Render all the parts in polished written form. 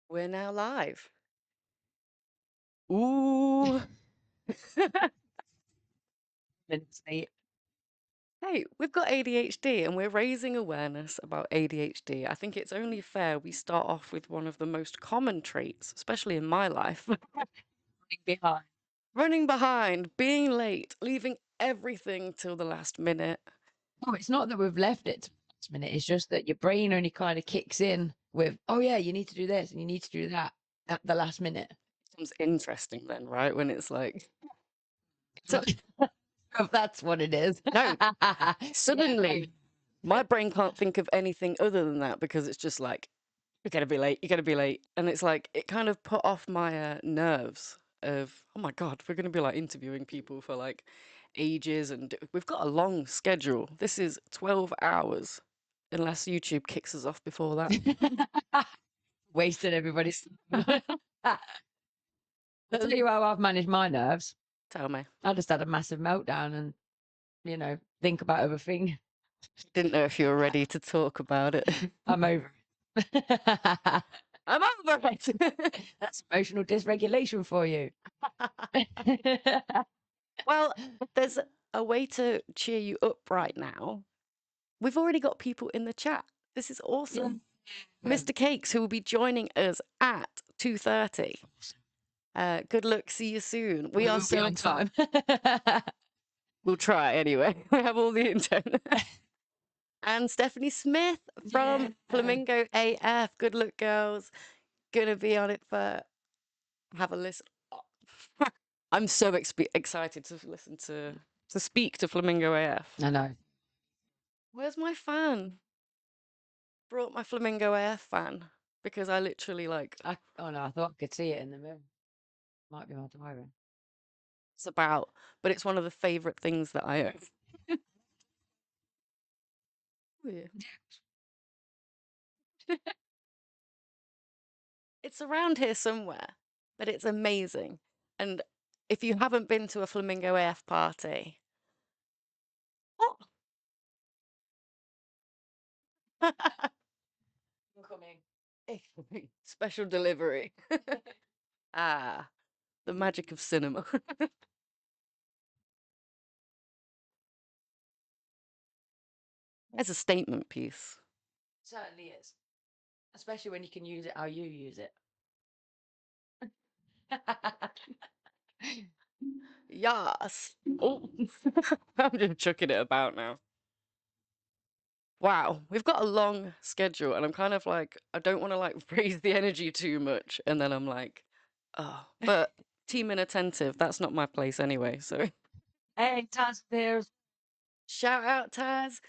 We're now live. Ooh. Hey, we've got ADHD and we're raising awareness about ADHD. I think it's only fair we start off with one of the most common traits, especially in my life. Running behind. Running behind, being late, leaving everything till the last minute. Oh, it's not that we've left it to the last minute. It's just that your brain only kind of kicks in with, oh yeah, you need to do this and you need to do that at the last minute. Becomes interesting then, right? When it's like, so, If that's what it is. no, Yeah. suddenly my brain can't think of anything other than that because it's just like, you're gonna be late, you're gonna be late. And it's like, it kind of put off my nerves of, oh my God, we're gonna be like interviewing people for like ages and we've got a long schedule. This is 12 hours, unless YouTube kicks us off before that. Wasted everybody's time. I'll tell you how I've managed my nerves. Tell me. I just had a massive meltdown and, think about everything. Didn't know if you were ready to talk about it. I'm over it. I'm over it. That's emotional dysregulation for you. Well, if there's a way to cheer you up right now, we've already got people in the chat. This is awesome. Yeah. Mr. Cakes, who will be joining us at 2:30. Good luck. See you soon. We are so on time. We'll try anyway. We have all the intent. And Stephanie Smith from Flamingo AF. Good luck, girls. Gonna be on it for. Have a listen. I'm so excited to listen to speak to Flamingo AF. I know. Where's my fan? Brought my Flamingo AF fan because I literally like. Oh no, I thought I could see it in the mirror. Might be my diary. It's about, but it's one of the favorite things that I own. Oh, yeah. It's around here somewhere, but it's amazing. And if you haven't been to a Flamingo AF party, oh. I'm coming. Special delivery. Ah, the magic of cinema. It's a statement piece. Certainly is. Especially when you can use it how you use it. Yes. Oh, I'm just chucking it about now. Wow, we've got a long schedule, and I'm kind of like, I don't want to like raise the energy too much, and then I'm like, oh, but team inattentive, that's not my place anyway. So Hey, Taz, there's shout out Taz.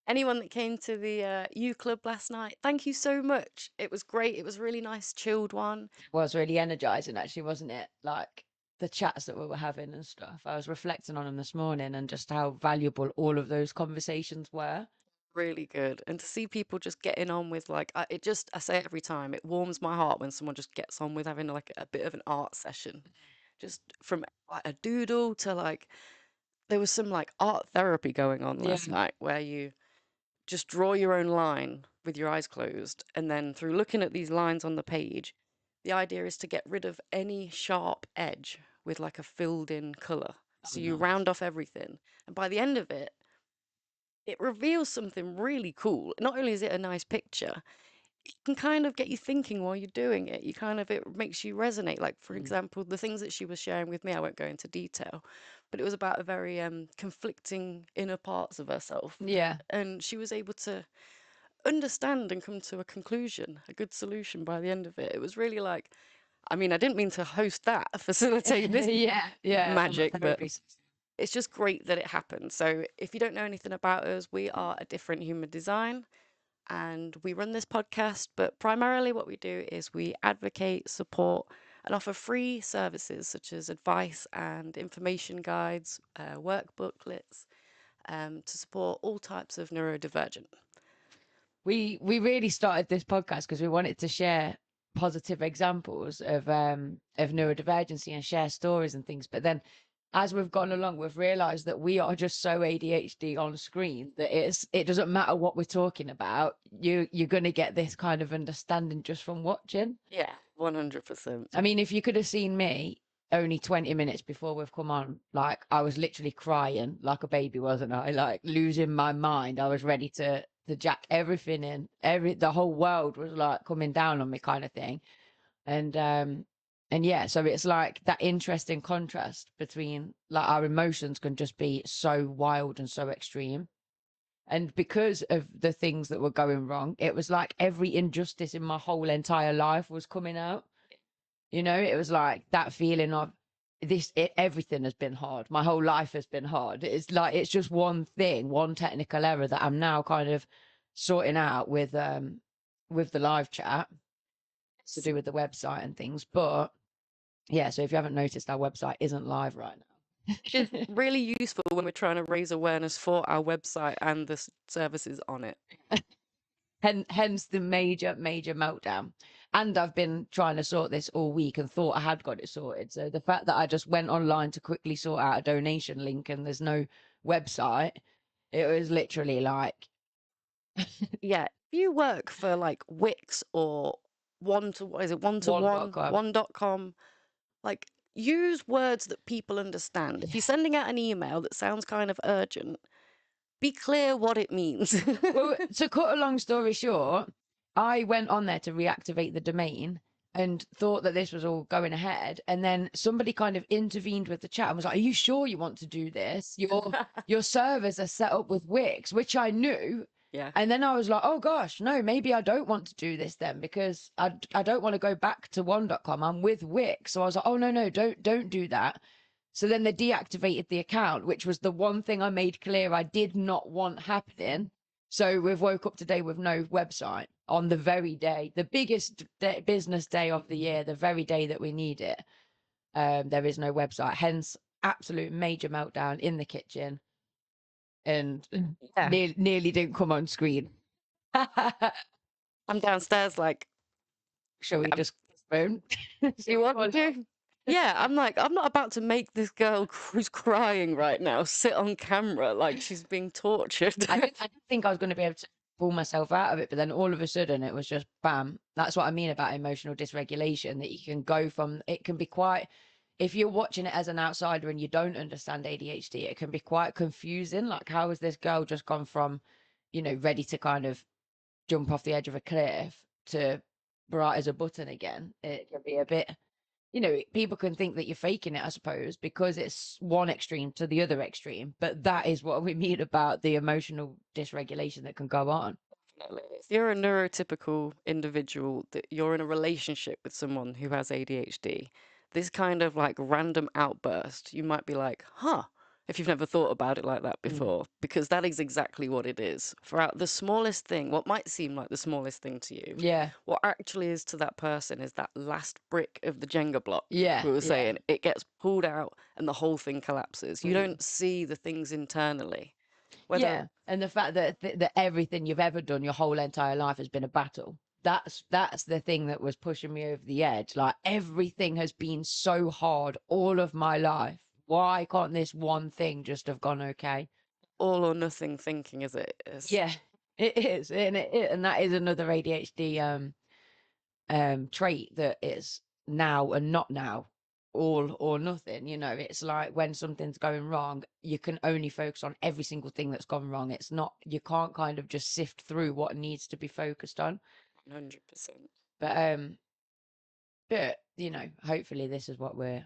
Anyone that came to the U Club last night, thank you so much. It was great. It was a really nice, chilled one. was really energizing, actually, wasn't it? Like the chats that we were having and stuff. I was reflecting on them this morning and just how valuable all of those conversations were. Really good. And to see people just getting on with like, it just, I say it every time, it warms my heart when someone just gets on with having like a bit of an art session. Just from like a doodle to like, there was some like art therapy going on last night where you just draw your own line with your eyes closed. And then through looking at these lines on the page, the idea is to get rid of any sharp edge with like a filled in color. So you round off everything. And by the end of it, it reveals something really cool. Not only is it a nice picture, it can kind of get you thinking while you're doing it. It makes you resonate. Like, for example, the things that she was sharing with me, I won't go into detail, but it was about a very conflicting inner parts of herself. Yeah. And she was able to understand and come to a conclusion, a good solution by the end of it. It was really like, I mean, I didn't mean to host that, facilitate this magic, but it's just great that it happened. So if you don't know anything about us, we are a different human design and we run this podcast, but primarily what we do is we advocate, support, and offer free services such as advice and information guides, work booklets, to support all types of neurodivergent. We really started this podcast because we wanted to share positive examples of neurodivergency and share stories and things. But then as we've gone along, we've realized that we are just so ADHD on screen that it doesn't matter what we're talking about. You're going to get this kind of understanding just from watching. Yeah. 100%. I mean, if you could have seen me only 20 minutes before we've come on, like I was literally crying like a baby, wasn't I? Like losing my mind. I was ready to jack everything in. The whole world was like coming down on me kind of thing. And yeah, so it's like that interesting contrast between like our emotions can just be so wild and so extreme. And because of the things that were going wrong, it was like every injustice in my whole entire life was coming out. You know, it was like that feeling of everything has been hard. My whole life has been hard. It's like it's just one thing, one technical error that I'm now kind of sorting out with the live chat to do with the website and things. But yeah, so if you haven't noticed, our website isn't live right It's now. really useful when we're trying to raise awareness for our website and the services on it. Hence the major meltdown. And I've been trying to sort this all week and thought I had got it sorted. So the fact that I just went online to quickly sort out a donation link and there's no website, it was literally like Yeah, if you work for like Wix or what is it, one to one, 1.com. one.com, like use words that people understand. If Yeah. you're sending out an email that sounds kind of urgent, be clear what it means. Well, to cut a long story short, I went on there to reactivate the domain and thought that this was all going ahead. And then somebody kind of intervened with the chat and was like, "Are you sure you want to do this? Your servers are set up with Wix," which I knew. Yeah. And then I was like, "Oh gosh, no, maybe I don't want to do this then because I don't want to go back to one.com. I'm with Wix." So I was like, "Oh no, don't do that." So then they deactivated the account, which was the one thing I made clear I did not want happening. So we've woke up today with no website on the very day, the biggest business day of the year, the very day that we need it. There is no website, hence absolute major meltdown in the kitchen, and Yeah. nearly didn't come on screen. I'm downstairs like, Shall we just phone? you want to? Yeah, I'm like, I'm not about to make this girl who's crying right now sit on camera like she's being tortured. I didn't think I was going to be able to pull myself out of it, but then all of a sudden it was just bam. That's what I mean about emotional dysregulation, that you can go from, it can be quite, if you're watching it as an outsider and you don't understand ADHD, it can be quite confusing. Like, how has this girl just gone from, ready to kind of jump off the edge of a cliff to bright as a button again? It can be a bit, people can think that you're faking it, I suppose, because it's one extreme to the other extreme. But that is what we mean about the emotional dysregulation that can go on. Definitely. If you're a neurotypical individual, that you're in a relationship with someone who has ADHD, this kind of like random outburst, you might be like, huh, if you've never thought about it like that before, because that is exactly what it is. Throughout the smallest thing, what might seem like the smallest thing to you, Yeah. what actually is to that person is that last brick of the Jenga block. Yeah. We were Yeah. saying it gets pulled out and the whole thing collapses. You Mm. don't see the things internally. Whether Yeah. And the fact that everything you've ever done your whole entire life has been a battle. That's the thing that was pushing me over the edge. Like, everything has been so hard all of my life. Why can't this one thing just have gone okay? all or nothing thinking as it is. Yeah, it is, and that is another ADHD trait, that is now and not now, all or nothing. It's like when something's going wrong, you can only focus on every single thing that's gone wrong. It's not, you can't kind of just sift through what needs to be focused on. 100%. But hopefully this is what we're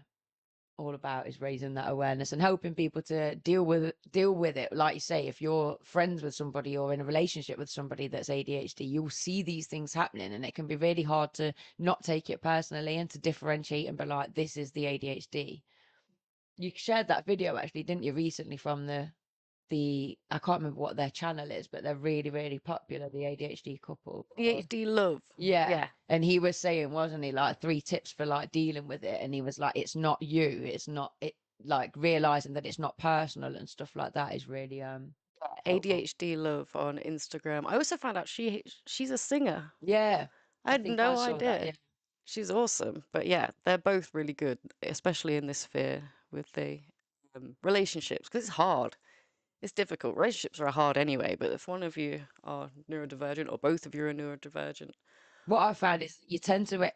all about, is raising that awareness and helping people to deal with it. Like you say, if you're friends with somebody or in a relationship with somebody that's ADHD, you'll see these things happening, and it can be really hard to not take it personally and to differentiate and be like, this is the ADHD. You shared that video actually, didn't you, recently, from the I can't remember what their channel is, but they're really, really popular, the ADHD couple. ADHD love. Yeah. Yeah. And he was saying, wasn't he, like 3 tips for like dealing with it. And he was like, it's not you. It's not it, like realizing that it's not personal and stuff like that is really helpful. ADHD love on Instagram. I also found out she's a singer. Yeah. I I had think I no saw that. idea. Yeah. She's awesome. But yeah, they're both really good, especially in this sphere with the relationships, because it's hard. It's difficult. Relationships are hard anyway, but if one of you are neurodivergent or both of you are neurodivergent, what I found is you tend to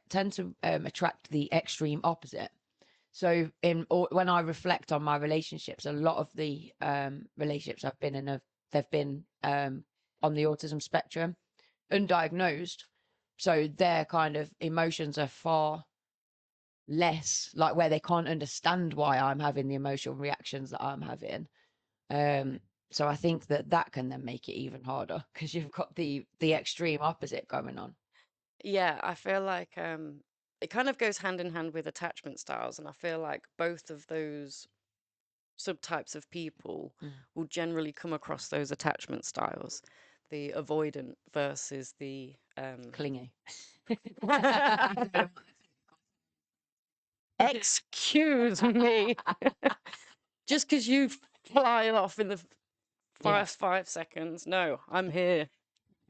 attract the extreme opposite. So when I reflect on my relationships, a lot of the relationships I've been in they've been on the autism spectrum, undiagnosed. So their kind of emotions are far less like where they can't understand why I'm having the emotional reactions that I'm having. Um, so I think that that can then make it even harder because you've got the extreme opposite going on. Yeah, I feel like it kind of goes hand in hand with attachment styles, and I feel like both of those subtypes of people Mm. will generally come across those attachment styles, the avoidant versus the Clingy. excuse me. Just because you fly off in the Yeah. first 5 seconds. No, I'm here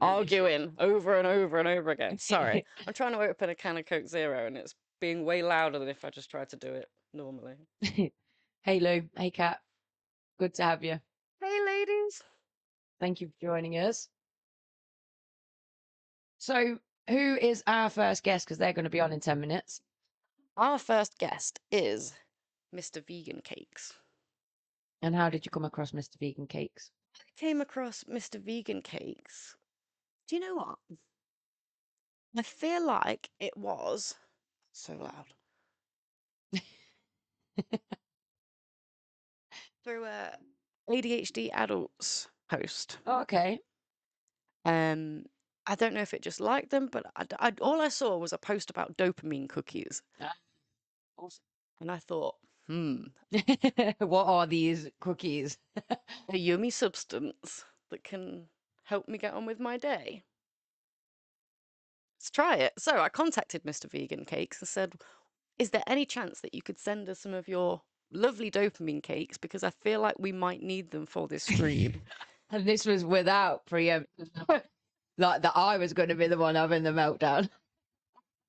arguing over and over and over again. Sorry. I'm trying to open a can of Coke Zero and it's being way louder than if I just tried to do it normally. Hey Lou, hey Kat, good to have you. Hey, ladies. Thank you for joining us. So, who is our first guest? Because they're going to be on in 10 minutes. Our first guest is Mr. Vegan Cakes. And how did you come across Mr. Vegan Cakes? I came across Mr. Vegan Cakes. Do you know what? I feel like it was so loud. Through a ADHD adults post. Oh, okay. Um, I don't know if it just liked them, but all I saw was a post about dopamine cookies. Ah, awesome. And I thought, What are these cookies? a yummy substance that can help me get on with my day. Let's try it. So I contacted Mr. Vegan Cakes and said, is there any chance that you could send us some of your lovely dopamine cakes? Because I feel like we might need them for this stream. And this was without preemption, like that I was going to be the one having the meltdown.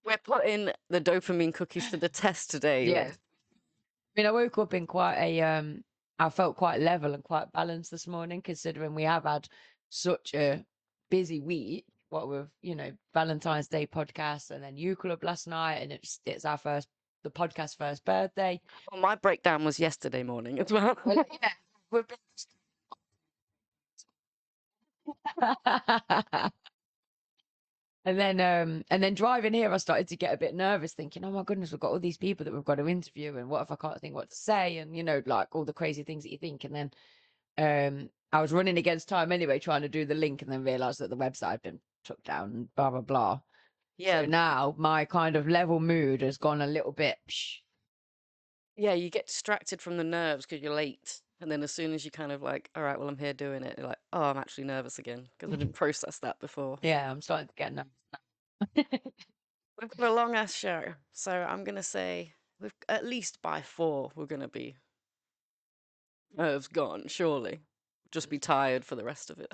We're putting the dopamine cookies to the test today. Yeah. I mean, I woke up in quite I felt quite level and quite balanced this morning, considering we have had such a busy week. What with, Valentine's Day podcast and then U Club last night, and it's the podcast first birthday. Well, my breakdown was yesterday morning as well. Well, yeah, we've been. And then driving here, I started to get a bit nervous, thinking, "Oh my goodness, we've got all these people that we've got to interview, and what if I can't think what to say?" And like all the crazy things that you think. And then I was running against time anyway, trying to do the link, and then realized that the website had been took down, and blah blah blah. Yeah, So now my kind of level mood has gone a little bit. Psh. yeah, you get distracted from the nerves because you're late. And then as soon as you kind of like, all right, well, I'm here doing it, you're like, oh, I'm actually nervous again because I didn't process that before. Yeah, I'm starting to get nervous now. We've got a long ass show. So I'm going to say we've at least by 4, we're going to be nerves gone, surely. Just be tired for the rest of it.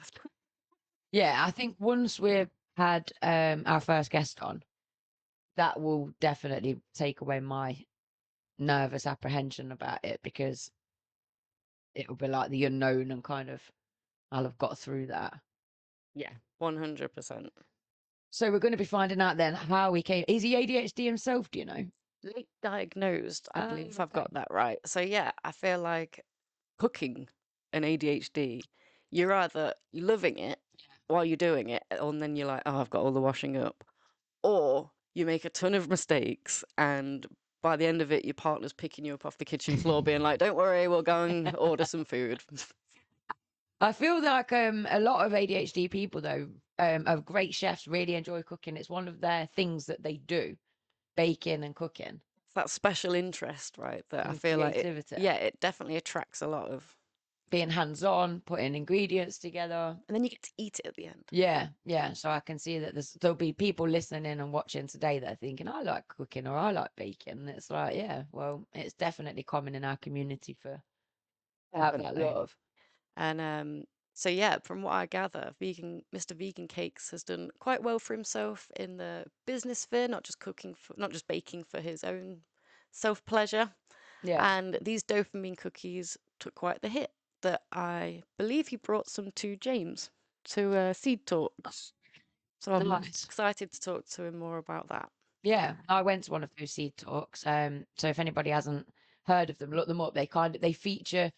Yeah, I think once we've had our first guest on, that will definitely take away my nervous apprehension about it, because it'll be like the unknown, and kind of I'll have got through that. Yeah, 100%. So we're going to be finding out then how he came. Is he ADHD himself? Do you know? Late diagnosed, I Oh, believe, if I've okay. got that right. So yeah, I feel like cooking and ADHD, you're either loving it while you're doing it, and then you're like, oh, I've got all the washing up, or you make a ton of mistakes, and by the end of it, your partner's picking you up off the kitchen floor, being like, don't worry, we'll go and order some food. I feel like a lot of ADHD people though, of great chefs, really enjoy cooking. It's one of their things that they do, baking and cooking It's that special interest, right? That I and feel like it, creativity. yeah, it definitely attracts a lot of, Being hands-on, putting ingredients together. and then you get to eat it at the end. Yeah, yeah. So I can see that there'll be people listening in and watching today that are thinking, I like cooking or I like baking. And it's like, yeah, well, it's definitely common in our community to have that Definitely. love. And so yeah, from what I gather, Mr. Vegan Cakes has done quite well for himself in the business sphere, not just baking for his own self pleasure. Yeah. And these dopamine cookies took quite the hit. That I believe he brought some to James to Seed Talks. So I'm Nice. excited to talk to him more about that. Yeah, I went to one of those seed talks. So if anybody hasn't heard of them, look them up. They feature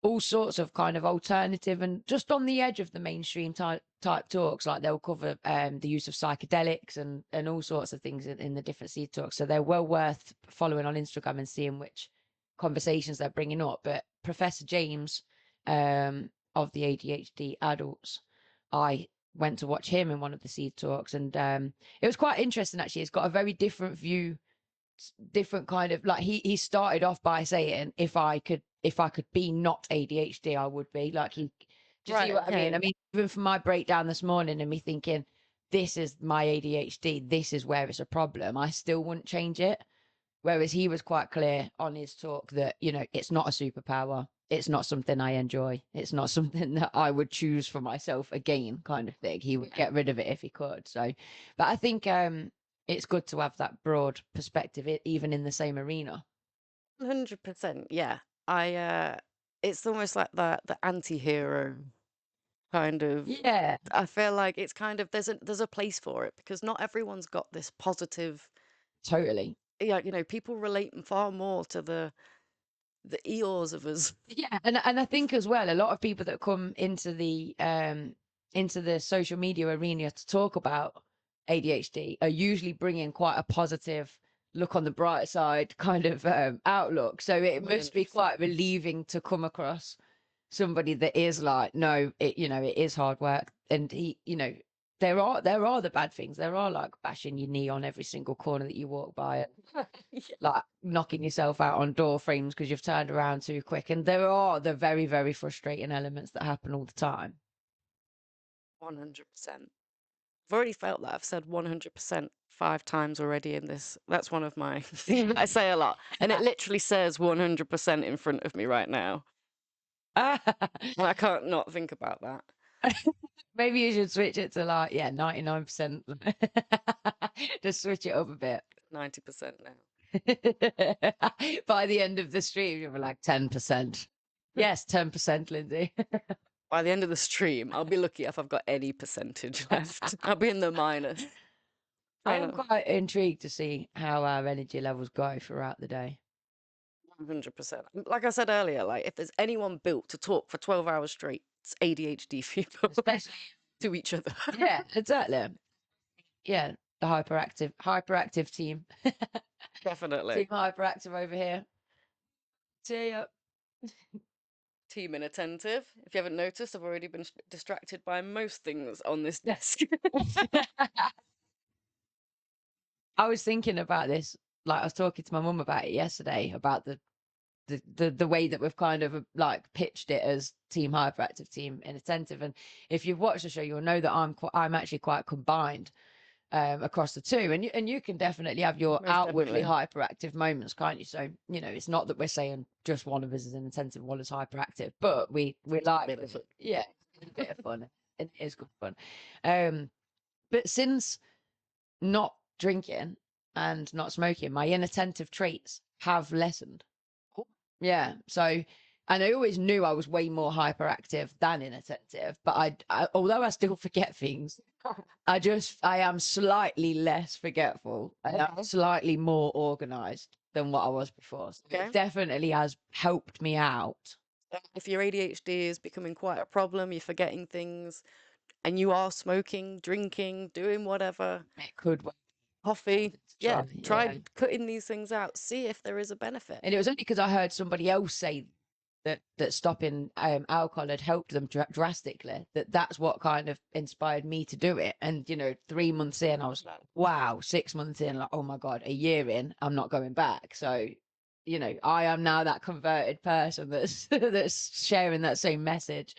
all sorts of kind of alternative and just on the edge of the mainstream type talks. Like they'll cover the use of psychedelics and all sorts of things in the different seed talks. So they're well worth following on Instagram and seeing which conversations they're bringing up. But Professor James of the ADHD adults, I went to watch him in one of the seed talks, and it was quite interesting actually. It's got a very different view, different kind of like he started off by saying if I could be not ADHD, I would be like he. Do you see Right, what I mean? okay. I mean, even for my breakdown this morning and me thinking this is my ADHD, this is where it's a problem, I still wouldn't change it. Whereas he was quite clear on his talk that, it's not a superpower. It's not something I enjoy. It's not something that I would choose for myself again, kind of thing. He would Yeah. get rid of it if he could. So, but I think it's good to have that broad perspective, even in the same arena. 100%. Yeah. It's almost like the anti-hero kind of. Yeah, I feel like it's kind of there's a place for it because not everyone's got this positive. totally. Yeah, people relate far more to the Eeyores of us. Yeah, and I think as well, a lot of people that come into the social media arena to talk about ADHD are usually bringing quite a positive look on the bright side kind of outlook. So it must be 100%. quite relieving to come across somebody that is like, no, it is hard work, and there are the bad things. There are like bashing your knee on every single corner that you walk by, Yeah, like knocking yourself out on door frames because you've turned around too quick. And there are the very, very frustrating elements that happen all the time. 100%. I've already felt that. I've said 100% 5 times already in this. That's one of my things I say a lot. And it literally says 100% in front of me right now. And I can't not think about that. Maybe you should switch it to like, yeah, 99%. Just switch it up a bit. 90% now. By the end of the stream, you'll be like 10%. Yes, 10%, Lindsay. By the end of the stream, I'll be lucky if I've got any percentage left. I'll be in the minus. I Trying am to quite intrigued to see how our energy levels go throughout the day. 100%. Like I said earlier, like if there's anyone built to talk for 12 hours straight, it's ADHD people Especially, to each other. yeah, exactly. Yeah, the hyperactive team. Definitely. Team hyperactive over here. See ya. Team inattentive. If you haven't noticed, I've already been distracted by most things on this desk. I was thinking about this, like I was talking to my mum about it yesterday, about the way that we've kind of like pitched it as team hyperactive, team inattentive. And if you've watched the show, you'll know that I'm actually quite combined across the two. And you can definitely have your Most outwardly definitely. hyperactive moments, can't you? So it's not that we're saying just one of us is inattentive, one is hyperactive, but we like Bit of it. yeah, it's a bit of fun. It is good fun. Um, but since not drinking and not smoking, my inattentive traits have lessened. Cool. Yeah. So, and I always knew I was way more hyperactive than inattentive, but although I still forget things, I am slightly less forgetful. I am Okay. slightly more organized than what I was before. So Okay. it definitely has helped me out. If your ADHD is becoming quite a problem, you're forgetting things, and you are smoking, drinking, doing whatever, It could work coffee, to yeah, try. Yeah. try cutting these things out. See if there is a benefit. And it was only because I heard somebody else say that stopping alcohol had helped them drastically. That's what kind of inspired me to do it. And 3 months in, I was like, wow. 6 months in, like, oh my god. A year in, I'm not going back. So, I am now that converted person that's that's sharing that same message.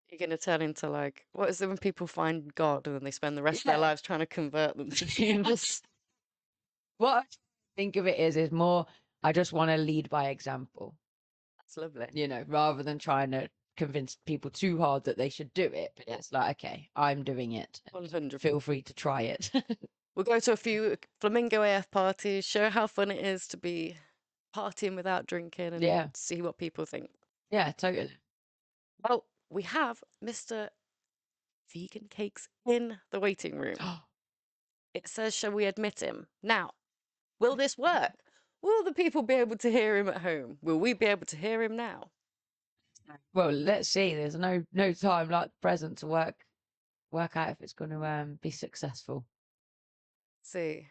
You're gonna turn into like, what is it when people find God and then they spend the rest of their Yeah. lives trying to convert them to Jesus? What I think of it is more, I just want to lead by example. That's lovely. Rather than trying to convince people too hard that they should do it. But it's like, okay, I'm doing it. 100. Feel free to try it. We'll go to a few Flamingo AF parties, show how fun it is to be partying without drinking and Yeah. see what people think. Yeah, totally. Well, we have Mr. vegan cakes in the waiting room. It says, shall we admit him? Now, will this work? Will the people be able to hear him at home? Will we be able to hear him now? Well, let's see. There's no time like the present to work out if it's going to be successful. See,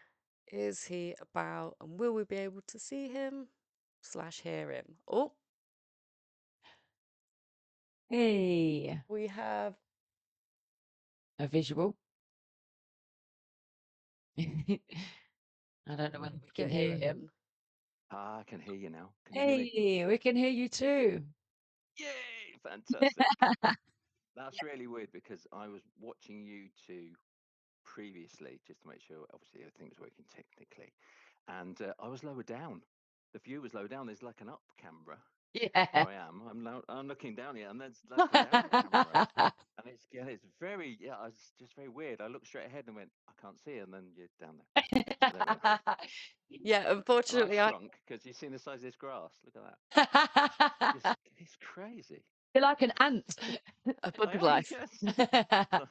is he about, and will we be able to see him / hear him? Oh, Hey, we have a visual. I don't know whether we can getting hear it him. in. Ah, I can hear you now. Can you hear me? Hey, we can hear you too. Yay! Fantastic. That's really weird because I was watching you two previously just to make sure, obviously, everything was working technically. And I was lower down. The view was lower down. There's like an up camera Yeah. where I am. I'm looking down here, and there's like a down camera. And it's very, it's just very weird. I looked straight ahead and went, I can't see, and then you're down there. So there we are. Yeah, And I've unfortunately, shrunk because you've seen the size of this grass. Look at that. It's crazy. You're like an ant. a I bug am, life. yes.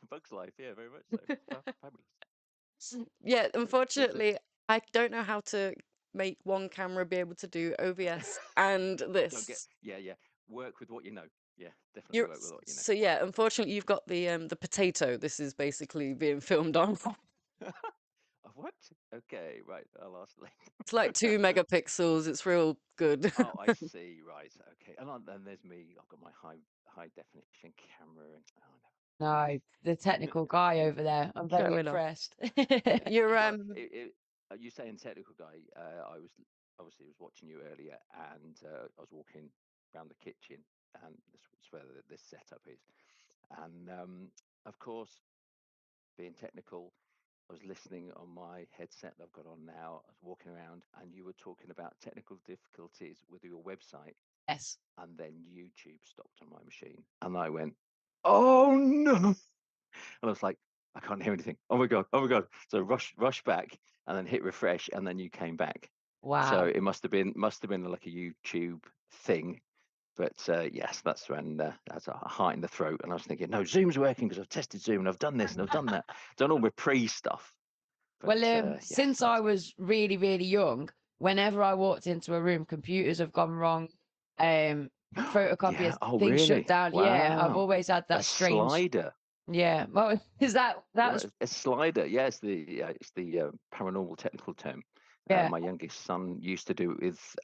Bug's life, yeah, very much so. Fabulous. Yeah, Is it? unfortunately, I don't know how to make one camera be able to do OBS and Don't get, this. yeah. Work with what you know. Yeah, definitely You're work with what you know. so yeah, unfortunately, you've got the potato. This is basically being filmed on. What? Okay, right. I'll ask It's like later. 2 megapixels. It's real good. Oh, I see. Right. Okay. And then there's me. I've got my high definition camera, and No, the no. technical guy over there. I'm very Showing off. impressed. You're Well, you saying technical guy? I was obviously was watching you earlier, and I was walking around the kitchen, and this is where this setup is. And of course, being technical, I was listening on my headset that I've got on now. I was walking around, and you were talking about technical difficulties with your website, Yes. and then YouTube stopped on my machine, and I went, "Oh no!" And I was like, "I can't hear anything. Oh my god! Oh my god!" So rush back, and then hit refresh, and then you came back. So Wow. it must have been like a YouTube thing. But yes, that's when that's a heart in the throat, and I was thinking, no, Zoom's working because I've tested Zoom and I've done this and I've done that, done all my pre stuff. But Well, yeah, since I was really, really young, whenever I walked into a room, computers have gone wrong. yeah. Photocopiers, Oh, things shut really? down. Yeah, I've Wow. always had A that strange. slider. Yeah. Well, is that's Right, a slider. Yeah, it's the paranormal technical term. yeah. My youngest son used to do it with.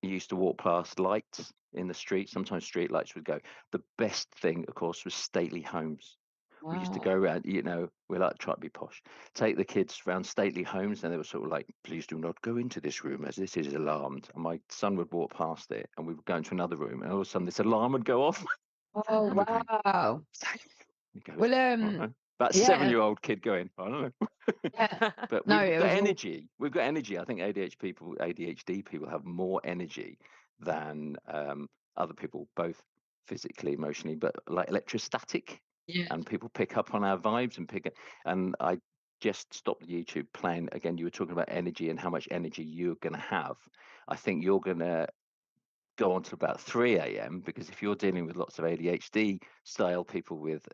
He used to walk past lights in the street. Sometimes street lights would go. The best thing, of course, was stately homes. We used to Wow. go around, we like to try to be posh, take the kids around stately homes, and they were sort of like, please do not go into this room as this is alarmed. And my son would walk past it, and we would go into another room, and all of a sudden this alarm would go off. Oh, And we're going, wow. he goes, Well, I don't know. About yeah, 7-year-old kid going, I don't know. yeah. But No, we've it got was all. energy. We've got energy. I think ADHD people have more energy than other people, both physically, emotionally, but like electrostatic. Yeah. And people pick up on our vibes and pick it. And I just stopped the YouTube playing. Again, you were talking about energy and how much energy you're going to have. I think you're going to go on to about 3 a.m. because if you're dealing with lots of ADHD style people with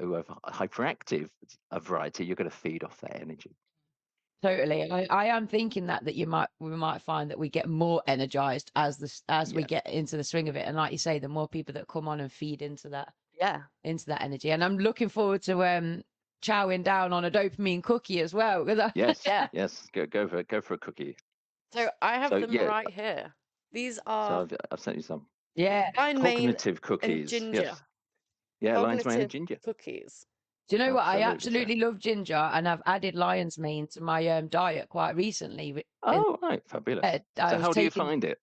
who have hyperactive a variety, you're going to feed off that energy. Totally. I am thinking that we might find that we get more energized as we Yeah. get into the swing of it. And like you say, the more people that come on and feed Yeah. into that energy. And I'm looking forward to chowing down on a dopamine cookie as well. 'Cause Yes. Yeah. Yes. Go for it. Go for a cookie. So I have So them yeah. right here. These So are I've sent you some yeah. Fine Main cognitive and cookies. Ginger. Yes. Yeah. Lion's mane and Cognitive ginger. cookies. Do you know what? I Absolutely so. absolutely love ginger, and I've added lion's mane to my diet quite recently. And Oh, right. Fabulous. I So was how do you taking. find it?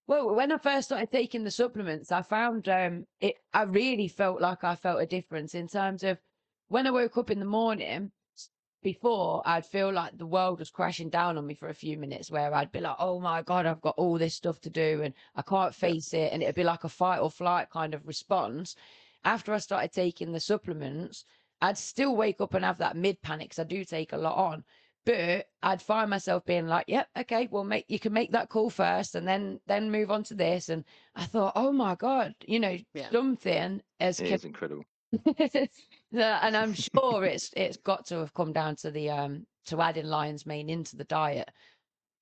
Well, when I first started taking the supplements, I found it. I really felt like I felt a difference in terms of when I woke up in the morning. Before, I'd feel like the world was crashing down on me for a few minutes, where I'd be like, "Oh my God, I've got all this stuff to do, and I can't Yeah. face it," and it'd be like a fight or flight kind of response. After I started taking the supplements, I'd still wake up and have that mid panic because I do take a lot on. But I'd find myself being like, "Yep, okay, well, you can make that call first, and then move on to this." And I thought, "Oh my God, Yeah. something as It is incredible. And I'm sure it's got to have come down to the to adding lion's mane into the diet.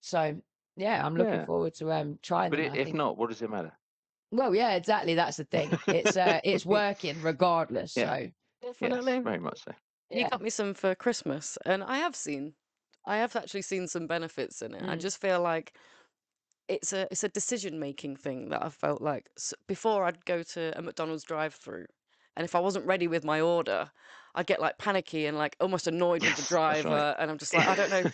So yeah, I'm looking Yeah. forward to trying But them. I if think. not, what does it matter? Well, yeah, exactly. That's the thing. It's working regardless. Yeah. So Yes, Definitely. very much so. You yeah. got me some for Christmas, and I have actually seen some benefits in it. I Mm. just feel like it's a decision making thing that I felt like before I'd go to a McDonald's drive-through, and if I wasn't ready with my order, I'd get like panicky and like almost annoyed with the Yes, that's right. driver, and I'm just like, I don't know.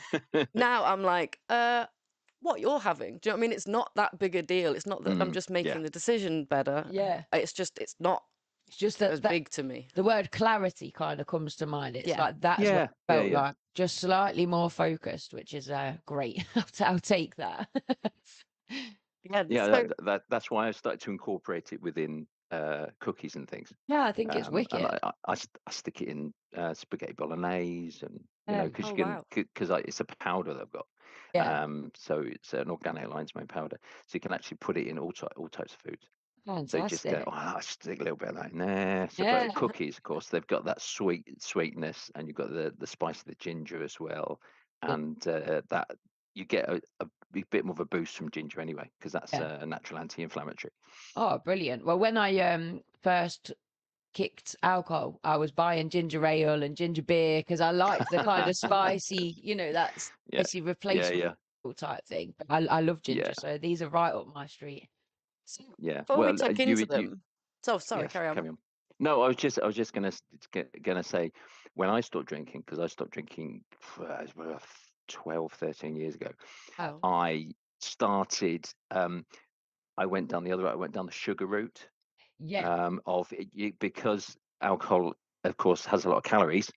Now I'm like, what you're having? Do you know what I mean? It's not that big a deal. It's not that I'm just Yeah. making the decision better. Yeah. It's not It's just as that big to me. the word clarity kind of comes to mind. It's Yeah. like that's what Yeah. it Yeah. felt Yeah. like, just slightly more focused, which is great. I'll take that. Yeah. Yeah. So That's why I started to incorporate it within cookies and things. Yeah, I think it's And wicked. I stick it in spaghetti bolognese, and Yeah. because oh you can, wow. because it's a powder they've got. Yeah. So it's an organic lion's mane powder, so you can actually put it in all types of foods. So you just go, Fantastic. oh, I stick a little bit of that in there. So, Yeah. but cookies, of course, they've got that sweetness, and you've got the spice of the ginger as well, Yeah. and that you get a bit more of a boost from ginger anyway, because that's Yeah. a natural anti-inflammatory. Oh, brilliant. Well, when I first kicked alcohol, I was buying ginger ale and ginger beer because I liked the kind of spicy, that Yeah, spicy yeah, replacement yeah, type thing. But I love yeah, ginger, so these are right up my street. So yeah. before we Well, tuck into them, so sorry, yes, carry on. carry on. No, I was just gonna say, when I stopped drinking, because I stopped drinking 12, 13 years ago, Oh, I started. I went down the other. I went down the sugar route. Yeah. Because alcohol, of course, has a lot of calories,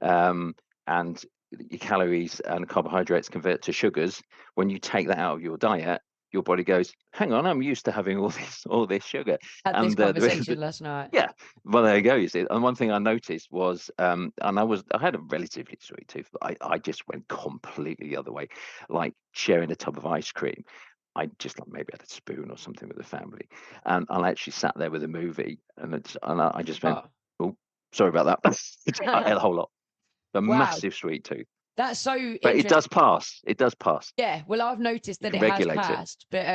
um, and your calories and carbohydrates convert to sugars. When you take that out of your diet, your body goes, "Hang on, I'm used to having all this sugar." Had this And conversation last night. yeah, well, there you go. You see, and one thing I noticed was, and I had a relatively sweet tooth, but I just went completely the other way, like sharing a tub of ice cream. I just like maybe had a spoon or something with the family, and I actually sat there with a movie, and I just went, Oh, "Oh, sorry about that." I ate a whole lot, a wow. massive sweet tooth, That's so but it interesting. does pass. It does pass. Yeah, well, I've noticed You that can it has regulate it. passed, but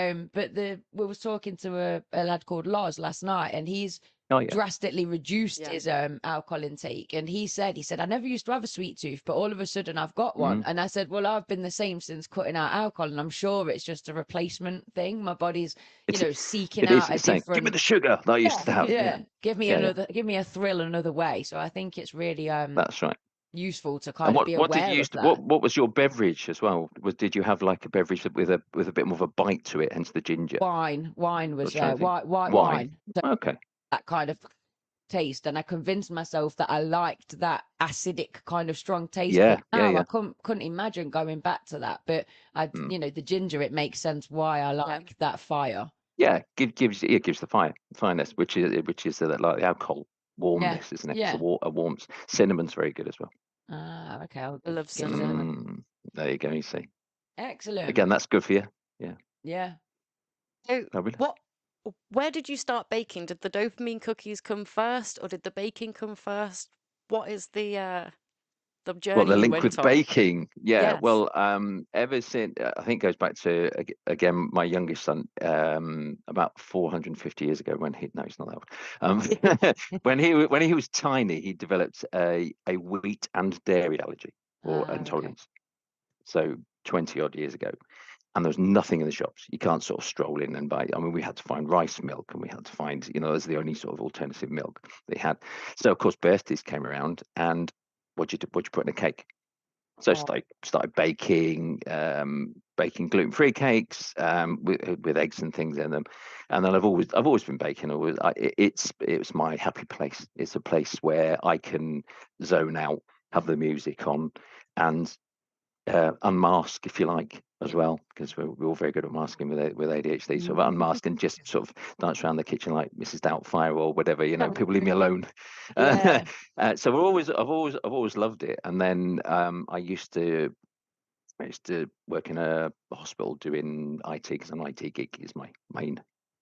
we was talking to a lad called Loz last night, and he's Oh yeah. drastically reduced yeah. his alcohol intake, and he said I never used to have a sweet tooth, but all of a sudden I've got one, Mm. and I said, well, I've been the same since cutting out alcohol, and I'm sure it's just a replacement thing. My body's It's seeking it is. out a It's saying, "Give me different. the sugar that I used Yeah, to have." Yeah, yeah. yeah, yeah. Give me a thrill another way. So I think it's really That's right. useful to And kind of be what did you aware of used to, that. what was your beverage as well? Did you have like a beverage with a bit more of a bite to it, hence the ginger? Wine I was was trying to think. white Wine. wine. So Okay. that kind of taste, and I convinced myself that I liked that acidic kind of strong taste, but Yeah, yeah, now I yeah. couldn't imagine going back to that. But Mm. the ginger, it makes sense why I Yeah. like that fire. Yeah, gives the fineness, which is like the alcohol Yeah, warmness, isn't it? It's yeah. a warmth. Cinnamon's very good as well. Okay, I'll I love give cinnamon. cinnamon. There you go. You see. Excellent. Again, that's good for you. Yeah. Yeah. So Fabulous. where did you start baking? Did the dopamine cookies come first, or did the baking come first? What is the Well, journey the you link went with on? baking, yeah. Yes. Well, ever since I think it goes back to again my youngest son, about 450 years ago when he no, he's not that old. When he was tiny, he developed a wheat and dairy allergy or Okay. intolerance. So 20 odd years ago, and there was nothing in the shops. You can't sort of stroll in and buy. I mean, we had to find rice milk, and we had to find, as the only sort of alternative milk they had. So of course, birthdays came around, and what'd you put in a cake? So Oh, started baking gluten-free cakes with eggs and things in them, and then I've always been baking. It's my happy place. It's a place where I can zone out, have the music on, and unmask, if you like, as well, because we're all very good at masking with ADHD. Sort of unmask and just sort of dance around the kitchen like Mrs. Doubtfire or whatever. People leave me alone. yeah. So I've always loved it. And then I used to work in a hospital doing IT, because an IT geek is my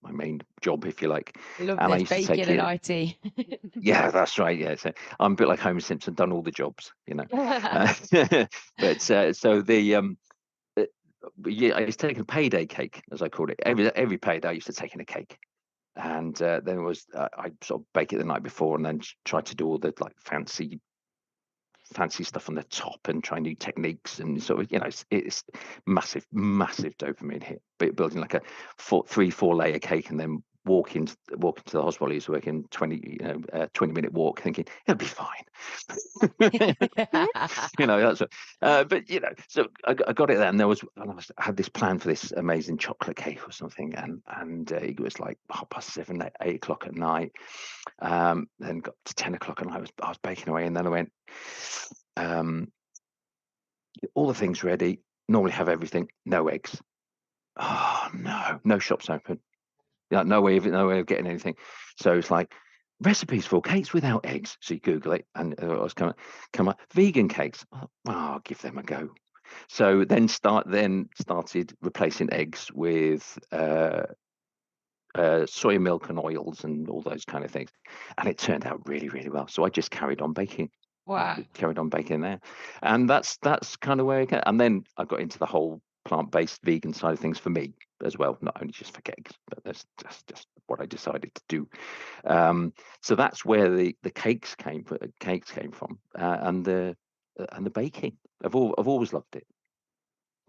my main job, if you like. Love And I this used to take bacon it. and IT. Yeah, that's right. Yeah, so I'm a bit like Homer Simpson, done all the jobs, you know. But so yeah, I used to take a payday cake, as I called it. Every payday, I used to take in a cake, and then it was I sort of bake it the night before, and then try to do all the like fancy stuff on the top and try new techniques, and sort of, you know, it's massive dopamine hit. But building like a 4 layer cake and then walking to the hospital. I used to work in 20-minute walk, thinking it'll be fine. You know, that's but you know, so I got it there, and I had this plan for this amazing chocolate cake or something, and it was like 7:30, 8 o'clock at night. Then got to 10 o'clock and I was baking away, and then I went, all the things ready, normally have everything, no eggs. Oh no shops open. Yeah, no way of getting anything. So it's like recipes for cakes without eggs. So you Google it, and I was come up vegan cakes. Oh, I'll give them a go. So then started replacing eggs with soy milk and oils and all those kind of things, and it turned out really, really well. So I just carried on baking. Wow. Carried on baking there, and that's kind of where it came. And then I got into the whole plant-based vegan side of things for me as well, not only just for cakes, but that's just what I decided to do. So that's where the cakes came from, and the baking. I've always loved it.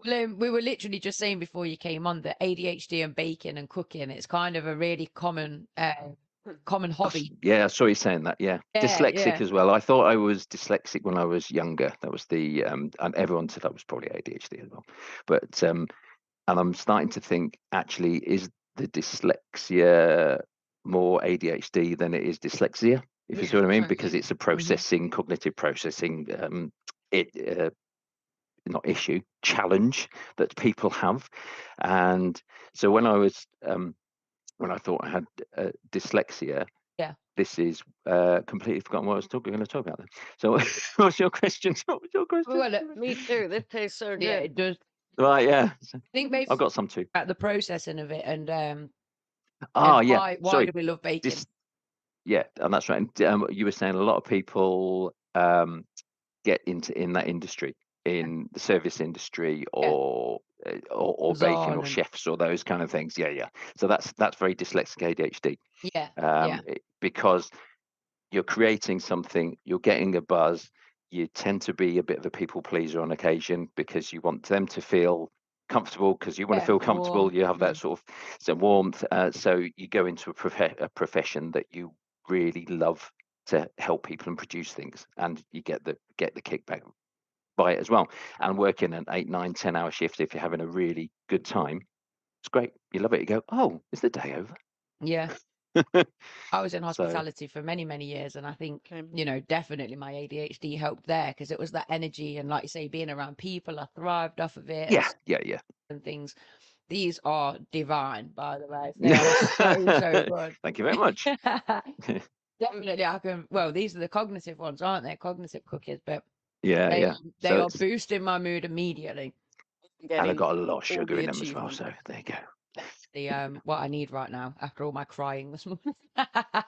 Well, we were literally just saying before you came on that ADHD and baking and cooking, it's kind of a really common hobby. Yeah, I saw you saying that. Yeah. Dyslexic as well. I thought I was dyslexic when I was younger. That was the and everyone said I was probably ADHD as well. But and I'm starting to think, actually, is the dyslexia more ADHD than it is dyslexia, if you see what I mean? Because it's a processing, cognitive processing not issue, challenge that people have. And so when I thought I had dyslexia, this is completely forgotten what I was going to talk about then. So what's your question? What was your question? Well, me too. This tastes so good. Yeah, it does. Right, yeah. I think maybe I've got some too. about the processing of it and Yeah. why do we love baking? Yeah, and that's right. And you were saying a lot of people get in that industry, in the service industry, or baking, or chefs, or those kind of things. Yeah. So that's very dyslexic ADHD. Because you're creating something, you're getting a buzz. You tend to be a bit of a people pleaser on occasion because you want them to feel comfortable, because you want to feel comfortable. Warm. You have that sort of warmth. So you go into a profession that you really love to help people and produce things, and you get the kickback by it as well. And working an 8, 9, 10-hour shift, if you're having a really good time, it's great. You love it. You go, oh, is the day over? Yeah. I was in hospitality for many, many years, and I think, you know, definitely my ADHD helped there, because it was that energy, and like you say, being around people, I thrived off of it. Yeah. And things. These are divine, by the way. They are so good. Thank you very much. Definitely, these are the cognitive ones, aren't they? Cognitive cookies, but yeah. They are boosting my mood immediately. And I got a lot of sugar in them as well, so there you go. What I need right now after all my crying this morning.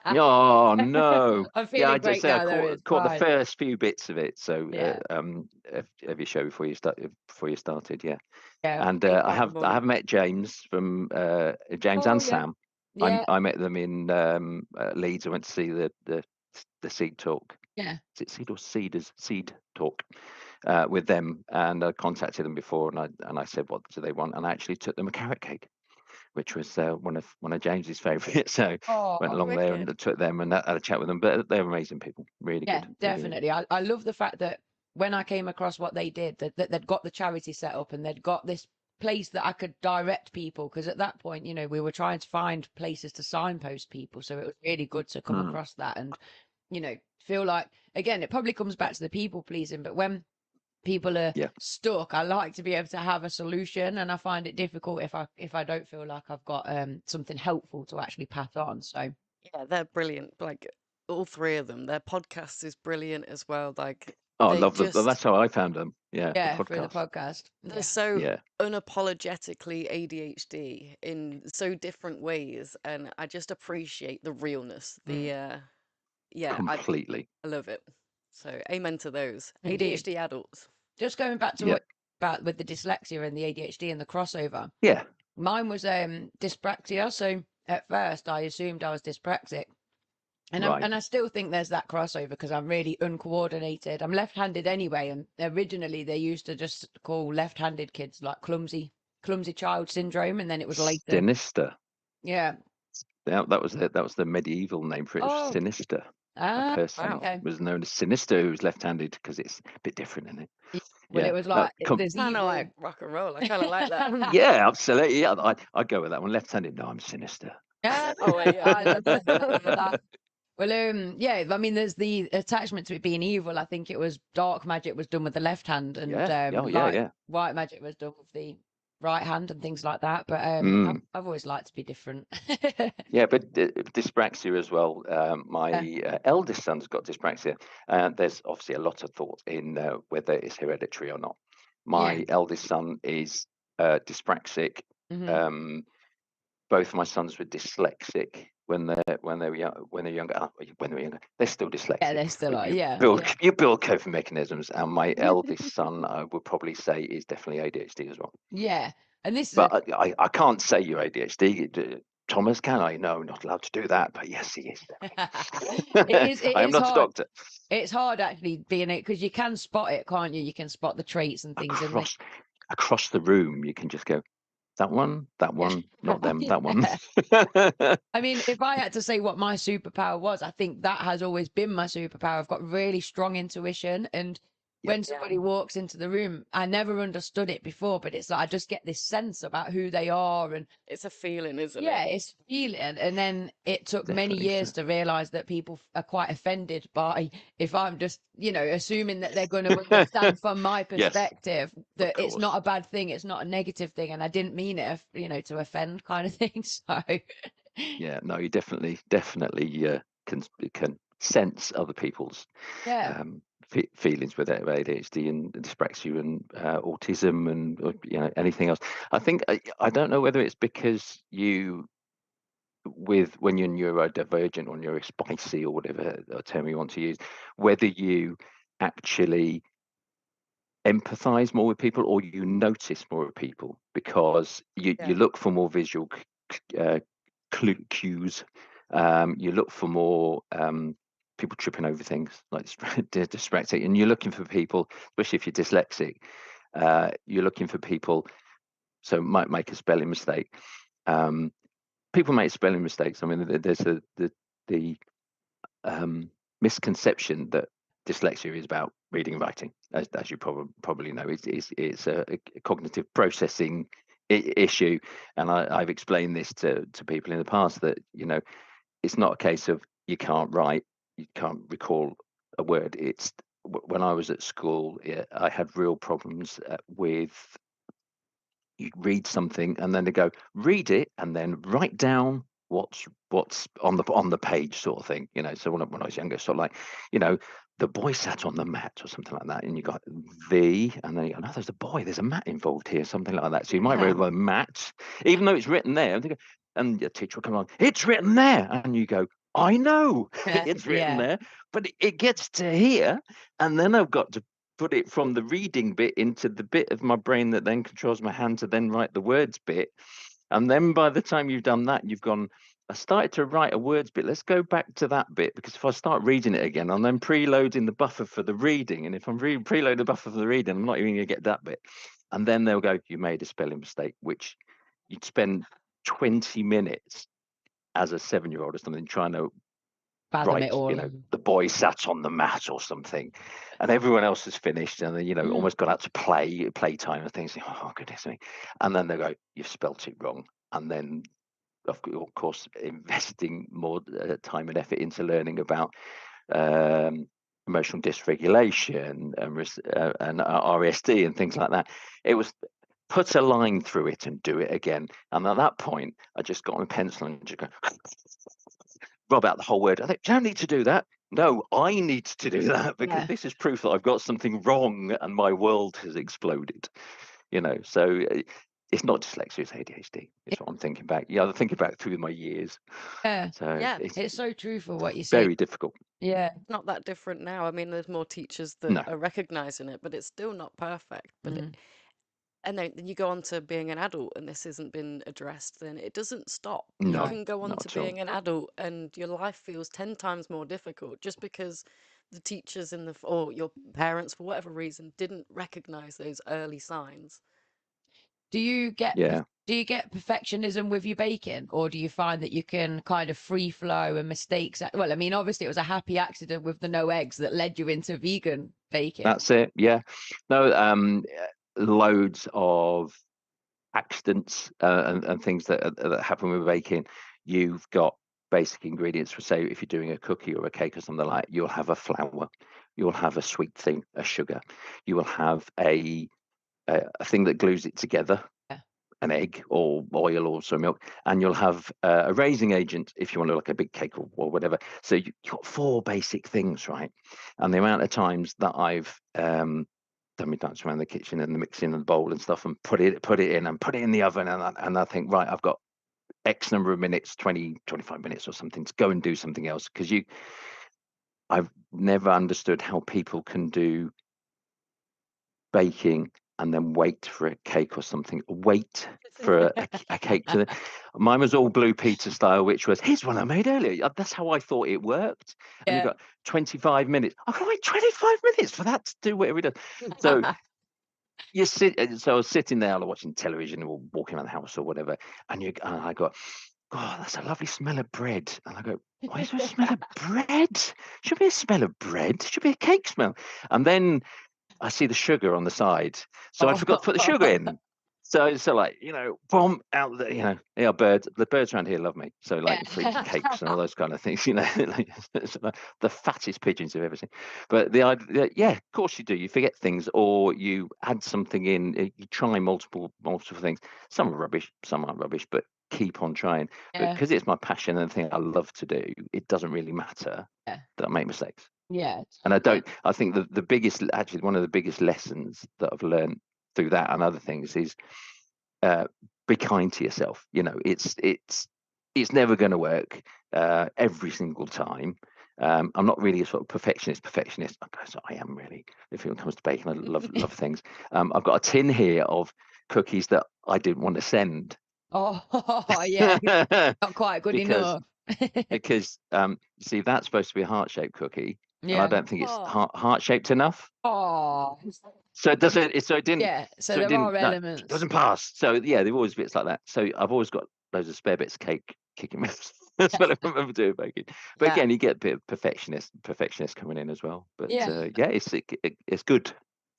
Oh no! I'm feeling great now. I caught the first few bits of it. So of your show before you started, yeah. And I have met James from James and Sam. Yeah. I met them in Leeds. I went to see the Seed Talk. Yeah. Is it Seed or Seed Talk? With them, and I contacted them before, and I said, what do they want? And I actually took them a carrot cake, which was one of James's favourites. So went along there and took them and had a chat with them. But they're amazing people, really good. Definitely. Really. I love the fact that when I came across what they did, that they'd got the charity set up, and they'd got this place that I could direct people, because at that point, you know, we were trying to find places to signpost people. So it was really good to come across that, and, you know, feel like, again, it probably comes back to the people pleasing, but when people are stuck, I like to be able to have a solution, and I find it difficult if I don't feel like I've got something helpful to actually pass on. So yeah, they're brilliant. Like all three of them, their podcast is brilliant as well. Like I love them. That's how I found them. Yeah, Yeah, the for the podcast. podcast. They're Yeah. so Yeah, unapologetically ADHD in so different ways, and I just appreciate the realness. Yeah, completely. I love it. So amen to those Indeed. ADHD adults. Just going back to Yeah, what about with the dyslexia and the ADHD and the crossover. yeah, Mine was dyspraxia. So at first I assumed I was dyspraxic. right. And I still think there's that crossover because I'm really uncoordinated. I'm left-handed anyway, and originally they used to just call left-handed kids like clumsy child syndrome, and then it was later. Sinister. Yeah. That was it. That was the medieval name for it. It was Oh. sinister. A Ah. person Wow. Okay. was known as sinister who was left-handed because it's a bit different, isn't it? Well, it Yeah. was like there's Kind of evil. like rock and roll. I kind of like that. Yeah, absolutely. Yeah, I'd go with that one. Left-handed. No, I'm sinister. Yeah. Oh wait, yeah. I love that. Well, yeah, I mean, there's the attachment to it being evil. I think it was dark magic was done with the left hand, and Yeah. Oh, yeah, yeah. white magic was done with the right hand and things like that. But Mm. I've always liked to be different. Yeah, but dyspraxia as well. My eldest son's got dyspraxia. There's obviously a lot of thought in whether it's hereditary or not. Yeah. My eldest son is dyspraxic. Mhm. Both of my sons were dyslexic when they're young, when they're younger. When they're younger, they're still dyslexic. Yeah, they still But are. you Yeah. build coping mechanisms, and my eldest son, I would probably say, is definitely ADHD as well. Yeah. And this is But I can't say you're ADHD. Thomas, can I? No, not allowed to do that. But yes, he is. it I am is not a hard. doctor. It's hard actually being it because you can spot it, can't you? You can spot the traits and things in Across the room, you can just go, that one, not them, that one. I mean, if I had to say what my superpower was, I think that has always been my superpower. I've got really strong intuition. And Yep. when somebody walks into the room, I never understood it before, but it's like I just get this sense about who they are. And It's a feeling, isn't yeah, it? it's feeling. And then it took many Definitely years so. to realize that people are quite offended by if I'm just, assuming that they're going to understand from my Yes, perspective of that it's course. not a bad thing, it's not a negative thing, and I didn't mean it, to offend kind of thing. So Yeah, no, you definitely can sense other people's yeah. feelings with ADHD and dyspraxia and autism and anything else. I think I don't know whether it's because when you're neurodivergent or neurospicy or whatever term you want to use, whether you actually empathize more with people or you notice more of people because you look for more visual cues. You look for more people tripping over things like dyspraxic, and you're looking for people, especially if you're dyslexic, you're looking for people. So might make a spelling mistake. People make spelling mistakes. I mean, there's the misconception that dyslexia is about reading and writing, as you probably know. It's a cognitive processing issue, and I've explained this to people in the past that it's not a case of you can't write, you can't recall a word. It's when I was at school, I had real problems with you read something and then they go read it and then write down what's on the page, sort of thing. So when I was younger, sort of like, the boy sat on the mat or something like that, and you got and then you go, no, there's a boy, there's a mat involved here, something like that. So you might read the mat even though it's written there, and the teacher will come along, it's written there, and you go, I know it's written Yeah. there, but it gets to here, and then I've got to put it from the reading bit into the bit of my brain that then controls my hand to then write the words bit. And then by the time you've done that, you've gone, I started to write a words bit. Let's go back to that bit, because if I start reading it again, I'm then preloading the buffer for the reading. And if I'm preloading the buffer for the reading, I'm not even going to get that bit. And then they'll go, you made a spelling mistake, which you'd spend 20 minutes as a 7-year-old or something trying to Fathom write, it all. the boy sat on the mat or something, and everyone else has finished, and then almost got out to playtime and things. Oh goodness me! And then they go, you've spelt it wrong, and then of course investing more time and effort into learning about emotional dysregulation and RSD and things like that. It was put a line through it and do it again. And at that point, I just got my pencil and just go rub out the whole word. I think, you don't need to do that. no, I need to do that because this is proof that I've got something wrong and my world has exploded. So it's not dyslexia, it's ADHD. It's what I'm thinking back. I'm thinking back through my years. Yeah. So Yeah, It's so true for what you say. very difficult. Yeah. it's not that different now. I mean, there's more teachers that No, are recognizing it, but it's still not perfect. Mm. And then you go on to being an adult and this hasn't been addressed, then it doesn't stop. You no, can go on not to at all. being an adult and your life feels 10 times more difficult just because the teachers or your parents, for whatever reason, didn't recognize those early signs. Do you get Yeah. perfectionism with your baking, or do you find that you can kind of free flow and mistakes? Well, I mean, obviously it was a happy accident with the no eggs that led you into vegan baking. That's it. Yeah. No, loads of accidents and things that happen with baking. You've got basic ingredients for, say, if you're doing a cookie or a cake or something like that, you'll have a flour, you'll have a sweet thing, a sugar, you will have a thing that glues it together, Yeah. an egg or oil or some milk, and you'll have a raising agent if you want to like a big cake or whatever. So you've got 4 basic things, right? And the amount of times that I've done me dance around the kitchen and the mixing and the bowl and stuff and put it in and put it in the oven and I think, right, I've got X number of minutes, 20, 25 minutes or something to go and do something else, because I've never understood how people can do baking and then wait for a cake or something. Wait for a cake to. Mine was all Blue Peter style, which was, here's one I made earlier. That's how I thought it worked. And you've got 25 minutes. I can wait 25 minutes for that to do whatever it does. So so I was sitting there watching television or walking around the house or whatever, and I go, God, that's a lovely smell of bread. And I go, why is there a smell of bread? Should be a smell of bread. Should be a cake smell. And then I see the sugar on the side, so I forgot to put the sugar in. So like, bomb out the, birds. The birds around here love me. So like free cakes and all those kind of things, like, the fattest pigeons you've ever seen. But the idea, yeah, of course you do. You forget things, or you add something in. You try multiple things. Some are rubbish, some aren't rubbish, but keep on trying. But because it's my passion and the thing I love to do, it doesn't really matter that I make mistakes. Yeah. And I think the biggest, actually, one of the biggest lessons that I've learned through that and other things is be kind to yourself. It's never going to work every single time. I'm not really a sort of perfectionist. I am really. If it comes to baking, I love things. I've got a tin here of cookies that I didn't want to send. Oh, yeah. Not quite good because enough. because you see, that's supposed to be a heart-shaped cookie, and I Yeah. don't think it's heart-shaped enough. Oh. So it doesn't. So it didn't. Yeah. So So it there are didn't. No, it elements. doesn't pass. So yeah, there were always bits like that. So I've always got loads of spare bits of cake kicking me. That's what I remember doing baking. But Yeah. again, you get a bit of perfectionist coming in as well. But Yeah. it's good.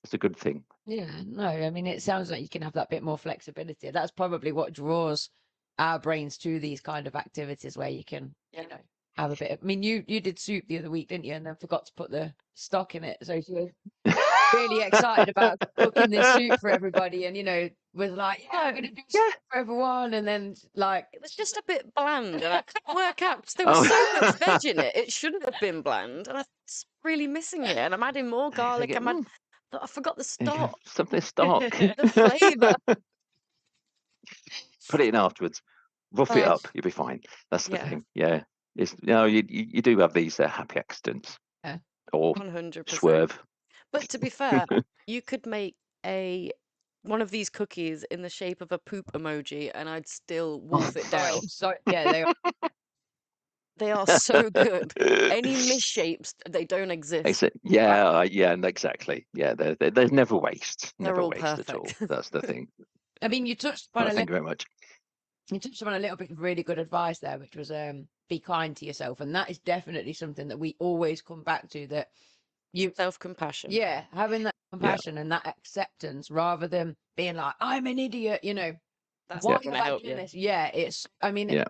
It's a good thing. Yeah. No, I mean, it sounds like you can have that bit more flexibility. That's probably what draws our brains to these kind of activities where you can, have a bit of. I mean, you did soup the other week, didn't you? And then forgot to put the stock in it. So she was really excited about cooking this soup for everybody, and was like, "Yeah, I'm gonna do soup for everyone." And then like It was just a bit bland, and I couldn't work out because there Oh. was so much veg in it. It shouldn't have been bland, and I was really missing it. And I'm adding more garlic. I forgot the stock, Something stock. the flavour. Put it in afterwards. Rough it Nice. up. You'll be fine. That's the Yeah, thing. Yeah. It's you do have these happy accidents Yeah. or 100%. swerve. But to be fair, you could make one of these cookies in the shape of a poop emoji, and I'd still wolf it down. So yeah, they are. They are so good. Any misshapes, they don't exist. Yeah, exactly. Yeah, there's never waste. They're Never all waste at all. perfect. That's the thing. I mean, you touched Well, upon thank you very much. a little bit of really good advice there, which was be kind to yourself, and that is definitely something that we always come back to. That Self-compassion. yeah, having that Yeah. compassion and that acceptance rather than being like, I'm an idiot, That's why not am gonna I help doing you. this? Yeah, I mean, Yeah.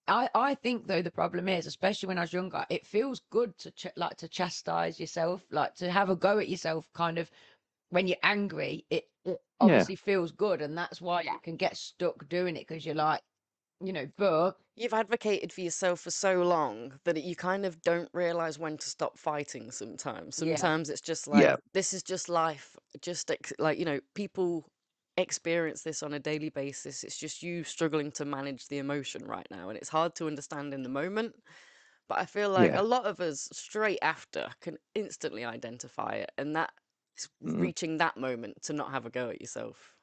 I think though the problem is, especially when I was younger, it feels good to to chastise yourself, like to have a go at yourself, kind of when you're angry. It obviously feels good, and that's why you can get stuck doing it because you're like, but you've advocated for yourself for so long that you kind of don't realize when to stop fighting sometimes. yeah, Sometimes it's just like, Yeah, this is just life. Just like, people experience this on a daily basis. It's just you struggling to manage the emotion right now. And it's hard to understand in the moment. But I feel like a yeah. lot of us straight after can instantly identify it. And that is Mm. reaching that moment to not have a go at yourself.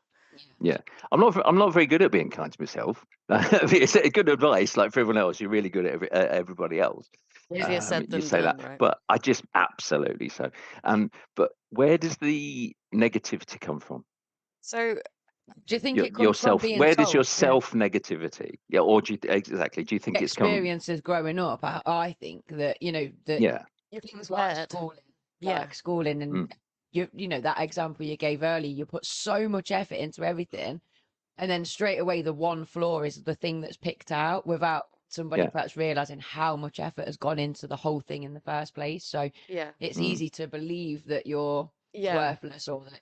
Yeah, I'm not very good at being kind to myself. It's a good advice, like for everyone else. You're really good at everybody else. Easier said You than say that, done, right? but I just absolutely so. But where does the negativity come from? do So you think it comes from Yourself. being Where does your told? Yeah. self negativity? Yeah, or exactly? Do you think it's come? Experiences growing up, I think that that Yeah, you're things like prepared. schooling, Yeah. and mm, that example you gave earlier, you put so much effort into everything, and then straight away the one flaw is the thing that's picked out without somebody yeah, perhaps realizing how much effort has gone into the whole thing in the first place. So Yeah. it's mm, easy to believe that you're Yeah. worthless, or that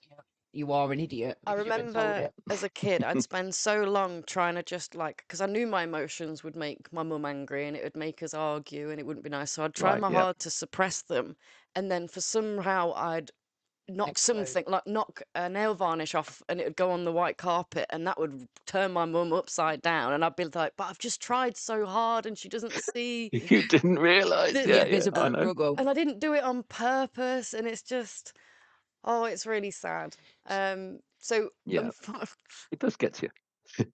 you are an idiot I because you've been told remember it. as a kid, I'd spend so long trying to just like, because I knew my emotions would make my mum angry and it would make us argue and it wouldn't be nice. So I'd try right, my yeah. hard to suppress them. And then for somehow I'd knock Explode. something, like knock a nail varnish off and it would go on the white carpet and that would turn my mum upside down. And I'd be like, but I've just tried so hard and she doesn't see. You didn't realize? The, The Yeah, yeah. invisible I know. struggle. and I didn't do it on purpose. And it's just, oh, it's really sad. So Yeah, it does get to you.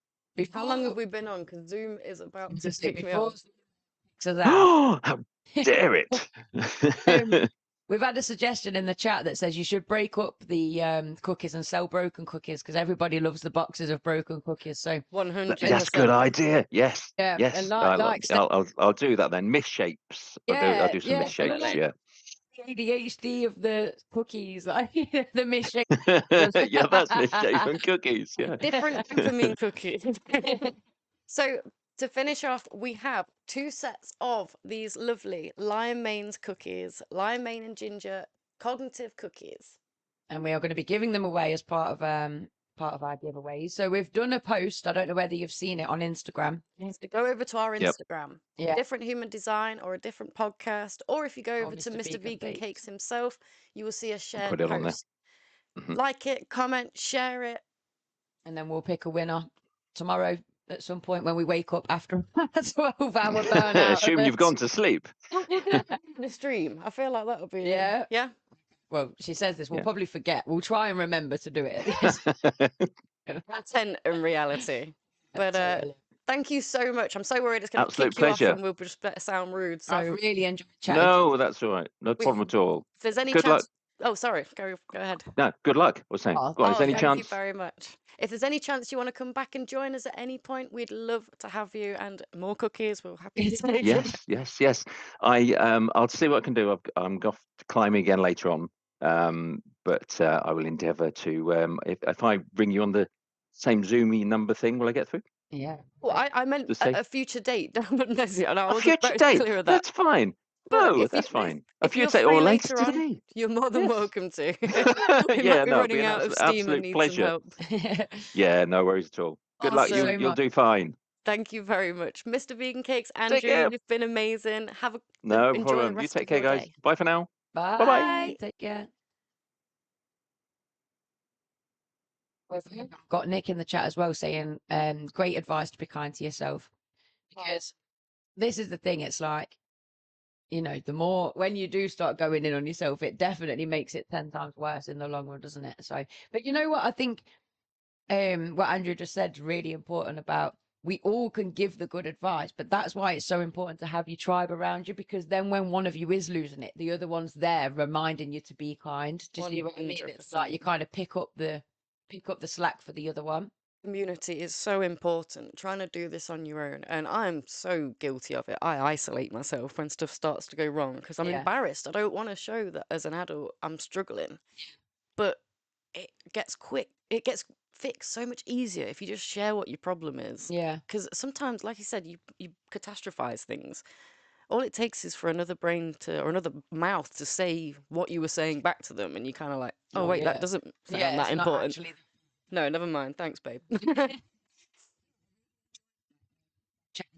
how long have Before, we been on? Because Zoom is about to to say, kick me before off. us out. Oh, how dare it! We've had a suggestion in the chat that says you should break up the cookies and sell broken cookies, because everybody loves the boxes of broken cookies. So, That's a good 100%. idea. Yes, yeah, and yes. I'll do that then. Misshapes. I'll do some yeah, and misshapes. like Yeah. the ADHD of the cookies, like the misshapen. Yeah, that's misshapen cookies. Yeah. Different dopamine cookies. So to finish off, we have 2 sets of these lovely lime mains cookies, lime main and ginger cognitive cookies. And we are going to be giving them away as part of our giveaways. So we've done a post. I don't know whether you've seen it on Instagram. To go over to our Yep. Instagram, Yeah. Different Human Design or a different podcast, or if you go Or over to Mr. Mr. Vegan Vegan Cakes. Cakes himself, you will see a I'll shared put it on there. post. Mhm. Like it, comment, share it. And then we'll pick a winner tomorrow at some point when we wake up after a 12-hour burnout. Assume you've gone to sleep. We'll do it in the stream. I feel like that'll be Yeah. yeah. Well, she says this. We'll Yeah. probably forget. We'll try and remember to do it. Yes. Content and reality. But Totally. thank you so much. I'm so worried it's going to Absolute kick you off pleasure. and we'll just better sound rude. I've So really enjoyed chatting. No, that's all right. No We- problem at all. if there's any Good luck. chance, oh sorry, go ahead. No, good luck. I was saying. Oh, Go on, is Oh, there any thank you chance? very much. If there's any chance you want to come back and join us at any point, we'd love to have you, and more cookies. We're happy to take them. Yes. I'll see what I can do. I'm off climbing again later on. But I will endeavour to. If I bring you on the same Zoomy number thing, will I get through? Yeah. Well, I meant To say a future date, but no, and I a wasn't future very date. clear with that. That's fine. But No, that's fine. A if you're future date or free later later on, today. you're more than Yes. welcome to. We Yeah, might be no, it'd be running an out of steam and absolute need some pleasure. help. Yeah, no worries at all. Good luck. Awesome. You'll do fine. Thank you very much, Mr. Vegan Cakes. Take Andrew, care. you've been amazing. No Enjoy the problem. You rest take of care, your guys. day. Bye for now. Bye. Bye-bye. Take care. We've got Nick in the chat as well saying, great advice to be kind to yourself. Because this is the thing, it's like, the more when you do start going in on yourself, it definitely makes it 10 times worse in the long run, doesn't it? So, but you know what? I think what Andrew just said is really important about we all can give the good advice, but that's why it's so important to have your tribe around you, because then when one of you is losing it, the other one's there reminding you to be kind. Do you see what I mean? It's like you 100%. kind of pick up the slack for the other one. Community is so important. Trying to do this on your own, and I'm so guilty of it. I isolate myself when stuff starts to go wrong because I'm Yeah. embarrassed. I don't want to show that as an adult I'm struggling. But it gets fixed so much easier if you just share what your problem is. Yeah. Because sometimes, like you said, you catastrophize things. All it takes is for another brain to, or another mouth to say what you were saying back to them, and you kind of like, oh Oh, wait, yeah. that doesn't sound Yeah, that it's not important. actually. No, never mind. Thanks, babe.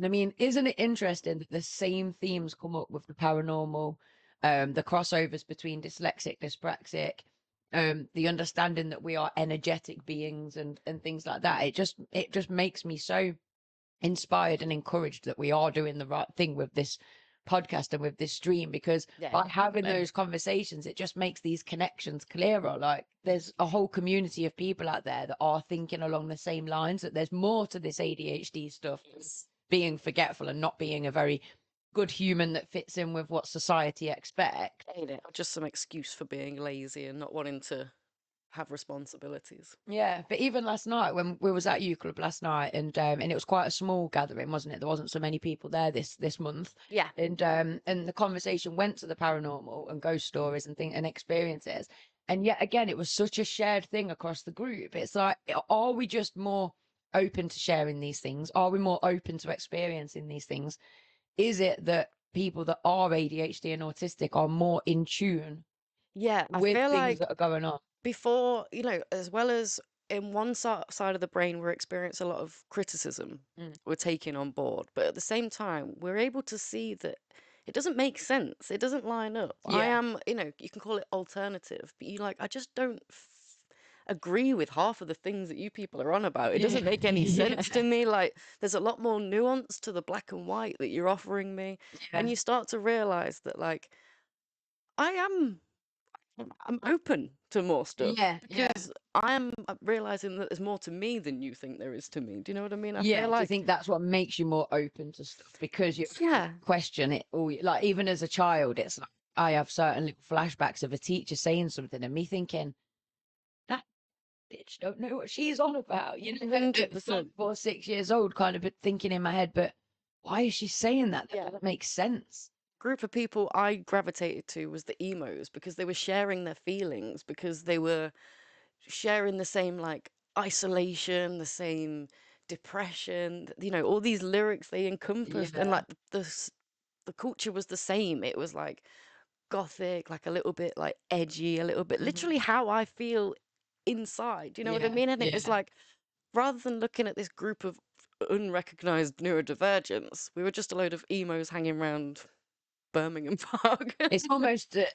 I mean, isn't it interesting that the same themes come up with the paranormal, the crossovers between dyslexic, dyspraxic, the understanding that we are energetic beings and things like that. It just makes me so inspired and encouraged that we are doing the right thing with this podcast and with this stream, because Yeah, by having definitely. those conversations, it just makes these connections clearer. Like there's a whole community of people out there that are thinking along the same lines, that there's more to this ADHD stuff than being forgetful and not being a very good human that fits in with what society expects. Ain't it? Just some excuse for being lazy and not wanting to have responsibilities. Yeah, but even last night when we was at U Club last night, and it was quite a small gathering, wasn't it? There wasn't so many people there this month, Yeah. and the conversation went to the paranormal and ghost stories and thing and experiences, and yet again, it was such a shared thing across the group. It's like, are we just more open to sharing these things? Are we more open to experiencing these things? Is it that people that are ADHD and autistic are more in tune Yeah, I with feel things like that are going on? before, as well as in one side of the brain, we're experiencing a lot of criticism Mm. we're taking on board, but at the same time, we're able to see that it doesn't make sense. It doesn't line up. I Yeah. am, you can call it alternative, but I just don't agree with half of the things that you people are on about. It Yeah. doesn't make any Yeah. sense to me. Like, there's a lot more nuance to the black and white that you're offering me, Yeah. and you start to realize that, like, I am I'm open to more stuff Yeah. because I'm realizing that there's more to me than you think there is to me. Do you know what I mean? I Yeah. feel Do you like, think that's what makes you more open to stuff? Because you yeah, question it all. Like, even as a child, it's like I have certain little flashbacks of a teacher saying something and me thinking, that bitch don't know what she's on about. You know, at 100%. 5 or 6 years old, kind of thinking in my head, but why is she saying that? That Yeah. doesn't make sense. Group of people I gravitated to was the emos because they were sharing their feelings, because they were sharing the same, like, isolation, the same depression, all these lyrics they encompassed, and Yeah. like the culture was the same. It was like gothic, like a little bit like edgy, a little bit Mhm. literally how I feel inside. Do you know what I Yeah. mean? And it was Yeah. like, rather than looking at this group of unrecognized neurodivergents, we were just a load of emos hanging around Birmingham Park. It's almost a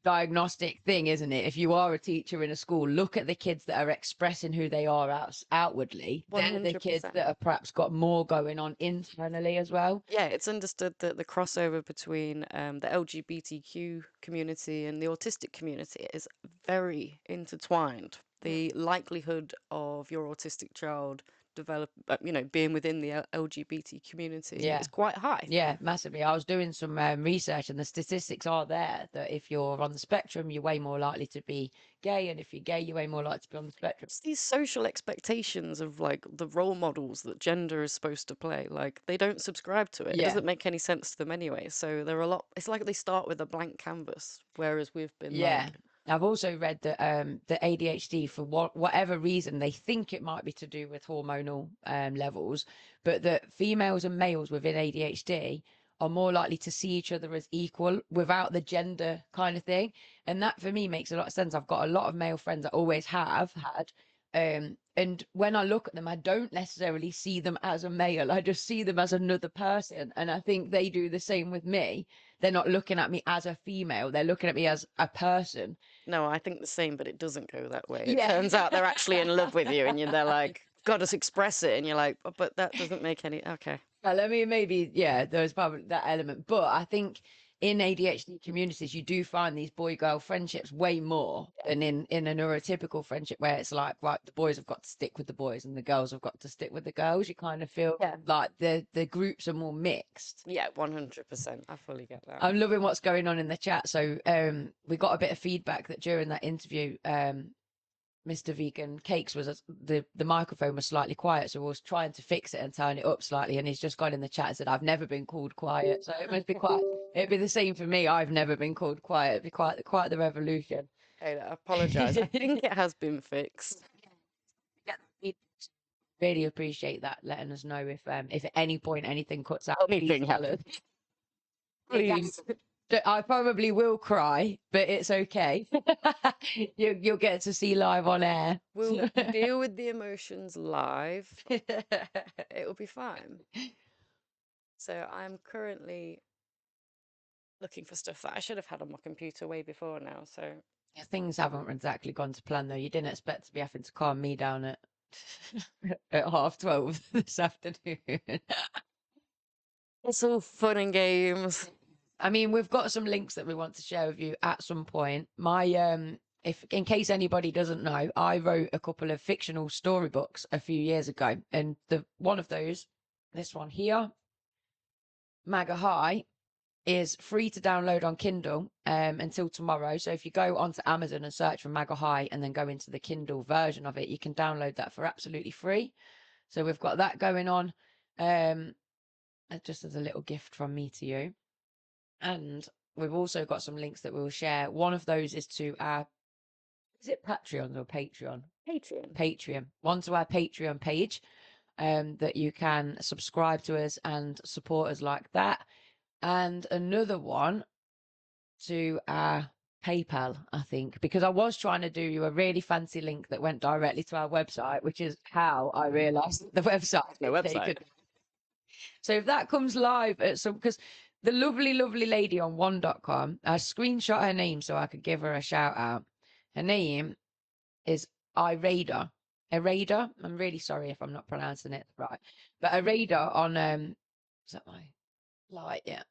diagnostic thing, isn't it? If you are a teacher in a school, look at the kids that are expressing who they are outwardly. They're the kids 100%. that have perhaps got more going on internally as well. Yeah, it's understood that the crossover between the LGBTQ community and the autistic community is very intertwined. Mm. The likelihood of your autistic child being within the LGBT community Yeah. is quite high. Yeah, massively. I was doing some research, and the statistics are there that if you're on the spectrum, you're way more likely to be gay, and if you're gay, you're way more likely to be on the spectrum. It's these social expectations of, like, the role models that gender is supposed to play. Like, they don't subscribe to it. It Yeah. doesn't make any sense to them anyway. So they're a lot. It's like they start with a blank canvas, whereas we've been Yeah. like, I've also read that the ADHD, for whatever reason, they think it might be to do with hormonal levels, but that females and males within ADHD are more likely to see each other as equal without the gender kind of thing. And that for me makes a lot of sense. I've got a lot of male friends that always have had. And when I look at them, I don't necessarily see them as a male. I just see them as another person. And I think they do the same with me. They're not looking at me as a female. They're looking at me as a person. no, I think the same, but it doesn't go that way. It Yeah. turns out they're actually in love with you, and they're like, got to express it, and you're like, "Oh, but that doesn't make any." Okay. Well, I mean, maybe, yeah, there's probably that element. But I think in ADHD communities, you do find these boy-girl friendships way more than in a neurotypical friendship where it's like, right, the boys have got to stick with the boys and the girls have got to stick with the girls. You kind of feel Yeah. like the groups are more mixed. Yeah, 100%. I fully get that. I'm loving what's going on in the chat. So we got a bit of feedback that during that interview, Mr. Vegan Cakes was the microphone was slightly quiet, so I was trying to fix it and turn it up slightly, and he's just gone in the chat and said, "I've never been called quiet," so it must be quiet. It'd be the same for me. I've never been called quiet. It'd be quite the revolution. Hey, I apologize. I think it has been fixed. Really appreciate that, letting us know if at any point anything cuts out. Anything Please tell us. happens. Please. I probably will cry, but it's okay. You'll get to see live on air. We'll deal with the emotions live. It'll be fine. So I'm currently looking for stuff that I should have had on my computer way before now. So Yeah, things haven't exactly gone to plan though. You didn't expect to be having to calm me down at at 12:30 this afternoon. it's all fun and games. I mean, we've got some links that we want to share with you at some point. My if in case anybody doesn't know, I wrote a couple of fictional storybooks a few years ago, and the one of those, this one here, Maga High, is free to download on Kindle until tomorrow. So if you go onto Amazon and search for Maga High and then go into the Kindle version of it, you can download that for absolutely free. So we've got that going on, just as a little gift from me to you. And we've also got some links that we'll share. One of those is to our, is it Patreon or Patreon? Patreon. Patreon. One to our Patreon page, that you can subscribe to us and support us like that. And another one to our PayPal, I think, because I was trying to do you a really fancy link that went directly to our website, which is how I realized the website. No had website. taken. So if that comes live at some, because the lovely, lovely lady on one.com, I screenshot her name so I could give her a shout out. Her name is Irada. Irada. I'm really sorry if I'm not pronouncing it right. But Irada on, is that my light? Yeah.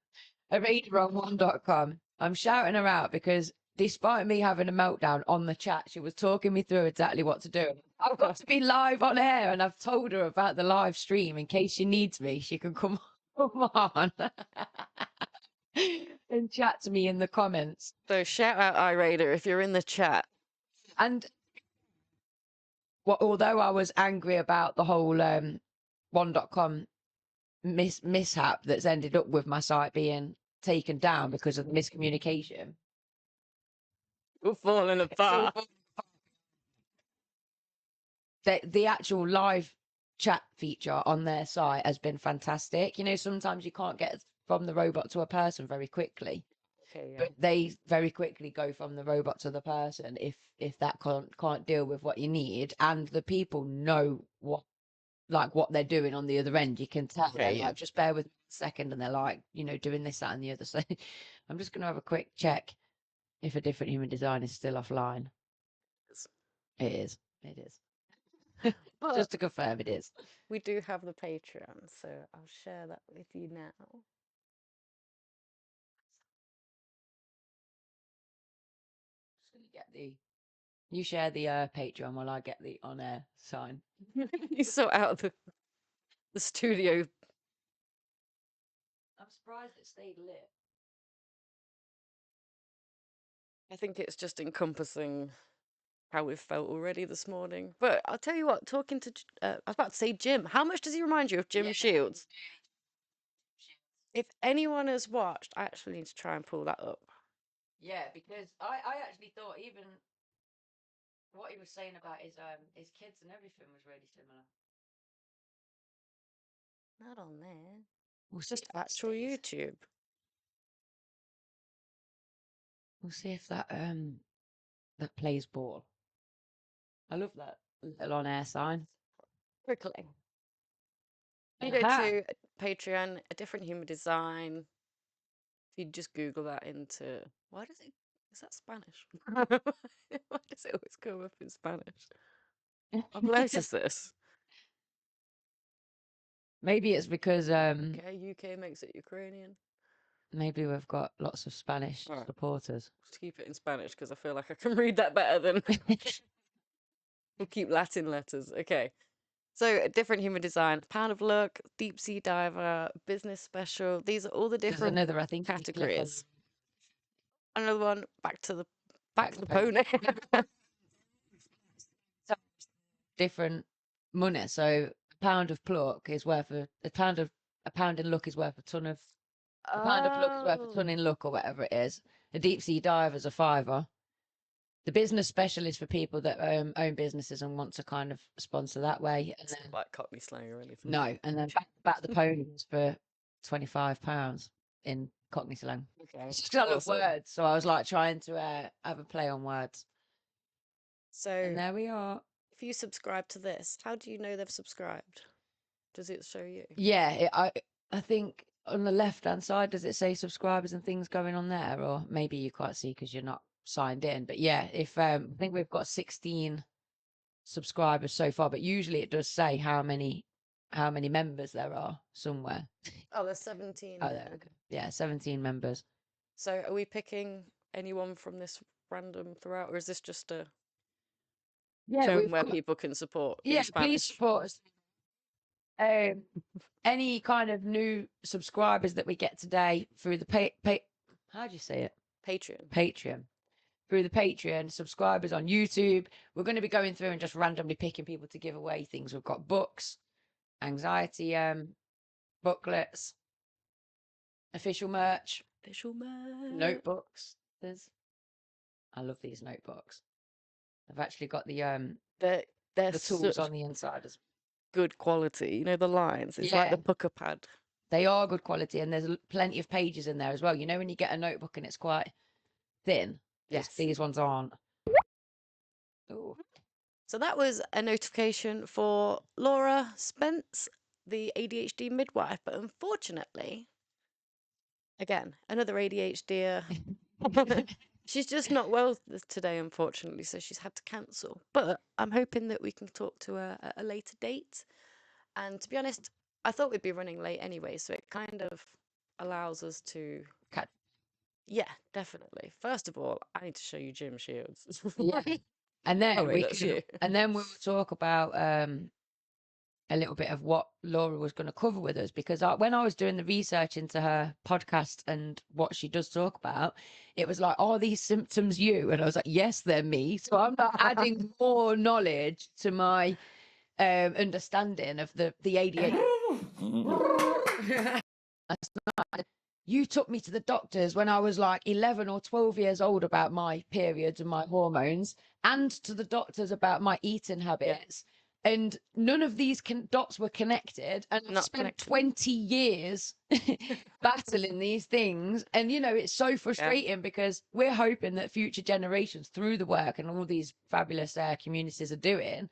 Irada on one.com. I'm shouting her out because despite me having a meltdown on the chat, she was talking me through exactly what to do. I've got to be live on air, and I've told her about the live stream in case she needs me. She can come on and chat to me in the comments. So shout out iRaider if you're in the chat. And although I was angry about the whole one.com mishap that's ended up with my site being taken down because of miscommunication, We're falling apart. The actual live chat feature on their site has been fantastic. You know, sometimes you can't get from the robot to a person very quickly, Okay, yeah. but they very quickly go from the robot to the person if that can't deal with what you need, and the people know what they're doing on the other end. You can tell. Okay, They're yeah. like, just bear with me a second, and they're like, you know, doing this, that, and the other. So I'm just going to have a quick check if a different human design is still offline. It is. It is. But Just to confirm, it is. we do have the Patreon, so I'll share that with you now. Just gonna get the. You share the Patreon while I get the on air sign. You sort out the studio. I'm surprised it stayed lit. I think it's just encompassing how we've felt already this morning. But I'll tell you what, talking to, I was about to say Jim. How much does he remind you of Jim Shields? If anyone has watched, I actually need to try and pull that up. Yeah, because I actually thought even what he was saying about his kids and everything was really similar. Not on there. We'll It's see just if that actual stays. YouTube. We'll see if that that plays ball. I love that little on air sign. Quickly. You go to Patreon, a different human design. If you just Google that into, why does it, is that Spanish? Why does it always come up in Spanish? I've noticed this. Maybe it's because Okay, UK makes it Ukrainian. maybe we've got lots of Spanish All right. supporters. Just keep it in Spanish because I feel like I can read that better than we'll keep Latin letters. Okay. So a different human design, pound of luck, deep sea diver, business special. These are all the There's different another, I think, if you click on categories. Another one, back to the pony. different money. So a pound of pluck is worth a pound in luck is worth a ton of a pound of luck is worth a ton in luck or whatever it is. A deep sea diver's a fiver. The business specialist for people that own businesses and want to kind of sponsor that way. And then, like Cockney slang or anything. no, and then back the ponies for £25 in Cockney slang. Okay. It's just 'cause I love Awesome. words, so I was like trying to have a play on words. So And there we are. if you subscribe to this, how do you know they've subscribed? Does it show you? Yeah, I think on the left-hand side, does it say subscribers and things going on there? Or maybe you can't see because you're not signed in. But yeah, if I think we've got 16 subscribers so far, but usually it does say how many members there are somewhere. Oh, there's 17 Oh, there. there we go. Yeah, 17 members. So are we picking anyone from this random throughout, or is this just a Yeah, showing where people can support in please Spanish? support us. Any kind of new subscribers that we get today through the how do you say it? Patreon. Through the Patreon, subscribers on YouTube. We're going to be going through and just randomly picking people to give away things. We've got books, anxiety booklets, official merch, notebooks. I love these notebooks. I've actually got the They're tools such on the inside as good quality. You know, the lines. It's like the Yeah. pucker pad. They are good quality, and there's plenty of pages in there as well. You know, when you get a notebook and it's quite thin, Yes. these ones aren't. Ooh. So that was a notification for Laura Spence, the ADHD midwife. But unfortunately, again, another ADHD. She's just not well today, unfortunately, so she's had to cancel. But I'm hoping that we can talk to her at a later date. And to be honest, I thought we'd be running late anyway, so it kind of allows us to Cut. Yeah, definitely. First of all, I need to show you Jim Shields. Yeah. And then Oh, wait, that's you. and then we'll talk about a little bit of what Laura was going to cover with us, because when I was doing the research into her podcast and what she does talk about, it was like, are these symptoms you? And I was like, yes, they're me. So I'm not adding more knowledge to my understanding of the ADHD. You took me to the doctors when I was like 11 or 12 years old about my periods and my hormones, and to the doctors about my eating habits. And none of these dots were connected. And I've spent 20 years battling these things. And, you know, it's so frustrating because we're hoping that future generations, through the work and all these fabulous communities are doing,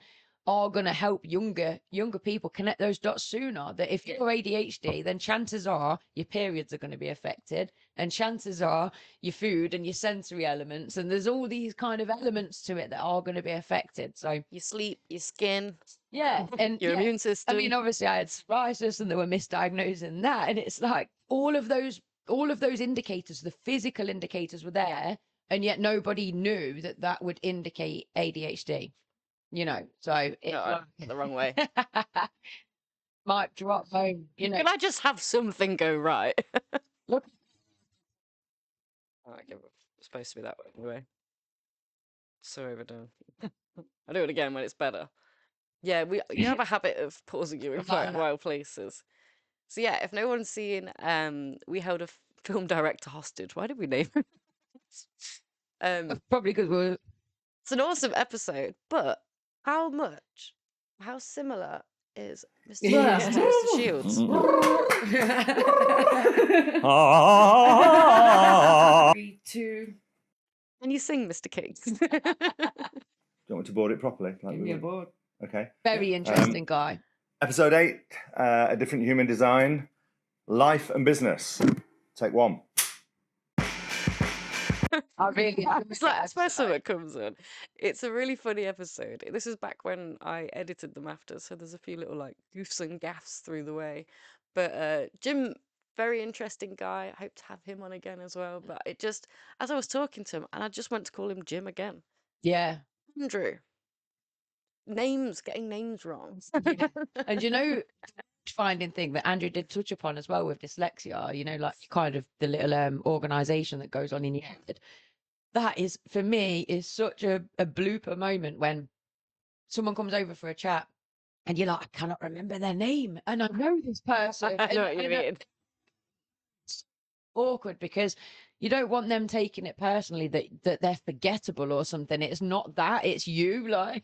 are going to help younger people connect those dots sooner. That if you're ADHD, then chances are your periods are going to be affected, and chances are your food and your sensory elements, and there's all these kind of elements to it that are going to be affected. So your sleep, your skin, and your immune system. I mean, obviously I had psoriasis and they were misdiagnosing that, and it's like all of those indicators, the physical indicators were there, and yet nobody knew that would indicate ADHD. You know, so it's the wrong way. Might drop home. You know, can I just have something go right? Look. Oh, okay, it's supposed to be that way anyway. So overdone. I'll do it again when it's better. Yeah, you have a habit of pausing you in quite wild places. So yeah, if no one's seen, we held a film director hostage. Why did we name him? Probably because it's an awesome episode, but how similar is Mr. Shields? 3, 2. Can you sing, Mr. Kings? Do you want me to board it properly? Give me a board. Okay. Very interesting guy. Episode 8, A Different Human Design, Life and Business. Take 1. That's where something comes in. It's a really funny episode. This is back when I edited them after, so there's a few little like goofs and gaffs through the way. But Jim, very interesting guy. I hope to have him on again as well. But it just, as I was talking to him, and I just went to call him Jim again. Yeah. Andrew. Getting names wrong. Yeah. And you know, finding thing that Andrew did touch upon as well with dyslexia, you know, like kind of the little organization that goes on in your head. That is, for me, is such a blooper moment when someone comes over for a chat and you're like, I cannot remember their name, and I know this person. I know what you mean. It's awkward because you don't want them taking it personally that they're forgettable or something. It's not that, it's you, like.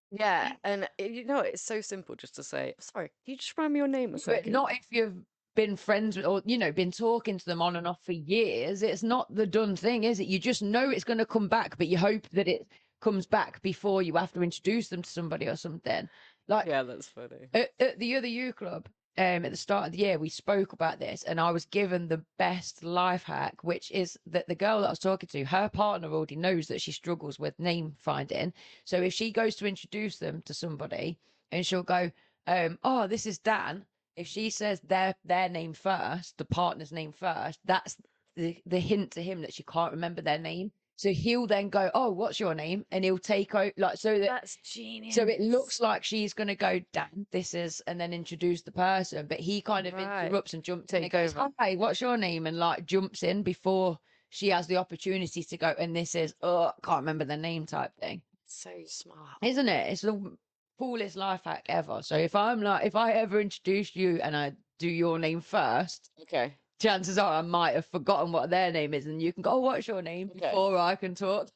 Yeah, and you know, it's so simple just to say, sorry, can you just remind me your name a second? But not if you've been friends with, or, you know, been talking to them on and off for years. It's not the done thing, is it? You just know it's going to come back, but you hope that it comes back before you have to introduce them to somebody or something. Like, yeah, that's funny. At the other U Club, at the start of the year, we spoke about this, and I was given the best life hack, which is that the girl that I was talking to, her partner already knows that she struggles with name finding. So if she goes to introduce them to somebody and she'll go, oh, this is Dan. If she says their name first, the partner's name first, that's the hint to him that she can't remember their name. So he'll then go, oh, what's your name? And he'll take out, like, so that That's genius. so it looks like she's going to go, Dan, this is, and then introduce the person, but he kind of Right. interrupts and jumps in and Take goes, over. hi, what's your name? And like jumps in before she has the opportunity to go. And this is, oh, I can't remember the name type thing. So smart. Isn't it? It's the coolest life hack ever. So if I ever introduce you and I do your name first, Okay. chances are I might have forgotten what their name is, and you can go, oh, what's your name? Okay. Before I can talk.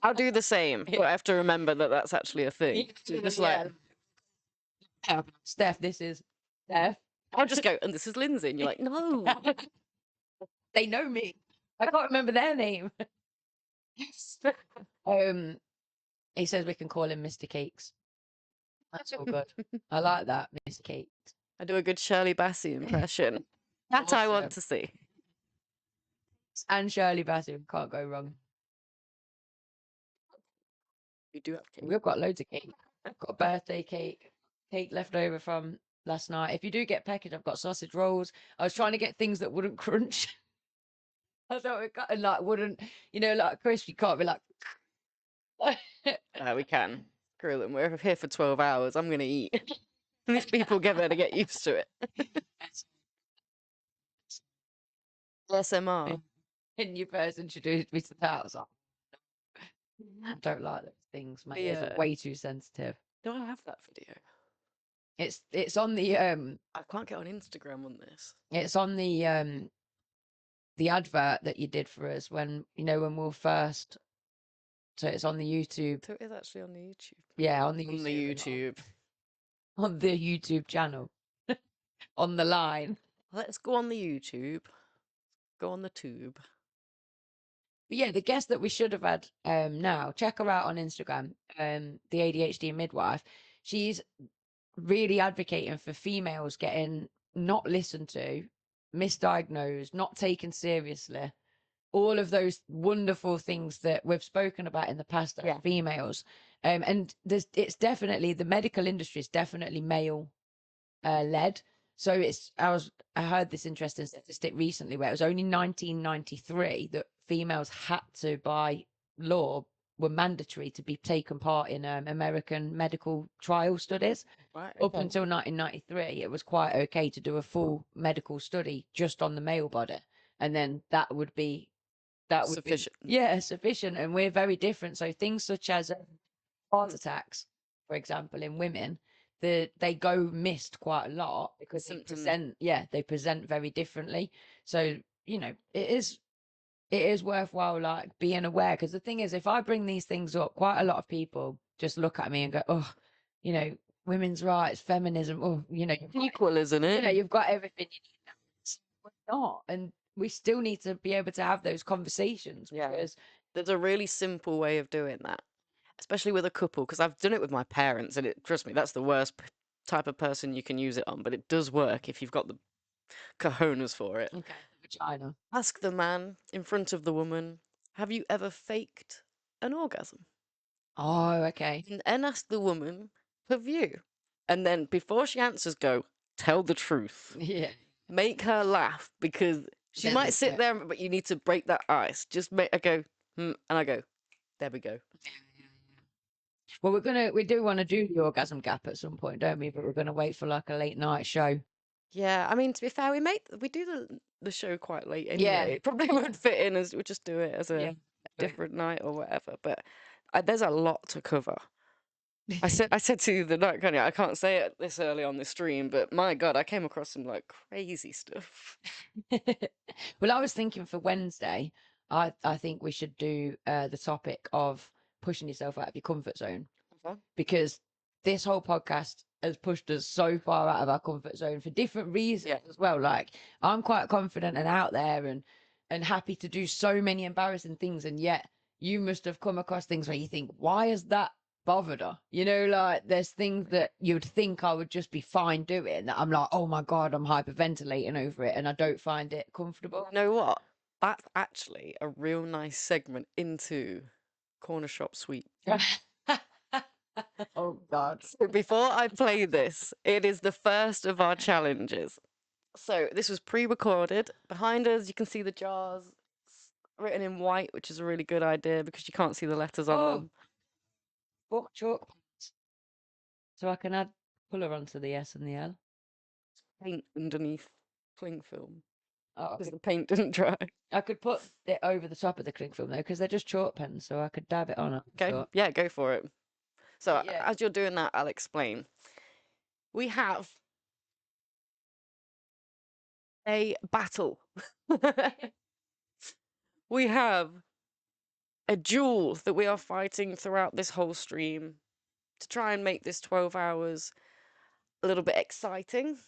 I'll do the same, but I have to remember that that's actually a thing. So just like, Steph, this is Steph. I'll just go, and this is Lindsay. And you're like, no. They know me. I can't remember their name. Yes. He says we can call him Mr. Cakes. That's all good. I like that, Mr. Cakes. I do a good Shirley Bassey impression. That I want to see. And Shirley Bassey, can't go wrong. You do have cake. We've got loads of cake. I've got a birthday cake left over from last night. If you do get packaged, I've got sausage rolls. I was trying to get things that wouldn't crunch. I thought it got, like wouldn't, like crisp. You can't be like. We can. Screw them. We're here for 12 hours. I'm going to eat. These people better get used to it. ASMR. And you first introduced me to that, I was like, I don't like those things. My ears are way too sensitive. Do I have that video? It's on the I can't get on Instagram on this. It's on the advert that you did for us when when we were first. So it's on the YouTube. So it is actually on the YouTube. Yeah, on the On YouTube. the YouTube. On the YouTube channel. On the line. Let's go on the YouTube. Go on the tube. But yeah, the guest that we should have had now, check her out on Instagram, the ADHD midwife. She's really advocating for females getting not listened to, misdiagnosed, not taken seriously. All of those wonderful things that we've spoken about in the past as females. And it's definitely, the medical industry is definitely male led. So I heard this interesting statistic recently where it was only 1993 that females had to, by law, were mandatory to be taken part in American medical trial studies. Right, Up until 1993, it was quite okay to do a full medical study just on the male body. And then that would be sufficient. Sufficient. And we're very different. So things such as heart attacks, for example, in women, they go missed quite a lot because they present very differently. So it is worthwhile like being aware, because the thing is, if I bring these things up, quite a lot of people just look at me and go, oh, women's rights, feminism, oh, equal, isn't it? You've got everything you need now. We're not, and we still need to be able to have those conversations. Because there's a really simple way of doing that, especially with a couple, because I've done it with my parents, and trust me, that's the worst type of person you can use it on, but it does work if you've got the cojones for it. Okay, vagina. Ask the man in front of the woman, have you ever faked an orgasm? Oh, okay. And then ask the woman, have you? And then before she answers, go, tell the truth. Yeah. Make her laugh, because she might sit there, but you need to break that ice. Just make her go, and I go, there we go. Well, we do want to do the orgasm gap at some point, don't we? But we're gonna wait for like a late night show. Yeah, I mean, to be fair, we do the show quite late anyway. Yeah. It probably would fit in as we just do it as a different night or whatever. But there's a lot to cover. I said to you the night, I can't say it this early on the stream, but my God, I came across some like crazy stuff. Well, I was thinking for Wednesday, I think we should do the topic of pushing yourself out of your comfort zone, because this whole podcast has pushed us so far out of our comfort zone for different reasons as well. Like, I'm quite confident and out there and happy to do so many embarrassing things, and yet you must have come across things where you think, why has that bothered her. You know, like there's things that you'd think I would just be fine doing that I'm like, oh my God, I'm hyperventilating over it and I don't find it comfortable. You know what? That's actually a real nice segment into corner shop sweep. Oh God. So before I play this, it is the first of our challenges. So this was pre-recorded. Behind us, you can see the jars written in white, which is a really good idea because you can't see the letters on them. What chalk pens? So I can add colour onto the S and the L. Paint underneath cling film Oh, because the paint didn't dry. I could put it over the top of the cling film though, because they're just chalk pens, so I could dab it on. Okay, yeah, go for it. So Yeah. as you're doing that, I'll explain. We have a battle. We have a duel that we are fighting throughout this whole stream to try and make this 12 hours a little bit exciting.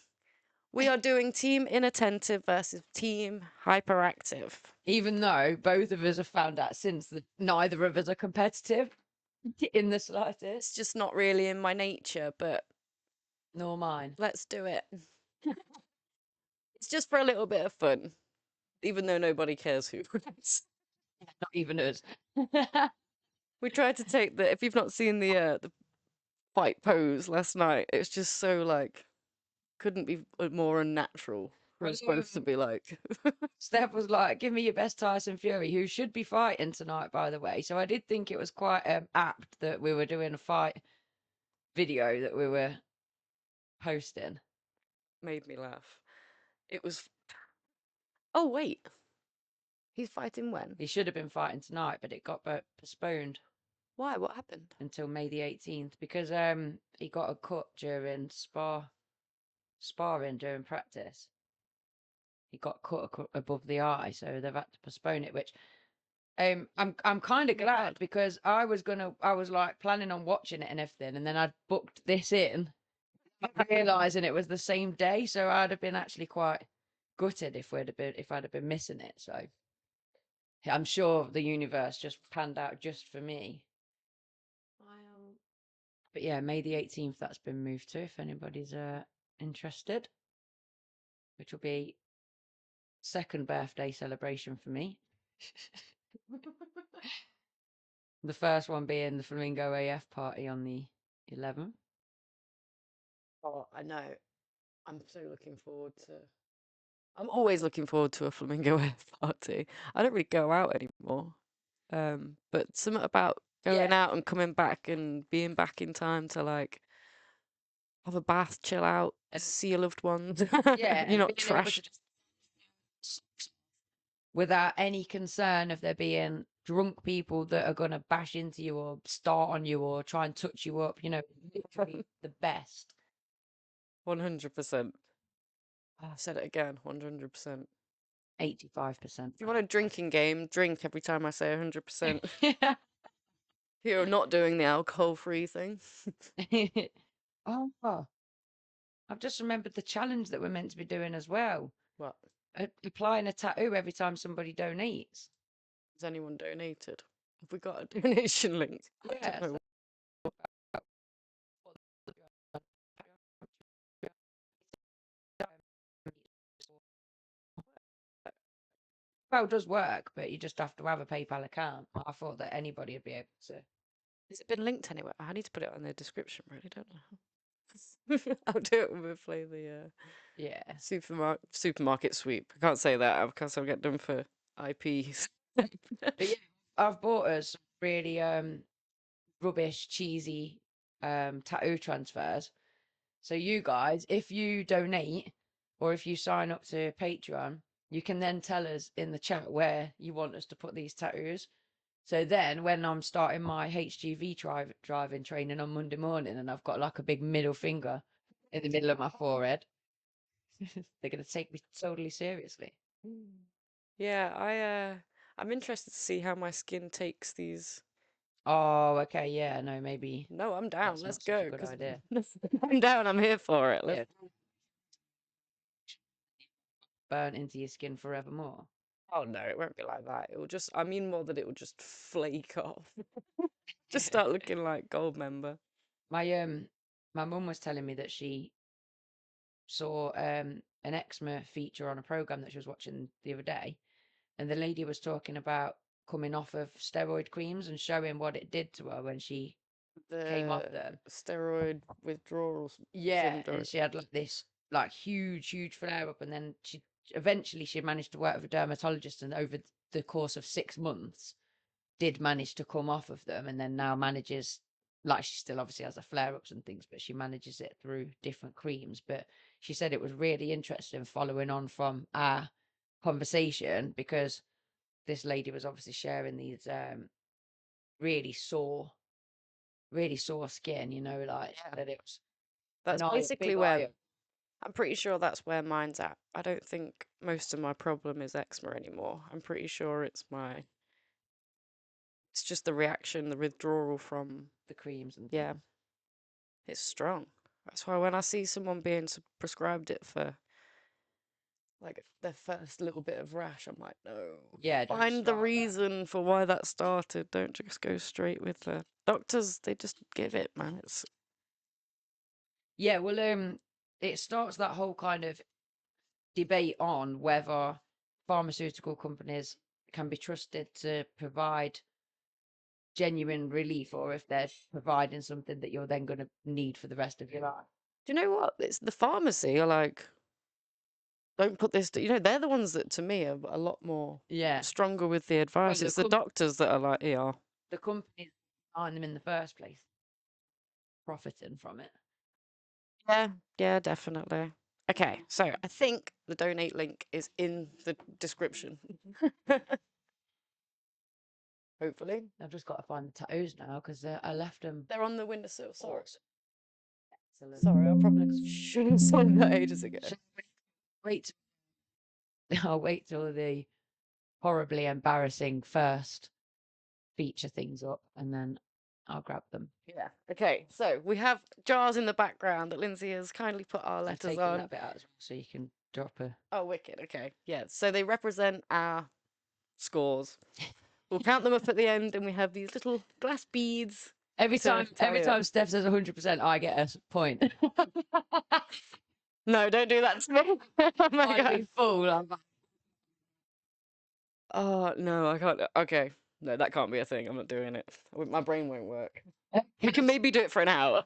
We are doing team inattentive versus team hyperactive. Even though both of us have found out since that neither of us are competitive in the slightest. It's just not really in my nature, but Nor mine. let's do it. It's just for a little bit of fun, even though nobody cares who wins. Not even us. We tried to take if you've not seen the fight pose last night, it's just so like, couldn't be more unnatural. We're supposed to be like. Steph was like, give me your best Tyson Fury, who should be fighting tonight, by the way. So I did think it was quite apt that we were doing a fight video that we were posting. Made me laugh. It was. Oh, wait. He's fighting when? He should have been fighting tonight, but it got postponed. Why? What happened? Until May the 18th, because he got a cut during sparring during practice. He got cut above the eye, so they've had to postpone it, which I'm kind of glad, because I was like planning on watching it and everything, and then I'd booked this in, realizing it was the same day, so I'd have been actually quite gutted if I'd have been missing it. So I'm sure the universe just panned out just for me. But yeah, May the 18th, that's been moved to, if anybody's interested, which will be second birthday celebration for me. The first one being the Flamingo AF party on the 11th. Oh, I know. I'm so looking forward to. I'm always looking forward to a Flamingo F party. I don't really go out anymore. But something about going out and coming back and being back in time to like have a bath, chill out, see your loved ones. Yeah, You're not trashed. Without any concern of there being drunk people that are going to bash into you or start on you or try and touch you up, you know, the best. 100%. I've said it again, 100%. 85%. If you want a drinking game, drink every time I say 100%. If you're not doing the alcohol-free thing. Oh, I've just remembered the challenge that we're meant to be doing as well. What? Applying a tattoo every time somebody donates. Has anyone donated? Have we got a donation link? Yeah. Well, it does work, but you just have to have a PayPal account. I thought that anybody would be able to. Has it been linked anywhere? I need to put it on the description, really, don't I? I'll do it when we play the supermarket sweep. I can't say that because I'll get done for IPs. But yeah, I've bought us really rubbish, cheesy tattoo transfers. So you guys, if you donate or if you sign up to Patreon, you can then tell us in the chat where you want us to put these tattoos. So then when I'm starting my HGV driving training on Monday morning and I've got like a big middle finger in the middle of my forehead, they're going to take me totally seriously. Yeah, I'm interested to see how my skin takes these. Oh, okay, yeah, no, maybe. No, I'm down. Let's go. Good idea. I'm down. I'm here for it. Yeah. Burn into your skin forevermore. Oh no, it won't be like that. It will just, I mean more that it will just flake off. Just start looking like gold member. My mum was telling me that she saw an eczema feature on a program that she was watching the other day, and the lady was talking about coming off of steroid creams and showing what it did to her when she came off The them. steroid withdrawal Yeah, syndrome. and she had like this like huge flare up, and then she eventually managed to work with a dermatologist, and over the course of 6 months did manage to come off of them, and then now manages, like, she still obviously has the flare ups and things, but she manages it through different creams. But she said it was really interesting following on from our conversation, because this lady was obviously sharing these really sore skin, you know, like Yeah. that it was That's an basically big where eye. I'm pretty sure that's where mine's at. I don't think most of my problem is eczema anymore. I'm pretty sure it's just the reaction, the withdrawal from, The creams and yeah, things. it's strong. That's why when I see someone being prescribed it for like their first little bit of rash, I'm like, no. Yeah, don't Find the start that. reason for why that started. Don't just go straight with the doctors. They just give it, man. It's Yeah, well, it starts that whole kind of debate on whether pharmaceutical companies can be trusted to provide genuine relief, or if they're providing something that you're then going to need for the rest of your life. do you know what? It's the pharmacy are like, don't put this. They're the ones that to me are a lot more Yeah. stronger with the advice. the It's the com- doctors that are like, yeah. The companies aren't them in the first place, profiting from it. Yeah, definitely. Okay, so I think the donate link is in the description. Hopefully. I've just got to find the tattoos now, because I left them. They're on the windowsill. Sorry. Excellent. Sorry, I probably should have said that ages ago. Wait. I'll wait till the horribly embarrassing first feature things up, and then I'll grab them. Yeah. Okay, so we have jars in the background that Lindsay has kindly put our I've letters taken on. that bit out as well, so you can drop a. Oh, wicked. Okay. Yeah, so they represent our scores. We'll count them up at the end, and we have these little glass beads. Every to time tally up. Steph says 100%, I get a point. No, don't do that to me. Oh my I'd god. be full. Oh no, I can't. Okay, no, that can't be a thing. I'm not doing it. My brain won't work. We can maybe do it for an hour.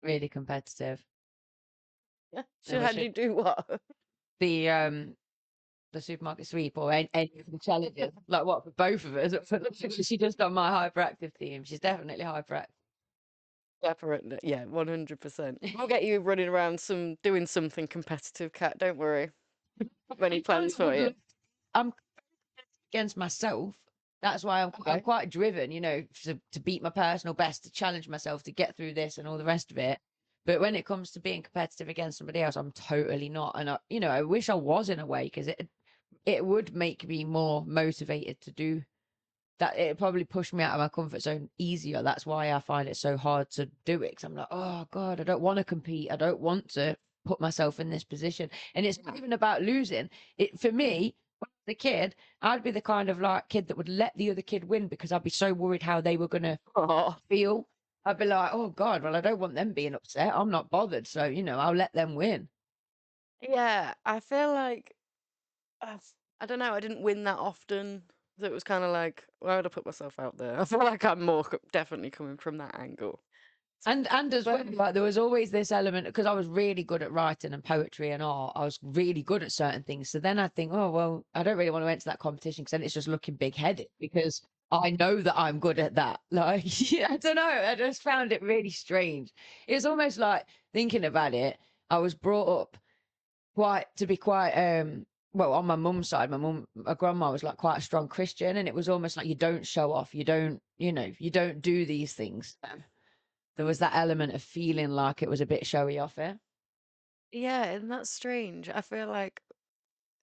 Really competitive. Yeah. I Should wish had you do what? The supermarket sweep, or any of the challenges, like what, for both of us. She just on my hyperactive team. She's definitely hyperactive. Definitely. Yeah, 100%. We'll get you running around doing something competitive, Cat. Don't worry. Many plans for you. I'm against myself. That's why I'm quite driven, you know, to beat my personal best, to challenge myself, to get through this and all the rest of it. But when it comes to being competitive against somebody else, I'm totally not. And I wish I was, in a way, because it would make me more motivated to do that. It probably pushed me out of my comfort zone easier. That's why I find it so hard to do it, because I'm like, oh god, I don't want to compete. I don't want to put myself in this position. And it's not even about losing. It, for me, when I was a kid, I'd be the kind of like kid that would let the other kid win, because I'd be so worried how they were gonna feel. I'd be like, oh god, well, I don't want them being upset. I'm not bothered, so I'll let them win. Yeah, I feel like I don't know. I didn't win that often, so it was kind of like, why would I put myself out there? I feel like I'm more definitely coming from that angle. And as well, like, there was always this element, because I was really good at writing and poetry and art. I was really good at certain things. So then I think, oh well, I don't really want to enter that competition, because then it's just looking big headed, because I know that I'm good at that. Like, I don't know. I just found it really strange. It's almost like, thinking about it, I was brought up to be quite well, on my mum's side, my grandma was like quite a strong Christian, and it was almost like, you don't show off, you don't do these things. There was that element of feeling like it was a bit showy off it. Yeah, and that's strange. I feel like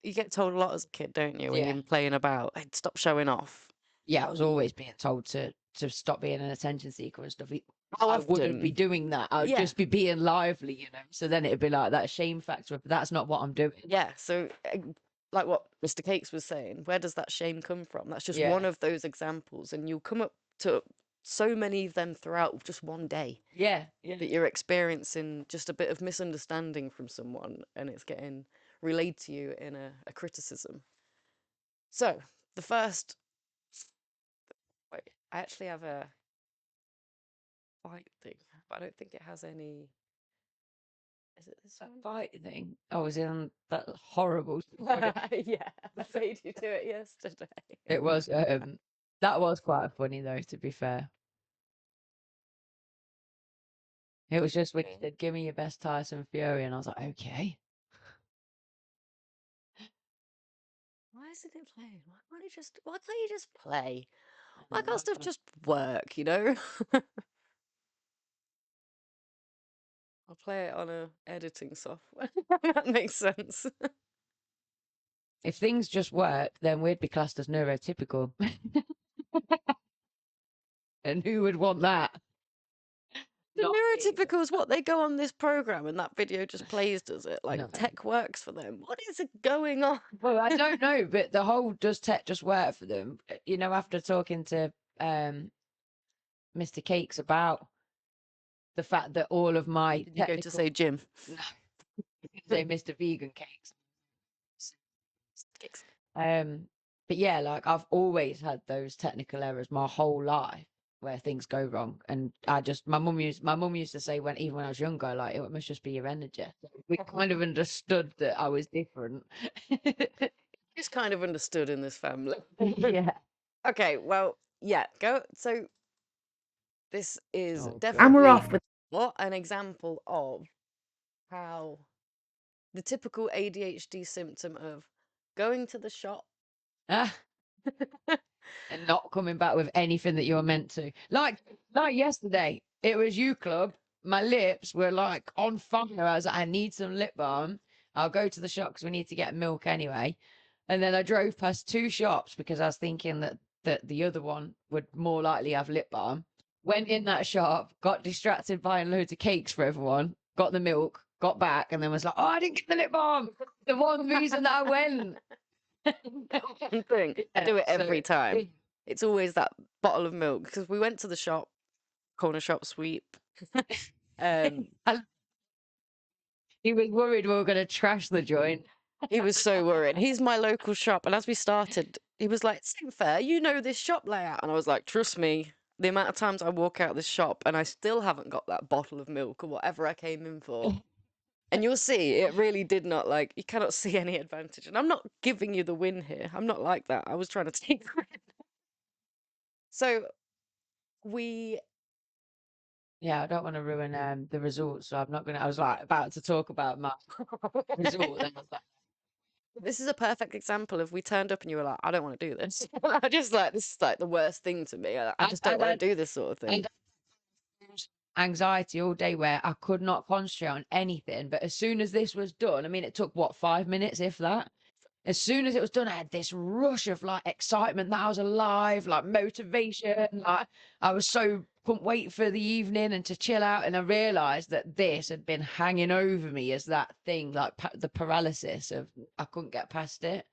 you get told a lot as a kid, don't you, when Yeah. you're playing about, hey, stop showing off. Yeah, I was always being told to stop being an attention seeker and stuff. How I wouldn't be often? doing that. I would Yeah. just be being lively, you know. So then it'd be like that shame factor. But that's not what I'm doing. Yeah, so like what Mr. Cakes was saying, where does that shame come from? That's just Yeah. one of those examples, and you'll come up to so many of them throughout just one day Yeah. that you're experiencing just a bit of misunderstanding from someone, and it's getting relayed to you in a criticism. So the first, wait, I actually have a fight thing, but I don't think it has any. Is it this That one? fight thing. I was in that horrible. Yeah, I made you do it yesterday. It was that was quite funny though, to be fair. It was just when he said, "Give me your best Tyson Fury," and I was like, "Okay." Why isn't it playing? Why can't you just play? Why And can't stuff just work, you know? I'll play it on a editing software. That makes sense. if things just worked, then we'd be classed as neurotypical. And who would want that? The Not me. neurotypicals, what they go on this program and that video just plays, does it? Like No. tech works for them. What is it going on? Well, I don't know, but the whole does tech just work for them? You know, after talking to Mr. Cakes about the fact that all of my Did you go to technical say Jim? no, say Mr. Vegan Cakes. Cakes. But yeah, like I've always had those technical errors my whole life where things go wrong, and my mum used to say even when I was younger, like it must just be your energy. We kind of understood that I was different. It's kind of understood in this family. Yeah. Okay, well, yeah, go. So this is Oh, definitely God. we're off with what an example of how the typical ADHD symptom of going to the shop. Ah, and not coming back with anything that you were meant to. Like yesterday, it was you club. My lips were like on fire. I was like, I need some lip balm. I'll go to the shop because we need to get milk anyway. And then I drove past 2 shops because I was thinking that the other one would more likely have lip balm. Went in that shop, got distracted buying loads of cakes for everyone, got the milk, got back, and then was like, oh, I didn't get the lip balm. The one reason that I went. One thing. I do it every time. Yeah. It's always that bottle of milk because we went to the shop, corner shop sweep. He was worried we were going to trash the joint. He was so worried. He's my local shop, and as we started, he was like, "It's not fair, you know this shop layout," and I was like, "Trust me." The amount of times I walk out this shop and I still haven't got that bottle of milk or whatever I came in for. And you'll see, it really did not like, you cannot see any advantage. And I'm not giving you the win here. I'm not like that. I was trying to take the win. So we, Yeah, I don't want to ruin the results, so I'm not gonna. I was like about to talk about my result, then I was like, this is a perfect example of we turned up and you were like, I don't want to do this. I just like, this is like the worst thing to me. I just don't want to do this sort of thing. anxiety all day where I could not concentrate on anything. But as soon as this was done, I mean, it took what 5 minutes, if that. As soon as it was done, I had this rush of like excitement that I was alive, like motivation. Like I was couldn't wait for the evening and to chill out. And I realized that this had been hanging over me as that thing, like the paralysis of I couldn't get past it.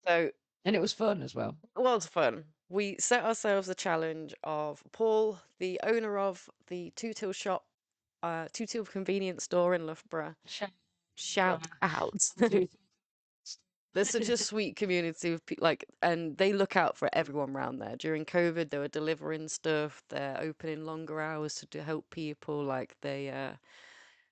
So, and it was fun as well. It was fun. We set ourselves a challenge of Paul, the owner of the Two Till shop, Two Till convenience store in Loughborough. Shout out. There's such a sweet community of people, like, and they look out for everyone around there. During COVID, they were delivering stuff. They're opening longer hours to help people. Like they,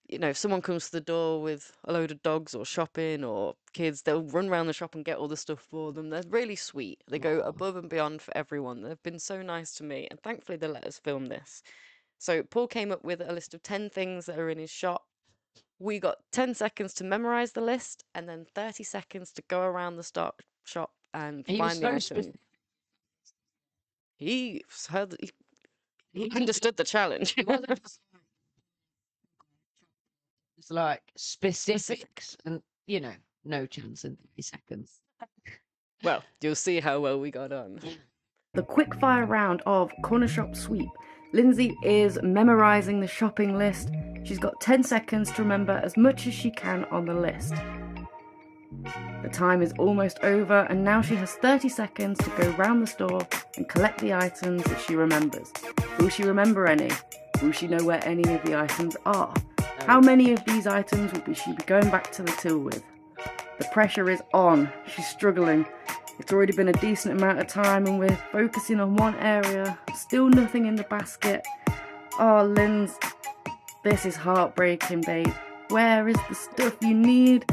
if someone comes to the door with a load of dogs or shopping or kids, they'll run around the shop and get all the stuff for them. They're really sweet. They go above and beyond for everyone. They've been so nice to me, and thankfully they let us film this. So Paul came up with a list of 10 things that are in his shop. We got 10 seconds to memorize the list and then 30 seconds to go around the shop and find the item. He understood the challenge. It's like specifics and, no chance in 30 seconds. Well, you'll see how well we got on. The quick fire round of corner shop sweep. Lindsay is memorising the shopping list. She's got 10 seconds to remember as much as she can on the list. The time is almost over, and now she has 30 seconds to go round the store and collect the items that she remembers. Will she remember any? Will she know where any of the items are? How many of these items will she be going back to the till with? The pressure is on. She's struggling. It's already been a decent amount of time and we're focusing on one area. Still nothing in the basket. Oh, Linz, this is heartbreaking, babe. Where is the stuff you need?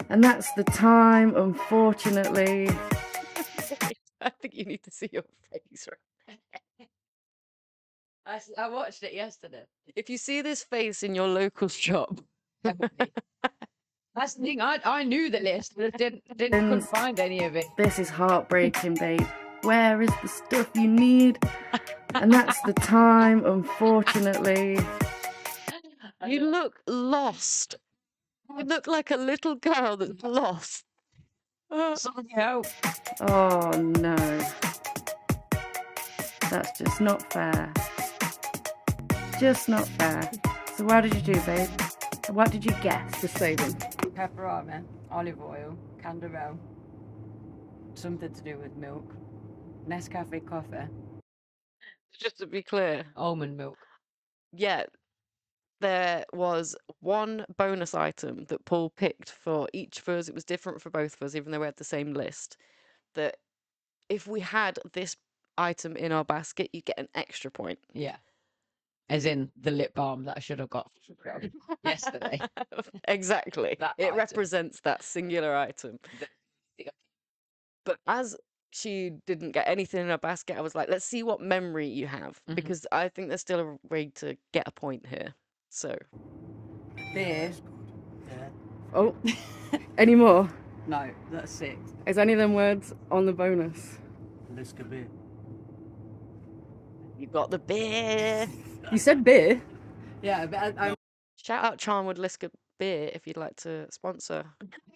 And that's the time, unfortunately. I think you need to see your face. I watched it yesterday. If you see this face in your local shop, that's the thing. I knew the list, but couldn't find any of it. This is heartbreaking, babe. Where is the stuff you need? And that's the time, unfortunately. You look lost. You look like a little girl that's lost. Somebody help. Oh no. That's just not fair. Just not fair. So what did you do, babe? What did you guess to save him? Pepperoni, olive oil, canderel, something to do with milk, Nescafe coffee, Just to be clear, almond milk. yeah, there was one bonus item that Paul picked for each of us. It was different for both of us, even though we had the same list. That if we had this item in our basket, you get an extra point. Yeah. As in the lip balm that I should have got yesterday. Exactly. That It item. represents that singular item. But as she didn't get anything in her basket, I was like, let's see what memory you have. Because I think there's still a way to get a point here. So. Beer. Yeah. Oh, any more? No, that's 6. Is any of them words on the bonus? Liska beer. You got the beer. You said beer? Yeah, but I Shout out Charnwood Lisker Beer if you'd like to sponsor.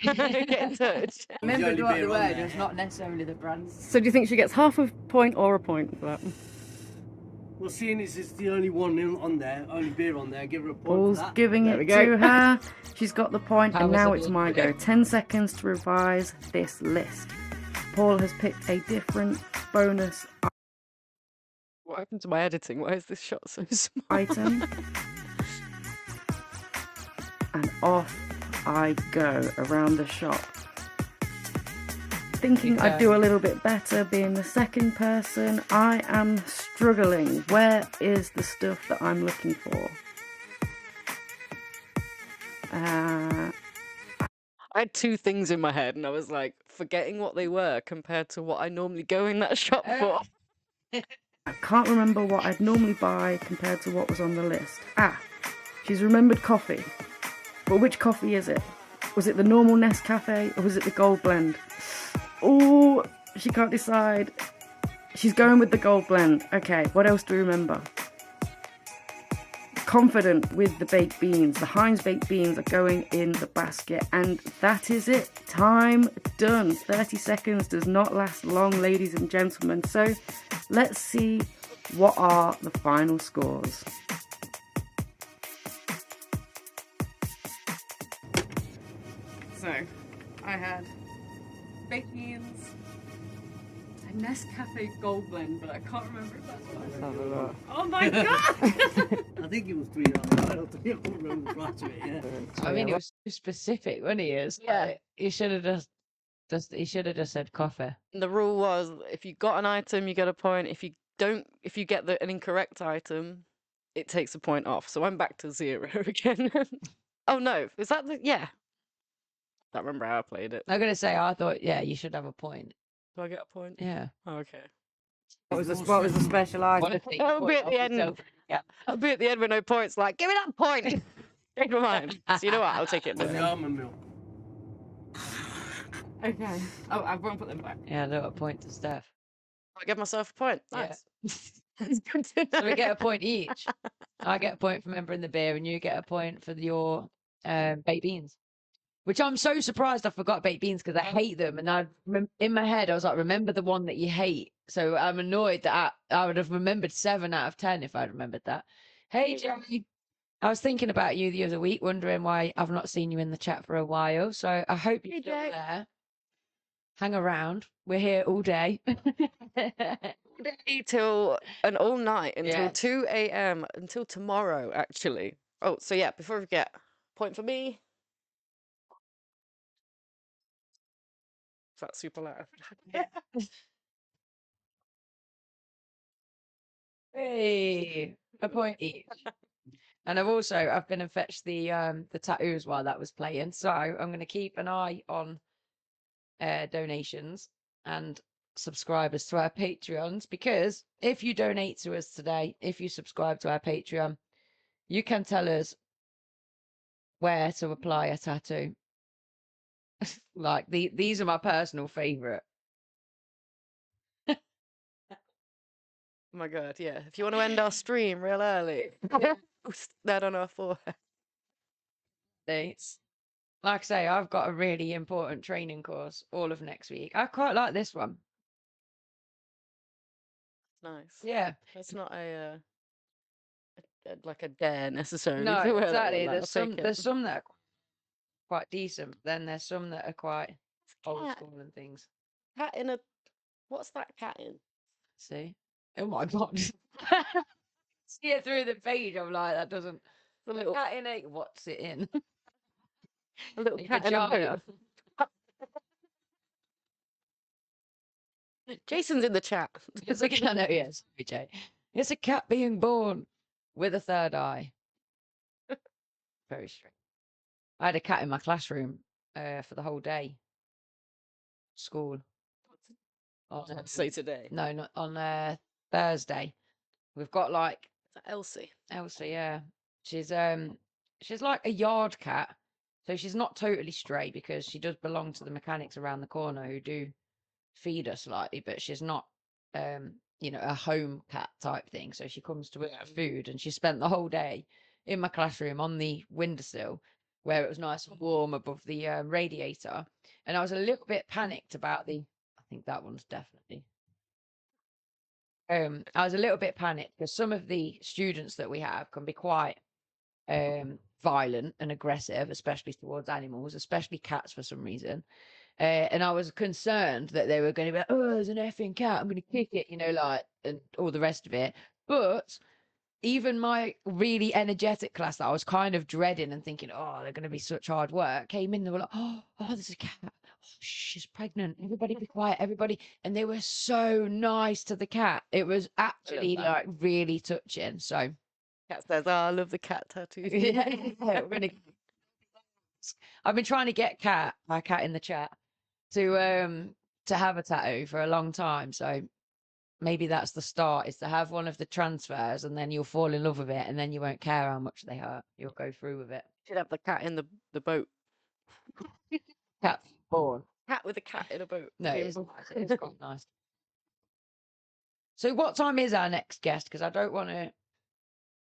Get in touch. remembered only what beer the on word there. was, not necessarily the brand. So do you think she gets half a point or a point for that? Well, seeing as it's the only one on there, only beer on there, give her a point Paul's for that. giving There it we go. to her. She's got the point, How and was now it it's being my go. picked? 10 seconds to revise this list. Paul has picked a different bonus What happened to my editing? Why is this shot so small? item. And off I go around the shop. Thinking I'd do a little bit better being the second person. I am struggling. Where is the stuff that I'm looking for? I had two things in my head, and I was like forgetting what they were compared to what I normally go in that shop for. I can't remember what I'd normally buy compared to what was on the list. She's remembered coffee. But which coffee is it? Was it the normal Nescafe or was it the gold blend? Oh, she can't decide. She's going with the gold blend. Okay, what else do we remember? Confident with the baked beans. The Heinz baked beans are going in the basket. And that is it. Time done. 30 seconds does not last long, ladies and gentlemen. So let's see what are the final scores. So, I had baked beans, a Nescafe Gold Blend, but I can't remember if that's what I Have a look. Oh my god! I think it was 3 hours. I don't remember the price of it, yeah. I mean, it was too specific, wasn't he? Yeah. You should have he should have just said coffee. The rule was if you got an item, you get a point. If you get an incorrect item, it takes a point off. So I'm back to 0 again. Oh no, is that yeah? I don't remember how I played it. I'm gonna say I thought, yeah, you should have a point. Do I get a point? Yeah. Oh, okay. What was the special item? I'll be at the end. Yeah. I'll be at the end with no points. Like, give me that point. Change my mind. So you know what? I'll take it. What's the Then. almond milk? Okay. Oh, I won't put them back. Yeah, a little point to Steph. I give myself a point. Yeah. Nice. That's good to know. So we get a point each. I get a point for remembering the beer, and you get a point for your baked beans. which I'm so surprised I forgot baked beans because I hate them. And in my head, I was like, remember the one that you hate. So I'm annoyed that I would have remembered 7 out of 10 if I'd remembered that. Hey, Jerry. I was thinking about you the other week, wondering why I've not seen you in the chat for a while. So I hope you're still there. Hang around. We're here all day. Till and all night until Yes. 2 a.m. until tomorrow, actually. Oh, so yeah, before we forget, point for me. Is that super loud? Hey, a point each. And I've been and fetched the tattoos while that was playing. So I'm going to keep an eye on donations and subscribers to our Patreons, because if you donate to us today, if you subscribe to our Patreon, you can tell us where to apply a tattoo. Like these are my personal favorite. Oh my god, yeah. If you want to end our stream real early, post that on our forehead. Dates. Like I say, I've got a really important training course all of next week. I quite like this one. Nice. Yeah. That's not like a dare necessarily No, to wear that exactly. one. There's I'll take there's it. some that are quite decent. Then there's some that are quite old Cat. school and things. Cat in a. What's that cat in? See? Oh my god. See it through the page. I'm like, that doesn't. A little, Cat in a. What's it in? a little A cat in a vagina. boat. Jason's in the chat. It's a cat. No, yes, Jay. It's a cat being born with a third eye. Very strange. I had a cat in my classroom for the whole day. School. Say today. No, not on Thursday. We've got like Is that Elsie? Elsa, yeah. She's like a yard cat. So she's not totally stray because she does belong to the mechanics around the corner who do feed her slightly, but she's not a home cat type thing. So she comes to eat her food, and she spent the whole day in my classroom on the windowsill where it was nice and warm above the radiator. And I was a little bit panicked about I think that one's definitely I was a little bit panicked because some of the students that we have can be quite violent and aggressive, especially towards animals, especially cats for some reason. And I was concerned that they were going to be like, oh, there's an effing cat, I'm going to kick it, and all the rest of it. But even my really energetic class that I was kind of dreading and thinking, oh, they're going to be such hard work, came in, they were like, oh, there's a cat. Oh, she's pregnant. Everybody be quiet. Everybody. And they were so nice to the cat. It was actually like really touching. So Cat says, oh, I love the cat tattoos. yeah, I've been trying to get my cat in the chat to have a tattoo for a long time. So maybe that's the start, is to have one of the transfers, and then you'll fall in love with it, and then you won't care how much they hurt. You'll go through with it. Should have the cat in the boat. Cat born. Cat with a cat in a boat. No, it's nice. It's quite nice. So what time is our next guest? Because I don't want to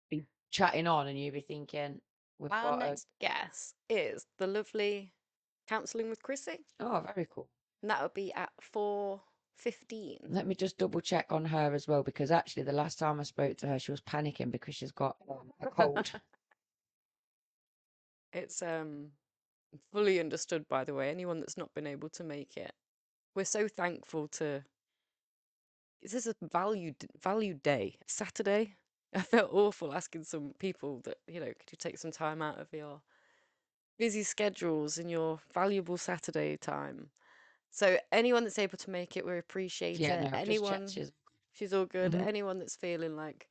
be chatting on and you be thinking we've Our got next guest is the lovely Counselling with Chrissy. Oh, very cool. And that would be at 4:15. Let me just double check on her as well, because actually the last time I spoke to her, she was panicking because she's got a cold. It's fully understood, by the way, anyone that's not been able to make it. We're so thankful to. Is this a value day? Saturday? I felt awful asking some people that, could you take some time out of your busy schedules and your valuable Saturday time? So anyone that's able to make it, we appreciate it. No, Anyone, she's all good. Mhm. Anyone that's feeling like,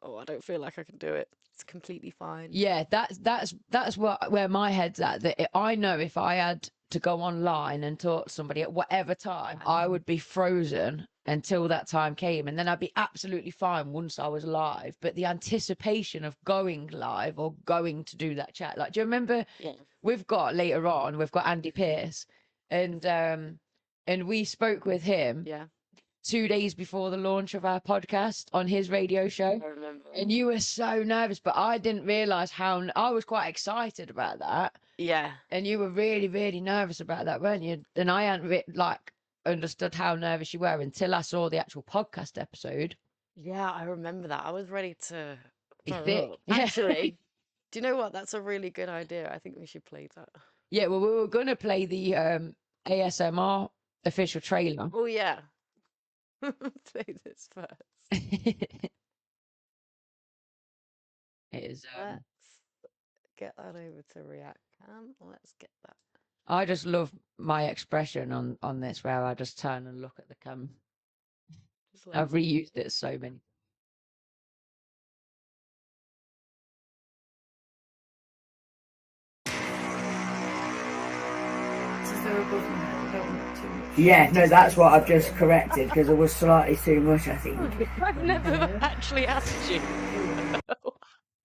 oh, I don't feel like I can do it, it's completely fine. Yeah, that's where my head's at. That I know if I had to go online and talk to somebody at whatever time, I would be frozen until that time came, and then I'd be absolutely fine once I was live. But the anticipation of going live or going to do that chat, like, do you remember? Yeah. We've got Andy Pierce, and we spoke with him. Yeah. 2 days before the launch of our podcast on his radio show. I remember. And you were so nervous, but I didn't realize I was quite excited about that. Yeah. And you were really, really nervous about that, weren't you? And I hadn't understood how nervous you were until I saw the actual podcast episode. Yeah, I remember that. I was ready to Be throw thick. up. Yeah. Actually, do you know what? That's a really good idea. I think we should play that. Yeah, well, we were going to play the ASMR official trailer. Oh, yeah. Play this first. It is. Let's get that over to React Cam. Let's get that. I just love my expression on this, where I just turn and look at the cam. Just like, I've reused it so many. Yeah, no, that's what I've just corrected because it was slightly too much, I think. I've never actually asked you.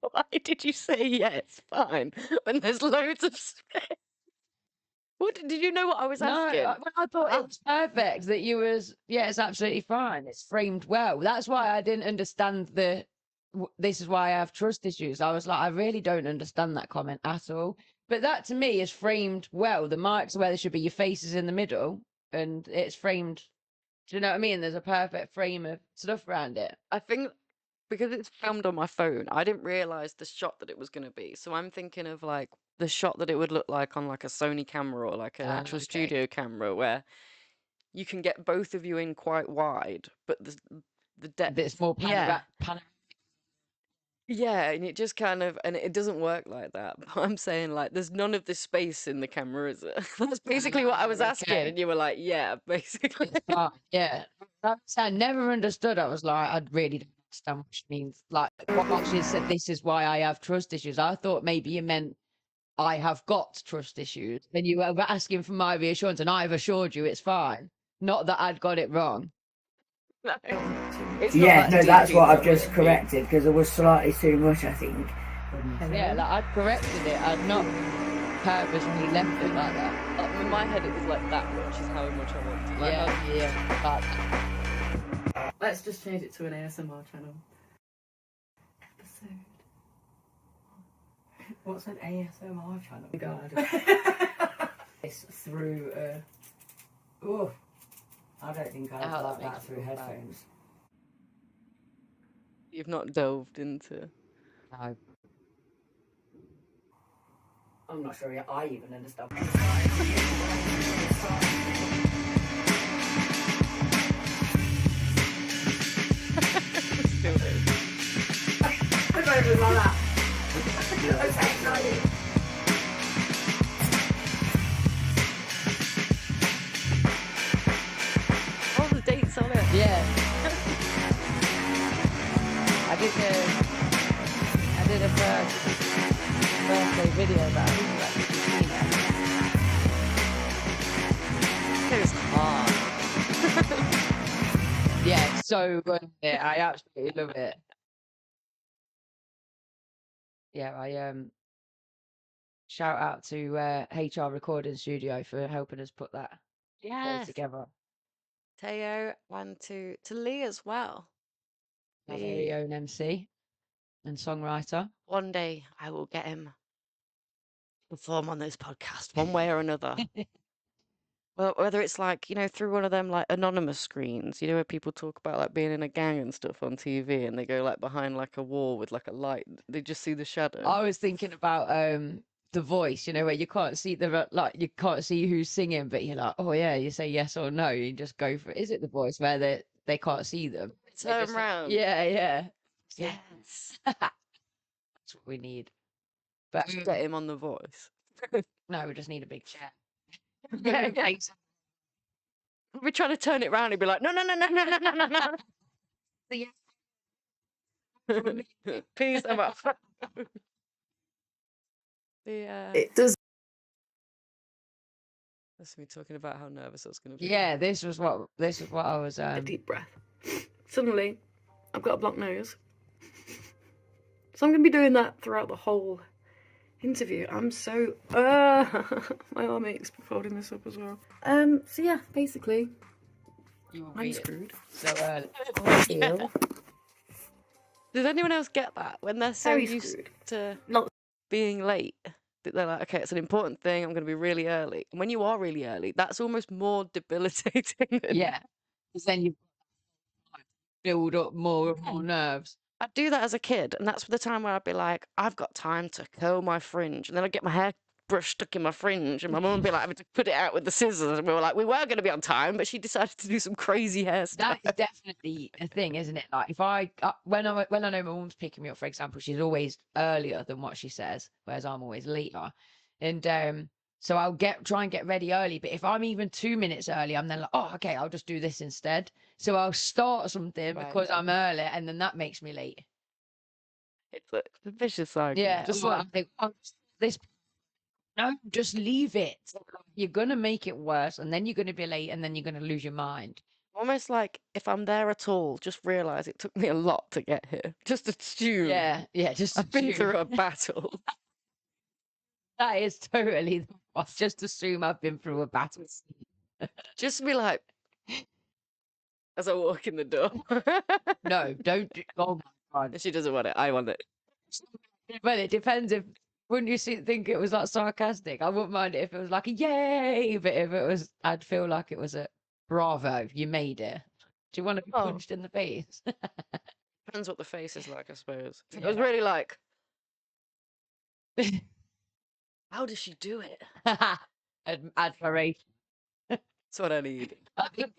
Why did you say yeah, it's fine when there's loads of space? What did you know what I was asking? I thought it was perfect. That you was, yeah, it's absolutely fine. It's framed well. That's why I didn't understand this is why I have trust issues. I was like, I really don't understand that comment at all. But that to me is framed well. The mics are where they should be. Your face is in the middle, and it's framed. Do you know what I mean? There's a perfect frame of stuff around it. I think because it's filmed on my phone, I didn't realize the shot that it was going to be. So I'm thinking of like the shot that it would look like on like a Sony camera or like an actual Okay. studio camera, where you can get both of you in quite wide, but the depth. It's more Yeah, and it just kind of, and it doesn't work like that. But I'm saying, like, there's none of this space in the camera, is it? That's basically what I was asking, okay. and you were like, yeah, basically. It's fine. Yeah, I never understood. I was like, I really don't understand what she means. Like, what she said, this is why I have trust issues. I thought maybe you meant I have got trust issues, and you were asking for my reassurance, and I've assured you it's fine. Not that I'd got it wrong. No, it's not Yeah, that no, deep that's what either, I've just maybe. corrected because it was slightly too much, I think. Yeah, like I'd corrected it. I'd not purposely left it like that. In my head, it was like that much is how much I wanted. Like, Yeah. Let's just change it to an ASMR channel. Episode. What's an ASMR channel? God. It's through. Oh, I don't think I'd Oh, like that that makes through it look headphones. You've not delved into. No. I'm not sure I even understand. Still is. I don't even like that. I'm so excited. Oh, the dates on it. Yeah. I did a birthday video about it. It was hard. Yeah, it's so good. Yeah, I absolutely love it. Yeah, I shout out to HR Recording Studio for helping us put that day Yes. together. Teo and to Lee as well. Our very own MC and songwriter. One day I will get him to perform on this podcast, one way or another. Well, whether it's like, you know, through one of them like anonymous screens, you know, where people talk about like being in a gang and stuff on TV and they go like behind like a wall with like a light, they just see the shadow. I was thinking about The Voice, you know, where you can't see you can't see who's singing, but you're like, oh yeah, you say yes or no, you just go for it. Is it The Voice where they can't see them? They Turn just- round. Yeah. Yes. That's what we need. But Get him on The Voice. no, we just need a big chair. We're trying to turn it round and be like, no. Peace, I'm off. It does. That's me talking about how nervous I was going to be. Yeah, this was what I was. A deep breath. Suddenly, I've got a blocked nose. So I'm going to be doing that throughout the whole interview. I'm so... my arm aches holding this up as well. So yeah, basically, You will I'm read it screwed. so early. Yeah. Does anyone else get that when they're so Very used screwed. to Not- being late? they're like, okay, it's an important thing. I'm going to be really early. And when you are really early, that's almost more debilitating. Than... Yeah, because then you build up more and more nerves. I'd do that as a kid, and that's the time where I'd be like, I've got time to curl my fringe, and then I'd get my hair brush stuck in my fringe, and my mum would be like, having to put it out with the scissors, and we were like, we were going to be on time, but she decided to do some crazy hairstyle. That is definitely a thing, isn't it? Like if I when I know my mum's picking me up, for example, she's always earlier than what she says, whereas I'm always later, and so I'll try and get ready early. But if I'm even 2 minutes early, I'm then like, oh, okay, I'll just do this instead. So I'll start something because I'm early, and then that makes me late. It's a vicious cycle. Yeah, Just well, like I think this. No, just leave it. You're gonna make it worse, and then you're gonna be late, and then you're gonna lose your mind. almost like if I'm there at all, just realize it took me a lot to get here. Just assume. Yeah, just I've been assume. through a battle. That is totally the boss. Just assume I've been through a battle. Just be like, as I walk in the door. No, don't. Oh my god. If she doesn't want it, I want it. Well, it depends if. Wouldn't you think it was like sarcastic? I wouldn't mind it if it was like a yay, but if it was, I'd feel like it was a bravo, you made it. Do you want to be punched in the face? Depends what the face is like, I suppose. It was really like, how does she do it? Admiration. That's what I need. I think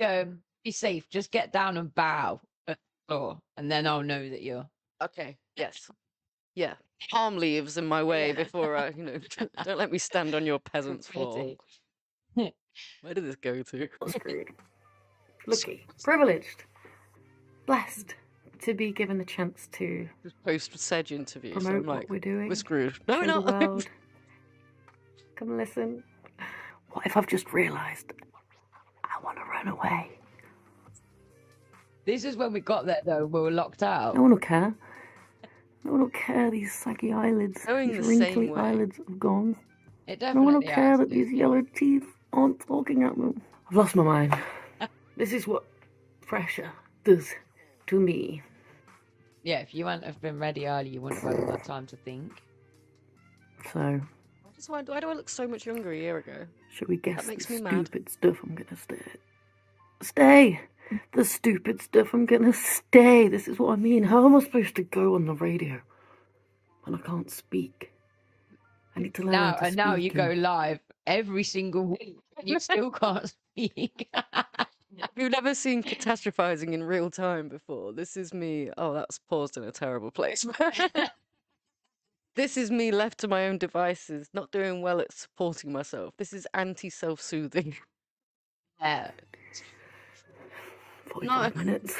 be safe. Just get down and bow at the floor, and then I'll know that you're okay. Yes. Yeah. Palm leaves in my way before I, don't let me stand on your peasant's floor. Where did this go to? Screwed. Lucky. Privileged. Blessed to be given the chance to Just post-Sedge interview. So promote I'm like, what we're doing. we're screwed. No, we're show the not. world. Come listen. What if I've just realised I want to run away? This is when we got there, though. We were locked out. No one will care. No one will care these saggy eyelids, Going these the same wrinkly way. eyelids have gone. It No definitely one will care has. that these yellow teeth aren't talking at them. I've lost my mind. This is what pressure does to me. Yeah, if you hadn't have been ready early, you wouldn't have had all that time to think. So, Why do I look so much younger a year ago? should we guess That makes the me mad. stupid stuff I'm gonna stay? The stupid stuff I'm gonna stay. This is what I mean. How am I supposed to go on the radio when I can't speak? I need to learn how to speak. Now you go live every single week, and you still can't speak. Have you never seen catastrophizing in real time before? This is me. Oh, that's paused in a terrible place. This is me left to my own devices, not doing well at supporting myself. This is anti-self-soothing. Yeah. 45 minutes.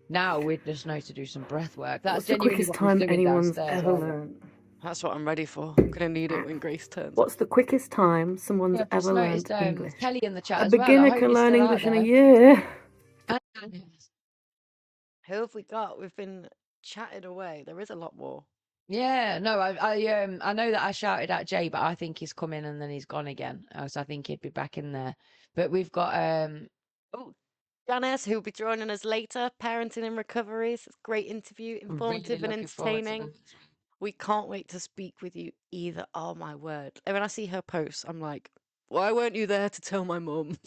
Now we just know to do some breath work. That's What's the genuinely quickest what we're time doing anyone's downstairs, ever wasn't it? learned? That's what I'm ready for. I'm gonna need it when Grace turns. What's the quickest time someone's Yeah, I've just ever noticed learned English? Kelly in the chat A as well. I beginner hope can he's learn still out English in a there. year. Who have we got? We've been chatted away. There is a lot more. Yeah, no, I know that I shouted at Jay, but I think he's come in and then he's gone again. So I think he'd be back in there. But we've got Oh, Janice, who'll be joining us later. Parenting in recovery. It's a great interview, informative and really looking forward to entertaining. that. We can't wait to speak with you either. Oh my word. And when I see her posts, I'm like, why weren't you there to tell my mum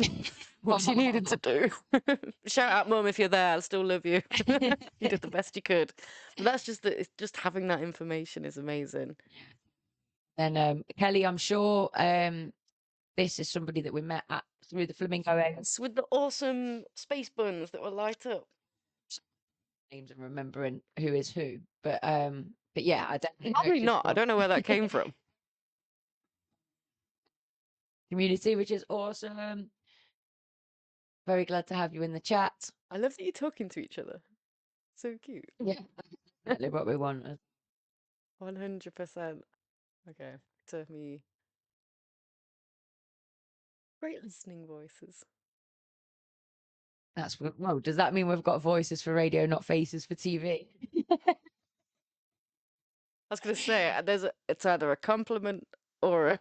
what she needed to do? Shout out, mum, if you're there. I still love you. You did the best you could. But that's it's just having that information is amazing. And Kelly, I'm sure this is somebody that we met at through the Flamingo Eggs. It's with the awesome space buns that will light up. Names and remembering who is who. But yeah, I definitely know Probably she's not. I from don't know where that came from. community, which is awesome. Very glad to have you in the chat. I love that you're talking to each other. So cute. Yeah, exactly what we want. 100%. Okay, to me. Great listening voices. That's well. Does that mean we've got voices for radio, not faces for TV? I was going to say, it's either a compliment or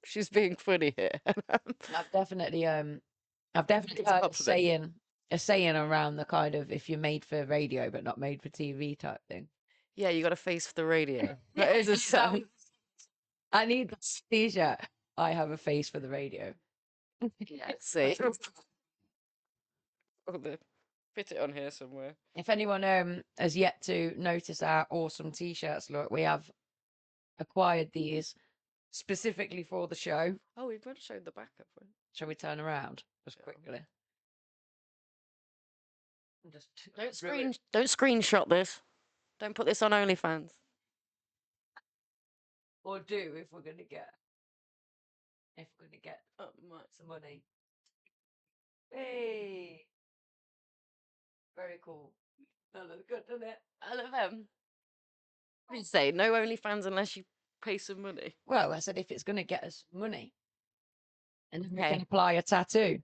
she's being funny here. I've definitely heard It's a saying around the kind of if you're made for radio but not made for TV type thing. Yeah, you got a face for the radio. That is a sound. I need this t-shirt. I have a face for the radio. Yeah, see. Fit it on here somewhere. If anyone has yet to notice our awesome t-shirts, look, we have acquired these specifically for the show. Oh, we've got to show the back of it. Shall we turn around just Yeah. quickly? Don't screenshot this. Don't put this on OnlyFans. Or do if we're gonna get some money. Hey, very cool. That looks good, doesn't it? I love them. What did you say? No OnlyFans unless you pay some money. Well, I said if it's gonna get us money, and then we Okay. can apply a tattoo.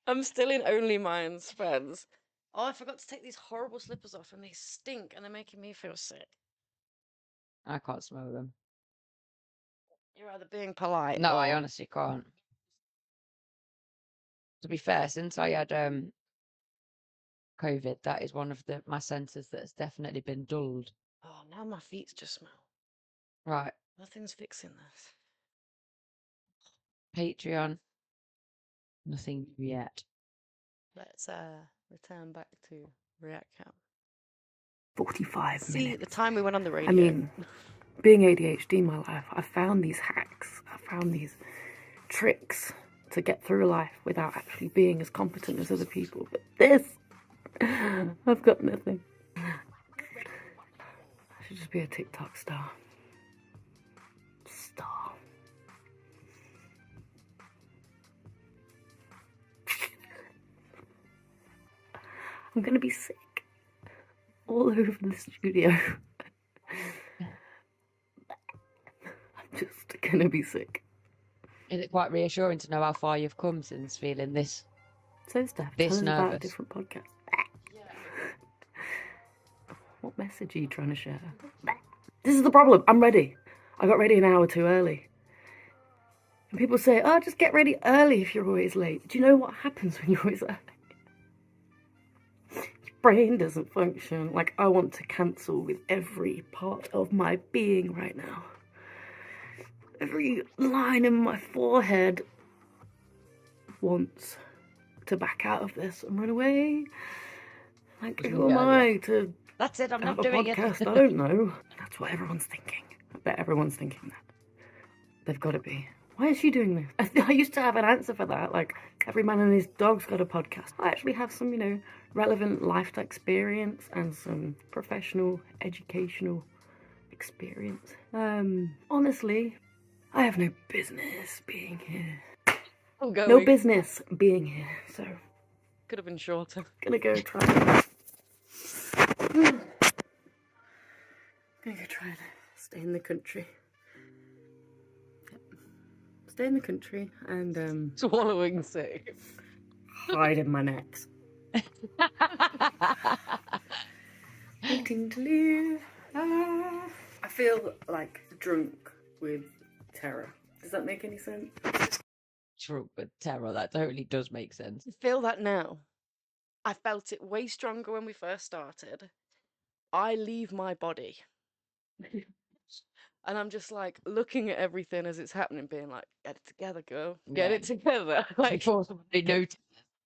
I'm still in Only Minds, friends. Oh, I forgot to take these horrible slippers off, and they stink, and they're making me feel sick. I can't smell them. You're either being polite. No, or... I honestly can't. To be fair, since I had COVID, that is one of my senses that has definitely been dulled. Oh, now my feet just smell. Right, Nothing's fixing this. Patreon. Nothing yet. Let's return back to React Camp. 45 See, minutes. the time we went on the radio. I mean, being ADHD in my life, I found these hacks. I found these tricks to get through life without actually being as competent as other people. But this, I've got nothing. I should just be a TikTok star. I'm gonna be sick all over the studio. I'm just gonna be sick. Is it quite reassuring to know how far you've come since feeling this? So, Steph, This tell us about a nervous. different podcast. What message are you trying to share? This is the problem. I'm ready. I got ready an hour too early. And people say, oh, just get ready early if you're always late. Do you know what happens when you're always early? Your brain doesn't function. Like, I want to cancel with every part of my being right now. Every line in my forehead wants to back out of this and run away. Like, who am I to That's it, I'm have not a doing podcast? it. I don't know. That's what everyone's thinking. I bet everyone's thinking that. They've got to be. Why is she doing this? I used to have an answer for that. Like, every man and his dog's got a podcast. I actually have some, relevant life experience and some professional, educational experience. Honestly, I have no business being here. No business being here. So, Could have been shorter. gonna go try. Gonna go try and stay in the country. Stay in the country and Swallowing sick. hide in my nets. Waiting to leave. I feel like drunk with terror. Does that make any sense? Drunk with terror, that totally does make sense. I feel that now. I felt it way stronger when we first started. I leave my body. And I'm just like looking at everything as it's happening, being like, get it together, girl. Get Yeah. it together. Like, Before somebody notices.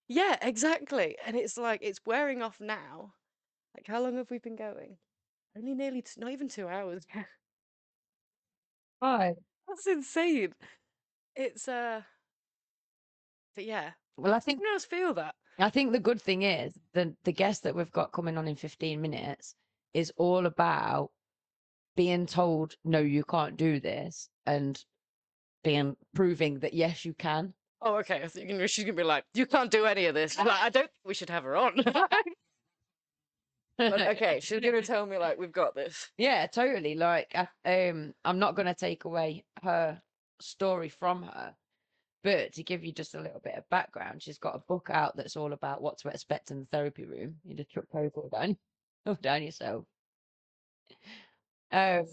yeah, exactly. And it's like, it's wearing off now. Like, how long have we been going? Only nearly, not even 2 hours. Right. That's insane. It's, but yeah. Well, I think Everyone else feel that. the good thing is the guest that we've got coming on in 15 minutes is all about being told, no, you can't do this, and proving that, yes, you can. Oh, okay. I think she's going to be like, you can't do any of this. Like, I don't think we should have her on. But okay, she's going to tell me, like, we've got this. Yeah, totally. Like, I'm not going to take away her story from her, but to give you just a little bit of background, she's got a book out that's all about what to expect in the therapy room. You just trip over all down yourself. What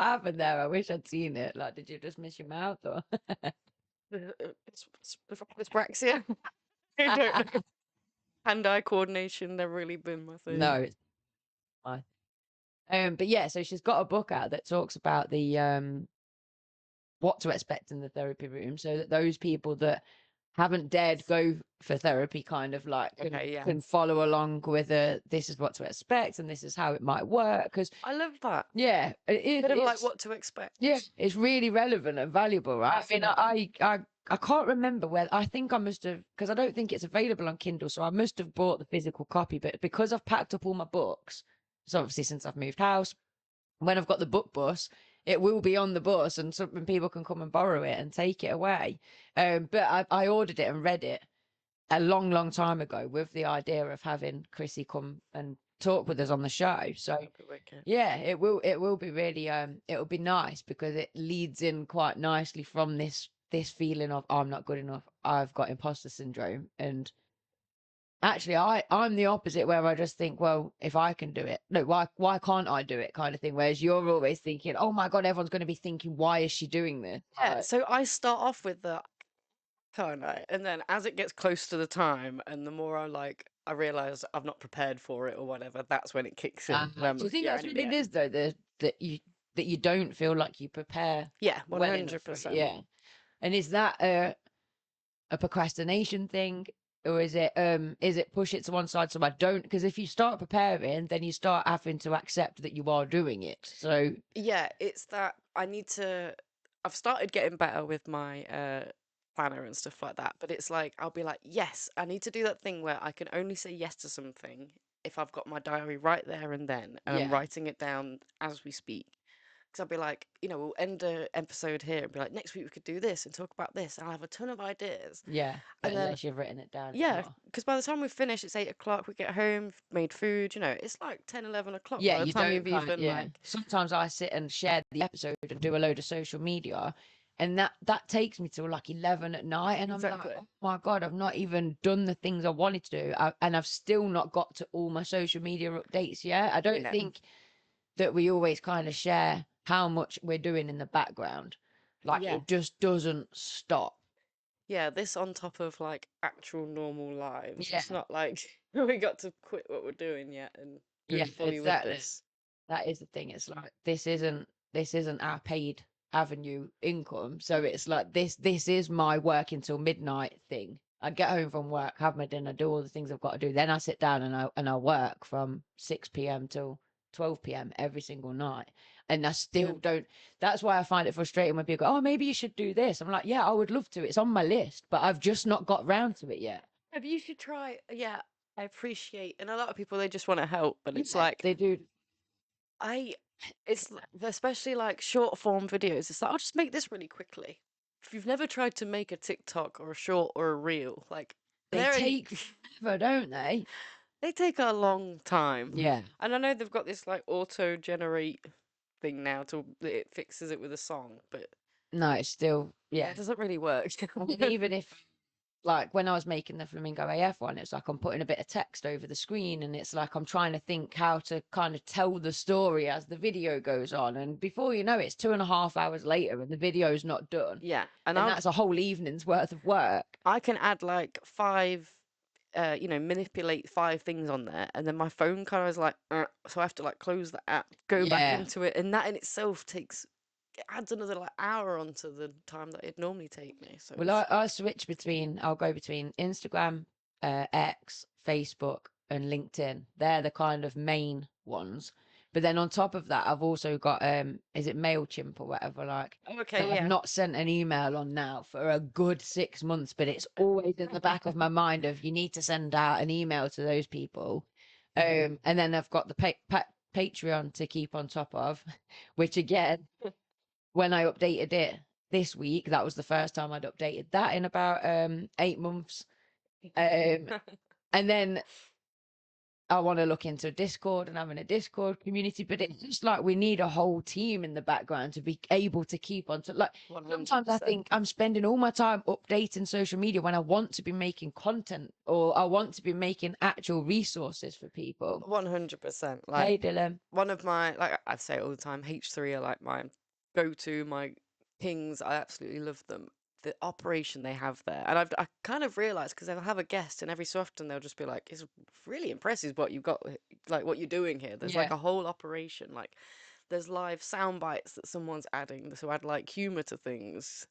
happened there? I wish I'd seen it. Like, did you just miss your mouth or? It's dyspraxia. I don't know. Hand-eye coordination never really been my thing. No, it's fine. But yeah, so she's got a book out that talks about the what to expect in the therapy room, so that those people that haven't dared go for therapy kind of like Okay, yeah. can follow along with this is what to expect and this is how it might work. Because I love that. yeah, Bit of like it's what to expect. yeah, it's really relevant and valuable, right? I mean, I can't remember where. I think I must have, because I don't think it's available on Kindle, so I must have bought the physical copy. But because I've packed up all my books, so obviously since I've moved house, when I've got the book bus, it will be on the bus, and some people can come and borrow it and take it away. But I ordered it and read it a long, long time ago with the idea of having Chrissy come and talk with us on the show. So That'd be wicked. yeah, it will be really it'll be nice because it leads in quite nicely from this feeling of I'm not good enough, I've got imposter syndrome. And actually I'm the opposite, where I just think, well, if I can do it, no, why can't I do it, kind of thing. Whereas you're always thinking, oh my god, everyone's going to be thinking, why is she doing this? Yeah, so I start off with the can't I? And then as it gets close to the time and the more I realize I've not prepared for it or whatever, that's when it kicks in. And I'm Do you like, think yeah, I that's need what it is though, that you don't feel like you prepare Yeah, well enough for it? 100%. Yeah. And is that a procrastination thing, or is it push it to one side so I don't? Because if you start preparing, then you start having to accept that you are doing it. So Yeah, it's that I've started getting better with my planner and stuff like that, but it's like I'll be like, yes, I need to do that thing where I can only say yes to something if I've got my diary right there and then, and I'm yeah, writing it down as we speak. Because I'll be like, we'll end an episode here and be like, next week we could do this and talk about this. And I'll have a ton of ideas. yeah. But And then, unless you've written it down, it's yeah, not. because by the time we finish, it's 8 o'clock, we get home, made food, it's like 10, 11 o'clock Yeah, by the you time don't you've kind of, even yeah. Sometimes I sit and share the episode and do a load of social media, and that takes me till like 11 at night, and I'm Exactly. like, oh my god, I've not even done the things I wanted to do, and I've still not got to all my social media updates yet. I don't think that we always kind of share how much we're doing in the background. Like Yeah. it just doesn't stop. Yeah, this on top of like actual normal lives. Yeah. It's not like we got to quit what we're doing yet and go Yeah, fully with exactly. this. That is the thing. It's like this isn't our paid avenue income. So it's like this is my work until midnight thing. I get home from work, have my dinner, do all the things I've got to do. Then I sit down and I work from 6 p.m. till 12 p.m. every single night. And I still don't. That's why I find it frustrating when people go, "Oh, maybe you should do this." I'm like, "Yeah, I would love to. It's on my list, but I've just not got round to it yet." Maybe you should try. Yeah, I appreciate, and a lot of people they just want to help, but it's Yeah, like they do. it's especially like short form videos. It's like I'll just make this really quickly. If you've never tried to make a TikTok or a short or a reel, like They they're take forever, don't they? they take a long time. Yeah. And I know they've got this like auto generate thing now to it fixes it with a song, but No, it's still yeah. it doesn't really work. And even if like when I was making the Flamingo AF one, it's like I'm putting a bit of text over the screen, and it's like I'm trying to think how to kind of tell the story as the video goes on. And before you know it, it's 2.5 hours later and the video's not done. Yeah, And that's a whole evening's worth of work. I can add like five, manipulate five things on there, and then my phone kind of is like, so I have to like close the app, go back Yeah. into it, and that in itself adds another like hour onto the time that it'd normally take me. So Well, I'll go between Instagram, X, Facebook, and LinkedIn. They're the kind of main ones. But then on top of that, I've also got is it MailChimp or whatever, like okay, that I've yeah. not sent an email on now for a good 6 months, but it's always in the back of my mind of you need to send out an email to those people. And then I've got the Patreon to keep on top of, which again, when I updated it this week, that was the first time I'd updated that in about 8 months. And then I want to look into Discord and having a Discord community, but it's just like we need a whole team in the background to be able to keep on to like 100%. sometimes I think I'm spending all my time updating social media when I want to be making content or I want to be making actual resources for people. 100%. Hey Dylan. One of my, like I say it all the time, H3 are like my go-to, my kings. I absolutely love them. the operation they have there. And I kind of realized, because they'll have a guest and every so often they'll just be like, it's really impressive what you've got, like what you're doing here. There's like Yeah. a whole operation. Like there's live sound bites that someone's adding to add like humor to things.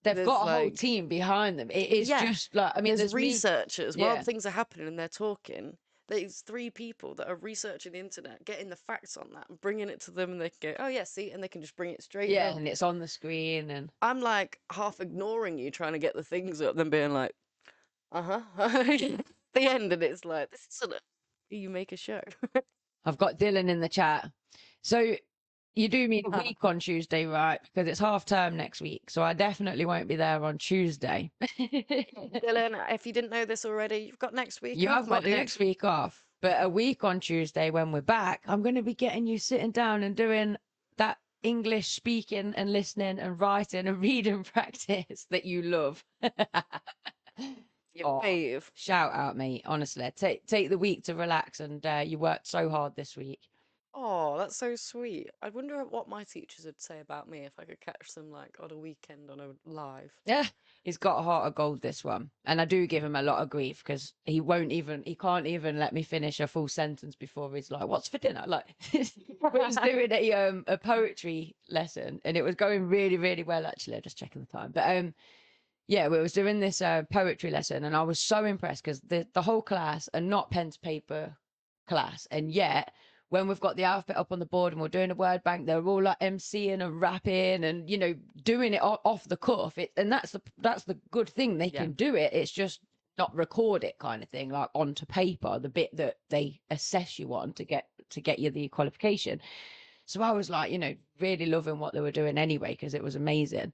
They've There's got a whole like, team behind them. It is yeah, just like, I mean, there's there's me. researchers while Yeah. things are happening and they're talking. There's 3 people that are researching the internet, getting the facts on that, and bringing it to them, and they can go, "Oh yeah, see," and they can just bring it straight Yeah, up. and it's on the screen, and I'm like half ignoring you, trying to get the things up, then being like, the end, and it's like, this isn't you make a show. I've got Dylan in the chat. So you do mean a week on Tuesday, right? Because it's half term next week, so I definitely won't be there on Tuesday. Dylan, if you didn't know this already, you've got next week You off, have my got dude. next week off, but a week on Tuesday when we're back, I'm going to be getting you sitting down and doing that English speaking and listening and writing and reading practice that you love. Your fave. Shout out, mate. Honestly, take the week to relax, and you worked so hard this week. Oh, that's so sweet. I wonder what my teachers would say about me if I could catch them like on a weekend on a live. Yeah, he's got a heart of gold, this one, and I do give him a lot of grief because he can't even let me finish a full sentence before he's like, "What's for dinner?" Like, we was doing a poetry lesson, and it was going really, really well actually. Just checking the time, but yeah, we was doing this poetry lesson, and I was so impressed because the whole class are not pen to paper class, and yet when we've got the alphabet up on the board and we're doing a word bank, they're all like MCing and rapping and doing it off the cuff. And that's the good thing, they can do it. It's just not record it kind of thing, like onto paper, the bit that they assess you on to get you the qualification. So I was like, really loving what they were doing anyway because it was amazing.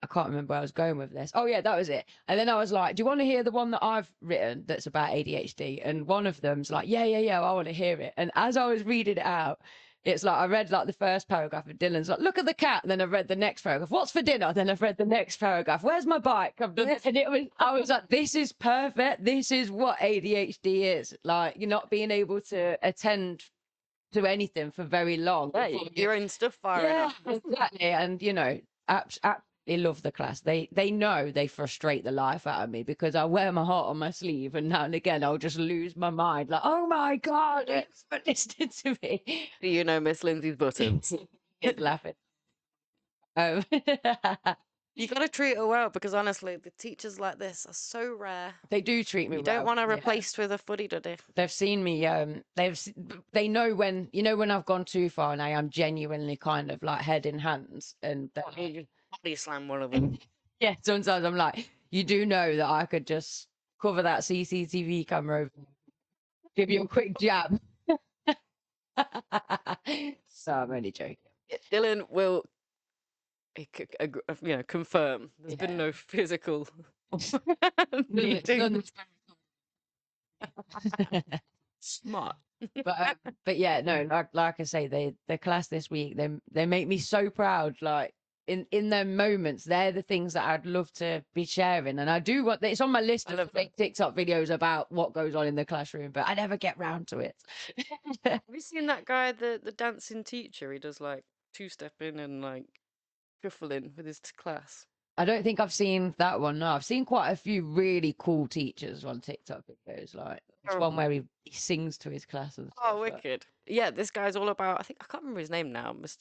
I can't remember where I was going with this. Oh yeah, that was it. And then I was like, do you want to hear the one that I've written that's about ADHD? And one of them's like, yeah, I want to hear it. And as I was reading it out, it's like I read like the first paragraph and Dylan's like, look at the cat. And then I read the next paragraph. What's for dinner? Then I've read the next paragraph. Where's my bike? I've done it. And I was like, this is perfect. This is what ADHD is. Like, you're not being able to attend to anything for very long. Yeah, your own stuff firing up. Exactly. And absolutely love the class. They know they frustrate the life out of me because I wear my heart on my sleeve, and now and again I'll just lose my mind, like, oh my god, it's listening to me. Do you know Miss Lindsay's buttons? He's laughing. You got to treat her well because honestly, the teachers like this are so rare. They do treat me You well. don't want to replace with a fuddy duddy. They've seen me. They know when when I've gone too far, and I am genuinely kind of like head in hands, and Body slam one of them. yeah, sometimes I'm like, you do know that I could just cover that CCTV camera over, give you a quick jab. So I'm only joking. Dylan will confirm there's been no physical meeting. Smart. But yeah, no, like I say, the class this week, they make me so proud. Like in their moments, they're the things that I'd love to be sharing, and I do want. It's on my list of make TikTok videos about what goes on in the classroom, but I never get round to it. Have you seen that guy, the dancing teacher? He does like two-stepping and like shuffling with his class. I don't think I've seen that one. No, I've seen quite a few really cool teachers on TikTok videos. Like there's one where he sings to his class and stuff. Oh, wicked! Yeah, this guy's all about. I can't remember his name now. He's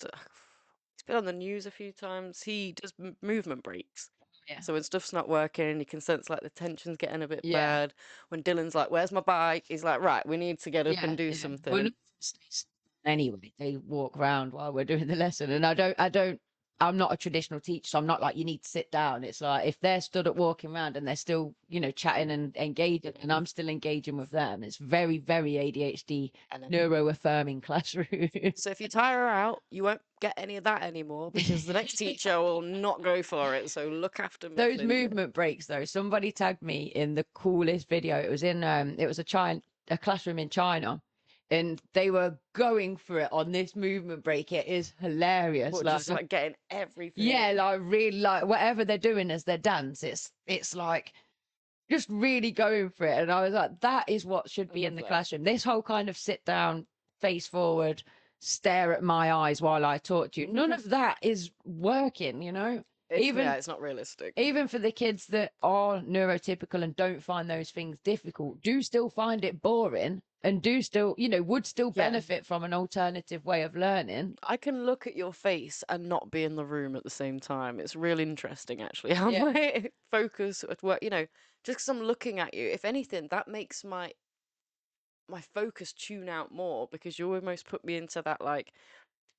been on the news a few times. He does movement breaks. Yeah. So when stuff's not working, you can sense like the tension's getting a bit bad. When Dylan's like, "Where's my bike?" He's like, "Right, we need to get up and do something." Well, anyway, they walk around while we're doing the lesson, and I'm not a traditional teacher, so I'm not like, you need to sit down. It's like if they're stood up walking around and they're still, chatting and engaging, and I'm still engaging with them. It's very, very ADHD, neuro-affirming classroom. So if you tire her out, you won't get any of that anymore because the next teacher will not go for it. So look after me. Those movement breaks, though. Somebody tagged me in the coolest video. It was in it was a classroom in China. And they were going for it on this movement break. It is hilarious. What, just like getting everything. Yeah, like really, like whatever they're doing as their dance, it's like just really going for it. And I was like, that is what should be in the classroom. This whole kind of sit down, face forward, stare at my eyes while I talk to you. None of that is working, Even it's not realistic. even for the kids that are neurotypical and don't find those things difficult, do still find it boring and do still, would still Yeah. benefit from an alternative way of learning. I can look at your face and not be in the room at the same time. It's really interesting, actually, how Yeah. my focus at work, just because I'm looking at you, if anything, that makes my focus tune out more, because you almost put me into that, like,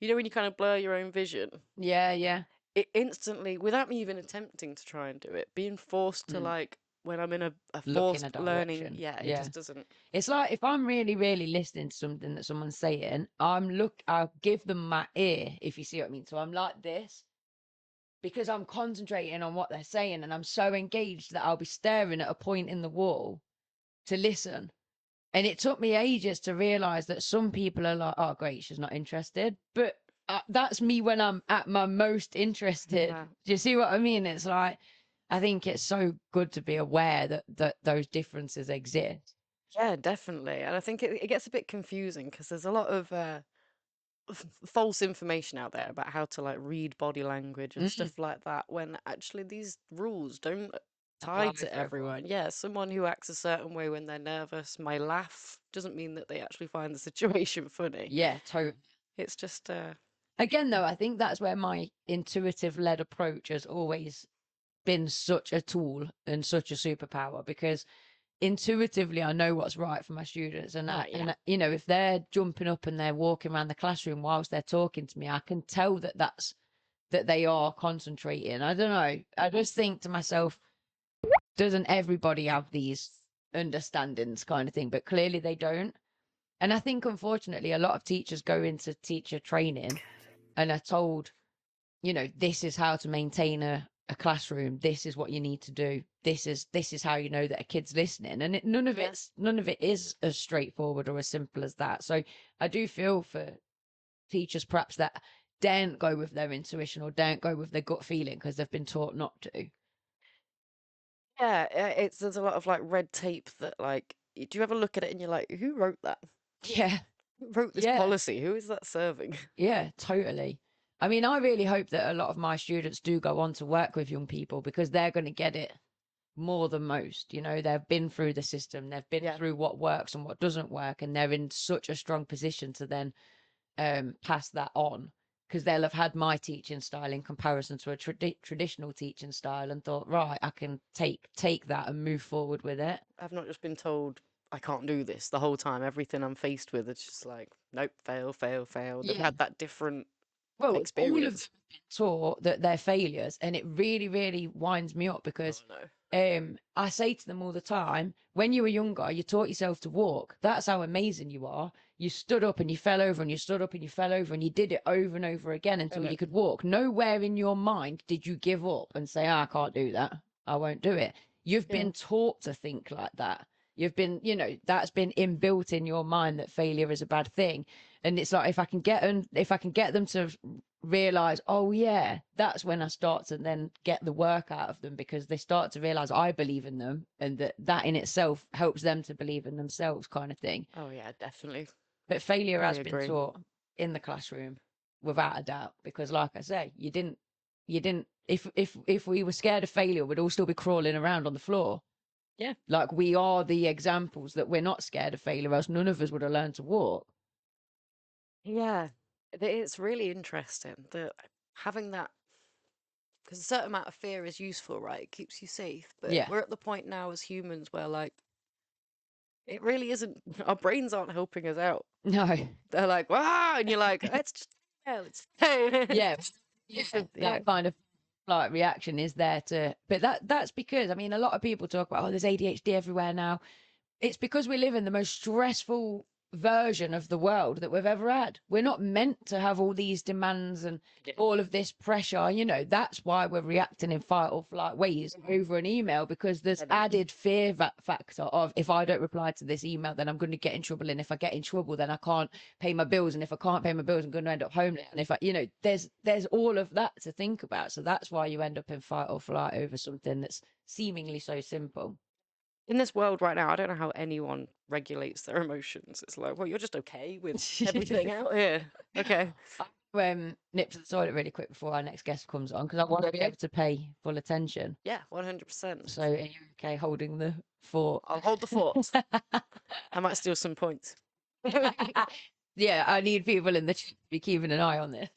when you kind of blur your own vision, Yeah. it instantly, without me even attempting to try and do it, being forced to, Mm. like, when I'm in a Look in a forced learning, direction. it Yeah. just doesn't. It's like if I'm really, really listening to something that someone's saying, I'll give them my ear, if you see what I mean. So I'm like this because I'm concentrating on what they're saying and I'm so engaged that I'll be staring at a point in the wall to listen. And it took me ages to realize that some people are like, oh, great, she's not interested. But that's me when I'm at my most interested. Yeah. Do you see what I mean? It's like, I think it's so good to be aware that those differences exist. Yeah, definitely. And I think it gets a bit confusing because there's a lot of false information out there about how to, like, read body language and stuff like that, when actually these rules don't tie Apply to for everyone. everyone. Yeah, someone who acts a certain way when they're nervous may laugh, doesn't mean that they actually find the situation funny. Yeah, totally. It's just Again, though, I think that's where my intuitive led approach has always been such a tool and such a superpower, because intuitively I know what's right for my students, and yeah. and if they're jumping up and they're walking around the classroom whilst they're talking to me, I can tell that they are concentrating. I don't know, I just think to myself, doesn't everybody have these understandings kind of thing? But clearly they don't. And I think unfortunately a lot of teachers go into teacher training and are told, this is how to maintain a classroom, this is what you need to do, this is how you know that a kid's listening, and none of it is as straightforward or as simple as that. So I do feel for teachers perhaps that don't go with their intuition or don't go with their gut feeling because they've been taught not to. Yeah, there's a lot of, like, red tape that, like, do you ever look at it and you're like, who wrote that? Yeah. Who wrote this policy? Who is that serving? Yeah, totally. I mean, I really hope that a lot of my students do go on to work with young people, because they're going to get it more than most. They've been through the system, they've been through what works and what doesn't work, and they're in such a strong position to then pass that on, because they'll have had my teaching style in comparison to a traditional teaching style and thought, right, I can take that and move forward with it. I've not just been told I can't do this the whole time. Everything I'm faced with, it's just like, nope, fail, fail, fail. They've had that different experience. All of them have been taught that they're failures, and it really, really winds me up, because I say to them all the time, when you were younger, you taught yourself to walk. That's how amazing you are. You stood up and you fell over, and you stood up and you fell over, and you did it over and over again until you could walk. Nowhere in your mind did you give up and say, I can't do that, I won't do it. You've been taught to think like that. You've been, that's been inbuilt in your mind that failure is a bad thing. And it's like, if I can get them to realize, oh yeah, that's when I start to then get the work out of them, because they start to realize I believe in them, and that in itself helps them to believe in themselves, kind of thing. Oh yeah, definitely. But failure has been taught in the classroom without a doubt, because like I say, you didn't if we were scared of failure, we'd all still be crawling around on the floor. Yeah. Like, we are the examples that we're not scared of failure, else none of us would have learned to walk. Yeah, it's really interesting that having that, because a certain amount of fear is useful, right? It keeps you safe. But we're at the point now as humans where, like, it really isn't, our brains aren't helping us out. No. They're like, wow, and you're like, let's just fail, it's that kind of like reaction is there to, but that's because, I mean, a lot of people talk about, oh, there's ADHD everywhere now. It's because we live in the most stressful version of the world that we've ever had. We're not meant to have all these demands and all of this pressure. That's why we're reacting in fight or flight ways over an email, because there's added fear factor of, if I don't reply to this email, then I'm going to get in trouble, and if I get in trouble, then I can't pay my bills, and if I can't pay my bills, I'm going to end up homeless, and if I, there's all of that to think about. So that's why you end up in fight or flight over something that's seemingly so simple. In this world right now, I don't know how anyone regulates their emotions. It's like, well, you're just okay with everything out here. Okay. nip to the toilet really quick before our next guest comes on because I want to be able to pay full attention. Yeah, 100%. So are you okay holding the fort? I'll hold the fort. I might steal some points. Yeah, I need people in the chat to be keeping an eye on this.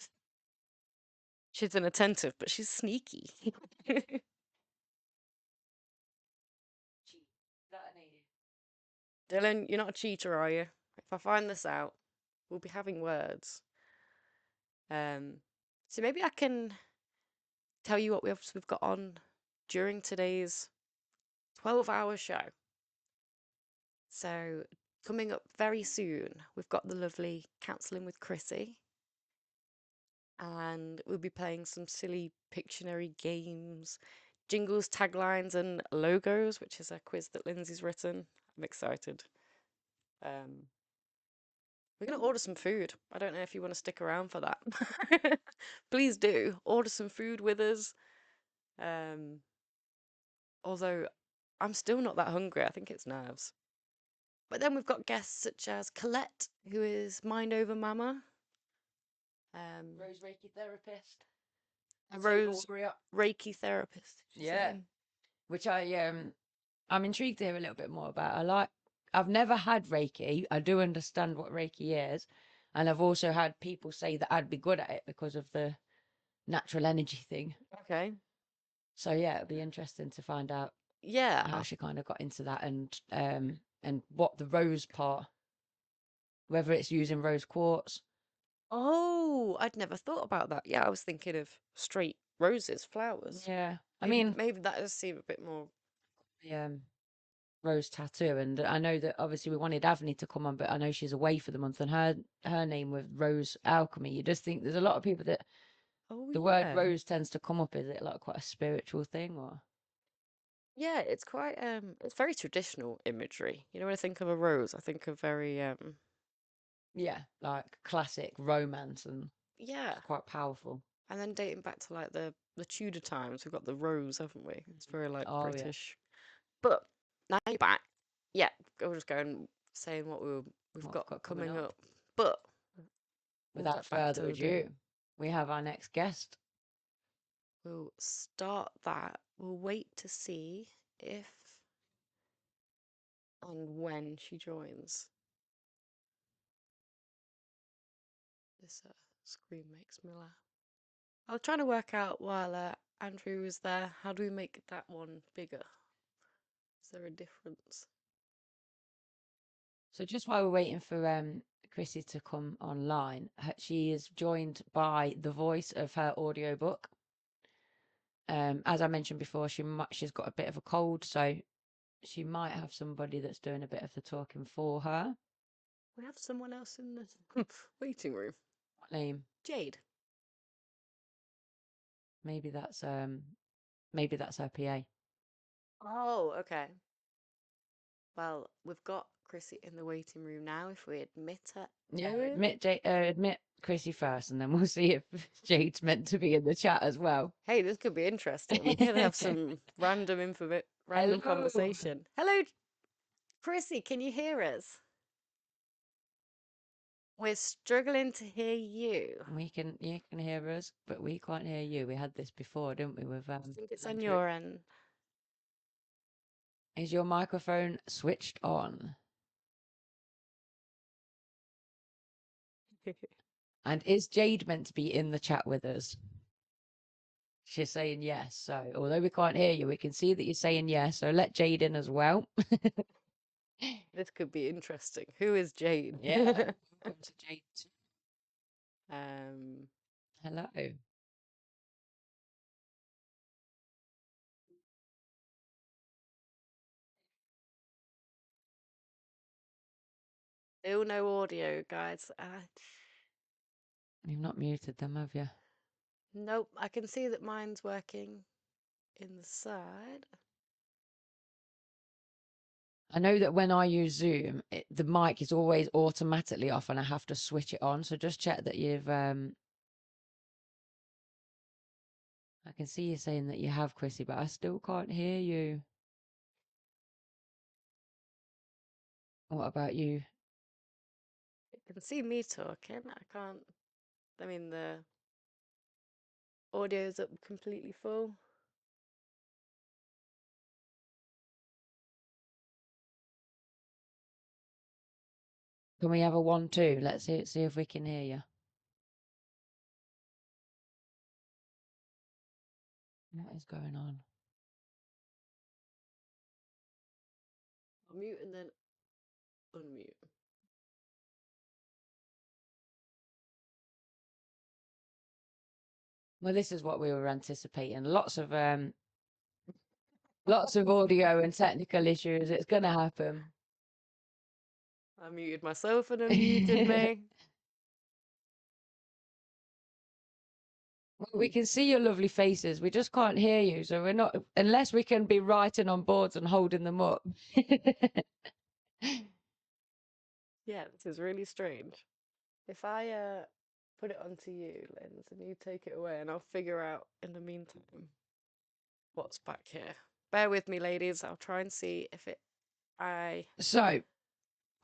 She's inattentive, but she's sneaky. Dylan, you're not a cheater, are you? If I find this out, we'll be having words. So maybe I can tell you what we've got on during today's 12-hour show. So coming up very soon, we've got the lovely Counselling with Chrissy. And we'll be playing some silly Pictionary games, jingles, taglines, and logos, which is a quiz that Lindsay's written. I'm excited. We're going to order some food. I don't know if you want to stick around for that. Please do. Order some food with us. Although I'm still not that hungry. I think it's nerves. But then we've got guests such as Colette, who is Mind Over Mama. Rose Reiki therapist. A Rose Reiki therapist. Yeah. Which I'm intrigued to hear a little bit more about. I've never had Reiki. I do understand what Reiki is. And I've also had people say that I'd be good at it because of the natural energy thing. Okay. So yeah, it'd be interesting to find out Yeah. how she kind of got into that and what the rose part, whether it's using rose quartz. Oh, I'd never thought about that. Yeah, I was thinking of straight roses, flowers. Yeah. I Maybe, mean, maybe that does seem a bit more. rose tattoo, and I know that obviously we wanted Avni to come on, but I know she's away for the month, and her name with Rose Alchemy. You just think there's a lot of people that the word rose tends to come up. Is it like quite a spiritual thing, or? Yeah, it's quite it's very traditional imagery. You know, when I think of a rose, I think of very Yeah, like classic romance, and yeah, it's quite powerful. and then dating back to like the Tudor times, we've got the rose, haven't we? It's very like Oh, yeah. British. But now you're back. Yeah, we'll just go and saying what we've got coming up. But we'll without get back to further the bit. ado, we have our next guest. We'll start that. We'll wait to see if and when she joins. This screen makes me laugh. I was trying to work out while Andrew was there, how do we make that one bigger? Is there a difference? So just while we're waiting for Chrissy to come online, she is joined by the voice of her audiobook. As I mentioned before, she's got a bit of a cold, so she might have somebody that's doing a bit of the talking for her. We have someone else in the waiting room. What name? Jade. Maybe that's her PA. Oh, okay. Well, we've got Chrissy in the waiting room now. If we admit her, Admit Chrissy first, and then we'll see if Jade's meant to be in the chat as well. Hey, this could be interesting. We could have some random conversation. Hello, Chrissy. Can you hear us? We're struggling to hear you. You can hear us, but we can't hear you. We had this before, didn't we? With I think it's on your end. Is your microphone switched on? And is Jade meant to be in the chat with us? She's saying yes. So although we can't hear you, we can see that you're saying yes. So let Jade in as well. This could be interesting. Who is Jade? Yeah. Welcome to Jade. Hello. Still no audio, guys. You've not muted them, have you? Nope. I can see that mine's working in the side. I know that when I use Zoom, the mic is always automatically off and I have to switch it on. So just check that you've... I can see you saying that you have, Chrissy, but I still can't hear you. What about you? You can see me talking. I can't. I mean, the audio's up completely full. Can we have a 1-2? Let's see if we can hear you. What is going on? I'll mute and then unmute. Well, this is what we were anticipating. Lots of audio and technical issues. It's gonna happen. I muted myself and unmuted me. Well, we can see your lovely faces. We just can't hear you. So we're not, unless we can be writing on boards and holding them up. Yeah, this is really strange. If I put it onto you, Lens, and you take it away, and I'll figure out in the meantime what's back here. Bear with me, ladies. I'll try and see if I So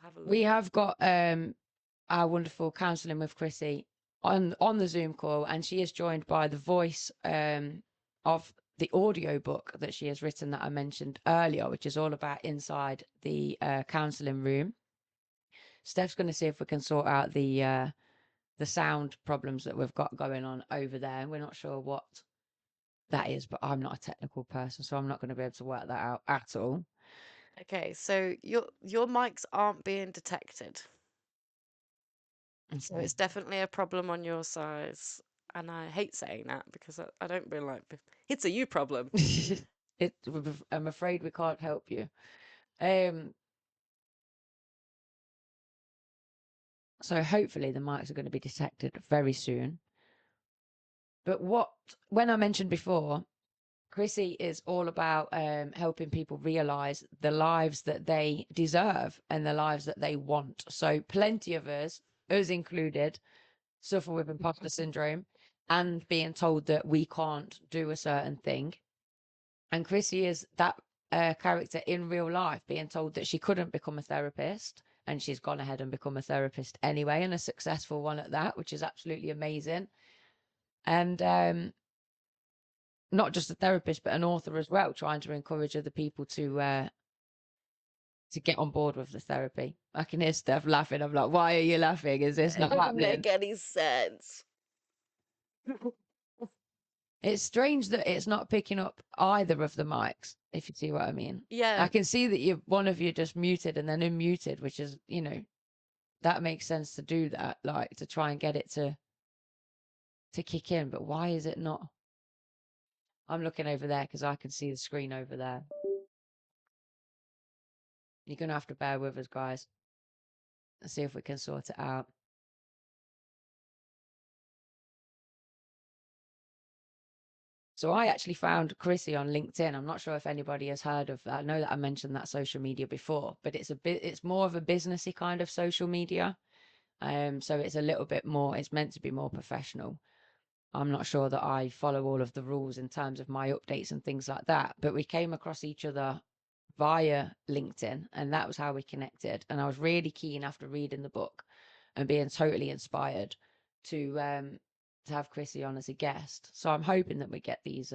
have a we look. have got our wonderful counselling with Chrissy on the Zoom call, and she is joined by the voice of the audio book that she has written that I mentioned earlier, which is all about inside the counselling room. Steph's going to see if we can sort out the sound problems that we've got going on over there. We're not sure what that is, but I'm not a technical person, so I'm not going to be able to work that out at all. Okay, so your mics aren't being detected. So it's definitely a problem on your side. And I hate saying that because I don't really like it's a you problem. I'm afraid we can't help you. So hopefully the mics are going to be detected very soon. But when I mentioned before, Chrissy is all about helping people realize the lives that they deserve and the lives that they want. So plenty of us included, suffer with imposter syndrome and being told that we can't do a certain thing. And Chrissy is that character in real life, being told that she couldn't become a therapist, and she's gone ahead and become a therapist anyway, and a successful one at that, which is absolutely amazing. And not just a therapist, but an author as well, trying to encourage other people to get on board with the therapy. I can hear Steph laughing. I'm like, why are you laughing? Is this not It doesn't happening? make any sense. It's strange that it's not picking up either of the mics, if you see what I mean. Yeah. I can see that one of you just muted and then unmuted, which is, that makes sense to do that, like to try and get it to kick in. But why is it not? I'm looking over there because I can see the screen over there. You're going to have to bear with us, guys. Let's see if we can sort it out. So I actually found Chrissy on LinkedIn. I'm not sure if anybody has heard of that. I know that I mentioned that social media before, but it's more of a businessy kind of social media. So it's a little bit more, it's meant to be more professional. I'm not sure that I follow all of the rules in terms of my updates and things like that, but we came across each other via LinkedIn, and that was how we connected. And I was really keen after reading the book and being totally inspired to have Chrissy on as a guest. So I'm hoping that we get these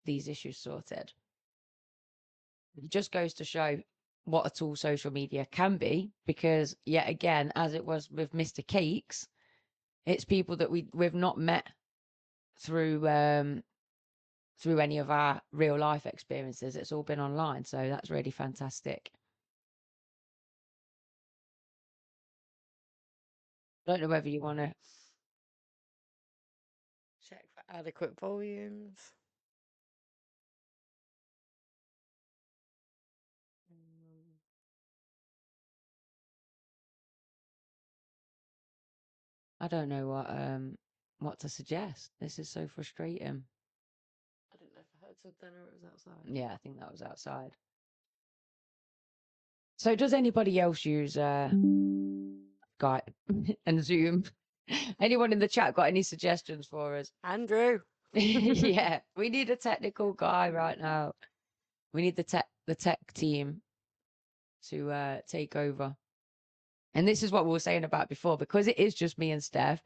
issues sorted. It just goes to show what a tool social media can be, because yet again, as it was with Mr. Cakes, it's people that we've not met through any of our real life experiences. It's all been online, so that's really fantastic. I don't know whether you want to Check for adequate volumes. I don't know what to suggest. This is so frustrating. I didn't know if I heard something or it was outside. Yeah, I think that was outside. So does anybody else use Skype and Zoom? Anyone in the chat got any suggestions for us? Andrew. Yeah, we need a technical guy right now. We need the tech team to take over. And this is what we were saying about before, because it is just me and Steph.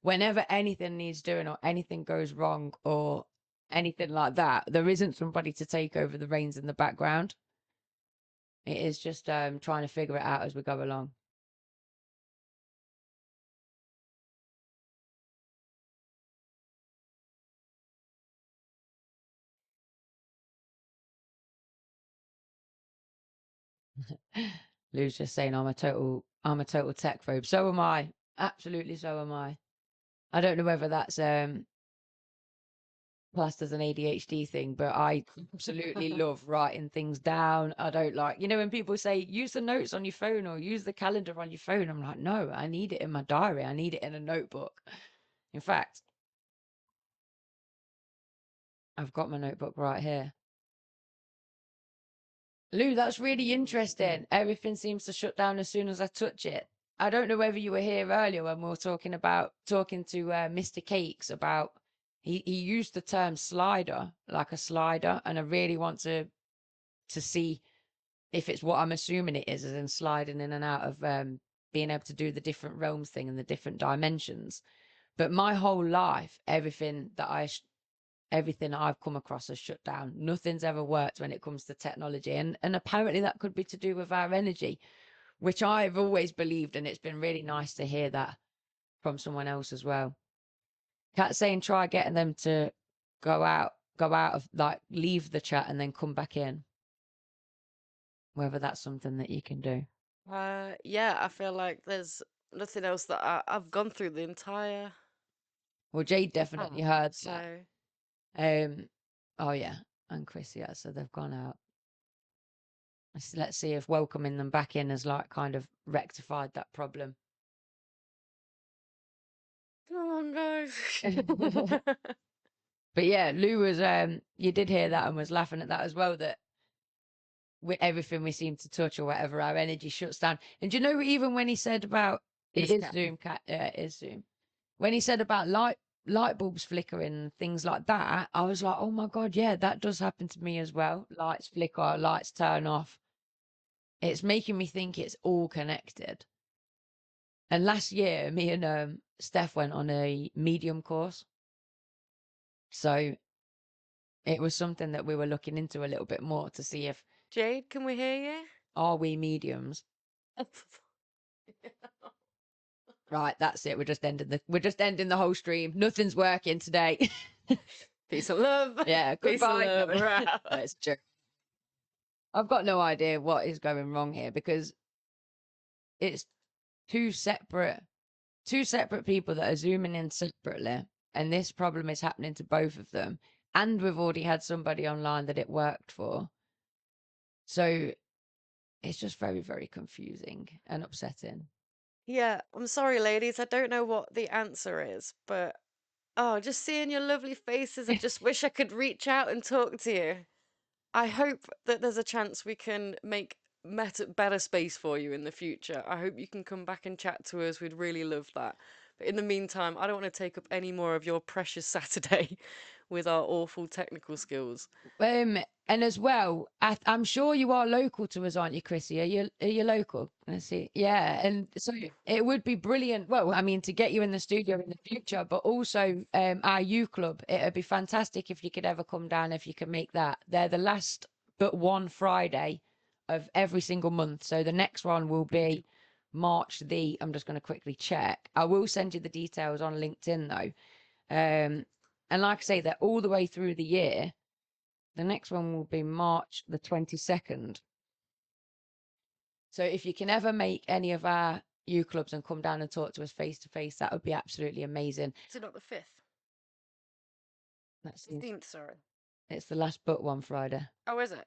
whenever anything needs doing or anything goes wrong or anything like that, there isn't somebody to take over the reins in the background. It is just trying to figure it out as we go along. Lou's just saying I'm a total tech phobe. So am I. Absolutely, so am I. I don't know whether that's classed as an ADHD thing, but I absolutely love writing things down. I don't like, when people say use the notes on your phone or use the calendar on your phone, I'm like, no, I need it in my diary. I need it in a notebook. In fact, I've got my notebook right here. Lou, that's really interesting. Everything seems to shut down as soon as I touch it. I don't know whether you were here earlier when we were talking to Mr. Cakes about he used the term slider, like a slider, and I really want to see if it's what I'm assuming it is, as in sliding in and out of being able to do the different realms thing and the different dimensions. But my whole life, everything I've come across has shut down. Nothing's ever worked when it comes to technology. And apparently that could be to do with our energy, which I've always believed. And it's been really nice to hear that from someone else as well. Kat saying try getting them to go out of, like, leave the chat and then come back in. Whether that's something that you can do. Yeah, I feel like there's nothing else that I've gone through the entire. Well, Jade definitely heard So that. Oh yeah, and Chris, yeah, so they've gone out. Let's see if welcoming them back in has, like, kind of rectified that problem. come on, guys. But yeah, Lou was you did hear that and was laughing at that as well, that with everything we seem to touch or whatever, our energy shuts down. And do you know, even when he said about it is Zoom, it is Zoom. When he said about light bulbs flickering and things like that, I was like, oh my God, yeah, that does happen to me as well. Lights flicker, lights turn off. It's making me think it's all connected. And last year, me and Steph went on a medium course. So it was something that we were looking into a little bit more to see if Jade, can we hear you? are we mediums? Right, that's it. We're just ending the whole stream. Nothing's working today. Peace and love. Yeah, Peace and goodbye. love. We're out. That's true. I've got no idea what is going wrong here, because it's two separate people that are zooming in separately, and this problem is happening to both of them. And we've already had somebody online that it worked for. So it's just very, very confusing and upsetting. Yeah, I'm sorry, ladies. I don't know what the answer is, but just seeing your lovely faces, I just wish I could reach out and talk to you. I hope that there's a chance we can make better space for you in the future. I hope you can come back and chat to us. We'd really love that. But in the meantime, I don't want to take up any more of your precious Saturday with our awful technical skills. And as well, I'm sure you are local to us, aren't you, Chrissy? Are you local? Let's see. Yeah, and so it would be brilliant. Well, I mean, to get you in the studio in the future, but also our U Club. It would be fantastic if you could ever come down, if you can make that. They're the last but one Friday of every single month. So the next one will be March I'm just going to quickly check. I will send you the details on LinkedIn though. And like I say, they're all the way through the year. The next one will be March the 22nd. So if you can ever make any of our U clubs and come down and talk to us face to face, that would be absolutely amazing. Is it not the 5th? That's 15th, sorry. It's the last but one Friday. Oh, is it?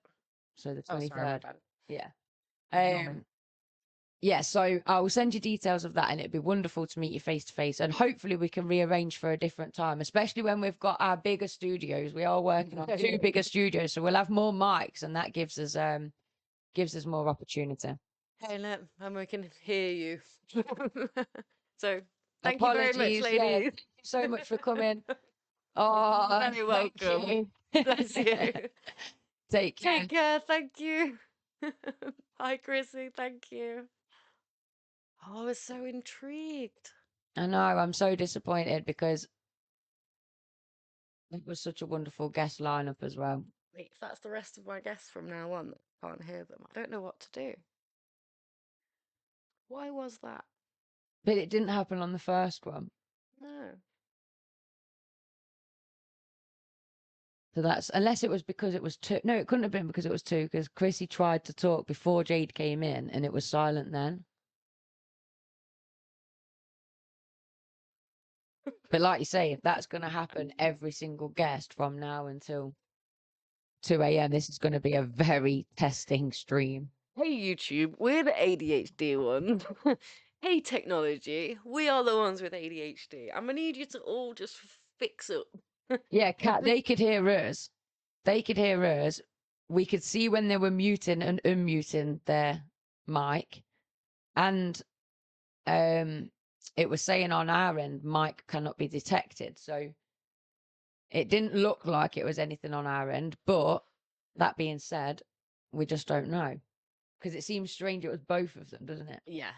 So the 23rd. Oh, sorry, my bad. Yeah. Yeah, so I will send you details of that, and it'd be wonderful to meet you face to face. And hopefully we can rearrange for a different time, especially when we've got our bigger studios. We are working on 2 bigger studios, so we'll have more mics, and that gives us more opportunity. Hey, look, and we can hear you. So thank Apologies, you very much, ladies. Yeah, thank you so much for coming. Oh, very welcome. Bless you. Take care. Take care. Thank you. Hi, Chrissy. Thank you. Oh, I was so intrigued. I know, I'm so disappointed because it was such a wonderful guest lineup as well. Wait, if that's the rest of my guests from now on, I can't hear them. I don't know what to do. Why was that? But it didn't happen on the first one. No. So that's, unless it was because it was two. No, it couldn't have been because it was two, because Chrissy tried to talk before Jade came in and it was silent then. But like you say, if that's going to happen every single guest from now until 2 a.m., this is going to be a very testing stream. Hey YouTube, we're the ADHD ones. Hey technology, we are the ones with ADHD. I'm gonna need you to all just fix up. Yeah, Kat, they could hear us. They could hear us. We could see when they were muting and unmuting their mic. And it was saying on our end, mic cannot be detected. So it didn't look like it was anything on our end. But that being said, we just don't know. Because it seems strange it was both of them, doesn't it? Yeah.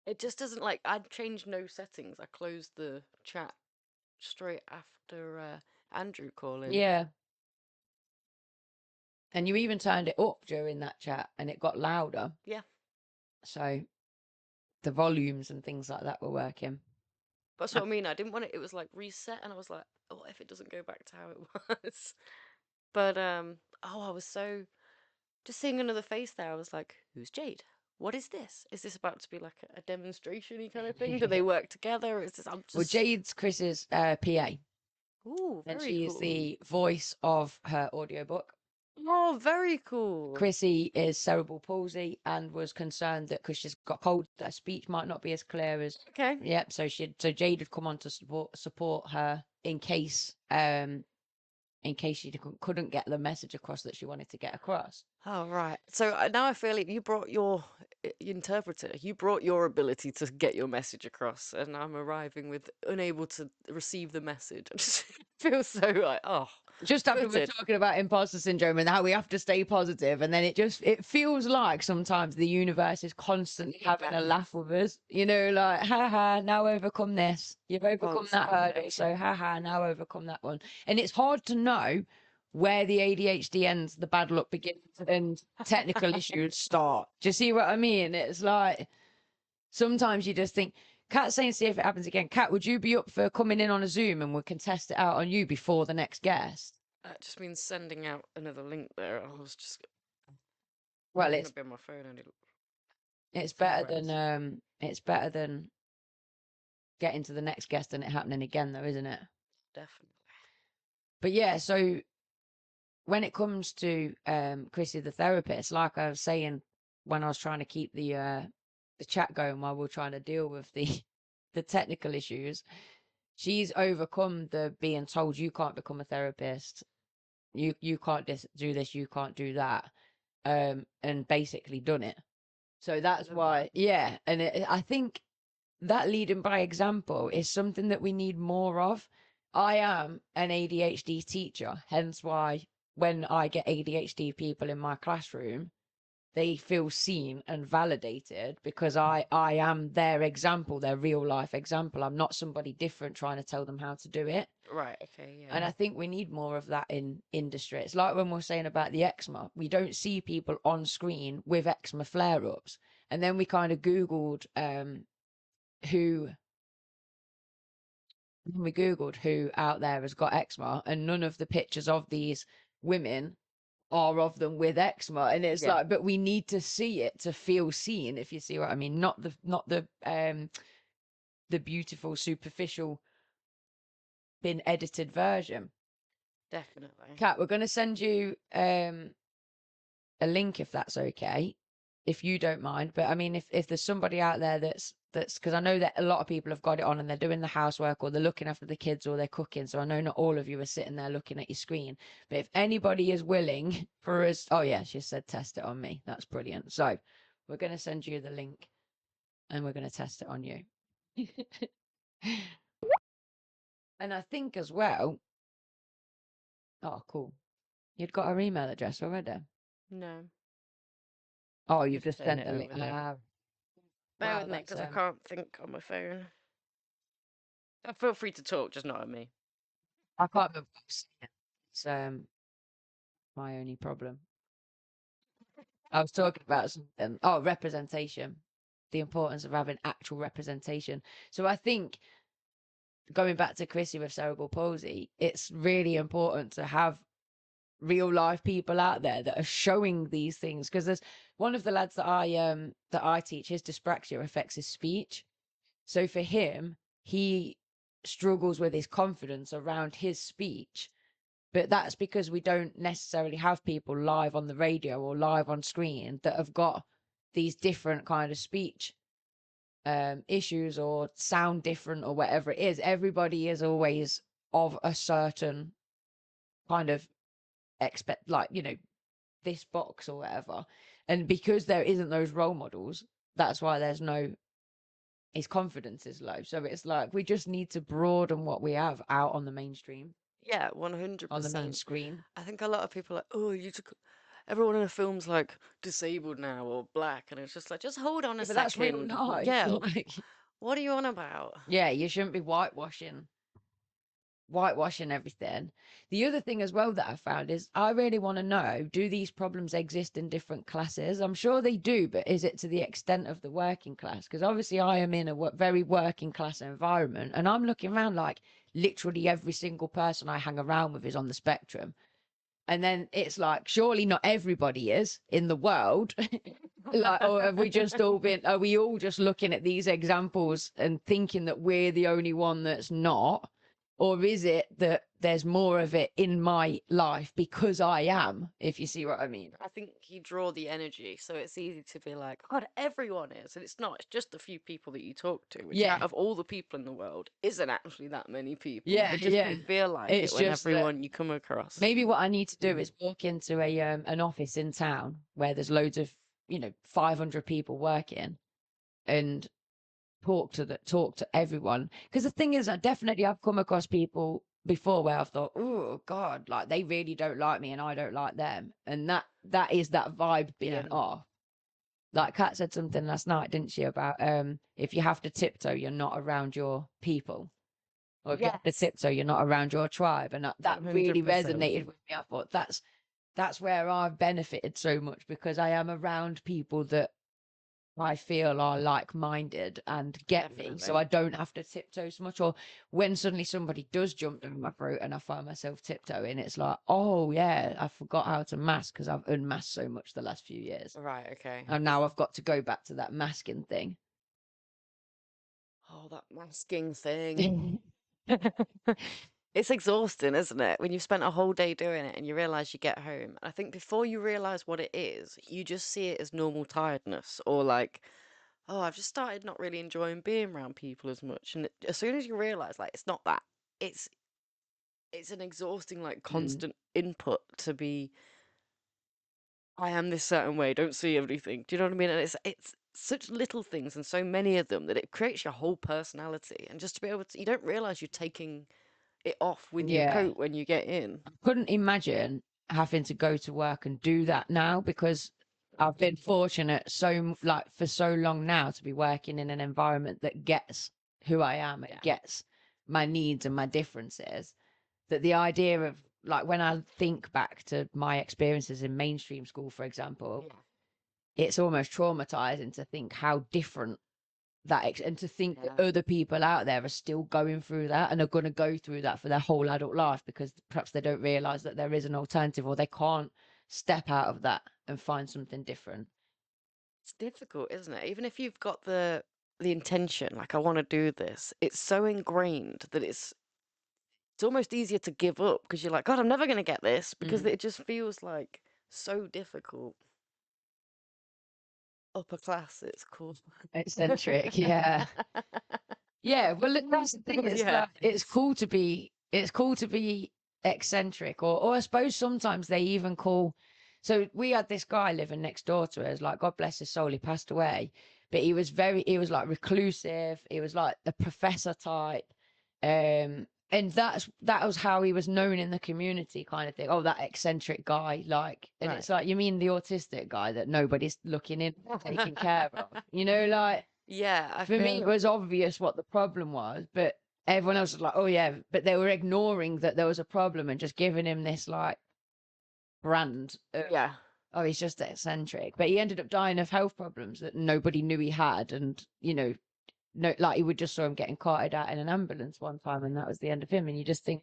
It just doesn't like I'd changed no settings. I closed the chat straight after Andrew calling. Yeah. And you even turned it up during that chat and it got louder. Yeah. So the volumes and things like that were working. That's what I mean. I didn't want it. It was like reset, and I was like, "Oh, what if it doesn't go back to how it was?" But I was so just seeing another face there. I was like, "Who's Jade? What is this? Is this about to be like a demonstration-y kind of thing? Do they work together? Is this? I'm Well, just Jade's Chris's PA. ooh, And very she is cool. the voice of her audiobook. Oh, very cool. Chrissy is cerebral palsy and was concerned that because she's got cold, that her speech might not be as clear as. Okay. Yep. So Jade had come on to support her in case she couldn't get the message across that she wanted to get across. Oh, right. So now I feel like you brought your interpreter. You brought your ability to get your message across, and I'm arriving with unable to receive the message. I just feel so like, oh, Just after we're gutted. talking about imposter syndrome and how we have to stay positive, and then it feels like sometimes the universe is constantly having a laugh with us. You know, like haha, now overcome this. You've overcome that hurdle, so haha, now overcome that one. And it's hard to know where the ADHD ends, the bad luck begins, and technical issues start. Do you see what I mean? It's like sometimes you just think. Kat's saying, see if it happens again. Kat, would you be up for coming in on a Zoom and we can test it out on you before the next guest? That just means sending out another link there. I was just Well, it's gonna be on my phone and it's better than getting to the next guest and it happening again, though, isn't it? definitely. But yeah, so when it comes to Chrissy the therapist, like I was saying when I was trying to keep the chat going while we are trying to deal with the the technical issues, she's overcome the being told you can't become a therapist, you can't do this, you can't do that, and basically done it. So that's why, yeah, and I think that leading by example is something that we need more of. I am an ADHD teacher, hence why when I get ADHD people in my classroom, they feel seen and validated because I am their example, their real life example. I'm not somebody different trying to tell them how to do it. Right, okay, yeah. And I think we need more of that in industry. It's like when we're saying about the eczema, we don't see people on screen with eczema flare ups. And then we kind of Googled who out there has got eczema, and none of the pictures of these women are of them with eczema. And it's like, but we need to see it to feel seen, if you see what I mean. Not the beautiful superficial been edited version. Definitely. Kat, we're going to send you a link if that's okay, if you don't mind. But I mean, if there's somebody out there that's because I know that a lot of people have got it on and they're doing the housework or they're looking after the kids or they're cooking. So I know not all of you are sitting there looking at your screen. But if anybody is willing for us, oh yeah, she said test it on me. That's brilliant. So we're going to send you the link and we're going to test it on you. And I think as well. Oh, cool. You'd got her email address already. No. Oh, you've Just just send sent it the link. over there. Bear Wow, with me that's because I can't think on my phone. Feel free to talk, just not at me. I can't remember. It's my only problem. I was talking about something. Oh, representation. The importance of having actual representation. So I think going back to Chrissy with cerebral palsy, it's really important to have real life people out there that are showing these things. Because there's one of the lads that I teach, his dyspraxia affects his speech. So for him, he struggles with his confidence around his speech. But that's because we don't necessarily have people live on the radio or live on screen that have got these different kind of speech issues or sound different or whatever it is. Everybody is always of a certain kind of like, you know, this box or whatever. And because there isn't those role models, that's why there's no, his confidence is low. So it's like we just need to broaden what we have out on the mainstream, Yeah, on the main 100%. screen. I think a lot of people are like, oh, you took everyone in a film's like disabled now or black, and it's just like, just hold on a But that's real second. life. Yeah, Like, what are you on about? yeah, you shouldn't be whitewashing everything. The other thing as well that I found is I really want to know, do these problems exist in different classes? I'm sure they do, but is it to the extent of the working class? Because obviously I am in a very working class environment, and I'm looking around like literally every single person I hang around with is on the spectrum. And then it's like, surely not everybody is in the world. Like, or have we just all been, are we all just looking at these examples and thinking that we're the only one that's not? Or is it that there's more of it in my life because I am, if you see what I mean? I think you draw the energy, so it's easy to be like, God, everyone is. And it's not, it's just a few people that you talk to, which Yeah. out of all the people in the world isn't actually that many people. Yeah, But just yeah. you feel like It's it when just that everyone you come across. maybe what I need to do is walk into a an office in town where there's loads of, you know, 500 people working and talk to everyone. Because the thing is, I've come across people before where I've thought, oh God, like they really don't like me and I don't like them. And that is that vibe being Yeah. off. Like Kat said something last night, didn't she, about if you have to tiptoe, you're not around your people. Or if you have to Yes. tiptoe, you're not around your tribe. And that really 100%. resonated with me. I thought that's where I've benefited so much, because I am around people that I feel are like-minded and get me, so Definitely. I don't have to tiptoe so much. Or when suddenly somebody does jump down my throat and I find myself tiptoeing, it's like, oh yeah, I forgot how to mask because I've unmasked so much the last few years, Right, okay. and now I've got to go back to that masking thing. Oh, that masking thing. It's exhausting, isn't it? When you've spent a whole day doing it and you realize you get home. I think before you realize what it is, you just see it as normal tiredness, or like, oh, I've just started not really enjoying being around people as much. And as soon as you realize, like, it's not that, it's an exhausting, like, constant input to be, I am this certain way, don't see everything. Do you know what I mean? And it's such little things and so many of them that it creates your whole personality. And just to be able to, you don't realize you're taking it off with your Yeah. coat when you get in. Couldn't imagine having to go to work and do that now, because I've been fortunate for so long now to be working in an environment that gets who I am, it gets my needs and my differences. That the idea of, like, when I think back to my experiences in mainstream school, for example, it's almost traumatizing to think how different and to think that other people out there are still going through that and are going to go through that for their whole adult life, because perhaps they don't realize that there is an alternative, or they can't step out of that and find something different. It's difficult, isn't it? Even if you've got the intention, like, I want to do this, it's so ingrained that it's almost easier to give up, because you're like, God, I'm never going to get this, because it just feels like so difficult. Upper class, it's called. Eccentric, yeah. Yeah, well, that's the thing. It's Yeah. like, it's cool to be eccentric, or I suppose sometimes they even call. So we had this guy living next door to us, like, God bless his soul, he passed away, but he was like reclusive. He was like the professor type, and that was how he was known in the community, kind of thing. Oh, that eccentric guy, like, and Right. it's like, you mean the autistic guy that nobody's looking in, taking care of, you know, like. Yeah, I For me, feel it was obvious what the problem was, but everyone else was like, "Oh yeah," but they were ignoring that there was a problem and just giving him this like brand of, yeah. "Oh, he's just eccentric." But he ended up dying of health problems that nobody knew he had, and no, like he would just saw him getting carted out in an ambulance one time, and that was the end of him. And you just think,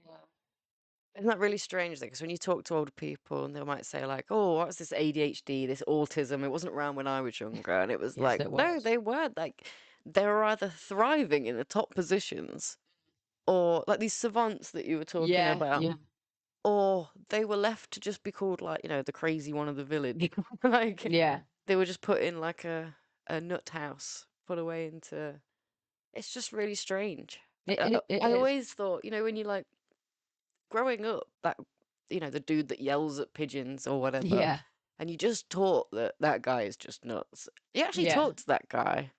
Isn't that really strange though? Because when you talk to older people and they might say like, "Oh, what's this ADHD, this autism? It wasn't around when I was younger," and it was yes, like, it no, was. they weren't. Like, they were either thriving in the top positions, or like these savants that you were talking Yeah, about, yeah, or they were left to just be called like, the crazy one of the village. Like yeah. they were just put in like a nut house, put away into. It's just really strange. It I is. always thought, when you like growing up, that the dude that yells at pigeons or whatever, Yeah, and you just taught that that guy is just nuts. You actually yeah. talk to that guy.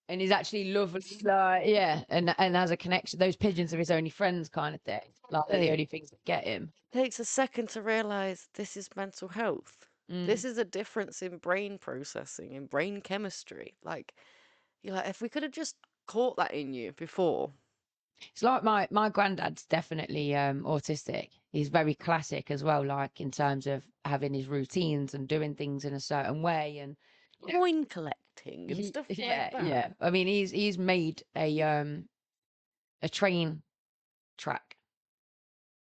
And he's actually lovely, like, yeah, and has a connection. Those pigeons are his only friends, kind of thing. Like they're the only things that get him. Takes a second to realize this is mental health. Mm. This is a difference in brain processing, in brain chemistry. Like, you're like, if we could have just caught that in you before. It's like my granddad's definitely autistic. He's very classic as well, like in terms of having his routines and doing things in a certain way, and Coin collecting and stuff like yeah, that. yeah. I mean, he's made a train track,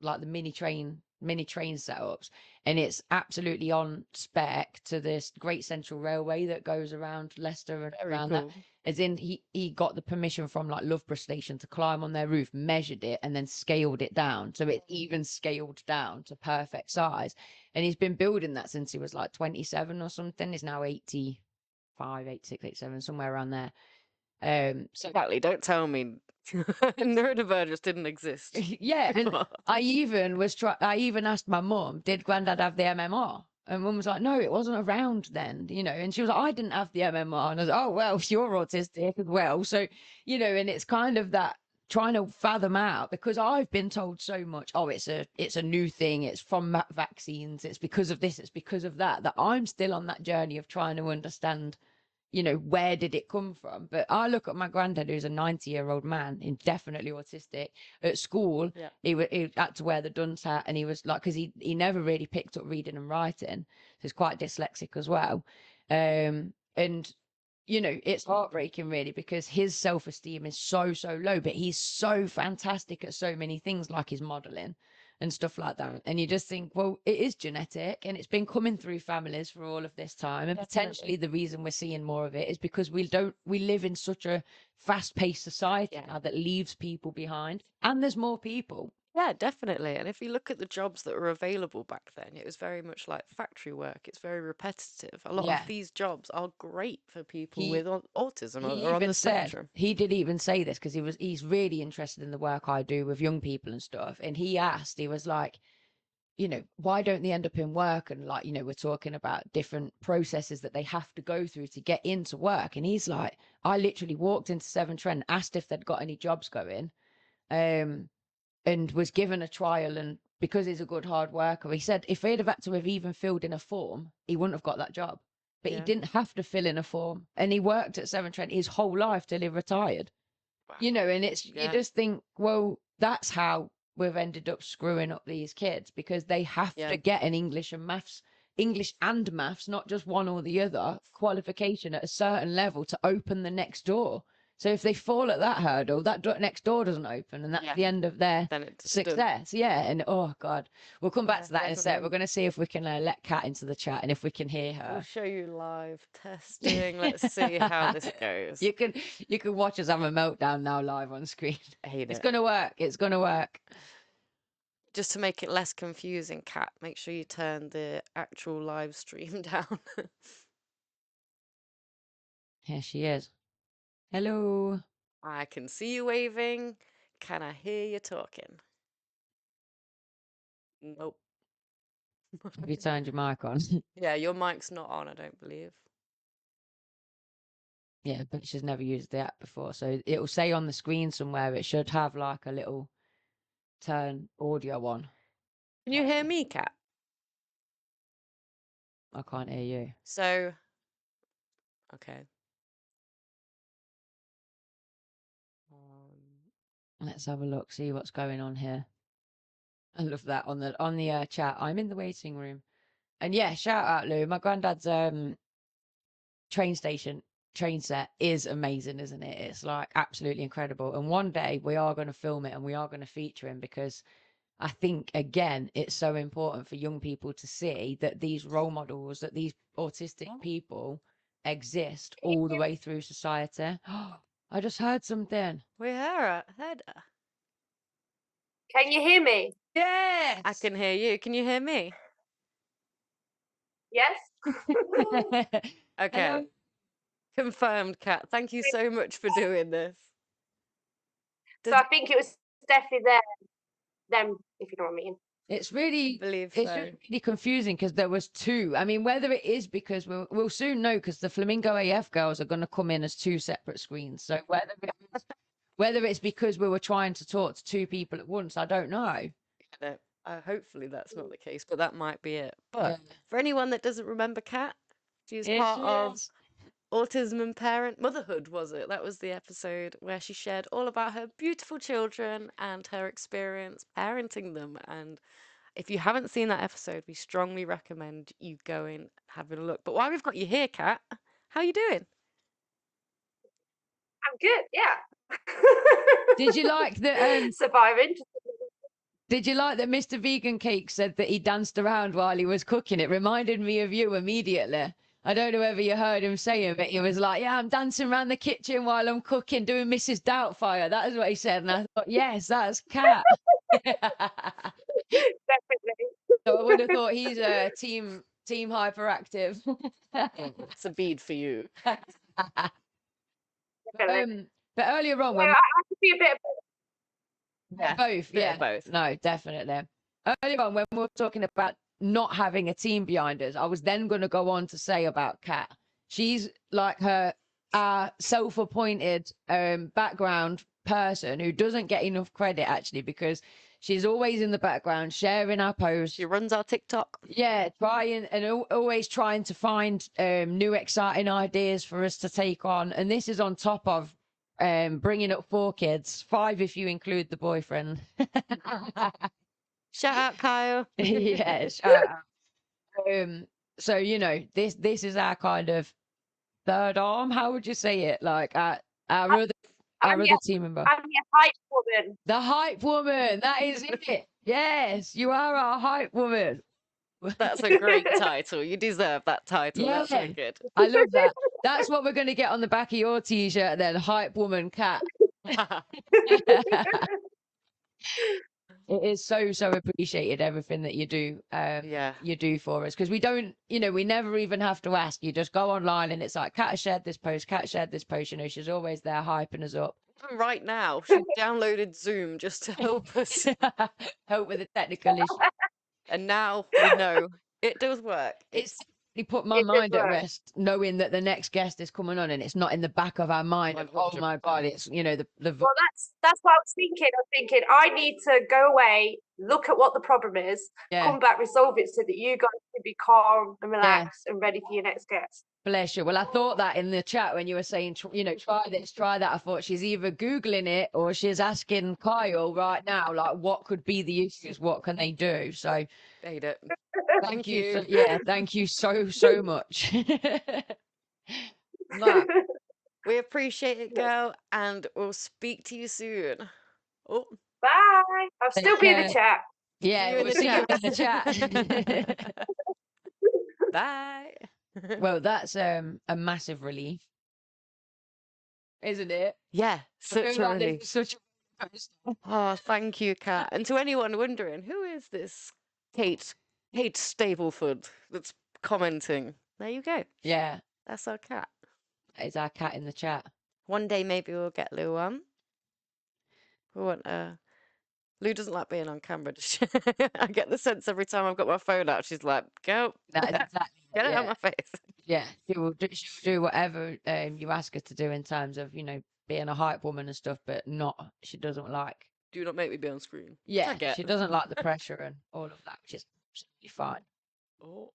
like the mini train setups, and it's absolutely on spec to this Great Central Railway that goes around Leicester and Very around that. cool. As in, he got the permission from like Loughborough Station to climb on their roof, measured it, and then scaled it down, so it's even scaled down to perfect size. And he's been building that since he was like 27 or something. He's now 85, 86, 87, somewhere around there. So Exactly. Don't tell me neurodivergence didn't exist. yeah, and I even asked my mum, did Grandad have the MMR? And mum was like, no, it wasn't around then, and she was like, I didn't have the MMR. And I was like, oh, well, you're autistic as well. So, and it's kind of that trying to fathom out, because I've been told so much, oh, it's a new thing, it's from vaccines, it's because of this, it's because of that I'm still on that journey of trying to understand, where did it come from? But I look at my granddad, who's a 90-year-old man, and definitely autistic. At school, Yeah. he had to wear the dunce hat, and he was like, because he never really picked up reading and writing, so he's quite dyslexic as well. And it's heartbreaking really, because his self-esteem is so low, but he's so fantastic at so many things, like his modeling and stuff like that. And you just think, well, it is genetic, and it's been coming through families for all of this time. And potentially the reason we're seeing more of it is because we live in such a fast-paced society now that leaves people behind, and there's more people. Yeah, definitely. And if you look at the jobs that were available back then, it was very much like factory work. It's very repetitive. A lot Yeah. of these jobs are great for people He- with autism He or on even the said, spectrum. he did even say this, because he's really interested in the work I do with young people and stuff. And he was like, why don't they end up in work? And like, we're talking about different processes that they have to go through to get into work. And he's like, I literally walked into Severn Trent, asked if they'd got any jobs going, and was given a trial. And because he's a good hard worker, he said if he'd have had to have even filled in a form, he wouldn't have got that job. But he Yeah. didn't have to fill in a form, and he worked at Severn Trent his whole life till he retired. And it's you Yeah. just think, well, that's how we've ended up screwing up these kids, because they have Yeah. to get an English and maths, not just one or the other, qualification at a certain level to open the next door. So if they fall at that hurdle, that next door doesn't open, and that's Yeah. the end of their Then it's done. success. Yeah, and oh god, we'll come back Yeah, to that in a sec. definitely. We're going to see if we can let Kat into the chat and if we can hear We'll her. show you live testing. Let's see how this goes. You can watch us have a meltdown now live on screen. I hate It's it. gonna work. It's gonna work. Just to make it less confusing, Kat, make sure you turn the actual live stream down. Here she is. Hello. I can see you waving. Can I hear you talking? Nope. Have you turned your mic on? Yeah, your mic's not on, I don't believe. Yeah, but she's never used the app before, so it'll say on the screen somewhere. It should have like a little turn audio on. Can you hear me, Kat? I can't hear you. So, okay. Let's have a look, see what's going on here. I love that on the chat. I'm in the waiting room. And yeah, shout out Lou. My granddad's train set is amazing, isn't it? It's like absolutely incredible. And one day we are going to film it and we are going to feature him, because I think again it's so important for young people to see that these role models, that these autistic people exist all the way through society. I just heard something. We heard her. Can you hear me? Yes. I can hear you. Can you hear me? Yes. Okay. Hello. Confirmed, Kat. Thank you so much for doing this. So I think it was definitely them, if you know what I mean. It's really, Believe it's so. just really confusing because there was two. I mean, whether it is because we'll soon know, because the Flamingo AF girls are going to come in as two separate screens. So whether it's because we were trying to talk to two people at once, I don't know. No, hopefully that's not the case, but that might be it. But Yeah. for anyone that doesn't remember Kat, she's Here part she of is. Autism and Parent Motherhood, was it? That was the episode where she shared all about her beautiful children and her experience parenting them. And if you haven't seen that episode, we strongly recommend you going having a look. But while we've got you here, Kat, how you doing? I'm good, yeah. Did you like the surviving? Did you like that Mr. Vegan Cake said that he danced around while he was cooking? It reminded me of you immediately. I don't know whether you heard him saying, but he was like, yeah, I'm dancing around the kitchen while I'm cooking, doing Mrs. Doubtfire. That is what he said. And I thought, yes, that's Kat. Definitely. So I would have thought he's a team hyperactive. It's a bead for you. But earlier on, when I could be a bit of yeah, both, Bit yeah, of both. no, definitely. Earlier on, when we were talking about not having a team behind us, I was then going to go on to say about Kat. She's like her self-appointed background person who doesn't get enough credit, actually, because she's always in the background sharing our posts. She runs our TikTok. Yeah, trying and always trying to find new exciting ideas for us to take on. And this is on top of bringing up 4 kids, 5 if you include the boyfriend. Shout out, Kyle. Yeah, shout out. So you know, this is our kind of third arm. How would you say it? Like our other team member. I'm your hype woman. The hype woman. That is it. Yes, you are our hype woman. That's a great title. You deserve that title. Yeah. That's so good. I love that. That's what we're going to get on the back of your t-shirt then. Hype woman Kat. It is so appreciated, everything that you do. Yeah. You do for us, because we don't, you know, we never even have to ask. You just go online and it's like, Kat has shared this post, Kat shared this post. You know, she's always there hyping us up. Even right now, she downloaded Zoom just to help us. Help with the technical issue. And now we know it does work. It's put my It does mind at work. rest, knowing that the next guest is coming on and it's not in the back of our mind. Of, oh my God, it's, you know, the Well, that's what I was thinking. I was thinking I need to go away, look at what the problem is, yeah. come back, resolve it so that you guys can be calm and relaxed and ready for your next guest. Bless you. Well, I thought that in the chat when you were saying, you know, try this, try that. I thought she's either Googling it or she's asking Kyle right now, like, what could be the issues? What can they do? So Made it. thank you. Yeah, thank you so much. Nah. We appreciate it, girl, and we'll speak to you soon. Oh, Bye. I'll Take still be in care. the chat. Yeah, you in we'll the see you chat. in the chat. Bye. Well, that's a massive relief, isn't it? Yeah, I feel such a like this relief. is such a Oh, thank you, Kat. And to anyone wondering, who is this Kate Stableford that's commenting? There you go. yeah, That's our cat. it's our cat in the chat. One day maybe we'll get Lou on. We want Lou doesn't like being on camera. Does she? I get the sense every time I've got my phone out, she's like, "Go, That is exactly get it yeah. out my face." Yeah, she'll do whatever you ask her to do in terms of, you know, being a hype woman and stuff, but she doesn't like. Do not make me be on screen. Yeah, I get. she doesn't like the pressure and all of that, which is absolutely fine. Oh.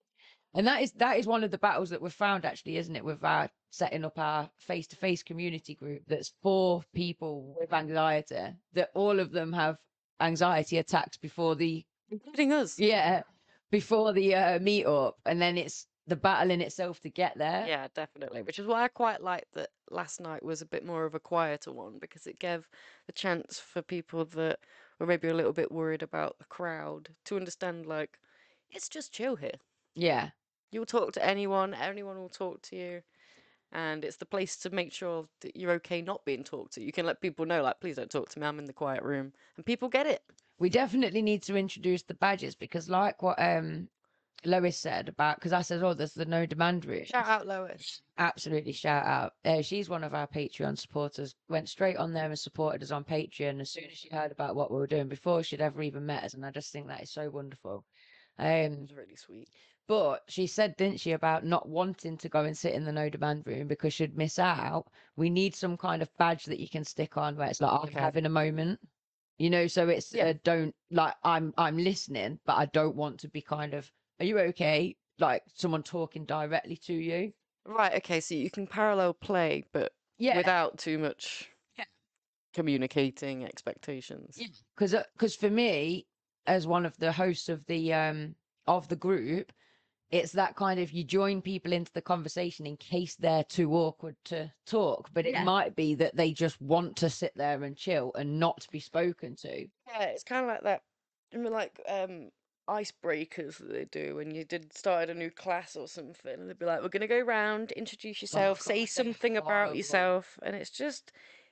And that is one of the battles that we've found, actually, isn't it, with our setting up our face-to-face community group that's for people with anxiety, that all of them have anxiety attacks before the including us. before the meet up, and then it's the battle in itself to get there. Yeah, definitely. Which is why I quite like that last night was a bit more of a quieter one, because it gave the chance for people that were maybe a little bit worried about the crowd to understand, like, it's just chill here. Yeah. You'll talk to anyone will talk to you. And it's the place to make sure that you're okay not being talked to. You can let people know, like, please don't talk to me, I'm in the quiet room. And people get it. We definitely need to introduce the badges, because like what Lois said about, because I said, oh, there's the no demand room. Shout out, Lois. Absolutely, shout out. She's one of our Patreon supporters. Went straight on there and supported us on Patreon as soon as she heard about what we were doing before she'd ever even met us. And I just think that is so wonderful. It was really sweet. But she said, didn't she, about not wanting to go and sit in the no demand room because she'd miss out. We need some kind of badge that you can stick on where it's like, I'm having a moment, you know, so it's don't, like, I'm listening, but I don't want to be kind of, are you okay? Like someone talking directly to you. Right, okay, so you can parallel play, but without too much communicating expectations. Because for me, as one of the hosts of the group, it's that kind of, you join people into the conversation in case they're too awkward to talk, but it might be that they just want to sit there and chill and not be spoken to. Yeah, it's kind of like that. I mean, like icebreakers that they do when you started a new class or something, and they'd be like, "We're gonna go round, introduce yourself, say something about yourself," and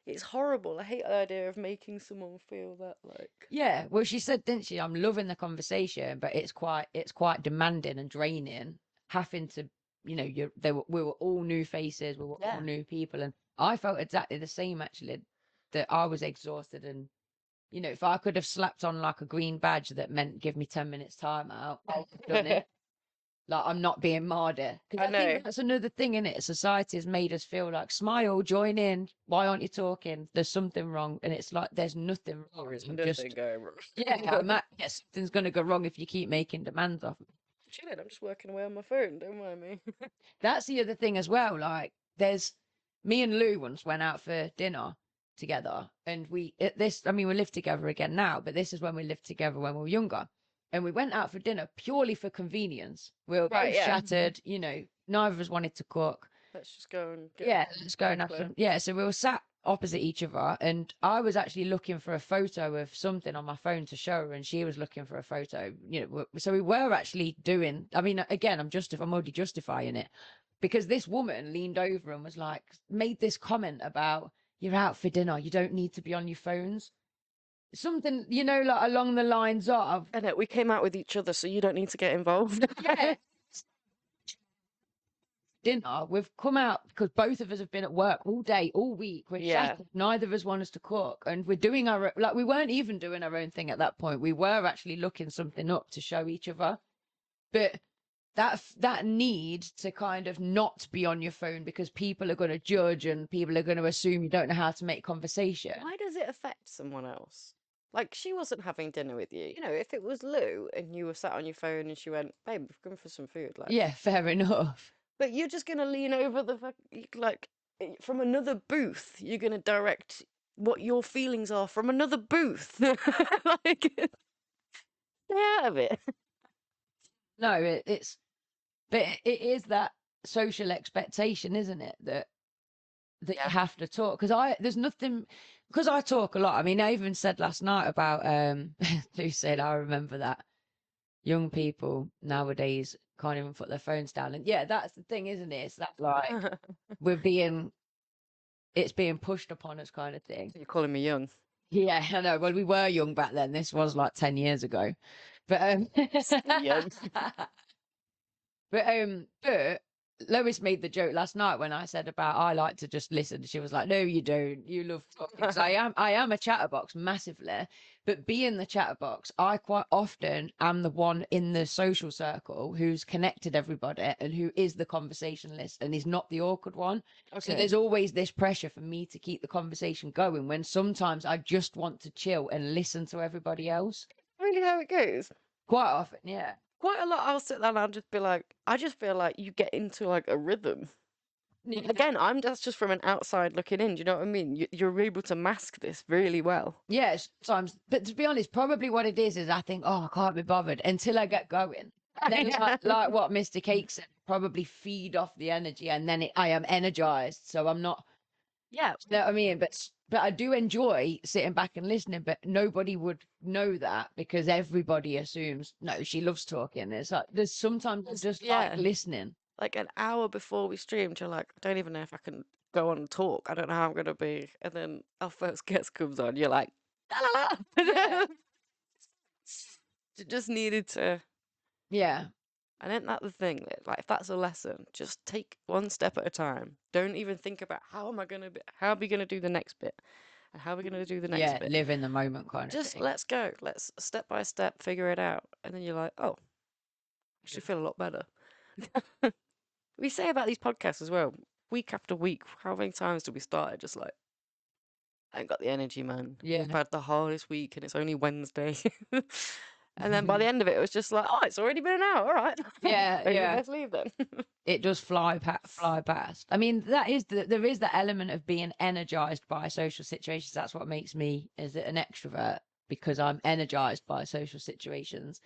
it's horrible. I hate the idea of making someone feel that like. Yeah, well, she said, didn't she? I'm loving the conversation, but it's quite demanding and draining. Having to, you know, we were all new faces, we were all new people, and I felt exactly the same, actually. That I was exhausted, and you know, if I could have slapped on like a green badge that meant give me 10 minutes time out, I would have done it. Like, I'm not being martyr. Because I think that's another thing, in it. Society has made us feel like, smile, join in. Why aren't you talking? There's something wrong. And it's like, there's nothing wrong. There's nothing going wrong. Something's going to go wrong if you keep making demands off me. Chilling, I'm just working away on my phone, don't mind me. That's the other thing as well. Like, me and Lou once went out for dinner together. And we live together again now, but this is when we lived together when we were younger. And we went out for dinner purely for convenience. We were both shattered, you know, neither of us wanted to cook. Let's just go and let's go and have some. Yeah, so we were sat opposite each other, and I was actually looking for a photo of something on my phone to show her, and she was looking for a photo. You know, so we were actually doing. I mean, again, I'm already justifying it, because this woman leaned over and was like, made this comment about, you're out for dinner, you don't need to be on your phones. Something, you know, like along the lines of, and we came out with each other, so you don't need to get involved. Dinner, we've come out because both of us have been at work all day, all week. We're shattered. Neither of us want us to cook, and we're doing we weren't even doing our own thing at that point. We were actually looking something up to show each other, but that need to kind of not be on your phone because people are going to judge and people are going to assume you don't know how to make conversation. Why does it affect someone else? Like, she wasn't having dinner with you. You know, if it was Lou and you were sat on your phone and she went, babe, we've come for some food. Like, yeah, fair enough. But you're just going to lean over from another booth. You're going to direct what your feelings are from another booth. Like, stay out of it. No, but it is that social expectation, isn't it? That you have to talk. Because I talk a lot. I mean, I even said last night about, who said, I remember that young people nowadays can't even put their phones down. And yeah, that's the thing, isn't it? It's that, like, it's being pushed upon us kind of thing. You're calling me young. Yeah, I know. Well, we were young back then. This was like 10 years ago. But young. But Lois made the joke last night when I said about I like to just listen. She was like, "No, you don't. You love talking." 'Cause I am a chatterbox massively, but being the chatterbox, I quite often am the one in the social circle who's connected everybody and who is the conversationalist and is not the awkward one. Okay. So there's always this pressure for me to keep the conversation going when sometimes I just want to chill and listen to everybody else. Really, how it goes? Quite often, yeah. quite a lot. I'll sit there and I'll just be like, I just feel like you get into like a rhythm. Again, that's just from an outside looking in. Do you know what I mean? You're able to mask this really well. Yeah, sometimes. But to be honest, probably what it is I think, oh, I can't be bothered until I get going. Then, like what Mr. Cake said, probably feed off the energy, and then I am energized. So I'm not. Yeah. You know what I mean? But I do enjoy sitting back and listening. But nobody would know that because everybody assumes no, she loves talking. It's like there's sometimes I just like listening. Like an hour before we streamed, you're like, I don't even know if I can go on and talk. I don't know how I'm gonna be. And then our first guest comes on, you're like, la la la. Yeah. You just needed to. Yeah. And isn't that the thing? Like, if that's a lesson, just take one step at a time. Don't even think about how are we gonna do the next bit, and how are we gonna do the next bit. Live in the moment kind of Just thing. let's go. Let's step by step figure it out, and then you're like, oh, I actually feel a lot better. We say about these podcasts as well, week after week. How many times do we start it just like, I ain't got the energy, man. Yeah. We've had the hardest week, and it's only Wednesday. And then by the end of it, it was just like, oh, it's already been an hour. All right. Yeah, Maybe yeah. let's leave then. It does fly past. I mean, there is the element of being energized by social situations. That's what makes me as an extrovert, because I'm energized by social situations,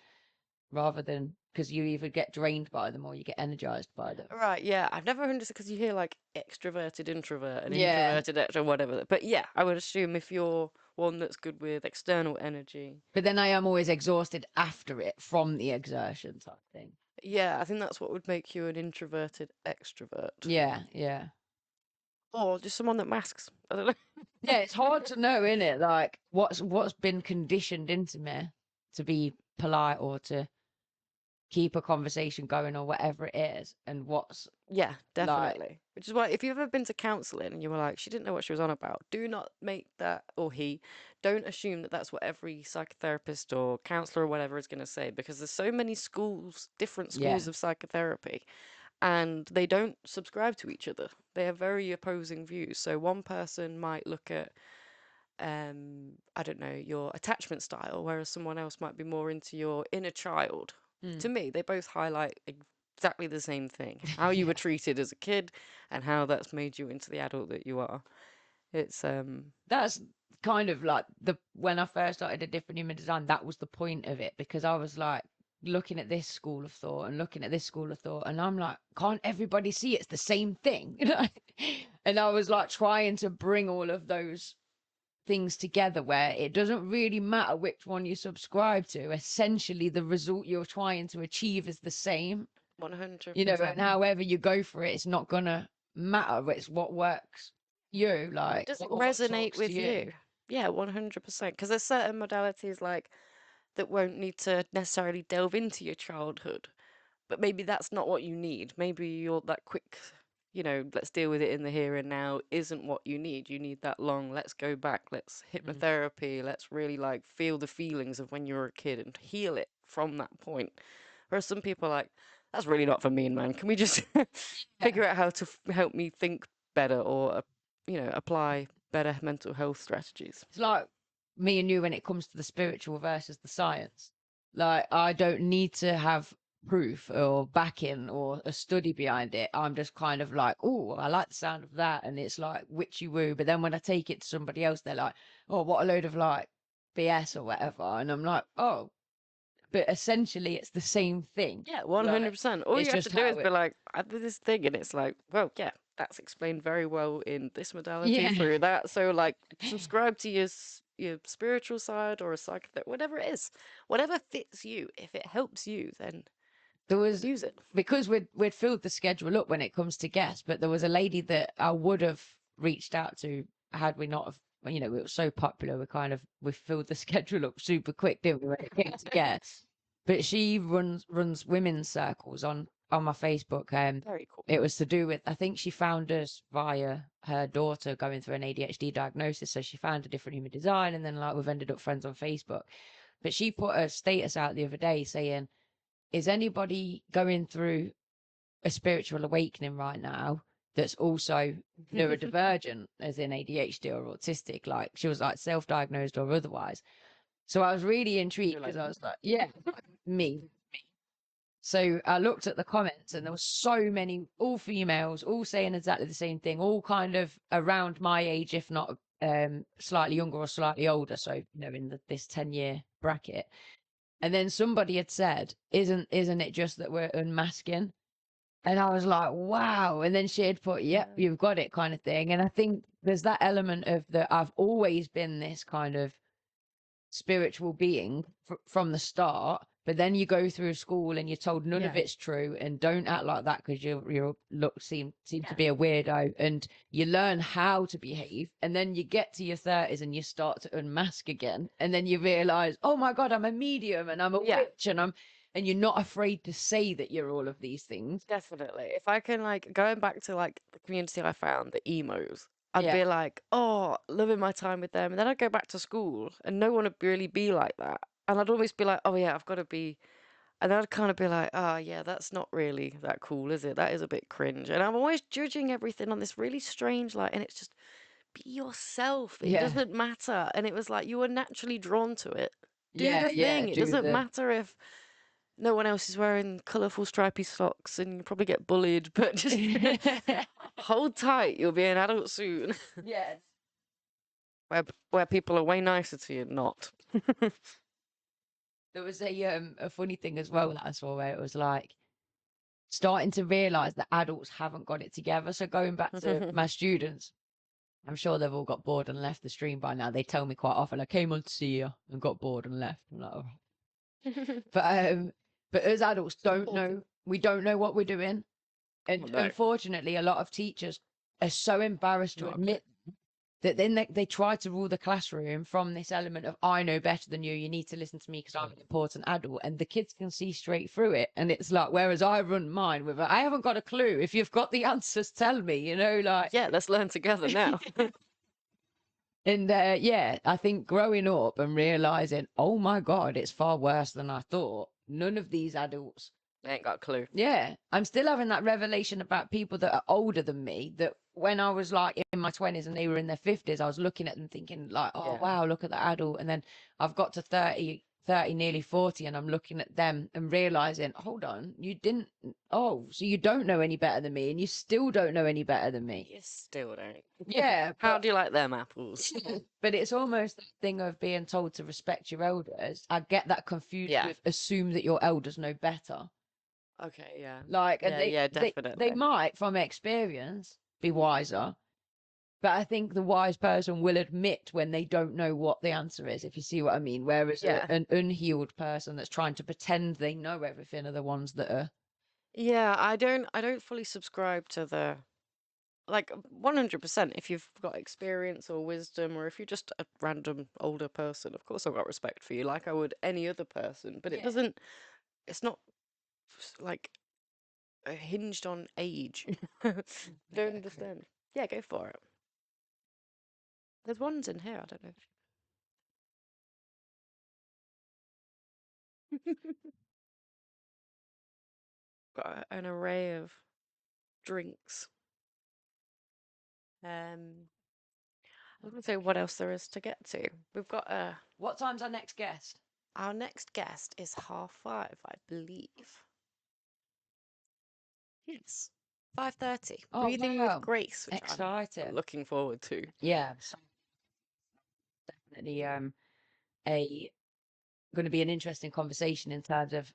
rather than because you either get drained by them or you get energized by them. Right, yeah. I've never understood because you hear like extroverted introvert and Yeah. introverted extrovert, whatever. But yeah, I would assume if you're one that's good with external energy. But then I am always exhausted after it from the exertion type thing. Yeah, I think that's what would make you an introverted extrovert. Yeah, yeah. Or just someone that masks. I don't know. Yeah, it's hard to know, isn't it? Like what's been conditioned into me to be polite or to keep a conversation going or whatever it is, and what's Yeah, definitely. like, Which is why if you've ever been to counselling and you were like, she didn't know what she was on about, do not make that, or don't assume that that's what every psychotherapist or counsellor or whatever is going to say, because there's so many schools, different schools of psychotherapy, and they don't subscribe to each other. They have very opposing views. So one person might look at, I don't know, your attachment style, whereas someone else might be more into your inner child. To me, they both highlight exactly the same thing: how you were treated as a kid and how that's made you into the adult that you are. It's that's kind of like when I first started a different human design, that was the point of it, because I was like looking at this school of thought and looking at this school of thought, and I'm like, can't everybody see it's the same thing? And I was like trying to bring all of those things together, where it doesn't really matter which one you subscribe to. Essentially, the result you're trying to achieve is the same. 100%. You know, and however you go for it, it's not gonna matter. It's what works you, like Does it what resonate talks with to you? Yeah, 100%. Because there's certain modalities like that won't need to necessarily delve into your childhood, but maybe that's not what you need. Maybe you're that quick, let's deal with it in the here and now isn't what you need. You need that long, let's go back, let's hypnotherapy, let's really like feel the feelings of when you were a kid and heal it from that point. Whereas some people are like, that's really not for me, man. Can we just figure out how to help me think better, or, apply better mental health strategies? It's like me and you when it comes to the spiritual versus the science. Like, I don't need to have proof or backing or a study behind it. I'm just kind of like, oh, I like the sound of that, and it's like witchy woo. But then when I take it to somebody else, they're like, oh, what a load of like BS or whatever, and I'm like, oh, but essentially it's the same thing. Yeah, 100%. All it's you have just to do is how be like, I did this thing, and it's like, well, yeah, that's explained very well in this modality Yeah. through that. So, like, subscribe to your spiritual side or a psychotherapy, whatever it is, whatever fits you. If it helps you, then there was, use it. because we'd filled the schedule up when it comes to guests, but there was a lady that I would have reached out to had we not have, it was so popular. We filled the schedule up super quick, didn't we, when it came to guests? But she runs women's circles on my Facebook. Very cool. It was to do with, I think she found us via her daughter going through an ADHD diagnosis. So she found a different human design, and then like we've ended up friends on Facebook. But she put a status out the other day saying, is anybody going through a spiritual awakening right now that's also neurodivergent, as in ADHD or autistic? Like, she was like self-diagnosed or otherwise. So I was really intrigued, because I was like, yeah, me. So I looked at the comments and there were so many, all females, all saying exactly the same thing, all kind of around my age, if not slightly younger or slightly older. So, in this 10-year bracket. And then somebody had said, isn't it just that we're unmasking? And I was like, wow. And then she had put, yep, you've got it kind of thing. And I think there's that element of that I've always been this kind of spiritual being from the start, but then you go through school and you're told none of it's true and don't act like that because you seem to be a weirdo, and you learn how to behave, and then you get to your 30s and you start to unmask again, and then you realize, oh my god, I'm a medium and I'm a witch, and you're not afraid to say that you're all of these things. Definitely. If I can, like, going back to like the community I found, the emos, I'd be like, oh, loving my time with them. And then I'd go back to school and no one would really be like that. And I'd always be like, oh yeah, I've got to be. And then I'd kind of be like, oh yeah, that's not really that cool, is it? That is a bit cringe. And I'm always judging everything on this really strange, like, and it's just be yourself. It doesn't matter. And it was like, you were naturally drawn to it. Do the thing. It doesn't matter if no one else is wearing colourful stripy socks and you probably get bullied, but just hold tight, you'll be an adult soon. Yeah. Where people are way nicer to you, not. There was a funny thing as well that I saw where it was like starting to realise that adults haven't got it together. So going back to my students, I'm sure they've all got bored and left the stream by now. They tell me quite often, I came on to see you and got bored and left. I'm like, all right. But as adults we don't know what we're doing. And unfortunately, a lot of teachers are so embarrassed to admit that then they try to rule the classroom from this element of, I know better than you, you need to listen to me because I'm an important adult, and the kids can see straight through it. And it's like, whereas I run mine with, I haven't got a clue. If you've got the answers, tell me, like. Yeah, let's learn together now. And I think growing up and realizing, oh my God, it's far worse than I thought. None of these adults. They ain't got a clue. Yeah. I'm still having that revelation about people that are older than me, that when I was like in my 20s and they were in their 50s, I was looking at them thinking like, oh, wow, look at that adult. And then I've got to 30, nearly 40, and I'm looking at them and realizing, hold on, so you don't know any better than me, and you still don't know any better than me. You still don't. Yeah. How do you like them apples? But it's almost the thing of being told to respect your elders. I get that confused with assume that your elders know better. Okay, yeah. Like, definitely. They might, from experience, be wiser. But I think the wise person will admit when they don't know what the answer is, if you see what I mean. Whereas an unhealed person that's trying to pretend they know everything are the ones that are. Yeah, I don't fully subscribe to the, like, 100%. If you've got experience or wisdom, or if you're just a random older person, of course I've got respect for you, like I would any other person. But it's not like hinged on age. Don't understand. Yeah, go for it. There's ones in here, I don't know. Got an array of drinks. I was gonna say what else there is to get to. We've got What time's our next guest? Our next guest is 5:30, I believe. Yes. 5:30. Breathing with Grace, which excited. I'm looking forward to. Yeah. Definitely going to be an interesting conversation in terms of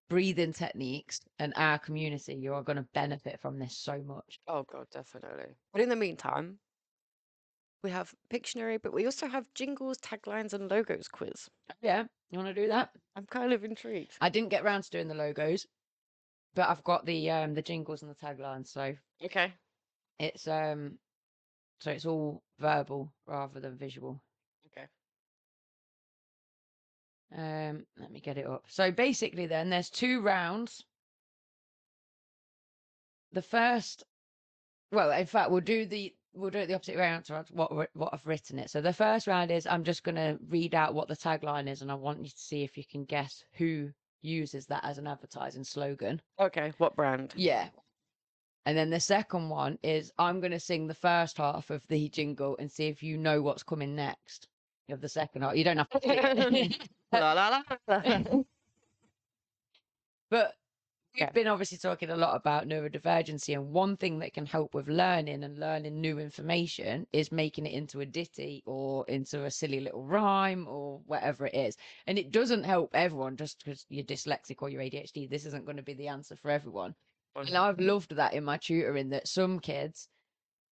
breathing techniques, and our community, you are going to benefit from this so much. Oh god, definitely. But in the meantime, we have Pictionary, but we also have jingles, taglines, and logos quiz. Yeah, you want to do that? I'm kind of intrigued. I didn't get round to doing the logos, but I've got the jingles and the taglines, so okay. It's all verbal rather than visual. Okay. Let me get it up. So basically then there's 2 rounds. The first, well, in fact, we'll do it the opposite round to what I've written it. So the first round is I'm just going to read out what the tagline is, and I want you to see if you can guess who uses that as an advertising slogan. Okay, what brand? Yeah. And then the second one is I'm going to sing the first half of the jingle and see if you know what's coming next of the second half. You don't have to sing it. La, la, la, la. But we've been obviously talking a lot about neurodivergency, and one thing that can help with learning and learning new information is making it into a ditty or into a silly little rhyme or whatever it is. And it doesn't help everyone just because you're dyslexic or you're ADHD. This isn't going to be the answer for everyone. And I've loved that in my tutoring, that some kids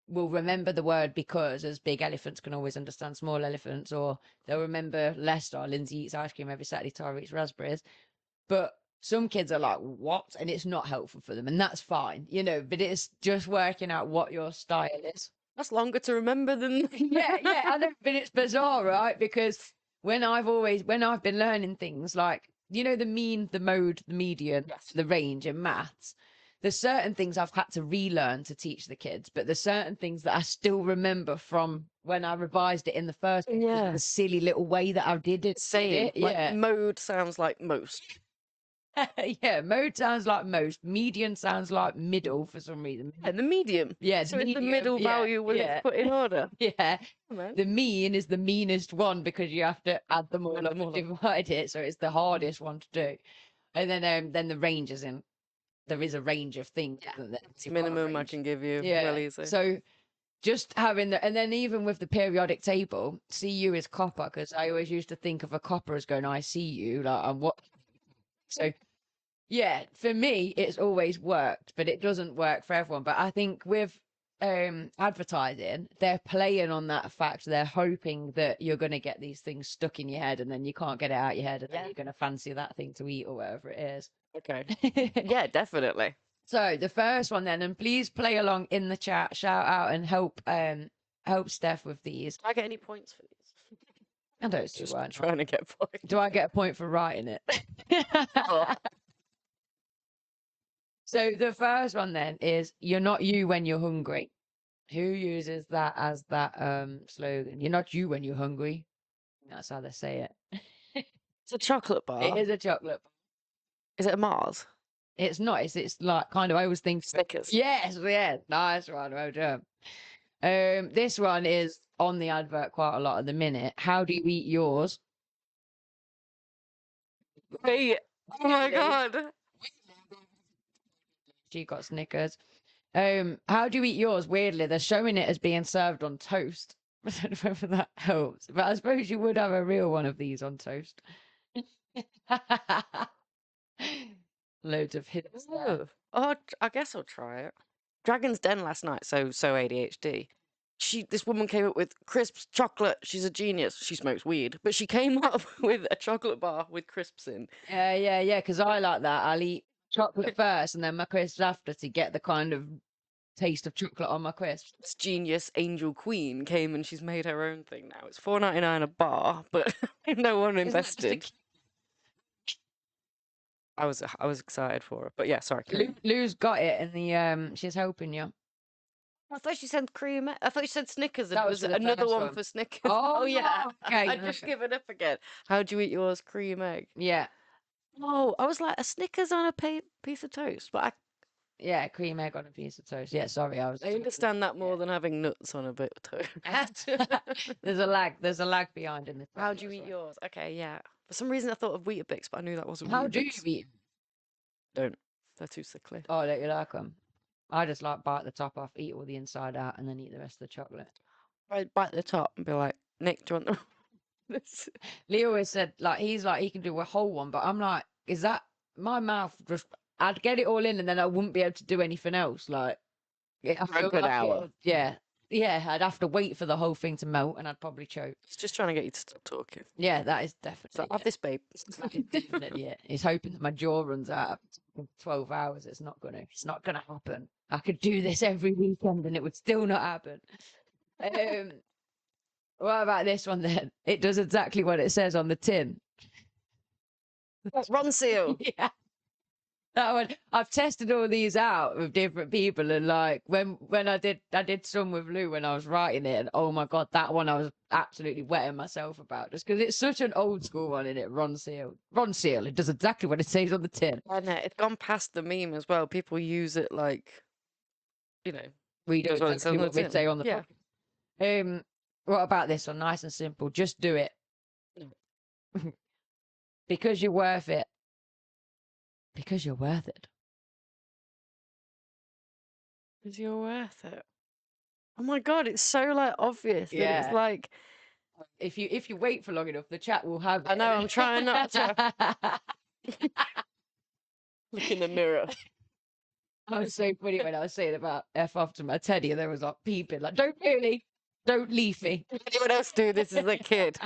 will remember the word because, as big elephants can always understand small elephants, or they'll remember Leicester, Lindsay eats ice cream every Saturday, Tara eats raspberries. But some kids are like, what? And it's not helpful for them. And that's fine, you know, but it's just working out what your style is. That's longer to remember than. Yeah, I know, but it's bizarre, right? Because when I've been learning things like, you know, the mean, the mode, the median, the range in maths, there's certain things I've had to relearn to teach the kids, but there's certain things that I still remember from when I revised it in the first place, the silly little way that I did it. Same. Like, mode sounds like most. Yeah, mode sounds like most. Median sounds like middle for some reason. And the medium. Yeah, so it's the middle value when it's put in order. Yeah. The mean is the meanest one because you have to add them all up and divide it, so it's the hardest one to do. And then the range is in. There is a range of things. It's minimum I can give you. Yeah. Well easy. So just having the, and then even with the periodic table, see you as copper, because I always used to think of a copper as going, I see you, like, and what. So yeah, for me, it's always worked, but it doesn't work for everyone. But I think with advertising, they're playing on that fact. They're hoping that you're going to get these things stuck in your head, and then you can't get it out your head, and then you're going to fancy that thing to eat or whatever it is. Okay. Yeah, definitely. So the first one then, and please play along in the chat, shout out and help Steph with these. Do I get any points for these? I don't Just trying to get points. Do I get a point for writing it? Oh. So the first one then is, you're not you when you're hungry. Who uses that as that slogan? You're not you when you're hungry. That's how they say it. It's a chocolate bar. It is a chocolate bar. Is it a Mars? It's not. It's like kind of, I always think Snickers. Yes, nice one, well done. This one is on the advert quite a lot at the minute. How do you eat yours? Wait. Oh my god. She got Snickers. How do you eat yours? Weirdly, they're showing it as being served on toast. I don't know whether that helps, but I suppose you would have a real one of these on toast. Loads of hits. Oh, I guess I'll try it. Dragon's Den last night, so ADHD. This woman came up with crisps, chocolate. She's a genius. She smokes weed, but she came up with a chocolate bar with crisps in. Yeah, because I like that. I'll eat chocolate first and then my crisps after to get the kind of taste of chocolate on my crisps. This genius Angel Queen came and she's made her own thing now. It's $4.99 a bar, but no one invested. I was excited for it, but yeah, sorry. Lou's got it, and the she's helping you. I thought she said cream. I thought she said Snickers. That It was another one for Snickers. Oh, yeah. okay. I just given up again. How do you eat yours? Cream egg. Yeah. Oh, I was like a Snickers on a piece of toast, but yeah, cream egg on a piece of toast. Yeah, sorry, I understand that more than having nuts on a bit of toast. There's a lag behind in this. How do you eat yours? Okay, yeah. For some reason, I thought of Weetabix, but I knew that wasn't. How do you eat? Don't. They're too sickly. Oh, don't you like them? I just like bite the top off, eat all the inside out, and then eat the rest of the chocolate. I'd bite the top and be like, Nick, do you want this? Leo always said, like, he's like, he can do a whole one, but I'm like, is that my mouth? Just, I'd get it all in, and then I wouldn't be able to do anything else. Like, a good hour. Yeah, I'd have to wait for the whole thing to melt, and I'd probably choke. It's just trying to get you to stop talking. Yeah, that is definitely. So have this, babe. Definitely, yeah. He's hoping that my jaw runs out in 12 hours. It's not gonna happen. I could do this every weekend, and it would still not happen. What about this one then? It does exactly what it says on the tin. Ron seal. Yeah. That one, I've tested all these out with different people, and like when I did some with Lou when I was writing it, and oh my god, that one I was absolutely wetting myself about, just because it's such an old school one, in it. Ron seal, it does exactly what it says on the tin. I know, it's gone past the meme as well. People use it like, you know, we do exactly what we say on the podcast. What about this one? Nice and simple. Just do it. Because you're worth it. Because you're worth it. Because you're worth it. Oh my god, it's so like obvious that it's Yeah. like If you wait for long enough, the chat will have I it. know I'm trying not to look in the mirror. I was so funny when I was saying about F off to my teddy, and there was like peeping, like, don't really, don't leave me. Anyone else do this as a kid?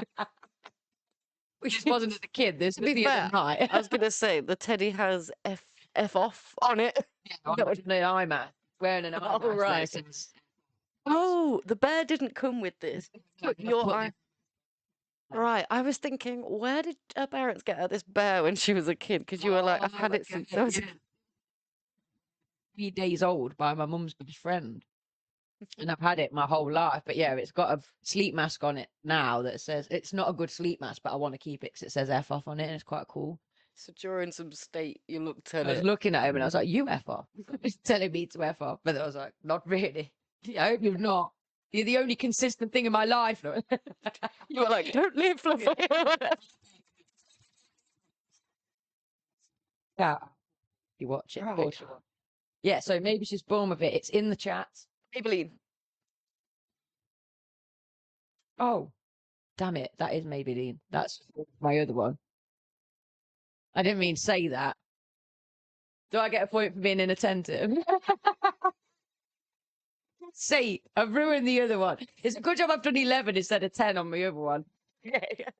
This wasn't as a kid, this To was be the other fair, night. I was gonna say the teddy has F off on it. I'm wearing an eye mask. Wearing an eye mask. Oh, right. that says- Oh, the bear didn't come with this. Put your put eye. Right, I was thinking, where did her parents get her this bear when she was a kid? Because you were like, I've had it since I was. 3 days old by my mum's best friend. And I've had it my whole life. But yeah, it's got a sleep mask on it now that says, it's not a good sleep mask, but I want to keep it because it says F off on it and it's quite cool. So during some state, you looked at I was it. looking at him and I was like, you F off. He's telling me to F off. But I was like, not really. I hope you're not. You're the only consistent thing in my life. You were like, don't leave, Fluffy. Yeah. You watch it. Right. For sure. Yeah, so maybe she's born with it. It's in the chat. Maybelline. Oh, damn it. That is Maybelline. That's my other one. I didn't mean say that. Do I get a point for being inattentive? See, I've ruined the other one. It's a good job I've done 11 instead of 10 on my other one.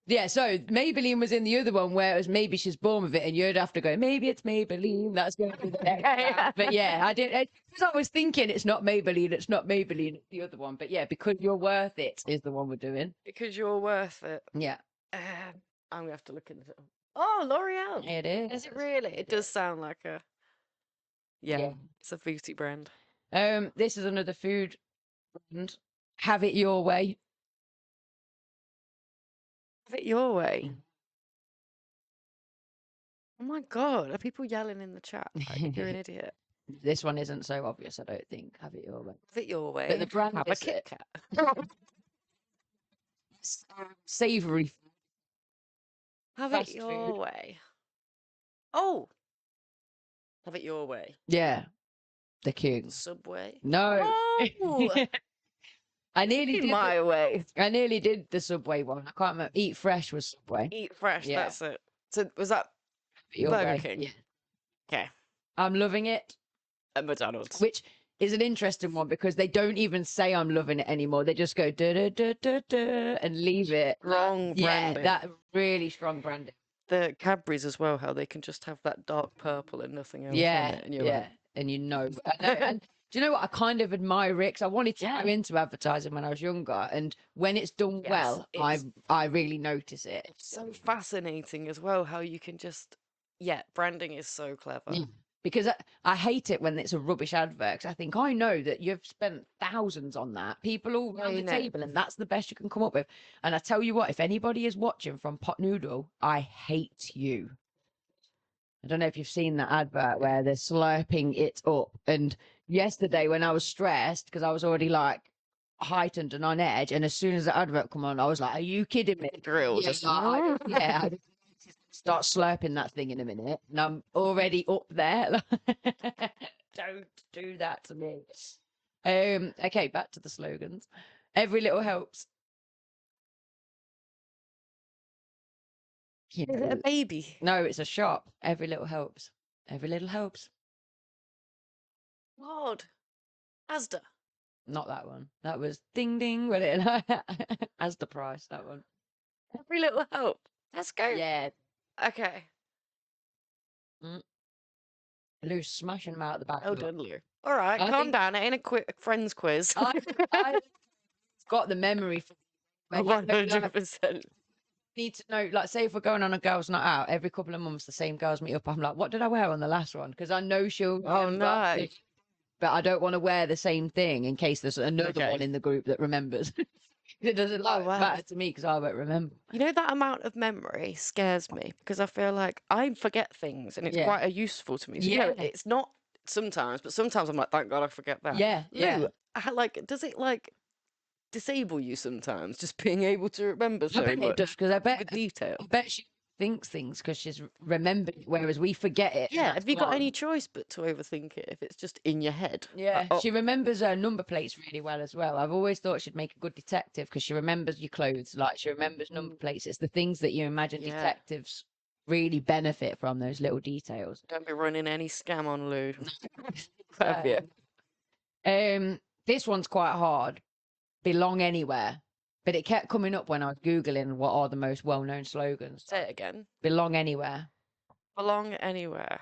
Yeah, so Maybelline was in the other one where it was maybe she's born with it, and you'd have to go, maybe it's Maybelline. That's going to be the next round. But yeah, I did. Because I was thinking it's not Maybelline, it's the other one. But yeah, because you're worth it is the one we're doing. Because you're worth it. Yeah. I'm going to have to look into it. Oh, L'Oreal. It is. Is it really? It does sound like a. Yeah, it's a beauty brand. This is another food brand. Have it your way. Have it your way. Oh my god, are people yelling in the chat? Like, you're an idiot. This one isn't so obvious, I don't think. Have it your way. Have it your way. But the brand Have a is Kit Kat. Savoury. Have Fast it your food. way. Oh, have it your way. Yeah. The king. Subway. No. Oh, I nearly in did. my way. I nearly did the Subway one. I can't remember. Eat Fresh was Subway. Eat fresh. Yeah. That's it. So was that Your Burger way. King? Yeah. Okay. I'm loving it, At McDonald's. which is an interesting one because they don't even say I'm loving it anymore. They just go da da da da da and leave it. Wrong Yeah, branding. that really strong branding. The Cadbury's as well. How they can just have that dark purple and nothing else. Yeah, In it, and you're yeah, like, and you know. And do you know what? I kind of admire it 'cause I wanted to go into advertising when I was younger, and when it's done Yes, well, I really notice it. it's so fascinating as well. How you can just branding is so clever. Yeah. Because I hate it when it's a rubbish advert. 'Cause I think I know that you've spent thousands on that. People all around the know. table, and that's the best you can come up with. And I tell you what, if anybody is watching from Pot Noodle, I hate you. I don't know if you've seen that advert where they're slurping it up. And yesterday, when I was stressed, because I was already like heightened and on edge, and as soon as the advert come on, I was like, "Are you kidding me?" Drill. Yeah, Just I'd start slurping that thing in a minute, and I'm already up there. Don't do that to me. Okay, back to the slogans. Every little helps. You Is it a know, baby? no, it's a shop. Every little helps. Every little helps. God. Asda. Not that one. That was ding ding. With it as the price. That one. Every little help. Let's go. Yeah. Okay. Lou's smashing them out the back. Oh, Look. done, Lou. All right, I calm think- down. It ain't a friends quiz. I got the memory for when you know, like, 100%. need to know, like, say if we're going on a girls' night out, every couple of months the same girls meet up. I'm like, what did I wear on the last one? Because I know she'll. Oh, remember, no. But I don't want to wear the same thing in case there's another Okay. one in the group that remembers. It doesn't wow. matter to me because I won't remember. You know, that amount of memory scares me because I feel like I forget things and it's Yeah. quite useful to me. So, you know, Yeah. it's not sometimes, but sometimes I'm like, thank God I forget that. Yeah, yeah. Lou, does it like disable you sometimes just being able to remember I so bet it much does because I with bet detail? I bet she thinks things because she's remembered it, whereas we forget it. and Yeah, that's have you got gone. any choice but to overthink it if it's just in your head? Yeah, oh, she remembers her number plates really well as well. I've always thought she'd make a good detective because she remembers your clothes, like she remembers number plates. It's the things that you imagine Yeah. detectives really benefit from, those little details. don't be running any scam on Lou. So, Have you? this one's quite hard. Belong anywhere. But it kept coming up when I was Googling what are the most well-known slogans. Say it again. Belong anywhere. Belong anywhere.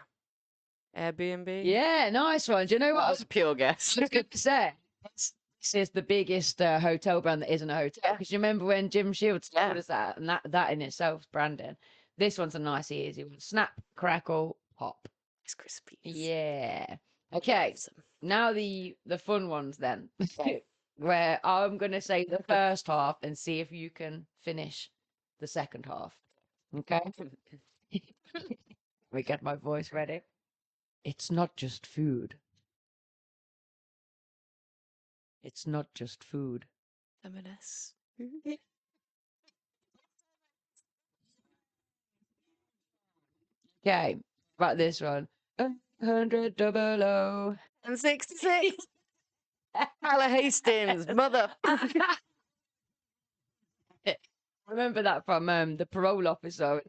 Airbnb? Yeah, nice one. Do you know what That was a pure guess. I was going to say? This is the biggest hotel brand that isn't a hotel. Because you remember when Jim Shields told us that, and that in itself is branding. This one's a nice, easy one. Snap, crackle, pop. It's crispy. Yeah. Okay. Now the fun ones then. Where I'm going to say the first half and see if you can finish the second half. Okay? We get my voice ready. It's not just food. It's not just food. Feminist. Okay, about this one. 100 double O. And 66. Tyler Hastings, mother. Remember that from the parole officer?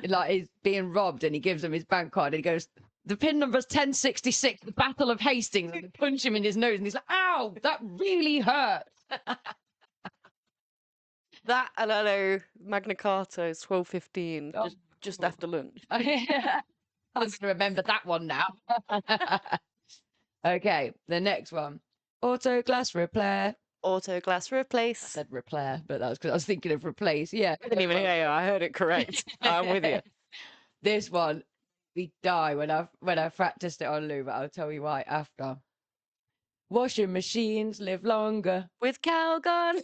Like he's being robbed and he gives him his bank card and he goes, the pin number's 1066, the Battle of Hastings, and they punch him in his nose and he's like, ow, that really hurt. That, and I know Magna Carta is 12:15, just after lunch. I'm going to remember that one now. Okay, the next one. Auto glass repair. Auto glass replace. I said repair, but that was because I was thinking of replace. Yeah. I didn't even hear you. I heard it correct. I'm with you. This one, we die when I practiced it on Lou, but I'll tell you why after. Washing machines live longer. With Calgon.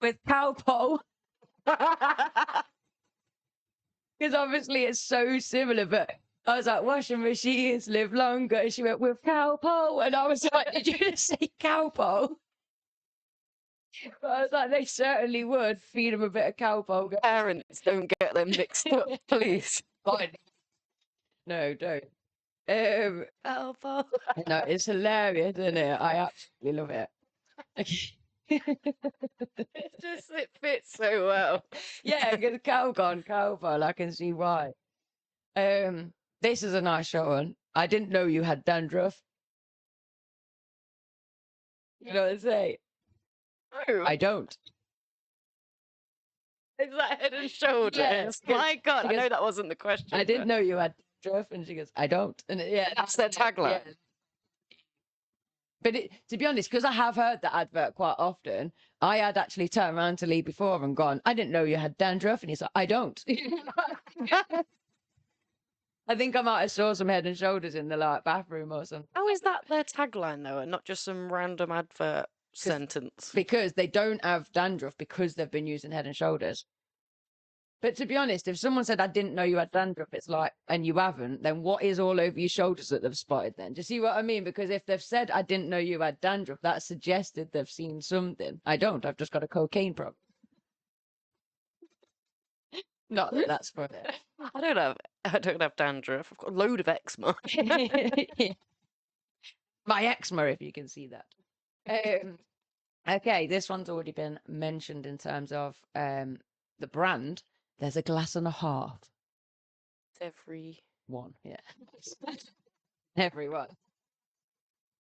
With cowpole. Because obviously it's so similar, but I was like, washing machines live longer. And she went, with cowpole. And I was like, did you just say cowpole? But I was like, they certainly would feed them a bit of cowpole. Parents, don't get them mixed up, please. Fine. No, don't. Cowpole. No, it's hilarious, isn't it? I absolutely love it. It fits so well. Yeah, because cowpole, I can see why. This is a nice short one. I didn't know you had dandruff. You know what I say? No. I don't. Is that Head and Shoulders? Yes. My God, I Because know that wasn't the question. I didn't know you had dandruff, and she goes, I don't. And yeah, That's their tagline. yeah. But to be honest, because I have heard that advert quite often, I had actually turned around to Lee before and gone, I didn't know you had dandruff. And he's like, I don't. I think I might have saw some Head and Shoulders in the bathroom or something. How is that their tagline, though, and not just some random advert sentence? Because they don't have dandruff because they've been using Head and Shoulders. But to be honest, if someone said, I didn't know you had dandruff, it's like, and you haven't, then what is all over your shoulders that they've spotted then? Do you see what I mean? Because if they've said, I didn't know you had dandruff, that suggested they've seen something. I don't. I've just got a cocaine problem. Not that that's for it. I don't have dandruff. I've got a load of eczema. My eczema, if you can see that. Okay, this one's already been mentioned in terms of the brand. There's a glass and a half. Every one, yeah. Everyone.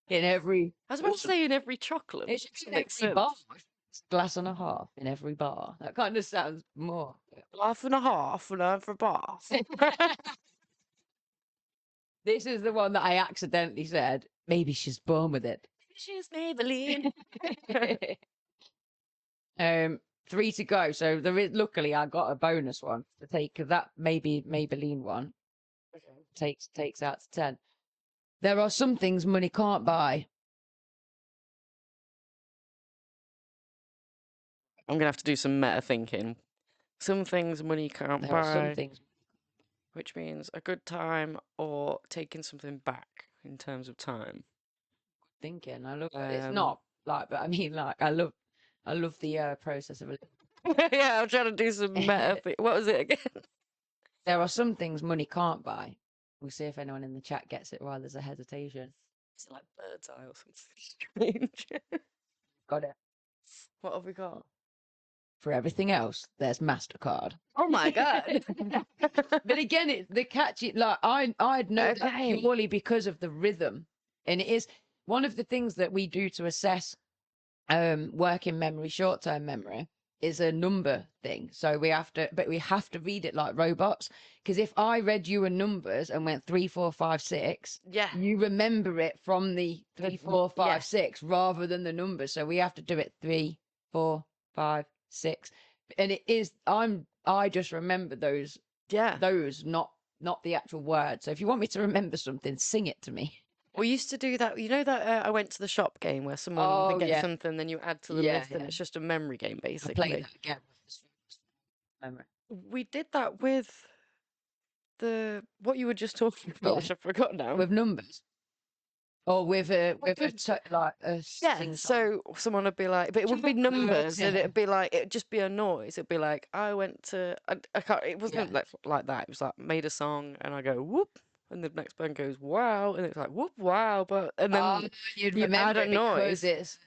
In every. I was about to say in every chocolate. It should be in every bar. Glass and a half in every bar. That kind of sounds more. Half and a half and over a bar. This is the one that I accidentally said. Maybe she's born with it. She's Maybelline. 3 to go. So there is. Luckily, I got a bonus one to take because that maybe Maybelline one takes out to 10. There are some things money can't buy. I'm gonna have to do some meta thinking. Some things money can't There buy. are some things. Which means a good time or taking something back in terms of time. Thinking. I love it. It's not like, but I mean, like, I love the process of it. Yeah, I'm trying to do some meta. What was it again? There are some things money can't buy. We'll see if anyone in the chat gets it while there's a hesitation. Is it like bird's eye or something strange? Got it. What have we got? For everything else, there's MasterCard. Oh my god! But again, it's the catchy. Like I'd know that Okay. purely because of the rhythm, and it is one of the things that we do to assess working memory, short-term memory, is a number thing. So we have to read it like robots. Because if I read you a numbers and went 3, 4, 5, 6, Yeah. you remember it from the 3, 4, 5, Yeah. 6 rather than the numbers. So we have to do it 3, 4, 5, 6, and it is I just remember those, Yeah. not the actual words. So if you want me to remember something, sing it to me. We used to do that. You know that I went to the shop game where someone would get yeah. something, then you add to the Yeah, list, and yeah. it's just a memory game, I play basically. that again with this memory. We did that with what you were just talking about, Yeah. which I forgot now. With numbers. Or with a Yeah, sing song. so someone would be like, but it would be numbers, and Yeah. it'd be like, it'd just be a noise. It'd be like, I went to, I can't, it wasn't Yeah. like that. It was like, made a song, and I go, whoop, and the next person goes, wow, and it's like, whoop, wow, and then You'd you remember add a it because noise. it's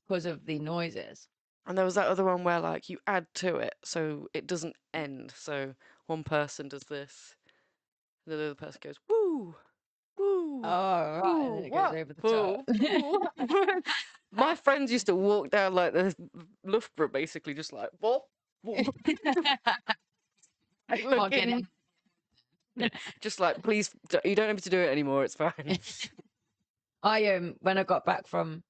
because of the noises. And there was that other one where like you add to it, so it doesn't end. So one person does this, and the other person goes, woo, woo. Oh, right. And then it goes over the top. Woo. My friends used to walk down like the Loughborough, basically, just like, whoop, whoop. Like, Can't get looking, just like, please, you don't have to do it anymore. It's fine. When I got back from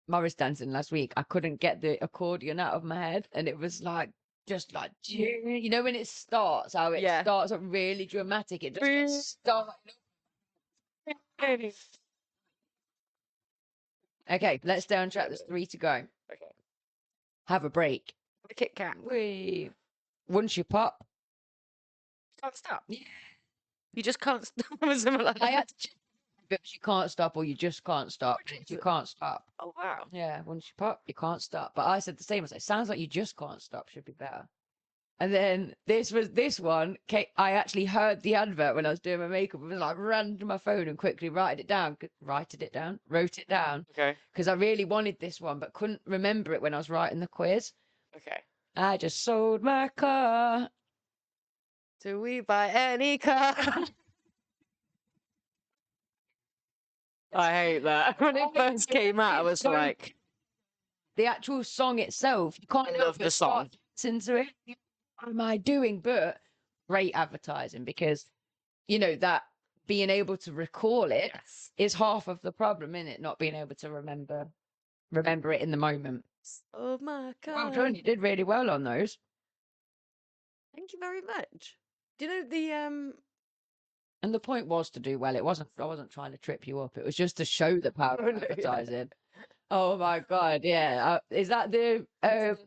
Morris dancing last week, I couldn't get the accordion out of my head, and it was like just like, you know, when it starts, how it Yeah. starts up really dramatic. It just starts. Okay, let's stay on track. There's 3 to go. Okay. Have a break. The Kit Kat. Once you pop, Can't stop. Yeah. You just can't stop. Something like I that. had to check because you can't stop or you just can't stop. You can't stop. Oh wow. Yeah, once you pop, you can't stop. But I said the same. I said, sounds like you just can't stop. Should be better. And then this one. I actually heard the advert when I was doing my makeup. I was like, ran to my phone and quickly wrote it down. Okay. Because I really wanted this one, but couldn't remember it when I was writing the quiz. Okay. I just sold my car. Do we buy any car? I hate that. When it first came out, I was So- like, The actual song itself, you can't I help love but the song. start dancing to it. What am I doing? But great advertising, because you know that being able to recall it yes. is half of the problem, in it not being able to remember it in the moment. Oh my Well god. done, you did really well on those. Thank you very much. Do you know the And the point was to do well. I wasn't trying to trip you up. It was just to show the power Oh, of no, yeah. advertising. Oh my god, yeah. Is that the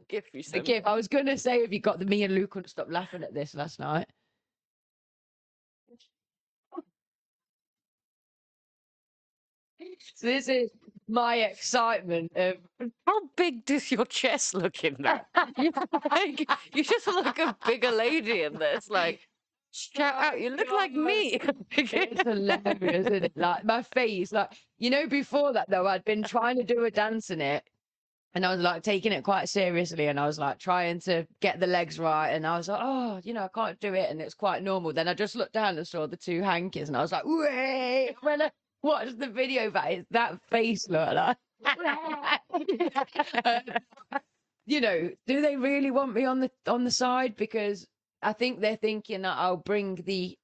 gift you the sent? gift? I was gonna say, if you got me and Luke couldn't stop laughing at this last night. So this is my excitement of How big does your chest look in that? Like, you just look a bigger lady in this. Like, shout out, you look like me. It's hilarious, isn't it? Like my face, like, you know, before that though, I'd been trying to do a dance in it, and I was like taking it quite seriously, and I was like trying to get the legs right, and I was like, oh, you know, I can't do it, and it's quite normal. Then I just looked down and saw the 2 hankies, and I was like, wait. When I watched the video back, that face look like. You know, do they really want me on the side? Because I think they're thinking that I'll bring the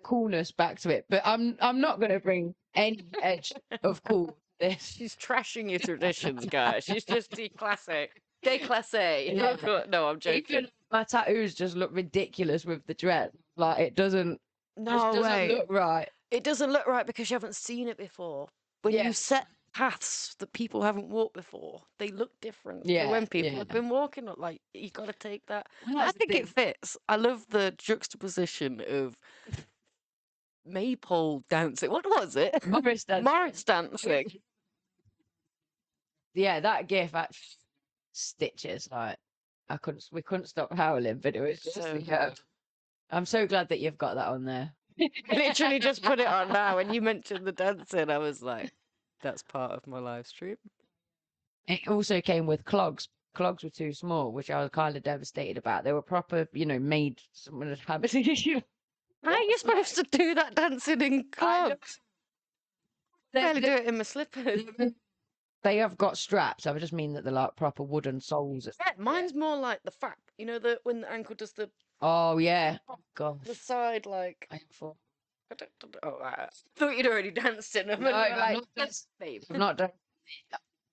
coolness back to it, but I'm not going to bring any edge of cool to this. She's trashing your traditions, guys. She's just déclassé. Déclassé. Yeah. No, I'm joking. Even my tattoos just look ridiculous with the dread. Like it doesn't look right. It doesn't look right because you haven't seen it before. When Yeah. you set paths that people haven't walked before, they look different. Yeah, So when people yeah. have been walking, like, you got to take that. Well, I that's the think it thing. fits. I love the juxtaposition of maypole dancing. What was it? Morris dancing. Morris dancing. Yeah, that gif actually stitches. Like we couldn't stop howling, but it was just, So yeah. good. I'm so glad that you've got that on there. I literally just put it on now. When you mentioned the dancing, I was like, that's part of my live stream. It also came with clogs. Clogs were too small, which I was kind of devastated about. They were proper, made someone had habit issue. How are you supposed to do that dancing in I know. clogs? They, Barely do they, it in my slippers. they have got straps. I just mean that they're like proper wooden soles. Yeah, mine's more like the frap. You know, when the ankle does the Oh yeah, gosh. side, like. I thought, Oh, I thought you'd already danced in them. no, And you were I've like, not done, yes, babe. I've not done.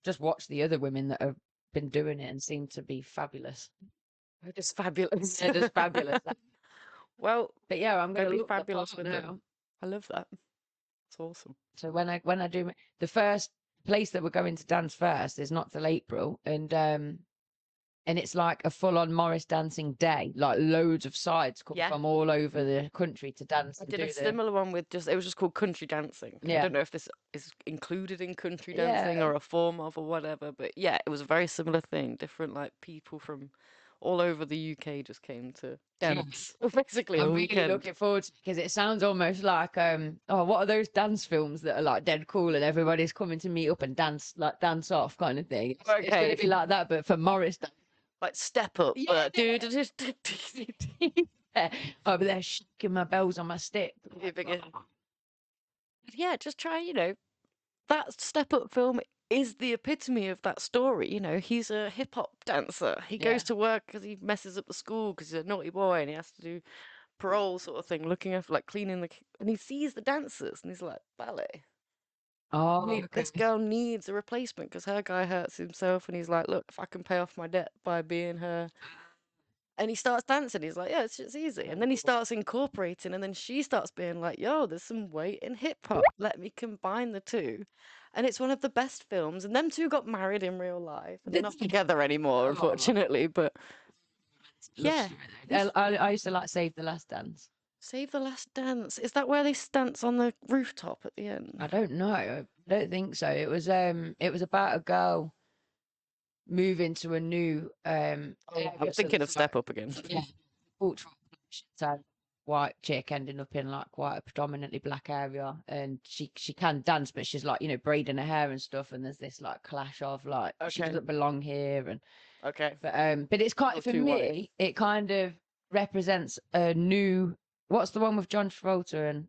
Just watch the other women that have been doing it and seem to be fabulous. They're just fabulous. They're just fabulous. Well, But yeah, I'm go going to be look fabulous with now. them. I love that. It's awesome. So when I do the first place that we're going to dance first is not till April, and it's like a full-on Morris dancing day. Like loads of sides come Yeah. from all over the country to dance. I and did do a similar one with it was just called country dancing. I Yeah. don't know if this is included in country Yeah. dancing or a form of or whatever, but yeah, it was a very similar thing. Different like people from all over the UK just came to dance basically I'm a really weekend. looking forward to it because it sounds almost like what are those dance films that are like dead cool and everybody's coming to meet up and dance off kind of thing. It's going Okay. to be like that, but for Morris dance. Like step up. Yeah. Yeah. Over there shaking my bells on my stick. Yeah, just try, that step up film is the epitome of that story. He's a hip hop dancer. He goes Yeah. to work because he messes up the school because he's a naughty boy and he has to do parole sort of thing, looking after like cleaning and he sees the dancers and he's like, ballet. Oh, This girl needs a replacement because her guy hurts himself and he's like, look, if I can pay off my debt by being her. And he starts dancing. He's like, yeah, it's just easy. And then he starts incorporating, and then she starts being like, yo, there's some weight in hip hop. Let me combine the two. And it's one of the best films. And them two got married in real life. And they're not together anymore, unfortunately. But yeah. I used to like Save the Last Dance. Save the Last Dance. Is that where they dance on the rooftop at the end? I don't know. I don't think so. It was about a girl moving to a new I'm thinking of Step Up again. Yeah. Ultra white chick ending up in like quite a predominantly black area, and she can dance, but she's like braiding her hair and stuff, and there's this like clash of like she doesn't belong here, and but it's kind of, for me it kind of represents a new, what's the one with John Travolta and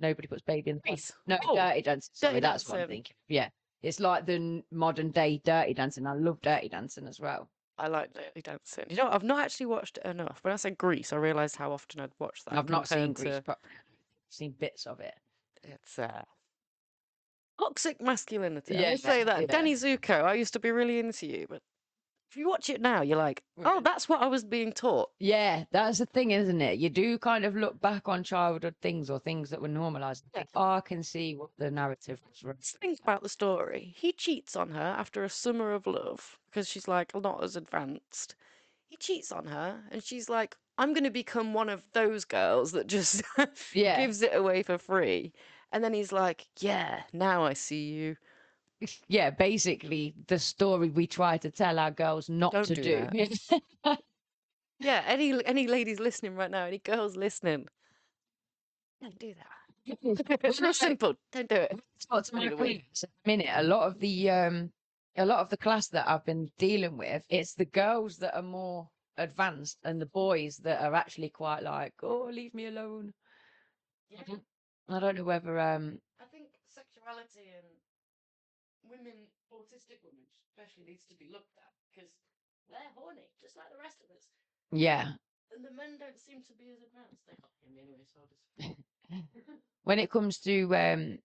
Nobody Puts Baby in the Pot? No, Dirty Dancing. Sorry, that's what I'm thinking. Yeah, it's like the modern day Dirty Dancing. I love Dirty Dancing as well. I like Dirty Dancing. I've not actually watched it enough. When I said Grease, I realised how often I'd watched that. I've not seen Grease, but I've seen bits of it. It's toxic masculinity. Yeah, I will say that. yeah. Danny Zuko, I used to be really into you, but if you watch it now, you're like, oh, that's what I was being taught. Yeah, that's the thing, isn't it? You do kind of look back on childhood things or things that were normalised and think, I can see what the narrative was. Let's think about the story. He cheats on her after a summer of love because she's like not as advanced. He cheats on her and she's like, I'm going to become one of those girls that just gives it away for free. And then he's like, yeah, now I see you. Yeah, basically the story we try to tell our girls not to do. Yeah, any ladies listening right now, any girls listening, don't do that. It's real simple. Don't do it. What's my minute? A lot of the class that I've been dealing with, it's the girls that are more advanced and the boys that are actually quite like, oh, leave me alone. Yeah. I don't know whether I think sexuality and women, autistic women especially, needs to be looked at because they're horny just like the rest of us. Yeah. And the men don't seem to be as advanced. They're not him anyway, so I'll just... When it comes to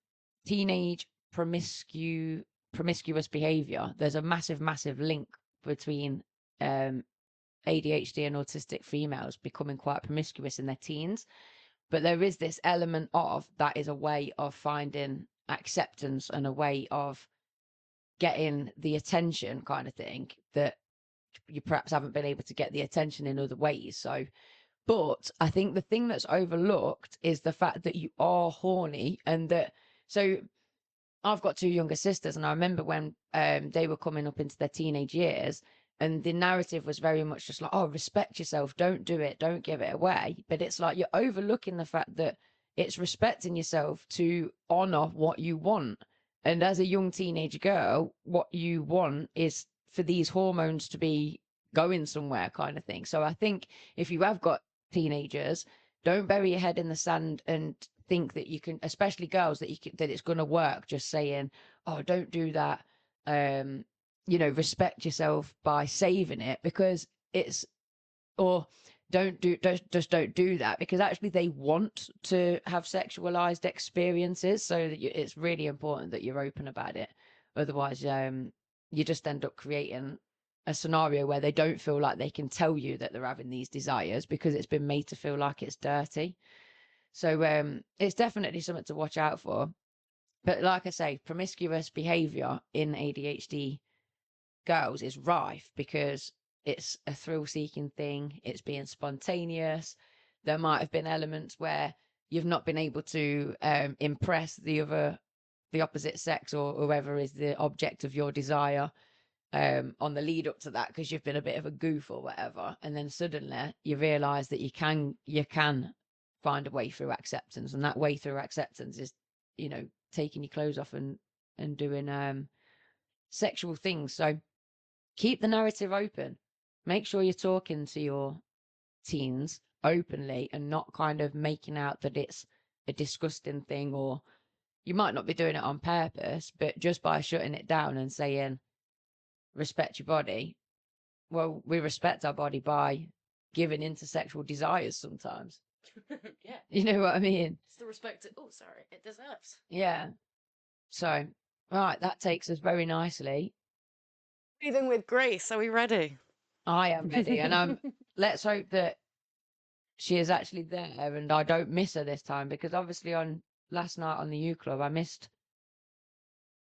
teenage promiscuous behavior, there's a massive link between ADHD and autistic females becoming quite promiscuous in their teens. But there is this element of that is a way of finding acceptance and a way of getting the attention kind of thing that you perhaps haven't been able to get the attention in other ways. So, but I think the thing that's overlooked is the fact that you are horny, and that, so I've got two younger sisters, and I remember when they were coming up into their teenage years, And the narrative was very much just like, oh, respect yourself, don't do it, don't give it away. But it's like you're overlooking the fact that it's respecting yourself to honor what you want. And as a young teenage girl, what you want is for these hormones to be going somewhere, kind of thing. So I think if you have got teenagers, don't bury your head in the sand and think that you can, especially girls, that that it's going to work just saying, oh, don't do that. Respect yourself by saving it, because it's, or don't do that, because actually they want to have sexualized experiences. So that it's really important that you're open about it. Otherwise, you just end up creating a scenario where they don't feel like they can tell you that they're having these desires, because it's been made to feel like it's dirty. So it's definitely something to watch out for. But like I say, promiscuous behavior in ADHD girls is rife, because it's a thrill-seeking thing. It's being spontaneous. There might have been elements where you've not been able to impress the opposite sex, or whoever is the object of your desire, on the lead up to that, because you've been a bit of a goof or whatever, and then suddenly you realize that you can find a way through acceptance, and that way through acceptance is, taking your clothes off and doing sexual things. So keep the narrative open. Make sure you're talking to your teens openly and not kind of making out that it's a disgusting thing, or you might not be doing it on purpose, but just by shutting it down and saying, respect your body. Well, we respect our body by giving into sexual desires sometimes. Yeah. You know what I mean? It's the respect it deserves. Yeah. So, right, that takes us very nicely. Breathing with grace. Are we ready? I am ready, and let's hope that she is actually there and I don't miss her this time, because obviously on last night on the U Club I missed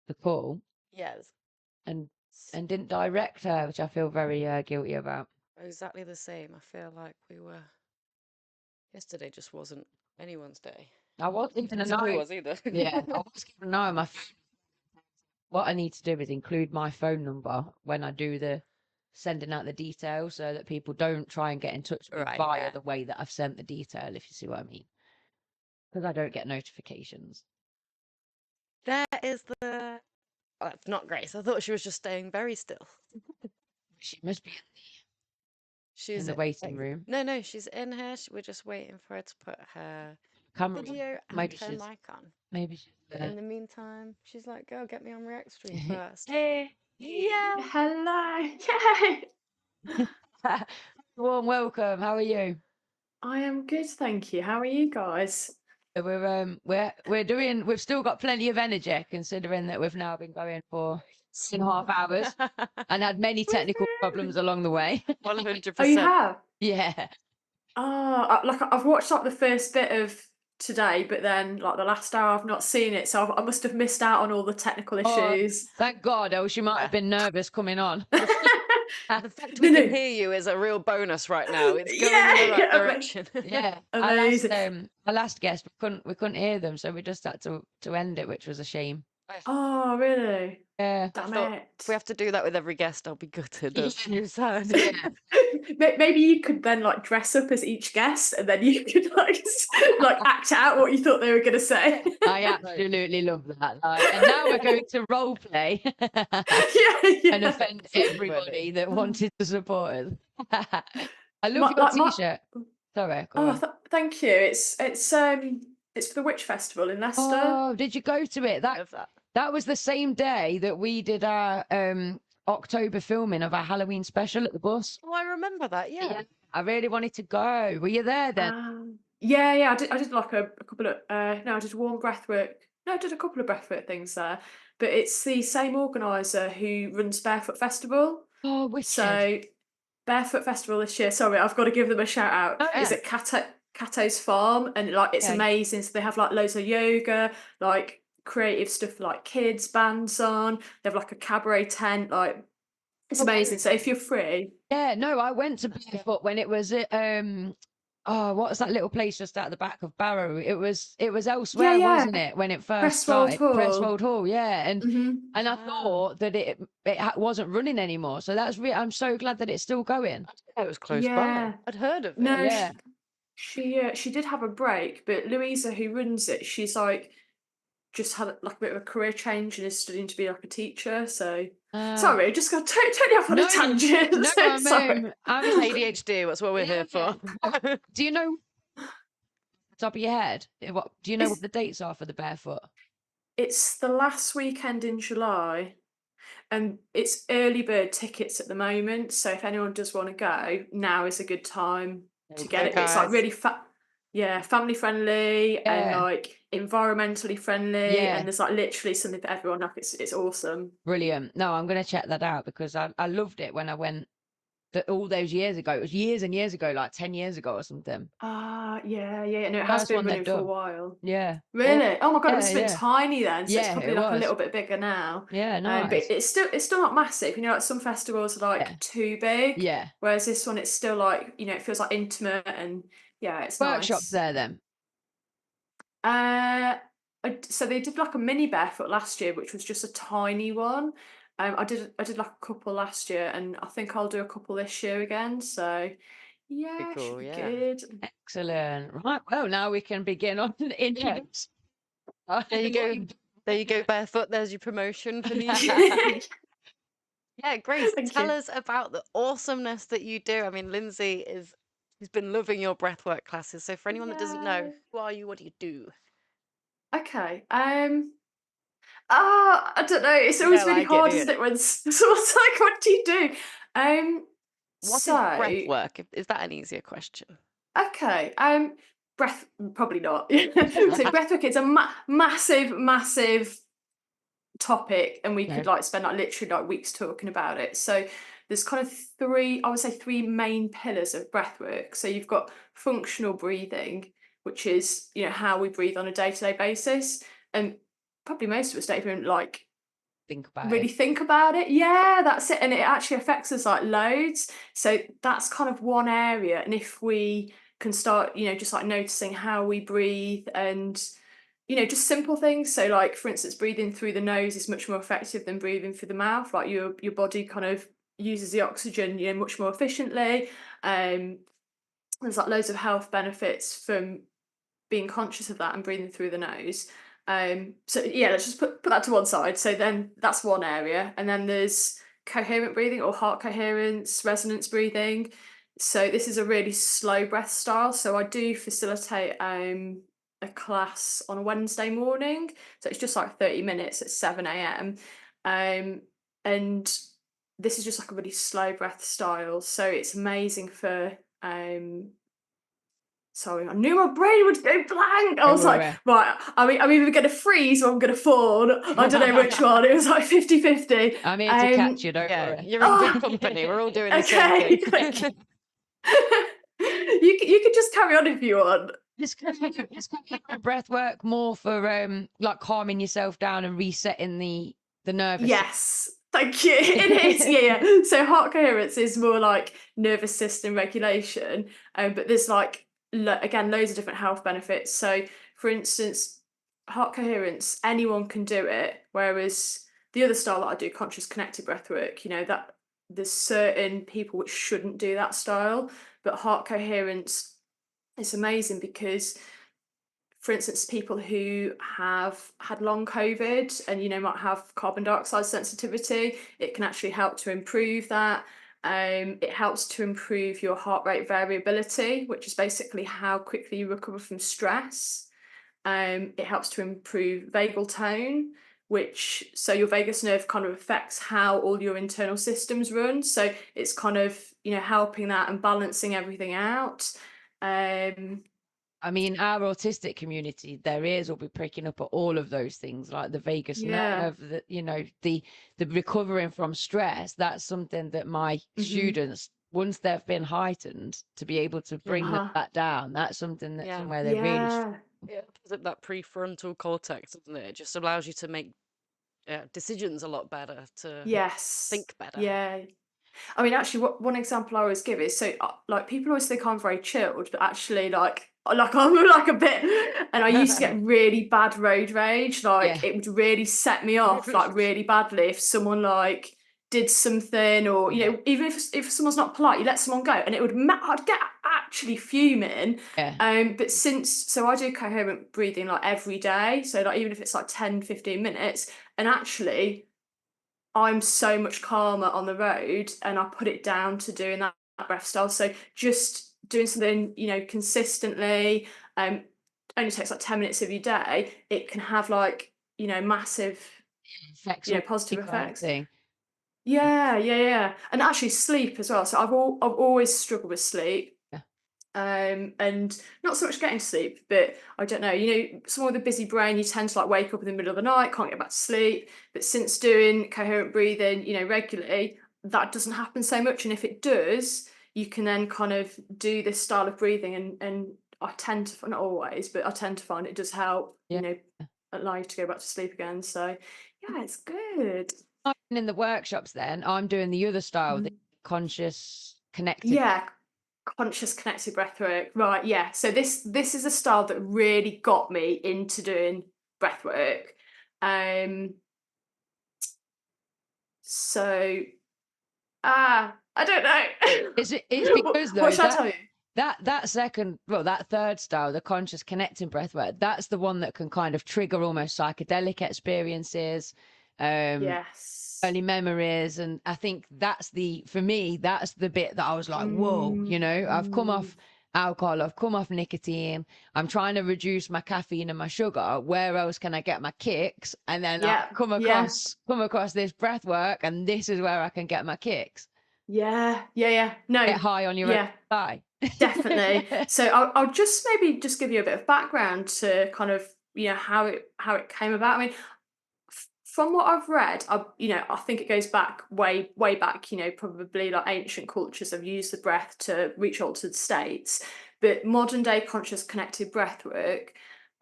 the call. Yes. And didn't direct her, which I feel very guilty about. Exactly the same. I feel like we were. Yesterday just wasn't anyone's day. I wasn't even a It was either. Yeah, I was keeping an eye on my phone. What I need to do is include my phone number when I do the sending out the details, so that people don't try and get in touch with me via the way that I've sent the detail, if you see what I mean. Because I don't get notifications. There is the. Oh, that's not Grace. I thought she was just staying very still. She must be She's in the waiting room. No, she's in here. We're just waiting for her to put her Camera video and maybe her she's, mic on. maybe she's there. In the meantime, she's like, "Go get me on React Stream first." Hey. Yeah. Hello. Yay. Warm welcome. How are you? I am good, thank you. How are you guys? We've still got plenty of energy, considering that we've now been going for 6.5 hours and had many technical problems along the way. 100%. Oh, you have? Yeah. Oh, like I've watched like the first bit of today, but then like the last hour I've not seen it, so I must have missed out on all the technical issues. Thank God, else you might have been nervous coming on. The fact we can hear you is a real bonus right now. It's going in the right direction. Yeah. Amazing. Our last guest, we couldn't hear them, so we just had to end it, which was a shame. Oh, really? Yeah. Damn it. If we have to do that with every guest, I'll be gutted. That's new sound. Yeah. Maybe you could then like dress up as each guest, and then you could like act out what you thought they were going to say. I absolutely love that. And now we're going to role play and offend everybody that wanted to support us. I love your t-shirt. Sorry. Thank you. It's for the Witch Festival in Leicester. Oh, did you go to it? That was the same day that we did our October filming of our Halloween special at the bus. Oh, I remember that. Yeah. I really wanted to go. Were you there then? Yeah. I did like a couple of I did warm breathwork. No, I did a couple of breathwork things there. But it's the same organizer who runs Barefoot Festival. Oh, wicked. So Barefoot Festival this year. Sorry, I've got to give them a shout out. Oh, yeah. Is it Cato's Farm? And like it's amazing. So they have like loads of yoga, like creative stuff like kids bands on. They have like a cabaret tent. Like it's amazing. So if you're free, no, I went to Barefoot when it was at oh, what's that little place just out the back of Barrow? It was Yeah, elsewhere, yeah. wasn't it, when it first Crestwold started? Hall. Crestwold Hall, yeah. And Mhm. I thought that it wasn't running anymore. So that's I'm so glad that it's still going. It was close by. Yeah. I'd heard of it. No, Yeah. she did have a break, but Louisa, who runs it, she's like just had like a bit of a career change and is studying to be like a teacher. So sorry, I just got totally off on a tangent. No, So sorry. I'm ADHD. That's what we're here for. Do you know, top of your head, what do you know what the dates are for the Barefoot? It's the last weekend in July, and it's early bird tickets at the moment. So if anyone does want to go, now is a good time to get it. It's like really family friendly and like environmentally friendly, and there's like literally something for everyone. Like it's awesome. Brilliant. No, I'm going to check that out because I loved it when I went all those years ago. It was years and years ago, like 10 years ago or something. Yeah. No, it has been running for a while. Yeah. Really? Oh my god, it must have been tiny then. So it's Yeah, probably it like a was. little bit bigger now. Yeah, nice. But it's still not massive. You know, like some festivals are like too big. Yeah. Whereas this one, it's still like, you know, it feels like intimate and yeah, it's Workshops nice. there then. So they did like a mini Barefoot last year, which was just a tiny one. I did like a couple last year, and I think I'll do a couple this year again. So yeah, cool, should be good. Excellent. Right. Well, now we can begin on the introduction. There you go. There you go, Barefoot. There's your promotion for the year. Yeah, Grace, tell us about the awesomeness that you do. I mean, Lindsay she's been loving your breathwork classes. So for anyone that doesn't know, who are you? What do you do? Okay. I don't know. It's always really hard, isn't it? When someone's like, "What do you do?" What is breathwork? Is that an easier question? Okay. Breath, probably not. So breathwork is a massive topic, and we could like spend like literally like weeks talking about it. So there's kind of three main pillars of breathwork. So you've got functional breathing, which is, you know, how we breathe on a day-to-day basis, and probably most of us don't even like think about it. Yeah, that's it. And it actually affects us like loads. So that's kind of one area. And if we can start, you know, just like noticing how we breathe and, you know, just simple things. So like, for instance, breathing through the nose is much more effective than breathing through the mouth. Like your body kind of uses the oxygen, you know, much more efficiently. There's like loads of health benefits from being conscious of that and breathing through the nose. So yeah, let's just put that to one side. So then that's one area, and then there's coherent breathing or heart coherence, resonance breathing. So this is a really slow breath style. So I do facilitate a class on a Wednesday morning. So it's just like 30 minutes at 7 a.m. And this is just like a really slow breath style. So it's amazing for sorry, I knew my brain would go blank. I was like, right, I'm either going to freeze or I'm going to fall. I don't know which one. It was like 50-50. I'm here to catch you, don't worry. You're in good company. We're all doing the same thing. You can just carry on if you want. It's breath work more for like calming yourself down and resetting the nervous. Yes. Thank you. It is, yeah. So heart coherence is more like nervous system regulation, but there's like again loads of different health benefits. So for instance, heart coherence, anyone can do it, whereas the other style that I do, conscious connected breathwork, you know, that there's certain people which shouldn't do that style, but heart coherence is amazing because, for instance, people who have had long COVID and, you know, might have carbon dioxide sensitivity, it can actually help to improve that. It helps to improve your heart rate variability, which is basically how quickly you recover from stress. It helps to improve vagal tone, so your vagus nerve kind of affects how all your internal systems run. So it's kind of, you know, helping that and balancing everything out. I mean, our autistic community, their ears will be pricking up at all of those things, like the vagus nerve, you know, the recovering from stress. That's something that my students, once they've been heightened, to be able to bring that down, that's something that's somewhere they really. It opens up that prefrontal cortex, doesn't it? It just allows you to make decisions a lot better, to think better. Yeah. I mean, actually, one example I always give is, so like people always think I'm very chilled, but actually, like I'm like a bit, and I used to get really bad road rage. Like it would really set me off, like really badly, if someone like did something, or you know, even if someone's not polite, you let someone go, and it would I'd get actually fuming. But so I do coherent breathing like every day, so like even if it's like 10-15 minutes, and actually I'm so much calmer on the road, and I put it down to doing that breath style. So just doing something, you know, consistently, only takes like 10 minutes of your day, it can have like, you know, massive, effects, you know, positive effects. Thing. Yeah. And actually sleep as well. So I've always struggled with sleep. And not so much getting sleep, but I don't know, you know, someone with a busy brain, you tend to like wake up in the middle of the night, can't get back to sleep. But since doing coherent breathing, you know, regularly, that doesn't happen so much. And if it does, you can then kind of do this style of breathing, and I tend to, not always, but I tend to find it does help, you know, allow you to go back to sleep again. So yeah, it's good. In the workshops then, I'm doing the other style, the conscious connected. Yeah. Conscious connected breathwork, right? Yeah. So this is a style that really got me into doing breathwork. So I don't know. It's because though, what should I tell you? That third style, the conscious connecting breathwork, that's the one that can kind of trigger almost psychedelic experiences. Yes. Early memories, and I think for me that's the bit that I was like, whoa, you know, I've come off alcohol, I've come off nicotine, I'm trying to reduce my caffeine and my sugar, where else can I get my kicks? And then I come across this breath work, and this is where I can get my kicks. No, get high on your own high. Definitely. So I'll just maybe just give you a bit of background to kind of, you know, how it came about. I mean, from what I've read, I think it goes back way back, you know, probably like ancient cultures have used the breath to reach altered states. But modern day conscious connected breath work,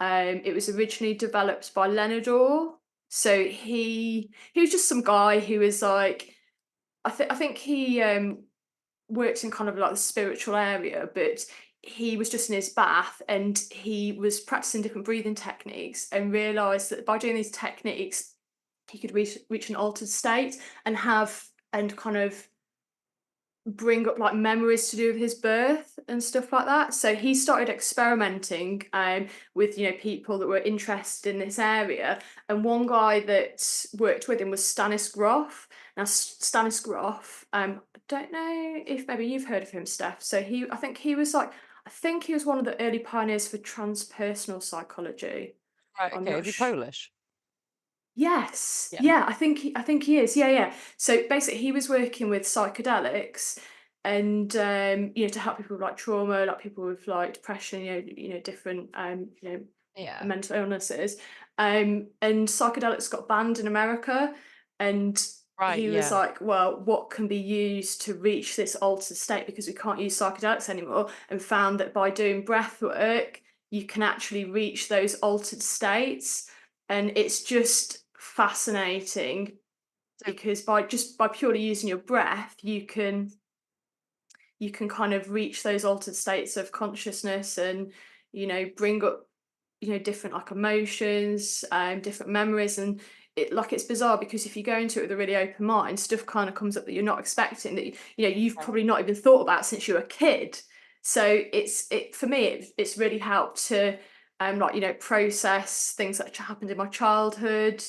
it was originally developed by Leonard Orr. So he was just some guy who was like, I think he worked in kind of like the spiritual area, but he was just in his bath and he was practicing different breathing techniques, and realised that by doing these techniques he could reach an altered state and kind of bring up like memories to do with his birth and stuff like that. So he started experimenting with, you know, people that were interested in this area, and one guy that worked with him was Stanis Grof. Now Stanis Grof, I don't know if maybe you've heard of him, Steph. So I think he was one of the early pioneers for transpersonal psychology. Right, okay. Is he Polish? Yes. Yeah, I think he is. Yeah. So basically he was working with psychedelics, and you know, to help people with like trauma, like people with like depression, you know, different mental illnesses. And psychedelics got banned in America, and he was like, well, what can be used to reach this altered state, because we can't use psychedelics anymore, and found that by doing breath work you can actually reach those altered states. And it's just fascinating, because by purely using your breath you can kind of reach those altered states of consciousness, and you know, bring up, you know, different like emotions, different memories. And it's bizarre, because if you go into it with a really open mind, stuff kind of comes up that you're not expecting, that you know you've probably not even thought about since you were a kid. So for me it's really helped to like, you know, process things that happened in my childhood.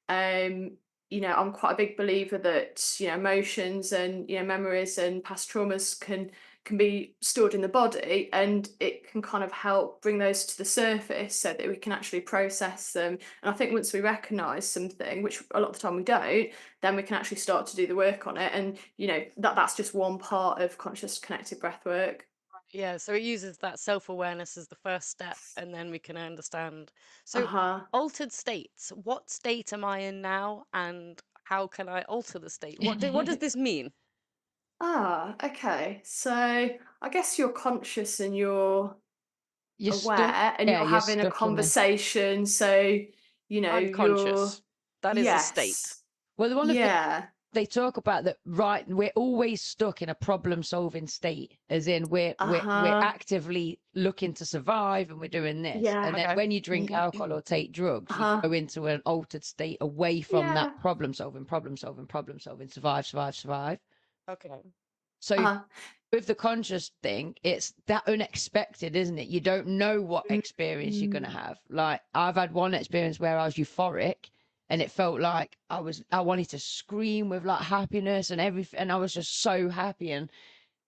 You know, I'm quite a big believer that, you know, emotions and, you know, memories and past traumas can be stored in the body, and it can kind of help bring those to the surface so that we can actually process them. And I think once we recognise something, which a lot of the time we don't, then we can actually start to do the work on it. And you know, that's just one part of conscious connected breath work. Yeah, so it uses that self-awareness as the first step, and then we can understand. So altered states, what state am I in now, and how can I alter the state? What does this mean? Okay. So I guess you're conscious and you're aware, and you're having a conversation. So, you know, I'm conscious. That is a state. Well, they talk about that, right? We're always stuck in a problem solving state, as in we're actively looking to survive and we're doing this. Yeah. And then when you drink alcohol or take drugs, you go into an altered state away from that problem solving, survive. Okay. So with the conscious thing, it's that unexpected, isn't it? You don't know what experience you're going to have. Like, I've had one experience where I was euphoric and it felt like I wanted to scream with like happiness and everything. And I was just so happy and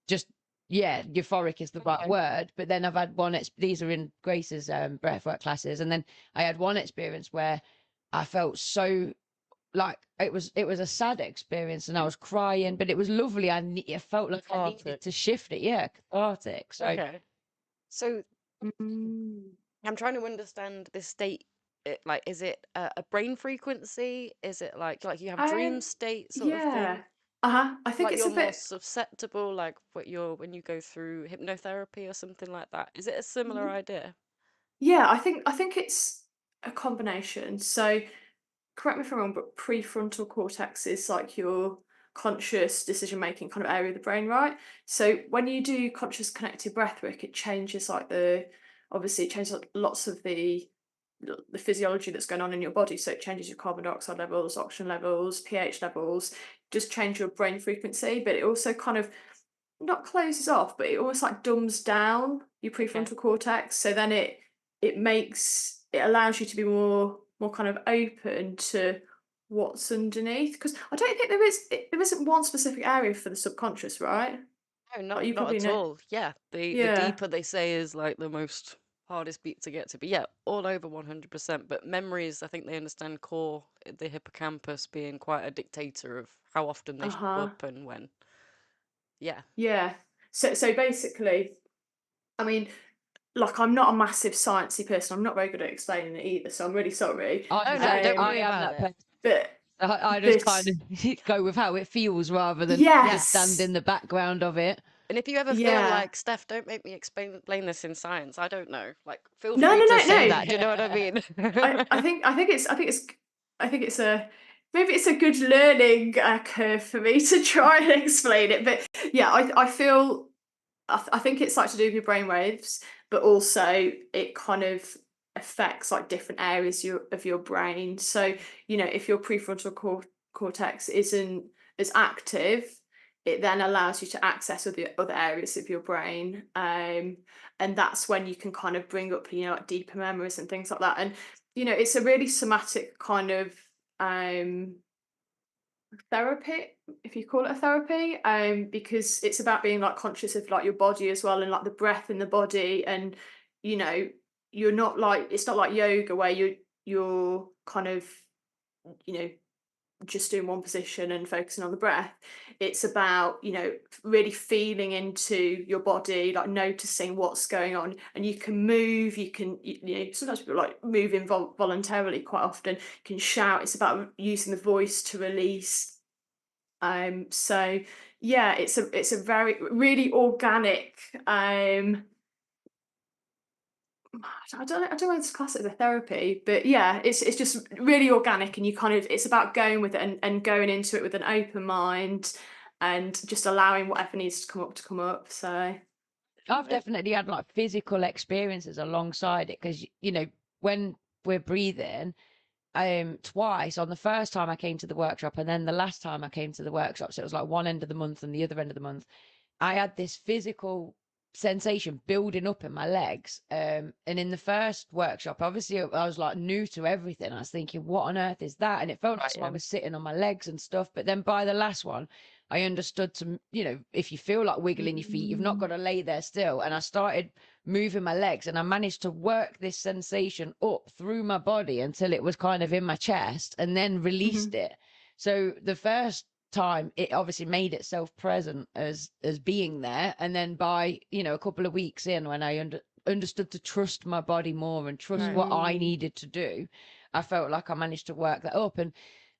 just, yeah, euphoric is the right word. But then I've had these are in Grace's breathwork classes. And then I had one experience where I felt so like it was a sad experience and I was crying, but it was lovely. I felt like I needed to shift it. Yeah, cathartic. So So I'm trying to understand this state. Like, is it a brain frequency? Is it like you have dream state sort of thing? I think Like it's you're a more bit susceptible, like when you go through hypnotherapy or something like that. Is it a similar idea? Yeah, I think it's a combination. So correct me if I'm wrong, but prefrontal cortex is like your conscious decision making kind of area of the brain, right? So when you do conscious connected breathwork, it changes obviously it changes lots of the physiology that's going on in your body. So it changes your carbon dioxide levels, oxygen levels, pH levels, just change your brain frequency, but it also kind of not closes off, but it almost like dumbs down your prefrontal cortex. So then it allows you to be more kind of open to what's underneath. Because I don't think there isn't one specific area for the subconscious, right? No, Like not at all. Yeah, the deeper they say is like the most hardest beat to get to. But yeah, all over 100%. But memories, I think they understand core, the hippocampus being quite a dictator of how often they show up and when. Yeah. Yeah. So basically, I mean, like, I'm not a massive sciencey person. I'm not very good at explaining it either, so I'm really sorry. Oh no, don't worry about it. But I just kind of go with how it feels rather than stand in the background of it. And if you ever feel like, Steph, don't make me explain this in science, I don't know. Like, feel free no, to say that. Do you know what I mean? I think it's maybe it's a good learning curve for me to try and explain it. But yeah, I feel I think it's like to do with your brainwaves, but also it kind of affects like different areas of your brain. So, you know, if your prefrontal cortex isn't as active, it then allows you to access other areas of your brain. And that's when you can kind of bring up, you know, like deeper memories and things like that. And, you know, it's a really somatic kind of therapy, if you call it a therapy, because it's about being like conscious of like your body as well, and like the breath in the body. And, you know, it's not like yoga where you're kind of, you know, just doing one position and focusing on the breath. It's about, you know, really feeling into your body, like noticing what's going on. And you can move, you know, sometimes people like move involuntarily, quite often you can shout. It's about using the voice to release. So yeah, it's a very really organic I don't know how to class it as a therapy, but yeah, it's just really organic, and it's about going with it and going into it with an open mind and just allowing whatever needs to come up. So I've definitely had like physical experiences alongside it, because you know, when we're breathing, twice. On the first time I came to the workshop, and then the last time I came to the workshop, so it was like one end of the month and the other end of the month, I had this physical sensation building up in my legs. And in the first workshop, obviously I was like new to everything. I was thinking, what on earth is that? And it felt like someone was sitting on my legs and stuff. But then by the last one, I understood to, you know, if you feel like wiggling your feet, you've not got to lay there still. And I started moving my legs, and I managed to work this sensation up through my body until it was kind of in my chest, and then released it. So the first time it obviously made itself present as being there, and then by, you know, a couple of weeks in, when I understood to trust my body more and trust what I needed to do, I felt like I managed to work that up. And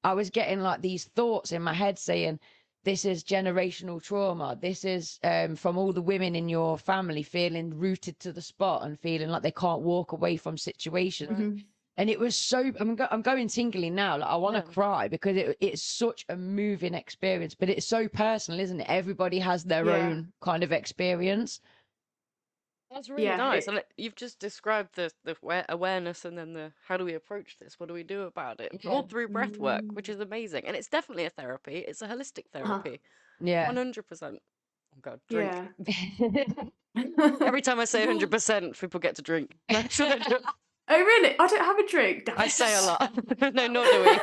I was getting like these thoughts in my head saying, this is generational trauma, this is from all the women in your family feeling rooted to the spot and feeling like they can't walk away from situations. And it was so, I'm going tingly now. Like I want to cry because it's such a moving experience, but it's so personal, isn't it? Everybody has their own kind of experience. That's really nice. And you've just described the awareness and then the how do we approach this? What do we do about it? All through breath work, which is amazing. And it's definitely a therapy. It's a holistic therapy. Yeah. 100%. Oh God, drink. Yeah. Every time I say 100%, people get to drink. Oh, really? I don't have a drink. I say a lot. No, nor do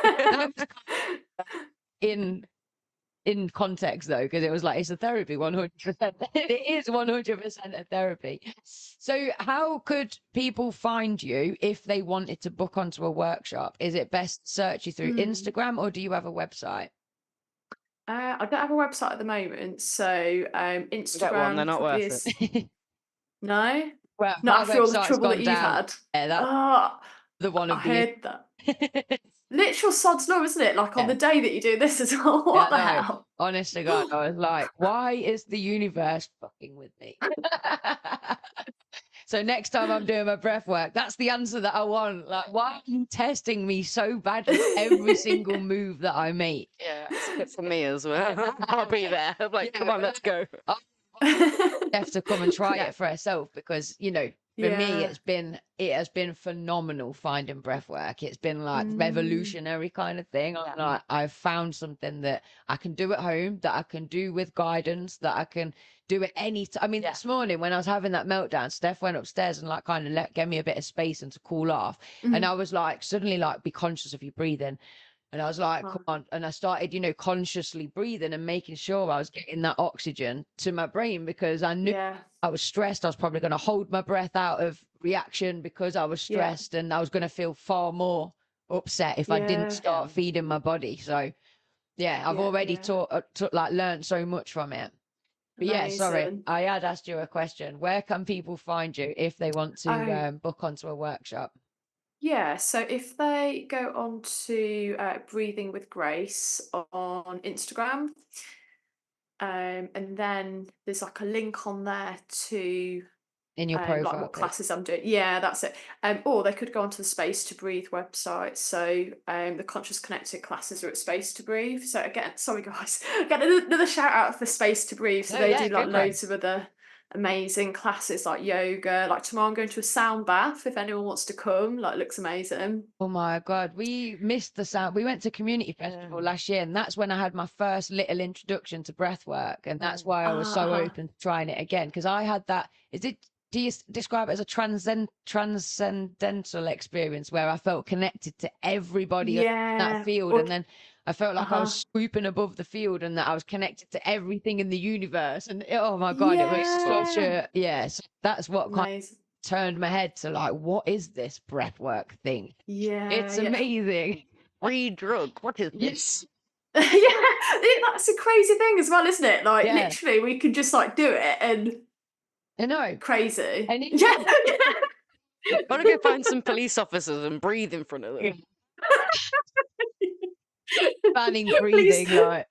we. In context though, because it was like it's a therapy 100%. It is 100% a therapy. So how could people find you if they wanted to book onto a workshop? Is it best to search you through Instagram, or do you have a website? I don't have a website at the moment, so Instagram. Get one, they're not worth it. No, well, not after all the trouble that you've had. Yeah, that's the one of I heard that. Literal sod's law, isn't it? Like on the day that you do this as well. What the hell? Honest to God, I was like, why is the universe fucking with me? So next time I'm doing my breath work, that's the answer that I want. Like, why are you testing me so badly every single move that I make? Yeah, it's good for me as well. I'll be there. I'm like, come on, let's go. Have to come and try it for herself, because you know, for me it has been phenomenal finding breath work. It's been like revolutionary kind of thing. I'm like, I've found something that I can do at home, that I can do with guidance, that I can do at any time. I mean, this morning when I was having that meltdown, Steph went upstairs and like kind of gave me a bit of space and to cool off. And I was like, suddenly like, be conscious of your breathing. And I was like, come on. And I started, you know, consciously breathing and making sure I was getting that oxygen to my brain, because I knew I was stressed. I was probably going to hold my breath out of reaction because I was stressed, and I was going to feel far more upset if I didn't start feeding my body. So, yeah, I've already learned so much from it. But yeah, sorry, I had asked you a question. Where can people find you if they want to book onto a workshop? Yeah, so if they go on to Breathing with Grace on Instagram, and then there's like a link on there to in your profile, like what classes I'm doing. Yeah, that's it. Or they could go onto the Space to Breathe website. So the Conscious Connected classes are at Space to Breathe. So again, sorry guys, get another shout out for Space to Breathe. So they do like loads of other amazing classes like yoga. Like tomorrow I'm going to a sound bath if anyone wants to come. Like, it looks amazing. Oh my God, we missed the sound. We went to Community Festival last year, and that's when I had my first little introduction to breath work, and that's why I was so open to trying it again, because I had that. Do you describe it as a transcendental experience where I felt connected to everybody in that field, and then I felt like I was swooping above the field, and that I was connected to everything in the universe, and oh my God, it was such a so that's what kind of turned my head to like, what is this breath work thing? It's amazing. Free drug, what is this? That's a crazy thing as well, isn't it? Like literally we can just like do it, and I know, crazy. I want to go find some police officers and breathe in front of them. Banning breathing, right?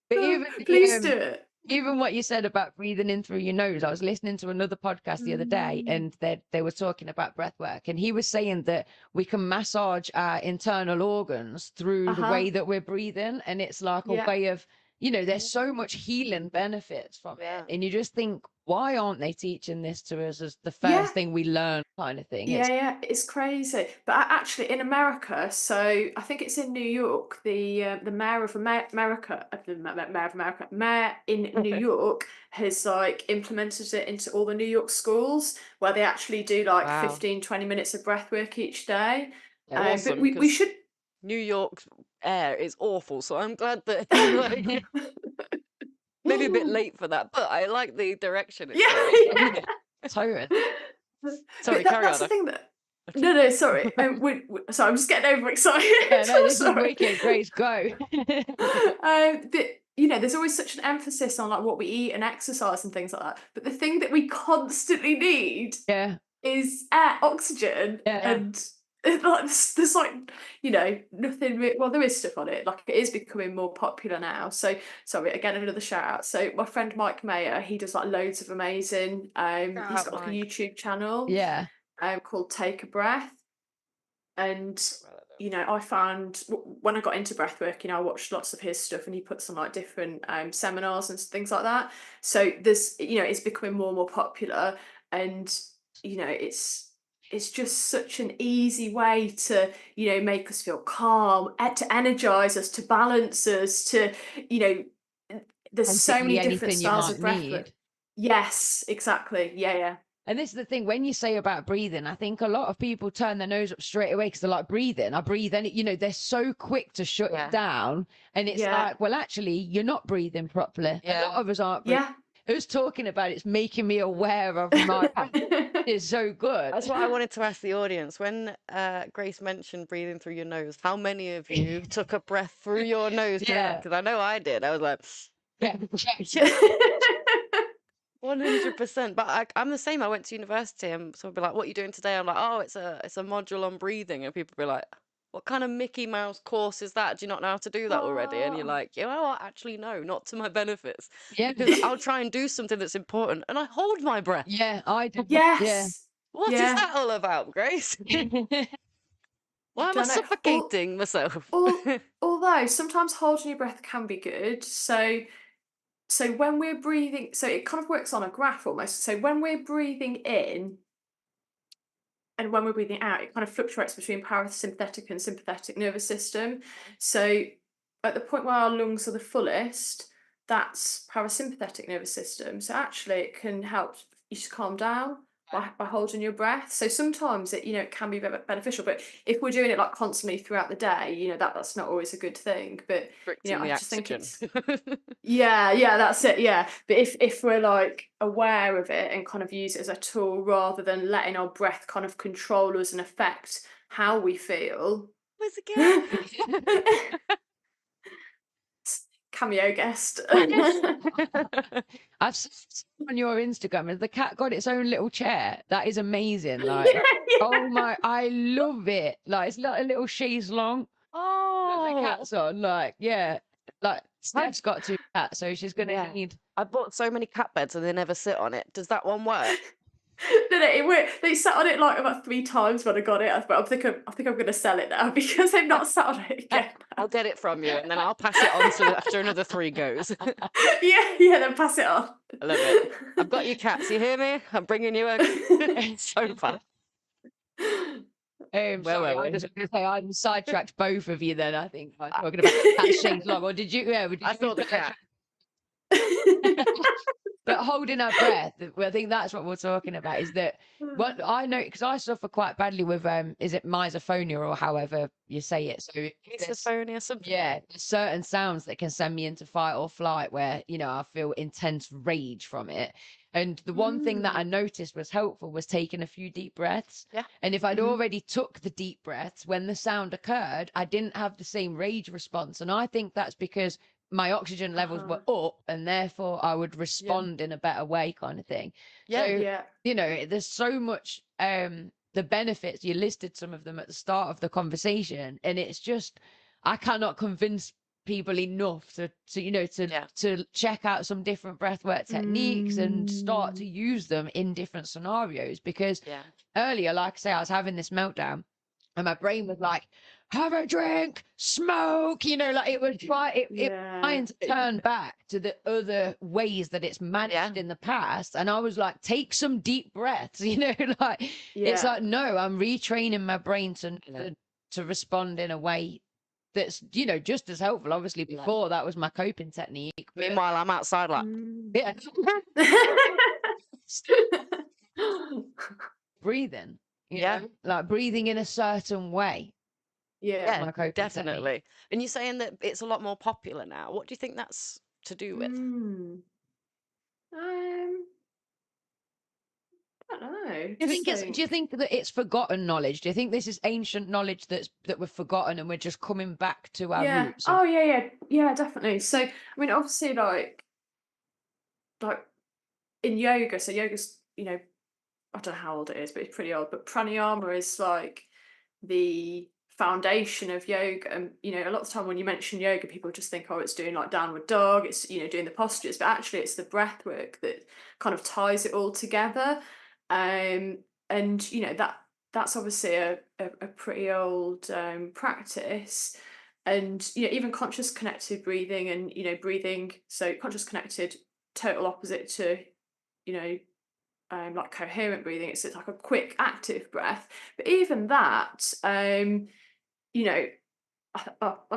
But Please do it. Even what you said about breathing in through your nose, I was listening to another podcast the other day, and they were talking about breath work, and he was saying that we can massage our internal organs through the way that we're breathing, and it's like a way of, you know, there's so much healing benefits from it, and you just think, why aren't they teaching this to us as the first thing we learn, kind of thing? It's crazy. But actually in America, so I think it's in New York, the mayor of America, mayor in New York has like implemented it into all the New York schools, where they actually do like 15-20 minutes of breath work each day. Awesome, but we should. New York's air is awful, so I'm glad that like, maybe a bit late for that, but I like the direction it's going. Totally. Sorry, carry on. That's the thing that. No, sorry. Sorry, I'm just getting overexcited. This is wicked. Grace, go. But you know, there's always such an emphasis on like what we eat and exercise and things like that. But the thing that we constantly need is air, oxygen, and like there's like, you know, nothing. Well, there is stuff on it. Like, it is becoming more popular now. So sorry, again, another shout out. So my friend Mike Mayer, he does like loads of amazing. He's got like a YouTube channel. Yeah. Called Take a Breath. And you know, I found when I got into breathwork, you know, I watched lots of his stuff, and he puts on like different seminars and things like that. So there's, you know, it's becoming more and more popular, and you know, it's just such an easy way to, you know, make us feel calm, to energize us, to balance us, to, you know, there's so Basically many different anything you styles might of breathwork. need. Yes, exactly. Yeah. And this is the thing, when you say about breathing, I think a lot of people turn their nose up straight away because they're like, breathing, I breathe. And, you know, they're so quick to shut it down. And it's like, well, actually, you're not breathing properly. A lot of us aren't breathing. Who's talking about it's making me aware of my is so good. That's what I wanted to ask the audience. When Grace mentioned breathing through your nose, how many of you took a breath through your nose? Because I know I did. I was like, yeah. 100%. But I'm the same. I went to university, and someone would be like, "What are you doing today?" I'm like, "Oh, it's a module on breathing," and people be like, "What kind of Mickey Mouse course is that? Do you not know how to do that already?" And you're like, "You know what? Actually, no, not to my benefits. Yeah, because I'll try and do something that's important, and I hold my breath. Yeah, I do. Yes. What is that all about, Grace? Why am I suffocating myself?" Although sometimes holding your breath can be good. So when we're breathing, so it kind of works on a graph almost. So when we're breathing in and when we're breathing out, it kind of fluctuates between parasympathetic and sympathetic nervous system. So at the point where our lungs are the fullest, that's parasympathetic nervous system. So actually it can help you to calm down by holding your breath. So sometimes it, you know, it can be beneficial, but if we're doing it like constantly throughout the day, you know, that's not always a good thing. But you know, I just think it's yeah, that's it. Yeah, but if we're like aware of it and kind of use it as a tool rather than letting our breath kind of control us and affect how we feel. Where's the cat? Cameo guest. I've seen on your Instagram, and the cat got its own little chair. That is amazing. Like, oh my, I love it. Like, it's like a little chaise longue. Oh, the cat's on. Like, yeah, like Steph's got 2 cats, so she's gonna need. I bought so many cat beds and they never sit on it. Does that one work? No, it worked. They sat on it like about 3 times when I got it. I think I'm going to sell it now because they've not sat on it again. I'll get it from you, and then I'll pass it on to after another 3 goes. yeah, then pass it on. I love it. I've got you cats. You hear me? I'm bringing you a sofa. Where were we? I was going to say I sidetracked both of you. Then I think I'm talking about cat shaped long. Or did you? Yeah, I thought the cat. But holding our breath, I think that's what we're talking about. Is that what I know? Because I suffer quite badly with is it misophonia or however you say it? So misophonia, something. Yeah, there's certain sounds that can send me into fight or flight, where you know I feel intense rage from it. And the one thing that I noticed was helpful was taking a few deep breaths. Yeah. And if I'd already took the deep breaths when the sound occurred, I didn't have the same rage response. And I think that's because my oxygen levels were up, and therefore I would respond in a better way, kind of thing. So, you know, there's so much the benefits. You listed some of them at the start of the conversation, and it's just I cannot convince people enough to you know to check out some different breathwork techniques and start to use them in different scenarios. Because earlier, like I say, I was having this meltdown and my brain was like, have a drink, smoke, you know, like it was trying to turn back to the other ways that it's managed in the past. And I was like, take some deep breaths, you know, like it's like, no, I'm retraining my brain to respond in a way that's, you know, just as helpful. Obviously before that was my coping technique. Meanwhile, I'm outside like breathing, you know, like breathing in a certain way. Yeah, definitely. And you're saying that it's a lot more popular now. What do you think that's to do with? I don't know. Do you think that it's forgotten knowledge? Do you think this is ancient knowledge that we've forgotten and we're just coming back to our roots? Oh yeah, definitely. So I mean, obviously, like in yoga. So yoga's, you know, I don't know how old it is, but it's pretty old. But pranayama is like the foundation of yoga. And you know, a lot of the time when you mention yoga, people just think, oh, it's doing like downward dog, it's, you know, doing the postures, but actually it's the breath work that kind of ties it all together. And you know, that's obviously a pretty old practice. And even conscious connected breathing and breathing, so conscious connected, total opposite to like coherent breathing. It's like a quick active breath, but even that, I'm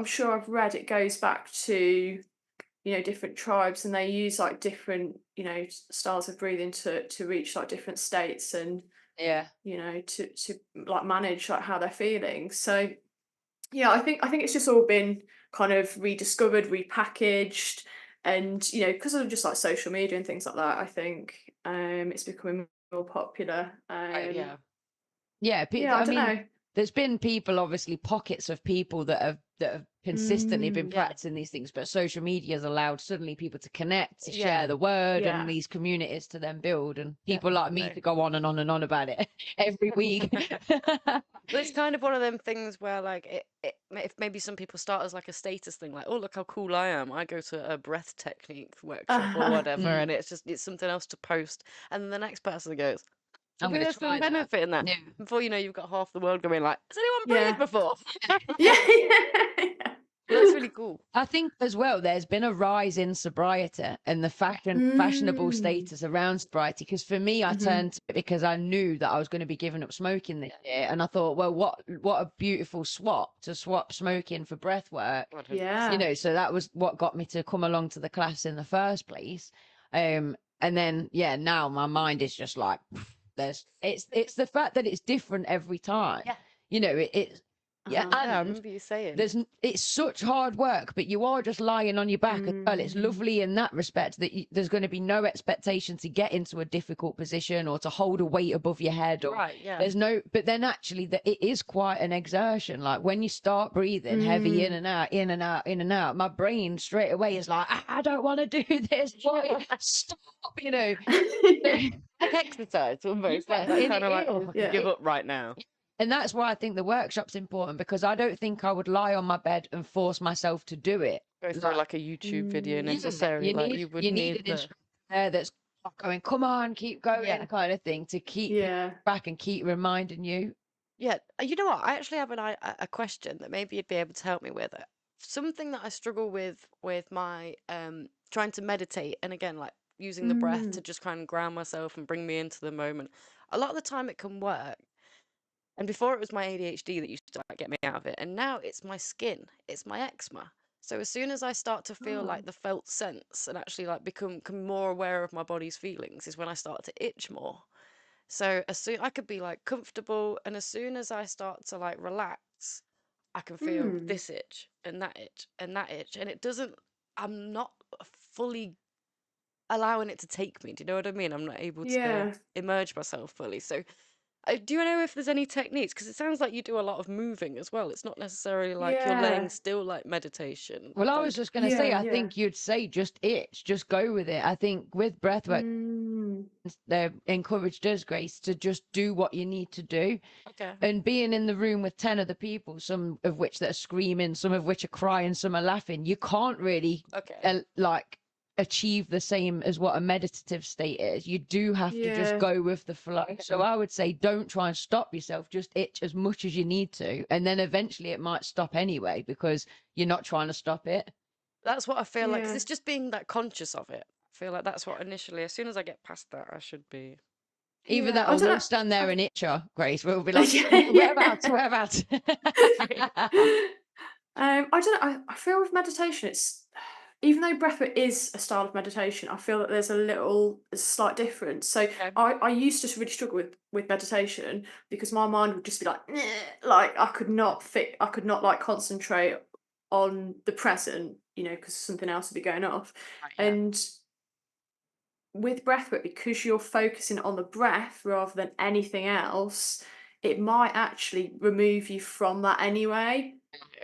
sure I've read it goes back to different tribes, and they use like different styles of breathing to reach like different states, and to like manage like how they're feeling. So yeah, I think it's just all been kind of rediscovered, repackaged, and because of just like social media and things like that, I think it's becoming more popular. Yeah. Yeah, I don't know. There's been people, obviously, pockets of people that have consistently been Yeah. practicing these things, but social media has allowed suddenly people to connect, to Yeah. share the word, Yeah. and these communities to then build, and people like me Definitely. to go on and on and on about it every week. But it's kind of one of them things where, like, if maybe some people start as like a status thing, like, oh, look how cool I am. I go to a breath technique workshop or whatever, and it's something else to post. And then the next person goes, I I'm think going to there's try some that. benefit in that. Yeah. Before you know, you've got half the world going like, has anyone Yeah. breathed before? Yeah. That's really cool. I think as well, there's been a rise in sobriety and the fashionable status around sobriety. Because for me, I turned to it because I knew that I was going to be giving up smoking this year, and I thought, well, what a beautiful swap to swap smoking for breath work. Yeah. So that was what got me to come along to the class in the first place. And then now my mind is just like, it's the fact that it's different every time. It's I remember you saying. It's such hard work, but you are just lying on your back as well. It's lovely in that respect that there's going to be no expectation to get into a difficult position or to hold a weight above your head. Or there's no, but then actually it is quite an exertion. Like when you start breathing heavy in and out, in and out, in and out, my brain straight away is like, I don't want to do this. Stop, Like exercise almost. Like that kind of like, oh, I can give up right now. And that's why I think the workshop's important, because I don't think I would lie on my bed and force myself to do it. Go through like a YouTube video necessarily. You need an instructor there that's going, come on, keep going, kind of thing, to keep you back and keep reminding you. Yeah, you know what? I actually have a question that maybe you'd be able to help me with. Something that I struggle with my trying to meditate, and again, like using the breath to just kind of ground myself and bring me into the moment. A lot of the time it can work. And before it was my ADHD that used to like get me out of it, and now it's my skin, it's my eczema. So as soon as I start to feel like the felt sense and actually like become more aware of my body's feelings is when I start to itch more. So as soon I could be like comfortable, and as soon as I start to like relax, I can feel this itch and that itch and that itch, and it doesn't. I'm not fully allowing it to take me. Do you know what I mean? I'm not able to emerge myself fully. So do you know if there's any techniques? Because it sounds like you do a lot of moving as well. It's not necessarily like you're laying still like meditation. Well, I Like, was just going to say, I think you'd say just itch, just go with it. I think with breathwork, they're encouraged us, Grace, to just do what you need to do. Okay. And being in the room with 10 other people, some of which that are screaming, some of which are crying, some are laughing, you can't really like achieve the same as what a meditative state is. You do have to just go with the flow. So I would say don't try and stop yourself, just itch as much as you need to, and then eventually it might stop anyway because you're not trying to stop it. That's what I feel like, because it's just being that conscious of it. I feel like that's what initially, as soon as I get past that, I should be. Either that or we'll stand there and itch her, Grace. We'll be like, whereabouts? I don't know. I feel with meditation, it's, even though breathwork is a style of meditation, I feel that there's a slight difference. So I used to really struggle with meditation because my mind would just be like I could not like concentrate on the present, because something else would be going off. And with breathwork, because you're focusing on the breath rather than anything else, it might actually remove you from that anyway.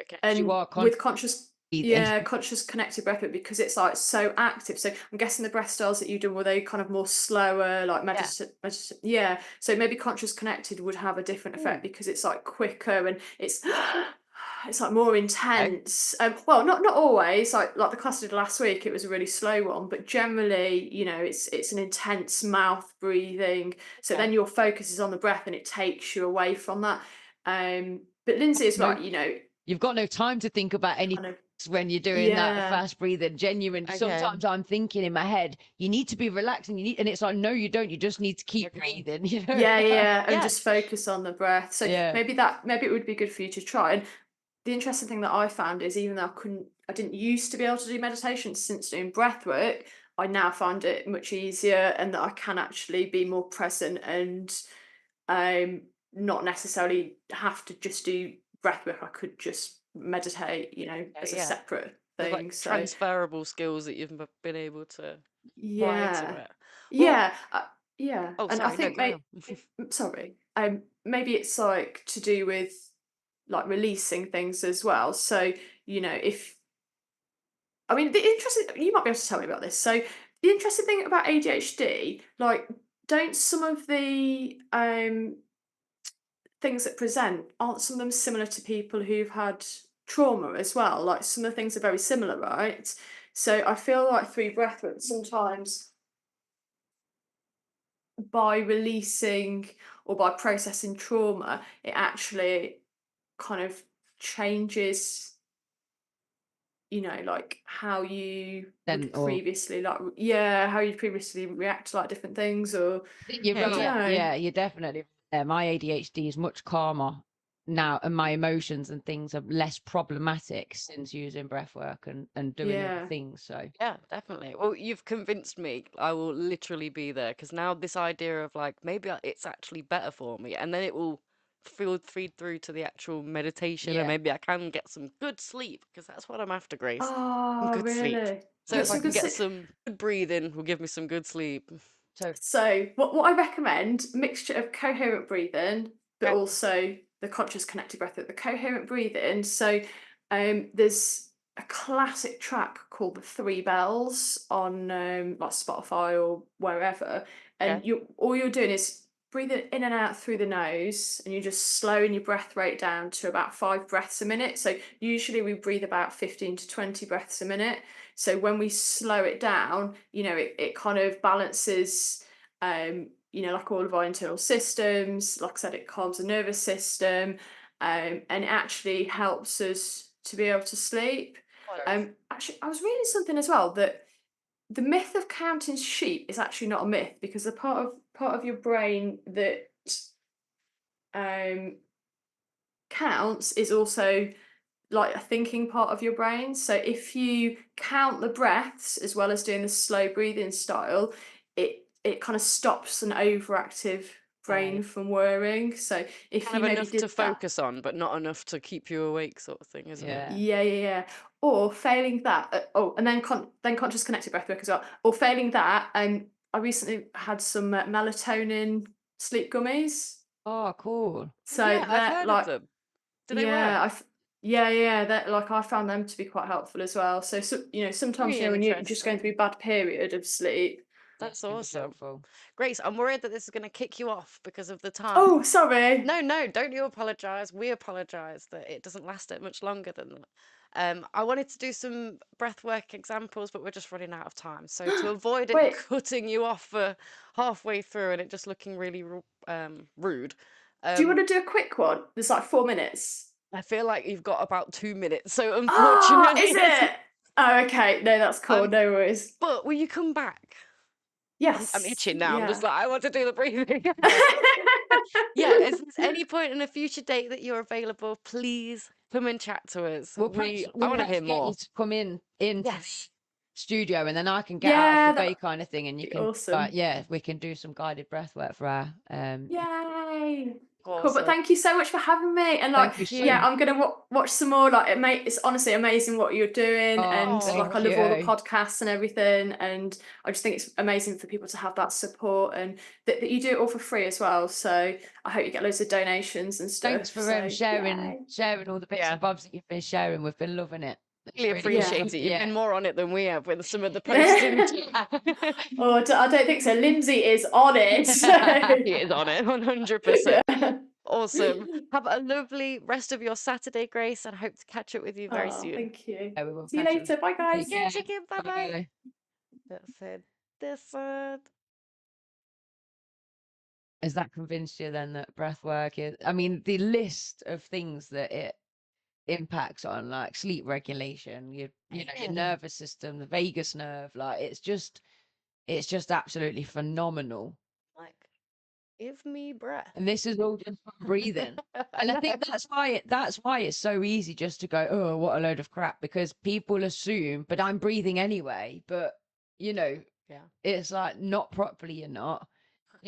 Okay. And you are with conscious connected breathwork, because it's like so active. So I'm guessing the breath styles that you do, were they kind of more slower, like meditative? So maybe conscious connected would have a different effect because it's like quicker and it's it's like more intense. Well, not always. Like the class I did last week, it was a really slow one, but generally, you know, it's an intense mouth breathing. So then your focus is on the breath, and it takes you away from that. But Lindsay is right. You know, you've got no time to think about anything when you're doing that fast breathing. Genuine. Sometimes I'm thinking in my head, you need to be relaxed, and and it's like, no, you don't. You just need to keep breathing. You know? And just focus on the breath. So maybe it would be good for you to try. And the interesting thing that I found is, even though I didn't used to be able to do meditation, since doing breath work, I now find it much easier, and that I can actually be more present and not necessarily have to just do breath work. I could just meditate, you know, as a separate thing. Like transferable skills that you've been able to apply to it. Oh, and I think sorry, maybe it's like to do with like releasing things as well. So, you know, the interesting, you might be able to tell me about this. So the interesting thing about ADHD, like, don't some of the things that present, aren't some of them similar to people who've had trauma as well? Like, some of the things are very similar, right? So I feel like through breathwork, sometimes by releasing or by processing trauma, it actually kind of changes, you know, like how you previously react to like different things. Or you're right. You're definitely my ADHD is much calmer now, and my emotions and things are less problematic since using breath work and doing other things. So yeah, definitely. Well, you've convinced me. I will literally be there, because now this idea of like, maybe it's actually better for me, and then it will feed through to the actual meditation, and maybe I can get some good sleep, because that's what I'm after, Grace. Good sleep. So if I can get some good breathing, will give me some good sleep. So what I recommend, mixture of coherent breathing, but also the conscious connected breath. The coherent breathing. So there's a classic track called the 3 Bells on like Spotify or wherever, and all you're doing is breathing in and out through the nose, and you're just slowing your breath rate down to about 5 breaths a minute. So usually we breathe about 15 to 20 breaths a minute. So when we slow it down, you know, it kind of balances, you know, like all of our internal systems. Like I said, it calms the nervous system, and it actually helps us to be able to sleep. Actually, I was reading something as well, that the myth of counting sheep is actually not a myth, because the part of your brain that counts is also like a thinking part of your brain. So if you count the breaths as well as doing the slow breathing style, it kind of stops an overactive brain from worrying. So if kind you of maybe enough to focus on, but not enough to keep you awake, sort of thing, isn't it? Yeah. Or failing that, and then conscious connected breathwork as well. Or failing that, I recently had some melatonin sleep gummies. Oh, cool. So I've heard of them. Do they work? That, like, I found them to be quite helpful as well. So you know, sometimes, you know, when you're just going through a bad period of sleep. That's awesome. Grace, I'm worried that this is going to kick you off because of the time. Oh, sorry. No, don't you apologise. We apologise that it doesn't last it much longer than that. I wanted to do some breathwork examples, but we're just running out of time. So to avoid it cutting you off for halfway through and it just looking really rude. Do you want to do a quick one? There's like 4 minutes. I feel like you've got about 2 minutes, so unfortunately. Is it? Oh, okay. No, that's cool. No worries. But will you come back? Yes. I'm itching now. I'm just like, I want to do the breathing. Is there any point in a future date that you're available? Please come and chat to us. I want to hear more. To come into the studio, and then I can get out of the way kind of thing, and you can awesome. We can do some guided breath work for our Yay. Awesome. Cool, but thank you so much for having me. And like, I'm gonna watch some more. Like, it's honestly amazing what you're doing, and like I love all the podcasts and everything. And I just think it's amazing for people to have that support, and that you do it all for free as well. So I hope you get loads of donations and stuff. Thanks for sharing all the bits and bobs that you've been sharing. We've been loving it. Really appreciate it. You've been more on it than we have with some of the posting. I don't think so. Lindsay is on it. She is on it, 100%. Awesome. Have a lovely rest of your Saturday, Grace, and I hope to catch up with you very Oh, soon. thank you. Yeah, we will See you catch up. later. Bye, guys. Take care. Chicken, bye bye. Bye. That's it. This side. Has that convinced you then that breath work is, I mean, the list of things that it impacts on, like sleep regulation, your Yeah. nervous system, the vagus nerve, like it's just absolutely phenomenal. Like, give me breath. And this is all just from breathing. And I think that's why it's so easy just to go, oh, what a load of crap, because people assume, but I'm breathing anyway. But Yeah. it's like not properly, you're not.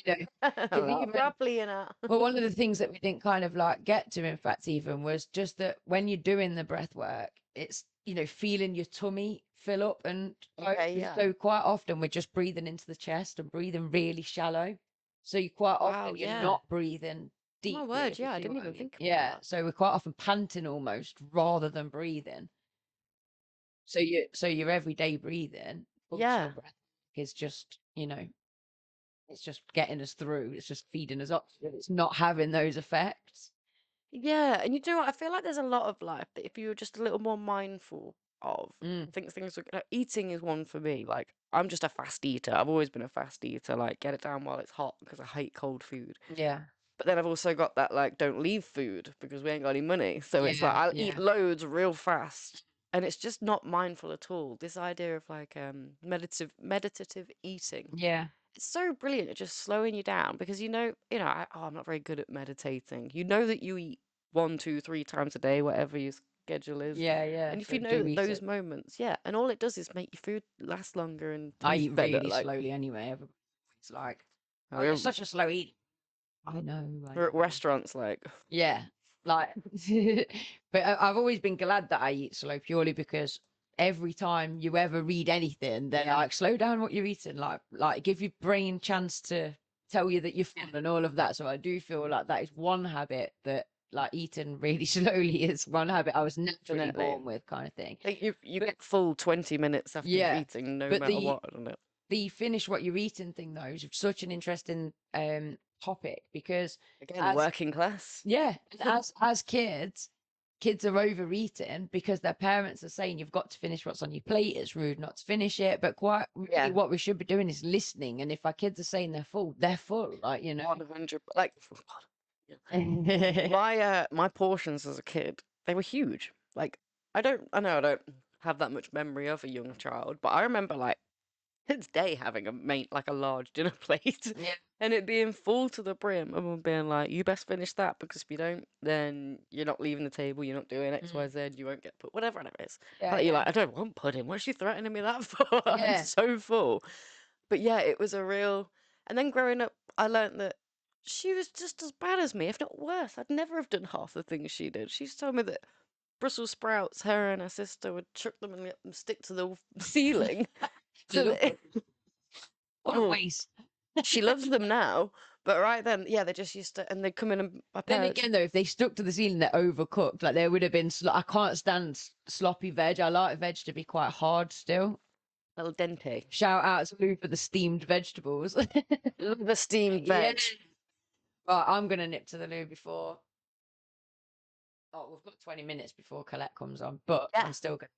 'Cause Not even- properly, you know. well, one of the things that we didn't kind of like get to, in fact, even was just that when you're doing the breath work, it's feeling your tummy fill up, and Okay, yeah. so quite often we're just breathing into the chest and breathing really shallow. So you quite Wow, often you're yeah. not breathing deep. My word, yeah, I didn't even think about Yeah, that. so we're quite often panting almost rather than breathing. So your everyday breathing, Yeah. functional breath is just it's just getting us through. It's just feeding us oxygen. It's not having those effects. Yeah, and you know what? I feel like there's a lot of life that if you were just a little more mindful of, I think things are eating is one for me. Like, I'm just a fast eater. I've always been a fast eater. Like, get it down while it's hot because I hate cold food. Yeah. But then I've also got that like don't leave food because we ain't got any money. So it's like Yeah, I'll yeah. eat loads real fast. And it's just not mindful at all. This idea of like meditative eating. Yeah. It's so brilliant at just slowing you down because I'm not very good at meditating. You know that you eat 1, 2, 3 times a day, whatever your schedule is. Yeah, yeah. And if So you know do that eat those it. moments, yeah, and all it does is make your food last longer and I taste eat better. really Like slowly anyway. It's like, oh, we're, you're such a slow eater. I know. we're at restaurants, like Yeah, like, but I've always been glad that I eat slow purely because every time you ever read anything, they're like, slow down what you're eating, like give your brain chance to tell you that you're full and all of that. So I do feel like that is one habit that, like, eating really slowly is one habit I was naturally Definitely. born with, kind of thing. like you get full 20 minutes after Yeah, eating, no but matter what, isn't it? the finish what you're eating thing though is such an interesting topic because Again, working class. yeah, as kids are overeating because their parents are saying you've got to finish what's on your plate. It's rude not to finish it. But quite really what we should be doing is listening. And if our kids are saying they're full, like, 100. Like, oh God. Yeah. my portions as a kid, they were huge. Like, I know I don't have that much memory of a young child, but I remember like kids' day having like a large dinner plate. Yeah. And it being full to the brim, and mum being like, "You best finish that because if you don't, then you're not leaving the table. You're not doing X, Y, Z. You won't get put whatever it is." Yeah, You're yeah. like, "I don't want pudding. What's she threatening me that for? I'm Yeah. so full." But yeah, it was a real. And then growing up, I learned that she was just as bad as me, if not worse. I'd never have done half the things she did. She's told me that Brussels sprouts, her and her sister would chuck them and let them stick to the ceiling. What a waste. She loves them now, but right then, yeah, they just used to, and they'd come in and my Then parents. again, though, if they stuck to the ceiling, they're overcooked. Like there would have been. I can't stand sloppy veg. I like veg to be quite hard still. Al dente. Shout out to Lou for the steamed vegetables. Love the steamed veg. Right, I'm gonna nip to the loo before. Oh, we've got 20 minutes before Colette comes on, but I'm still going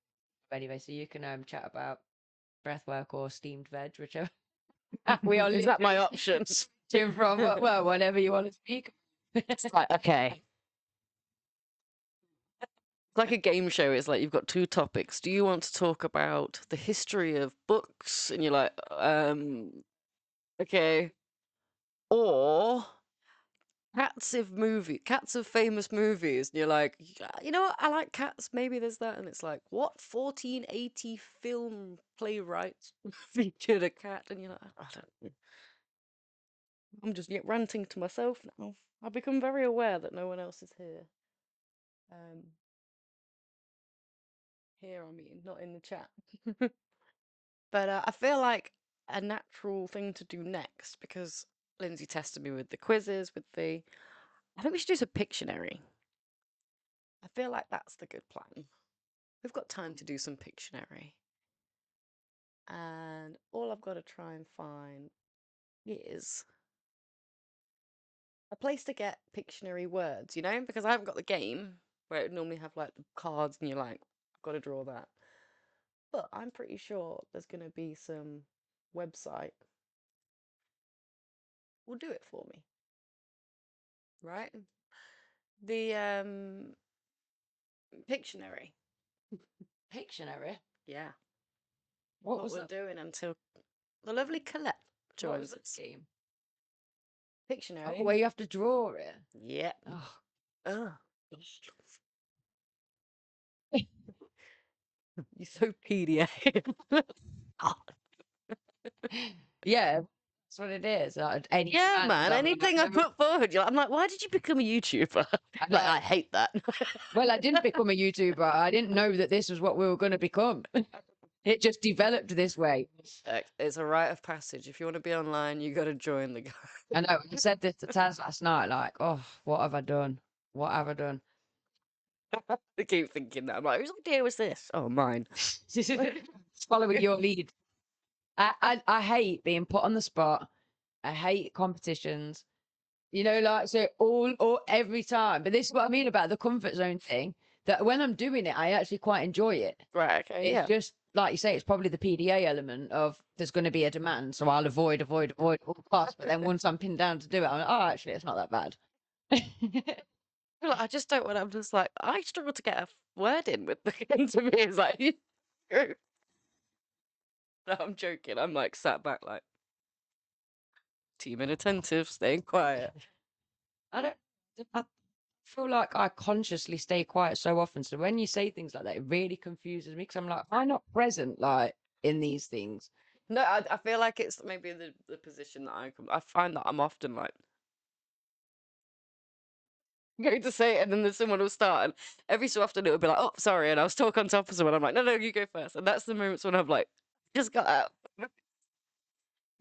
anyway. So you can chat about breath work or steamed veg, whichever. We are. Is that my option? Switching from well, whatever you want to speak. It's like, okay. It's like a game show. It's like you've got 2 topics. Do you want to talk about the history of books? And you're like, okay. Or cats of famous movies. And you're like, you know what? I like cats. Maybe there's that. And it's like, what 1480 film playwright featured a cat? And you're like, I don't know. I'm just ranting to myself now. I've become very aware that no one else is here. Here, I mean, not in the chat. But I feel like a natural thing to do next, because Lindsay tested me with the quizzes, I think we should do some Pictionary. I feel like that's the good plan. We've got time to do some Pictionary. And all I've got to try and find is a place to get Pictionary words, you know, because I haven't got the game where it would normally have like the cards and you're like, I've got to draw that. But I'm pretty sure there's going to be some website will do it for me, right? The Pictionary, Pictionary. yeah. What was we're that? doing until the lovely Colette What was joins that us. game? Pictionary. Oh, where you have to draw it. Yeah. Oh. Ugh. You're so PDA. Yeah, that's what it is. Any Yeah, demands, man. I'm like, Anything I no. put forward, I'm like, why did you become a YouTuber? I Like, I know. hate that. Well, I didn't become a YouTuber. I didn't know that this was what we were going to become. It just developed this way. It's a rite of passage. If you want to be online, you got to join the guy. I know. I said this to Taz last night, like, oh, what have I done? What have I done? I keep thinking that. I'm like, whose idea was this? Oh, mine. Following your lead. I hate being put on the spot. I hate competitions. You know, like, so all every time. But this is what I mean about the comfort zone thing. That when I'm doing it, I actually quite enjoy it. Right, okay, It's yeah. just like you say, it's probably the PDA element of there's going to be a demand, so I'll avoid all costs. But then once I'm pinned down to do it, I'm like, oh, actually, it's not that bad. I just don't want. I'm just like, I struggle to get a word in with the interviews. Like, no, I'm joking. I'm like sat back, like, team inattentive, staying quiet. I feel like I consciously stay quiet so often. So when you say things like that, it really confuses me because I'm like, I'm not present like in these things. No, I feel like it's maybe the position that I find that I'm often like going to say it, and then there's someone will start, and every so often it will be like, oh, sorry, and I'll talk on top of someone. I'm like, no, you go first, and that's the moments when I'm like, just got out.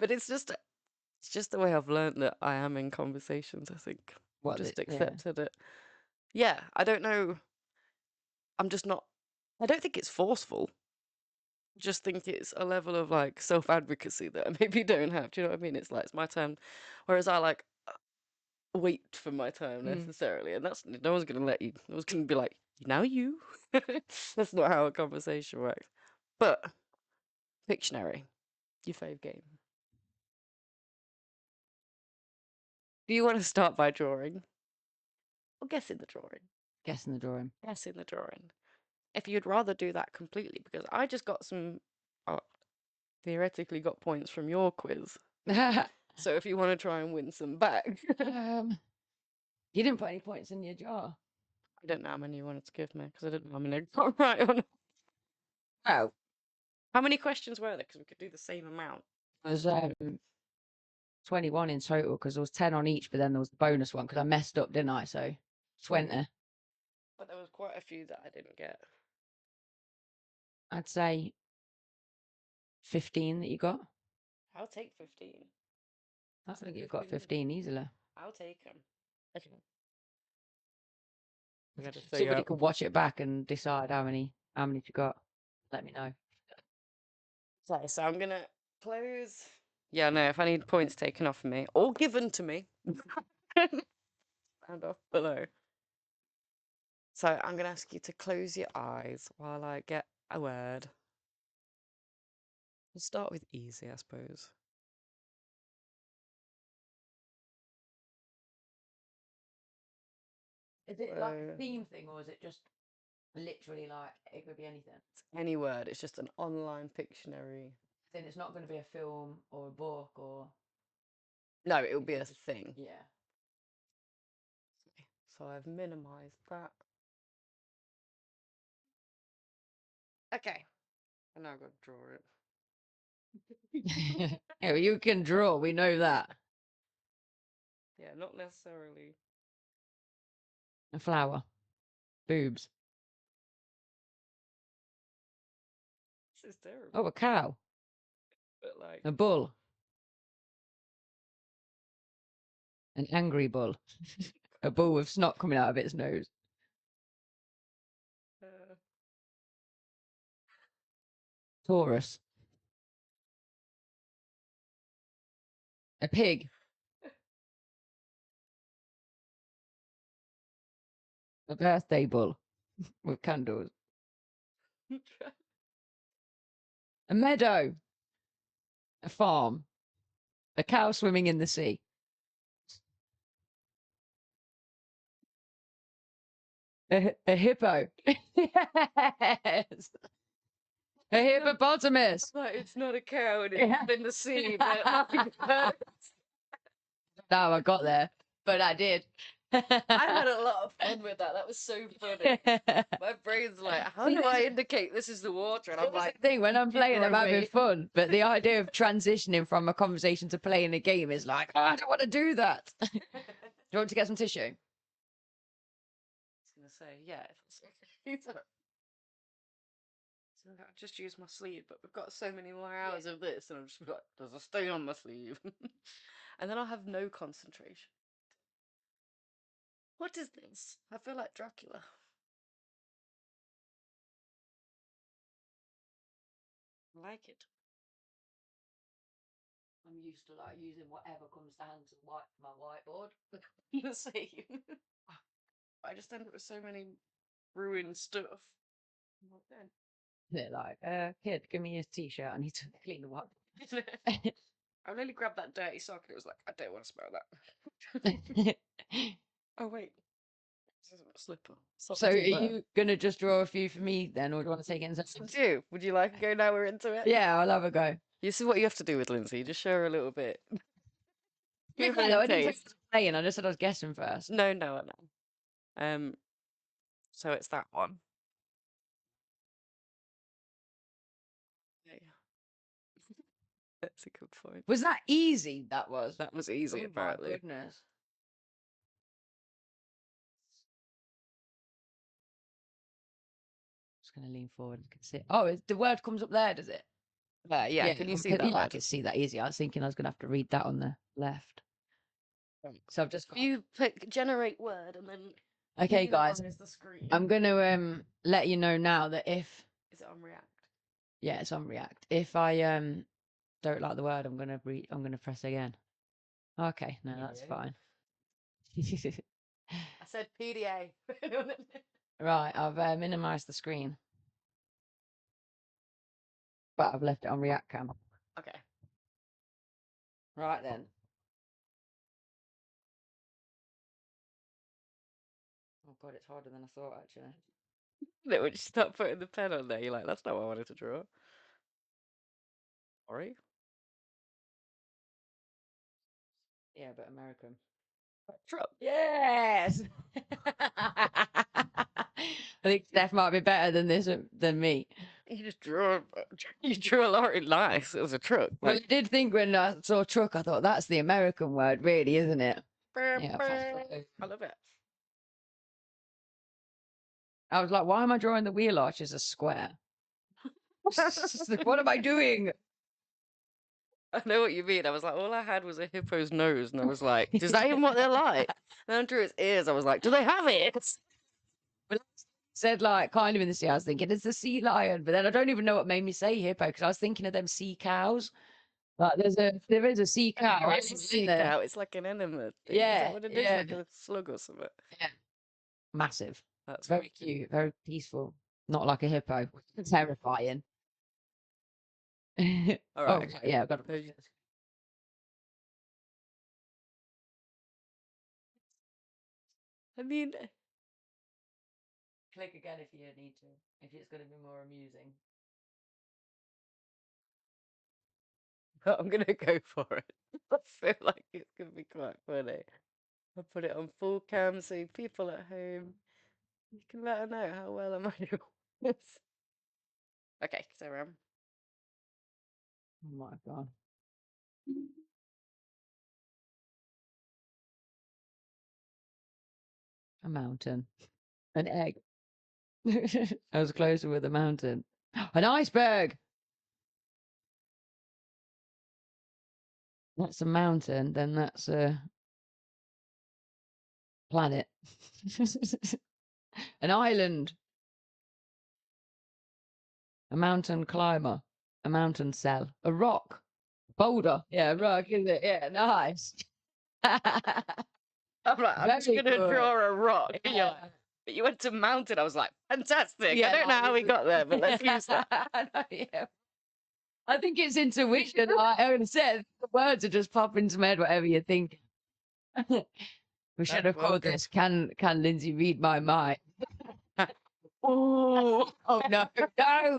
But it's just the way I've learned that I am in conversations. I think I've just accepted it. Yeah, I don't know. I'm just not. I don't think it's forceful. Just think it's a level of like self advocacy that I maybe don't have. Do you know what I mean? It's like it's my turn, whereas I like wait for my turn necessarily, and that's no one's gonna let you. No one's gonna be like, now you. That's not how a conversation works. But Pictionary, your fave game. Do you want to start by drawing or guessing the drawing? Guessing the drawing. Guessing the drawing. If you'd rather do that completely, because I just got some, theoretically got points from your quiz. So if you want to try and win some back. You didn't put any points in your jar. I don't know how many you wanted to give me because I didn't know how many I got right or not. Oh. How many questions were there? Because we could do the same amount. It was 21 in total because there was 10 on each, but then there was the bonus one because I messed up, didn't I? So 20. But there was quite a few that I didn't get. I'd say 15 that you got. I'll take 15. I think you've got 15 easily. I'll take them. Somebody can watch it back and decide how many you got. Let me know. So I'm gonna close. Yeah, no. If I need points taken off of me or given to me, stand off below. So I'm gonna ask you to close your eyes while I get a word. We'll start with easy, I suppose. Is it like a theme thing, or is it just literally like it could be anything? It's any word. It's just an online Pictionary. Then it's not going to be a film or a book or. No, it will be a thing. Yeah. So I've minimized that. Okay. And now I've got to draw it. Yeah, well, you can draw. We know that. Yeah, not necessarily. A flower. Boobs. This is terrible. Oh, a cow. But like a bull. An angry bull. A bull with snot coming out of its nose. Taurus. A pig. A birthday bull with candles. A meadow. A farm. A cow swimming in the sea. A hippo. Yes. A hippopotamus. Like, it's not a cow and it's in the sea, but happy birthday. No, I got there, but I did. I had a lot of fun with that. That was so funny. My brain's like, how do I indicate this is the water? And I'm like, the thing when I'm playing, I'm having away. fun, but the idea of transitioning from a conversation to playing a game is like, oh, I don't want to do that. Do you want to get some tissue? I was gonna say, yeah. So I just use my sleeve, but we've got so many more hours of this, and I'm just like, there's a stain on my sleeve. And then I'll have no concentration. What is this? I feel like Dracula. I like it. I'm used to like using whatever comes to hand to wipe my whiteboard. The same. I just end up with so many ruined stuff. They're like, kid, give me your t-shirt. I need to clean the whiteboard. I nearly grabbed that dirty sock and it was like, I don't want to smell that. Oh, wait. This isn't a slipper. So are you going to just draw a few for me then, or do you want to take it in seconds? Do. Would you like to go now we're into it? Yeah, I'll have a go. This is what you have to do with Lindsay. Just show her a little bit. Yeah, no, I didn't say I was playing. I just said I was guessing first. No. So it's that one. Yeah. That's a good point. Was that easy? That was. That was easy, apparently. My goodness. Just gonna lean forward. I can see. Oh, the word comes up there, does it? Yeah. Can you see that? I can see that easy. I was thinking I was gonna have to read that on the left. So I've just got... You pick generate word and then. Okay, guys. The screen. I'm gonna let you know now that if... Is it on React? Yeah, it's on React. If I don't like the word, I'm gonna press again. Okay, no, that's fine. I said PDA. Right, I've minimized the screen, but I've left it on React Cam. Okay. Right then. Oh god, it's harder than I thought actually. No, when you start putting the pen on there, you're like, that's not what I wanted to draw. Sorry. Yeah, but American. Trump. Yes. I think Steph might be better than me. You just drew. You drew a lot nice. It was a truck. Well, I did think when I saw truck, I thought that's the American word, really, isn't it? Yeah, I love it. I was like, why am I drawing the wheel arch as a square? What am I doing? I know what you mean. I was like, all I had was a hippo's nose, and I was like, is that even what they're like? And then I drew its ears. I was like, do they have it? But said like kind of in the sea. I was thinking it's a sea lion, but then I don't even know what made me say hippo because I was thinking of them sea cows. Like there is a sea cow. It's a sea cow. It's like an animal. Yeah, is that what it is? Like a slug or something. Yeah, massive. That's very cute, very peaceful. Not like a hippo. Terrifying. All right. Oh, yeah, I've got to. I mean, click again if you need to. If it's going to be more amusing. I'm gonna go for it. I feel like it's gonna be quite funny. I'll put it on full cam so people at home, you can let her know how well am I doing. Okay, so Oh my god. A mountain. An egg. I was closer with a mountain. An iceberg. That's a mountain, then that's a planet. An island. A mountain climber. A mountain cell. A rock. Boulder. Yeah, a rock, isn't it? Yeah, nice. I'm like, I'm just gonna draw a rock. Yeah. But you went to mountain. I was like, fantastic. Yeah, I don't know like, how we this got there, but let's use that. Yeah. I think it's intuition. Like I said, the words are just popping into my head, whatever you think. We should have called this Can Lindsay read my mind? Ooh. Oh no, no.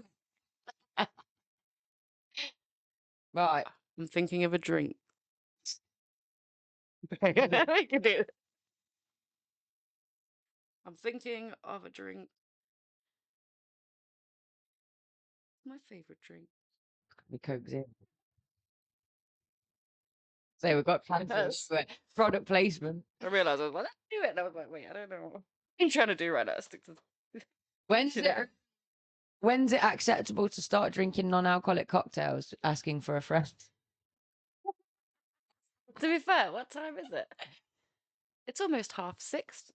Right. I'm thinking of a drink. We can do it. I'm thinking of a drink. My favorite drink. We Coke Zero. So we've got plans for product placement. I realized I was like, let's do it. And I was like, wait, I don't know what I'm trying to do right now. Stick to When's it acceptable to start drinking non-alcoholic cocktails? Asking for a friend. To be fair, what time is it? It's almost 6:30.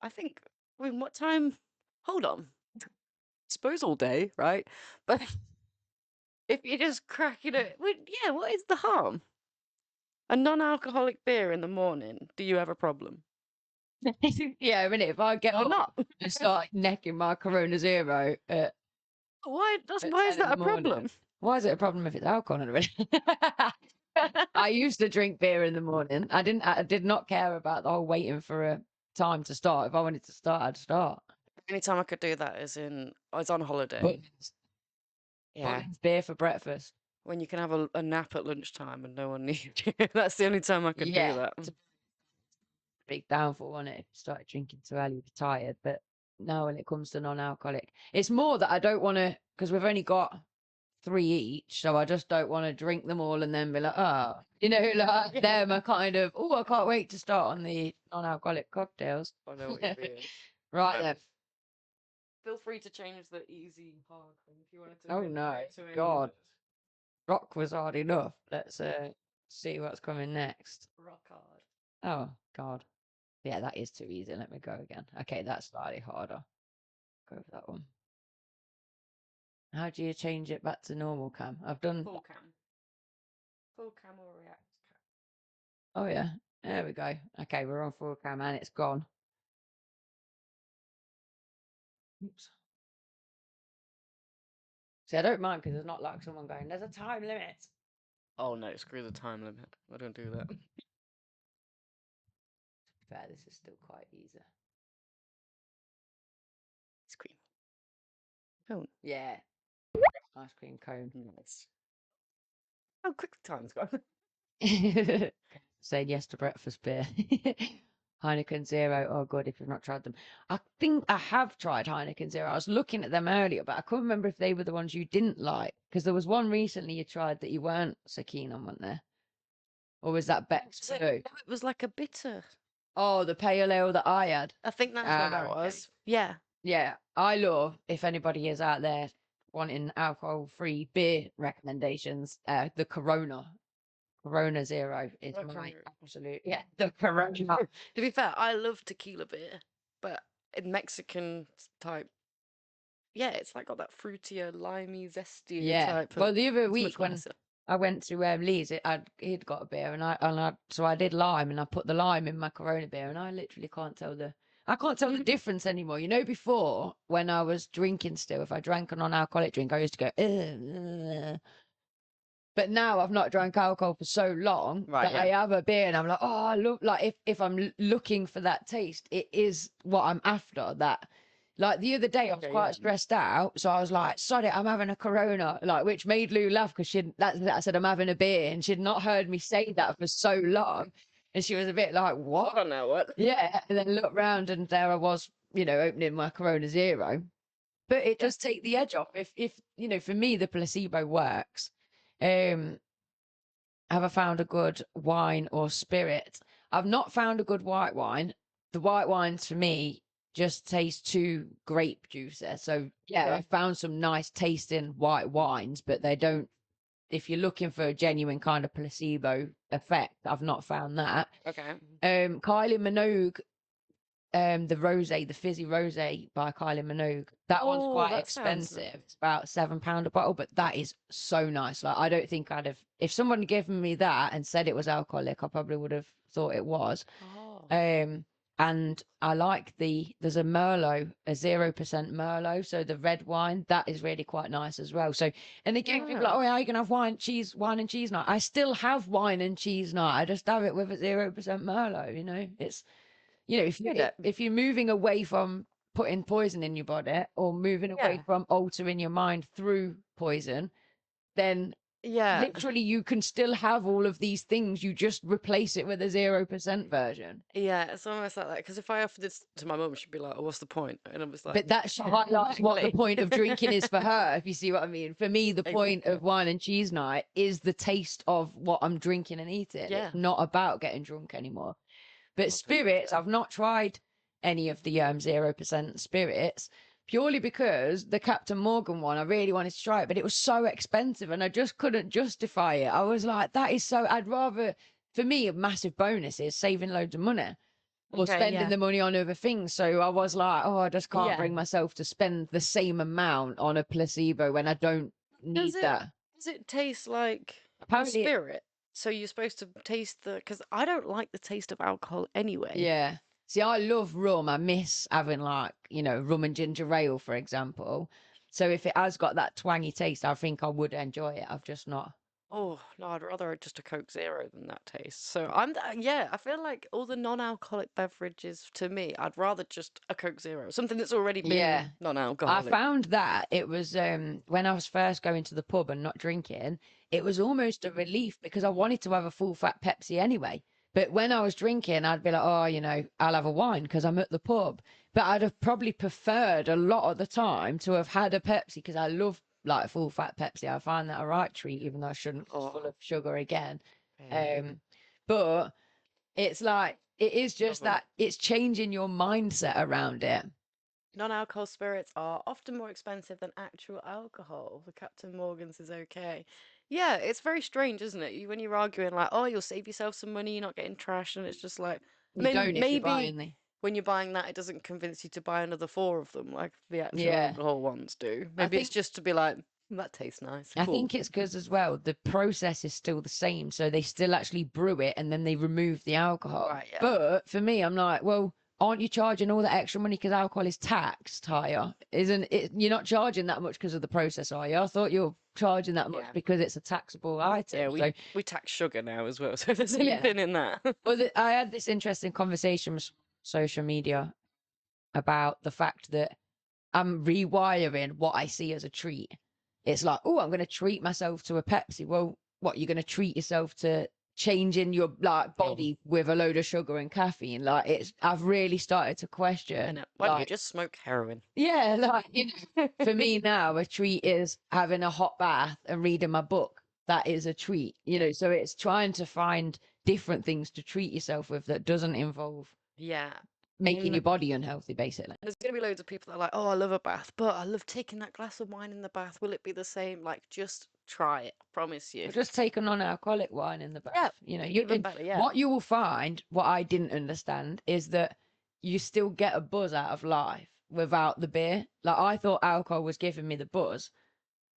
I think. I mean, what time? Hold on. Suppose all day, right? But if you're just cracking it, yeah, what is the harm? A non-alcoholic beer in the morning. Do you have a problem? Yeah, I mean, if I get Or up not? and start necking my Corona Zero at Why? at Why is 10 in that a the morning. problem? Why is it a problem if it's alcohol in it? I used to drink beer in the morning. I did not care about the whole waiting for a time to start. If I wanted to start, I'd start. The only time I could do that is I was on holiday. Butlins. Yeah. Butlins beer for breakfast. When you can have a nap at lunchtime and no one needs you. That's the only time I could do that. It's a big downfall on it if you started drinking too early, you'd be tired. But no, when it comes to non-alcoholic, it's more that I don't want to, because we've only got 3 each, so I just don't want to drink them all and then be like, oh, like them are kind of, oh, I can't wait to start on the non-alcoholic cocktails. I know what you mean. Right then. Feel free to change the easy hard thing if you wanted to. Oh no, God. Rock was hard enough. Let's see what's coming next. Rock hard. Oh God. Yeah, that is too easy. Let me go again. Okay, that's slightly harder. Go for that one. How do you change it back to normal cam? I've done full cam. Full cam or react cam. Oh yeah. There we go. Okay, we're on full cam and it's gone. Oops. See, I don't mind because it's not like someone going, there's a time limit. Oh no, screw the time limit. I don't do that. Fair, this is still quite easy. Ice cream. Cone. Yeah. Ice cream cone. Nice. How quick the time's gone. Saying yes to breakfast beer. Heineken Zero. Oh god, if you've not tried them. I think I have tried Heineken Zero. I was looking at them earlier, but I couldn't remember if they were the ones you didn't like. Because there was one recently you tried that you weren't so keen on, wasn't there? Or was that Beck's too? No, it was like a bitter. Oh, the pale ale that I had. I think that's what that was. Yeah. Yeah. I love, if anybody is out there wanting alcohol-free beer recommendations, the Corona Zero is my absolute, the Corona. To be fair, I love tequila beer, but in Mexican type, it's like got that fruitier, limey, zesty type. Well, the other week when I went to Lee's, he'd got a beer, so I did lime, and I put the lime in my Corona beer, and I literally can't tell the difference anymore. Before when I was drinking still, if I drank a non-alcoholic drink, I used to go, ugh. But now I've not drank alcohol for so long that I have a beer and I'm like, oh, I love, like if I'm looking for that taste, it is what I'm after. That, like the other day I was quite stressed out, so I was like, sorry, I'm having a Corona, like, which made Lou laugh because I said I'm having a beer and she'd not heard me say that for so long, and she was a bit like, what? I don't know what. Yeah, and then looked round and there I was, opening my Corona Zero. But it does take the edge off. If for me the placebo works. Have I found a good wine or spirit? I've not found a good white wine. The white wines for me just taste too grape juicy. So I found some nice tasting white wines, but they don't. If you're looking for a genuine kind of placebo effect, I've not found that. Okay. Kylie Minogue, the fizzy rosé by Kylie Minogue. That one's quite expensive. It's about £7 a bottle, but that is so nice. Like, I don't think I'd have, if someone given me that and said it was alcoholic, I probably would have thought it was. And I like there's a Merlot, a 0% Merlot. So the red wine, that is really quite nice as well. So, and again, people are like, oh, yeah, you can have wine and cheese night. I still have wine and cheese night. I just have it with a 0% Merlot, you know, it's, you know, if you're moving away from putting poison in your body or moving away from altering your mind through poison, then literally you can still have all of these things, you just replace it with a 0% version. It's almost like that, because if I offered this to my mum, she'd be like, oh, what's the point? And I was like, but that highlights what the point of drinking is for her, if you see what I mean. For me, the point of wine and cheese night is the taste of what I'm drinking and eating. It's not about getting drunk anymore. But spirits, I've not tried any of the 0% spirits, purely because the Captain Morgan one, I really wanted to try it, but it was so expensive and I just couldn't justify it. I was like, that is so, I'd rather, for me, a massive bonus is saving loads of money or spending the money on other things. So I was like, oh, I just can't bring myself to spend the same amount on a placebo when I don't need that. Does it taste like Apparently spirit? So you're supposed to taste because I don't like the taste of alcohol anyway. Yeah. See, I love rum. I miss having, like, you know, rum and ginger ale, for example. So if it has got that twangy taste, I think I would enjoy it. I've just not. Oh, no, I'd rather just a Coke Zero than that taste. So I feel like all the non-alcoholic beverages, to me, I'd rather just a Coke Zero, something that's already been non-alcoholic. I found that it was when I was first going to the pub and not drinking, it was almost a relief because I wanted to have a full fat Pepsi anyway. But when I was drinking, I'd be like, oh, you know, I'll have a wine because I'm at the pub. But I'd have probably preferred a lot of the time to have had a Pepsi because I love like full fat Pepsi. I find that a right treat, even though I shouldn't, full of sugar again. But it's like, it is just that it's changing your mindset around it. Non-alcohol spirits are often more expensive than actual alcohol. The Captain Morgan's is okay. Yeah, it's very strange, isn't it? When you're arguing like, oh, you'll save yourself some money, you're not getting trashed, and it's just like, maybe when you're buying that, it doesn't convince you to buy another 4 of them like the actual alcohol ones do. Maybe it's just to be like, that tastes nice. I think it's because as well, the process is still the same. So they still actually brew it and then they remove the alcohol. Right, yeah. But for me, I'm like, well, aren't you charging all that extra money because alcohol is taxed higher? Isn't it? You're not charging that much because of the process, are you? I thought you were charging that much because it's a taxable item. Yeah, we tax sugar now as well, so there's anything in that. Well, I had this interesting conversation with social media about the fact that I'm rewiring what I see as a treat. It's like, oh, I'm going to treat myself to a Pepsi. Well, what, you're going to treat yourself to changing your like body with a load of sugar and caffeine? Like, I've really started to question. Why don't you just smoke heroin? Yeah, like, you know, for me now, a treat is having a hot bath and reading my book. That is a treat, you know. So it's trying to find different things to treat yourself with that doesn't involve making your body unhealthy, basically. There's going to be loads of people that are like, oh, I love a bath, but I love taking that glass of wine in the bath. Will it be the same? Like, just try it. I promise you. Just take a non-alcoholic wine in the bath. Yeah, you know, what you will find, what I didn't understand, is that you still get a buzz out of life without the beer. Like, I thought alcohol was giving me the buzz,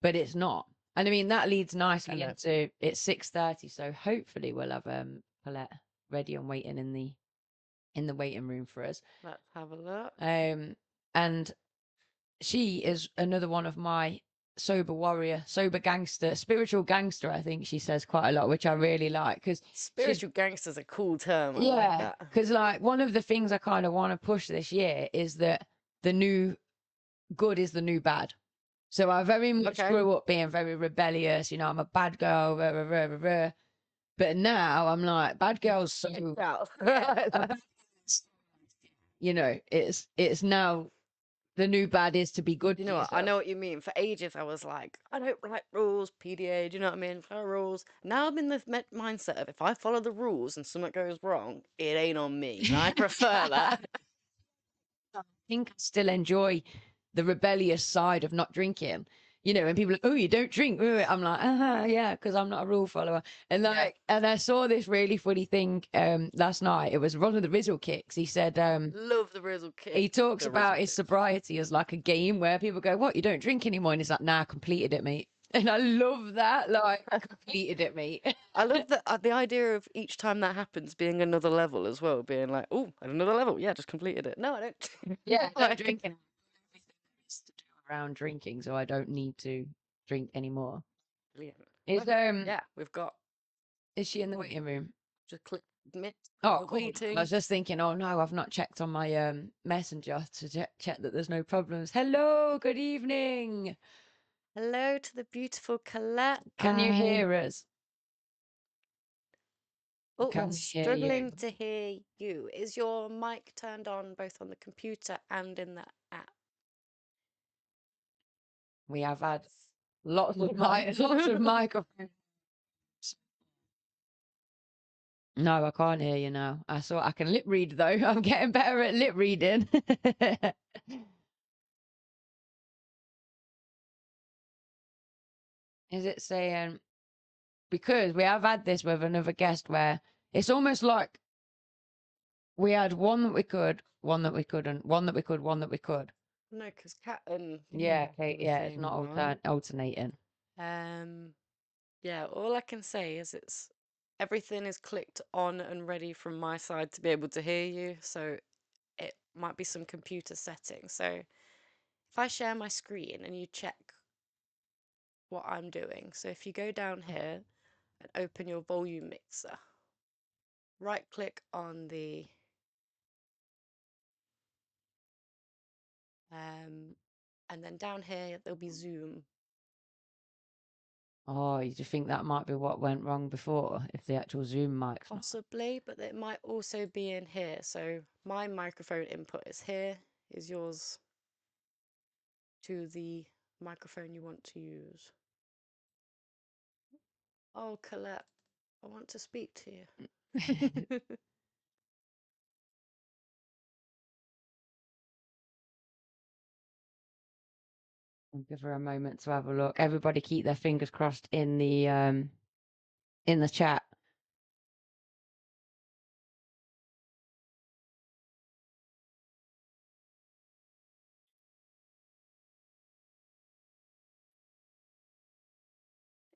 but it's not. And I mean, that leads nicely into, it's 6:30, so hopefully we'll have Paulette ready and waiting in the waiting room for us. Let's have a look. And she is another one of my sober warrior, sober gangster, spiritual gangster, I think she says quite a lot, which I really like. Because spiritual gangster's a cool term. I yeah, like that. Because like one of the things I kind of want to push this year is that the new good is the new bad. So I very much grew up being very rebellious, you know, I'm a bad girl, rah, rah, rah, rah, rah. But now I'm like, bad girls so you know, it's now the new bad is to be good. You know what? I know what you mean. For ages, I was like, I don't like rules, PDA. Do you know what I mean? Follow rules. Now I'm in the mindset of if I follow the rules and something goes wrong, it ain't on me. And I prefer that. I think I still enjoy the rebellious side of not drinking. You know, and people are like, oh, you don't drink. I'm like, yeah, because I'm not a rule follower. And like, and I saw this really funny thing last night. It was one of the Rizzle kicks. He said, love the Rizzle kick. He talks about his sobriety as like a game where people go, what, you don't drink anymore? And he's like, nah, I completed it, mate. And I love that. Like, I completed it, mate. I love the idea of each time that happens being another level as well, being like, oh, another level. Yeah, just completed it. No, I don't. Yeah, no Like, drinking. It's to do around drinking, so I don't need to drink anymore. brilliant. Is Yeah, we've got is she in the waiting room? just click admit. Oh, we're cool. waiting. I was just thinking, oh no, I've not checked on my messenger to check that there's no problems. Hello, good evening. Hello to the beautiful Colette. Can you hear us? Oh, Can we're we hear you? struggling to hear you. Is your mic turned on both on the computer and in the app? We have had lots of microphones. No, I can't hear you now. I can lip read though. I'm getting better at lip reading. Is it saying, because we have had this with another guest where it's almost like we had one that we could, one that we couldn't, one that we could, one that we could. No, because Cat and Yeah, okay, the yeah, it's same not one. alternating. Yeah, all I can say is everything is clicked on and ready from my side to be able to hear you. So it might be some computer settings. So if I share my screen and you check what I'm doing. So if you go down here and open your volume mixer, right click on the and then down here there'll be Zoom. Oh, you think that might be what went wrong before, if the actual Zoom mic's not. Possibly, but it might also be in here. So my microphone input is here, is yours to the microphone you want to use. Oh, Colette, I want to speak to you. I'll give her a moment to have a look. Everybody keep their fingers crossed in the chat.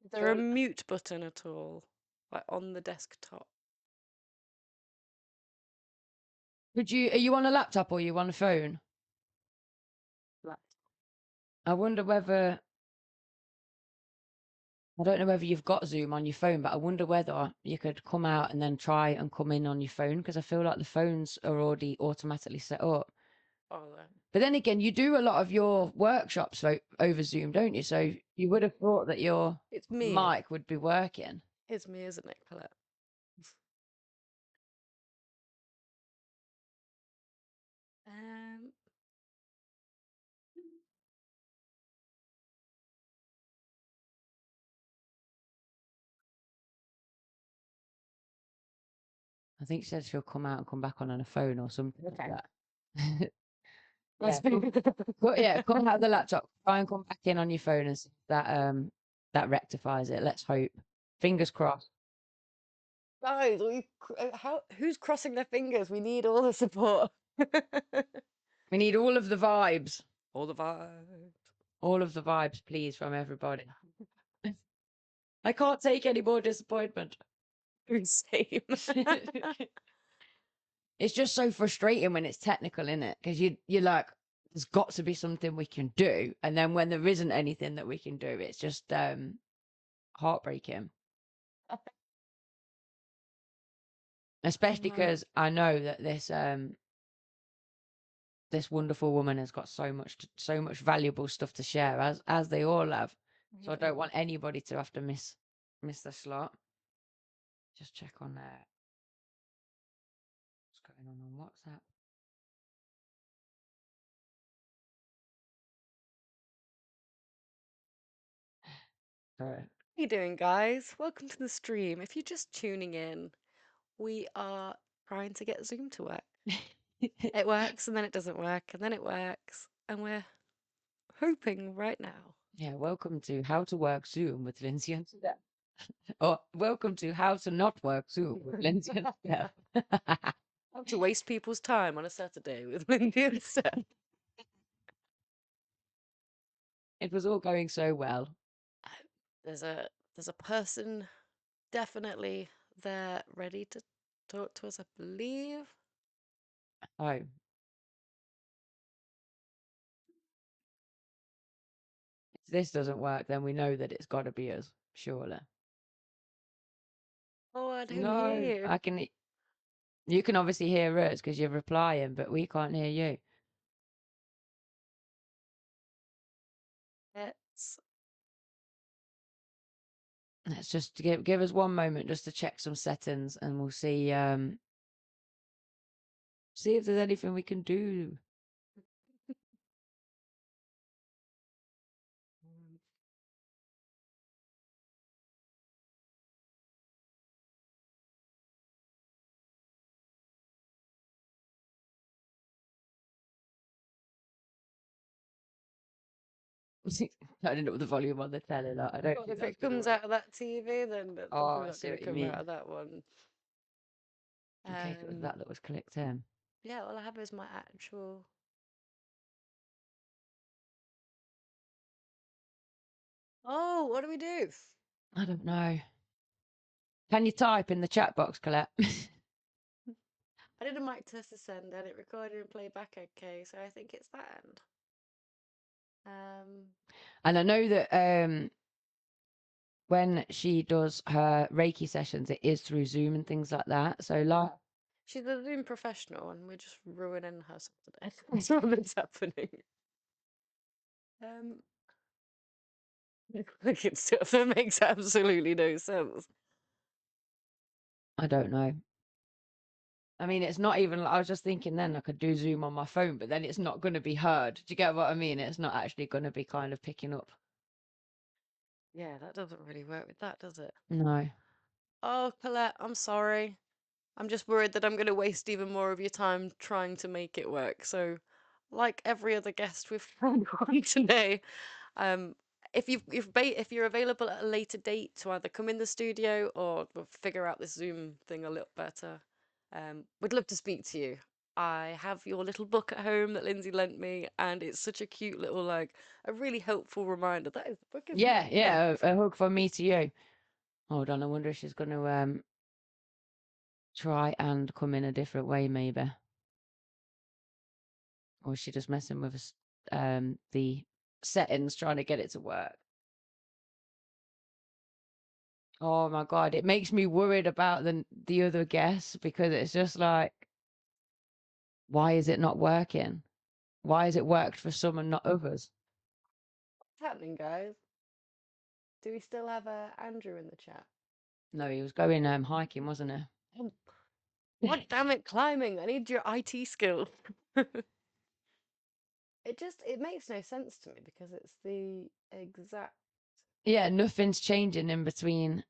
Is there a mute button at all, like on the desktop? Are you on a laptop or are you on a phone? I wonder whether, I don't know whether you've got Zoom on your phone, but I wonder whether you could come out and then try and come in on your phone, because I feel like the phones are already automatically set up. Oh, But then again, you do a lot of your workshops over Zoom, don't you? So you would have thought that your it's me. mic would be working. It's me, isn't it, Colette? I think she said she'll come out and come back on a phone or something like that. Come out of the laptop, try and come back in on your phone and see if that rectifies it. Let's hope. Fingers crossed. Guys, who's crossing their fingers? We need all the support. We need all of the vibes. All the vibes. All of the vibes, please, from everybody. I can't take any more disappointment. Same. It's just so frustrating when it's technical, isn't it? Because you're like, there's got to be something we can do, and then when there isn't anything that we can do, it's just heartbreaking. Especially because I know that this wonderful woman has got so much valuable stuff to share, as they all have. So I don't want anybody to have to miss the slot. Just check on there. What's going on WhatsApp? How are you doing, guys? Welcome to the stream. If you're just tuning in, we are trying to get Zoom to work. It works and then it doesn't work and then it works, and we're hoping right now. Yeah, welcome to How to Work Zoom with Lindsay and Steph. Or welcome to How to Not Work Zoom with Lindsay and Steph. How to waste people's time on a Saturday with Lindsay and Steph. It was all going so well. There's a person definitely there ready to talk to us, I believe. Oh, if this doesn't work, then we know that it's got to be us, surely. Oh, I don't No, hear you. I can. You can obviously hear us because you're replying, but we can't hear you. Let's just give us one moment just to check some settings, and we'll see see if there's anything we can do. Turning up the volume on the telly. Like, I don't God, think if it that's gonna comes work. out of that TV, then it's Oh, probably I not see going what to you come out mean. of that one. In case it was that was clicked in. Yeah, all I have is my actual. Oh, what do we do? I don't know. Can you type in the chat box, Colette? I did a mic test to send and it recorded and played back okay, so I think it's that end. And I know that when she does her Reiki sessions, it is through Zoom and things like that. So like, she's a Zoom professional and we're just ruining her Saturday. That's all that's happening. Looking stuff that makes absolutely no sense. I don't know. I mean, it's not even. I was just thinking then I could do Zoom on my phone, but then it's not going to be heard. Do you get what I mean? It's not actually going to be kind of picking up. Yeah, that doesn't really work with that, does it? No. Oh, Colette, I'm sorry. I'm just worried that I'm going to waste even more of your time trying to make it work. So, like every other guest we've had on today, if you're available at a later date to either come in the studio or we'll figure out this Zoom thing a little better, we'd love to speak to you. I have your little book at home that Lindsay lent me, and it's such a cute little, like, a really helpful reminder. That is the book, isn't Yeah, it? yeah. A hug from me to you. Hold on. I wonder if she's going to try and come in a different way, maybe. Or is she just messing with us, the settings, trying to get it to work? Oh my God, it makes me worried about the other guests because it's just like, why is it not working? Why has it worked for some and not others? What's happening, guys? Do we still have Andrew in the chat? No, he was going hiking, wasn't he? Oh, God damn it, climbing! I need your IT skills. It makes no sense to me because it's the exact. Yeah, nothing's changing in between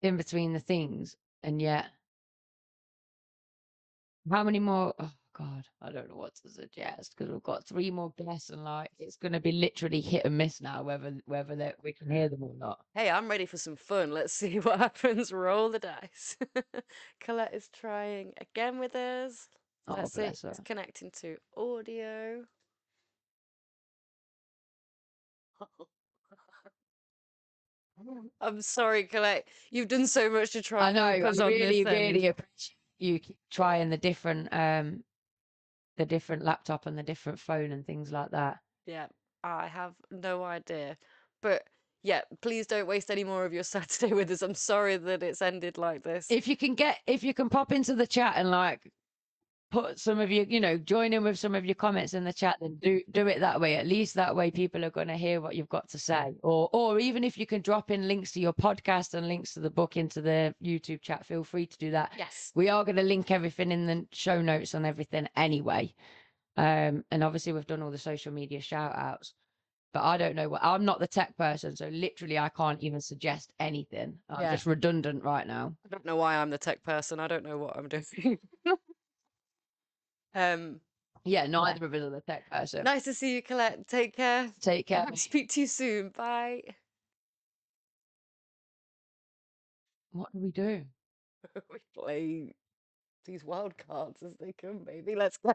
the things, and yet how many more? Oh God, I don't know what to suggest because we've got 3 more guests, and like it's going to be literally hit and miss now whether that we can hear them or not. Hey, I'm ready for some fun. Let's see what happens. Roll the dice. Colette is trying again with us. Oh, Let's see. bless her. It's connecting to audio. I'm sorry, Colette. You've done so much to try I and know. help I us on really, this end. really appreciate you trying the different laptop and the different phone and things like that. Yeah, I have no idea. But yeah, please don't waste any more of your Saturday with us. I'm sorry that it's ended like this. If you can pop into the chat and like put some of you, join in with some of your comments in the chat, then do it that way. At least that way people are going to hear what you've got to say. Or even if you can drop in links to your podcast and links to the book into the YouTube chat, feel free to do that. Yes. We are going to link everything in the show notes and everything anyway. And obviously we've done all the social media shout outs. But I don't know I'm not the tech person, so literally I can't even suggest anything. I'm just redundant right now. I don't know why I'm the tech person. I don't know what I'm doing. Yeah, neither of us are the tech person. Nice to see you, Colette. Take care. Take care. Speak to you soon. Bye. What do we do? We play these wild cards as they come, baby. Let's go.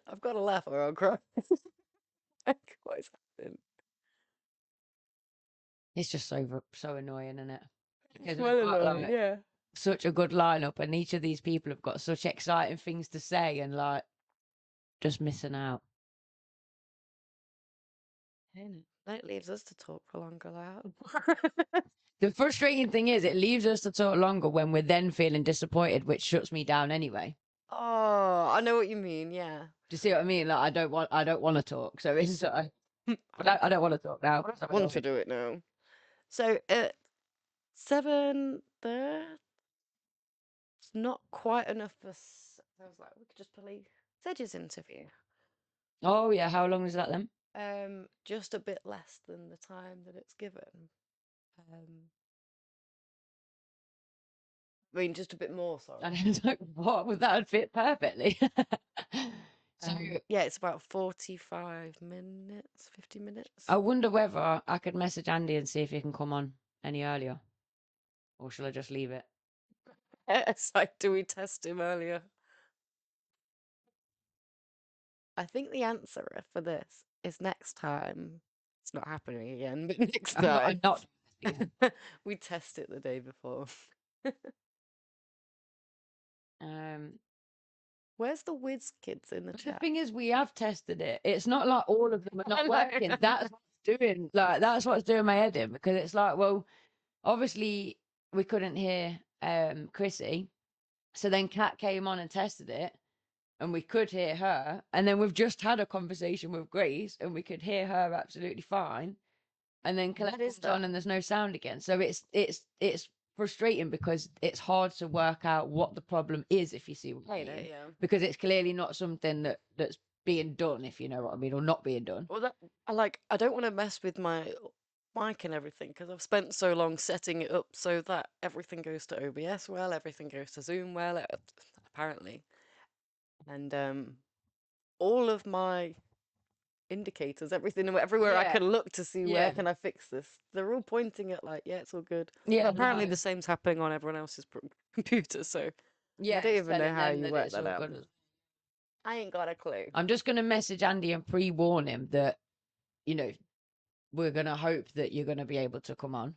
I've got to laugh or I'll cry. What is happening? It's just so annoying, isn't it? Because we've Well, got like yeah. such a good lineup, and each of these people have got such exciting things to say, and like just missing out. That leaves us to talk for longer out. The frustrating thing is, it leaves us to talk longer when we're then feeling disappointed, which shuts me down anyway. Oh, I know what you mean. Yeah. Do you see what I mean? Like I don't want to talk, so it's I don't want to talk now. I want to do it now. So at 7:30, it's not quite enough for. I was like, we could just play Sedge's interview. Oh yeah, how long is that then? Just a bit less than the time that it's given. I mean, just a bit more. Sorry. And I was like, what? Would that fit perfectly? So yeah, it's about 45 minutes, 50 minutes. I wonder whether I could message Andy and see if he can come on any earlier, or shall I just leave it? It's like, do we test him earlier? I think the answer for this is next time. It's not happening again, but next time. I'm not. We test it the day before. Where's the whiz kids in the chat? The thing is, we have tested it. It's not like all of them are not working. That's what's doing my head in, because it's like, well, obviously we couldn't hear Chrissy, so then Kat came on and tested it, and we could hear her, and then we've just had a conversation with Grace, and we could hear her absolutely fine, and then Colette comes on and there's no sound again. So it's frustrating, because it's hard to work out what the problem is, if you see what I mean. Yeah. Because it's clearly not something that's being done, if you know what I mean, or not being done. Well, I don't want to mess with my mic and everything, because I've spent so long setting it up so that everything goes to OBS well, everything goes to Zoom well, apparently. And all of my indicators, everything, everywhere I can look to see where can I fix this, they're all pointing at like, yeah, it's all good. Yeah, but apparently the same's happening on everyone else's computer, so I don't even know how you work that out. I ain't got a clue. I'm just going to message Andy and pre-warn him that, you know, we're going to hope that you're going to be able to come on.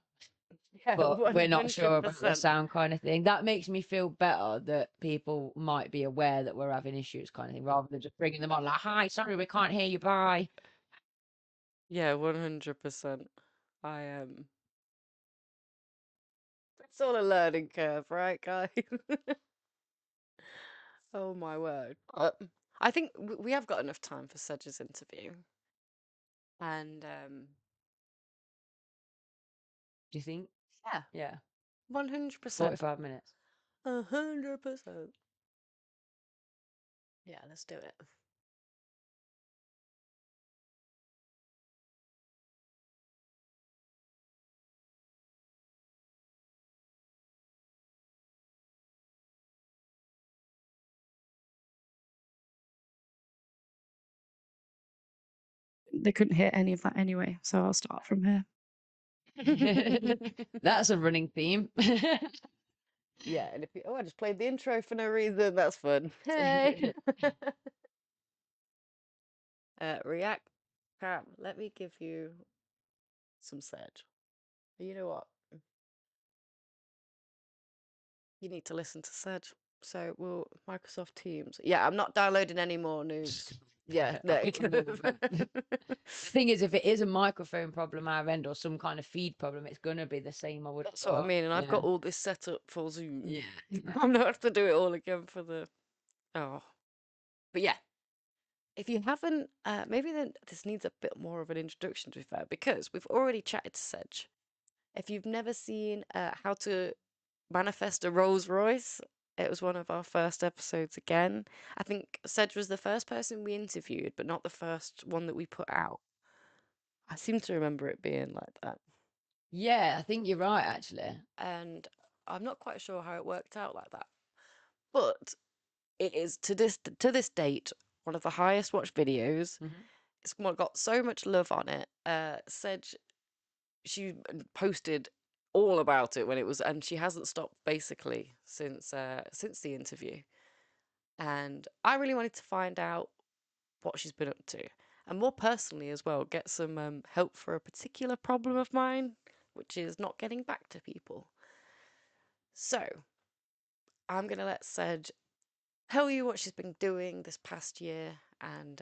Yeah, but we're not sure about the sound kind of thing. That makes me feel better, that people might be aware that we're having issues kind of thing, rather than just bringing them on like, hi, sorry, we can't hear you, bye. Yeah, 100%. I am. It's all a learning curve, right, guys? Oh my word. I think we have got enough time for Sedge's interview. And do you think? Yeah. Yeah. 100%. 45 minutes. 100%. Yeah, let's do it. They couldn't hear any of that anyway, so I'll start from here. That's a running theme. Yeah, and I just played the intro for no reason. That's fun. Hey. React Cam, let me give you some Sedge. You know what? You need to listen to Sedge. So Microsoft Teams. Yeah, I'm not downloading any more news. Yeah, no. The thing is, if it is a microphone problem our end, or some kind of feed problem, it's gonna be the same. That's what I mean, and I've got all this set up for Zoom. Yeah. I'm not have to do it all again for the. Oh, but yeah. If you haven't, maybe then this needs a bit more of an introduction, to be fair, because we've already chatted to Sedge. If you've never seen how to manifest a Rolls Royce, it was one of our first episodes again. I think Sedge was the first person we interviewed, but not the first one that we put out. I seem to remember it being like that. Yeah, I think you're right, actually. And I'm not quite sure how it worked out like that. But it is, to this date, one of the highest watched videos. Mm-hmm. It's got so much love on it. Sedge, she posted all about it when it was, and she hasn't stopped basically since the interview. And I really wanted to find out what she's been up to, and more personally as well, get some help for a particular problem of mine which is not getting back to people. So I'm going to let Sedge tell you what she's been doing this past year, and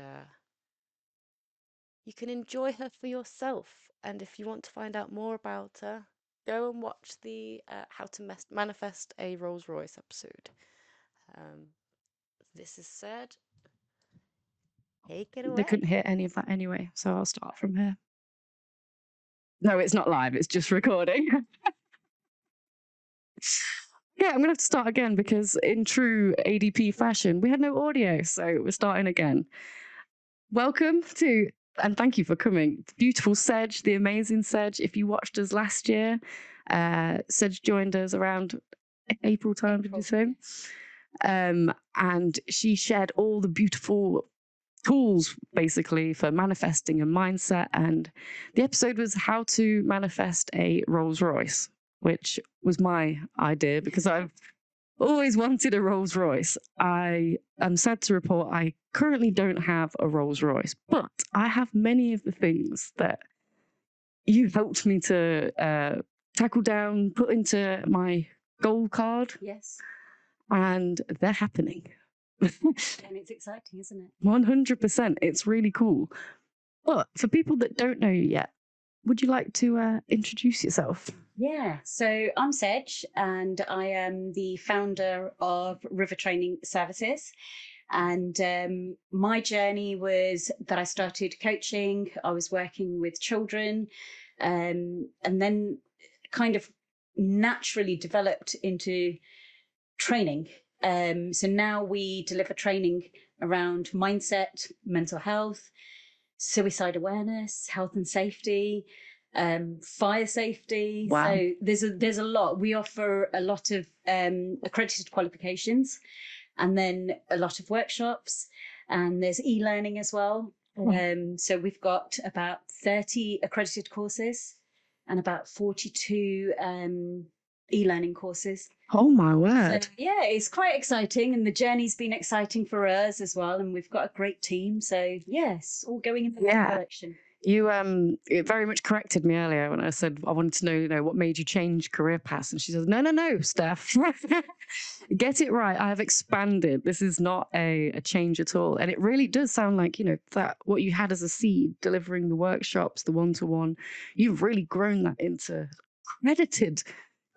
you can enjoy her for yourself. And if you want to find out more about her, go and watch the How to Manifest a Rolls Royce episode. This is Sedge. Take it away. They couldn't hear any of that anyway, so I'll start from here. No, it's not live, it's just recording. Yeah, I'm going to have to start again because in true ADP fashion, we had no audio, so we're starting again. Welcome to, and thank you for coming, beautiful Sedge, the amazing Sedge. If you watched us last year, Sedge joined us around April time, did you say? And she shared all the beautiful tools basically for manifesting a mindset, and the episode was how to manifest a Rolls Royce, which was my idea because I've always wanted a Rolls Royce. I am sad to report I currently don't have a Rolls Royce, but I have many of the things that you helped me to tackle down, put into my goal card. Yes. And they're happening. And it's exciting, isn't it? 100%. It's really cool. But for people that don't know you yet, would you like to introduce yourself? Yeah, so I'm Sedge, and I am the founder of River Training Services. And my journey was that I started coaching, I was working with children, and then kind of naturally developed into training. So now we deliver training around mindset, mental health, suicide awareness, health and safety, fire safety. Wow. So there's a lot. We offer a lot of accredited qualifications, and then a lot of workshops, and there's e-learning as well. So we've got about 30 accredited courses and about 42 e-learning courses. Oh my word. So, yeah, it's quite exciting, and the journey's been exciting for us as well, and we've got a great team. So yes, all going in the right direction. You it very much corrected me earlier when I said I wanted to know, what made you change career paths, and she says, no, Steph, get it right. I have expanded. This is not a change at all, and it really does sound like that what you had as a seed, delivering the workshops, the one-to-one, you've really grown that into accredited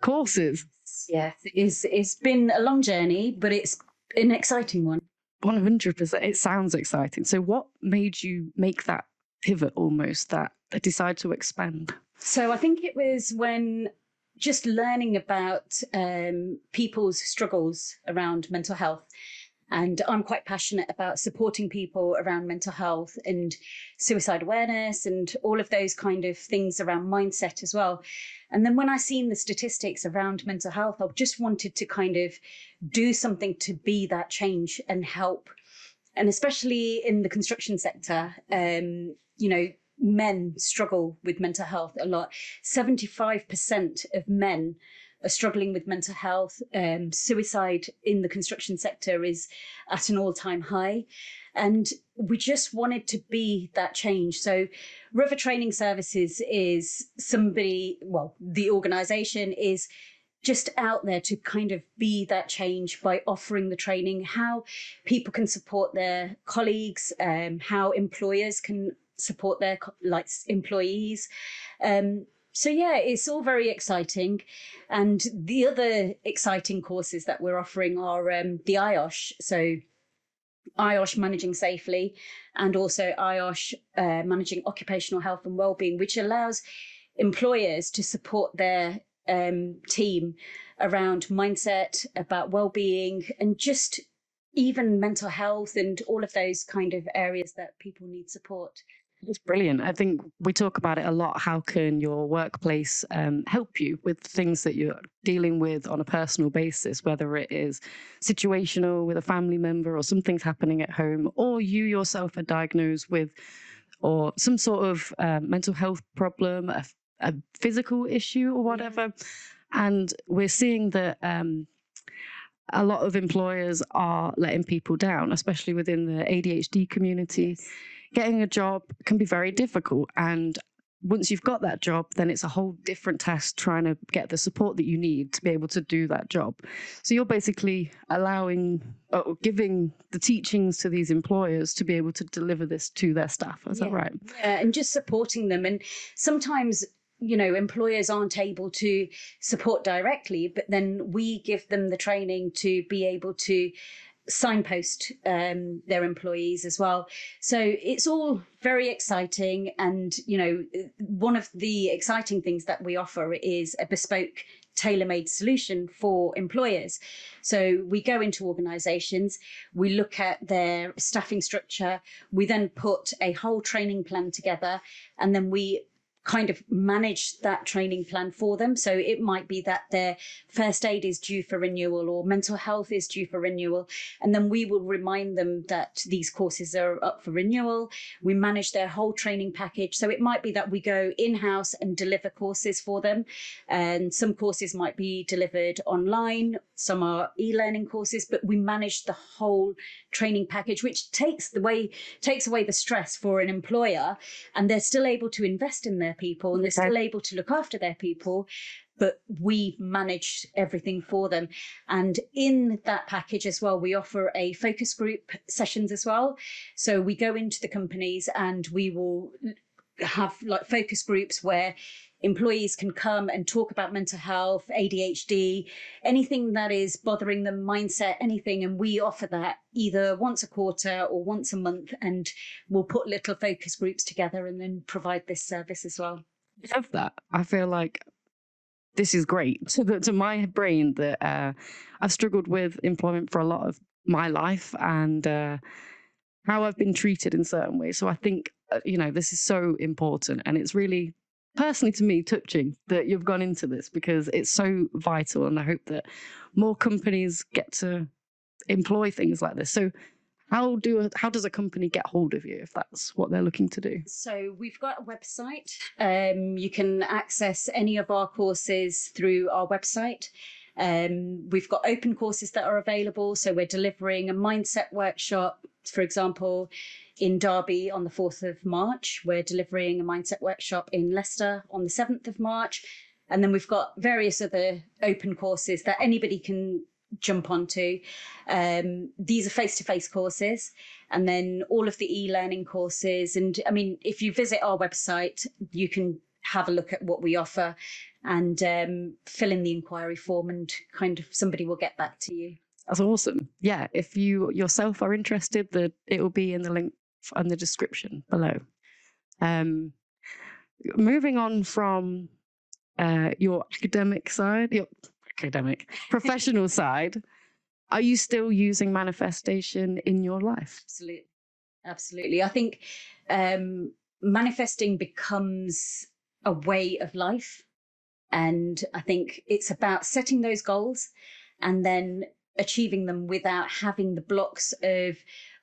courses. Yes, it's been a long journey, but it's an exciting one. 100%. It sounds exciting. So what made you make that pivot almost, that decide to expand? So I think it was when just learning about people's struggles around mental health. And I'm quite passionate about supporting people around mental health and suicide awareness and all of those kind of things around mindset as well. And then when I seen the statistics around mental health, I just wanted to kind of do something to be that change and help. And especially in the construction sector, men struggle with mental health a lot. 75% of men are struggling with mental health. Suicide in the construction sector is at an all-time high. And we just wanted to be that change. So River Training Services is the organisation is just out there to kind of be that change by offering the training, how people can support their colleagues, how employers can support their employees. So yeah, it's all very exciting. And the other exciting courses that we're offering are the IOSH. So IOSH Managing Safely, and also IOSH Managing Occupational Health and Wellbeing, which allows employers to support their team around mindset, about wellbeing, and just even mental health and all of those kind of areas that people need support. It's brilliant. I think we talk about it a lot. How can your workplace help you with things that you're dealing with on a personal basis, whether it is situational with a family member or something's happening at home, or you yourself are diagnosed with or some sort of mental health problem, a physical issue or whatever. And we're seeing that a lot of employers are letting people down, especially within the ADHD community. Yes. Getting a job can be very difficult. And once you've got that job, then it's a whole different task trying to get the support that you need to be able to do that job. So you're basically allowing or giving the teachings to these employers to be able to deliver this to their staff. Is that right? Yeah, and just supporting them. And sometimes, you know, employers aren't able to support directly, but then we give them the training to be able to signpost their employees as well. So it's all very exciting. And, you know, one of the exciting things that we offer is a bespoke tailor-made solution for employers. So we go into organizations, we look at their staffing structure, we then put a whole training plan together, and then we kind of manage that training plan for them. So it might be that their first aid is due for renewal or mental health is due for renewal. And then we will remind them that these courses are up for renewal. We manage their whole training package. So it might be that we go in-house and deliver courses for them. And some courses might be delivered online. Some are e-learning courses, but we manage the whole training package, which takes away the stress for an employer, and they're still able to invest in their people and they're still able to look after their people, but we manage everything for them. And in that package as well, we offer a focus group sessions as well. So we go into the companies and we will have like focus groups where employees can come and talk about mental health, ADHD, anything that is bothering them, mindset, anything. And we offer that either once a quarter or once a month. And we'll put little focus groups together and then provide this service as well. I love that. I feel like this is great. To my brain that I've struggled with employment for a lot of my life and how I've been treated in certain ways. So I think, you know, this is so important, and it's really personally to me touching that you've gone into this because it's so vital, and I hope that more companies get to employ things like this. So how does a company get hold of you if that's what they're looking to do? So we've got a website. You can access any of our courses through our website. We've got open courses that are available. So we're delivering a mindset workshop, for example, in Derby on the 4th of March. We're delivering a mindset workshop in Leicester on the 7th of March. And then we've got various other open courses that anybody can jump onto. These are face-to-face courses, and then all of the e-learning courses. And I mean, if you visit our website, you can have a look at what we offer and fill in the inquiry form, and kind of somebody will get back to you. That's awesome. Yeah, if you yourself are interested, it will be in the link in the description below. Moving on from your professional side, are you still using manifestation in your life? Absolutely. I think manifesting becomes a way of life, and I think it's about setting those goals and then achieving them without having the blocks of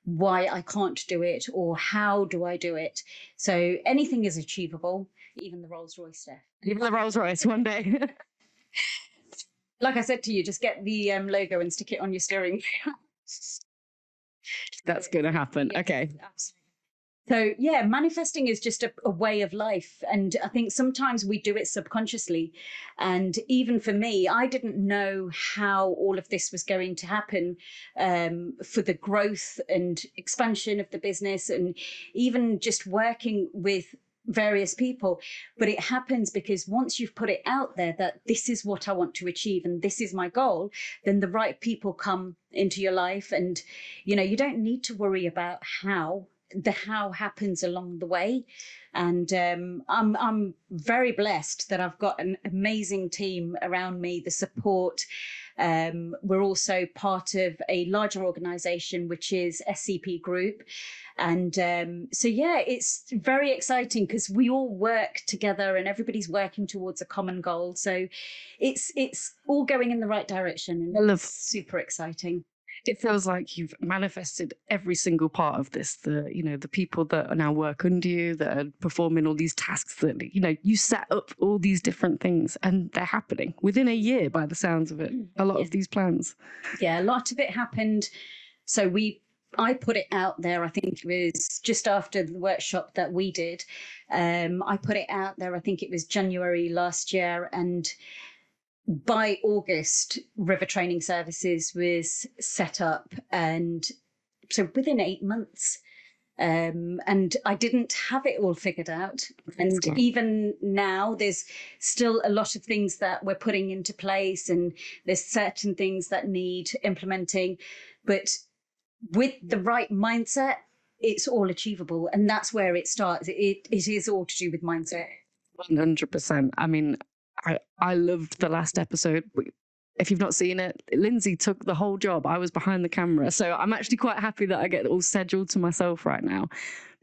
why I can't do it or how do I do it. So anything is achievable, even the Rolls Royce stuff. Even the Rolls Royce one day. Like I said to you, just get the logo and stick it on your steering wheel. That's going to happen. Yes, okay. Absolutely. So yeah, manifesting is just a way of life. And I think sometimes we do it subconsciously. And even for me, I didn't know how all of this was going to happen for the growth and expansion of the business, and even just working with various people. But it happens because once you've put it out there that this is what I want to achieve and this is my goal, then the right people come into your life. And, you know, you don't need to worry about how. The how happens along the way. And I'm very blessed that I've got an amazing team around me, the support. We're also part of a larger organization, which is SCP Group. And so, yeah, it's very exciting because we all work together and everybody's working towards a common goal. So it's all going in the right direction. And it's super exciting. It feels like you've manifested every single part of this. The people that are now work under you, that are performing all these tasks, that, you know, you set up all these different things and they're happening within a year by the sounds of it. A lot of these plans. Yeah, a lot of it happened. So we I put it out there, I think it was just after the workshop that we did. I put it out there, I think it was January last year. And by August, River Training Services was set up. And so within 8 months, and I didn't have it all figured out. And even now, there's still a lot of things that we're putting into place, and there's certain things that need implementing. But with the right mindset, it's all achievable. And that's where it starts. It is all to do with mindset. 100%. I mean, I loved the last episode. If you've not seen it, Lindsay took the whole job. I was behind the camera. So I'm actually quite happy that I get it all scheduled to myself right now,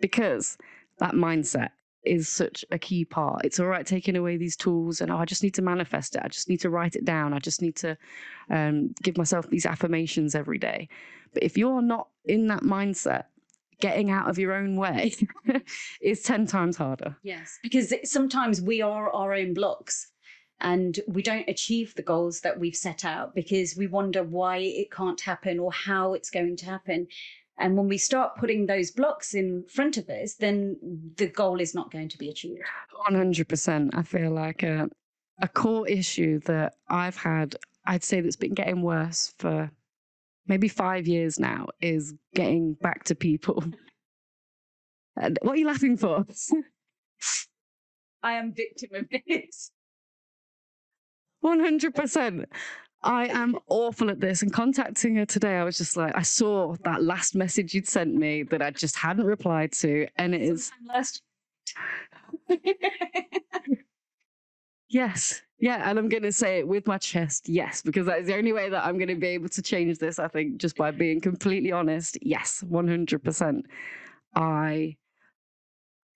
because that mindset is such a key part. It's all right taking away these tools and, I just need to manifest it. I just need to write it down. I just need to give myself these affirmations every day. But if you're not in that mindset, getting out of your own way is 10 times harder. Yes, because sometimes we are our own blocks. And we don't achieve the goals that we've set out because we wonder why it can't happen or how it's going to happen. And when we start putting those blocks in front of us, then the goal is not going to be achieved. 100%. I feel like a core issue that I've had, I'd say that's been getting worse for maybe 5 years now, is getting back to people. And what are you laughing for? I am victim of this. 100%. I am awful at this. And contacting her today, I was just like, I saw that last message you'd sent me that I just hadn't replied to. And it is. Yes. Yeah. And I'm going to say it with my chest. Yes. Because that is the only way that I'm going to be able to change this, I think, just by being completely honest. Yes. 100%.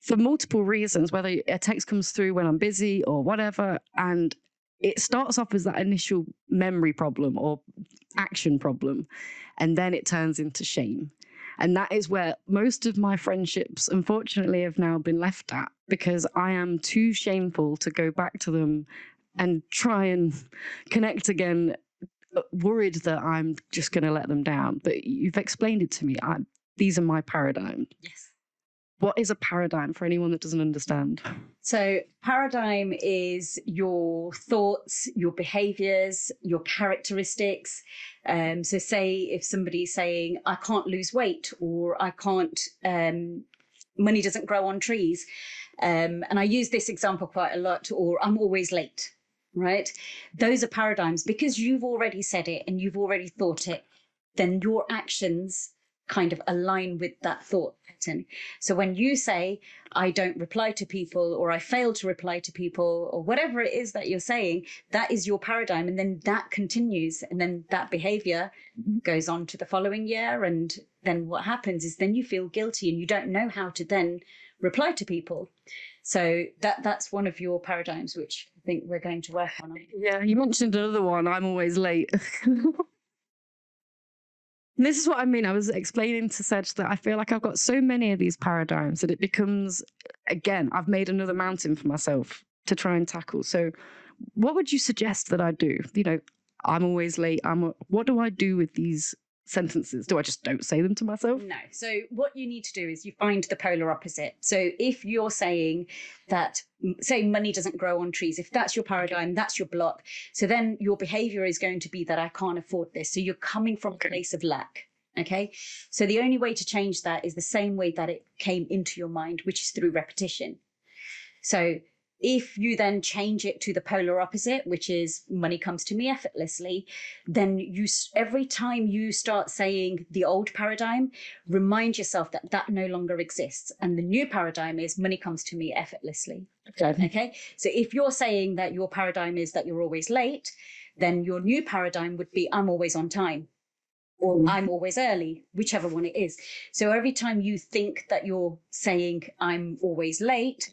For multiple reasons, whether a text comes through when I'm busy or whatever, and it starts off as that initial memory problem or action problem, and then it turns into shame. And that is where most of my friendships, unfortunately, have now been left at, because I am too shameful to go back to them and try and connect again, worried that I'm just going to let them down. But you've explained it to me. These are my paradigms. Yes. What is a paradigm for anyone that doesn't understand? So paradigm is your thoughts, your behaviors, your characteristics. So say if somebody's saying, I can't lose weight, or I can't, money doesn't grow on trees. And I use this example quite a lot, or I'm always late, right? Those are paradigms because you've already said it and you've already thought it. Then your actions kind of align with that thought pattern. So when you say, I don't reply to people, or I fail to reply to people, or whatever it is that you're saying, that is your paradigm. And then that continues. And then that behavior goes on to the following year. And then what happens is then you feel guilty and you don't know how to then reply to people. So that's one of your paradigms, which I think we're going to work on. Yeah, you mentioned another one, I'm always late. And this is what I mean. I was explaining to Sedge that I feel like I've got so many of these paradigms that it becomes, again, I've made another mountain for myself to try and tackle. So what would you suggest that I do? You know, I'm always late. What do I do with these sentences? Do I just don't say them to myself? No. So what you need to do is you find the polar opposite. So if you're saying that, say, money doesn't grow on trees, if that's your paradigm, that's your block. So then your behavior is going to be that I can't afford this. So you're coming from a place of lack. Okay. So the only way to change that is the same way that it came into your mind, which is through repetition. So if you then change it to the polar opposite, which is money comes to me effortlessly, then every time you start saying the old paradigm, remind yourself that that no longer exists. And the new paradigm is money comes to me effortlessly. Okay. So if you're saying that your paradigm is that you're always late, then your new paradigm would be I'm always on time, or I'm always early, whichever one it is. So every time you think that you're saying I'm always late,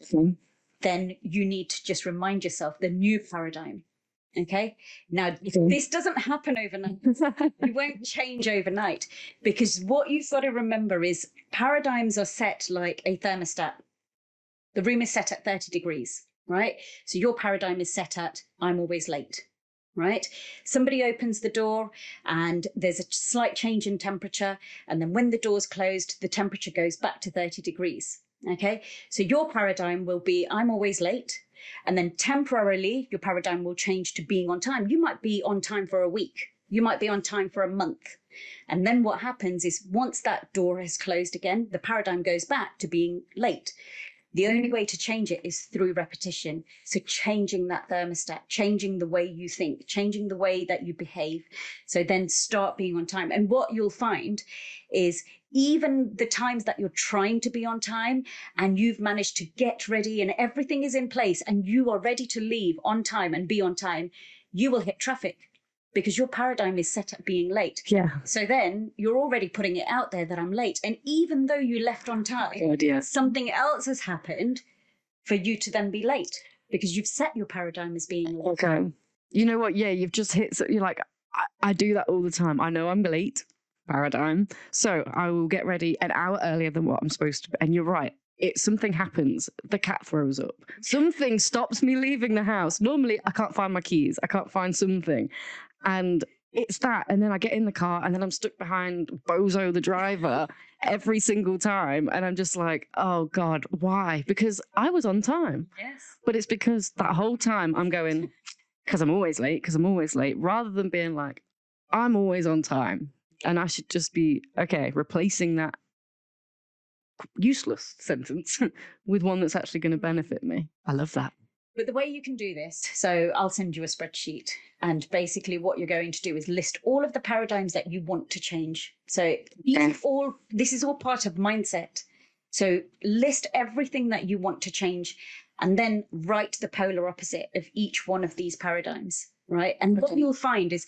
then you need to just remind yourself the new paradigm. Okay. Now, this doesn't happen overnight. You won't change overnight, because what you've got to remember is paradigms are set like a thermostat. The room is set at 30 degrees, right? So your paradigm is set at I'm always late. right? Somebody opens the door and there's a slight change in temperature. And then when the door's closed, the temperature goes back to 30 degrees. Okay. So your paradigm will be, I'm always late. And then temporarily, your paradigm will change to being on time. You might be on time for a week. You might be on time for a month. And then what happens is once that door has closed again, the paradigm goes back to being late. The only way to change it is through repetition. So changing that thermostat, changing the way you think, changing the way that you behave. So then start being on time. And what you'll find is even the times that you're trying to be on time and you've managed to get ready and everything is in place and you are ready to leave on time and be on time, you will hit traffic because your paradigm is set at being late. Yeah. So then you're already putting it out there that I'm late. And even though you left on time, God, yeah. something else has happened for you to then be late because you've set your paradigm as being late. Okay. You know what? Yeah, you've just hit, you're like, I do that all the time. I know I'm late, paradigm. So I will get ready an hour earlier than what I'm supposed to be. And you're right. Something happens. The cat throws up. Something stops me leaving the house. Normally, I can't find my keys. I can't find something. And it's that. And then I get in the car and then I'm stuck behind Bozo, the driver, every single time. And I'm just like, oh God, why? Because I was on time. Yes. But it's because that whole time I'm going, because I'm always late, rather than being like, I'm always on time. And I should just be, okay, replacing that useless sentence with one that's actually going to benefit me. I love that. But the way you can do this, so I'll send you a spreadsheet, and basically what you're going to do is list all of the paradigms that you want to change. So this is all part of mindset. So list everything that you want to change and then write the polar opposite of each one of these paradigms, right? And what you'll find is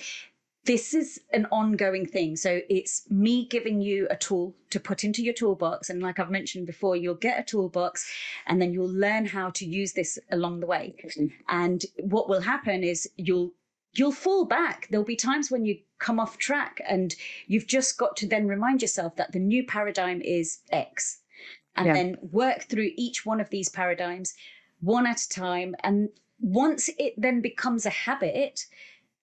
this is an ongoing thing. So it's me giving you a tool to put into your toolbox. And like I've mentioned before, you'll get a toolbox and then you'll learn how to use this along the way. And what will happen is you'll fall back. There'll be times when you come off track and you've just got to then remind yourself that the new paradigm is X. And then work through each one of these paradigms one at a time. And once it then becomes a habit,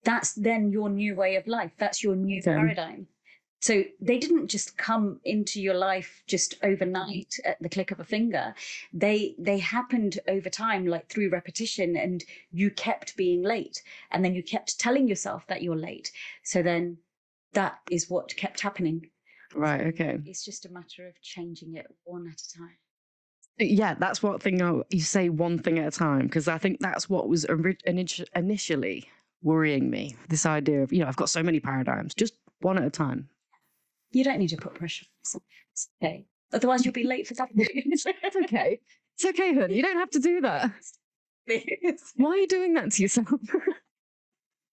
that's then your new way of life. That's your new paradigm. So they didn't just come into your life just overnight at the click of a finger. They happened over time, like through repetition, and you kept being late. And then you kept telling yourself that you're late. So then that is what kept happening. Right, So okay. it's just a matter of changing it one at a time. Yeah, that's what thing you say one thing at a time, because I think that's what was initially worrying me. This idea of, I've got so many paradigms, just one at a time. You don't need to put pressure on yourself. It's okay. Otherwise, you'll be late for something. It's okay. It's okay, hun. You don't have to do that. Why are you doing that to yourself?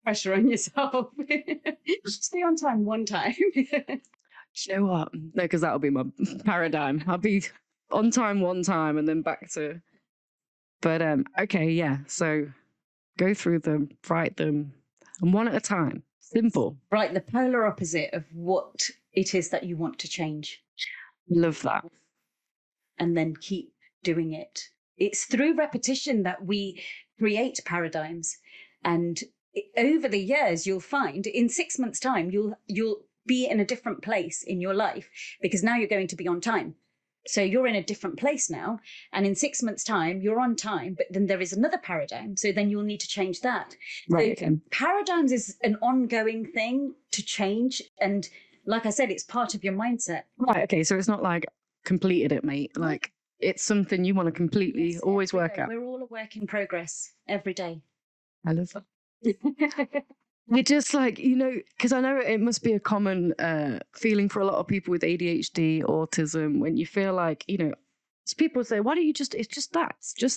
Pressure on yourself. Just be on time one time. You know what? No, because that'll be my paradigm. I'll be on time one time and then back to... But, okay, yeah. So go through them, write them, and one at a time. Simple. Right, the polar opposite of what it is that you want to change. Love that. And then keep doing it. It's through repetition that we create paradigms. And over the years, you'll find in 6 months' time, you'll be in a different place in your life because now you're going to be on time. So you're in a different place now. And in 6 months' time, you're on time, but then there is another paradigm. So then you'll need to change that. Right. So paradigms is an ongoing thing to change. And like I said, it's part of your mindset. Right. Okay. So it's not like completed it, mate. Like it's something you want to completely always work out. We're all a work in progress every day. I love that. You're just like, because I know it must be a common feeling for a lot of people with ADHD, autism, when you feel like, people say, why don't you it's just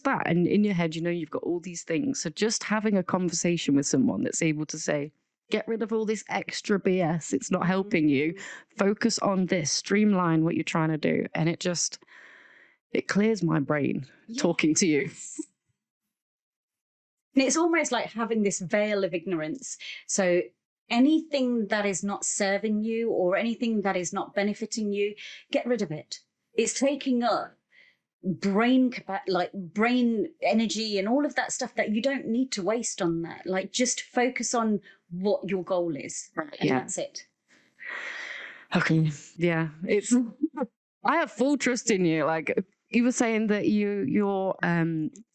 that. And in your head, you've got all these things. So just having a conversation with someone that's able to say, get rid of all this extra BS. It's not helping you. Focus on this, streamline what you're trying to do. And it clears my brain talking to you. And it's almost like having this veil of ignorance. So anything that is not serving you or anything that is not benefiting you, get rid of it. It's taking up brain energy and all of that stuff that you don't need to waste on that. Like, just focus on what your goal is, and that's it. Okay. Yeah. It's I have full trust in you. Like, you were saying that your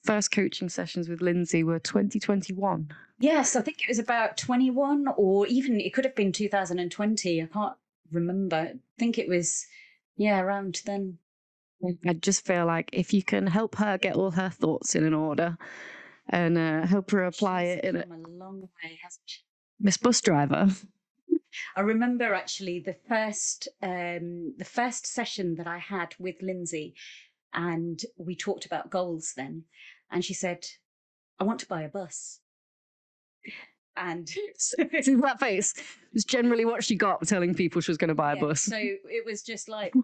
first coaching sessions with Lindsay were 2021. Yes, I think it was about 21, or even it could have been 2020. I can't remember. I think it was, around then. I just feel like if you can help her get all her thoughts in order and help her apply it in a long way, hasn't she? Miss Bus Driver. I remember actually the first session that I had with Lindsay, and we talked about goals then, and she said, "I want to buy a bus." And that face was generally what she got telling people she was going to buy a bus. So it was just like,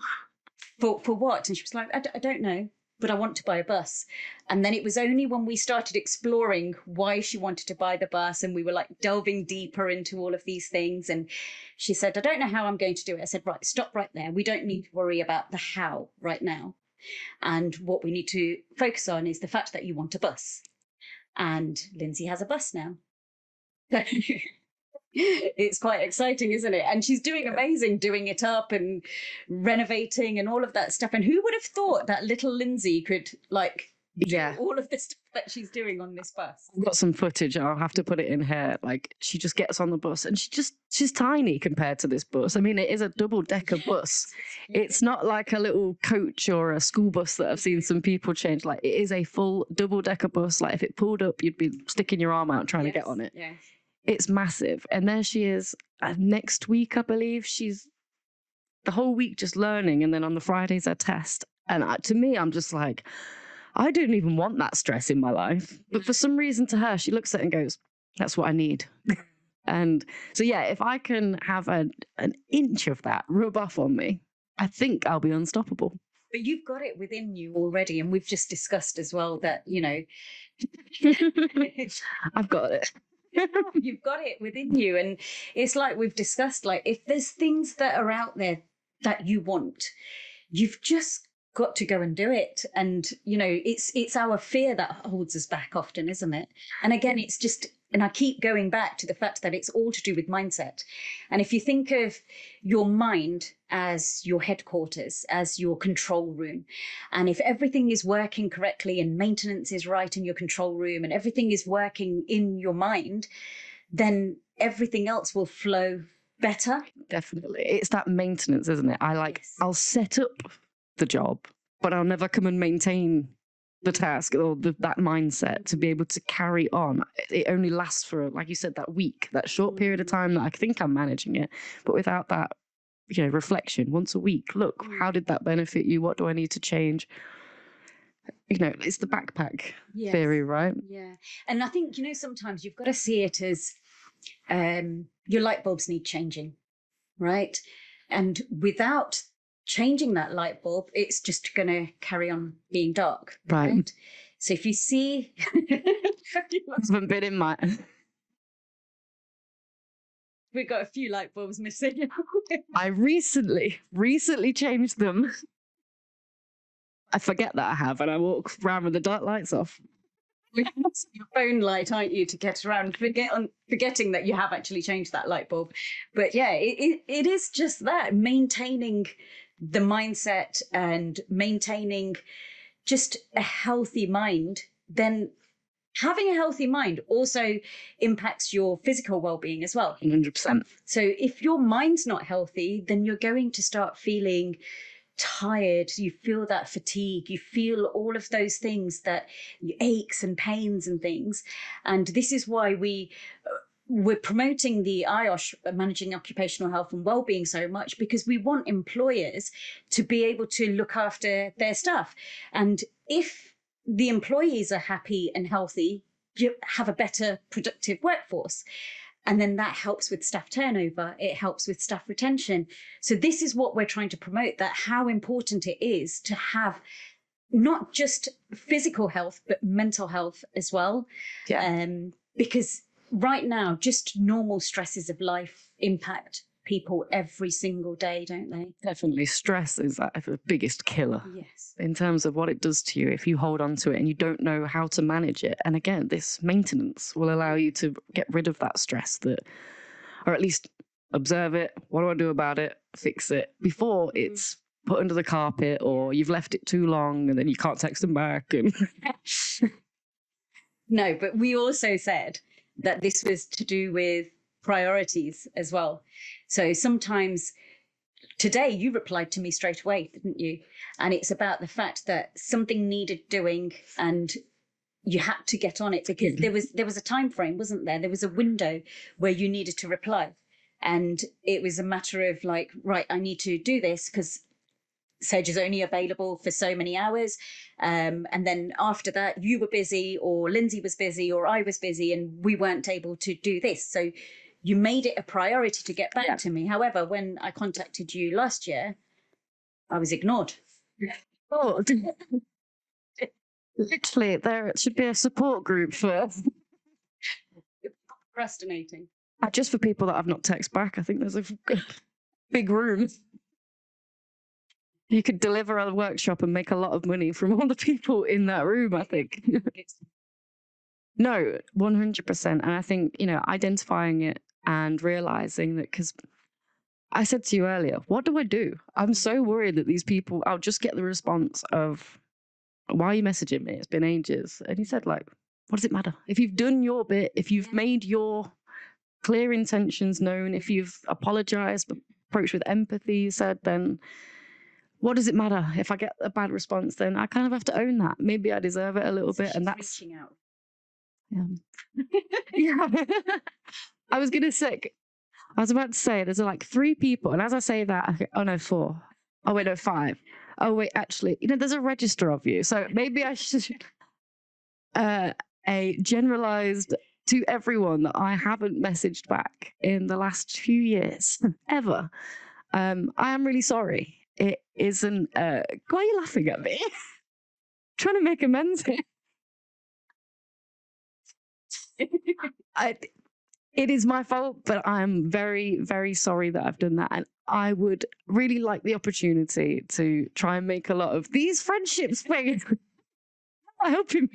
for what? And she was like, I don't know, but I want to buy a bus. And then it was only when we started exploring why she wanted to buy the bus, and we were like delving deeper into all of these things. And she said, I don't know how I'm going to do it. I said, right, stop right there. We don't need to worry about the how right now. And what we need to focus on is the fact that you want a bus. And Lindsay has a bus now. It's quite exciting, isn't it? And she's doing amazing, doing it up and renovating and all of that stuff. And who would have thought that little Lindsay could do all of this stuff that she's doing on this bus? I've got some footage. I'll have to put it in here. Like, she just gets on the bus and she's tiny compared to this bus. I mean, it is a double-decker bus. It's not like a little coach or a school bus that I've seen some people change. Like, it is a full double-decker bus. Like, if it pulled up, you'd be sticking your arm out trying to get on it. Yeah. It's massive. And there she is next week, I believe. She's the whole week just learning. And then on the Fridays, her test. And to me, I'm just like, I don't even want that stress in my life. But for some reason to her, she looks at it and goes, that's what I need. And so, yeah, if I can have an inch of that rub off on me, I think I'll be unstoppable. But you've got it within you already. And we've just discussed as well that, I've got it. You've got it within you. And it's like we've discussed, like, if there's things that are out there that you want, you've just got to go and do it. And it's our fear that holds us back often, isn't it? And again, it's just, and I keep going back to the fact that it's all to do with mindset. And if you think of your mind as your headquarters, as your control room, and if everything is working correctly and maintenance is right in your control room and everything is working in your mind, then everything else will flow better. Definitely. It's that maintenance, isn't it? I'll set up the job, but I'll never come and maintain the task or that mindset to be able to carry on. It only lasts for, like you said, that week, that short period of time that I think I'm managing it. But without that, reflection once a week, look, how did that benefit you? What do I need to change? It's the backpack theory, right? Yeah. And I think, sometimes you've got to see it as your light bulbs need changing, right? And without changing that light bulb, it's just going to carry on being dark. Right. So if you see... haven't been in my... We've got a few light bulbs missing. I recently changed them. I forget that I have, and I walk around with the dark lights off. Your phone light, aren't you, to get around, forgetting that you have actually changed that light bulb. But yeah, it is just that, maintaining the mindset and maintaining just a healthy mind. Then having a healthy mind also impacts your physical well-being as well. 100%. So if your mind's not healthy, then you're going to start feeling tired, you feel that fatigue, you feel all of those things, that aches and pains and things. And this is why we're promoting the IOSH, Managing Occupational Health and Wellbeing, so much, because we want employers to be able to look after their staff. And if the employees are happy and healthy, you have a better productive workforce. And then that helps with staff turnover. It helps with staff retention. So this is what we're trying to promote, that how important it is to have not just physical health, but mental health as well. Yeah. Because right now, just normal stresses of life impact people every single day, don't they? Definitely. Stress is the biggest killer. Yes. In terms of what it does to you if you hold on to it and you don't know how to manage it. And again, this maintenance will allow you to get rid of that stress, or at least observe it. What do I do about it? Fix it before it's put under the carpet, or you've left it too long and then you can't text them back. And No, but we also said that this was to do with priorities as well. So sometimes today you replied to me straight away, didn't you? And it's about the fact that something needed doing and you had to get on it, because there was a time frame, wasn't there? There was a window where you needed to reply. And it was a matter of like, right, I need to do this because Sedge is only available for so many hours. And then after that, you were busy, or Lindsay was busy, or I was busy, and we weren't able to do this. So you made it a priority to get back to me. However, when I contacted you last year, I was ignored. oh, literally, there should be a support group for Procrastinating. just for people that I've not texted back. I think there's a big room. You could deliver a workshop and make a lot of money from all the people in that room, I think. No, 100%. And I think, identifying it and realizing that, because I said to you earlier, what do I do? I'm so worried that these people, I'll just get the response of, why are you messaging me? It's been ages. And he said, like, what does it matter? If you've done your bit, if you've made your clear intentions known, if you've apologized, but approached with empathy, you said, then what does it matter? If I get a bad response, then I kind of have to own that. Maybe I deserve it a little bit. And that's reaching out. Yeah. I was about to say there's like 3 people, and as I say that, I think, oh no, 4. Oh wait, no, 5. Oh wait, actually, there's a register of you, so maybe I should a generalized to everyone that I haven't messaged back in the last few years ever. I am really sorry. It isn't. Why are you laughing at me? Trying to make amends here. It is my fault, but I'm very, very sorry that I've done that. And I would really like the opportunity to try and make a lot of these friendships. I hope you.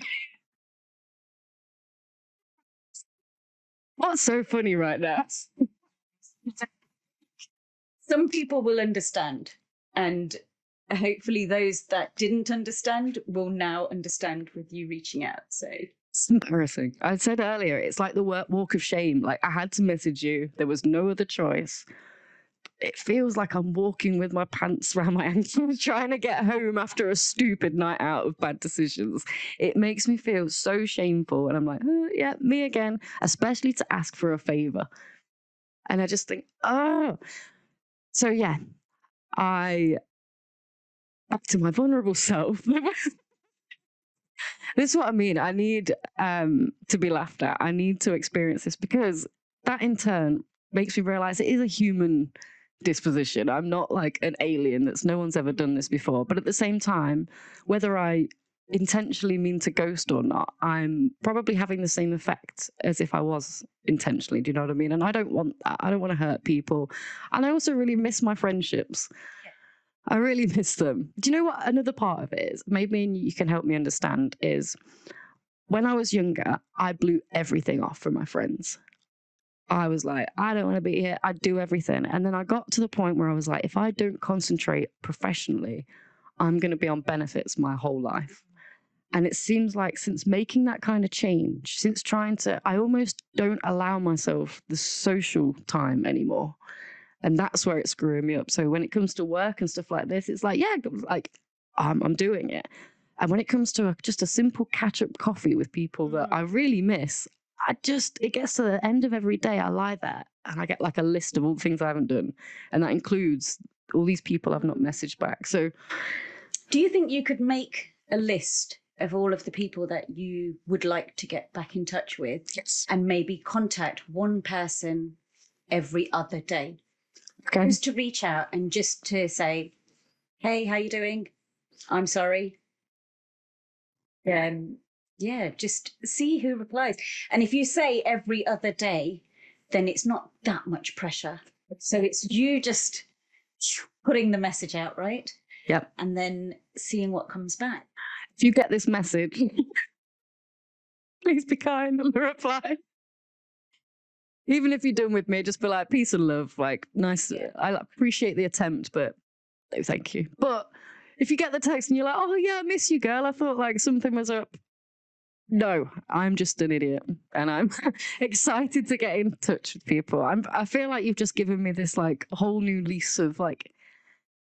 What's so funny right now? Some people will understand, and hopefully those that didn't understand will now understand with you reaching out. So it's embarrassing. I said earlier, it's like the walk of shame. Like, I had to message you. There was no other choice. It feels like I'm walking with my pants around my ankles, trying to get home after a stupid night out of bad decisions. It makes me feel so shameful. And I'm like, oh, yeah, me again, especially to ask for a favor. And I just think, oh. So, yeah, back to my vulnerable self. This is what I mean. I need to be laughed at. I need to experience this, because that in turn makes me realize it is a human disposition. I'm not like an alien that's no one's ever done this before. But at the same time, whether I intentionally mean to ghost or not, I'm probably having the same effect as if I was intentionally. Do you know what I mean? And I don't want that. I don't want to hurt people. And I also really miss my friendships. I really miss them. Do you know what another part of it is? Maybe you can help me understand, is when I was younger, I blew everything off from my friends. I was like, I don't want to be here. I'd do everything. And then I got to the point where I was like, if I don't concentrate professionally, I'm going to be on benefits my whole life. And it seems like since making that kind of change, since I almost don't allow myself the social time anymore. And that's where it's screwing me up. So when it comes to work and stuff like this, it's like, yeah, like I'm doing it. And when it comes to just a simple catch-up coffee with people that I really miss, it gets to the end of every day, I lie there and I get like a list of all the things I haven't done. And that includes all these people I've not messaged back. So do you think you could make a list of all of the people that you would like to get back in touch with? Yes. And maybe contact one person every other day? Okay. Just to reach out and just to say, hey, how you doing? I'm sorry. Yeah, just see who replies. And if you say every other day, then it's not that much pressure. So it's you just putting the message out, right? Yep. And then seeing what comes back. If you get this message, please be kind on the reply. Even if you're done with me, just be like, peace and love. Like, nice. Yeah. I appreciate the attempt, but no, thank you. But if you get the text and you're like, oh, yeah, I miss you, girl. I thought like something was up. No, I'm just an idiot. And I'm excited to get in touch with people. I feel like you've just given me this like whole new lease of like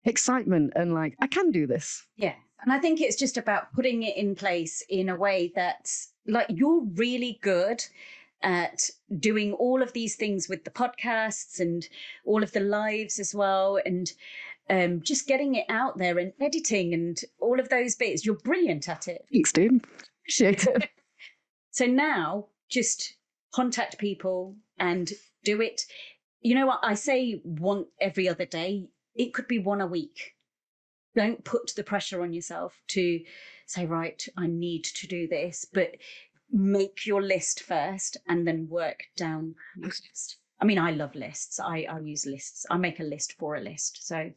excitement and like, I can do this. Yeah. And I think it's just about putting it in place in a way that's like you're really good at doing all of these things with the podcasts and all of the lives as well. And just getting it out there and editing and all of those bits. You're brilliant at it. Thanks, dude. Appreciate it. So now just contact people and do it. You know what? I say one every other day. It could be one a week. Don't put the pressure on yourself to say, right, I need to do this, but make your list first and then work down your list. I mean, I love lists. I use lists. I make a list for a list. So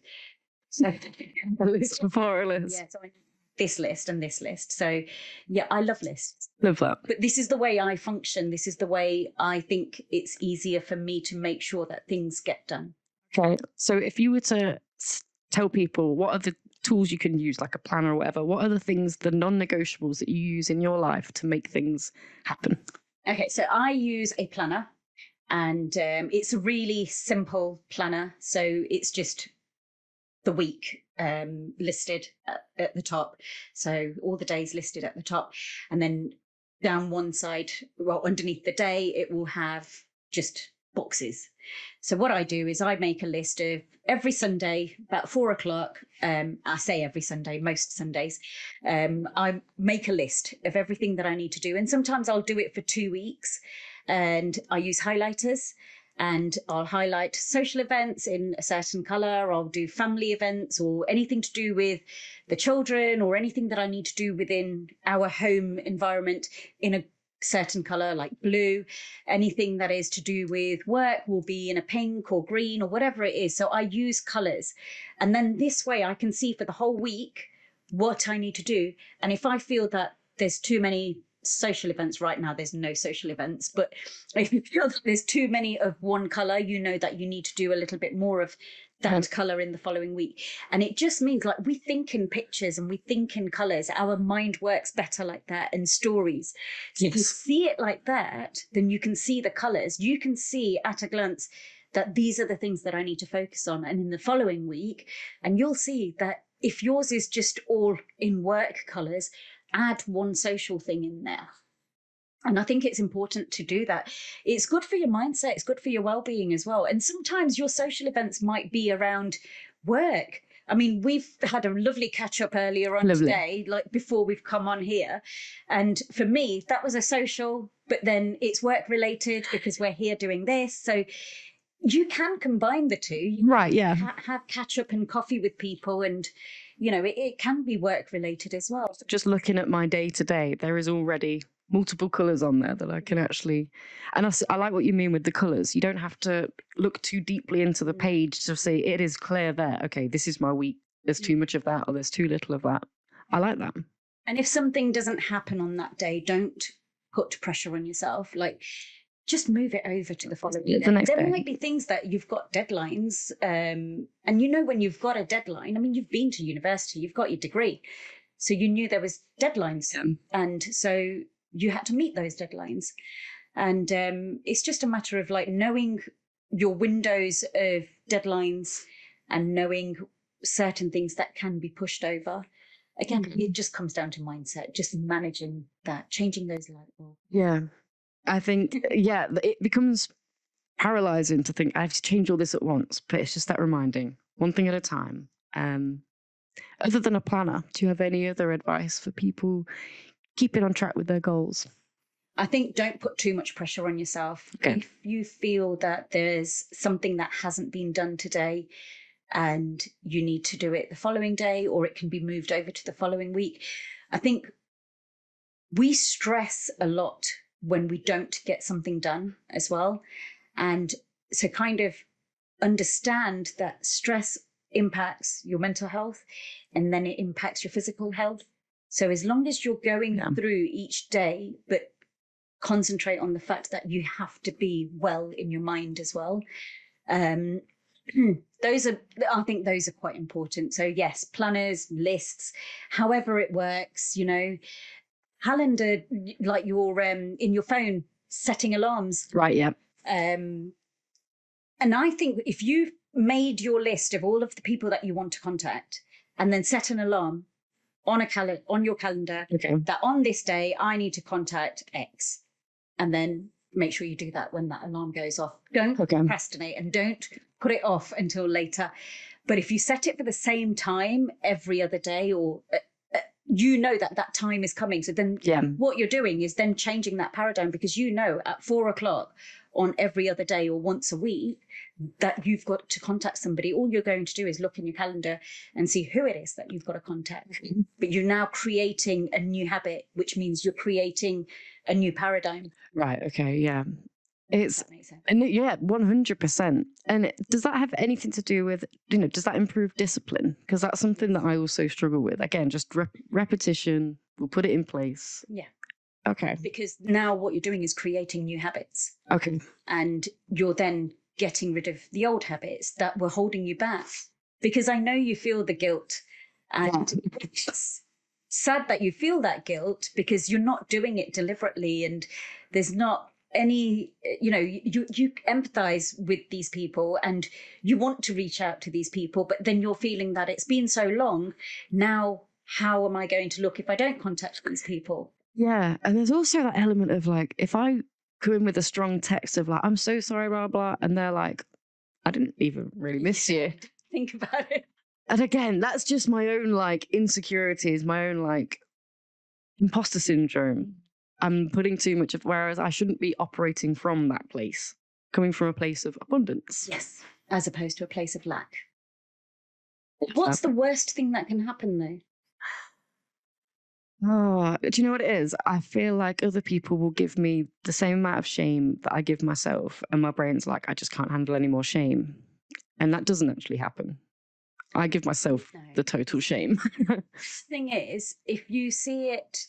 a list for a list. Yeah, so I this list and this list. So yeah, I love lists. Love that. But this is the way I function. This is the way I think it's easier for me to make sure that things get done. Okay. So if you were to tell people what are the tools you can use, like a planner or whatever, what are the things, the non-negotiables that you use in your life to make things happen? Okay, so I use a planner and it's a really simple planner. So it's just the week listed at the top. So all the days listed at the top. And then down one side, well, underneath the day, it will have just boxes. So what I do is I make a list of every Sunday, about 4 o'clock. I say every Sunday, most Sundays. I make a list of everything that I need to do. And sometimes I'll do it for 2 weeks. And I use highlighters. And I'll highlight social events in a certain colour. I'll do family events or anything to do with the children or anything that I need to do within our home environment in a certain colour, like blue. Anything that is to do with work will be in a pink or green or whatever it is. So I use colours. And then this way I can see for the whole week what I need to do. And if I feel that there's too many social events right now, there's no social events, but if you feel that there's too many of one colour, you know that you need to do a little bit more of that colour in the following week. And it just means like we think in pictures and we think in colours. Our mind works better like that, and stories. So if you see it like that, then you can see the colours. You can see at a glance that these are the things that I need to focus on. And in the following week, and you'll see that if yours is just all in work colours, add one social thing in there. And I think it's important to do that. It's good for your mindset. It's good for your well-being as well. And sometimes your social events might be around work. I mean, we've had a lovely catch up earlier on today, like before we've come on here. And for me, that was a social, but then it's work related because we're here doing this. So you can combine the two. Right, yeah. Have catch up and coffee with people, and you know, it can be work related as well. Just looking at my day to day, there is already multiple colours on there that I can actually, and I like what you mean with the colours. You don't have to look too deeply into the page to say it is clear there. Okay, this is my week. There's too much of that or there's too little of that. I like that. And if something doesn't happen on that day, don't put pressure on yourself. Like, just move it over to the following day. There might be things that you've got deadlines. And you know, when you've got a deadline, I mean, you've been to university, you've got your degree. So you knew there was deadlines. Yeah. And so you had to meet those deadlines. And it's just a matter of like knowing your windows of deadlines and knowing certain things that can be pushed over. Again, it just comes down to mindset, just managing that, changing those light bulbs. Yeah. I think, yeah, it becomes paralyzing to think I have to change all this at once, but it's just that reminding, one thing at a time. Other than a planner, do you have any other advice for people keeping on track with their goals? I think don't put too much pressure on yourself. Okay. If you feel that there's something that hasn't been done today and you need to do it the following day, or it can be moved over to the following week, I think we stress a lot when we don't get something done as well. And so kind of understand that stress impacts your mental health and then it impacts your physical health. So as long as you're going through each day, but concentrate on the fact that you have to be well in your mind as well. I think those are quite important. So yes, planners, lists, however it works, calendar, like your in your phone, setting alarms. Right, yeah. And I think if you've made your list of all of the people that you want to contact and then set an alarm on your calendar that on this day I need to contact X, and then make sure you do that when that alarm goes off. Don't procrastinate and don't put it off until later. But if you set it for the same time every other day, or that time is coming. So then what you're doing is then changing that paradigm, because at 4 o'clock on every other day or once a week that you've got to contact somebody. All you're going to do is look in your calendar and see who it is that you've got to contact. But you're now creating a new habit, which means you're creating a new paradigm. Right. Okay. Yeah. It's, and 100%. And does that have anything to do with, does that improve discipline? Because that's something that I also struggle with. Again, just repetition, we'll put it in place. Yeah. Okay. Because now what you're doing is creating new habits. Okay. And you're then getting rid of the old habits that were holding you back. Because I know you feel the guilt, and it's sad that you feel that guilt because you're not doing it deliberately, and there's not any, you empathize with these people and you want to reach out to these people, but then you're feeling that it's been so long. Now, how am I going to look if I don't contact these people? Yeah. And there's also that element of like, if I come in with a strong text of like, I'm so sorry, blah, blah, and they're like, I didn't even really miss you. Think about it. And again, that's just my own like insecurities, my own like imposter syndrome. I'm putting too much of, whereas I shouldn't be operating from that place, coming from a place of abundance. Yes, as opposed to a place of lack. What's the worst thing that can happen though? Oh, do you know what it is? I feel like other people will give me the same amount of shame that I give myself, and my brain's like, I just can't handle any more shame. And that doesn't actually happen. I give myself the total shame. The thing is, if you see it,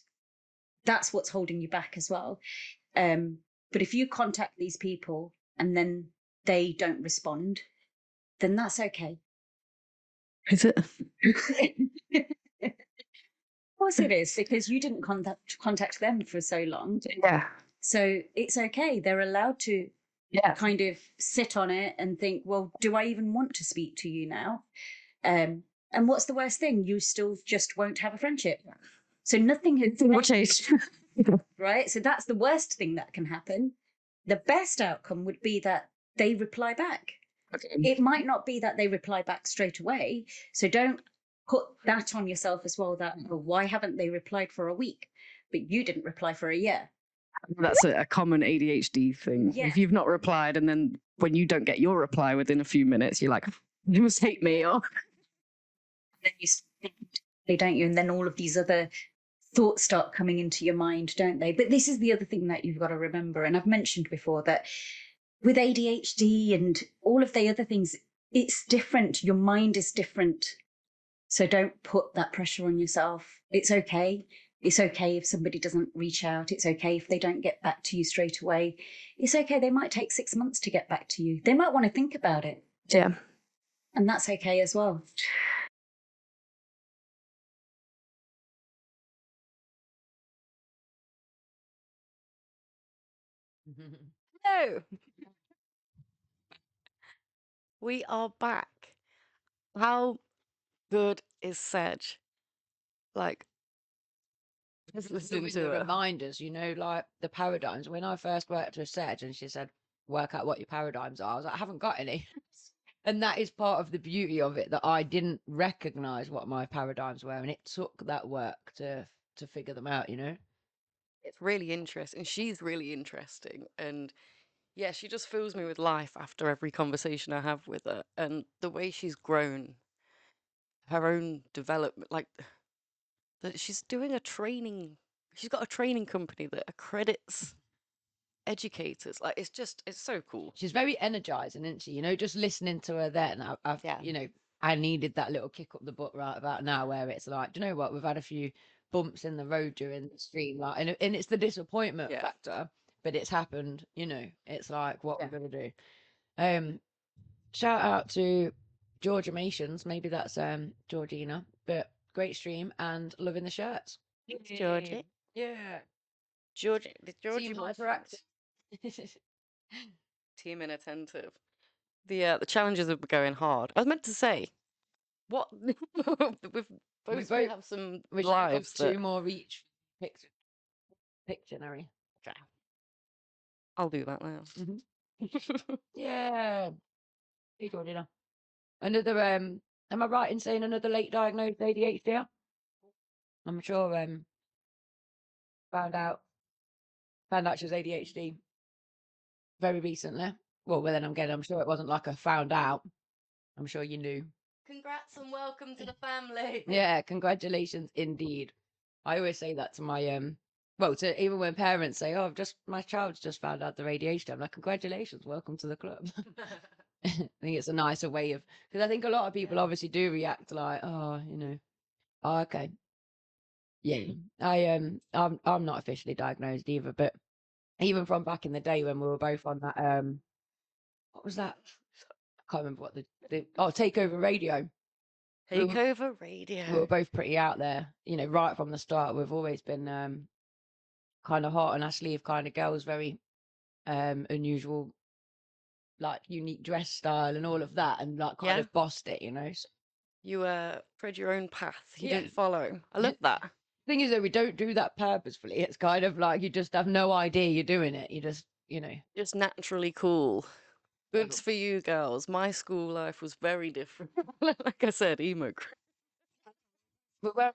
that's what's holding you back as well. But if you contact these people and then they don't respond, then that's okay. Is it? Of course it is, because you didn't contact them for so long. Yeah. So it's okay. They're allowed to kind of sit on it and think, well, do I even want to speak to you now? And what's the worst thing? You still just won't have a friendship. So nothing has changed. Right? So that's the worst thing that can happen. The best outcome would be that they reply back. Okay. It might not be that they reply back straight away. So don't put that on yourself as well, that, well, why haven't they replied for a week? But you didn't reply for a year. That's a common ADHD thing. Yeah. If you've not replied, and then when you don't get your reply within a few minutes, you're like, you must hate me. Or then you don't you? And then all of these other thoughts start coming into your mind, don't they? But this is the other thing that you've got to remember. And I've mentioned before that with ADHD and all of the other things, it's different. Your mind is different. So don't put that pressure on yourself. It's okay. It's okay if somebody doesn't reach out. It's okay if they don't get back to you straight away. It's okay. They might take 6 months to get back to you. They might want to think about it. Yeah. And that's okay as well. No. We are back. How good is Sedge? Like, just listening to the her. reminders, like the paradigms. When I first worked with Sedge and she said, work out what your paradigms are, I was like, I haven't got any. And that is part of the beauty of it, that I didn't recognize what my paradigms were. And it took that work to figure them out, It's really interesting. She's really interesting. And yeah, she just fills me with life after every conversation I have with her. And the way she's grown, her own development, like that she's doing a training. She's got a training company that accredits educators. Like it's so cool. She's very energizing, isn't she? You know, just listening to her then, I've Yeah. you know, I needed that little kick up the butt right about now, where it's like, do you know what? We've had a few bumps in the road during the stream, like, and it's the disappointment factor, but it's happened. You know, it's like what we're gonna do. Shout out to Georgia Mations, maybe that's Georgina, but great stream and loving the shirts. Thanks, Georgie. Yeah. Georgie, the Georgie Team boys. Hyperactive. Team Inattentive. The challenges are going hard. I was meant to say, what we've both have some lives. Two more each. Pictionary. Okay. I'll do that now. Yeah. Hey, Georgina. Another am I right in saying another late diagnosed ADHD? I'm sure found out she was ADHD very recently. Well, then I'm sure it wasn't like I found out. I'm sure you knew. Congrats and welcome to the family. Yeah, congratulations indeed. I always say that to my well, to even when parents say, "Oh, my child's just found out they're ADHD," I'm like, "Congratulations, welcome to the club." I think it's a nicer way of, because I think a lot of people obviously do react like, "Oh, you know, oh, okay, yeah." I'm not officially diagnosed either, but even from back in the day when we were both on that what was that? I can't remember what the Takeover Radio. Takeover Radio. We were both pretty out there, you know, right from the start. We've always been kind of hot on our sleeve kind of girls, very unusual, like unique dress style and all of that, and like kind of bossed it, you know. So, you tread your own path. You didn't follow. I love that. Thing is that we don't do that purposefully. It's kind of like you just have no idea you're doing it. You just, you know, just naturally cool. Good for you girls. My school life was very different. Like I said, emo. But we're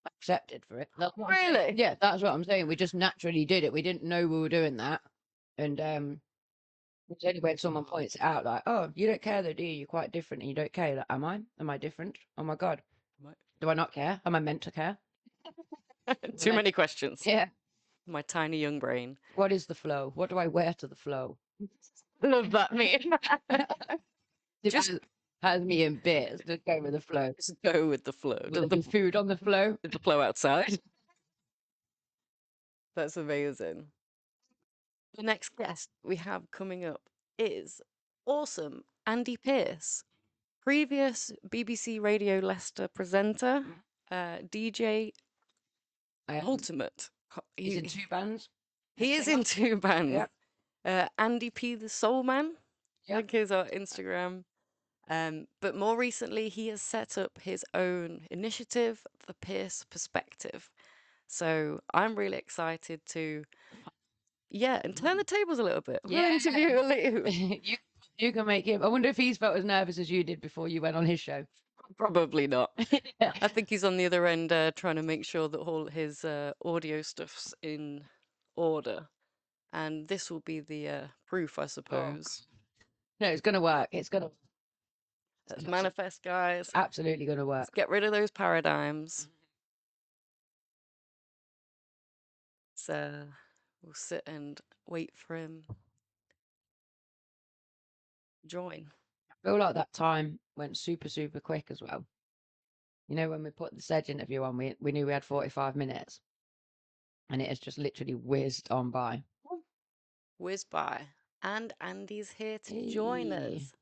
accepted for it. Really? Yeah, that's what I'm saying. We just naturally did it. We didn't know we were doing that, and it's only when someone points it out, like, "Oh, you don't care though, do you? You're quite different, and you don't care." Like, am I? Am I different? Oh my god, do I not care? Am I meant to care? Too many questions. Yeah. My tiny young brain. What is the flow? What do I wear to the flow? Love that meme. Just has me in bits. Just go with the flow. Just go with the flow. The food on the flow. The flow outside. That's amazing. The next guest we have coming up is awesome Andy Pearce, previous BBC Radio Leicester presenter, DJ Ultimate. He's in 2 bands. He is in 2 bands. Yeah. Andy P the Soul Man. I think is our Instagram. But more recently, he has set up his own initiative, The Pearce Perspective. So I'm really excited to, and turn the tables a little bit. We'll interview Lou. You can make him. I wonder if he's felt as nervous as you did before you went on his show. Probably not. I think he's on the other end trying to make sure that all his audio stuff's in order. And this will be the proof, I suppose. No, it's going to work. It's going to. Let's manifest, guys. It's absolutely going to work. Let's get rid of those paradigms. So we'll sit and wait for him. Join. I feel like that time went super, super quick as well. You know, when we put the Sedge interview on, we knew we had 45 minutes. And it has just literally whizzed on by. Whizzed by. And Andy's here to join us.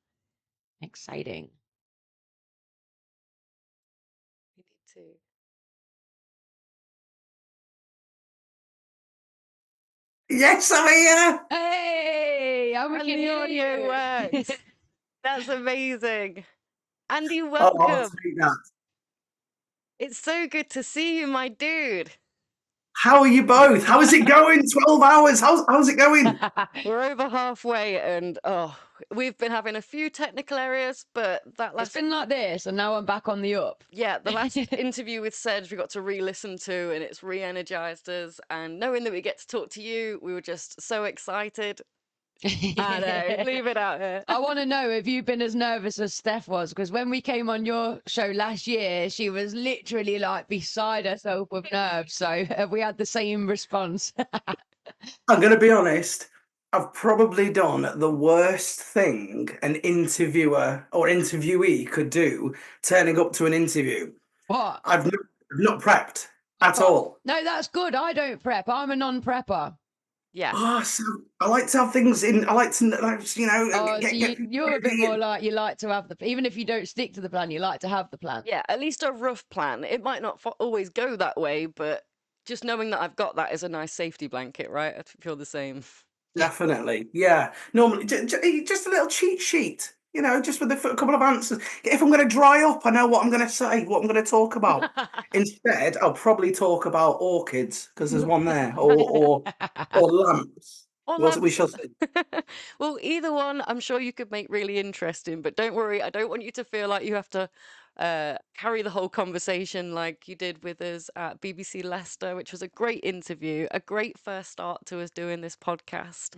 Exciting. We need to. Yes, I'm here. Hey, and the audio works. That's amazing. Andy, Oh, welcome. I'll take that. It's so good to see you, my dude. How are you both? How is it going? 12 hours. How's it going? We're over halfway, and we've been having a few technical areas, but it's been like this, and now I'm back on the up. Yeah, the last interview with Sedge we got to re-listen to, and it's re-energized us. And knowing that we get to talk to you, we were just so excited. I know, leave it out here. I want to know if you've been as nervous as Steph was, because when we came on your show last year, she was literally like beside herself with nerves. So have we had the same response? I'm going to be honest. I've probably done the worst thing an interviewer or interviewee could do turning up to an interview. What? I've not prepped at all. No, that's good. I don't prep. I'm a non-prepper. Yeah. Oh, so I like to have things in. I like to, you know, Oh, so get you're a bit more like you like to have the, even if you don't stick to the plan, you like to have the plan. Yeah, at least a rough plan. It might not always go that way, but just knowing that I've got that is a nice safety blanket, right? I feel the same. Definitely, yeah. Normally, just a little cheat sheet, you know, just with a couple of answers. If I'm going to dry up, I know what I'm going to say, what I'm going to talk about. Instead, I'll probably talk about orchids because there's one there, or lamps. Or We lamps. shall see. Well, either one, I'm sure you could make really interesting. But don't worry, I don't want you to feel like you have to carry the whole conversation like you did with us at BBC Leicester, which was a great interview, a great first start to us doing this podcast.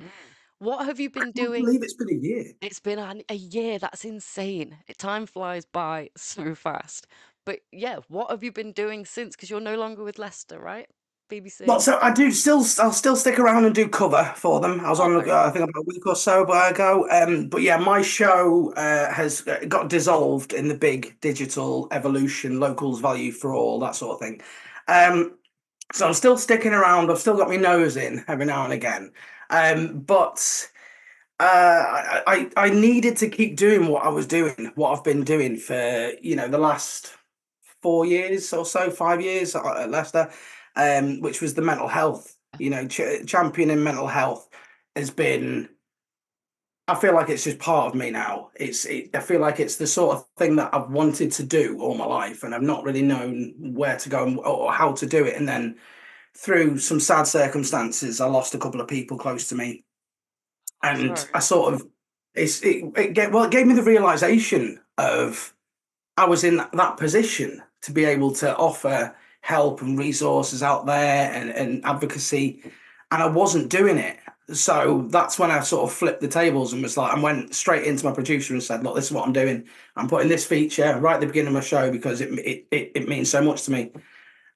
What have you been doing? I believe it's been a year. It's been a year. That's insane. Time flies by so fast. But yeah, what have you been doing since? Because you're no longer with Leicester, right? BBC. Well, so I'll still stick around and do cover for them. I was on, I think, about a week or so ago. But yeah, my show has got dissolved in the big digital evolution, locals value for all, that sort of thing. So I'm still sticking around. I've still got my nose in every now and again. But I needed to keep doing what I was doing, what I've been doing for, the last 4 years or so, 5 years at Leicester, which was the mental health. Championing mental health has been. I feel like it's just part of me now. I feel like it's the sort of thing that I've wanted to do all my life, and I've not really known where to go or how to do it. And then, through some sad circumstances, I lost a couple of people close to me, and I sort of it gave me the realization of I was in that position to be able to offer help and resources out there and advocacy, and I wasn't doing it. So that's when I sort of flipped the tables and was like, I went straight into my producer and said, look, this is what I'm doing. I'm putting this feature right at the beginning of my show because it means so much to me.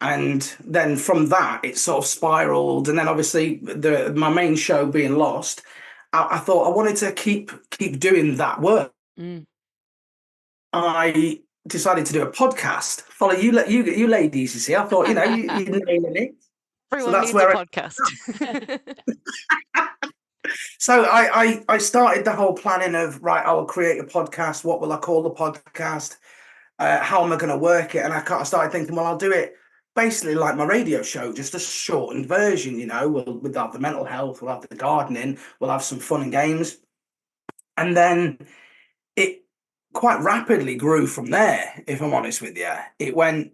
And then from that, it sort of spiraled. And then obviously my main show being lost, I thought I wanted to keep doing that work. I decided to do a podcast. Follow you ladies, you see. I thought, you're nailing it. Everyone so that's needs where a podcast. So I started the whole planning of, right, I'll create a podcast. What will I call the podcast? How am I going to work it? And I started thinking, well, I'll do it basically like my radio show, just a shortened version, We'll have the mental health, we'll have the gardening, we'll have some fun and games. And then it quite rapidly grew from there, if I'm honest with you. It went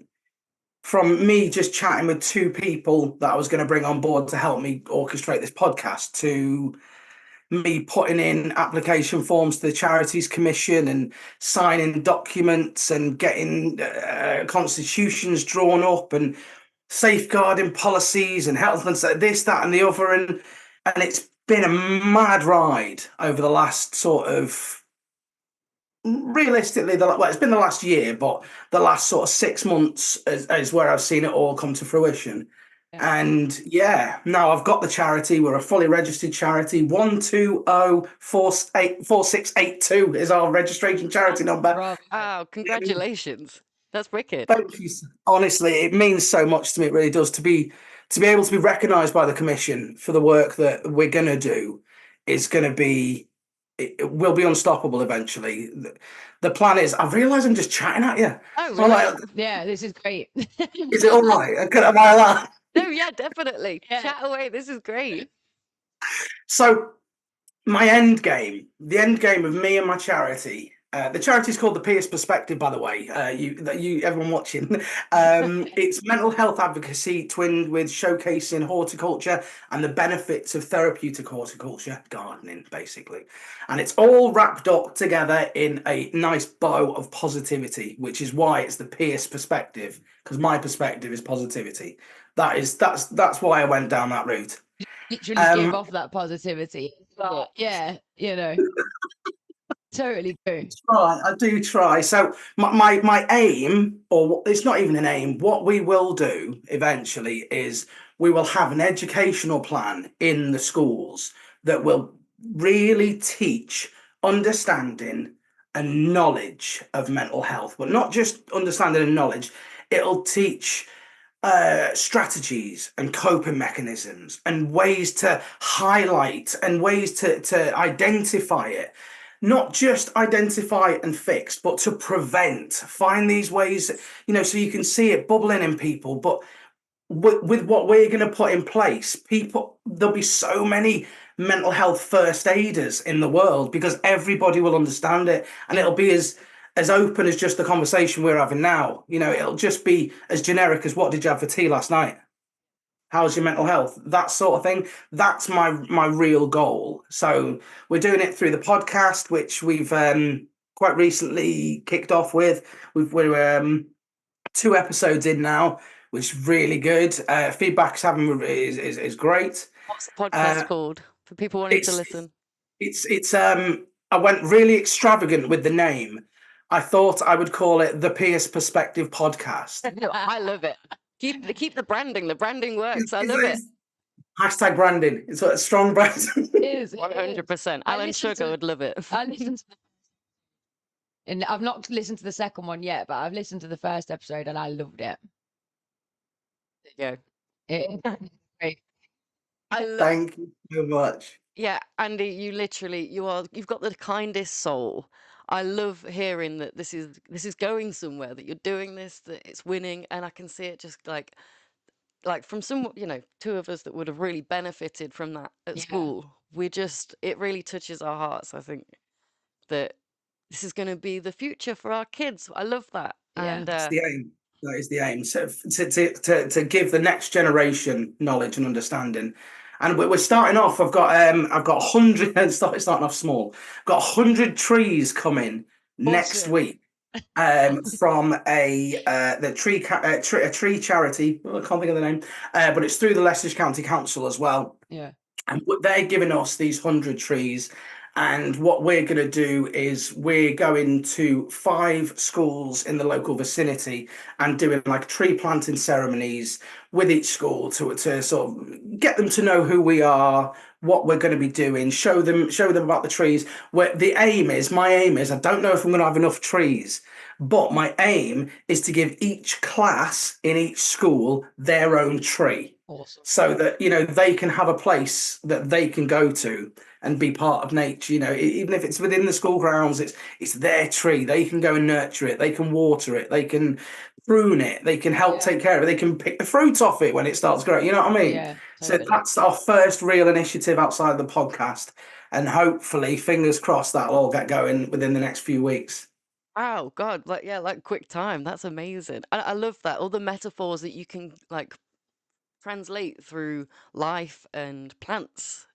from me just chatting with two people that I was going to bring on board to help me orchestrate this podcast to me putting in application forms to the Charities Commission and signing documents and getting constitutions drawn up and safeguarding policies and health and this, that and the other. And it's been a mad ride over the last sort of, realistically, it's been the last year, but the last sort of 6 months is where I've seen it all come to fruition. And now I've got the charity. We're a fully registered charity. 1204682 is our registration charity number. Wow, congratulations. That's wicked. Thank you. Honestly, it means so much to me. It really does. To be able to be recognised by the Commission for the work that we're going to do is going to be, it will be unstoppable eventually. The plan is, I realise I'm just chatting at you. Oh, really? Yeah, this is great. Is it all right? Am I allowed? No, yeah, definitely. Yeah. Chat away. This is great. So my end game, the end game of me and my charity, the charity is called the Pierce Perspective, by the way, everyone watching. It's mental health advocacy twinned with showcasing horticulture and the benefits of therapeutic horticulture, gardening, basically. And it's all wrapped up together in a nice bow of positivity, which is why it's the Pierce Perspective, because my perspective is positivity. That's why I went down that route. Literally give off that positivity. But yeah, totally do. I do try. So my aim, or it's not even an aim, what we will do eventually is we will have an educational plan in the schools that will really teach understanding and knowledge of mental health, but not just understanding and knowledge. It'll teach strategies and coping mechanisms and ways to highlight and ways to identify it. Not just identify and fix, but to prevent. Find these ways, so you can see it bubbling in people. But with what we're going to put in place, there'll be so many mental health first aiders in the world because everybody will understand it, and it'll be as open as just the conversation we're having now. It'll just be as generic as, what did you have for tea last night? How's your mental health? That sort of thing. That's my real goal. So we're doing it through the podcast, which we've quite recently kicked off with. We're 2 episodes in now, which is really good. Feedback's is great. What's the podcast called for people wanting to listen? It's I went really extravagant with the name. I thought I would call it the Pierce Perspective Podcast. I love it. Keep the branding. The branding works. I love it. Hashtag branding. It's a strong brand. It is 100%. Alan Sugar would love it. I listened to and I've not listened to the second one yet, but I've listened to the first episode and I loved it. There you go. Great. Thank you so much. Yeah, Andy, you've got the kindest soul. I love hearing that this is going somewhere, that you're doing this, that it's winning, and I can see it just like from some, 2 of us that would have really benefited from that at school. It really touches our hearts. I think that this is going to be the future for our kids. I love that. Yeah. And that's the aim. That is the aim. So to give the next generation knowledge and understanding. And we're starting off. I've got 100. And starting off small. I've got 100 trees coming next week from a tree charity. I can't think of the name, but it's through the Leicestershire County Council as well. Yeah, and they're giving us these 100 trees. And what we're going to do is we're going to 5 schools in the local vicinity and doing like tree planting ceremonies with each school to sort of get them to know who we are, what we're going to be doing, show them about the trees. My aim is, I don't know if I'm going to have enough trees, but my aim is to give each class in each school their own tree. Awesome. So that, they can have a place that they can go to and be part of nature. Even if it's within the school grounds, it's their tree. They can go and nurture it. They can water it. They can prune it. They can help take care of it. They can pick the fruit off it when it starts growing. You know what I mean? Yeah, totally. So that's our first real initiative outside of the podcast. And hopefully, fingers crossed, that'll all get going within the next few weeks. Wow, God, like quick time. That's amazing. I love that. All the metaphors that you can translate through life and plants.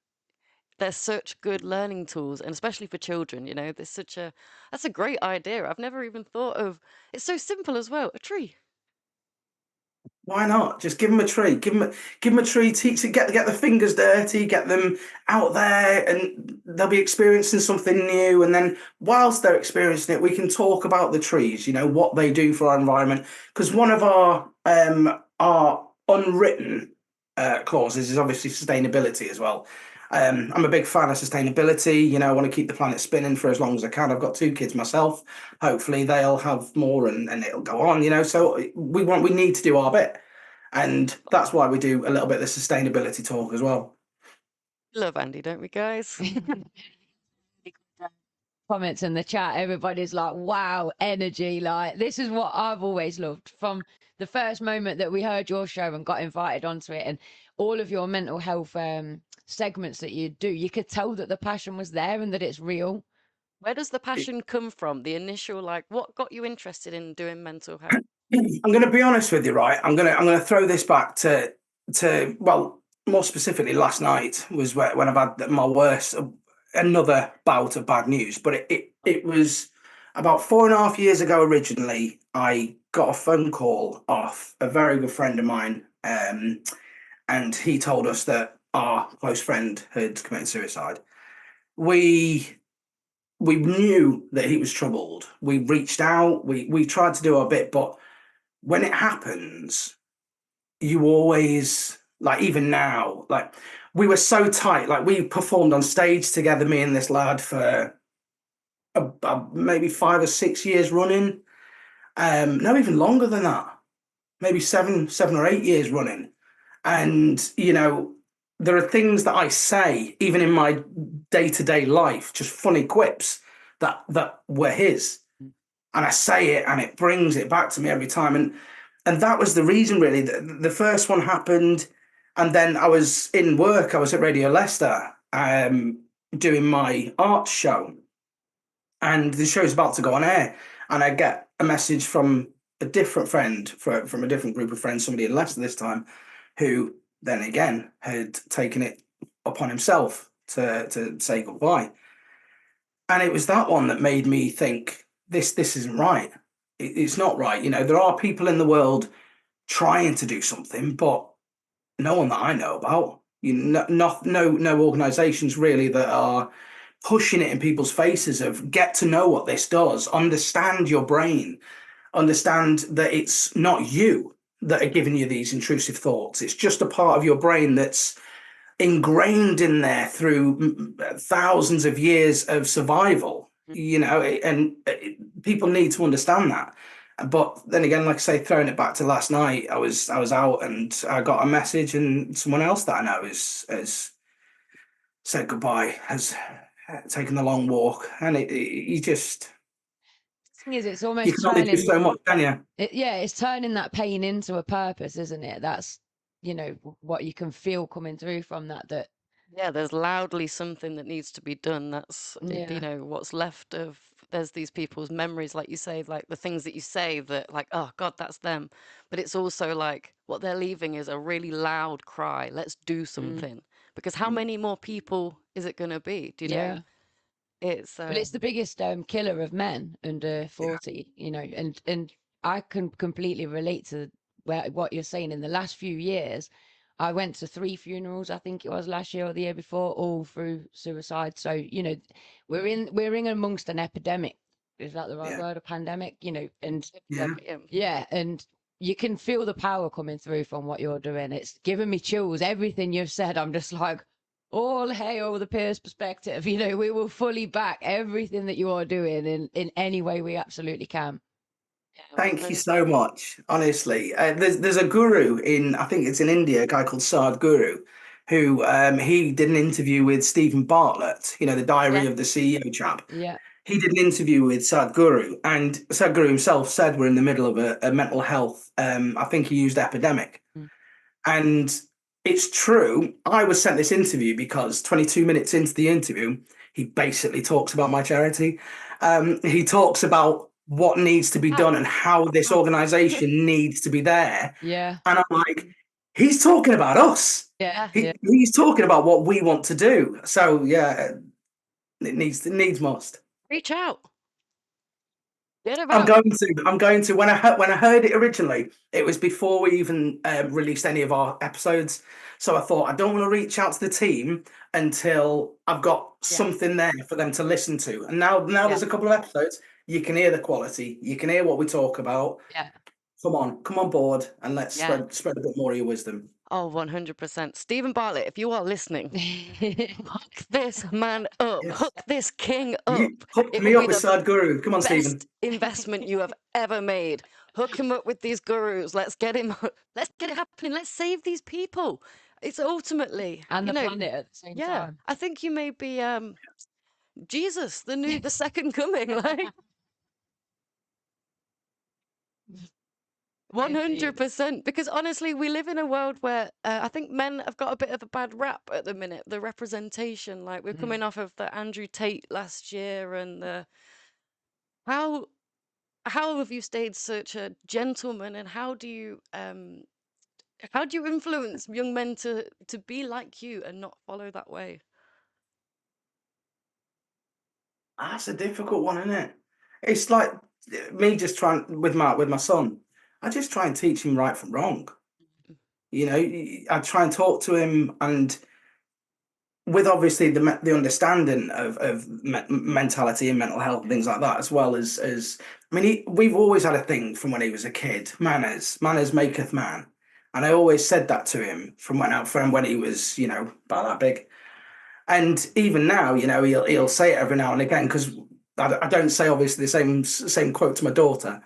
They're such good learning tools, and especially for children, that's a great idea. I've never even thought of, it's so simple as well, a tree. Why not? Just give them a tree. Give them a tree. Teach it. Get the fingers dirty. Get them out there, and they'll be experiencing something new. And then, whilst they're experiencing it, we can talk about the trees. What they do for our environment. Because one of our unwritten clauses is obviously sustainability as well. I'm a big fan of sustainability. I want to keep the planet spinning for as long as I can. I've got 2 kids myself. Hopefully they'll have more and it'll go on, so we need to do our bit. And that's why we do a little bit of the sustainability talk as well. Love Andy, don't we, guys? Comments in the chat, everybody's like, wow, energy. Like, this is what I've always loved from the first moment that we heard your show and got invited onto it, and all of your mental health segments that you do. You could tell that the passion was there and that it's real. Where does the passion come from? The initial, what got you interested in doing mental health? I'm going to be honest with you, right? I'm going to throw this back to well, more specifically, last night was when I've had my worst, another bout of bad news. But it was about 4.5 years ago. Originally, I got a phone call off a very good friend of mine, and he told us that our close friend had committed suicide. We knew that he was troubled. We reached out. We tried to do our bit, but when it happens, you always Like even now, like we were so tight. Like we performed on stage together, me and this lad, for maybe 5 or 6 years running. No, even longer than that. Maybe 7 or 8 years running. And, you know, there are things that I say, even in my day-to-day life, just funny quips that were his. And I say it and it brings it back to me every time. And that was the reason, really. The first one happened, and then I was in work. I was at Radio Leicester doing my art show. And the show's about to go on air. And I get a message from a different friend, from a different group of friends, somebody in Leicester this time, who then again had taken it upon himself to say goodbye. And it was that one that made me think, this isn't right. It's not right. You know, there are people in the world trying to do something, but no one that I know about. No organizations really that are pushing it in people's faces of get to know what this does, understand your brain, understand that it's not you that are giving you these intrusive thoughts. It's just a part of your brain that's ingrained in there through thousands of years of survival, you know, and people need to understand that. But then again, like I say, throwing it back to last night, I was out and I got a message, and someone else that I know has said goodbye, has taken the long walk, and you just... Thing is, it's You almost can only do turning. so much, can you? It's turning that pain into a purpose, isn't it? That's, you know, what you can feel coming through from that. Yeah, there's loudly something that needs to be done. That's, Yeah. you know, what's left of, there's these people's memories, like you say, like the things that you say that like, oh God, that's them. But it's also like what they're leaving is a really loud cry. Let's do something. Because how many more people is it going to be? Do you know? Yeah. It's Well, it's the biggest killer of men under 40, you know, and I can completely relate to what you're saying. In the last few years, I went to 3 funerals, I think it was last year or the year before, all through suicide. So, you know, we're in amongst an epidemic. Is that the right word? A pandemic, you know, and and you can feel the power coming through from what you're doing. It's giving me chills. Everything you've said, I'm just like, all hail the peers perspective. You know, we will fully back everything that you are doing in any way we absolutely can. Thank you so much. Honestly, there's a guru in, I think it's in India, a guy called Sadhguru, who he did an interview with Stephen Bartlett, you know, the Diary of the CEO chap. Yeah. He did an interview with Sadhguru, and Sadhguru himself said we're in the middle of a mental health, I think he used epidemic. And it's true. I was sent this interview because 22 minutes into the interview, he basically talks about my charity. He talks about what needs to be done and how this organization needs to be there. Yeah. And I'm like, he's talking about us. Yeah. He's talking about what we want to do. So yeah, it needs must. reach out. I'm going to. When I heard it originally, it was before we even released any of our episodes. So I thought, I don't want to reach out to the team until I've got something there for them to listen to. And now there's a couple of episodes. You can hear the quality. You can hear what we talk about. Yeah. Come on board, and let's spread a bit more of your wisdom. Oh, 100%. Stephen Bartlett, if you are listening, hook this man up. Yes. Hook this king up. Hook me up with Sadhguru. Come on, Stephen. Best investment you have ever made. Hook him up with these gurus. Let's get him. Let's get it happening. Let's save these people. It's ultimately and the planet at the same time. I think you may be Jesus, the second coming. Like 100%. Because honestly, we live in a world where I think men have got a bit of a bad rap at the minute. The representation, like we're coming off of the Andrew Tate last year, and the how have you stayed such a gentleman, and how do you influence young men to be like you and not follow that way? That's a difficult one, isn't it? It's like me just trying with my son. I just try and teach him right from wrong. You know, I try and talk to him, and with obviously the understanding of mentality and mental health and things like that, as well as I mean, we've always had a thing from when he was a kid. Manners maketh man. And I always said that to him from when he was, you know, about that big. And even now, you know, he'll say it every now and again, because I don't say obviously the same quote to my daughter,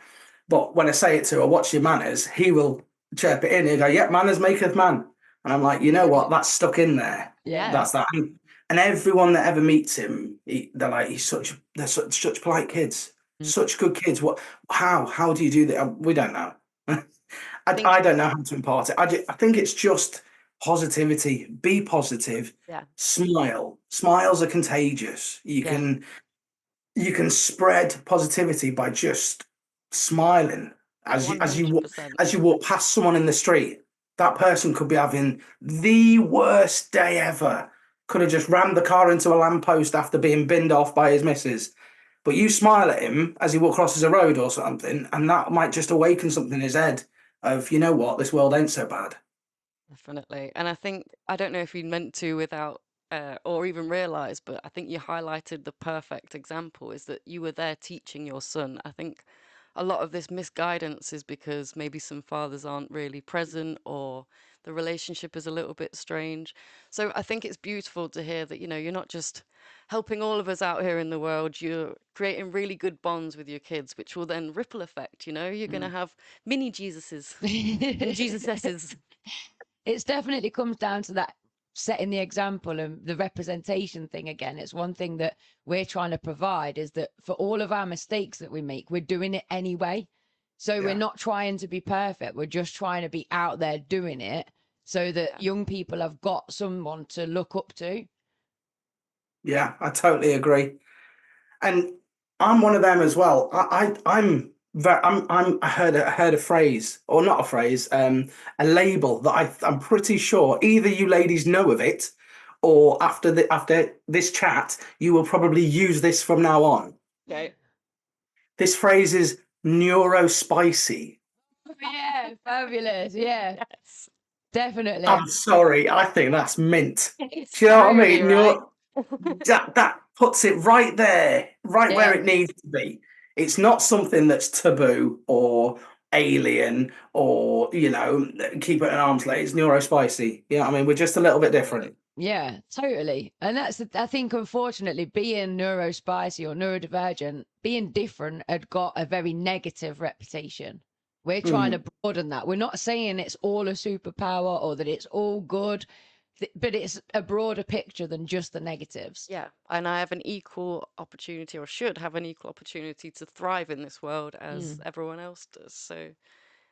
but when I say it to her, "What's your manners?" he will chirp it in. He'll go, "Yeah, manners maketh man." And I'm like, you know what? That's stuck in there. Yeah. That's that. And everyone that ever meets him, they're like, they're such polite kids, such good kids. How do you do that? We don't know. I don't know how to impart it. I think it's just positivity. Be positive. Yeah. Smile. Smiles are contagious. You can spread positivity by just smiling as you walk past someone in the street. That person could be having the worst day ever. Could have just rammed the car into a lamppost after being binned off by his missus. But you smile at him as he crosses a road or something, and that might just awaken something in his head of, you know what, this world ain't so bad. Definitely. And I think, I don't know if you meant to without or even realize, but I think you highlighted the perfect example is that you were there teaching your son. I think a lot of this misguidance is because maybe some fathers aren't really present or the relationship is a little bit strange. So I think it's beautiful to hear that, you know, you're not just helping all of us out here in the world, you're creating really good bonds with your kids, which will then ripple effect, you know, you're going to have mini Jesuses and Jesusesses. It definitely comes down to that setting the example and the representation thing again. It's one thing that we're trying to provide is that for all of our mistakes that we make, we're doing it anyway. So we're not trying to be perfect. We're just trying to be out there doing it so that young people have got someone to look up to. Yeah, I totally agree. And I'm one of them as well. I heard a phrase, or not a phrase, a label that I'm pretty sure either you ladies know of it, or after this chat, you will probably use this from now on. Okay. This phrase is neurospicy. Yeah, fabulous. Yeah. Yes. Definitely. I'm sorry, I think that's mint. Do you know what I mean? Right. That puts it right there, right where it needs to be. It's not something that's taboo or alien or, you know, keep it at arm's length. It's neurospicy. You know what I mean? We're just a little bit different. Yeah, totally. And that's, I think, unfortunately, being neurospicy or neurodivergent, being different had got a very negative reputation. We're trying to broaden that. We're not saying it's all a superpower or that it's all good, but it's a broader picture than just the negatives. Yeah, and I have an equal opportunity, or should have an equal opportunity, to thrive in this world as everyone else does. So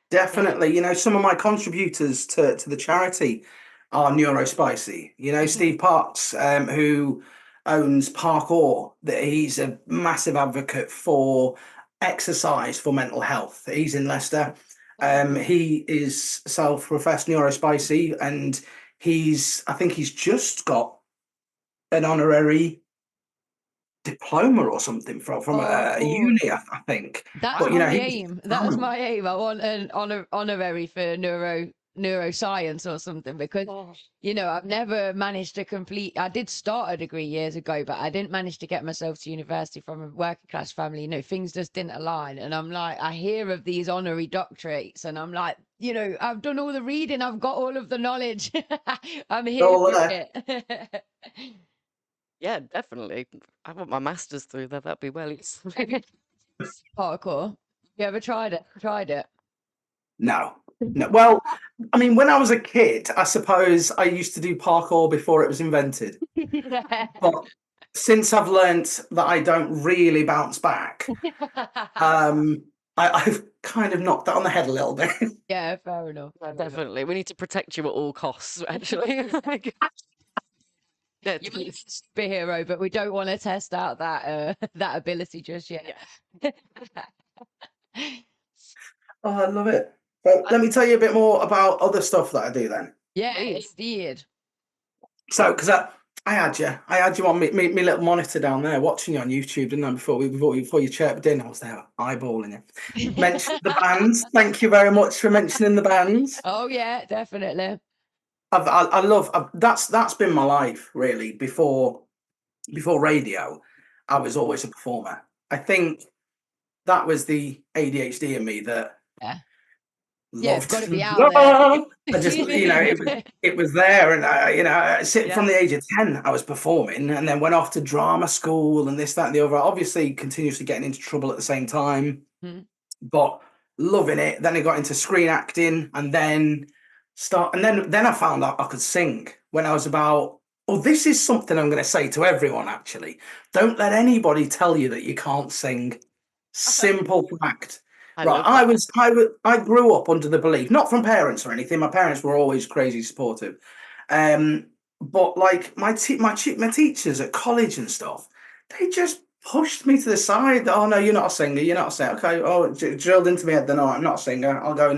definitely, you know, some of my contributors to the charity are neurospicy. You know, Steve Parks, who owns Parkour, that he's a massive advocate for exercise for mental health. He's in Leicester. He is self-professed neurospicy, and I think he's just got an honorary diploma or something from a uni, I think. That's my aim. That's my aim. I want an honorary for neuroscience or something, because you know, I've never managed to complete. I did start a degree years ago, but I didn't manage to get myself to university from a working class family. You know, things just didn't align, and I'm like, I hear of these honorary doctorates, and I'm like, you know, I've done all the reading, I've got all of the knowledge. I'm here for it. yeah, definitely. I want my master's through there. That'd be well. Parkour. You ever tried it? No. Well, I mean, when I was a kid, I suppose I used to do parkour before it was invented. But since I've learnt that I don't really bounce back, I've kind of knocked that on the head a little bit. Yeah, fair enough. Definitely. We need to protect you at all costs, actually. You're a superhero, but we don't want to test out that that ability just yet. Oh, I love it. But let me tell you a bit more about other stuff that I do then. Yeah, indeed. So, because I had you on me little monitor down there watching you on YouTube, didn't I? Before you chirped in, I was there eyeballing you. Mentioned the bands. Thank you very much for mentioning the bands. Oh yeah, definitely. I love that's been my life really. Before radio, I was always a performer. I think that was the ADHD in me that Yeah, it's got to loved. be out there. I just, it was there, and from the age of 10, I was performing, and then went off to drama school and this, that, and the other. Obviously, continuously getting into trouble at the same time, but loving it. Then I got into screen acting, and then I found out I could sing when I was about. Oh, this is something I'm going to say to everyone. Actually, don't let anybody tell you that you can't sing. Simple fact. Right, I grew up under the belief, not from parents or anything. My parents were always crazy supportive, but like my teachers at college and stuff, they just pushed me to the side. Oh no, you're not a singer. You're not a singer. Okay. Oh, drilled into my head. No, I'm not a singer. I'll go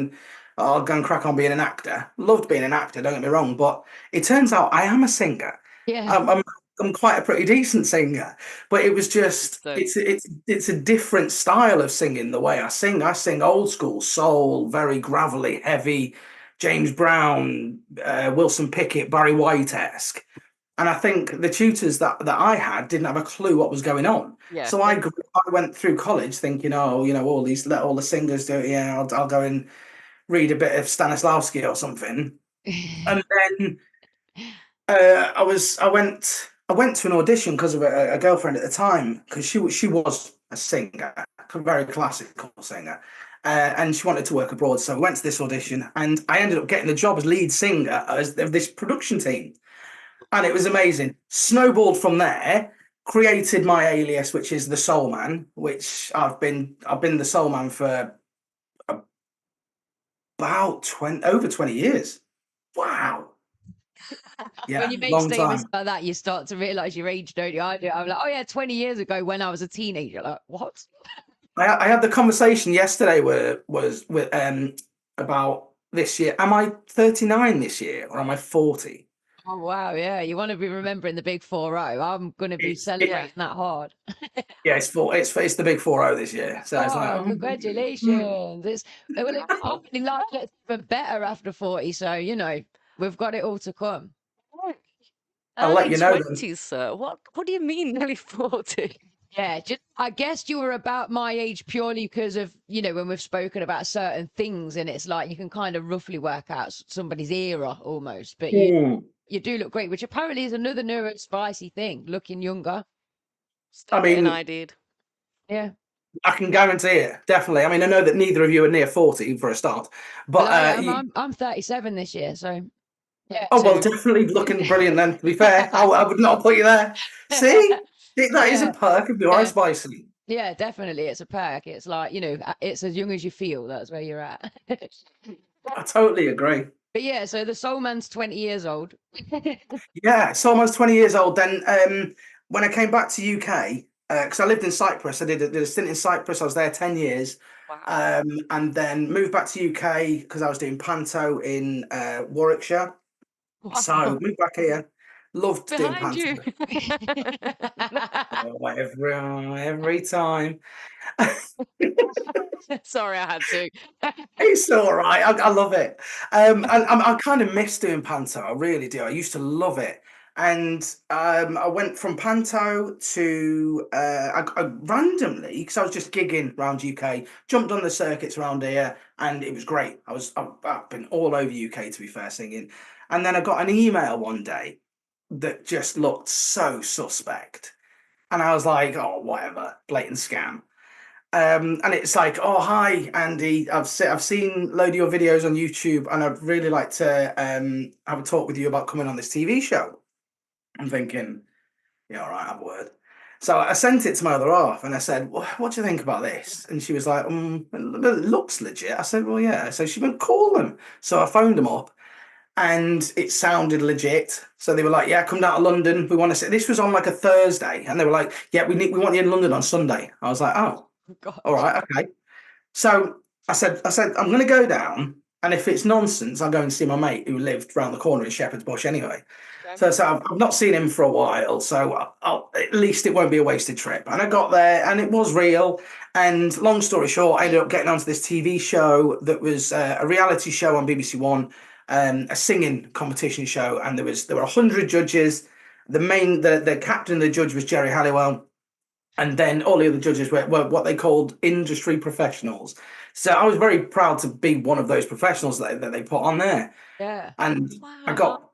and crack on being an actor. Loved being an actor. Don't get me wrong, but it turns out I am a singer. Yeah. I'm quite a pretty decent singer, but it was just it's a different style of singing. The way I sing old school soul, very gravelly, heavy, James Brown, Wilson Pickett, Barry White-esque. And I think the tutors that I had didn't have a clue what was going on. Yeah. So I went through college thinking, all the singers do it. Yeah, I'll go and read a bit of Stanislavski or something, and then I went to an audition because of a girlfriend at the time, because she was a singer, a very classical singer, and she wanted to work abroad. So I went to this audition, and I ended up getting the job as lead singer of this production team, and it was amazing. Snowballed from there, created my alias, which is the Soul Man, which I've been the Soul Man for about over 20 years. Wow. Yeah, when you make statements like that, you start to realize your age, don't you? I do. I'm like, oh yeah, 20 years ago when I was a teenager. Like, what? I had the conversation yesterday was with about this year. Am I 39 this year or am I 40? Oh wow, yeah. You want to be remembering the big 4-0. I'm going to be celebrating that hard. Yeah, it's the big 4-0 this year. So it's like, congratulations! It's hopefully life gets even better after 40. So we've got it all to come. I'll let you know. 20s, sir. What do you mean, nearly 40? Yeah, I guess you were about my age purely because of, when we've spoken about certain things, and it's like you can kind of roughly work out somebody's era almost. But you do look great, which apparently is another neurospicy thing, looking younger. I mean, I did. Yeah. I can guarantee it, definitely. I mean, I know that neither of you are near 40 for a start, but I'm 37 this year, so. Yeah, well, definitely looking brilliant then, to be fair. I would not put you there. See? That is a perk of your spicy. Yeah, definitely. It's a perk. It's like, it's as young as you feel. That's where you're at. I totally agree. But yeah, so the Soul Man's 20 years old. Yeah, Soul Man's 20 years old. Then when I came back to UK, because I lived in Cyprus, I did a stint in Cyprus. I was there 10 years. Wow. And then moved back to UK because I was doing panto in Warwickshire. Wow. So moved back here. Loved doing panto. Every time. Sorry, I had to. It's all right. I love it. And I kind of miss doing panto. I really do. I used to love it. And I went from panto to I randomly, because I was just gigging around UK, jumped on the circuits around here, and it was great. I've been all over UK, to be fair, singing. And then I got an email one day that just looked so suspect, and I was like, oh, whatever, blatant scam. And it's like, oh, hi, Andy. I've seen a load of your videos on YouTube, and I'd really like to have a talk with you about coming on this TV show. I'm thinking, yeah, all right, have a word. So I sent it to my other half, and I said, well, what do you think about this? And she was like, it looks legit. I said, well, yeah. So she went, call them. So I phoned them up, and it sounded legit. So they were like, yeah, come down to London. We want to see. This was on like a Thursday, and they were like, yeah, we want you in London on Sunday. I was like, oh, God. All right, okay. So I said, I'm going to go down, and if it's nonsense, I'll go and see my mate who lived round the corner in Shepherd's Bush anyway. Okay. So I've not seen him for a while, so at least it won't be a wasted trip. And I got there, and it was real. And long story short, I ended up getting onto this TV show that was a reality show on BBC One, a singing competition show, and there were 100 judges. The captain of the judge was Jerry Halliwell. And then all the other judges were what they called industry professionals. So I was very proud to be one of those professionals that they put on there. Yeah. And I Wow. got,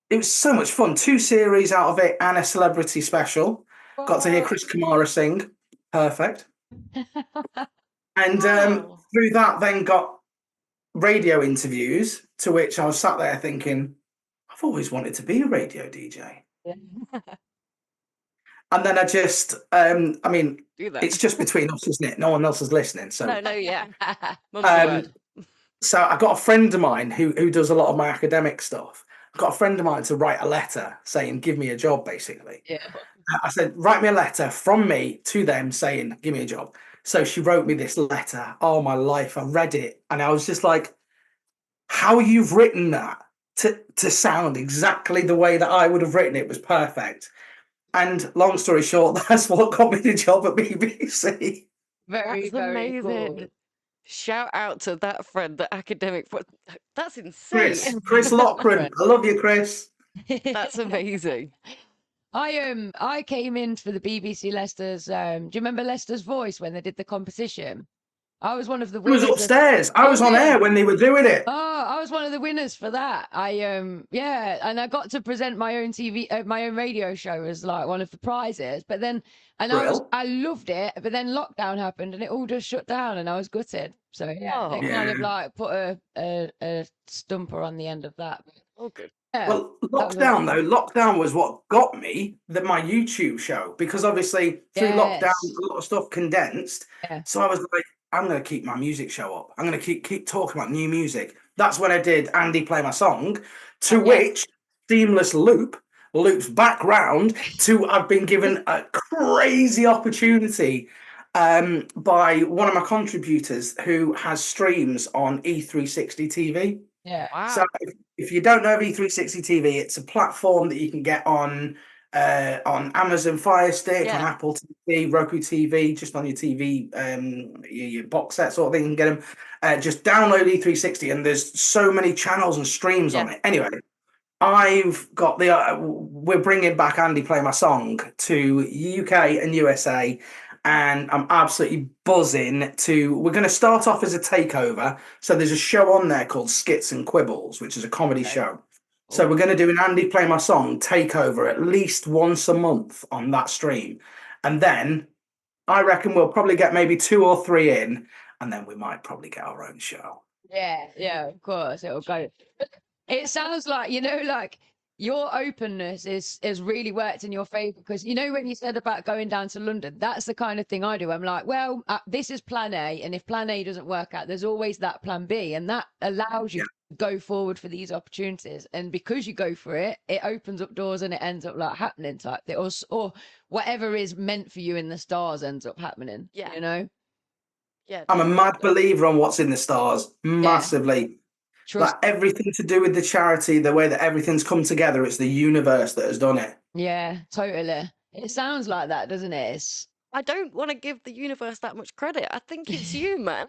it was so much fun. 2 series out of it and a celebrity special. Got to hear Chris Kamara sing. Perfect. And Wow. through that, then got radio interviews, to which I was sat there thinking, I've always wanted to be a radio DJ. And then I just, I mean, Do that. it's just between us, isn't it? No one else is listening. So, No, yeah. Mum's the word. so I got a friend of mine who does a lot of my academic stuff. I got a friend of mine to write a letter saying, give me a job, basically. Yeah. I said, write me a letter from me to them saying, give me a job. So she wrote me this letter. Oh, my life. I read it. And I was just like, how you've written that to sound exactly the way that I would have written it was perfect. And long story short, that's what got me the job at BBC. Very, That's very amazing. cool. Shout out to that friend, the academic. That's insane. Chris Lochran. I love you, Chris. That's amazing. I came in for the BBC Leicester's. Do you remember Leicester's Voice when they did the competition? I was one of the It was winners. upstairs. I was on air when they were doing it. Oh, I was one of the winners for that. Yeah, and I got to present my own my own radio show as like one of the prizes. But then, and I loved it. But then lockdown happened and it all just shut down, and I was gutted. So yeah, it kind of like put a stumper on the end of that. Oh, good. Yeah, well, lockdown was what got me my YouTube show, because obviously through lockdown a lot of stuff condensed. So I was like, I'm going to keep my music show up. I'm going to keep talking about new music. That's when I did Andy Play My Song, to which seamless loops back round to I've been given a crazy opportunity by one of my contributors who has streams on E360 TV. Yeah. Wow. So if you don't know of E360 TV, it's a platform that you can get on Amazon Fire Stick, on Apple TV, Roku TV, just on your TV, your box set sort of thing. You can get them. Just download E360, and there's so many channels and streams on it. Anyway, I've got we're bringing back Andy Play My Song to UK and USA. And I'm absolutely buzzing we're going to start off as a takeover. So there's a show on there called Skits and Quibbles, which is a comedy show. So we're going to do an Andy Play My Song takeover at least once a month on that stream. And then I reckon we'll probably get maybe 2 or 3 in, and then we might probably get our own show. Yeah, of course it'll go. It sounds like, like your openness is really worked in your favor, because when you said about going down to London, that's the kind of thing I do. I'm like, well, this is plan A, and if plan A doesn't work out, there's always that plan B, and that allows you to go forward for these opportunities. And because you go for it, it opens up doors, and it ends up like happening type thing, or whatever is meant for you in the stars ends up happening. Yeah, I'm a mad believer on what's in the stars, massively. Like everything to do with the charity, the way that everything's come together, it's the universe that has done it. Yeah, totally. It sounds like that, doesn't it? I don't want to give the universe that much credit. I think it's you, man.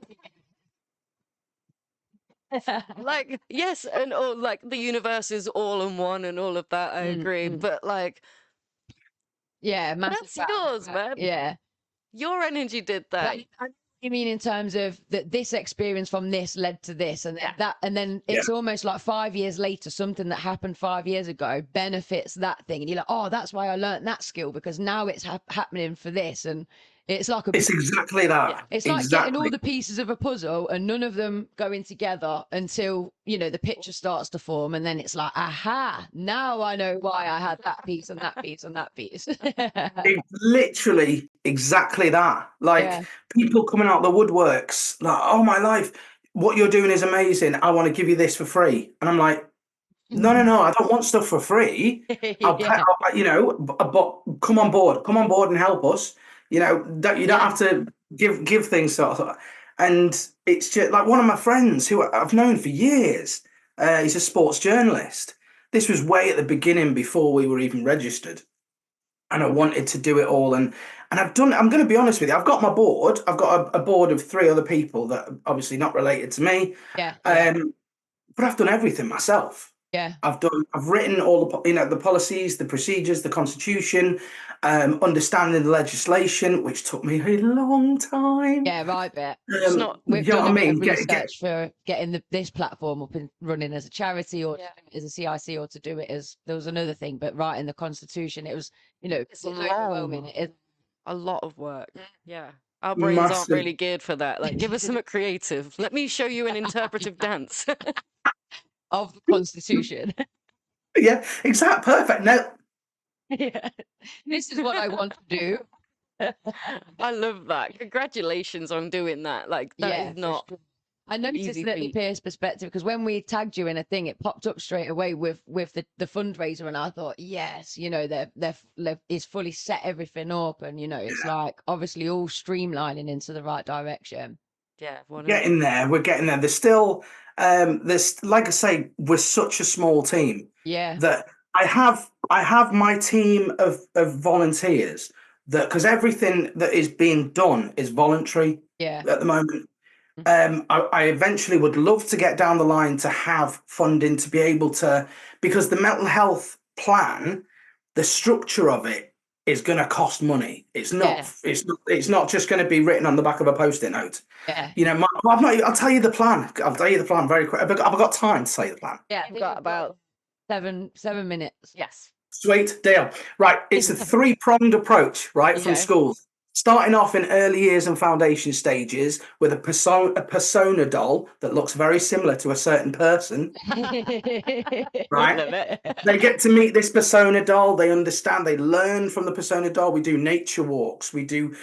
Like, yes, and all like the universe is all in one and all of that. I agree, but like, that's yours, man. Yeah, your energy did that. You mean in terms of that this experience from this led to this, and that, and then it's almost like 5 years later, something that happened 5 years ago benefits that thing, and you're like, oh, that's why I learned that skill, because now it's happening for this. And it's like it's exactly that. It's like getting all the pieces of a puzzle, and none of them going together until the picture starts to form, and then it's like, aha, now I know why I had that piece and that piece and that piece. It's literally exactly that. Like people coming out the woodworks, like, oh my life, what you're doing is amazing. I want to give you this for free, and I'm like, no, I don't want stuff for free. I'll but come on board and help us. You don't have to give things sort of. And it's just like one of my friends who I've known for years. He's a sports journalist. This was way at the beginning, before we were even registered, and I wanted to do it all. And I've done. I'm going to be honest with you. I've got my board. I've got a board of 3 other people that are obviously not related to me. But I've done everything myself. Yeah. I've written all the the policies, the procedures, the constitution, understanding the legislation, which took me a long time. Yeah, right. Bet. It's not. We've you know done what a I bit mean? of research for getting this platform up and running as a charity, or to do it as a CIC, or to do it as, there was another thing, but writing the constitution, it was, it's overwhelming. It is a lot of work. Yeah. Our brains aren't Massive. really geared for that. Like, give us something creative. Let me show you an interpretive dance. of the constitution. Yeah, exactly. Perfect. No, Yeah. This is what I want to do. I love that. Congratulations on doing that. Like, that is for not sure. I noticed easy that the feat. peers perspective, because when we tagged you in a thing, it popped up straight away with the fundraiser, and I thought, yes, they've is fully set everything up, and it's like obviously all streamlining into the right direction. Yeah, getting there. We're getting there. There's still there's, like I say, we're such a small team. Yeah. That I have my team of volunteers, that because everything that is being done is voluntary Yeah. at the moment. I eventually would love to get down the line to have funding to be able to, because the mental health plan, the structure of it is going to cost money. It's not. Yeah. It's not just going to be written on the back of a post-it note. Yeah. I'll tell you the plan. I'll tell you the plan very quick. I've got time to tell you the plan. Yeah, I've got about 7 minutes. Yes. Sweet deal. Right, it's a three-pronged approach, right, from schools. Starting off in early years and foundation stages with a persona doll that looks very similar to a certain person. Right? They get to meet this persona doll. They understand. They learn from the persona doll. We do nature walks. We do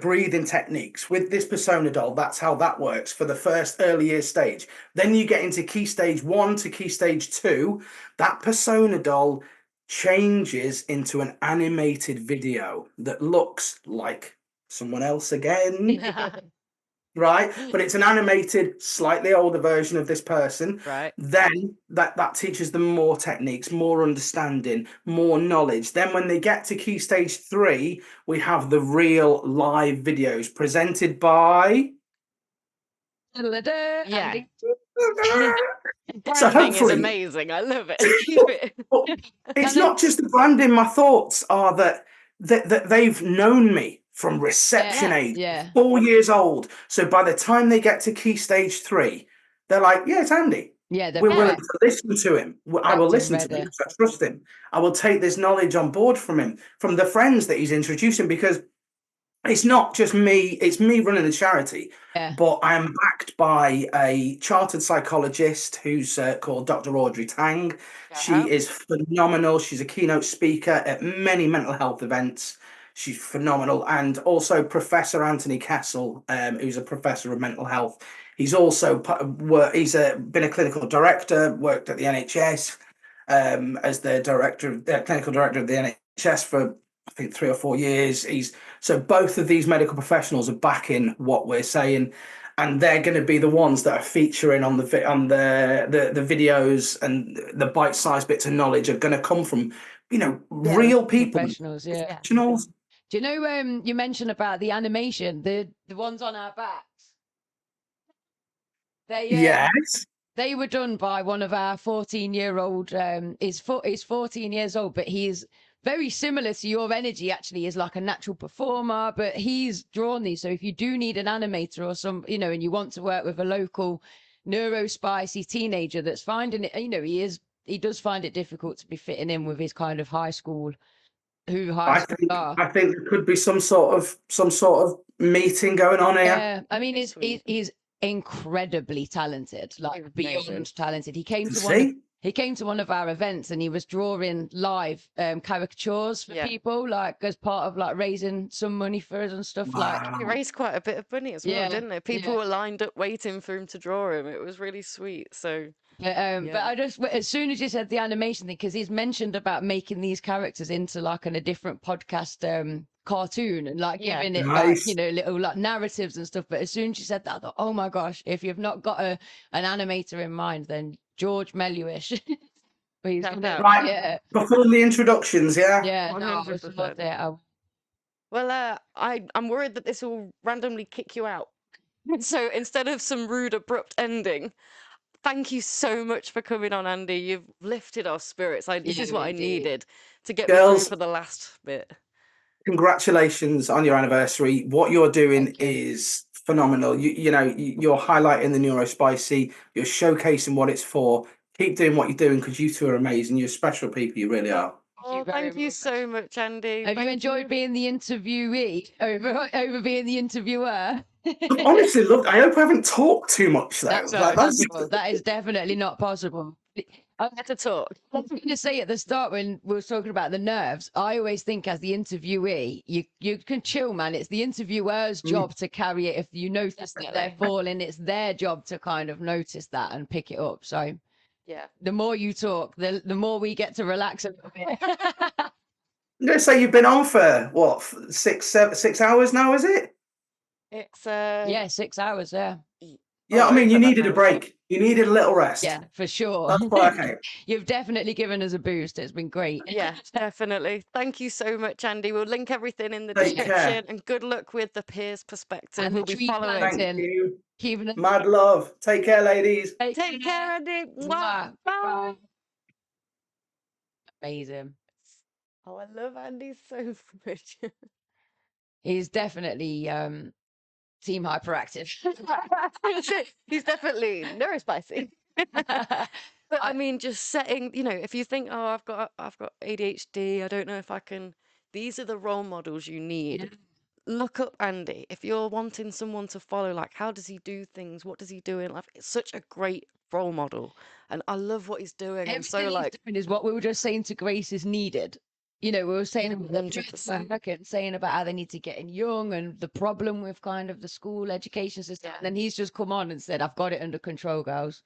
breathing techniques with this persona doll. That's how that works for the first early years stage. Then you get into key stage 1 to key stage 2. That persona doll changes into an animated video that looks like someone else again. Right, but it's an animated, slightly older version of this person. Right. Then that teaches them more techniques, more understanding, more knowledge. Then when they get to key stage 3, we have the real live videos presented by Yeah. So Branding is hopefully- amazing. I love it. Keep it. It's not just the branding. My thoughts are that they've known me from reception age, 4 years old. So by the time they get to key stage 3, they're like, yeah, it's Andy. Yeah, We're willing to listen to him. I will listen to him because I trust him. I will take this knowledge on board from him, from the friends that he's introducing, because it's not just me, it's me running the charity, but I am backed by a chartered psychologist who's called Dr. Audrey Tang. She is phenomenal. She's a keynote speaker at many mental health events. She's phenomenal. And also Professor Anthony Kessel, who's a professor of mental health. He's also been a clinical director, worked at the NHS as the clinical director of the NHS for, I think, 3 or 4 years. So both of these medical professionals are backing what we're saying, and they're going to be the ones that are featuring on the videos, and the bite-sized bits of knowledge are going to come from, real people, professionals. Yeah. professionals. Do you know you mentioned about the animation, the ones on our backs? Yes. They were done by one of our 14-year-old. He's 14 years old, but he's very similar to your energy. Actually, is like a natural performer, but he's drawn these. So if you do need an animator or some, and you want to work with a local neurospicy teenager that's finding it, he does find it difficult to be fitting in with his kind of high school. I think there could be some sort of meeting going on here. Yeah, I mean, he's incredibly talented, like beyond talented. He came to one of our events, and he was drawing live caricatures for people, like as part of like raising some money for us and stuff. Like he raised quite a bit of money as well, didn't it? People were lined up waiting for him to draw him. It was really sweet. So but I just, as soon as you said the animation thing, because he's mentioned about making these characters into like a different podcast cartoon and like giving it like, little like narratives and stuff. But as soon as you said that, I thought, oh my gosh, if you've not got an animator in mind, then George Meluish. Right. Before the introductions, yeah, 100%. Well, I'm worried that this will randomly kick you out. So instead of some rude, abrupt ending, thank you so much for coming on, Andy. You've lifted our spirits. This is You what I indeed. needed to get me through Girls, for the last bit. congratulations on your anniversary. What you're doing is phenomenal. You know, you're highlighting the neurospicy, you're showcasing what it's for. Keep doing what you're doing because you two are amazing. You're special people, you really are. Oh, thank you so much, Andy. Have you enjoyed being the interviewee over being the interviewer? I've honestly loved. I hope I haven't talked too much though. That's Like, not possible. That is definitely not possible. I had to talk. I was going to say at the start when we were talking about the nerves, I always think as the interviewee, you can chill, man. It's the interviewer's job to carry it. If you notice that they're falling, it's their job to kind of notice that and pick it up. So yeah, the more you talk, the more we get to relax a little bit. I'm gonna say you've been on for what 6 hours now, is it? It's yeah, 6 hours. Yeah. Yeah, I mean, you needed a break. You needed a little rest. Yeah, for sure. That's why I came. You've definitely given us a boost. It's been great. Yeah, definitely. Thank you so much, Andy. We'll link everything in the Take care. description, and good luck with the peers perspective. And we'll the be tree following. planting. Thank you. Keeping it. Mad love. Take care, ladies. Take care, Andy. Mwah. Bye. Amazing. Oh, I love Andy so much. He's definitely team hyperactive. He's definitely neurospicy. But I mean, just setting, you know, if you think, oh, I've got ADHD, I don't know if I can. These are the role models you need. Look up Andy. If you're wanting someone to follow, like, how does he do things? What does he do in life? It's such a great role model, and I love what he's doing. And so, Everything like, he's doing is what we were just saying to Grace is needed. You know, we were saying about the 100%. saying about how they need to get in young and the problem with kind of the school education system. And then he's just come on and said, I've got it under control, girls.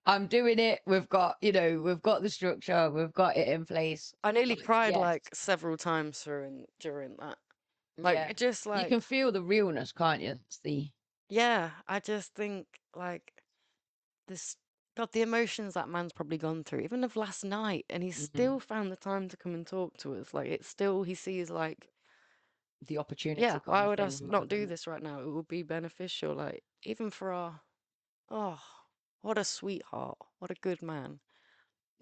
I'm doing it. We've got, you know, we've got the structure, we've got it in place. I nearly cried Yes. like several times during that. Like, Yeah. it just like You can feel the realness, can't you? It's the yeah, I just think like this God, the emotions that man's probably gone through, even of last night, and he's still found the time to come and talk to us. Like, it's still, he sees like the opportunity. yeah, why kind of would I thing, not do this right now? It would be beneficial, like even for oh, what a sweetheart, what a good man.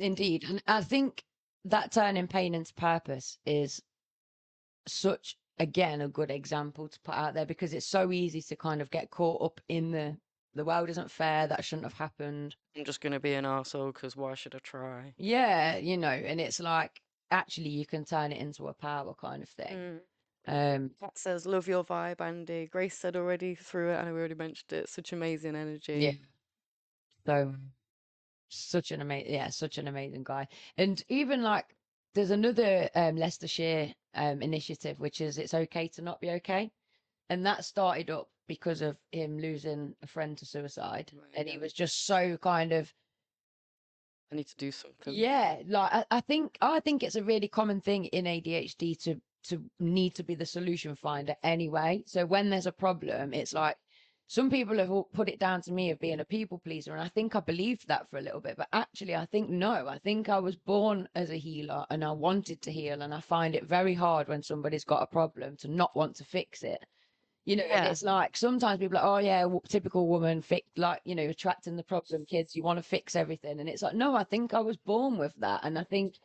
Indeed. And I think that turning pain into purpose is such, again, a good example to put out there because it's so easy to kind of get caught up in the world isn't fair, that shouldn't have happened. I'm just going to be an arsehole because why should I try? Yeah, you know, and it's like, actually, you can turn it into a power kind of thing. That says, love your vibe, Andy. Grace said already through it, and we already mentioned it. Such amazing energy. Yeah. So, such an amazing guy. And even like, there's another Leicestershire initiative, which is It's Okay to Not Be Okay. And that started up because of him losing a friend to suicide. Right, and he was just so kind of, I need to do something. yeah, like I think it's a really common thing in ADHD to need to be the solution finder anyway. So when there's a problem, it's like some people have put it down to me of being a people pleaser, and I think I believed that for a little bit, but actually I think no, I think I was born as a healer and I wanted to heal, and I find it very hard when somebody's got a problem to not want to fix it. You know, and it's like sometimes people are like, oh yeah, typical woman, like, you know, attracting the problem kids, you want to fix everything. And it's like, no, I think I was born with that. And I think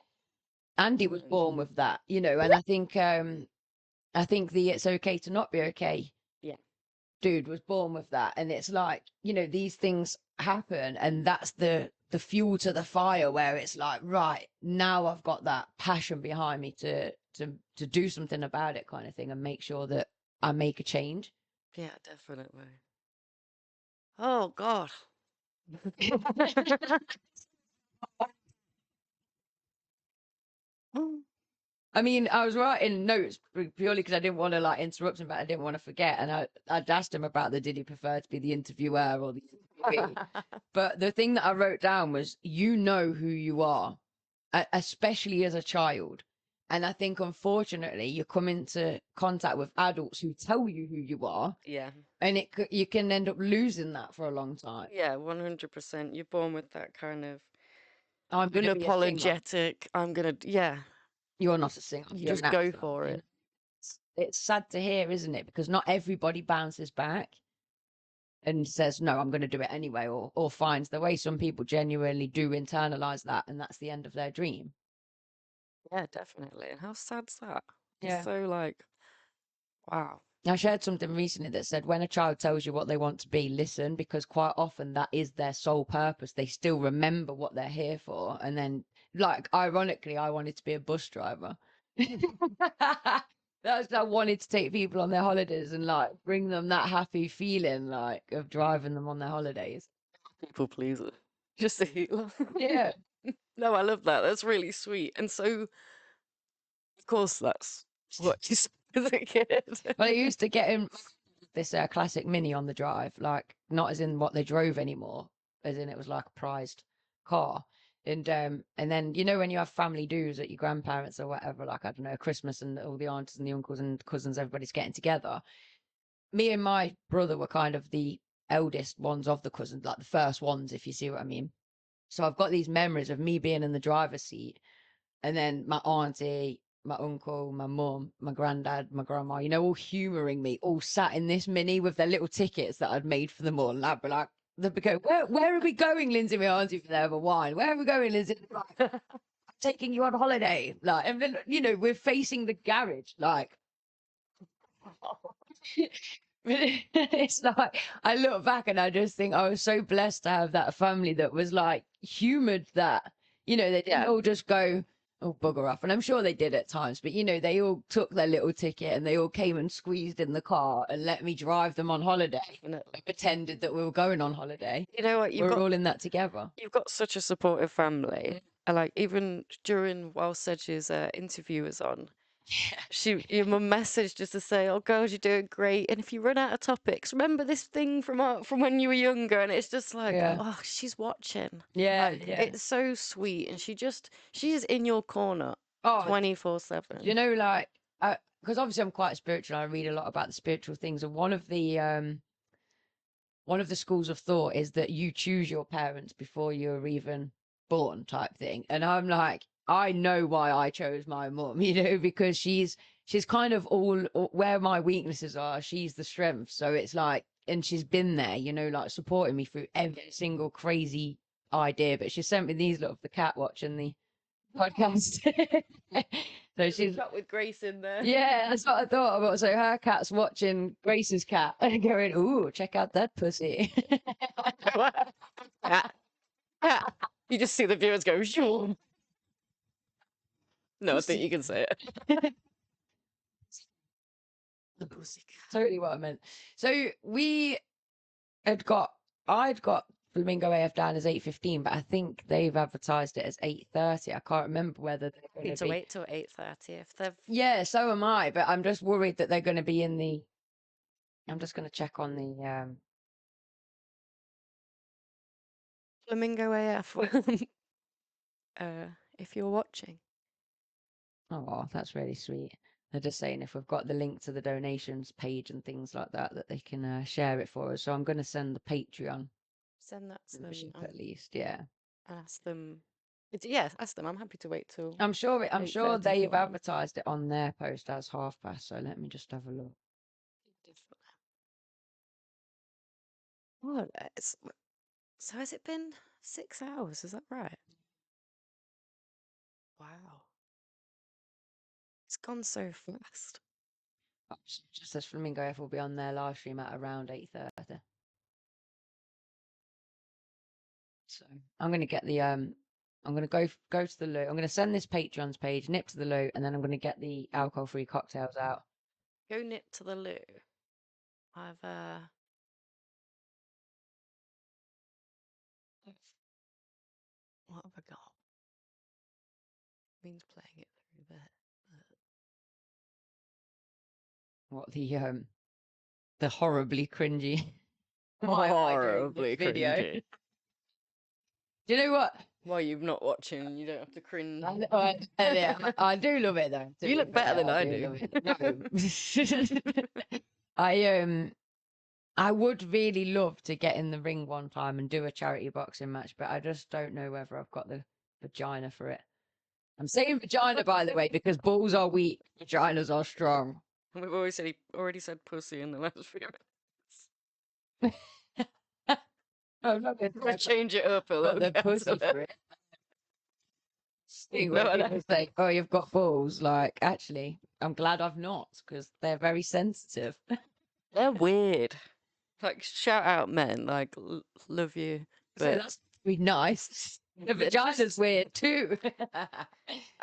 Andy was born with that, you know, and I think the It's Okay to Not Be Okay. Yeah. Dude was born with that. And it's like, you know, these things happen, and that's the fuel to the fire where it's like, right, now I've got that passion behind me to do something about it kind of thing and make sure that I make a change. Yeah, definitely. Oh God. I mean, I was writing notes purely because I didn't want to like interrupt him, but I didn't want to forget. And I'd asked him about did he prefer to be the interviewer or the interviewee? But the thing that I wrote down was, you know who you are, especially as a child. And I think, unfortunately, you come into contact with adults who tell you who you are. Yeah. And you can end up losing that for a long time. Yeah, 100%. You're born with that kind of I'm gonna be unapologetic. I'm gonna, yeah. You're not a singer. You just go for it. It's sad to hear, isn't it? Because not everybody bounces back. and says, no, I'm going to do it anyway, or finds the way. Some people genuinely do internalize that, and that's the end of their dream. Yeah, definitely. And how sad's that? Yeah. It's so like, wow. I shared something recently that said when a child tells you what they want to be, listen, because quite often that is their sole purpose. They still remember what they're here for. And then, like, ironically, I wanted to be a bus driver. That's I wanted to take people on their holidays and like bring them that happy feeling like of driving them on their holidays. People pleaser. Just a healer. Yeah. No, I love that. That's really sweet. And so, of course, that's what you said as a kid. Well, I used to get in this classic Mini on the drive, like not as in what they drove anymore, as in it was like a prized car. And then when you have family dues at your grandparents or whatever, like I don't know, Christmas and all the aunts and the uncles and cousins, everybody's getting together. Me and my brother were kind of the eldest ones of the cousins, like the first ones, if you see what I mean. So I've got these memories of me being in the driver's seat, and then my auntie, my uncle, my mum, my granddad, my grandma, all humoring me, all sat in this Mini with their little tickets that I'd made for them all. And I'd be like, they'd be going, where are we going, Lindsay, my auntie, for their wine? Where are we going, Lindsay? Like, I'm taking you on holiday. Like, and then, we're facing the garage, like. It's like I look back and I just think I was so blessed to have that family that was like humored that, they didn't all just go, oh, bugger off. And I'm sure they did at times, but they all took their little ticket and they all came and squeezed in the car and let me drive them on holiday. And pretended that we were going on holiday. You know what? We're all in that together. You've got such a supportive family. And like even while Sedge's interview was on, your mum messaged just to say, "Oh, girls, you're doing great. And if you run out of topics, remember this thing from when you were younger." And it's just like, oh, she's watching. Yeah, like, it's so sweet, and she's in your corner, 24/7. Like, because obviously I'm quite spiritual. I read a lot about the spiritual things, and one of the schools of thought is that you choose your parents before you're even born, type thing. And I'm like, I know why I chose my mum, because she's kind of all where my weaknesses are, she's the strength. So it's like, and she's been there, like supporting me through every single crazy idea. But she sent me these of the cat watching the podcast. So she's got with Grace in there. Yeah, that's what I thought about. So her cat's watching Grace's cat and going, "Ooh, check out that pussy." You just see the viewers go, "Sure." No, I think you can say it. The pussy cat. Totally what I meant. So I'd got Flamingo AF down as 8:15, but I think they've advertised it as 8:30. I can't remember whether they're going Need to wait till 8:30 if they've. Yeah, so am I, but I'm just worried that they're going to be in the. I'm just going to check on the Flamingo AF. If you're watching. Oh, that's really sweet. They're just saying if we've got the link to the donations page and things like that, that they can share it for us. So I'm going to send the Patreon. Send that to them at least, yeah. And ask them. Yeah, ask them. I'm happy to wait till. I'm sure they've advertised it on their post as past. So let me just have a look. Oh, so has it been 6 hours? Is that right? Wow. It's gone so fast. Just as Flamingo F will be on their live stream at around 8:30. So I'm going to get the I'm going to go to the loo. I'm going to send this Patreon's page, nip to the loo, and then I'm going to get the alcohol-free cocktails out. Go nip to the loo. What have I got? Means playing it through there. What the horribly cringy horribly video. cringy. Do you know what? Well, you're not watching. You don't have to cringe. Yeah, I do love it though. You look better than I do. No. I would really love to get in the ring one time and do a charity boxing match, but I just don't know whether I've got the vagina for it. I'm saying vagina, by the way, because balls are weak, vaginas are strong. We've already said pussy in the last few minutes. I'm not going to change it up a little the bit. pussy for it. Thing where No, I people say, "Oh, you've got balls." Like, actually, I'm glad I've not, because they're very sensitive. They're weird. Like, shout out men, like, love you. So But that's really nice. The vagina's weird too. I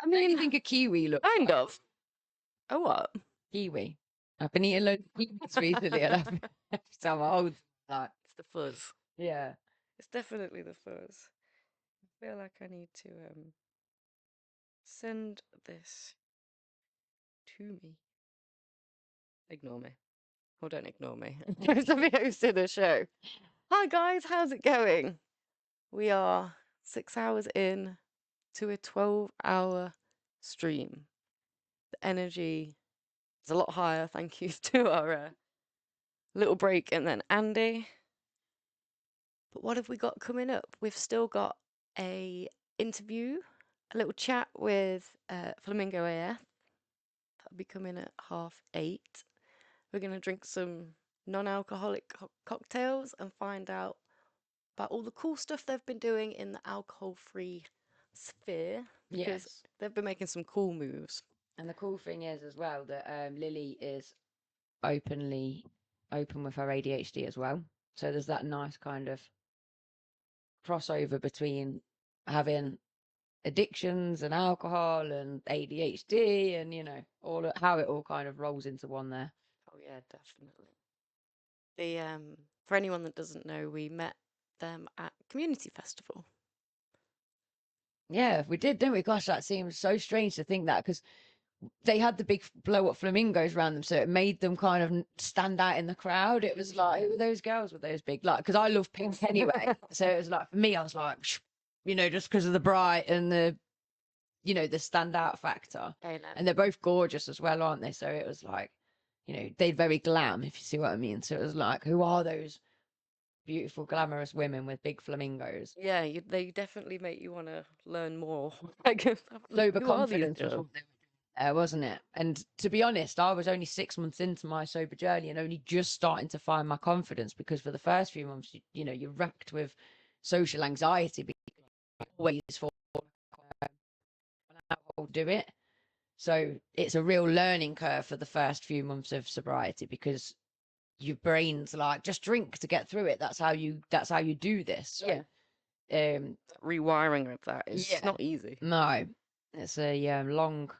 Don't you mean, think a kiwi looks kind like? of. Oh, what? Kiwi. I've been eating loads of kiwis recently, and every time I hold like, It's the fuzz. yeah. It's definitely the fuzz. I feel like I need to send this to me. Ignore me. Or don't ignore me. I'm the host of the show. Hi guys, how's it going? We are 6 hours in to a 12-hour stream. The energy is a lot higher, thank you to our little break and then Andy. But what have we got coming up? We've still got a interview, a little chat with Flamingo AF. That'll be coming at 8:30. We're going to drink some non-alcoholic cocktails and find out about all the cool stuff they've been doing in the alcohol-free sphere, because Yes. they've been making some cool moves. And the cool thing is as well that Lily is open with her ADHD as well. So there's that nice kind of crossover between having addictions and alcohol and ADHD and, you know, how it all kind of rolls into one there. Oh yeah, definitely. The for anyone that doesn't know, we met them at Community Festival. Yeah, we did, didn't we? Gosh, that seems so strange to think that, because they had the big blow up flamingos around them, so it made them kind of stand out in the crowd. It was like, who were those girls with those big, like, because I love pink anyway. So it was like, for me, I was like, you know, just because of the bright and the, you know, the standout factor. And they're both gorgeous as well, aren't they? So it was like, you know, they're very glam, if you see what I mean. So it was like, who are those beautiful, glamorous women with big flamingos? Yeah, they definitely make you want to learn more. Like, Sober who are these confidence was girls? what they were doing, wasn't it? And to be honest, I was only 6 months into my sober journey and only just starting to find my confidence, because for the first few months, you know, you're wrecked with social anxiety because you always for alcohol do it. So it's a real learning curve for the first few months of sobriety, because your brain's like, just drink to get through it. That's how you do this. So, yeah. Rewiring of that is not easy. No, it's a long,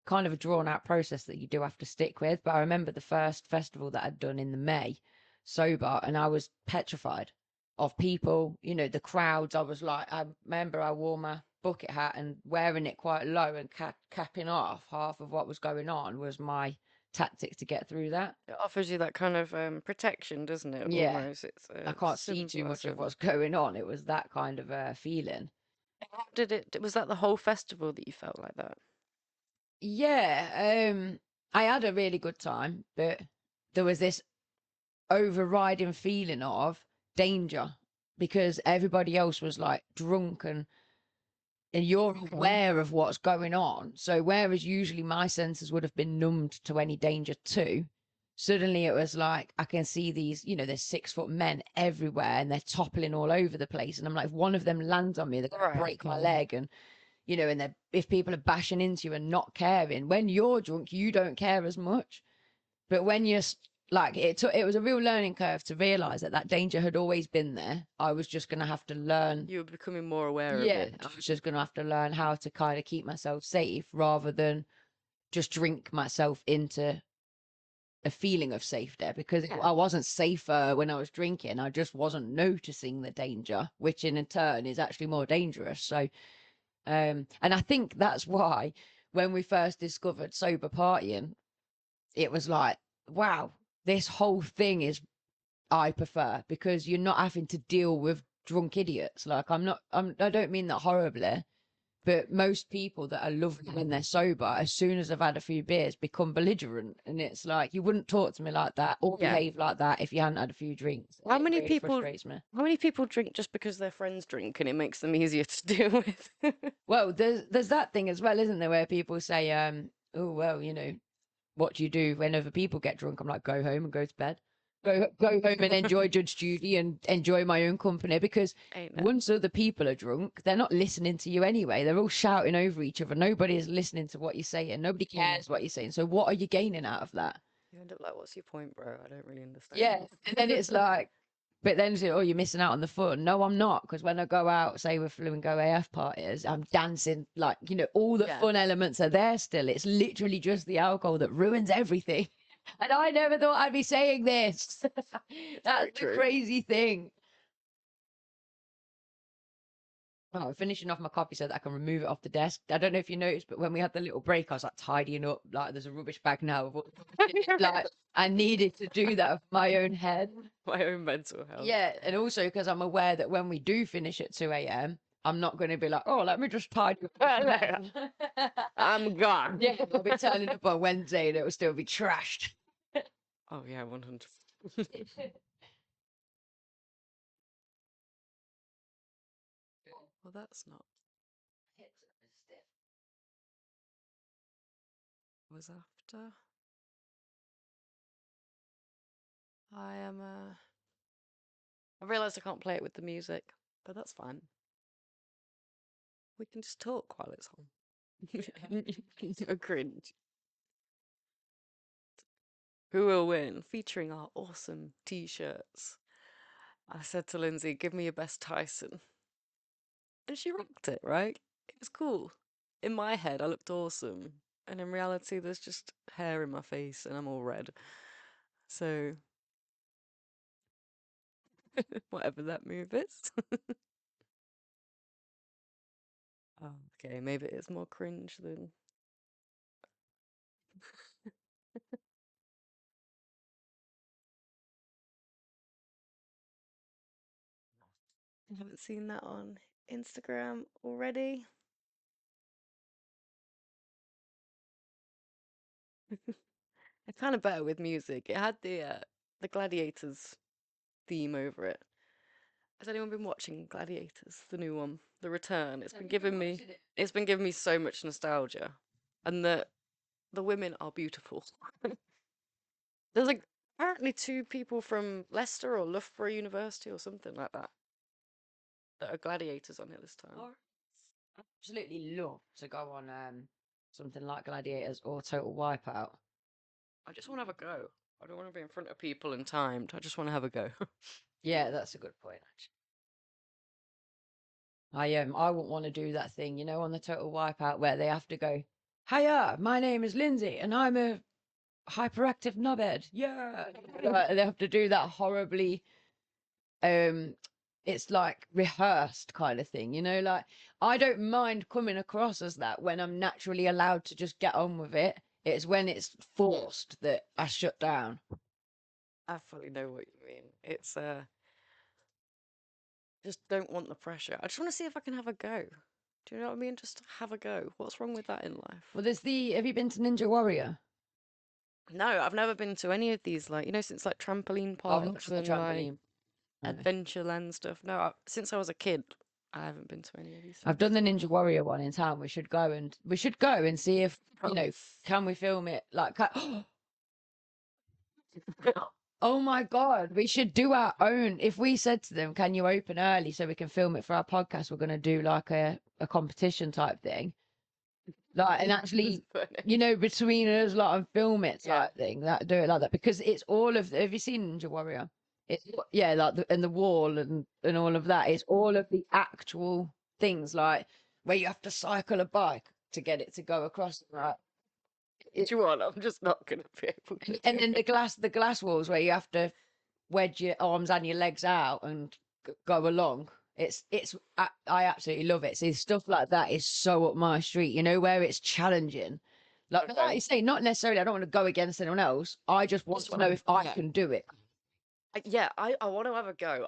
kind of a drawn out process that you do have to stick with. But I remember the first festival that I'd done in the May sober, and I was petrified of people, you know, the crowds. I was like, I remember I wore my bucket hat and wearing it quite low and capping off half of what was going on was my tactic to get through that. It offers you that kind of protection, doesn't it? Yeah. Almost. It's I can't see too much of what's going on. It was that kind of feeling. How did it? Was that the whole festival that you felt like that? Yeah, I had a really good time, but there was this overriding feeling of danger, because everybody else was like drunk and you're aware of what's going on. So whereas usually my senses would have been numbed to any danger too, suddenly it was like, I can see these, you know, there's 6 foot men everywhere and they're toppling all over the place. And I'm like, if one of them lands on me, they're going to break my leg. And, you know, and if people are bashing into you and not caring, when you're drunk, you don't care as much. But when you're like, it was a real learning curve to realize that danger had always been there. I was just going to have to learn. You were becoming more aware of Yeah, it. I was just going to have to learn how to kind of keep myself safe rather than just drink myself into a feeling of safety, because I wasn't safer when I was drinking. I just wasn't noticing the danger, which in turn is actually more dangerous. So, and I think that's why when we first discovered sober partying, it was like, wow, this whole thing is, I prefer, because you're not having to deal with drunk idiots. Like I don't mean that horribly, but most people that are lovely when they're sober, as soon as I've had a few beers, become belligerent. And it's like, you wouldn't talk to me like that or behave like that if you hadn't had a few drinks. How many really people frustrates me. How many people drink just because their friends drink and it makes them easier to deal with? Well, there's that thing as well, isn't there, where people say, oh well, you know, what do you do when other people get drunk? I'm like, go home and go to bed. go home and enjoy Judge Judy and enjoy my own company, because Ain't it? once other people are drunk, they're not listening to you anyway. They're all shouting over each other. Nobody is listening to what you're saying. Nobody cares what you're saying. So what are you gaining out of that? You end up like, what's your point, bro? I don't really understand. Yeah. And then it's like, but then it's, oh, you're missing out on the fun. No, I'm not, because when I go out, say with Flamingo AF parties, I'm dancing, like, you know, all the fun elements are there still. It's literally just the alcohol that ruins everything. And I never thought I'd be saying this. That's the crazy thing. Oh, I'm finishing off my coffee so that I can remove it off the desk. I don't know if you noticed, but when we had the little break, I was like tidying up. Like, there's a rubbish bag now. Of all like, I needed to do that of my own head. My own mental health. Yeah, and also because I'm aware that when we do finish at 2 a.m., I'm not going to be like, oh, let me just tidy up. I'm gone. Yeah, I'll be turning up on Wednesday and it will still be trashed. Oh, yeah, 100%. Well, that's not. Was after. I realised I can't play it with the music, but that's fine. We can just talk while it's on. A cringe. Who will win? Featuring our awesome t-shirts. I said to Lindsay, give me your best Tyson. And she rocked it, right? It was cool. In my head, I looked awesome. And in reality, there's just hair in my face and I'm all red. So, whatever that move is. Oh, okay, maybe it is more cringe than. I haven't seen that on Instagram already. It's kind of better with music. It had the Gladiators theme over it. Has anyone been watching Gladiators, the new one, The Return? It's been giving me so much nostalgia, and the women are beautiful. There's like apparently 2 people from Leicester or Loughborough University or something like that that are gladiators on it this time. Absolutely love to go on something like Gladiators or Total Wipeout. I just want to have a go. I don't want to be in front of people and timed. I just want to have a go. Yeah, that's a good point, actually. I wouldn't want to do that thing, you know, on the Total Wipeout where they have to go, hiya, my name is Lindsay and I'm a hyperactive knobhead. Yeah. Like, they have to do that horribly it's like rehearsed kind of thing, you know, like I don't mind coming across as that when I'm naturally allowed to just get on with it. It's when it's forced that I shut down. I fully know what you mean. It's just don't want the pressure. I just want to see if I can have a go. Do you know what I mean? Just have a go. What's wrong with that in life? Well, have you been to Ninja Warrior? No, I've never been to any of these, like, you know, since like trampoline parks and like Adventureland stuff. No, since I was a kid, I haven't been to any of these. I've done the Ninja Warrior one in town. We should go and see if, you know, can we film it? Like, oh my God, we should do our own. If we said to them, can you open early so we can film it for our podcast? We're going to do like a competition type thing. Like, and actually, you know, between us, like, and film it type thing. Do it like that, because it's all of. Have you seen Ninja Warrior? It's like and the wall and all of that. It's all of the actual things, like where you have to cycle a bike to get it to go across. Right? Do you want? I'm just not gonna be able to. And then the glass walls where you have to wedge your arms and your legs out and go along. I absolutely love it. See, stuff like that is so up my street, you know, where it's challenging. Like you say, not necessarily, I don't want to go against anyone else. I just want to know if I can do it. Yeah, I want to have a go.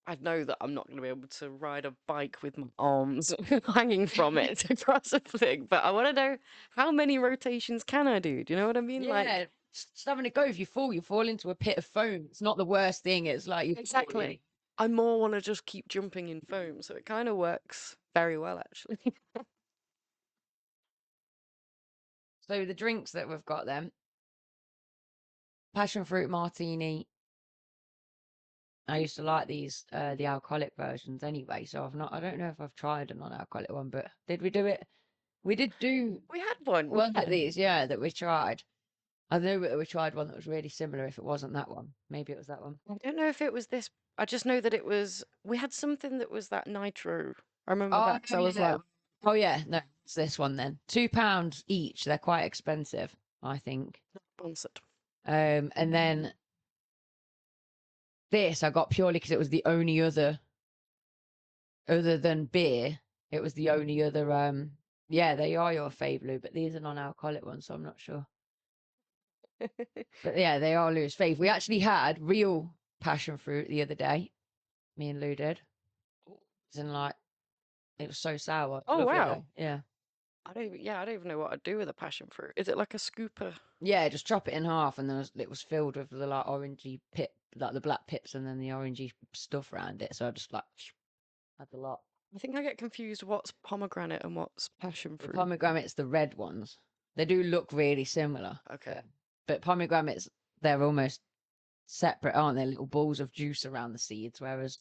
I know that I'm not going to be able to ride a bike with my arms hanging from it across a thing, but I want to know how many rotations can I do? Do you know what I mean? Yeah, like, just having a go. If you fall into a pit of foam. It's not the worst thing. It's like exactly. I more want to just keep jumping in foam, so it kind of works very well, actually. So the drinks that we've got then, passion fruit martini. I used to like these, the alcoholic versions anyway. So I don't know if I've tried a non-alcoholic one, but did we do it? We did do We had one. one of these, yeah, that we tried. I know that we tried one that was really similar. If it wasn't that one, maybe it was that one. I don't know if it was this. I just know that it was. We had something that was that nitro. I remember that. So I was like, oh yeah, no, it's this one then. £2 each. They're quite expensive, I think. sponsored. And then this I got purely because it was the only other than beer. It was the only other. Yeah, they are your fave, Lou, but these are non-alcoholic ones, so I'm not sure. But yeah, they are Lou's fave. We actually had real passion fruit the other day. Me and Lou did. And like, it was so sour. Oh Lovely, wow! though. Yeah. I don't even know what I'd do with a passion fruit. Is it like a scooper? Yeah, just chop it in half, and it was filled with the like orangey pip, like the black pips, and then the orangey stuff around it. So I just like had a lot. I think I get confused. What's pomegranate and what's passion fruit? The pomegranates, the red ones. They do look really similar. Okay. But pomegranates, they're almost separate, aren't they? Little balls of juice around the seeds, whereas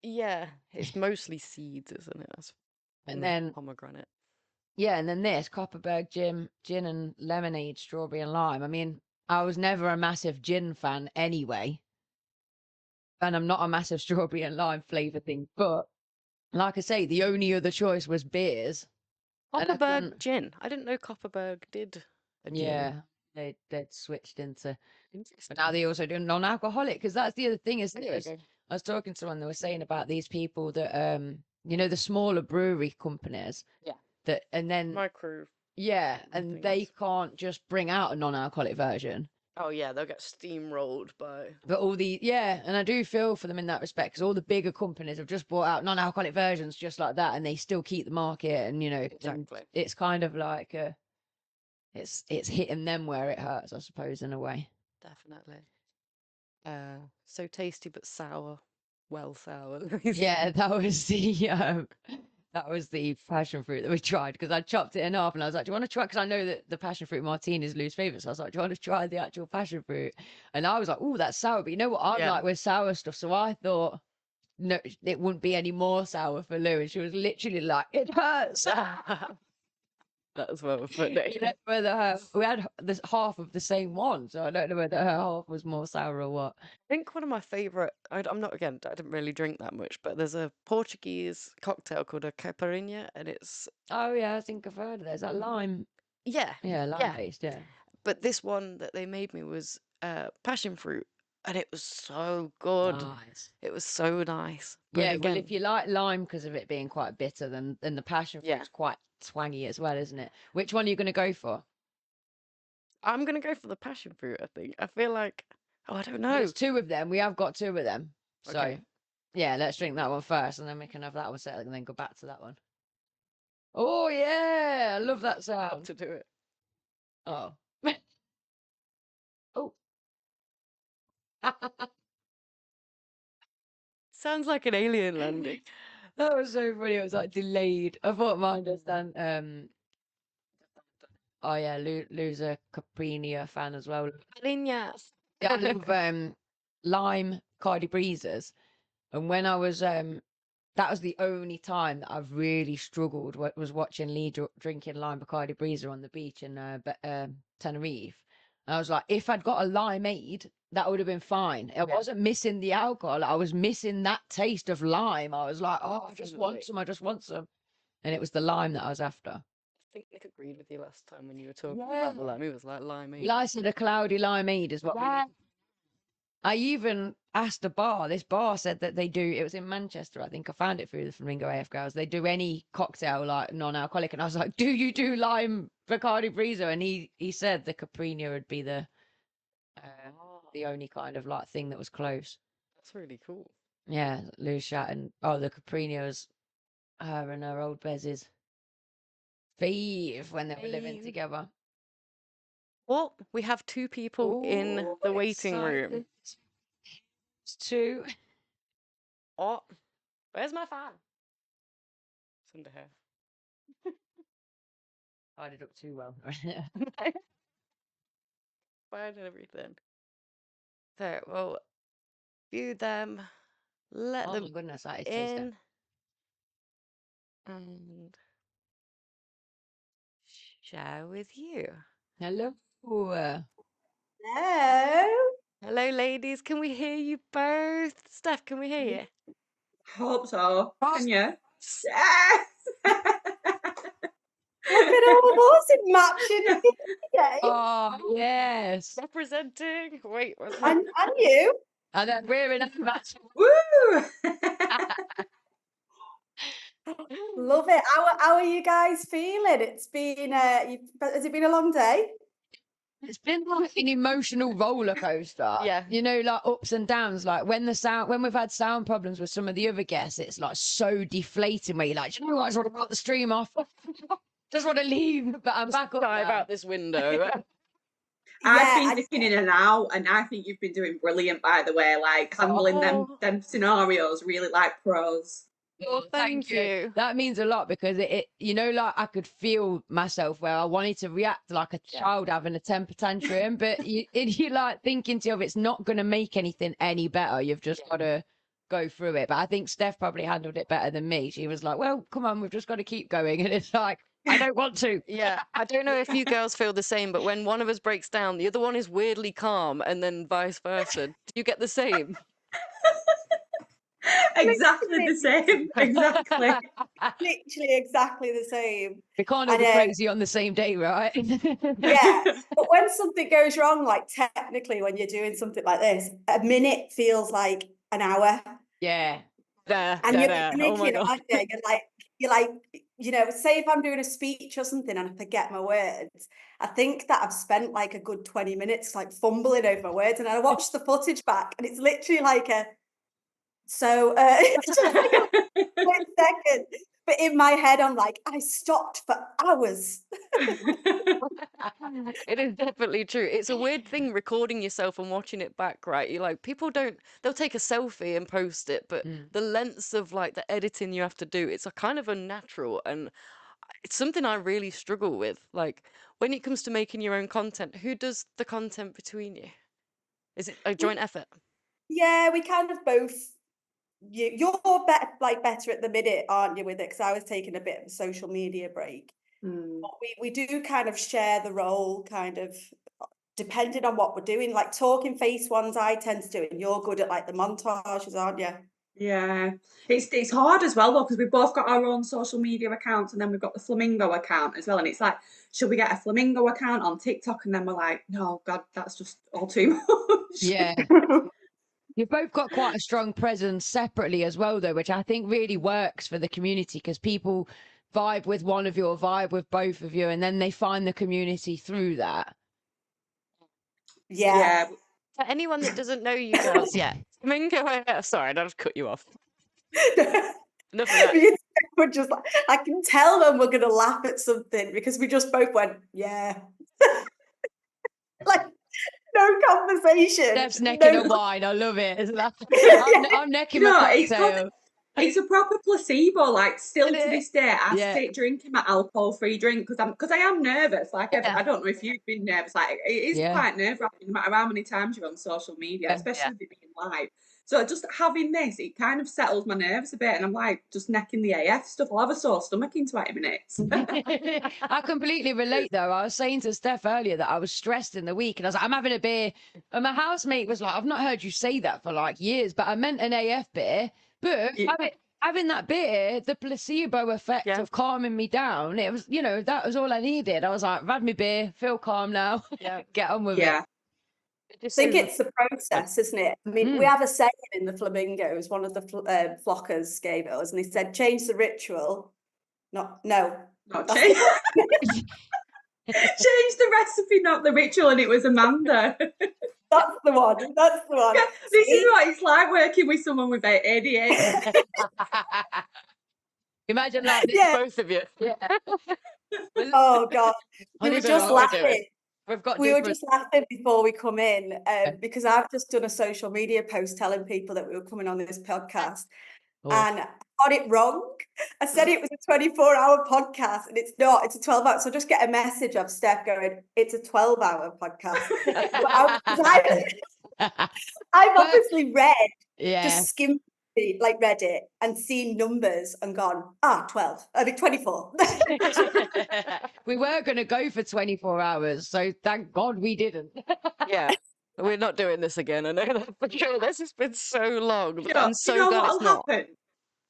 yeah, it's mostly seeds, isn't it? And then pomegranate. Yeah, and then this Copperberg gin and lemonade, strawberry and lime. I mean, I was never a massive gin fan anyway, and I'm not a massive strawberry and lime flavor thing. But like I say, the only other choice was beers. Copperberg gin. I didn't know Copperberg did a gin. Yeah, they'd switched into. But now they also do non-alcoholic, because that's the other thing. Is this? I was talking to someone, they were saying about these people that the smaller brewery companies. Yeah. That and then micro. Yeah, and they can't just bring out a non-alcoholic version. Oh yeah, they'll get steamrolled by. But and I do feel for them in that respect, because all the bigger companies have just brought out non-alcoholic versions just like that, and they still keep the market, and exactly. And it's kind of like it's hitting them where it hurts, I suppose, in a way. Definitely. So tasty but sour. Well sour. Yeah, that was the passion fruit that we tried, because I chopped it in half and I was like, do you want to try? Because I know that the passion fruit martini is Lou's favourite. So I was like, do you want to try the actual passion fruit? And I was like, oh, that's sour. But you know what I'm like with sour stuff? So I thought, no, it wouldn't be any more sour for Lou. And she was literally like, it hurts. That's well funny. Whether we had this half of the same one, so I don't know whether her half was more sour or what. I think one of my favourite, I'm not, again, I didn't really drink that much, but there's a Portuguese cocktail called a caipirinha, and it's... Oh yeah, I think I've heard of that. Is that lime? Yeah. Yeah, lime based, yeah. But this one that they made me was passion fruit, and it was so good. Nice. It was so nice. But Yeah, again, well, if you like lime because of it being quite bitter, then the passion fruit's quite twangy as well, isn't it? Which one are you going to go for? I'm going to go for the passion fruit, I think. I feel like, I don't know. There's two of them. We have got two of them. So, Okay. yeah, let's drink that one first, and then we can have that one set, and then go back to that one. Oh, yeah. I love that sound. To do it. Oh. Oh. Sounds like an alien landing. That was so funny. It was like delayed. I thought mine does then. Oh yeah, Lou's a Caprinia fan as well. Yes. Yeah, I love lime Cardi Breezers. And when I was that was the only time that I've really struggled, was watching Lee drinking lime Bacardi Breezer on the beach in Tenerife. And I was like, if I'd got a limeade, that would have been fine. I wasn't missing the alcohol. I was missing that taste of lime. I was like, oh, I just want some. I just want some. And it was the lime that I was after. I think Nick agreed with you last time when you were talking about the lime. He was like limeade. I said a cloudy limeade is what we need. I even asked a bar. This bar said that they do. It was in Manchester, I think. I found it through the Flamingo AF Girls. They do any cocktail like non-alcoholic, and I was like, "Do you do lime Bacardi Breezer?" And he said the Caprinia would be the only kind of like thing that was close. That's really cool. Yeah, Lou Shat and the Caprinia was her and her old Bez's fave when they were living together. Well, we have two people in the waiting room. It's two. Oh, where's my fan? It's under here. I did up too well. fine and everything. So, well, view them, let Oh them my goodness, that is tasty. in, and share with you. Hello. Hello. Hello, ladies. Can we hear you both? Steph, can we hear you? Hope so. Can you? Yes. Look at all of us in matching today. Oh, yes. Representing. Wait, what's And you. And then we're in a match. Woo! Love it. How are you guys feeling? It's been has it been a long day? It's been like an emotional roller coaster. Yeah. You know, like ups and downs. Like when we've had sound problems with some of the other guests, it's like so deflating where you're like, you know what, I just want to cut the stream off. Just want to leave. But I'm back up dive now. out this window. I've been dipping in and out, and I think you've been doing brilliant, by the way, like handling them scenarios really like pros. Well, thank you. That means a lot because it you know, like I could feel myself where I wanted to react like a child having a temper tantrum, but you like thinking to yourself, it's not going to make anything any better. You've just got to go through it. But I think Steph probably handled it better than me. She was like, well, come on, we've just got to keep going. And it's like, I don't want to. Yeah, I don't know if you girls feel the same, but when one of us breaks down, the other one is weirdly calm, and then vice versa. Do you get the same? Exactly the same. Exactly. Literally exactly the same. We can't all be crazy on the same day, right? Yeah. But when something goes wrong, like technically when you're doing something like this, a minute feels like an hour. Yeah. And you're panicking, aren't you? You're like, you know, say if I'm doing a speech or something and I forget my words, I think that I've spent like a good 20 minutes like fumbling over my words, and I watch the footage back and it's literally like it's just like a split second. But in my head, I'm like, I stopped for hours. It is definitely true. It's a weird thing recording yourself and watching it back, right? You're like, they'll take a selfie and post it, but the lengths of like the editing you have to do, it's a kind of unnatural, and it's something I really struggle with. Like when it comes to making your own content, who does the content between you? Is it a joint effort? Yeah, we kind of both. You're better at the minute, aren't you, with it? Because I was taking a bit of a social media break. But we do kind of share the role, kind of depending on what we're doing. Like talking face ones, I tend to do it, and you're good at like the montages, aren't you? Yeah, it's hard as well though, because we've both got our own social media accounts, and then we've got the Flamingo account as well. And it's like, should we get a Flamingo account on TikTok? And then we're like, no, God, that's just all too much. Yeah. You've both got quite a strong presence separately as well, though, which I think really works for the community because people vibe with one of you or vibe with both of you, and then they find the community through that. Yeah. For anyone that doesn't know you girls yet, sorry, I just cut you off. Enough of that. We're just like, I can tell when we're going to laugh at something because we just both went, yeah. Like, no conversation. Steph's necking a wine. I love it. Isn't that? I'm necking my cocktail. It's a proper placebo. Like still to this day, I sit drinking my alcohol-free drink because I am nervous. Like I don't know if you've been nervous. Like it is quite nerve-wracking, no matter how many times you're on social media, especially with it being live. So just having this, it kind of settles my nerves a bit, and I'm like just necking the AF stuff. I'll have a sore stomach in 20 minutes. I completely relate though. I was saying to Steph earlier that I was stressed in the week, and I was like, I'm having a beer, and my housemate was like, I've not heard you say that for like years, but I meant an AF beer. But having that beer, the placebo effect of calming me down, it was, you know, that was all I needed. I was like, I've had my beer, feel calm now. Get on with it. I think it's the process, isn't it? I mean, we have a saying in the Flamingos, one of the flockers gave it us, and he said, change the ritual. Not change. Change the recipe, not the ritual, and it was Amanda. That's the one. That's the one. This is what it's like working with someone with ADHD. Imagine like both of you. Yeah. Oh God, we were just laughing. We were just laughing before we come in because I've just done a social media post telling people that we were coming on this podcast. and I got it wrong. I said it was a 24-hour podcast, and it's not. It's a 12-hour. So just get a message of Steph going, it's a 12-hour podcast. I've obviously read, just skimmed, like read it and seen numbers and gone, 12. I mean, 24. We were going to go for 24 hours, so thank God we didn't. Yeah. We're not doing this again. I know that for sure. This has been so long. You know, I'm so glad it's not. Happen?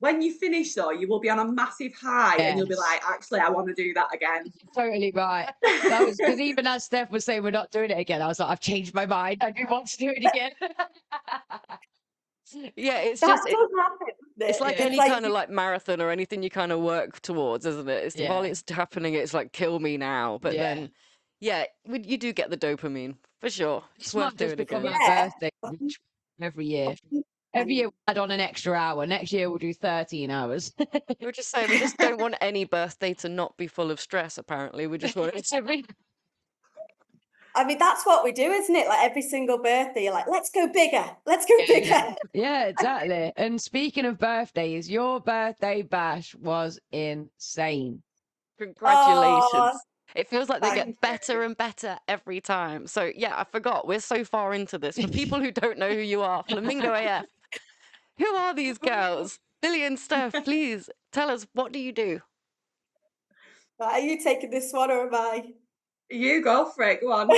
When you finish, though, you will be on a massive high, and you'll be like, actually, I want to do that again. Totally right. That was because even as Steph was saying we're not doing it again, I was like, I've changed my mind. I do want to do it again. Yeah, it's that just does happen. it's like any kind of like marathon or anything you kind of work towards, isn't it? It's while it's happening, it's like kill me now. But then, you do get the dopamine for sure. It's worth doing again. My birthday every year. Every year we add on an extra hour. Next year we'll do 13 hours. We were just saying we just don't want any birthday to not be full of stress. Apparently, we just want it to be. I mean, that's what we do, isn't it? Like every single birthday, you're like, let's go bigger. Let's go bigger. Yeah, exactly. And speaking of birthdays, your birthday bash was insane. Congratulations. Oh, it feels like they get better and better every time. So yeah, I forgot. We're so far into this. For people who don't know who you are, Flamingo AF, who are these girls? Lily and Steph, please tell us, what do you do? Are you taking this one or am I? You go for it. Go on.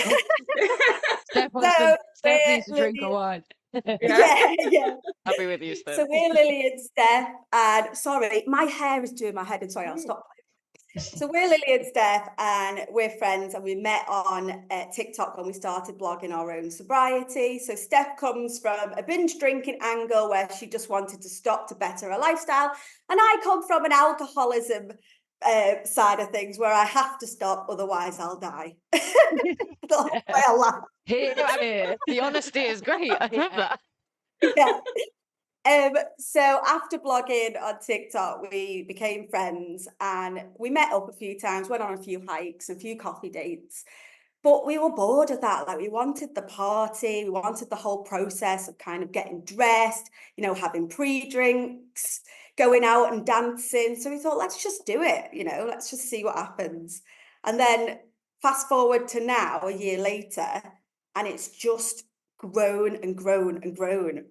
Steph needs to drink a wine. Yeah. I'll be with you, Steph. So we're Lily and Steph, and sorry, my hair is doing my head in. Sorry, I'll stop. So we're Lily and Steph, and we're friends, and we met on TikTok when we started blogging our own sobriety. So Steph comes from a binge drinking angle where she just wanted to stop to better her lifestyle, and I come from an alcoholism side of things where I have to stop, otherwise I'll die. Here, the honesty is great. I love that. Yeah. So after blogging on TikTok, we became friends and we met up a few times, went on a few hikes, a few coffee dates. But we were bored of that. Like we wanted the party, we wanted the whole process of kind of getting dressed, having pre-drinks, going out and dancing. So we thought, let's just do it, let's just see what happens. And then fast forward to now, a year later, and it's just grown and grown and grown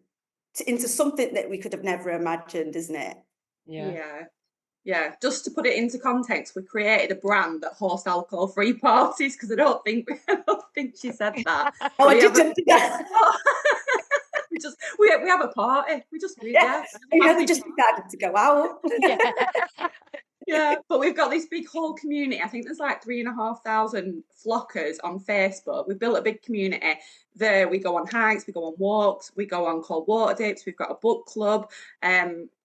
into something that we could have never imagined, isn't it? Yeah. Just to put it into context, we created a brand that hosts alcohol-free parties because I don't think she said that. Oh, I didn't do that. we have a party. We just we just decided to go out. Yeah, but we've got this big whole community. I think there's like 3,500 flockers on Facebook. We've built a big community there. We go on hikes, we go on walks, we go on cold water dips. We've got a book club.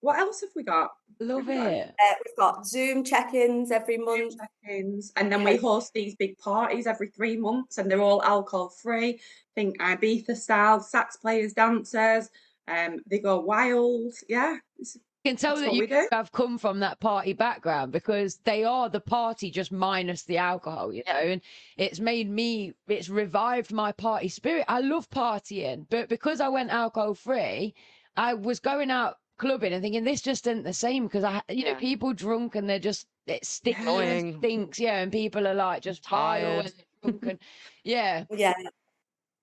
What else have we got? Love it. We've got Zoom check-ins every month. And then we host these big parties every 3 months, and they're all alcohol-free. Think Ibiza style, sax players, dancers. They go wild. Yeah. You can tell that you have come from that party background because they are the party just minus the alcohol, and it's revived my party spirit. I love partying, but because I went alcohol free, I was going out clubbing and thinking this just isn't the same because people drunk and they're just it stinks, and people are like just tired, drunk and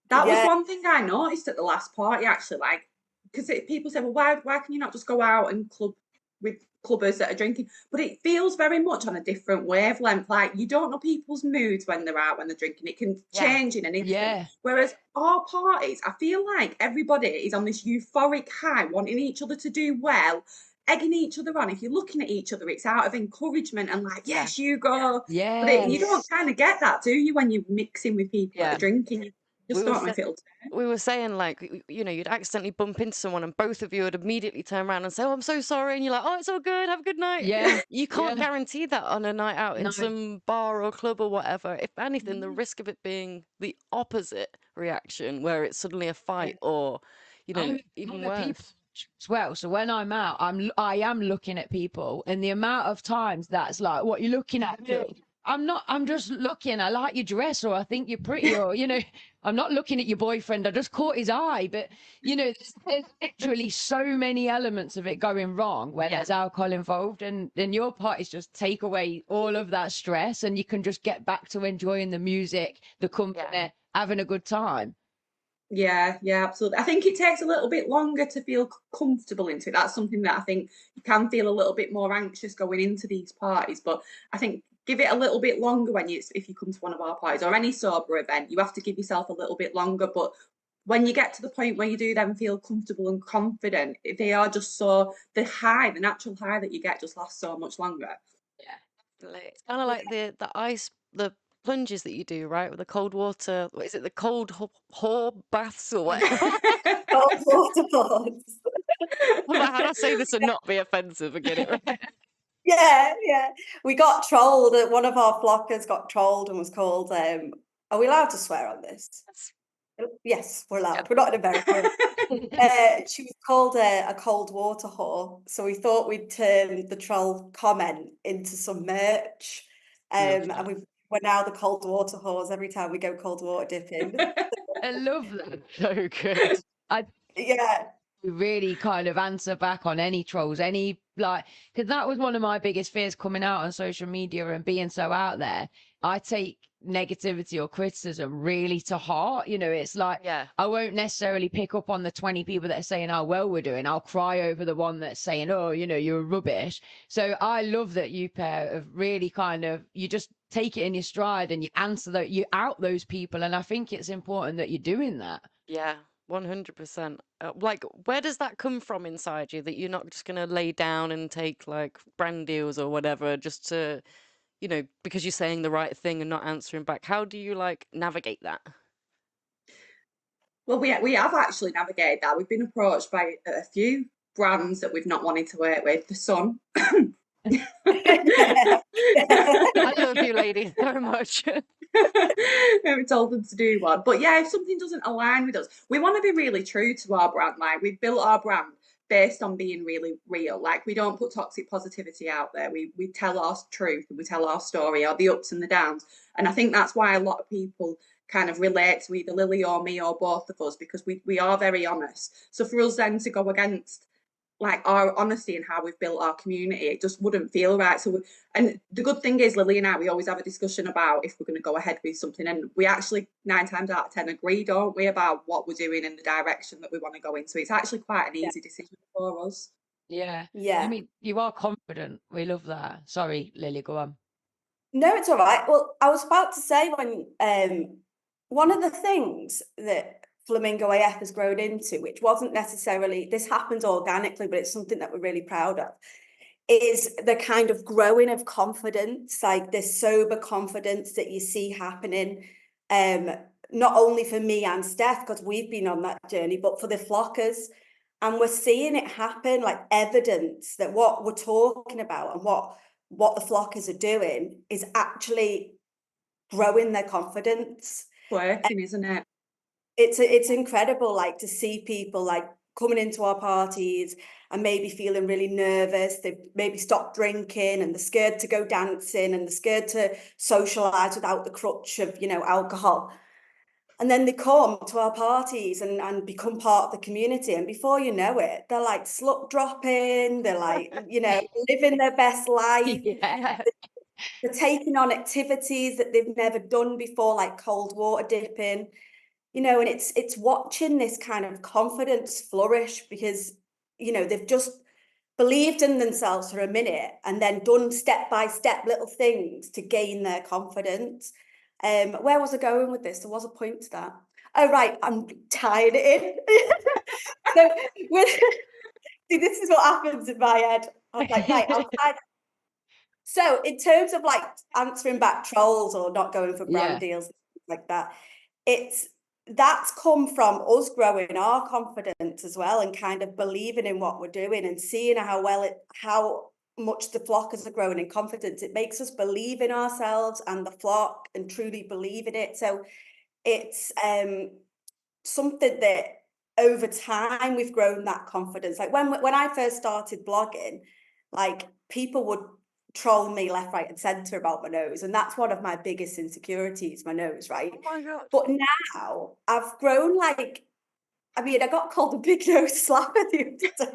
That was one thing I noticed at the last party actually, like. Because people say, well, why can you not just go out and club with clubbers that are drinking? But it feels very much on a different wavelength. Like you don't know people's moods when they're out, when they're drinking. It can change in an instant. Yeah. Whereas our parties, I feel like everybody is on this euphoric high, wanting each other to do well, egging each other on. If you're looking at each other, it's out of encouragement and like, yes, you go. Yeah. But you don't kind of get that, do you, when you're mixing with people that are drinking? We were saying like, you'd accidentally bump into someone and both of you would immediately turn around and say, oh, I'm so sorry. And you're like, oh, it's all good. Have a good night. Yeah. You can't guarantee that on a night out in some bar or club or whatever. If anything, the risk of it being the opposite reaction where it's suddenly a fight or, even worse. As well, so when I'm out, I am looking at people, and the amount of times that's like, what you're looking at me. I'm just looking, I like your dress, or I think you're pretty, or, you know, I'm not looking at your boyfriend, I just caught his eye. But, you know, there's literally so many elements of it going wrong when there's alcohol involved. And then your part is just take away all of that stress and you can just get back to enjoying the music, the company, having a good time. Yeah, absolutely. I think it takes a little bit longer to feel comfortable into it. That's something that I think you can feel a little bit more anxious going into these parties. But I think give it a little bit longer if you come to one of our parties or any sober event. You have to give yourself a little bit longer. But when you get to the point where you do then feel comfortable and confident, they are just the natural high that you get just lasts so much longer. Yeah, it's kind of like the plunges that you do, right, with the cold water. What is it, the cold whore baths or whatever? Cold water baths. How do I say this and not be offensive and get it right? Yeah. We got trolled. One of our flockers got trolled and was called. Are we allowed to swear on this? Yes, we're allowed. We're not in America. She was called a cold water whore. So we thought we'd turn the troll comment into some merch. And we're now the cold water whores every time we go cold water dipping. I love that. So good. Really kind of answer back on any trolls, because that was one of my biggest fears coming out on social media and being so out there. I take negativity or criticism really to heart. You know, it's like, I won't necessarily pick up on the 20 people that are saying how well we're doing. I'll cry over the one that's saying, oh, you know, you're rubbish. So I love that you pair of really you just take it in your stride and you you out those people. And I think it's important that you're doing that. Yeah. 100%. Like, where does that come from inside you, that you're not just going to lay down and take like brand deals or whatever just to, you know, because you're saying the right thing and not answering back? How do you like navigate that? Well, we have actually navigated that. We've been approached by a few brands that we've not wanted to work with. The Sun. I love you, lady, so much. We told them to do one. But yeah, if something doesn't align with us, we want to be really true to our brand. Like, we've built our brand based on being really real. Like, we don't put toxic positivity out there. We tell our truth and we tell our story, or the ups and the downs. And I think that's why a lot of people kind of relate to either Lily or me or both of us, because we are very honest. So for us then to go against like our honesty and how we've built our community, it just wouldn't feel right. So, and the good thing is, Lily and I, we always have a discussion about if we're going to go ahead with something, and we actually 9 times out of 10 agree, don't we, about what we're doing and the direction that we want to go in. So it's actually quite an easy decision for us. Yeah. I mean, you are confident. We love that. Sorry, Lily, go on. No, it's all right. Well, I was about to say, when one of the things that Flamingo AF has grown into, which wasn't necessarily, this happened organically, but it's something that we're really proud of, is the kind of growing of confidence, like this sober confidence that you see happening, not only for me and Steph, because we've been on that journey, but for the flockers. And we're seeing it happen, like evidence that what we're talking about and what the flockers are doing is actually growing their confidence. Working, isn't it? It's incredible, like, to see people like coming into our parties and maybe feeling really nervous. They've maybe stopped drinking and they're scared to go dancing and they're scared to socialise without the crutch of, you know, alcohol. And then they come to our parties and become part of the community. And before you know it, they're like slut dropping, they're like, you know, living their best life. They're taking on activities that they've never done before, like cold water dipping. You know, and it's watching this kind of confidence flourish because, you know, they've just believed in themselves for a minute and then done step-by-step little things to gain their confidence. Where was I going with this? There was a point to that. Oh, right, I'm tying it in. So, see, this is what happens in my head. I was like, right, I'll tie. So in terms of like answering back trolls or not going for brand deals like that, that's come from us growing our confidence as well and kind of believing in what we're doing and seeing how much the flockers are growing in confidence. It makes us believe in ourselves and the flock and truly believe in it. So it's something that over time we've grown that confidence. Like when I first started blogging, like people would troll me left, right, and centre about my nose, and that's one of my biggest insecurities, my nose, right? Oh my god! But now I've grown like, I mean, I got called a big nose slapper the other day.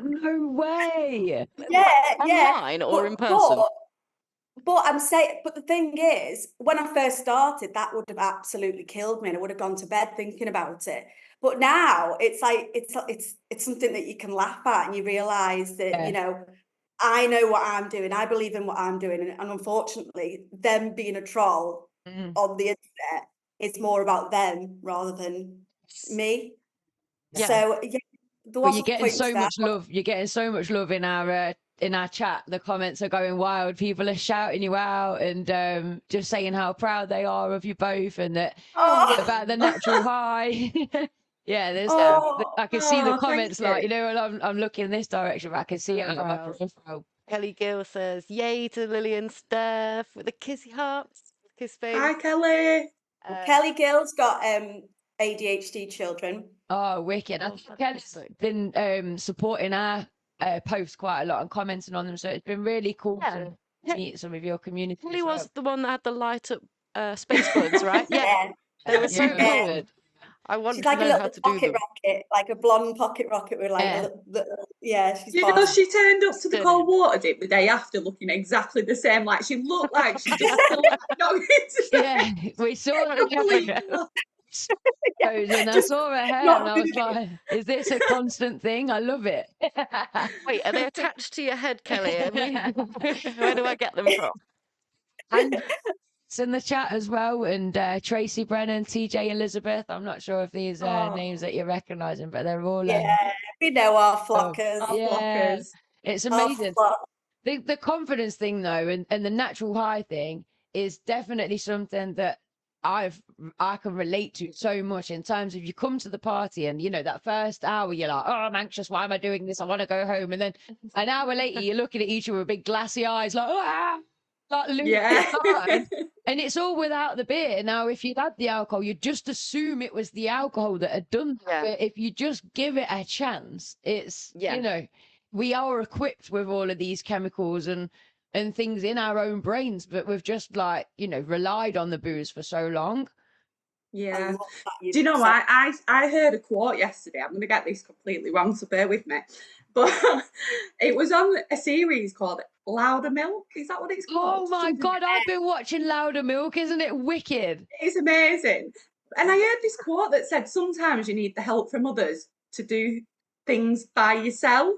No way. Yeah, Online or in person? But I'm saying, but the thing is, when I first started, that would have absolutely killed me, and I would have gone to bed thinking about it. But now it's like it's something that you can laugh at, and you realise that you know, I know what I'm doing. I believe in what I'm doing, and unfortunately, them being a troll on the internet, it's more about them rather than me. Yeah. So yeah, but you're getting so much love. You're getting so much love in our chat. The comments are going wild. People are shouting you out and just saying how proud they are of you both, and that about the natural high. Yeah, there's I can see the comments, like, you know, and I'm looking in this direction, but I can see it on my profile. Kelly Gill says, "Yay to Lily and Steph with the kissy hearts, kiss face." Hi, Kelly. Kelly Gill's got ADHD children. Oh, wicked! I think Kelly's been supporting our posts quite a lot and commenting on them, so it's been really cool to meet some of your community. Kelly was the one that had the light up space buds, right? Yeah, they were so cool. I wanted to know how to do them. Rocket, like a blonde pocket rocket with like she's you know, she turned up to the cold water dip the day after looking exactly the same. Like she looked like she just yeah, we saw it. And I saw her hair and I was like, is this a constant thing? I love it. Wait, are they attached to your head, Kelly? Where do I get them from? And it's in the chat as well, and Tracy Brennan, TJ Elizabeth. I'm not sure if these names that you're recognising, but they're all we know our flockers. Flockers. It's amazing. The confidence thing though, and the natural high thing is definitely something that I can relate to so much, in terms of you come to the party and, you know, that first hour you're like, oh, I'm anxious, why am I doing this, I want to go home, and then an hour later you're looking at each other with big glassy eyes like, like losing your mind. And it's all without the beer. Now if you'd had the alcohol, you'd just assume it was the alcohol that had done that. But if you just give it a chance, it's you know, we are equipped with all of these chemicals and things in our own brains, but we've just, like, you know, relied on the booze for so long. Yeah. Do you know what? I heard a quote yesterday. I'm going to get this completely wrong, so bear with me. But it was on a series called Louder Milk. Is that what it's called? Oh my God, I've been watching Louder Milk. Isn't it wicked? It's amazing. And I heard this quote that said, sometimes you need the help from others to do things by yourself.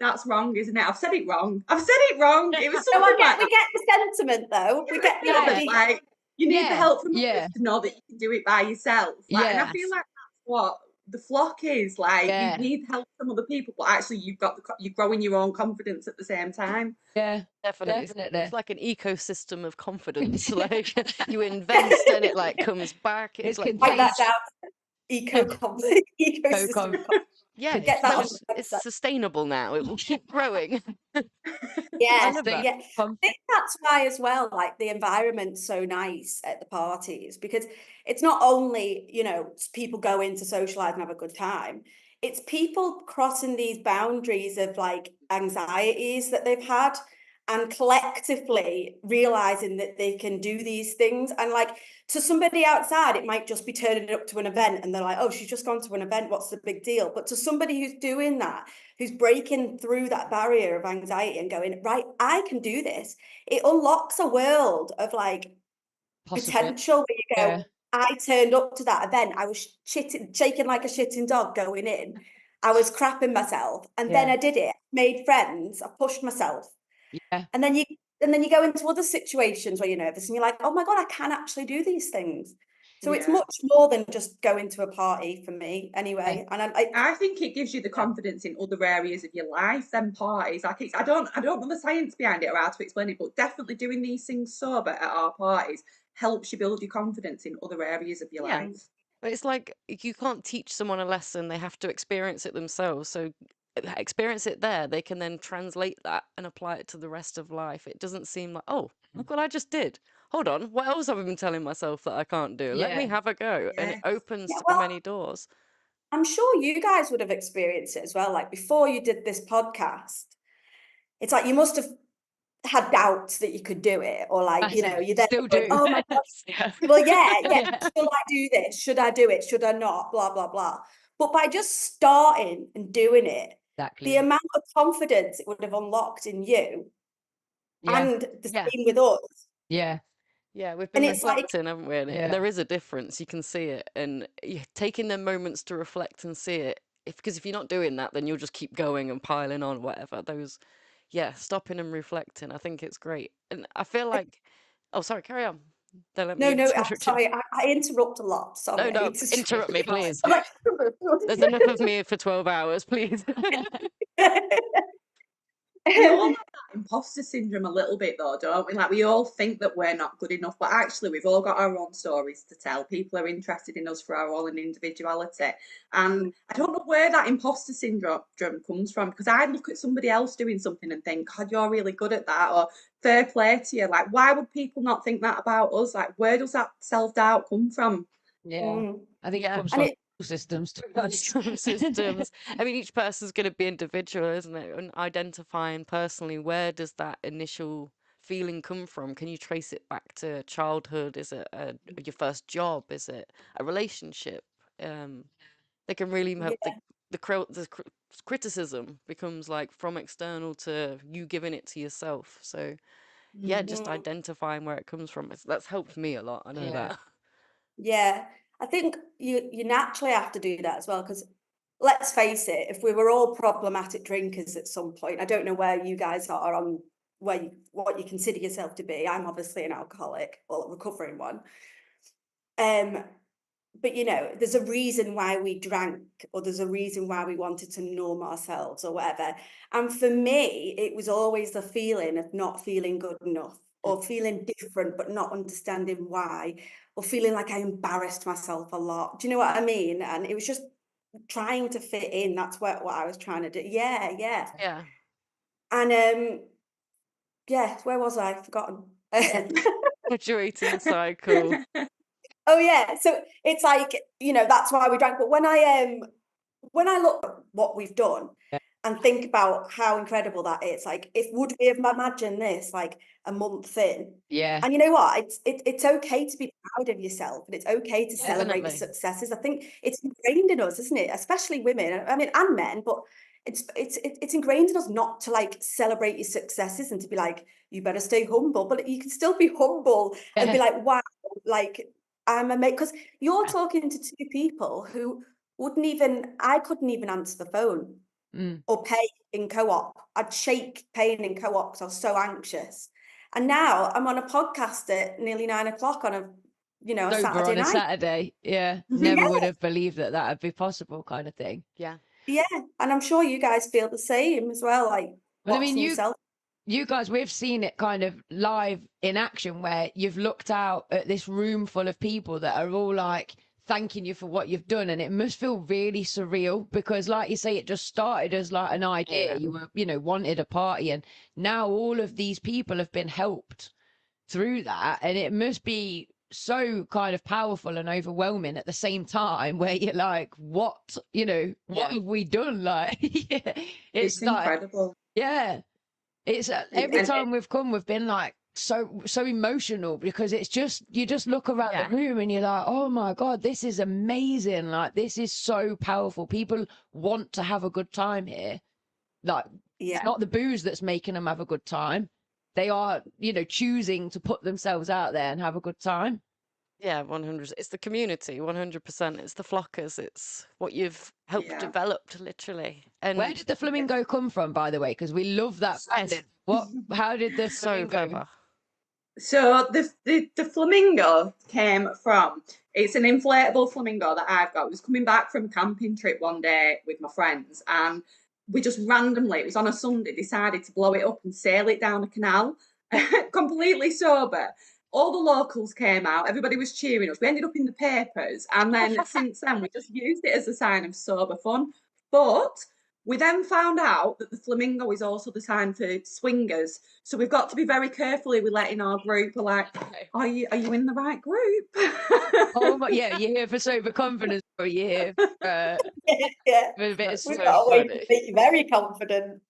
That's wrong, isn't it? I've said it wrong. It was something we get the sentiment though. We get the idea. Like, you need the help from others to know that you can do it by yourself. Like, and I feel like that's what the flock is. Like, you need help from other people, but actually you're growing your own confidence at the same time. Yeah, definitely. It's like an ecosystem of confidence. Like, you invest and it like comes back. It's like that down. Ecosystem. Yeah, it's sustainable now. It will keep growing. I think that's why as well, like, the environment's so nice at the parties, because it's not only, you know, people go in to socialise and have a good time, it's people crossing these boundaries of like anxieties that they've had, and collectively realising that they can do these things. And like, to somebody outside, it might just be turning up to an event and they're like, oh, she's just gone to an event, what's the big deal? But to somebody who's doing that, who's breaking through that barrier of anxiety and going, right, I can do this, it unlocks a world of like potential where you go, I turned up to that event, I was shaking like a shitting dog going in, I was crapping myself, and then I did it, made friends, I pushed myself. And then you go into other situations where you're nervous and you're like, oh my God, I can actually do these things. So it's much more than just going to a party for me anyway. And I think it gives you the confidence in other areas of your life, them parties. Like, I don't know the science behind it or how to explain it, but definitely doing these things sober at our parties helps you build your confidence in other areas of your life. But it's like, you can't teach someone a lesson, they have to experience it themselves. So experience it there, they can then translate that and apply it to the rest of life. It doesn't seem like, oh, look what I just did. Hold on, what else have I been telling myself that I can't do? Let me have a go. And it opens so many doors. I'm sure you guys would have experienced it as well. Like, before you did this podcast, it's like you must have had doubts that you could do it, or like, you know, you then still going, do. oh my God, well, yeah, should I do this? Should I do it? Should I not? Blah, blah, blah. But by just starting and doing it, the amount of confidence it would have unlocked in you, and the same with us. Yeah, we've been reflecting, haven't we? And Yeah. there is a difference. You can see it, and you're taking the moments to reflect and see it. Because if you're not doing that, then you'll just keep going and piling on whatever. Stopping and reflecting. I think it's great, and I feel like. Oh, sorry. Carry on. Don't let me No, interrupt you. sorry, I interrupt a lot. Sorry. No, interrupt me, please. I'm like, there's enough of me for 12 hours, please. We all have that imposter syndrome a little bit though, don't we? Like we all think that we're not good enough, but actually we've all got our own stories to tell. People are interested in us for our own individuality. And I don't know where that imposter syndrome comes from, because I look at somebody else doing something and think, God, you're really good at that, or fair play to you. Like, why would people not think that about us? Like, where does that self-doubt come from? Yeah. I think it comes from systems. Systems. I mean, each person's going to be individual, isn't it? And identifying personally, where does that initial feeling come from? Can you trace it back to childhood? Is it your first job? Is it a relationship? They can really help. The criticism becomes like from external to you giving it to yourself. So yeah, just identifying where it comes from. That's helped me a lot. I know that. Yeah, I think you naturally have to do that as well, because let's face it, if we were all problematic drinkers at some point, I don't know where you guys are on what you consider yourself to be. I'm obviously an alcoholic, well, a recovering one. But you know, there's a reason why we drank, or there's a reason why we wanted to numb ourselves or whatever. And for me, it was always the feeling of not feeling good enough, or feeling different but not understanding why, or feeling like I embarrassed myself a lot. Do you know what I mean? And it was just trying to fit in. That's what I was trying to do. Yeah. And where was I? I've forgotten. Perpetuating cycle. Oh yeah, so it's like, you know, that's why we drank. But when I look at what we've done and think about how incredible that is, like, would we have imagined this like a month in? Yeah. And you know what? It's okay to be proud of yourself, and it's okay to celebrate your successes. I think it's ingrained in us, isn't it? Especially women. I mean, and men, but it's ingrained in us not to like celebrate your successes and to be like, you better stay humble. But you can still be humble and be like, wow, like, I'm amazed, because you're talking to two people who I couldn't even answer the phone or pay in co-op. I'd shake paying in co-op because I was so anxious. And now I'm on a podcast at nearly 9 o'clock on a Saturday night. Saturday. Yeah. Never would have believed that would be possible, kind of thing. Yeah. Yeah. And I'm sure you guys feel the same as well. Like, I mean, you guys, we've seen it kind of live in action, where you've looked out at this room full of people that are all like thanking you for what you've done, and it must feel really surreal, because like you say, it just started as like an idea. You were, you know, wanted a party, and now all of these people have been helped through that, and it must be so kind of powerful and overwhelming at the same time, where you're like, what, you know, what have we done? Like, it's like, incredible. Yeah. It's every time we've come, we've been like so emotional, because it's just, you just look around the room and you're like, oh my God, this is amazing. Like, this is so powerful. People want to have a good time here. Like, it's not the booze that's making them have a good time. They are, you know, choosing to put themselves out there and have a good time. Yeah, 100%. It's the community, 100%. It's the flockers. It's what you've helped develop, literally. And where did the flamingo come from, by the way? Because we love that. How did this so clever? So the flamingo came from, it's an inflatable flamingo that I've got. I was coming back from a camping trip one day with my friends, and we just randomly, it was on a Sunday, decided to blow it up and sail it down a canal, completely sober. All the locals came out, everybody was cheering us. We ended up in the papers, and then since then we just used it as a sign of sober fun. But we then found out that the flamingo is also the sign for swingers. So we've got to be very careful with letting our group, like, are you in the right group? Oh, but yeah, you're here for sober confidence. a year. Yeah, With a bit of we've so got a way to funny. make you very confident.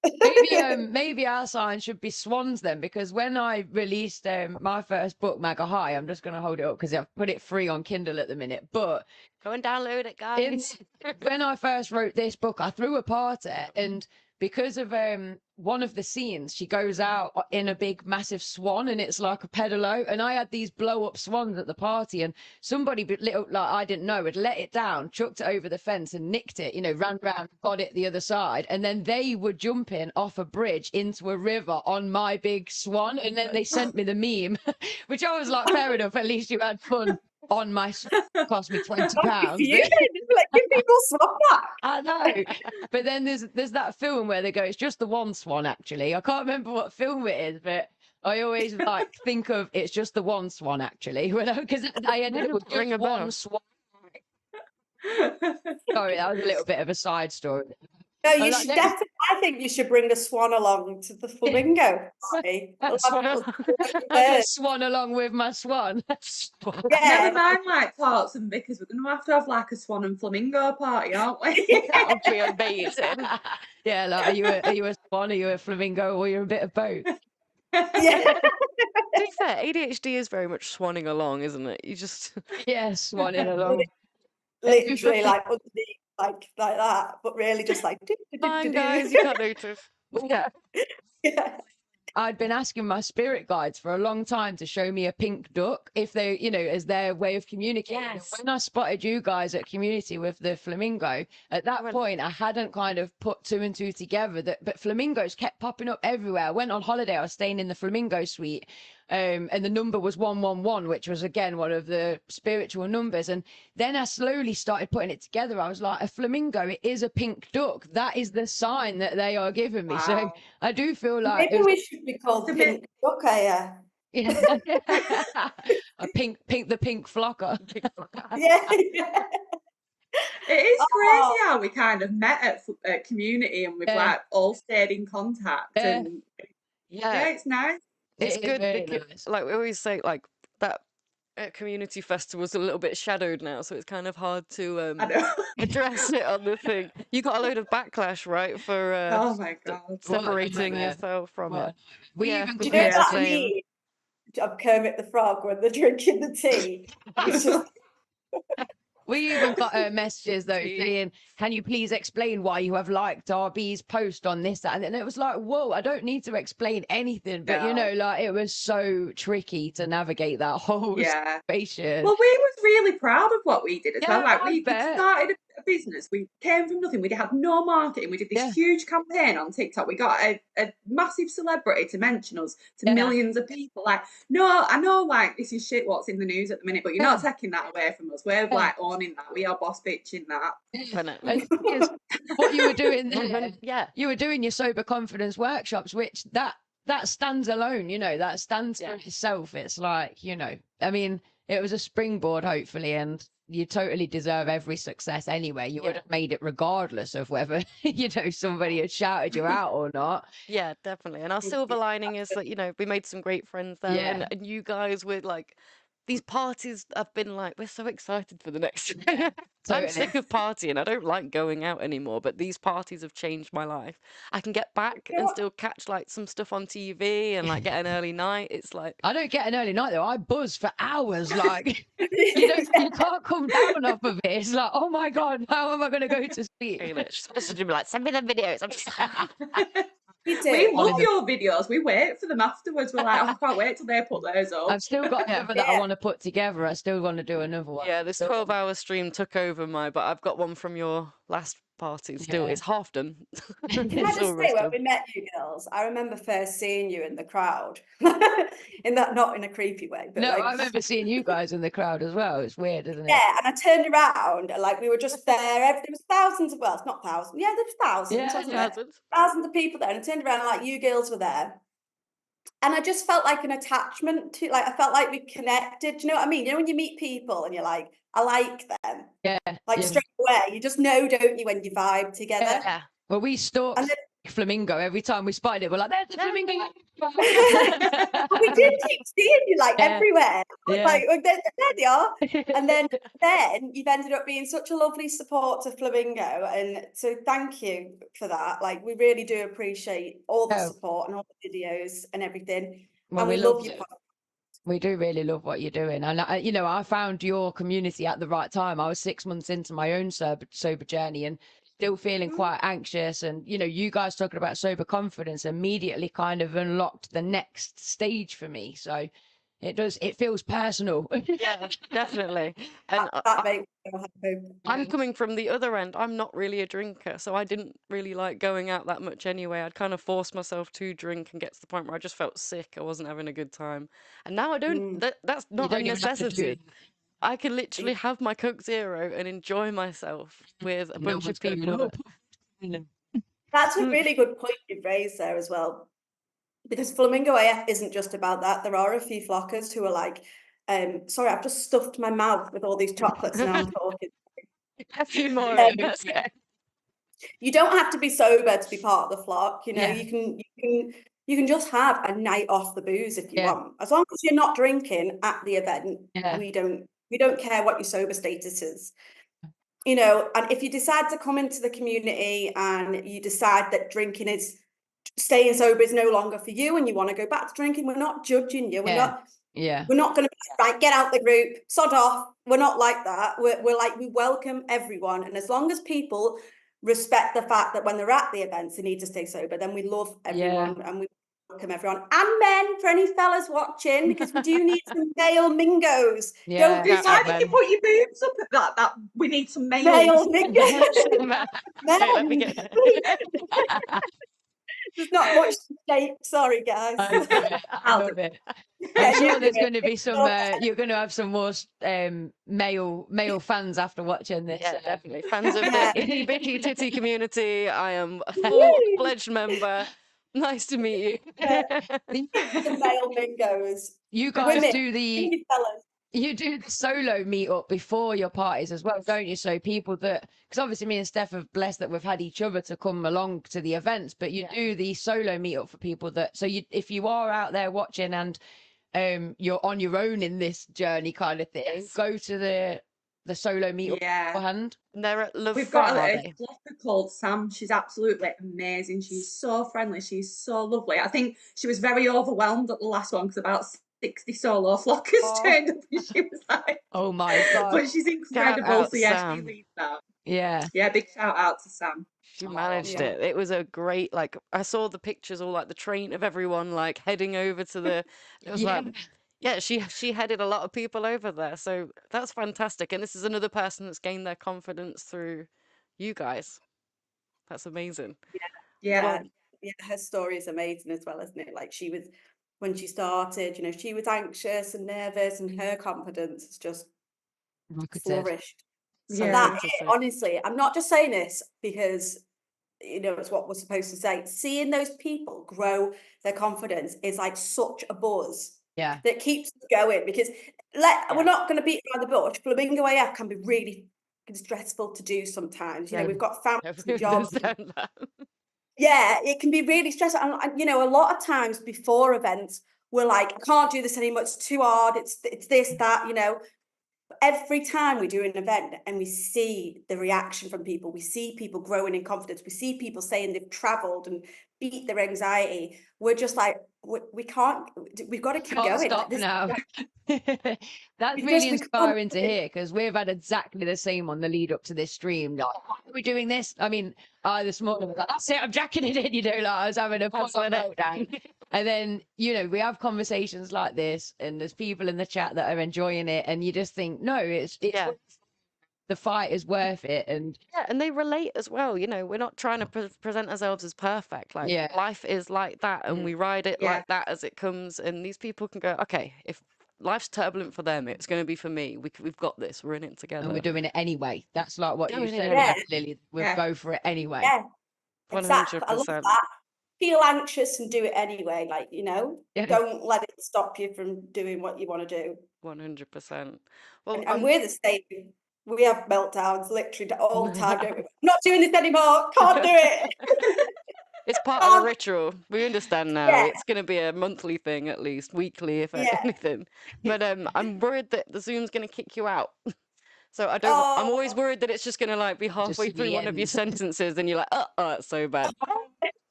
Maybe our sign should be swans then, because when I released my first book, Mega High, I'm just going to hold it up because I've put it free on Kindle at the minute. But go and download it, guys. When I first wrote this book, I threw a party, and because of one of the scenes, she goes out in a big massive swan, and it's like a pedalo, and I had these blow up swans at the party, and somebody little like I didn't know had let it down, chucked it over the fence and nicked it, you know, ran round, got it the other side, and then they were jumping off a bridge into a river on my big swan, and then they sent me the meme, which I was like, fair enough, at least you had fun on my swan. Cost me £20. You like give people swan back. I know, but then there's that film where they go, it's just the one swan. Actually, I can't remember what film it is, but I always like think of it's just the one swan. Actually, because I ended up with just one swan. Sorry, that was a little bit of a side story. No, you should definitely. I think you should bring a swan along to the flamingo party. I just swan along with my swan. Never mind like Torts and Vickers. We're going to have like a swan and flamingo party, aren't we? That would be amazing. Yeah, like are you a swan? Are you a flamingo? Or you're a bit of both? Yeah. To be fair, ADHD is very much swanning along, isn't it? You just swanning along. Literally like underneath, like that, but really just like. Fine, guys, you can't notice. Yeah. I'd been asking my spirit guides for a long time to show me a pink duck if they, you know, as their way of communicating. Yes. When I spotted you guys at Community with the flamingo, at that point, I hadn't kind of put two and two together. But flamingos kept popping up everywhere. I went on holiday. I was staying in the flamingo suite. And the number was 111, which was again one of the spiritual numbers. And then I slowly started putting it together. I was like, a flamingo, it is a pink duck. That is the sign that they are giving me. Wow. So I do feel like maybe we should be called Pink Duck. Yeah. A pink, the pink flocker. Yeah. It is crazy how we kind of met at Community and we've like all stayed in contact. And yeah, it's nice. It's good because, like we always say, like that community festival is a little bit shadowed now, so it's kind of hard to address it on the thing. You got a load of backlash, right, for oh my god, separating yourself from it. We even do you know that meme of Kermit the Frog when they're drinking the tea? It's just. We even got messages though saying, can you please explain why you have liked RB's post on this, that, and it was like, whoa, I don't need to explain anything, but you know, like it was so tricky to navigate that whole situation. Well, we was really proud of what we did as well. Like we started a business, we came from nothing, we had no marketing, we did this huge campaign on TikTok, we got a massive celebrity to mention us to millions of people. Like, no, I know like this is shit what's in the news at the minute, but you're not taking that away from us. We're like owning that. We are boss bitching that. What you were doing there, you were doing your sober confidence workshops, which that stands alone, you know, that stands for itself. It's like, you know, I mean, it was a springboard hopefully, and you totally deserve every success anyway. You would have made it regardless of whether, you know, somebody had shouted you out or not. Yeah, definitely. And our silver lining is that, you know, we made some great friends there, and you guys were like, these parties have been like, we're so excited for the next year. I'm sick of partying. I don't like going out anymore, but these parties have changed my life. I can get back and still catch like some stuff on TV and like get an early night. It's like, I don't get an early night though. I buzz for hours. Like you can't come down off of it. It's like, oh my God, how am I going to go to sleep? Supposed to be like, send me the videos. I'm just we love your videos. We wait for them afterwards. We're like, oh, I can't wait till they put theirs up. I've still got another that I want to put together. I still want to do another one. Yeah, this 12-hour stream took over but I've got one from your last party still. It's half done. Can I just say, when we met you girls, I remember first seeing you in the crowd. Not in a creepy way. But no, like, I remember seeing you guys in the crowd as well. It's weird, isn't it? Yeah, and I turned around and like we were just there. There was thousands of, well, it's not thousands. Yeah, there was thousands. Thousands of people there. And I turned around and like you girls were there. And I just felt like an attachment to, like, I felt like we connected. Do you know what I mean? You know, when you meet people and you're like, I like them. Yeah. Like straight away, you just know, don't you, when you vibe together? Yeah. Well, we stalked flamingo every time we spotted it. We're like, there's the flamingo. We did keep seeing you like everywhere. Like, there they are. And then you've ended up being such a lovely support to Flamingo. And so thank you for that. Like, we really do appreciate all the support and all the videos and everything. Well, and we love you. We do really love what you're doing. And, you know, I found your community at the right time. I was 6 months into my own sober journey and still feeling quite anxious. And, you know, you guys talking about sober confidence immediately kind of unlocked the next stage for me. So it feels personal. Yeah, definitely. And that makes me happy. I'm coming from the other end. I'm not really a drinker, so I didn't really like going out that much anyway. I'd kind of force myself to drink and get to the point where I just felt sick. I wasn't having a good time. And now I don't, that's not a necessity. I can literally have my Coke Zero and enjoy myself with a bunch of people. That's a really good point you've raised there as well. Because Flamingo AF isn't just about that. There are a few flockers who are like, sorry, I've just stuffed my mouth with all these chocolates and now I'm talking. A few more. You don't have to be sober to be part of the flock. You know, you can just have a night off the booze if you want. As long as you're not drinking at the event, we don't care what your sober status is. You know, and if you decide to come into the community and you decide that staying sober is no longer for you and you want to go back to drinking, we're not judging you. We're not going to be right, get out the group, sod off. We're not like that. We're like, we welcome everyone. And as long as people respect the fact that when they're at the events, they need to stay sober, then we love everyone and we welcome everyone. And men, for any fellas watching, because we do need some male mingos. Don't do Why did you put your boobs up at that? We need some male mingos. There's not much to take. Sorry, guys. I love it. I'm sure there's going to be some. You're going to have some more male fans after watching this. Yeah, definitely fans of the itty bitty titty community. I am a full-fledged member. Nice to meet you. The male mingos. You guys You do the solo meetup before your parties as well, don't you? So people because obviously me and Steph are blessed that we've had each other to come along to the events, but you do the solo meetup for people if you are out there watching and you're on your own in this journey kind of thing, go to the solo meetup beforehand. And they're at Love We've got a blogger called Sam. She's absolutely amazing. She's so friendly. She's so lovely. I think she was very overwhelmed at the last one because about 60 solo flockers turned up and she was like, oh my God. But she's incredible. So yeah, she leads that. Yeah, big shout out to Sam. She managed it. It was a great, like, I saw the pictures, all like the train of everyone like heading over to the, it was like, she headed a lot of people over there. So that's fantastic. And this is another person that's gained their confidence through you guys. That's amazing. Yeah, her story is amazing as well, isn't it? Like when she started, you know, she was anxious and nervous and her confidence has just flourished. So honestly, I'm not just saying this because, you know, it's what we're supposed to say. Seeing those people grow their confidence is like such a buzz that keeps us going because we're not going to beat around the bush. Flamingo AF can be really stressful to do sometimes. You know, we've got families and jobs. Yeah, it can be really stressful. And, you know, a lot of times before events, we're like, I can't do this anymore. It's too hard. It's this, that, you know. Every time we do an event and we see the reaction from people, we see people growing in confidence, we see people saying they've traveled and beat their anxiety. We're just like, we've got to keep going. Stop now. That's really inspiring to hear because we've had exactly the same on the lead up to this stream. Like, why are we doing this? I mean, this morning I was like, that's it, I'm jacking it in, you know, like I was having a meltdown. And then, you know, we have conversations like this and there's people in the chat that are enjoying it and you just think, no, it's the fight is worth it. And they relate as well. You know, we're not trying to present ourselves as perfect. Like life is like that and we ride it like that as it comes. And these people can go, okay, if life's turbulent for them, it's going to be for me. We've got this. We're in it together. And we're doing it anyway. That's like what you said, Lily. We'll go for it anyway. Yeah, 100%. exactly. I love that. Feel anxious and do it anyway. Like, you know, don't let it stop you from doing what you want to do. 100%. Well, and we're the same. We have meltdowns literally all the time. Don't we? I'm not doing this anymore. Can't do it. It's part of the ritual. We understand now. Yeah. It's going to be a monthly thing, at least weekly, if Yeah. anything. But I'm worried that the Zoom's going to kick you out. So I'm always Oh, worried that it's just going to like be halfway see through the one of your end. sentences, and you're like, oh, it's so bad.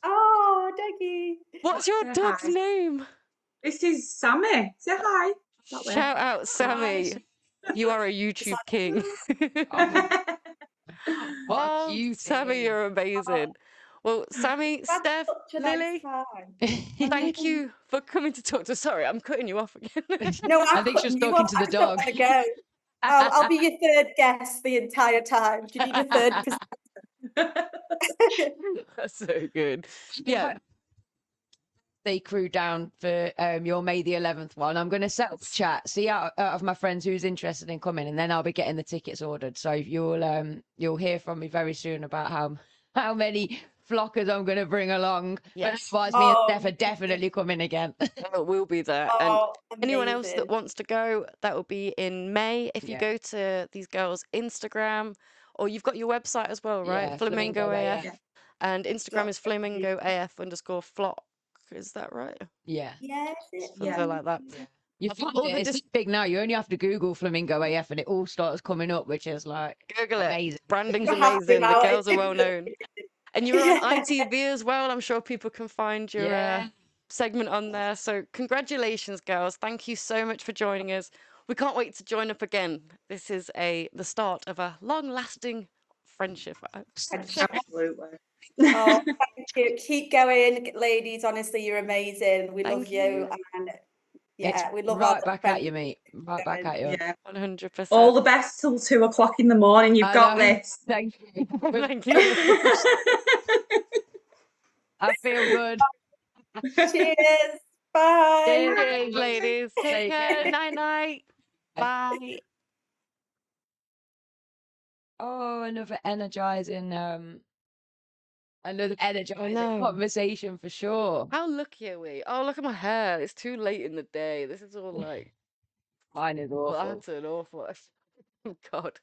oh, Deggy. What's your dog's Hi. name? This is Sammy. Say hi. That way. Shout out, Sammy. You are a YouTube king. What a Oh, cutie. Sammy, you're amazing. Well, Sammy, That's Steph, such a nice Lily, time. thank you for coming to talk to us. Sorry, I'm cutting you off again. No, I think she's talking to the dog. I just don't want to go. I'll be your third guest the entire time. Do you need a third presenter? That's so good. Yeah. They crew down for your May the 11th one. I'm going to set up a chat, see out of my friends who's interested in coming, and then I'll be getting the tickets ordered. So you'll hear from me very soon about how many flockers I'm going to bring along. Yes. But otherwise, me and Steph are definitely coming again. We'll be there. Oh, And anyone else that amazing. wants to go, that will be in May. If you Yeah. go to these girls' Instagram, or you've got your website as well, right? Yeah, Flamingo Flamingo AF. AF. And Instagram is flamingo AF_flock. Is that right? Yeah. Yeah, Something like that. You I've find got all it, the it's big now. You only have to Google Flamingo AF and it all starts coming up, which is like Google amazing. it. Branding's You're happy amazing. The now. girls are well known. And you're on ITV as well. I'm sure people can find your Yeah. segment on there. So congratulations, girls. Thank you so much for joining us. We can't wait to join up again. This is the start of a long-lasting friendship. Absolutely. Oh, thank you. Keep going, ladies. Honestly, you're amazing. We love Thank you. And yeah, It's we love right our back friends. at you, mate. Right back at you. Yeah. 100%. All the best till 2 o'clock in the morning. You've I got know. this. Thank you. Thank you. I feel good. Cheers. Bye. Cheers, ladies. Take care. Night night. Bye. Oh, another energizing conversation for sure. How lucky are we? Oh, look at my hair. It's too late in the day. This is all like Mine is awful. that's an awful. Oh God.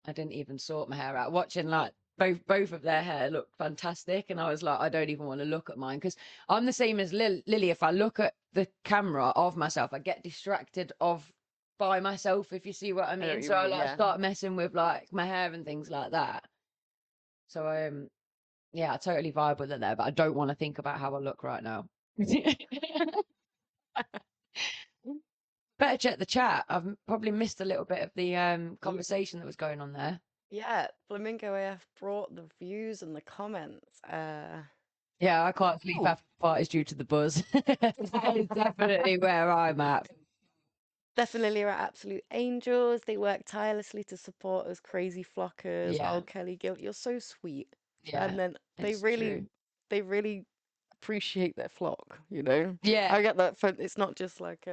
I didn't even sort my hair out. Watching like both of their hair looked fantastic, and I was like, I don't even want to look at mine because I'm the same as Lily. If I look at the camera of myself, I get distracted by myself. If you see what I mean. So I like start messing with like my hair and things like that. So yeah, I totally vibe with it there, but I don't want to think about how I look right now. Better check the chat. I've probably missed a little bit of the conversation that was going on there. Yeah, Flamingo AF brought the views and the comments. Yeah, I can't sleep after parties due to the buzz. That is definitely where I'm at. Definitely are absolute angels. They work tirelessly to support us crazy flockers. Yeah. Oh, Kelly Guilt, you're so sweet. Yeah, And then they it's really true. appreciate their flock, you know? Yeah. I get that. It's not just like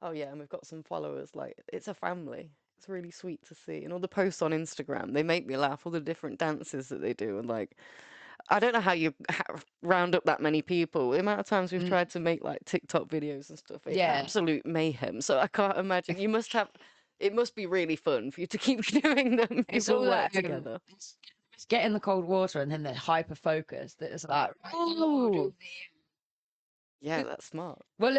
oh yeah, and we've got some followers. Like it's a family. It's really sweet to see. And all the posts on Instagram, they make me laugh. All the different dances that they do, and like, I don't know how you round up that many people. The amount of times we've tried to make like TikTok videos and stuff, it's absolute mayhem. So I can't imagine. You must have. It must be really fun for you to keep doing them. It's People all work that together. It's getting the cold water and then the hyper focus. That is like, Oh, yeah, that's smart. Well,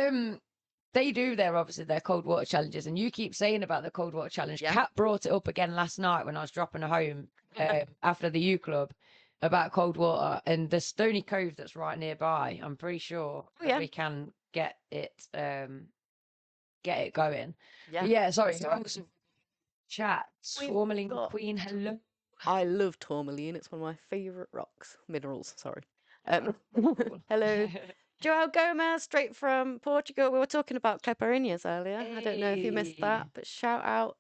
they do obviously their cold water challenges, and you keep saying about the cold water challenge. Kat brought it up again last night when I was dropping her home after the U Club about cold water, and the Stony Cove that's right nearby. I'm pretty sure that we can get it going. Yeah. But yeah, sorry. Chat. Tourmaline Queen, hello. I love tourmaline. It's one of my favorite rocks, minerals. Sorry. Hello. Joao Gomez, straight from Portugal. We were talking about caipirinhas earlier. I don't know if you missed that, but shout out.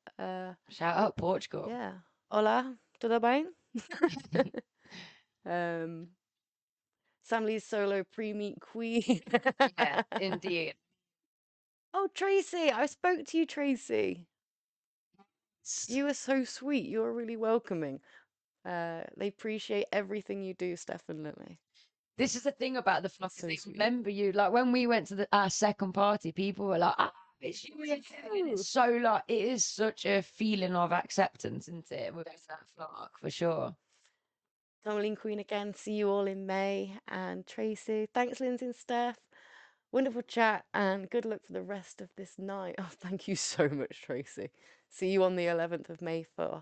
Shout out Portugal. Yeah. Hola, tudo bem? Sam Lee's solo pre-meet queen. Yeah, indeed. Oh, Tracy, I spoke to you, Tracy. You were so sweet. You were really welcoming. They appreciate everything you do, Steph and Lily. This is the thing about the flock. They remember you. Like when we went to our second party, people were like, it's you. It's so like it is such a feeling of acceptance, isn't it? With that flock for sure. Noeline Queen again. See you all in May. And Tracy, thanks, Lindsay and Steph. Wonderful chat and good luck for the rest of this night. Oh, thank you so much, Tracy. See you on the 11th of May for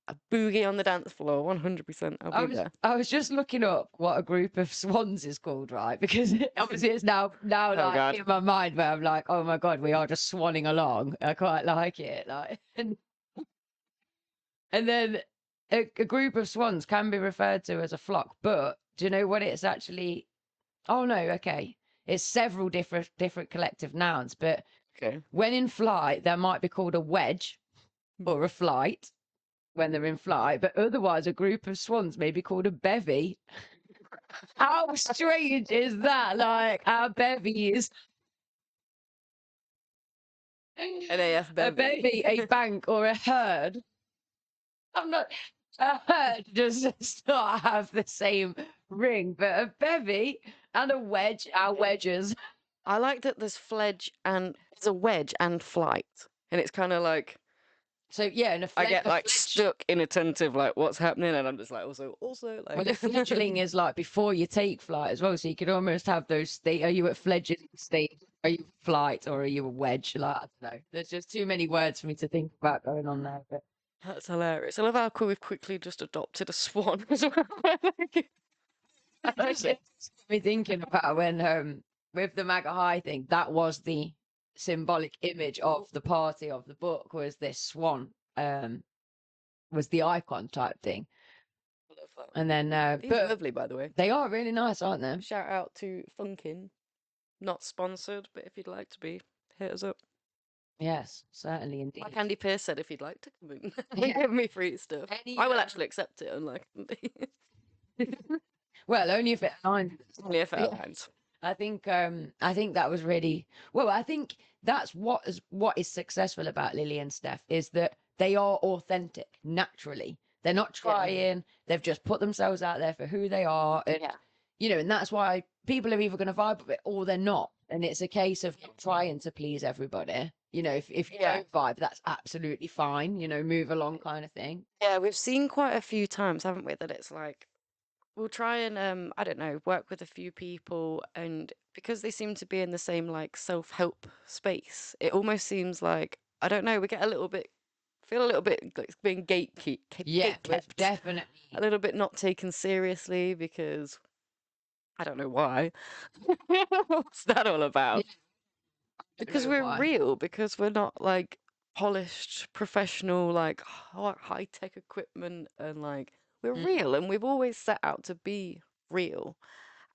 a boogie on the dance floor. 100% I'll be there. I was just looking up what a group of swans is called, right? Because obviously it's now Oh, like God. in my mind where I'm like, oh my God, we are just swanning along. I quite like it. Like, and then a group of swans can be referred to as a flock, but do you know what it's actually? Oh no, okay. It's several different collective nouns, but when in flight, they might be called a wedge or a flight when they're in flight, but otherwise a group of swans may be called a bevy. How strange is that? Like our bevies. An AF bevy. A bevy, a bank, or a herd. I'm not. A herd does not have the same ring, but a bevy and a wedge are wedges. I like that there's fledge and there's a wedge and flight, and it's kind of like. So yeah, and I get like stuck inattentive, like what's happening, and I'm just like also like. Well, the fledgling is like before you take flight as well, so you could almost have those state. Are you at fledgling state? Are you flight, or are you a wedge? Like, I don't know. There's just too many words for me to think about going on there. But that's hilarious. I love how we've quickly just adopted a swan as well. That's me thinking about when with the MAGA High thing, that was the symbolic image of the party of the book, was this swan, was the icon type thing. And then These are lovely, by the way. They are really nice, aren't they? Shout out to Funkin. Not sponsored, but if you'd like to be, hit us up. Yes, certainly indeed. Like Andy Pierce said, if you'd like to come in, give me free stuff. I will actually accept it, unlike Andy. Well, only if it aligns. Only if it aligns. I think that was really well. I think that's what is successful about Lily and Steph is that they are authentic naturally. They're not trying. They've just put themselves out there for who they are, and you know, and that's why people are either going to vibe with it or they're not. And it's a case of trying to please everybody. You know, if you don't vibe, that's absolutely fine. You know, move along, kind of thing. Yeah, we've seen quite a few times, haven't we? That it's like we'll try and I don't know, work with a few people, and because they seem to be in the same like self-help space, it almost seems like I don't know, we get a little bit feel a little bit like being gatekept, definitely a little bit not taken seriously because I don't know why. What's that all about? Because we're real, because we're not like polished, professional, like high-tech equipment, and like we're real, and we've always set out to be real.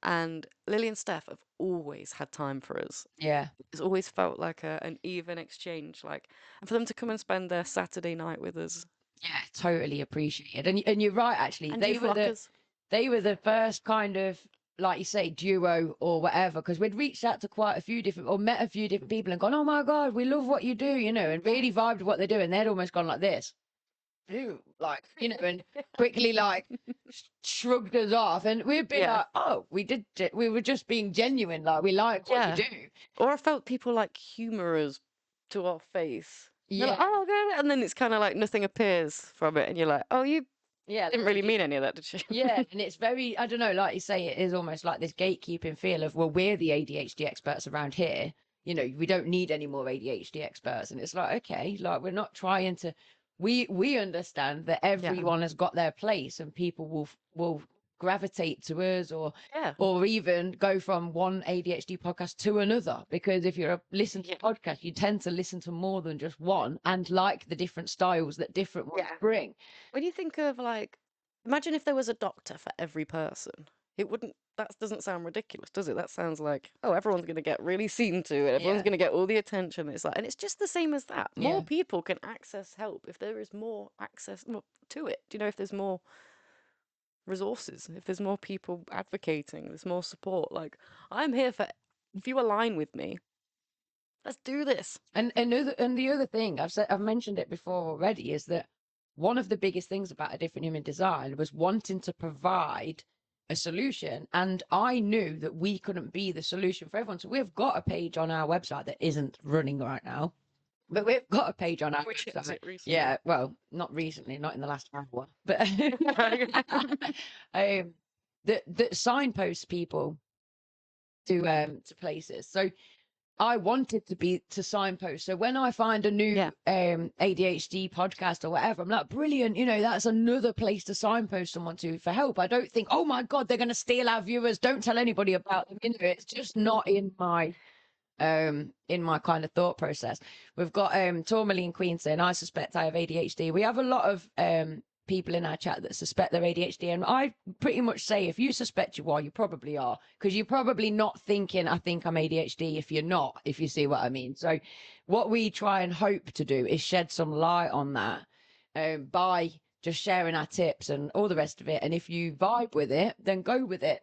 And Lily and Steph have always had time for us. Yeah. It's always felt like an even exchange, like, and for them to come and spend their Saturday night with us. Yeah, totally appreciated. And you're right, actually. And They were the first kind of, like you say, duo or whatever, because we'd reached out to quite a few different, or met a few different people and gone, oh my God, we love what you do, you know, and really vibed with what they do. And they'd almost gone like this. Like, you know, and quickly like shrugged us off, and we'd be like, oh, we were just being genuine, like we like what you do. Or I felt people like humor us to our face. Like, oh, okay. And then it's kind of like nothing appears from it, and you're like, oh, you didn't really mean any of that, did you? Yeah, and it's very, I don't know, like you say, it is almost like this gatekeeping feel of, well, we're the ADHD experts around here, you know, we don't need any more ADHD experts. And it's like, okay, like we're not trying to, we understand that everyone has got their place, and people will gravitate to us, or even go from one ADHD podcast to another, because if you're listening to podcasts, you tend to listen to more than just one and like the different styles that different ones bring. When you think of like, imagine if there was a doctor for every person, that doesn't sound ridiculous, does it? That sounds like, oh, everyone's going to get really seen to, and everyone's going to get all the attention. It's like, and it's just the same as that. More people can access help if there is more access to it. Do you know, if there's more resources, if there's more people advocating, there's more support. Like, I'm here for, if you align with me, let's do this. And the other thing I've mentioned it before already is that one of the biggest things about A Different Human Design was wanting to provide a solution, and I knew that we couldn't be the solution for everyone. So we've got a page on our website that isn't running right now, But we've got a page on our Which is website. it recently? Yeah, well, not recently, not in the last hour, but that signposts people to places. So I wanted to signpost. So when I find a new ADHD podcast or whatever, I'm like, brilliant, that's another place to signpost someone to for help. I don't think, oh my God, they're going to steal our viewers. Don't tell anybody about them. It's just not in my kind of thought process. We've got Tourmaline Queen saying, I suspect I have ADHD. We have a lot of people in our chat that suspect they're ADHD, and I pretty much say if you suspect you are, you probably are, because you're probably not thinking I think I'm ADHD if you're not, if you see what I mean. So what we try and hope to do is shed some light on that by just sharing our tips and all the rest of it, and if you vibe with it, then go with it.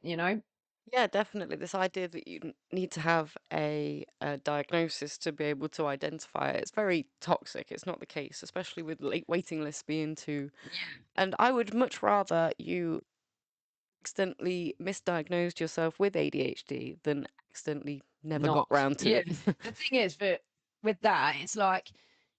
Yeah, definitely. This idea that you need to have a diagnosis to be able to identify it, it's very toxic. It's not the case, especially with waiting lists being too. And I would much rather you accidentally misdiagnosed yourself with ADHD than accidentally never got round to it. The thing is that with that, it's like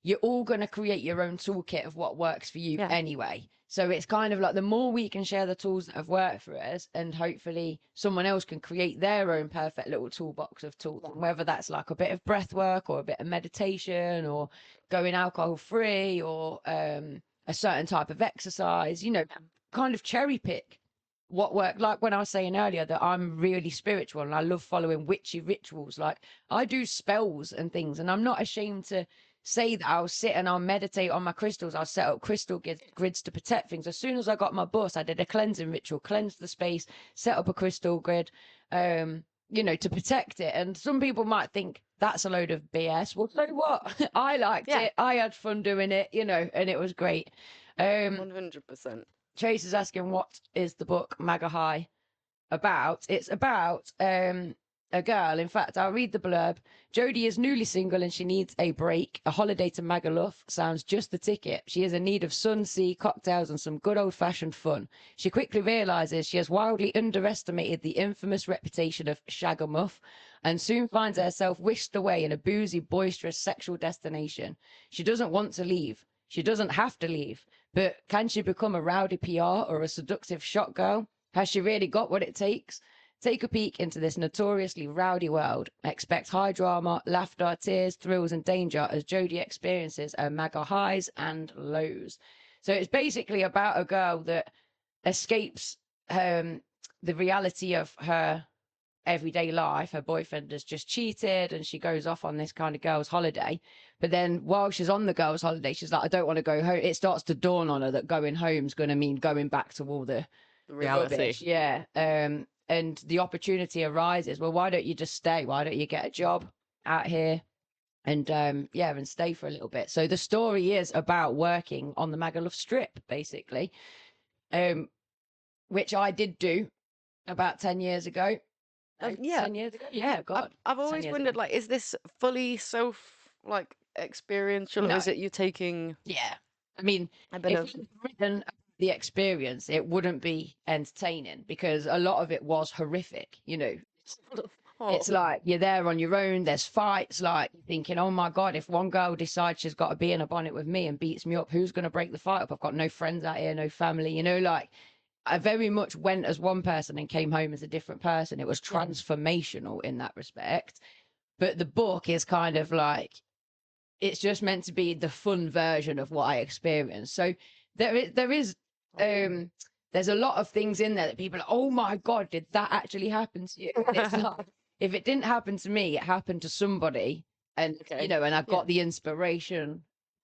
you're all going to create your own toolkit of what works for you anyway. So it's kind of like the more we can share the tools that have worked for us, and hopefully someone else can create their own perfect little toolbox of tools, and whether that's like a bit of breath work or a bit of meditation or going alcohol free or a certain type of exercise, kind of cherry pick what worked. Like when I was saying earlier that I'm really spiritual and I love following witchy rituals, like I do spells and things, and I'm not ashamed to say that I'll sit and I'll meditate on my crystals. I'll set up crystal grids to protect things. As soon as I got my bus, I did a cleansing ritual, cleanse the space, set up a crystal grid, to protect it. And some people might think that's a load of BS. Well, so what? I liked it. I had fun doing it, and it was great. 100%. Trace is asking, what is the book Maga High about? It's about a girl. In fact, I'll read the blurb. Jodie is newly single and she needs a break. A holiday to Magaluf sounds just the ticket. She is in need of sun, sea, cocktails, and some good old-fashioned fun. She quickly realizes she has wildly underestimated the infamous reputation of Shagamuff and soon finds herself whisked away in a boozy, boisterous sexual destination. She doesn't want to leave. She doesn't have to leave. But can she become a rowdy PR or a seductive shot girl? Has she really got what it takes? Take a peek into this notoriously rowdy world. Expect high drama, laughter, tears, thrills, and danger as Jodie experiences her Maga highs and lows. So it's basically about a girl that escapes the reality of her everyday life. Her boyfriend has just cheated and she goes off on this kind of girl's holiday. But then while she's on the girl's holiday, she's like, I don't want to go home. It starts to dawn on her that going home's going to mean going back to all the reality. Rubbish. Yeah. And the opportunity arises. Well, why don't you just stay? Why don't you get a job out here and and stay for a little bit? So the story is about working on the Magaluf Strip, basically, which I did do about 10 years ago. 10 years ago? Yeah, God. I've always wondered, like, is this fully experiential, or is it you taking... Yeah. I mean, if you'd written the experience, it wouldn't be entertaining because a lot of it was horrific, It's like you're there on your own, there's fights, like you're thinking, oh my God, if one girl decides she's got to be in a bonnet with me and beats me up, who's going to break the fight up? I've got no friends out here, no family, like I very much went as one person and came home as a different person. It was transformational in that respect. But the book is kind of like, it's just meant to be the fun version of what I experienced. So there's a lot of things in there that people are, oh my God, did that actually happen to you? It's like, if it didn't happen to me, it happened to somebody. And, and I got the inspiration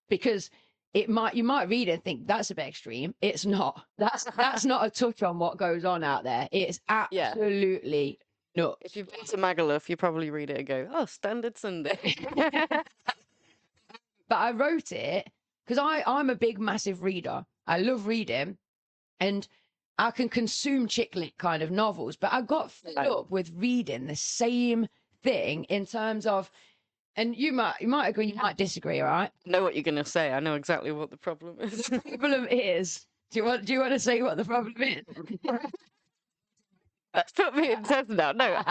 because you might read it and think that's a bit extreme. It's not. That's not a touch on what goes on out there. It's absolutely nuts. If you've been to Magaluf, you probably read it and go, oh, standard Sunday. But I wrote it because I'm a big, massive reader. I love reading and I can consume chick lit kind of novels, but I got fed up with reading the same thing in terms of, and you might agree, you might disagree, all right? I know what you're going to say. I know exactly what the problem is. The problem is, do you want to say what the problem is? That's put me in test now. No.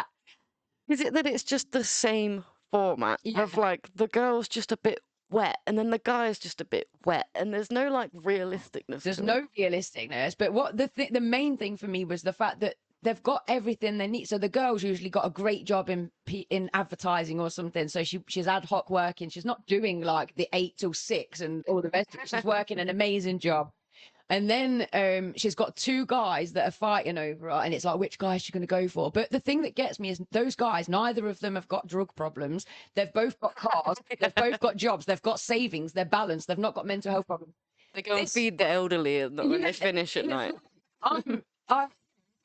Is it that it's just the same format of like the girl's just a bit wet, and then the guy is just a bit wet, and there's no like realisticness. There's to no it. realisticness. But what the main thing for me was the fact that they've got everything they need. So the girl's usually got a great job in advertising or something. So she's ad hoc working. She's not doing like the 8 till 6 and all the rest of it. She's working an amazing job. And then she's got 2 guys that are fighting over her, and it's like, which guy is she going to go for? But the thing that gets me is those guys, neither of them have got drug problems. They've both got cars. They've both got jobs. They've got savings. They're balanced. They've not got mental health problems. They go and feed the elderly when they finish at night.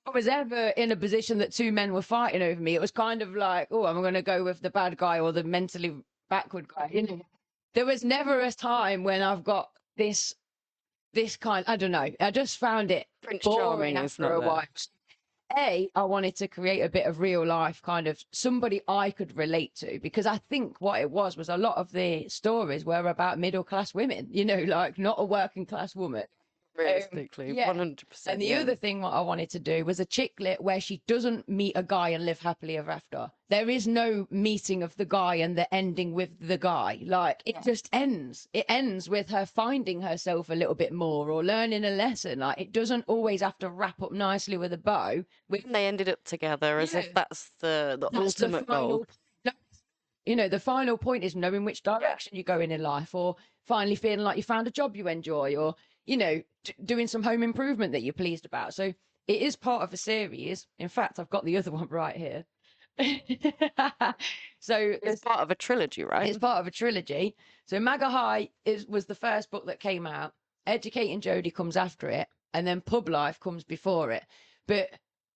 I was ever in a position that 2 men were fighting over me, it was kind of like, oh, I'm going to go with the bad guy or the mentally backward guy. You know, there was never a time when I've got this kind. I don't know. I just found it boring after a while. I wanted to create a bit of real life, kind of somebody I could relate to, because I think what it was a lot of the stories were about middle class women, you know, like not a working class woman. Realistically, 100%. And the other thing what I wanted to do was a chick lit where she doesn't meet a guy and live happily ever after. There is no meeting of the guy and the ending with the guy. Like it just ends. It ends with her finding herself a little bit more or learning a lesson. Like it doesn't always have to wrap up nicely with a bow. And they ended up together as if that's the ultimate goal. You know, the final point is knowing which direction you're going in life, or finally feeling like you found a job you enjoy, or you know, doing some home improvement that you're pleased about. So it is part of a series. In fact, I've got the other one right here. So it's part of a trilogy, right? It's part of a trilogy. So Mega High was the first book that came out. Educating Jodie comes after it, and then Pub Life comes before it. But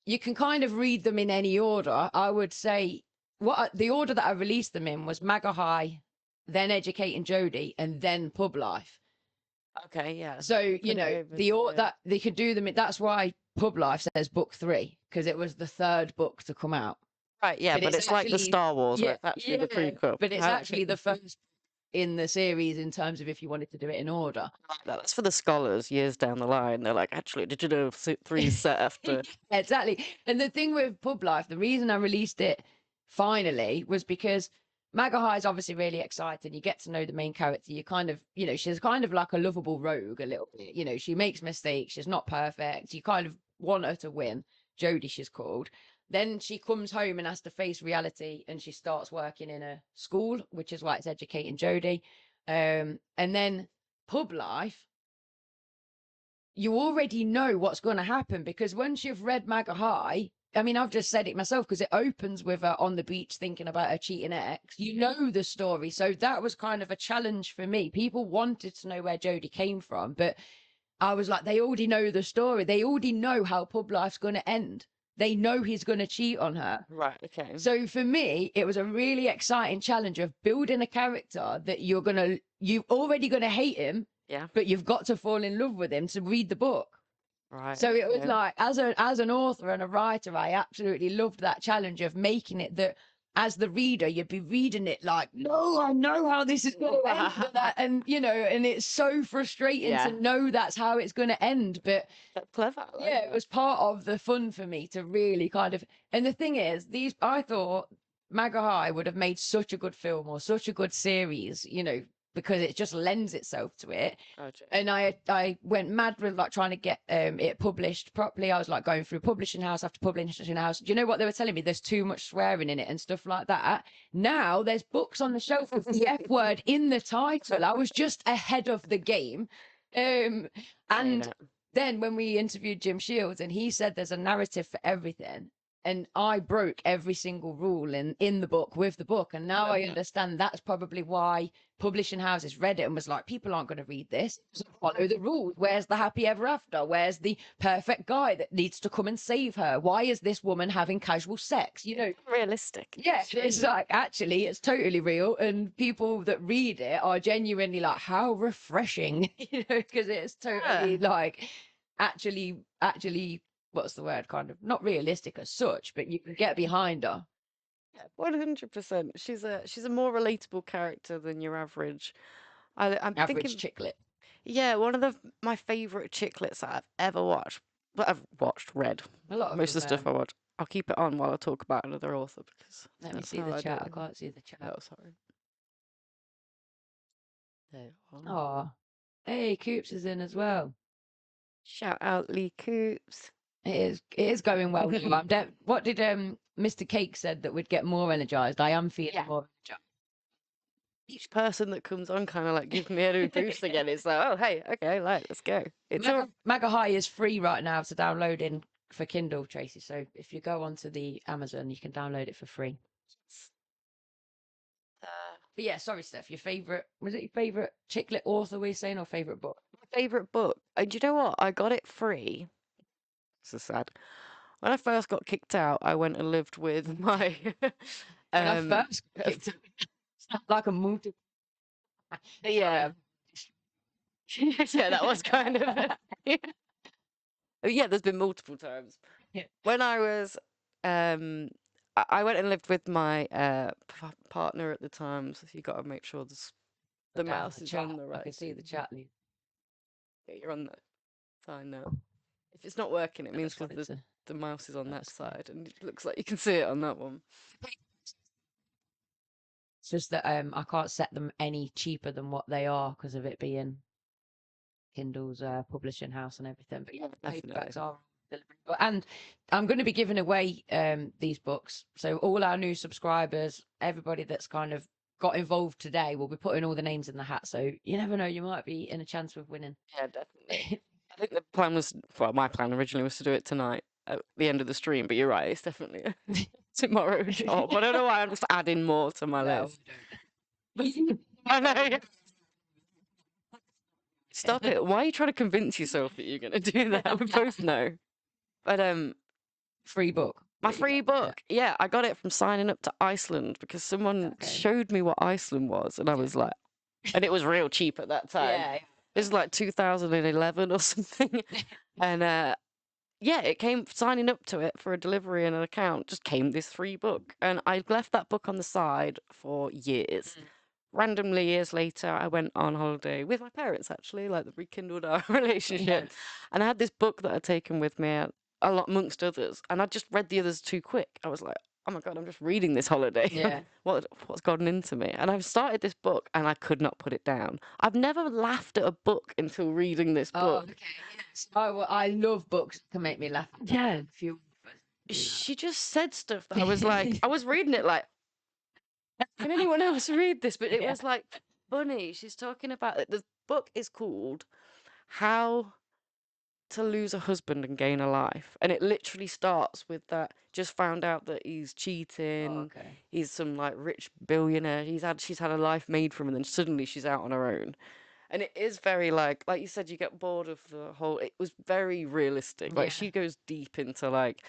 you can kind of read them in any order. I would say the order that I released them in was Mega High, then Educating Jodie, and then Pub Life. Okay, yeah. So you know that they could do them. That's why Pub Life says book 3, because it was the 3rd book to come out. Right, yeah, but it's like the Star Wars, where it's actually the prequel. But it's actually the first in the series in terms of if you wanted to do it in order. That's for the scholars years down the line. They're like, actually, did you know 3 is set after? Exactly. And the thing with Pub Life, the reason I released it finally was because Mega High is obviously really exciting. You get to know the main character. You kind of, you know, she's kind of like a lovable rogue a little bit. You know, she makes mistakes. She's not perfect. You kind of want her to win. Jodie, she's called. Then she comes home and has to face reality, and she starts working in a school, which is why it's Educating Jodie. And then Pub Life, you already know what's going to happen, because once you've read Mega High, I mean, I've just said it myself, because it opens with her on the beach thinking about her cheating ex. You know the story. So that was kind of a challenge for me. People wanted to know where Jodie came from, but I was like, they already know the story. They already know how Pub Life's going to end. They know he's going to cheat on her. Right, okay. So for me, it was a really exciting challenge of building a character that you're already going to hate him, but you've got to fall in love with him to read the book. Right. So it was like, as an author and a writer, I absolutely loved that challenge of making it that as the reader, you'd be reading it like, no, I know how this is going to end. And, you know, and it's so frustrating to know that's how it's going to end. But that's clever. It was part of the fun for me to really kind of, and the thing is, I thought Mega High would have made such a good film or such a good series, you know, because it just lends itself to it. Okay. And I went mad with like trying to get it published properly. I was like going through publishing house after publishing house. Do you know what they were telling me? There's too much swearing in it and stuff like that. Now there's books on the shelf with the F word in the title. I was just ahead of the game. And then when we interviewed Jim Shields, and he said there's a narrative for everything. And I broke every single rule in the book with the book. And now I understand that's probably why publishing houses read it and was like, people aren't going to read this. It doesn't follow the rules. Where's the happy ever after? Where's the perfect guy that needs to come and save her? Why is this woman having casual sex? You know, realistic. Yeah, it's like, actually, it's totally real. And people that read it are genuinely like, how refreshing, you know, because it's totally like actually what's the word, kind of not realistic as such, but you can get behind her. 100%. She's a more relatable character than your average. I'm average thinking, chicklet. Yeah, one of my favorite chicklets that I've ever watched. But I've read a lot of most of the stuff I watch. I'll keep it on while I talk about another author, because let me see the chat. I can't see the chat. Oh, sorry. There. Oh, hey, Coops is in as well. Shout out Lee Coops. It is going well. What did Mr. Cake said that we'd get more energized? I am feeling more energized. Each person that comes on kind of like gives me a new boost again. It's like, oh, hey, okay, like, let's go. It's Mega High is free right now to download in for Kindle, Tracy. So if you go onto the Amazon, you can download it for free. But yeah, sorry, Steph. Was it your favorite chick lit author? Were you saying, or favorite book? My favorite book. And you know what? I got it free. This is sad. When I first got kicked out, I went and lived with my. When I first got kicked out, like a multi. Yeah. Yeah, that was kind of it. Yeah, there's been multiple times. Yeah. When I was, I went and lived with my partner at the time, so you got to make sure the mouse is on the right. I can see the chat. Yeah, you're on the fine now. If it's not working, it means because the mouse is on that side, and it looks like you can see it on that one. It's just that I can't set them any cheaper than what they are because of it being Kindle's publishing house and everything. But yeah, paperbacks are deliverable. And I'm going to be giving away these books. So all our new subscribers, everybody that's kind of got involved today, we'll be putting all the names in the hat. So you never know, you might be in a chance of winning. Yeah, definitely. I think the plan was, well, my plan originally was to do it tonight at the end of the stream, but you're right, it's definitely a tomorrow job. I don't know why I'm just adding more to my list. I know. Stop it. Why are you trying to convince yourself that you're going to do that? We both know. But free book. My free book. Yeah, I got it from signing up to Iceland because someone showed me what Iceland was, and I was like, and it was real cheap at that time. Yeah. This is like 2011 or something. And yeah, it came, signing up to it for a delivery and an account, just came this free book. And I left that book on the side for years. Randomly, years later, I went on holiday with my parents, actually, like the rekindled our relationship. And I had this book that I'd taken with me, a lot amongst others. And I just read the others too quick. I was like, oh my God, I'm just reading this holiday. Yeah. What's gotten into me? And I've started this book and I could not put it down. I've never laughed at a book until reading this book. Okay. Yes. I love books that can make me laugh. Yeah. She just said stuff that I was like, I was reading it like, can anyone else read this? But it was like funny. She's talking about it. The book is called How to Lose a Husband and Gain a Life. And it literally starts with that. Just found out that he's cheating. Okay. He's some like rich billionaire. She's had a life made from him, and then suddenly she's out on her own. And it is very like you said, you get bored of the whole. It was very realistic. Like she goes deep into like,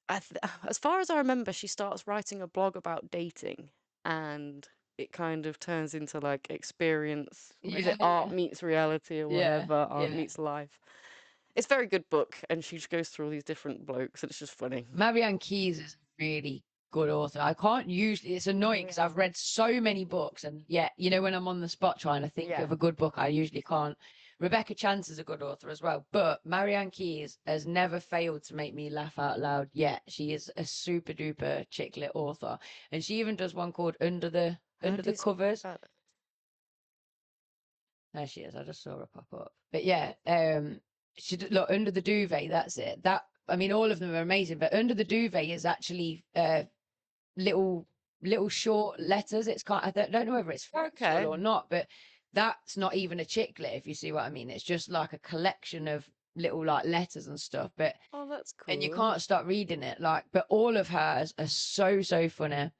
as far as I remember, she starts writing a blog about dating, and it kind of turns into like experience. Is it art meets reality or whatever? Art meets life. It's a very good book, and she just goes through all these different blokes, and it's just funny. Marianne Keyes is a really good author. I can't usually, it's annoying because I've read so many books, and yet, you know, when I'm on the spot trying to think of a good book, I usually can't. Rebecca Chance is a good author as well, but Marianne Keyes has never failed to make me laugh out loud yet. She is a super duper chick lit author, and she even does one called Under the Covers. There she is. I just saw her pop up. But yeah, look, Under the Duvet. That's it. I mean, all of them are amazing, but Under the Duvet is actually little short letters. It's I don't know whether it's factual or not, but that's not even a chick lit, if you see what I mean. It's just like a collection of little like letters and stuff. But oh, that's cool. And you can't stop reading it. Like, but all of hers are so funny.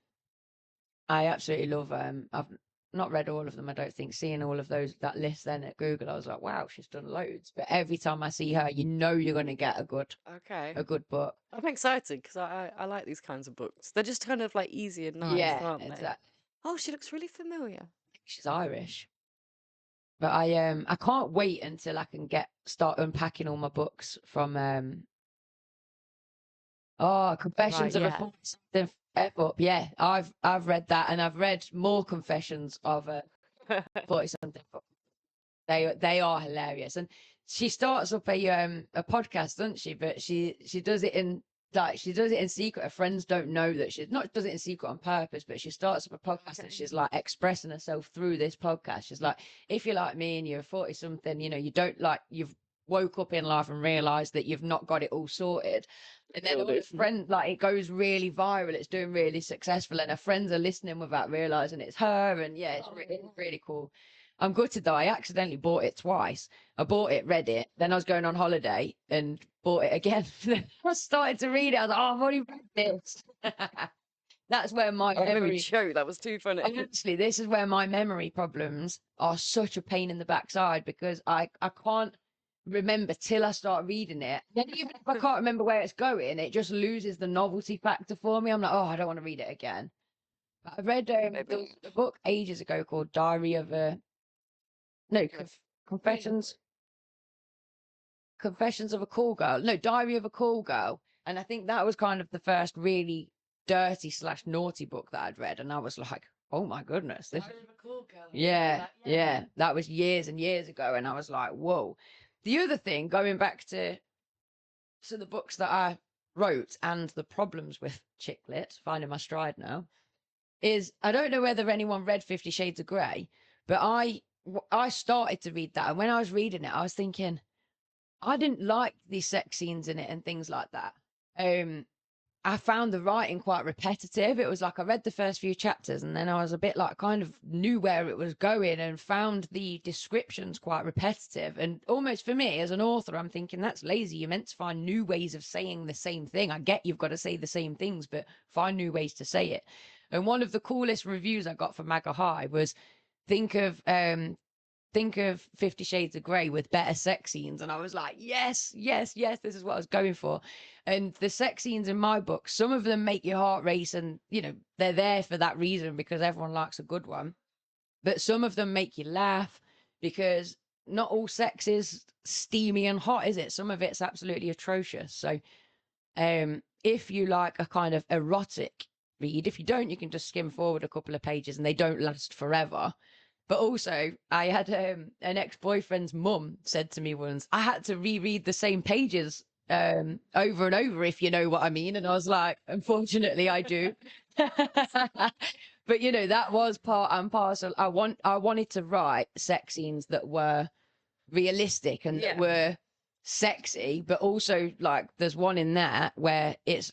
I absolutely love I've not read all of them, I don't think. Seeing all of that list then at Google, I was like, wow, she's done loads. But every time I see her, you know you're going to get a good book. I'm excited because I like these kinds of books. They're just kind of like easy and nice, aren't they? Exactly. Oh, she looks really familiar. I think she's Irish. But I can't wait until I can start unpacking all my books from Confessions of a 40-something F-up. Yeah, I've read that, and I've read more Confessions of a 40-something. They are hilarious, and she starts up a podcast, doesn't she? But she does it in like she does it in secret. Her friends don't know that she not does it in secret on purpose, but she starts up a podcast and she's like expressing herself through this podcast. She's like, if you're like me and you're 40 something, you know, you don't like you've woke up in life and realized that you've not got it all sorted. And then all her friends, like, it goes really viral, it's doing really successful, and her friends are listening without realizing it's her. And yeah, it's really cool. I'm gutted though, I accidentally bought it twice. I bought it, read it, then I was going on holiday and bought it again. I started to read it, I was like, oh, I've already read this. That's where my memory choke. That was too funny. Honestly, this is where my memory problems are such a pain in the backside, because I can't remember till I start reading it. Then even if I can't remember where it's going, it just loses the novelty factor for me. I'm like, oh, I don't want to read it again. But I read there was a book ages ago called Confessions of a Call Girl. No, Diary of a Call Girl. And I think that was kind of the first really dirty / naughty book that I'd read. And I was like, oh my goodness. This... Diary of a Call Girl. Yeah. That was years and years ago. And I was like, whoa. The other thing, going back to the books that I wrote and the problems with chick lit, finding my stride now, is I don't know whether anyone read 50 Shades of Grey, but I started to read that. And when I was reading it, I was thinking, I didn't like these sex scenes in it and things like that. I found the writing quite repetitive. It was like I read the first few chapters and then I was a bit like kind of knew where it was going and found the descriptions quite repetitive. And almost for me as an author, I'm thinking that's lazy. You're meant to find new ways of saying the same thing. I get you've got to say the same things, but find new ways to say it. And one of the coolest reviews I got from Maga High was think of 50 Shades of Grey with better sex scenes. And I was like, yes, this is what I was going for. And the sex scenes in my book, some of them make your heart race, and you know they're there for that reason because everyone likes a good one. But some of them make you laugh because not all sex is steamy and hot, is it? Some of it's absolutely atrocious. So if you like a kind of erotic read, if you don't, you can just skim forward a couple of pages and they don't last forever. But also, I had an ex-boyfriend's mum said to me once, I had to reread the same pages over and over, if you know what I mean. And I was like, unfortunately, I do. But, you know, that was part and parcel. I wanted to write sex scenes that were realistic and that were sexy, but also, like, there's one in there where it's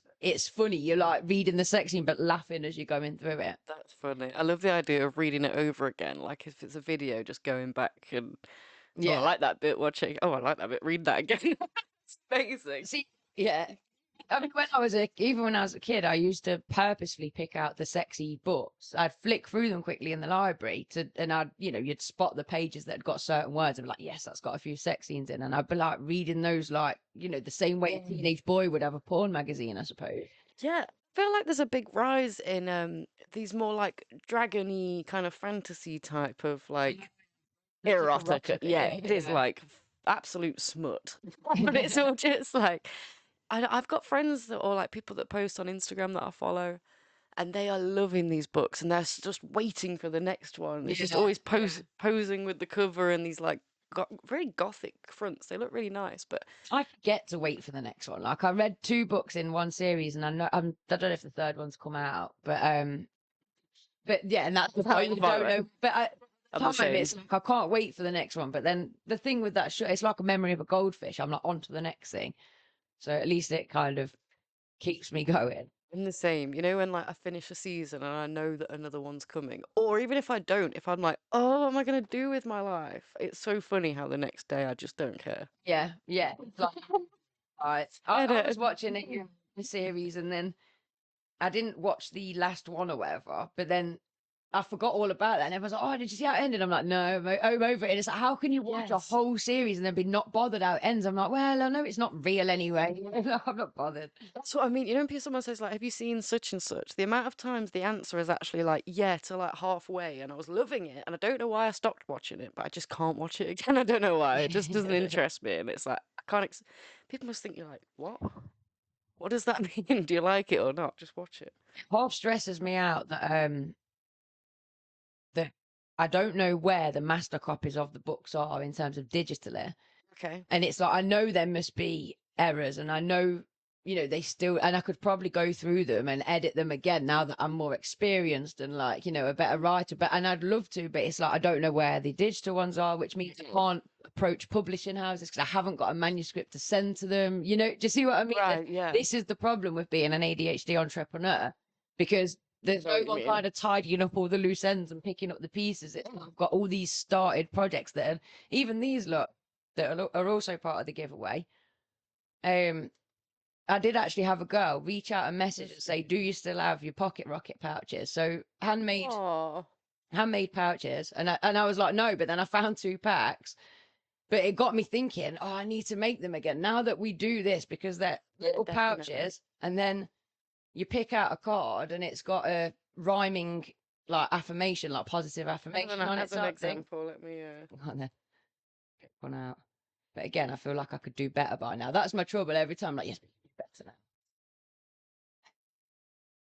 funny. You're like reading the sex scene but laughing as you're going through it. That's funny. I love the idea of reading it over again. Like if it's a video, just going back and oh, I like that bit. Watching. Oh, I like that bit. Read that again. It's amazing. See, yeah. I mean, even when I was a kid, I used to purposely pick out the sexy books. I'd flick through them quickly in the library and you'd spot the pages that had got certain words and be like, yes, that's got a few sex scenes in. And I'd be like reading those, like, you know, the same way a teenage boy would have a porn magazine, I suppose. Yeah. I feel like there's a big rise in these more like dragon-y kind of fantasy type of like erotica. Yeah, it is like absolute smut. But it's all just like I've got friends or like people that post on Instagram that I follow, and they are loving these books and they're just waiting for the next one. It's just always posing with the cover and these like very gothic fronts. They look really nice, but I forget to wait for the next one. Like I read 2 books in one series, and I don't know if the third one's come out, but yeah, and that's the point. You don't know, but it's like I can't wait for the next one. But then the thing with that show, it's like a memory of a goldfish. I'm like on to the next thing, so at least it kind of keeps me going. I'm the same, you know, when like I finish a season and I know that another one's coming, or even if I don't, if I'm like, oh, what am I gonna do with my life? It's so funny how the next day I just don't care. Yeah. Like, I was watching a series and then I didn't watch the last one or whatever, but then I forgot all about that. And everyone's like, oh, did you see how it ended? I'm like, no, I'm over it. And it's like, how can you watch a whole series and then be not bothered how it ends? I'm like, well, I know it's not real anyway. I'm not bothered. That's what I mean. You know, when someone says, like, have you seen such and such? The amount of times the answer is actually like, yeah, to like halfway. And I was loving it. And I don't know why I stopped watching it, but I just can't watch it again. I don't know why. It just doesn't interest me. And it's like, I can't. People must think you're like, what? What does that mean? Do you like it or not? Just watch it. Half stresses me out that I don't know where the master copies of the books are in terms of digitally. Okay. And it's like, I know there must be errors and I know you know, they still, and I could probably go through them and edit them again now that I'm more experienced and like, you know, a better writer. But, and I'd love to, but it's like, I don't know where the digital ones are, which means I can't approach publishing houses because I haven't got a manuscript to send to them. You know, do you see what I mean? Right, yeah. This is the problem with being an ADHD entrepreneur, because there's no one kind of tidying up all the loose ends and picking up the pieces. I've got all these started projects that, even these lot that are also part of the giveaway. I did actually have a girl reach out and message and say, do you still have your pocket rocket pouches? So handmade pouches. And I was like, no, but then I found 2 packs. But it got me thinking, oh, I need to make them again now that we do this, because they're little pouches. And then you pick out a card and it's got a rhyming like affirmation, like positive affirmation on it. As an example, let me pick one out. But again, I feel like I could do better by now. That's my trouble every time. Like, yes, better now.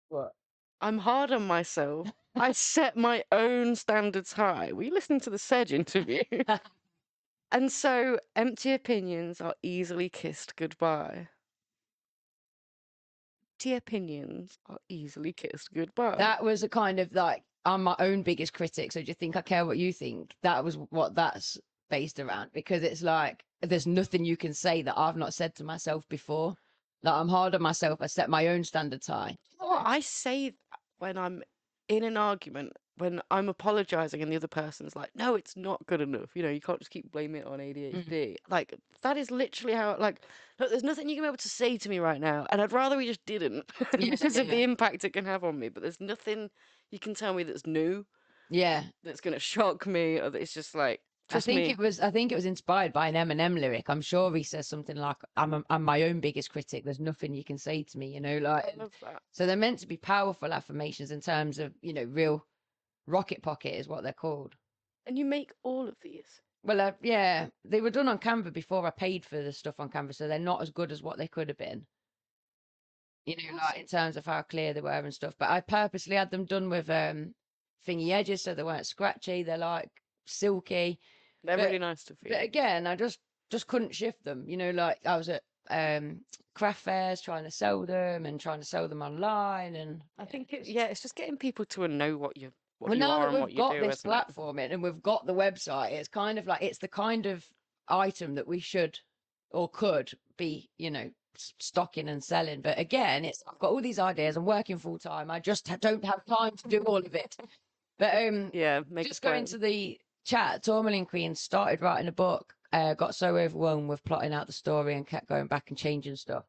What? I'm hard on myself. I set my own standards high. Were you listening to the Sedge interview? And so empty opinions are easily kissed goodbye. Empty opinions are easily kissed goodbye. That was a kind of like, I'm my own biggest critic, so do you think I care what you think? That was what that's based around, because it's like, there's nothing you can say that I've not said to myself before. Like, I'm hard on myself. I set my own standards high. Oh, I say that when I'm in an argument, when I'm apologizing and the other person's like, no, it's not good enough. You know, you can't just keep blaming it on ADHD. Like, that is literally how, like, look, there's nothing you can be able to say to me right now. And I'd rather we just didn't because of the impact it can have on me. But there's nothing you can tell me that's new. Yeah. That's going to shock me. Or that it's just like, I think it was inspired by an Eminem lyric. I'm sure he says something like, I'm my own biggest critic. There's nothing you can say to me, you know, like. I love that. So they're meant to be powerful affirmations in terms of, you know, real rocket pocket is what they're called. And you make all of these? Well, yeah, they were done on Canva before I paid for the stuff on Canva, so they're not as good as what they could have been. You know, like in terms of how clear they were and stuff. But I purposely had them done with thingy edges so they weren't scratchy. They're like silky. They're really nice to feel. But again, I just couldn't shift them. You know, like I was at craft fairs trying to sell them and trying to sell them online, and I think it's just getting people to know what you are now that and what we've you got do. this platform and we've got the website, it's kind of like it's the kind of item that we should or could be, you know, stocking and selling. But again, I've got all these ideas. I'm working full time. I just don't have time to do all of it. But just going to the chat, Tourmaline Queen started writing a book, got so overwhelmed with plotting out the story and kept going back and changing stuff.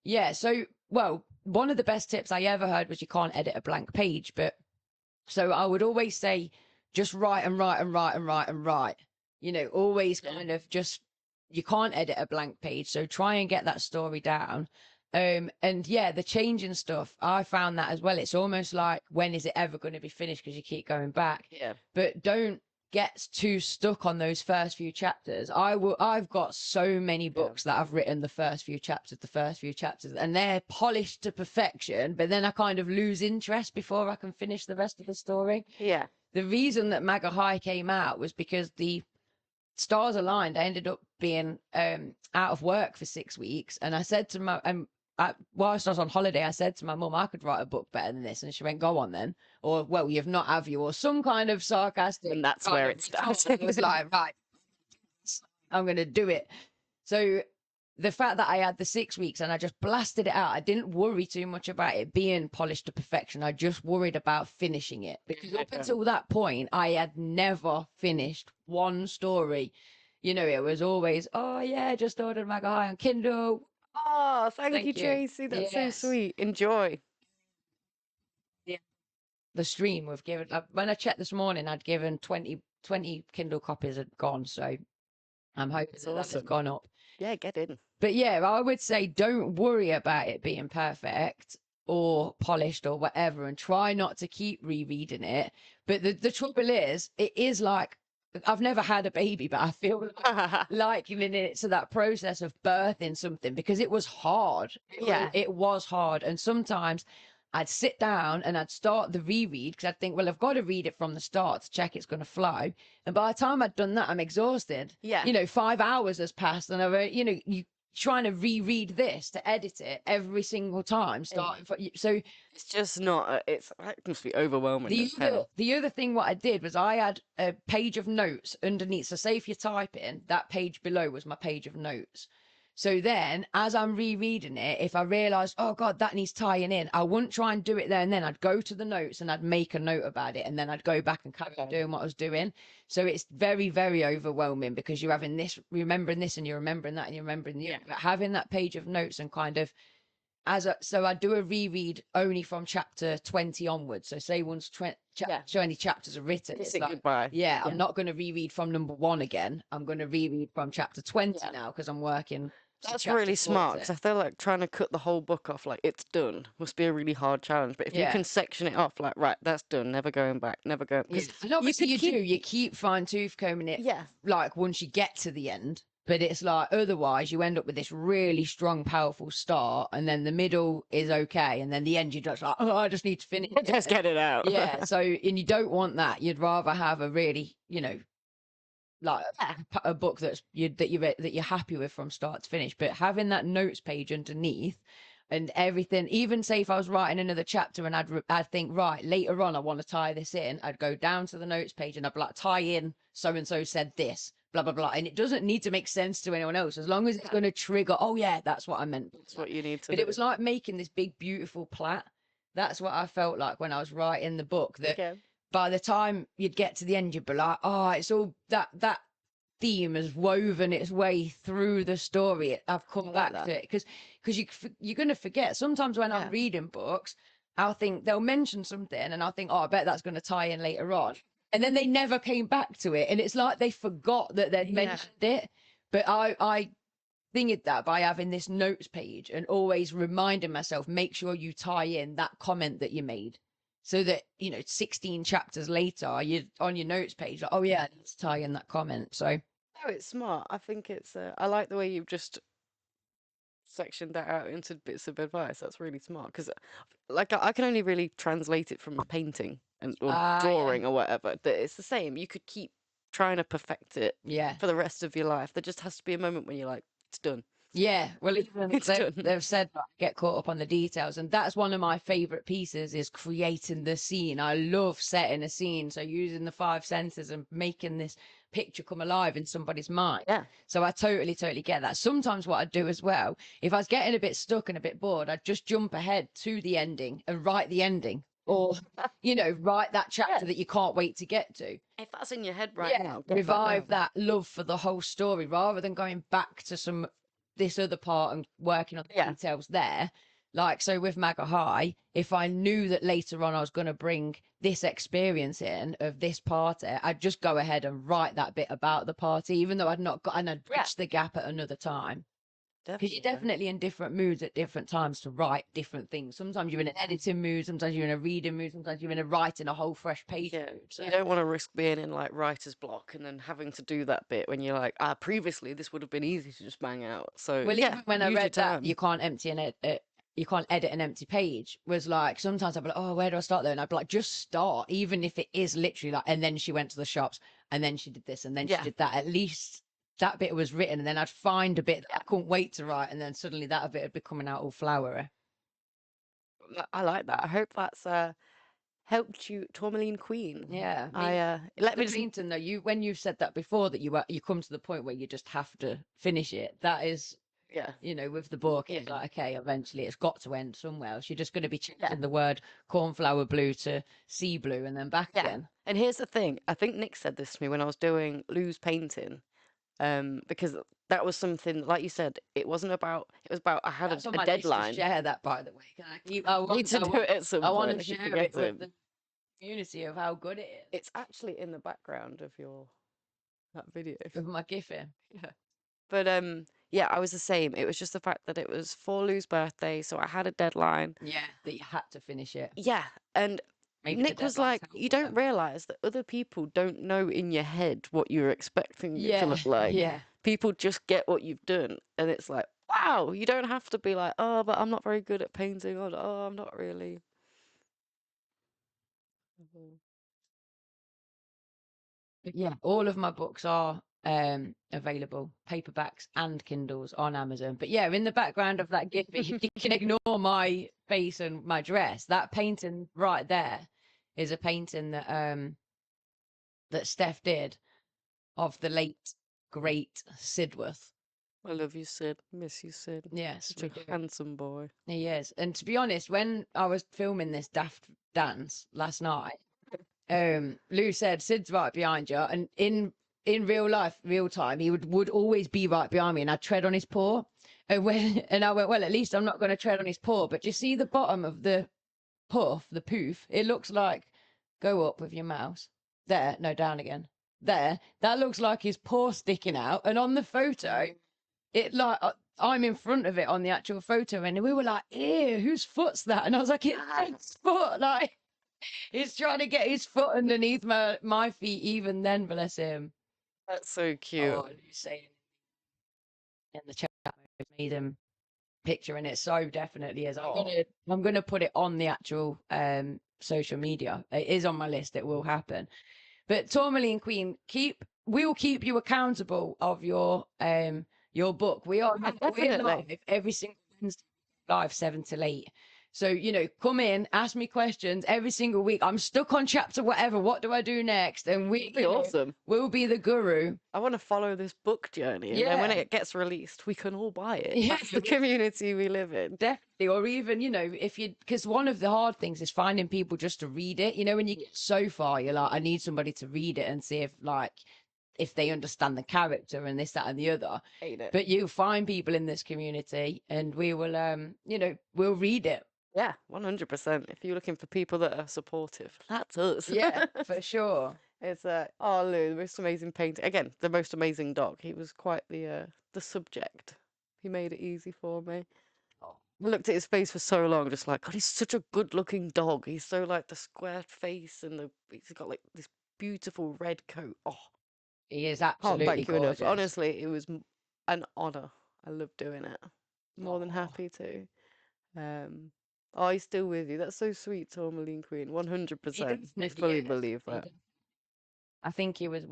Yeah, so, well, one of the best tips I ever heard was you can't edit a blank page. But so I would always say, just write and write and write and write and write. You know, always kind of just, you can't edit a blank page. So try and get that story down. And yeah, the changing stuff, I found that as well. It's almost like, when is it ever going to be finished? Because you keep going back. Yeah. But don't get too stuck on those first few chapters. I've got so many books that I've written the first few chapters, and they're polished to perfection, but then I kind of lose interest before I can finish the rest of the story. Yeah. The reason that Mega High came out was because the stars aligned. I ended up being out of work for 6 weeks, and I said to my whilst I was on holiday, I said to my mum, I could write a book better than this. And she went, go on then. Or, well, you've not, have you? Or some kind of sarcastic. And that's where it started. I was like, right, I'm going to do it. So the fact that I had the 6 weeks and I just blasted it out, I didn't worry too much about it being polished to perfection. I just worried about finishing it. Because up until that point, I had never finished one story. You know, it was always, oh yeah, just ordered Mega High on Kindle. Oh, thank you, Tracy. That's so sweet. Enjoy. Yeah. The stream we've given, when I checked this morning, I'd given 20 Kindle copies had gone. So I'm hoping that's gone up. Yeah, get in. But yeah, I would say don't worry about it being perfect or polished or whatever, and try not to keep rereading it. But the trouble is, it is like, I've never had a baby, but I feel like in it to that process of birthing something, because it was hard. It was hard. And sometimes I'd sit down and I'd start the reread because I'd think, well, I've got to read it from the start to check it's going to flow. And by the time I'd done that, I'm exhausted. Yeah. You know, 5 hours has passed and I've, you know, trying to reread this to edit it every single time, starting from, so it's just not. It must be overwhelming. the other thing what I did was I had a page of notes underneath. So say if you type in, that page below was my page of notes. So then, as I'm rereading it, if I realised, oh God, that needs tying in, I wouldn't try and do it there and then. I'd go to the notes and I'd make a note about it, and then I'd go back and carry on doing what I was doing. So it's very, very overwhelming because you're having this, remembering this, and you're remembering that, and you're remembering the other. But having that page of notes and kind of so I do a reread only from chapter 20 onwards. So say once 20 chapters are written, it's like, goodbye. Yeah, I'm not going to reread from number 1 again. I'm going to reread from chapter 20 now because I'm working. That's really smart, because I feel like trying to cut the whole book off, like it's done, must be a really hard challenge. But if you can section it off, like, right, that's done, never going back, never going. And obviously you keep fine tooth combing it. Yeah. Like once you get to the end. But it's like, otherwise you end up with this really strong, powerful start, and then the middle is okay, and then the end you're just like, oh, I just need to finish it. Just get it out. Yeah. So, and you don't want that. You'd rather have a really, like a book that you're happy with from start to finish. But having that notes page underneath and everything, even say if I was writing another chapter and I'd think, right, later on I want to tie this in, I'd go down to the notes page and I'd be like, tie in so and so said this, blah blah blah, and it doesn't need to make sense to anyone else as long as it's going to trigger, oh yeah, that's what I meant, that's what you need to but do. It was like making this big beautiful plait. That's what I felt like when I was writing the book, that by the time you'd get to the end you'd be like, oh, it's all that theme has woven its way through the story. I've come back to it because you're going to forget. Sometimes when I'm reading books, I'll think they'll mention something and I'll think, oh, I bet that's going to tie in later on. And then they never came back to it. And it's like they forgot that they'd mentioned it. But I thingied that by having this notes page and always reminding myself, make sure you tie in that comment that you made. So that, 16 chapters later, you're on your notes page, like, oh yeah, I need to tie in that comment. So no, it's smart. I think it's I like the way you've just sectioned that out into bits of advice. That's really smart, because like I can only really translate it from painting or drawing or whatever. That it's the same. You could keep trying to perfect it for the rest of your life. There just has to be a moment when you're like, it's done. Yeah, well, even they've said get caught up on the details, and that's one of my favorite pieces, is creating the scene. I love setting a scene, so using the 5 senses and making this picture come alive in somebody's mind. Yeah. So I totally get that. Sometimes what I'd do as well, if I was getting a bit stuck and a bit bored, I'd just jump ahead to the ending and write the ending, or write that chapter that you can't wait to get to. If that's in your head right now, revive that love for the whole story rather than going back to this other part and working on the details there. Like, so with Maga High, if I knew that later on I was going to bring this experience in of this party, I'd just go ahead and write that bit about the party, even though I'd not got, and I'd bridge the gap at another time. Because you're definitely in different moods at different times to write different things. Sometimes you're in an editing mood, sometimes you're in a reading mood, sometimes you're in a writing a whole fresh page mood. So. You don't want to risk being in like writer's block and then having to do that bit when you're like, previously this would have been easy to just bang out. So well, even when I read that you can't edit an empty page, was like, sometimes I'd be like, oh, where do I start there? And I'd be like, just start, even if it is literally like, and then she went to the shops and then she did this and then she did that. At least that bit was written, and then I'd find a bit that I couldn't wait to write, and then suddenly that bit would be coming out all flowery. I like that. I hope that's helped you, Tourmaline Queen. Yeah. Let me Clinton, though, when you've said that before, that you come to the point where you just have to finish it. That is, with the book, it's like, okay, eventually it's got to end somewhere else. You're just going to be changing the word cornflower blue to sea blue and then back again. And here's the thing. I think Nick said this to me when I was doing Lou's painting. Because that was something, like you said, it was about I had a deadline. Share that, by the way. I need to do it at some point. I want to share it with the community of how good it is. It's actually in the background of that video. Of my gifting. Yeah. But I was the same. It was just the fact that it was for Lou's birthday, so I had a deadline. Yeah, that you had to finish it. Yeah, and maybe Nick was like, you don't realise that other people don't know in your head what you're expecting it to look like. Yeah. People just get what you've done. And it's like, wow, you don't have to be like, oh, but I'm not very good at painting. Or, oh, I'm not really. Yeah, all of my books are available, paperbacks and Kindles on Amazon. But yeah, in the background of that gift, you can ignore my face and my dress. That painting right there is a painting that Steph did of the late great Sidworth. I love you, Sid. Miss you, Sid. Yes, such a handsome boy. He is. And to be honest, when I was filming this daft dance last night, Lou said, Sid's right behind you. And in real life, real time, he would always be right behind me and I'd tread on his paw. And I went, well, at least I'm not going to tread on his paw. But you see the bottom of the poof, it looks like, go up with your mouse. There, no, down again. There, that looks like his paw sticking out. And on the photo, it like, I'm in front of it on the actual photo. And we were like, ew, whose foot's that? And I was like, it's Sid's foot. Like, he's trying to get his foot underneath my feet even then, bless him. That's so cute. Oh, saying in the chat, made him picture, and it so definitely is. I'm gonna put it on the actual social media. It is on my list. It will happen. But Tourmaline Queen, we will keep you accountable of your book. We are live every single Wednesday, live 7 till 8. So, you know, come in, ask me questions every single week. I'm stuck on chapter whatever. What do I do next? And awesome. We'll be the guru. I want to follow this book journey. And then when it gets released, we can all buy it. Yeah. That's the community we live in. Definitely. Or even, you know, because one of the hard things is finding people just to read it. You know, when you get so far, you're like, I need somebody to read it and see if they understand the character and this, that, and the other. Hate it. But you find people in this community and we will, we'll read it. Yeah, 100%. If you're looking for people that are supportive, that's us. Yeah, for sure. It's oh, Lou, the most amazing painting. Again, the most amazing dog. He was quite the subject. He made it easy for me. I looked at his face for so long, just like, God, he's such a good-looking dog. He's so like the square face and he's got like this beautiful red coat. Oh, he is absolutely can't thank you enough. gorgeous. Honestly, it was an honor. I love doing it. More than happy to. Oh, he's still with you. That's so sweet, Tourmaline Queen. 100%. I fully believe that. I think he was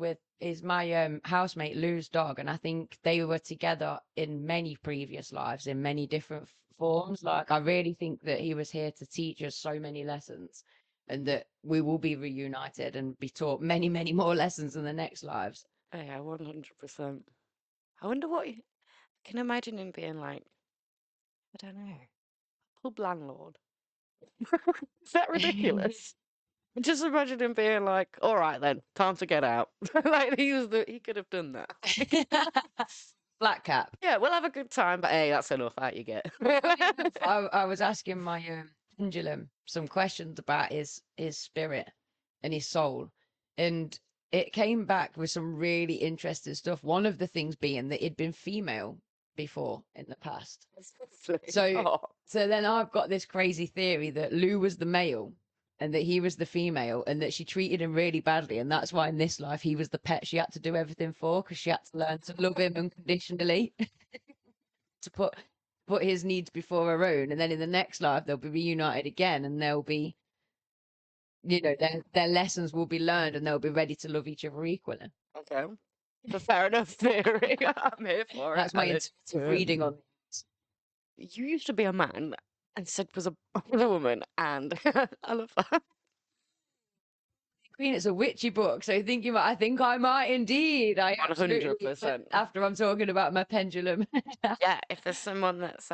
my housemate Lou's dog, and I think they were together in many previous lives in many different forms. Like, I really think that he was here to teach us so many lessons, and that we will be reunited and be taught many, many more lessons in the next lives. Yeah, 100%. I wonder what I can imagine him being like. I don't know. Pub landlord. Is that ridiculous? Just imagine him being like, all right then, time to get out. Like he could have done that. Flat cap. Yeah, we'll have a good time, but hey, that's enough. Out you get. I was asking my pendulum some questions about his spirit and his soul, and it came back with some really interesting stuff. One of the things being that he'd been female before in the past. So then I've got this crazy theory that Lou was the male and that he was the female, and that she treated him really badly, and that's why in this life he was the pet she had to do everything for, because she had to learn to love him unconditionally, to put his needs before her own, and then in the next life they'll be reunited again, and they'll be, you know, their lessons will be learned, and they'll be ready to love each other equally. Okay. The fair enough theory. I'm here for it. That's my intuitive reading on this. You used to be a man and Sid was a woman, and I love that. Queen, it's a witchy book, so I think I might indeed. 100%. After I'm talking about my pendulum. Yeah, if there's someone that's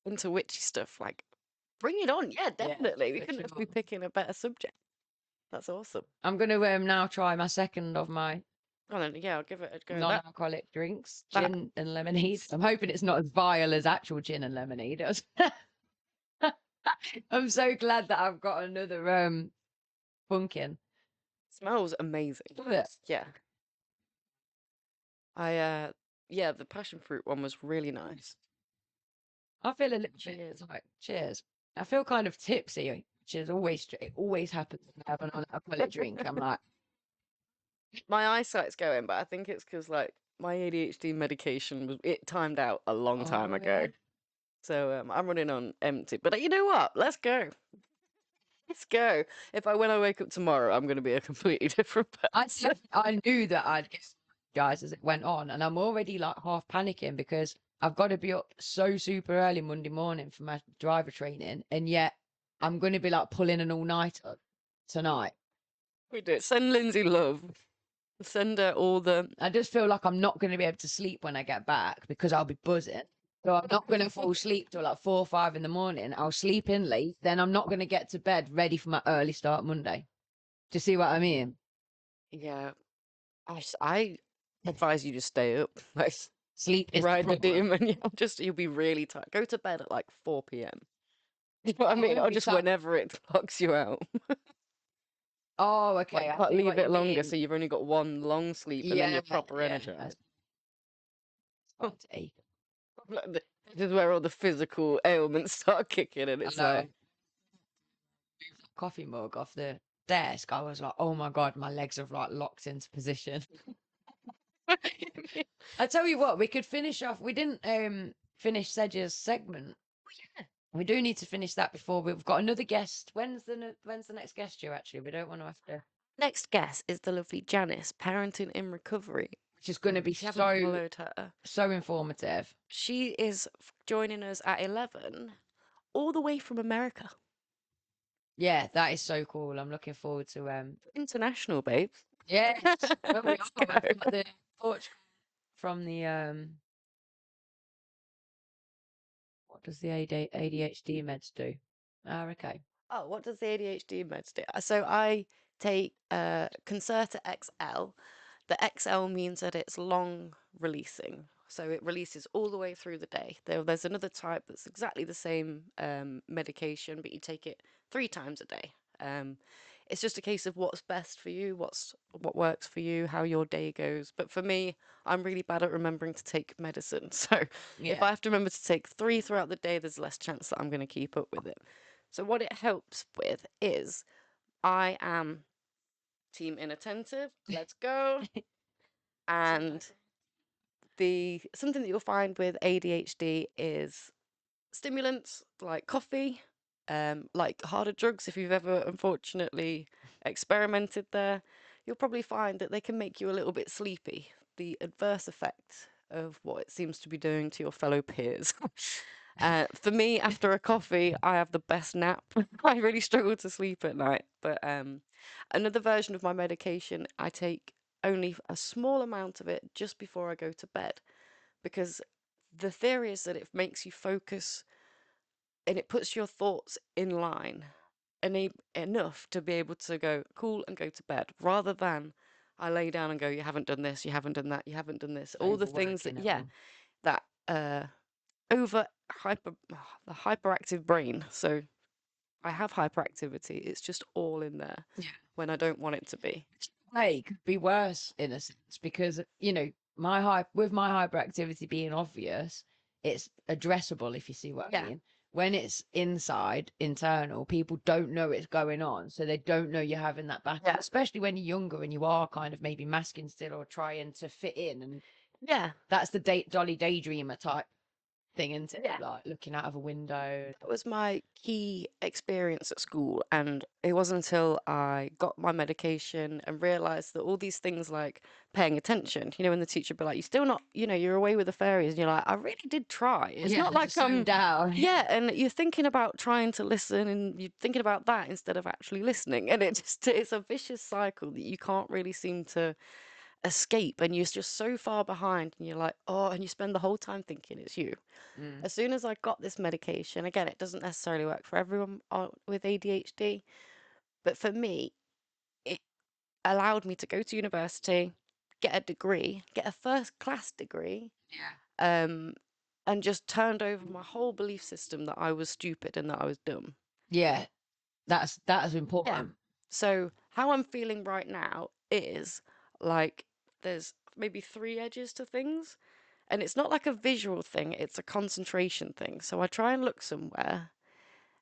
into witchy stuff, like, bring it on. Yeah, definitely. We couldn't be picking a better subject. That's awesome. I'm going to now try my second of my I'll give it a go. Non-alcoholic drinks, gin and lemonade. I'm hoping it's not as vile as actual gin and lemonade. I'm so glad that I've got another pumpkin. Smells amazing. Love it. Yeah. The passion fruit one was really nice. I feel a little bit like cheers. I feel kind of tipsy, which is it always happens when I have an alcoholic drink. I'm like, my eyesight's going, but I think it's because like my ADHD medication it timed out a long time ago. Yeah. So I'm running on empty. But you know what? Let's go. Let's go. When I wake up tomorrow, I'm going to be a completely different person. I knew that I'd apologise as it went on, and I'm already like half panicking because I've got to be up so super early Monday morning for my driver training, and yet I'm going to be like pulling an all-nighter tonight. We do it. Send Lindsay love. Send her all the... I just feel like I'm not going to be able to sleep when I get back because I'll be buzzing. So I'm not going to fall asleep till like 4 or 5 in the morning. I'll sleep in late. Then I'm not going to get to bed ready for my early start Monday. Do you see what I mean? Yeah. I advise you to stay up. Like, sleep is ride the problem. demon. You'll be really tired. Go to bed at like 4 p.m. You know what I mean? Or just whenever it clocks you out. Oh, okay. Like, I can't see leave what it you longer, mean. so you've only got one long sleep, and then you're proper energized. This is where all the physical ailments start kicking in. It's like coffee mug off the desk. I was like, oh my god, my legs have like locked into position. I tell you what, we could finish off. We didn't finish Sedge's segment. Yeah, we do need to finish that before we've got another guest. When's the next guest due? Actually, we don't want to have to. Next guest is the lovely Janice, parenting in recovery, which is going to be so informative. She is joining us at 11, all the way from America. Yeah, that is so cool. I'm looking forward to international, babes. Yes, well, we are. We've got the Portugal from the what does the ADHD meds do? Okay. Oh, what does the ADHD meds do? So I take Concerta XL. The XL means that it's long releasing. So it releases all the way through the day. There's another type that's exactly the same medication, but you take it 3 times a day. It's just a case of what's best for you, what works for you, how your day goes. But for me, I'm really bad at remembering to take medicine. So if I have to remember to take 3 throughout the day, there's less chance that I'm going to keep up with it. So what it helps with is I am team inattentive. Let's go. And something that you'll find with ADHD is stimulants like coffee, like harder drugs. If you've ever unfortunately experimented there, you'll probably find that they can make you a little bit sleepy. The adverse effect of what it seems to be doing to your fellow peers. For me, after a coffee, I have the best nap. I really struggle to sleep at night. But another version of my medication, I take only a small amount of it just before I go to bed, because the theory is that it makes you focus and it puts your thoughts in line enough to be able to go cool and go to bed, rather than I lay down and go, you haven't done this, you haven't done that, you haven't done this, all the things that that the hyperactive brain. So I have hyperactivity, it's just all in there when I don't want it to be. It could be worse in a sense, because my hyperactivity being obvious, it's addressable, if you see what I mean. When it's internal, people don't know it's going on, so they don't know you're having that battle, especially when you're younger and you are kind of maybe masking still or trying to fit in. And that's the Jolly Daydreamer type thing, isn't it? Like looking out of a window. That was my key experience at school, and it wasn't until I got my medication and realized that all these things like paying attention, when the teacher would be like, you're still not, you're away with the fairies, and you're like, I really did try. It's not like I'm down. And you're thinking about trying to listen, and you're thinking about that instead of actually listening, and it's a vicious cycle that you can't really seem to escape, and you're just so far behind, and you're like, and you spend the whole time thinking it's you. As soon as I got this medication, again, it doesn't necessarily work for everyone with ADHD, but for me, it allowed me to go to university, get a degree, get a first-class degree, and just turned over my whole belief system that I was stupid and that I was dumb. Yeah, that's important. So how I'm feeling right now is like there's maybe 3 edges to things, and it's not like a visual thing, it's a concentration thing. So I try and look somewhere,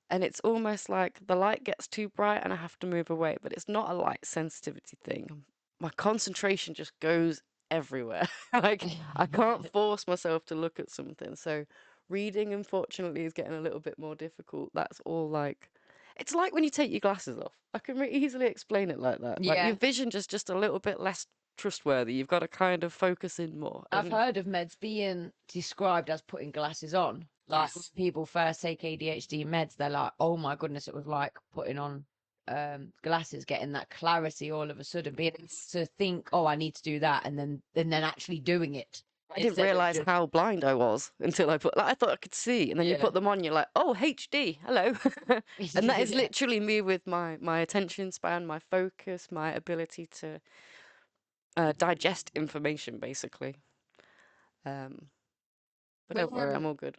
and it's almost like the light gets too bright and I have to move away, but it's not a light sensitivity thing. My concentration just goes everywhere. Like I can't force myself to look at something. So reading, unfortunately, is getting a little bit more difficult. That's all like, it's like when you take your glasses off. I can easily explain it like that. Like your vision just a little bit less trustworthy. You've got to kind of focus in more. I've heard of meds being described as putting glasses on. Like when people first take ADHD meds, they're like, "Oh my goodness, it was like putting on glasses, getting that clarity all of a sudden, being able to think, oh, I need to do that, and then actually doing it." I didn't realize how blind I was until I put. Like, I thought I could see, and then you put them on, you're like, "Oh, HD, hello," and that is literally me with my attention span, my focus, my ability to digest information, basically. But don't worry, I'm all good.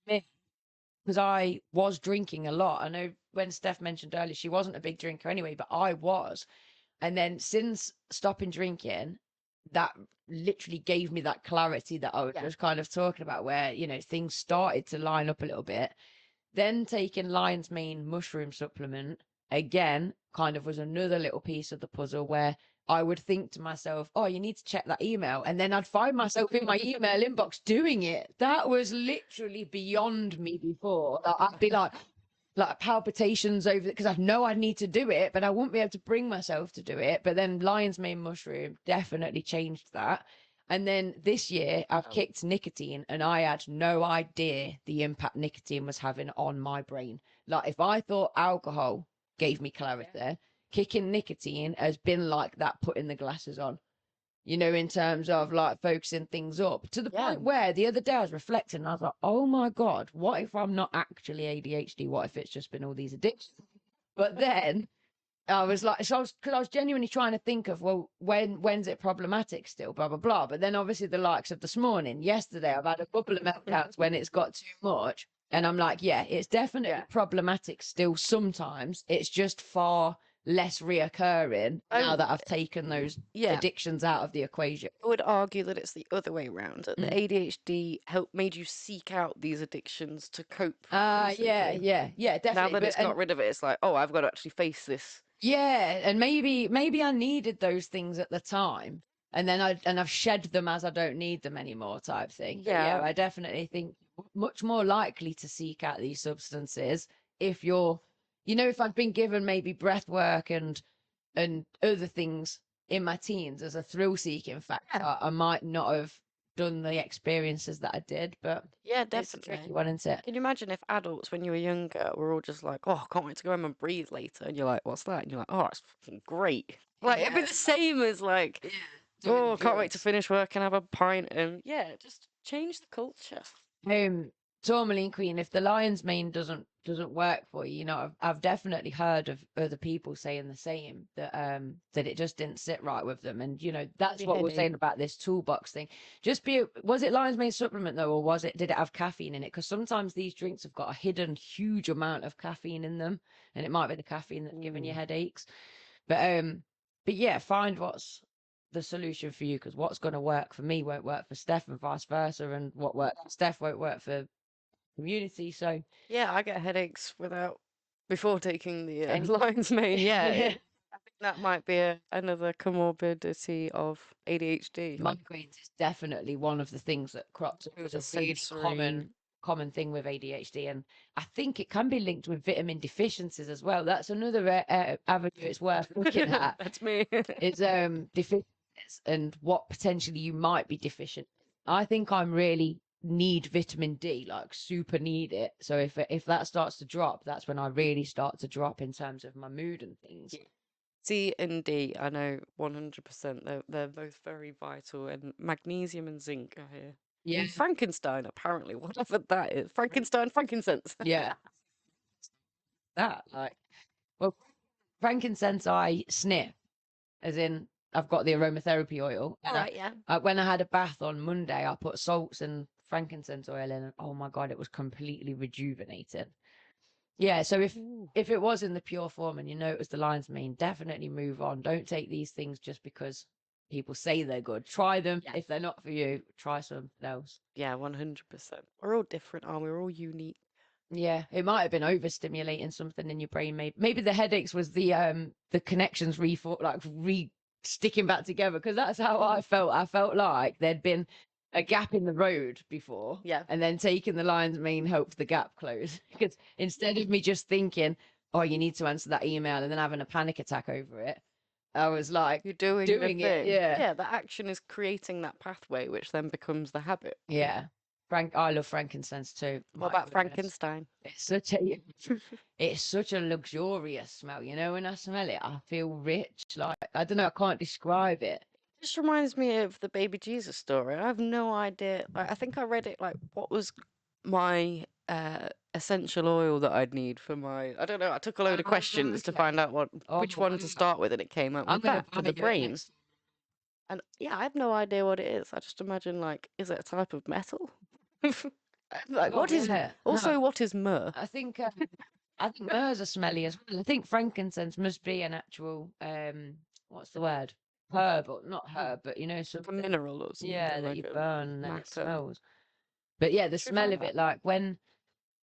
Because I was drinking a lot. I know when Steph mentioned earlier, she wasn't a big drinker anyway, but I was. And then since stopping drinking, that literally gave me that clarity that I was just kind of talking about, where, you know, things started to line up a little bit. Then taking lion's mane mushroom supplement, again, kind of was another little piece of the puzzle where I would think to myself, oh, you need to check that email. And then I'd find myself in my email inbox doing it. That was literally beyond me before. I'd be like palpitations over it because I know I need to do it, but I wouldn't be able to bring myself to do it. But then lion's mane mushroom definitely changed that. And then this year I've kicked nicotine, and I had no idea the impact nicotine was having on my brain. Like if I thought alcohol gave me clarity, kicking nicotine has been like that, putting the glasses on, you know, in terms of like focusing things up to the point where the other day I was reflecting and I was like, oh my God, what if I'm not actually ADHD? What if it's just been all these addictions? But then I was like, because I was genuinely trying to think of, well, when's it problematic still, blah, blah, blah. But then obviously the likes of this morning, yesterday, I've had a couple of meltdowns when it's got too much. And I'm like, yeah, it's definitely problematic still sometimes. It's just far less reoccurring now that I've taken those addictions out of the equation. I would argue that it's the other way around. That the ADHD made you seek out these addictions to cope. Yeah, definitely. Now that it's got rid of it, it's like, oh, I've got to actually face this. Yeah, and maybe I needed those things at the time, and then I've shed them as I don't need them anymore, type thing. But yeah, I definitely think much more likely to seek out these substances if you're, you know, if I'd been given maybe breath work and other things in my teens as a thrill-seeking factor, I might not have done the experiences that I did. But yeah, definitely. It's a tricky one, isn't it? Can you imagine if adults, when you were younger, were all just like, oh, I can't wait to go home and breathe later, and you're like, what's that? And you're like, oh, it's fucking great. Like it'd be the same as like, oh, can't wait to finish work and have a pint, and just change the culture. Tourmaline Queen, if the lion's mane doesn't work for you, you know, I've definitely heard of other people saying the same, that that it just didn't sit right with them. And you know, that's what we're saying about this toolbox thing. Was it lion's mane supplement though, or did it have caffeine in it? Because sometimes these drinks have got a hidden huge amount of caffeine in them, and it might be the caffeine that's giving you headaches. But yeah, find what's the solution for you, because what's going to work for me won't work for Steph, and vice versa, and what works for Steph won't work for community. So yeah, I get headaches before taking the lion's mane. I think that might be another comorbidity of ADHD. Migraines is definitely one of the things that crops up as a really common thing with ADHD, and I think it can be linked with vitamin deficiencies as well. That's another avenue it's worth looking at. That's me. It's deficiencies and what potentially you might be deficient. I think I'm really need vitamin D, like super need it. So if that starts to drop, that's when I really start to drop in terms of my mood and things. C and D, I know 100%. They're both very vital, and magnesium and zinc are here. Yeah. And Frankenstein, apparently, whatever that is. Frankincense. Yeah. Frankincense I sniff, as in I've got the aromatherapy oil. When I had a bath on Monday, I put salts and frankincense oil in, and oh my God, it was completely rejuvenated. Yeah, so if it was in the pure form and you know it was the lion's mane, definitely move on. Don't take these things just because people say they're good. Try them. If they're not for you, try something else. Yeah, 100%. We're all different, aren't we? We're all unique. Yeah, it might have been overstimulating something in your brain. Maybe the headaches was the connections sticking back together, because that's how I felt. I felt like there'd been a gap in the road before, and then taking the lion's mane helped the gap close. Because instead of me just thinking, oh, you need to answer that email, and then having a panic attack over it, I was like, you're doing the it. thing. Yeah. Yeah, the action is creating that pathway, which then becomes the habit. Yeah. I love frankincense too. What My about goodness. Frankenstein? It's such a luxurious smell, you know, when I smell it, I feel rich. Like, I don't know, I can't describe it. Just reminds me of the baby Jesus story. I have no idea. Like, I think I read it like what was my essential oil that I'd need for my. I don't know. I took a load of questions to find out which one to start with, and it came up with that for the brain. And yeah, I have no idea what it is. I just imagine like, is it a type of metal? Like, what is what is myrrh? I think myrrhs are smelly as well. I think frankincense must be an actual what's the word? Herb, or not herb, but you know, a mineral or something. Yeah, that like you burn and then it matter. smells. But yeah, the smell of it, like when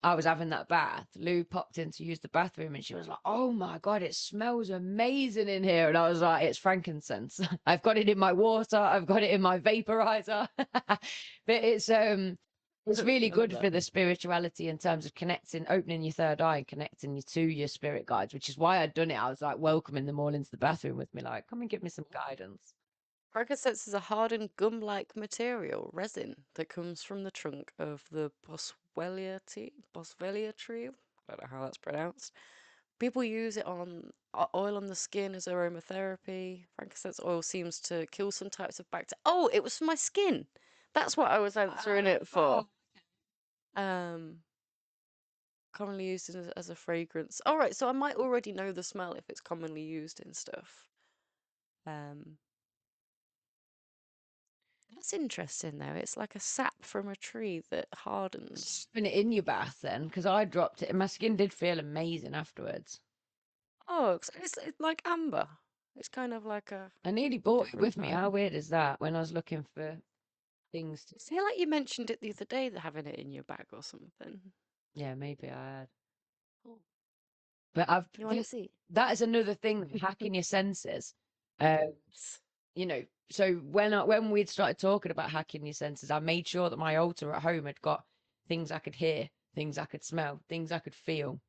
I was having that bath, Lou popped in to use the bathroom and she was like, "Oh my God, it smells amazing in here." And I was like, "It's frankincense. I've got it in my water. I've got it in my vaporizer." But it's really good for the spirituality in terms of connecting, opening your third eye and connecting you to your spirit guides, which is why I'd done it. I was like, welcoming them all into the bathroom with me, like, come and give me some guidance. Frankincense is a hardened gum-like material, resin, that comes from the trunk of the Boswellia tree. I don't know how that's pronounced. People use it on oil on the skin as aromatherapy. Frankincense oil seems to kill some types of bacteria. Oh, it was for my skin. That's what I was answering it for. Commonly used as a fragrance. All right, so I might already know the smell if it's commonly used in stuff. That's interesting though. It's like a sap from a tree that hardens. Put it in your bath then, because I dropped it and my skin did feel amazing afterwards. Oh, it's like amber. It's kind of like a. I nearly bought it with me. How weird is that? When I was looking for things to. I feel like you mentioned it the other day, having it in your bag or something. Yeah, maybe I had. Oh. But You want to see? That is another thing, hacking your senses. You know, so when we'd started talking about hacking your senses, I made sure that my altar at home had got things I could hear, things I could smell, things I could feel.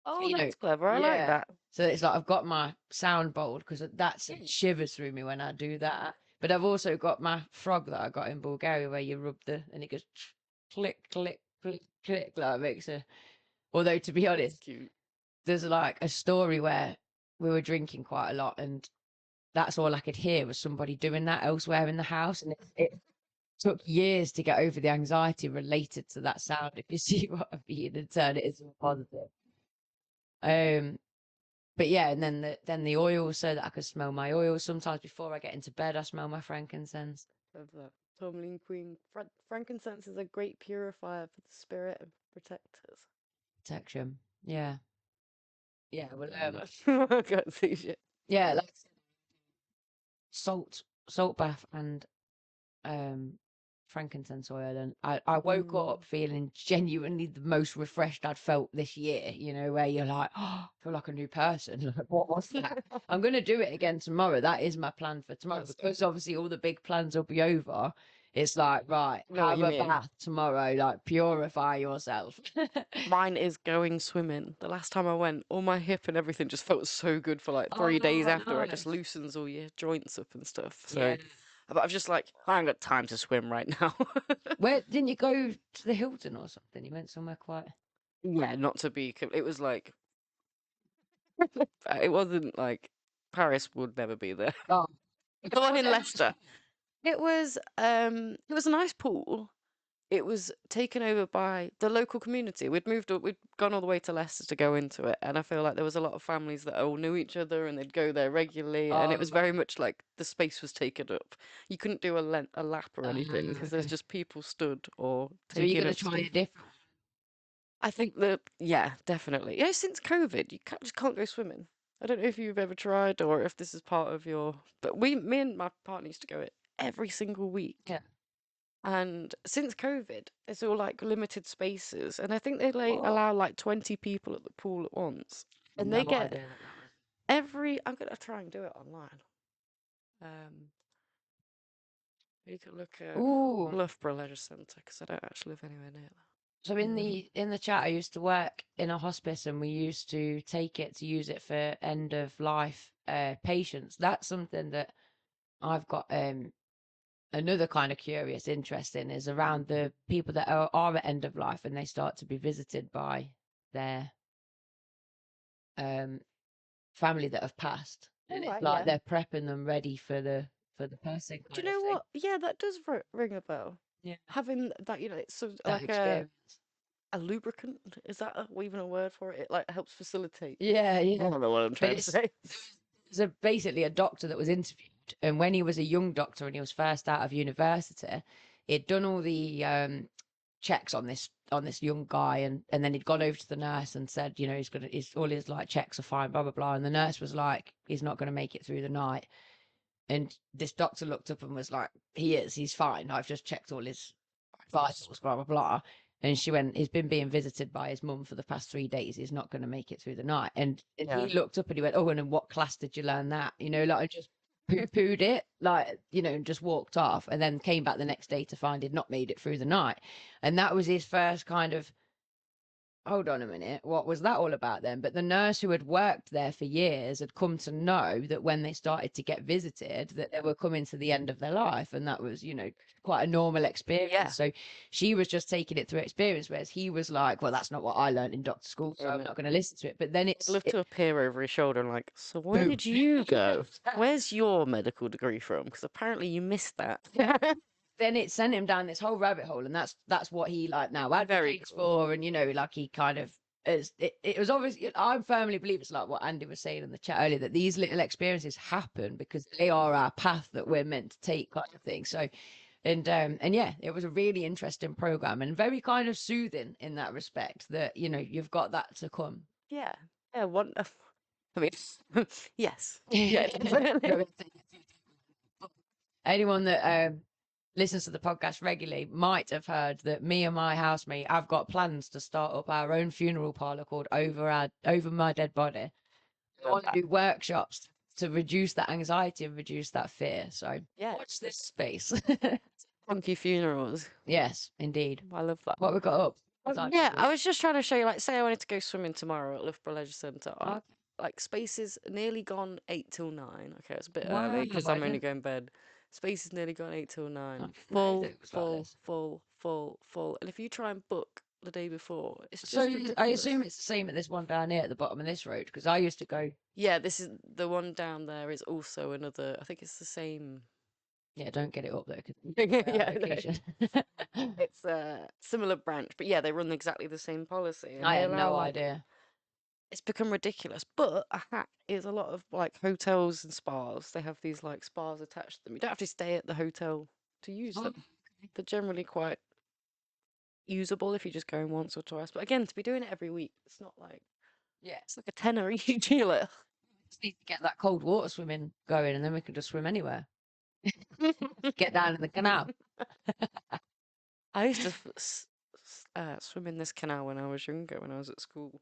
Oh, that's clever. I like that. So it's like I've got my sound bowl because it shivers through me when I do that. But I've also got my frog that I got in Bulgaria where you rub and it goes click, click, click, click, like it makes a. Although to be honest, there's like a story where we were drinking quite a lot and that's all I could hear was somebody doing that elsewhere in the house. And it took years to get over the anxiety related to that sound, if you see what I mean, and turn it into a positive. But yeah, and then the oil so that I could smell my oil. Sometimes before I get into bed, I smell my frankincense. Love that. Tourmaline Queen. Frankincense is a great purifier for the spirit and protectors. Protection. Yeah. Yeah, well, I can't see shit. Yeah, like salt bath and frankincense oil, and I woke up feeling genuinely the most refreshed I'd felt this year, you know, where you're like, oh, I feel like a new person. Like, what was that? I'm going to do it again tomorrow. That is my plan for tomorrow. Because obviously all the big plans will be over. It's like, right, have a bath tomorrow, like purify yourself. Mine is going swimming. The last time I went, all my hip and everything just felt so good for like 3 days after. It just loosens all your joints up and stuff. So, but I've just like, I haven't got time to swim right now. Where didn't you go to the Hilton or something? You went somewhere quite. Yeah, not to be. It was like, it wasn't like Paris would never be there. Oh, the one in Leicester. It was a nice pool. It was taken over by the local community. We'd gone all the way to Leicester to go into it, and I feel like there was a lot of families that all knew each other and they'd go there regularly, and it was very much like the space was taken up. You couldn't do a lap or anything because there's just people stood or taking. So you're gonna try it different. I think that definitely. Yeah, since COVID, you just can't go swimming. I don't know if you've ever tried or if this is part of your. But me and my partner used to go it every single week. Yeah. And since COVID, it's all like limited spaces, and I think they allow like 20 people at the pool at once, and they get every. I'm gonna try and do it online. You can look at Loughborough Leisure Centre because I don't actually live anywhere near that. So in the chat, I used to work in a hospice, and we used to take it to use it for end of life patients, that's something that I've got another kind of curious interest in, is around the people that are at end of life and they start to be visited by their family that have passed, and it's like they're prepping them ready for the person. Do you know what? Yeah, that does ring a bell. Yeah, having that, it's sort of that like experience. a lubricant. Is that even a word for it? It like helps facilitate. Yeah, I don't know what I'm trying to say. There's basically a doctor that was interviewed, and when he was a young doctor and he was first out of university, he'd done all the checks on this young guy, and then he'd gone over to the nurse and said, he's all his like checks are fine, blah blah blah, and the nurse was like, he's not going to make it through the night. And this doctor looked up and was like, he's fine, I've just checked all his vitals, blah blah blah. And she went, he's been being visited by his mum for the past 3 days, he's not going to make it through the night. And he looked up and he went, oh, and in what class did you learn that? Like, I just poo-pooed it, like, and just walked off, and then came back the next day to find he'd not made it through the night. And that was his first kind of, hold on a minute, what was that all about then? But the nurse who had worked there for years had come to know that when they started to get visited, that they were coming to the end of their life, and that was, quite a normal experience. So she was just taking it through experience, whereas he was like, well, that's not what I learned in doctor school, so I'm not going to listen to it. But then I'd love to appear over his shoulder and like, so where did you go? Where's your medical degree from? Because apparently you missed that. Then it sent him down this whole rabbit hole, and that's what he like now advocates for, and like he kind of it was obviously, I firmly believe it's like what Andy was saying in the chat earlier, that these little experiences happen because they are our path that we're meant to take, kind of thing. So and yeah, it was a really interesting program and very kind of soothing in that respect, that you've got that to come. Yeah one I mean yes, yeah, definitely. Anyone that listens to the podcast regularly might have heard that me and my housemate have got plans to start up our own funeral parlor called Over My Dead Body. We want to do workshops to reduce that anxiety and reduce that fear. So watch this space. Funky funerals. Yes, indeed. I love that. What we got up? Yeah, I was just trying to show you, like, say I wanted to go swimming tomorrow at Loughborough Leisure Centre. Like, space is nearly gone 8 till 9. Okay, it's a bit early because I'm only going to bed. Space is nearly gone 8 till 9. Full. And if you try and book the day before, it's just ridiculous. I assume it's the same at this one down here at the bottom of this road, because I used to go. Yeah, this is the one down there is also another. I think it's the same. Yeah, don't get it up there. It's a similar branch, but yeah, they run exactly the same policy. I had no idea. It's become ridiculous, but a hack is a lot of like hotels and spas. They have these like spas attached to them. You don't have to stay at the hotel to use them. They're generally quite usable if you're just going once or twice. But again, to be doing it every week, it's not like, it's like a tenner each. Just need to get that cold water swimming going, and then we can just swim anywhere. Get down in the canal. I used to swim in this canal when I was younger, when I was at school.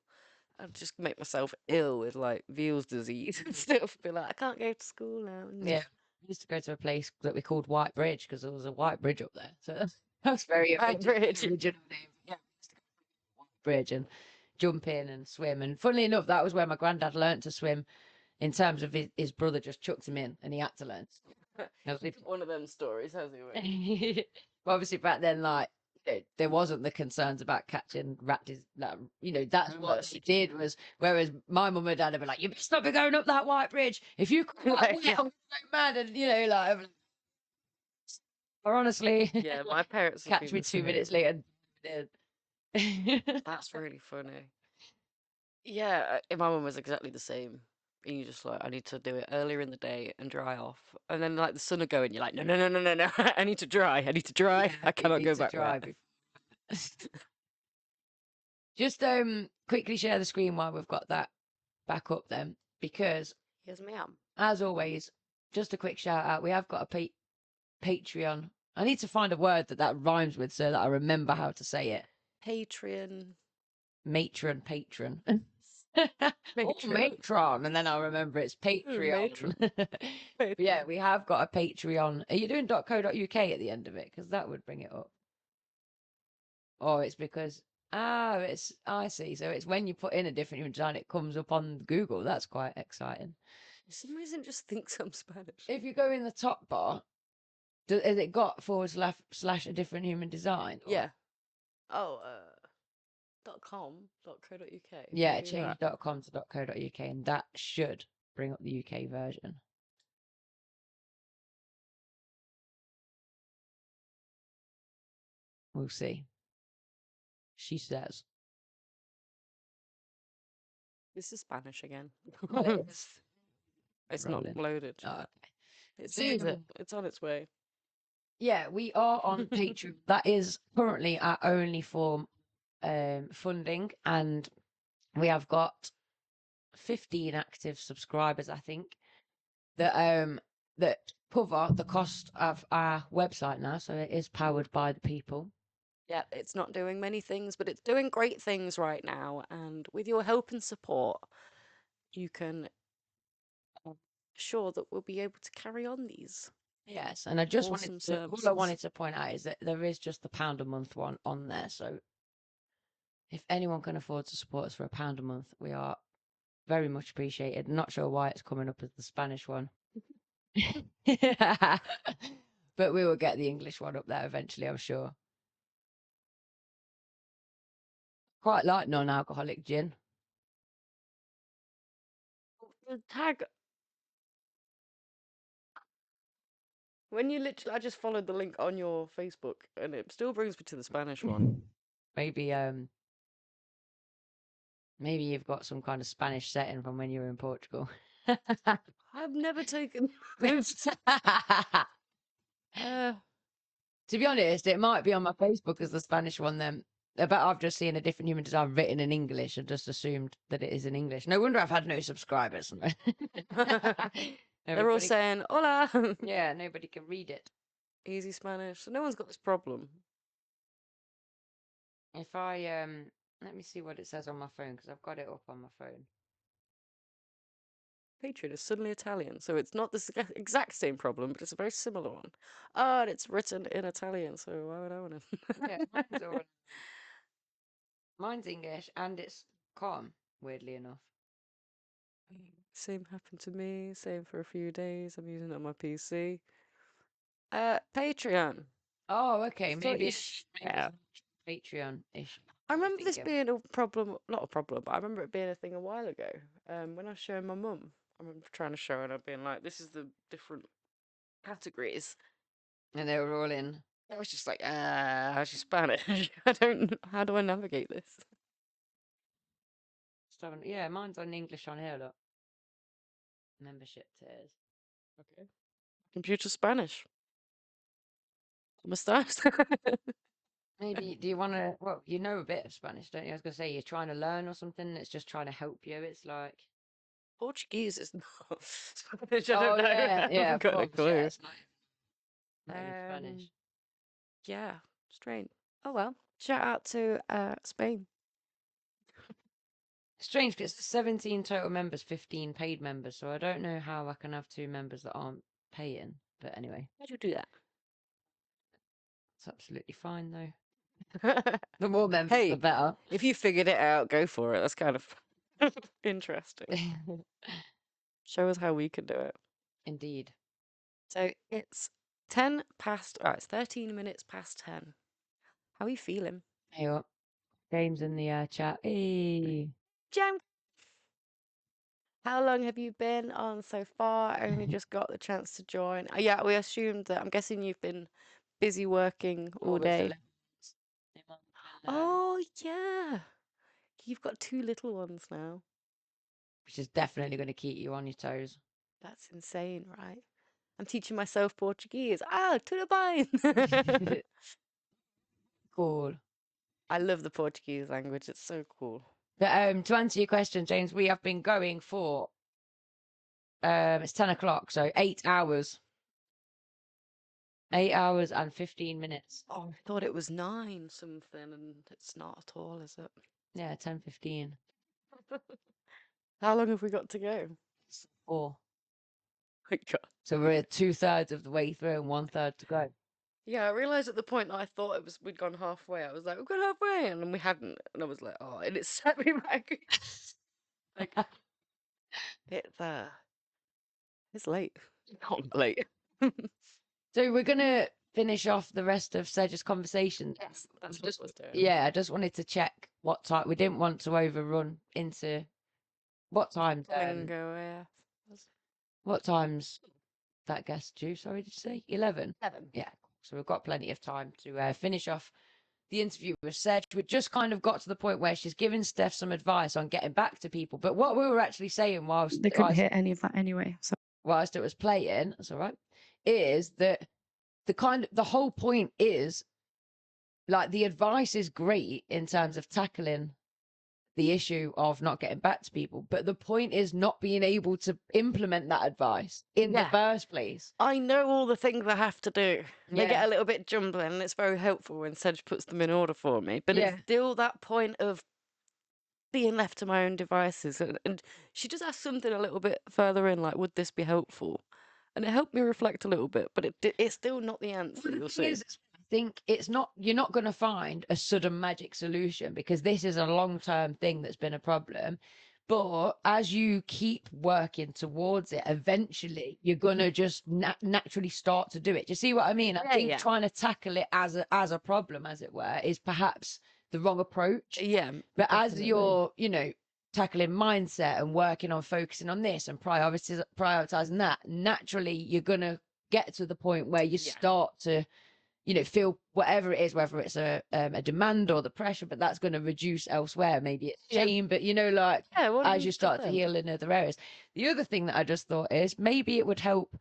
I'd just make myself ill with like Veal's disease and stuff. Be like, I can't go to school now. Yeah, we used to go to a place that we called White Bridge because there was a white bridge up there. So that's very original name. Yeah, White Bridge, and jump in and swim. And funnily enough, that was where my granddad learnt to swim. In terms of his brother just chucked him in, and he had to learn. One of them stories, has he? But obviously back then, like, there wasn't the concerns about catching rat disease. That's what they did was, whereas my mum and dad would be like, you better not be going up that White Bridge. If you come that way, I'm mad. And, like, or honestly, yeah, my parents catch me 2 minutes later. That's really funny. Yeah, my mum was exactly the same. And you just like, I need to do it earlier in the day and dry off. And then like the sun will go and you're like, no. I need to dry. Yeah, I cannot go back there. Just quickly share the screen while we've got that back up then, because yes, ma'am. As always, just a quick shout out. We have got a Patreon. I need to find a word that rhymes with so that I remember how to say it. Patron. Patron. Matron, and then I'll remember it's Patreon. Yeah, we have got a Patreon. Are you doing .co.uk at the end of it? Because that would bring it up. Oh, it's because I see. So it's when you put in a different human design, it comes up on Google. That's quite exciting. For some reason, it just thinks I'm Spanish. If you go in the top bar, has it got / a different human design? Or? Yeah. Oh, .com.co.uk. Yeah, Maybe that. change.com to .co.uk, and that should bring up the UK version. We'll see. She says. This is Spanish again. It's Rolling. not loaded. Oh, okay. It sees it. It's on its way. Yeah, we are on Patreon. That is currently our only form funding, and we have got 15 active subscribers, I think, that cover the cost of our website now. So it is powered by the people. Yeah, it's not doing many things, but it's doing great things right now. And with your help and support, you can ensure that we'll be able to carry on these. Yes, and I just awesome wanted to, all I wanted to point out is that there is just the £1 a month one on there. So if anyone can afford to support us for £1 a month, we are very much appreciated. Not sure why it's coming up as the Spanish one. But we will get the English one up there eventually, I'm sure. Quite like non-alcoholic gin. The tag. When you literally, I just followed the link on your Facebook, and it still brings me to the Spanish one. Maybe you've got some kind of Spanish setting from when you were in Portugal. I've never taken. To be honest, it might be on my Facebook as the Spanish one then. But I've just seen a different human design written in English and just assumed that it is in English. No wonder I've had no subscribers. They're all saying, hola. Yeah, nobody can read it. Easy Spanish. So no one's got this problem. If I, let me see what it says on my phone, because I've got it up on my phone. Patreon is suddenly Italian, so it's not the exact same problem, but it's a very similar one. Oh, and it's written in Italian, so why would I want to? Yeah, mine's English, and it's calm, weirdly enough. Same happened to me. Same for a few days. I'm using it on my PC. Patreon. Oh, okay. Maybe it's Patreon-ish. I remember this being a problem, not a problem, but I remember it being a thing a while ago. When I was showing my mum, I remember trying to show her and I'd been like, this is the different categories. And they were all in. I was just like, how's she Spanish? How do I navigate this? Yeah, mine's on English on here, look. Membership tiers. Okay. Computer Spanish. ¿Cómo estás? Maybe, do you want to, well, you know a bit of Spanish, don't you? I was going to say, you're trying to learn or something, it's just trying to help you. It's like... Portuguese is not Spanish, I don't know. Yeah, I haven't got a clue. Yeah, it's not even Spanish. Yeah, strange. Oh well, shout out to Spain. Strange because 17 total members, 15 paid members, so I don't know how I can have 2 members that aren't paying. But anyway. How'd you do that? It's absolutely fine though. The more members, the better. If you figured it out, go for it. That's kind of interesting. Show us how we can do it. Indeed. So it's 10 past, it's 13 minutes past 10. How are you feeling? Hey up. James in the chat. Hey. Jam. How long have you been on so far? I only just got the chance to join. Yeah, we assumed that. I'm guessing you've been busy working all day. Oh, yeah. You've got 2 little ones now. Which is definitely going to keep you on your toes. That's insane, right? I'm teaching myself Portuguese. Tudo bem. Cool. I love the Portuguese language. It's so cool. But to answer your question, James, we have been going for it's 10 o'clock, so 8 hours. 8 hours and 15 minutes. Oh, I thought it was 9 something, and it's not at all, is it? Yeah, 10:15. How long have we got to go? 4. My God. So we're 2/3 of the way through and 1/3 to go. Yeah, I realised at the point that I thought we'd gone halfway. I was like, we've gone halfway, and then we hadn't. And I was like, oh, and it set me back. Like, it's It's late. Not late. So we're gonna finish off the rest of Sedge's conversation. Yes, that's what I was doing. Yeah, I just wanted to check what time. We didn't want to overrun into what times. What times that guest due? Sorry, did you say 11? 11. Yeah. So we've got plenty of time to finish off the interview with Sedge. We just kind of got to the point where she's giving Steph some advice on getting back to people. But what we were actually saying whilst they couldn't hear any of that anyway. So whilst it was playing, that's all right, is that the whole point is like the advice is great in terms of tackling the issue of not getting back to people, but the point is not being able to implement that advice in the first place. I know all the things I have to do. They get a little bit jumbling, and it's very helpful when Sedge puts them in order for me. But it's still that point of being left to my own devices. And she just asked something a little bit further in, like, would this be helpful? And it helped me reflect a little bit, but it's still not the answer. You'll see. I think it's not, you're not going to find a sudden magic solution because this is a long-term thing that's been a problem. But as you keep working towards it, eventually you're going to just naturally start to do it. Do you see what I mean? I think trying to tackle it as a problem, as it were, is perhaps the wrong approach. Yeah. But as you're, tackling mindset and working on focusing on this and prioritizing that, naturally you're going to get to the point where you start to feel whatever it is, whether it's a demand or the pressure, but that's going to reduce elsewhere. Maybe it's shame, but as you start to heal in other areas. The other thing that I just thought is maybe it would help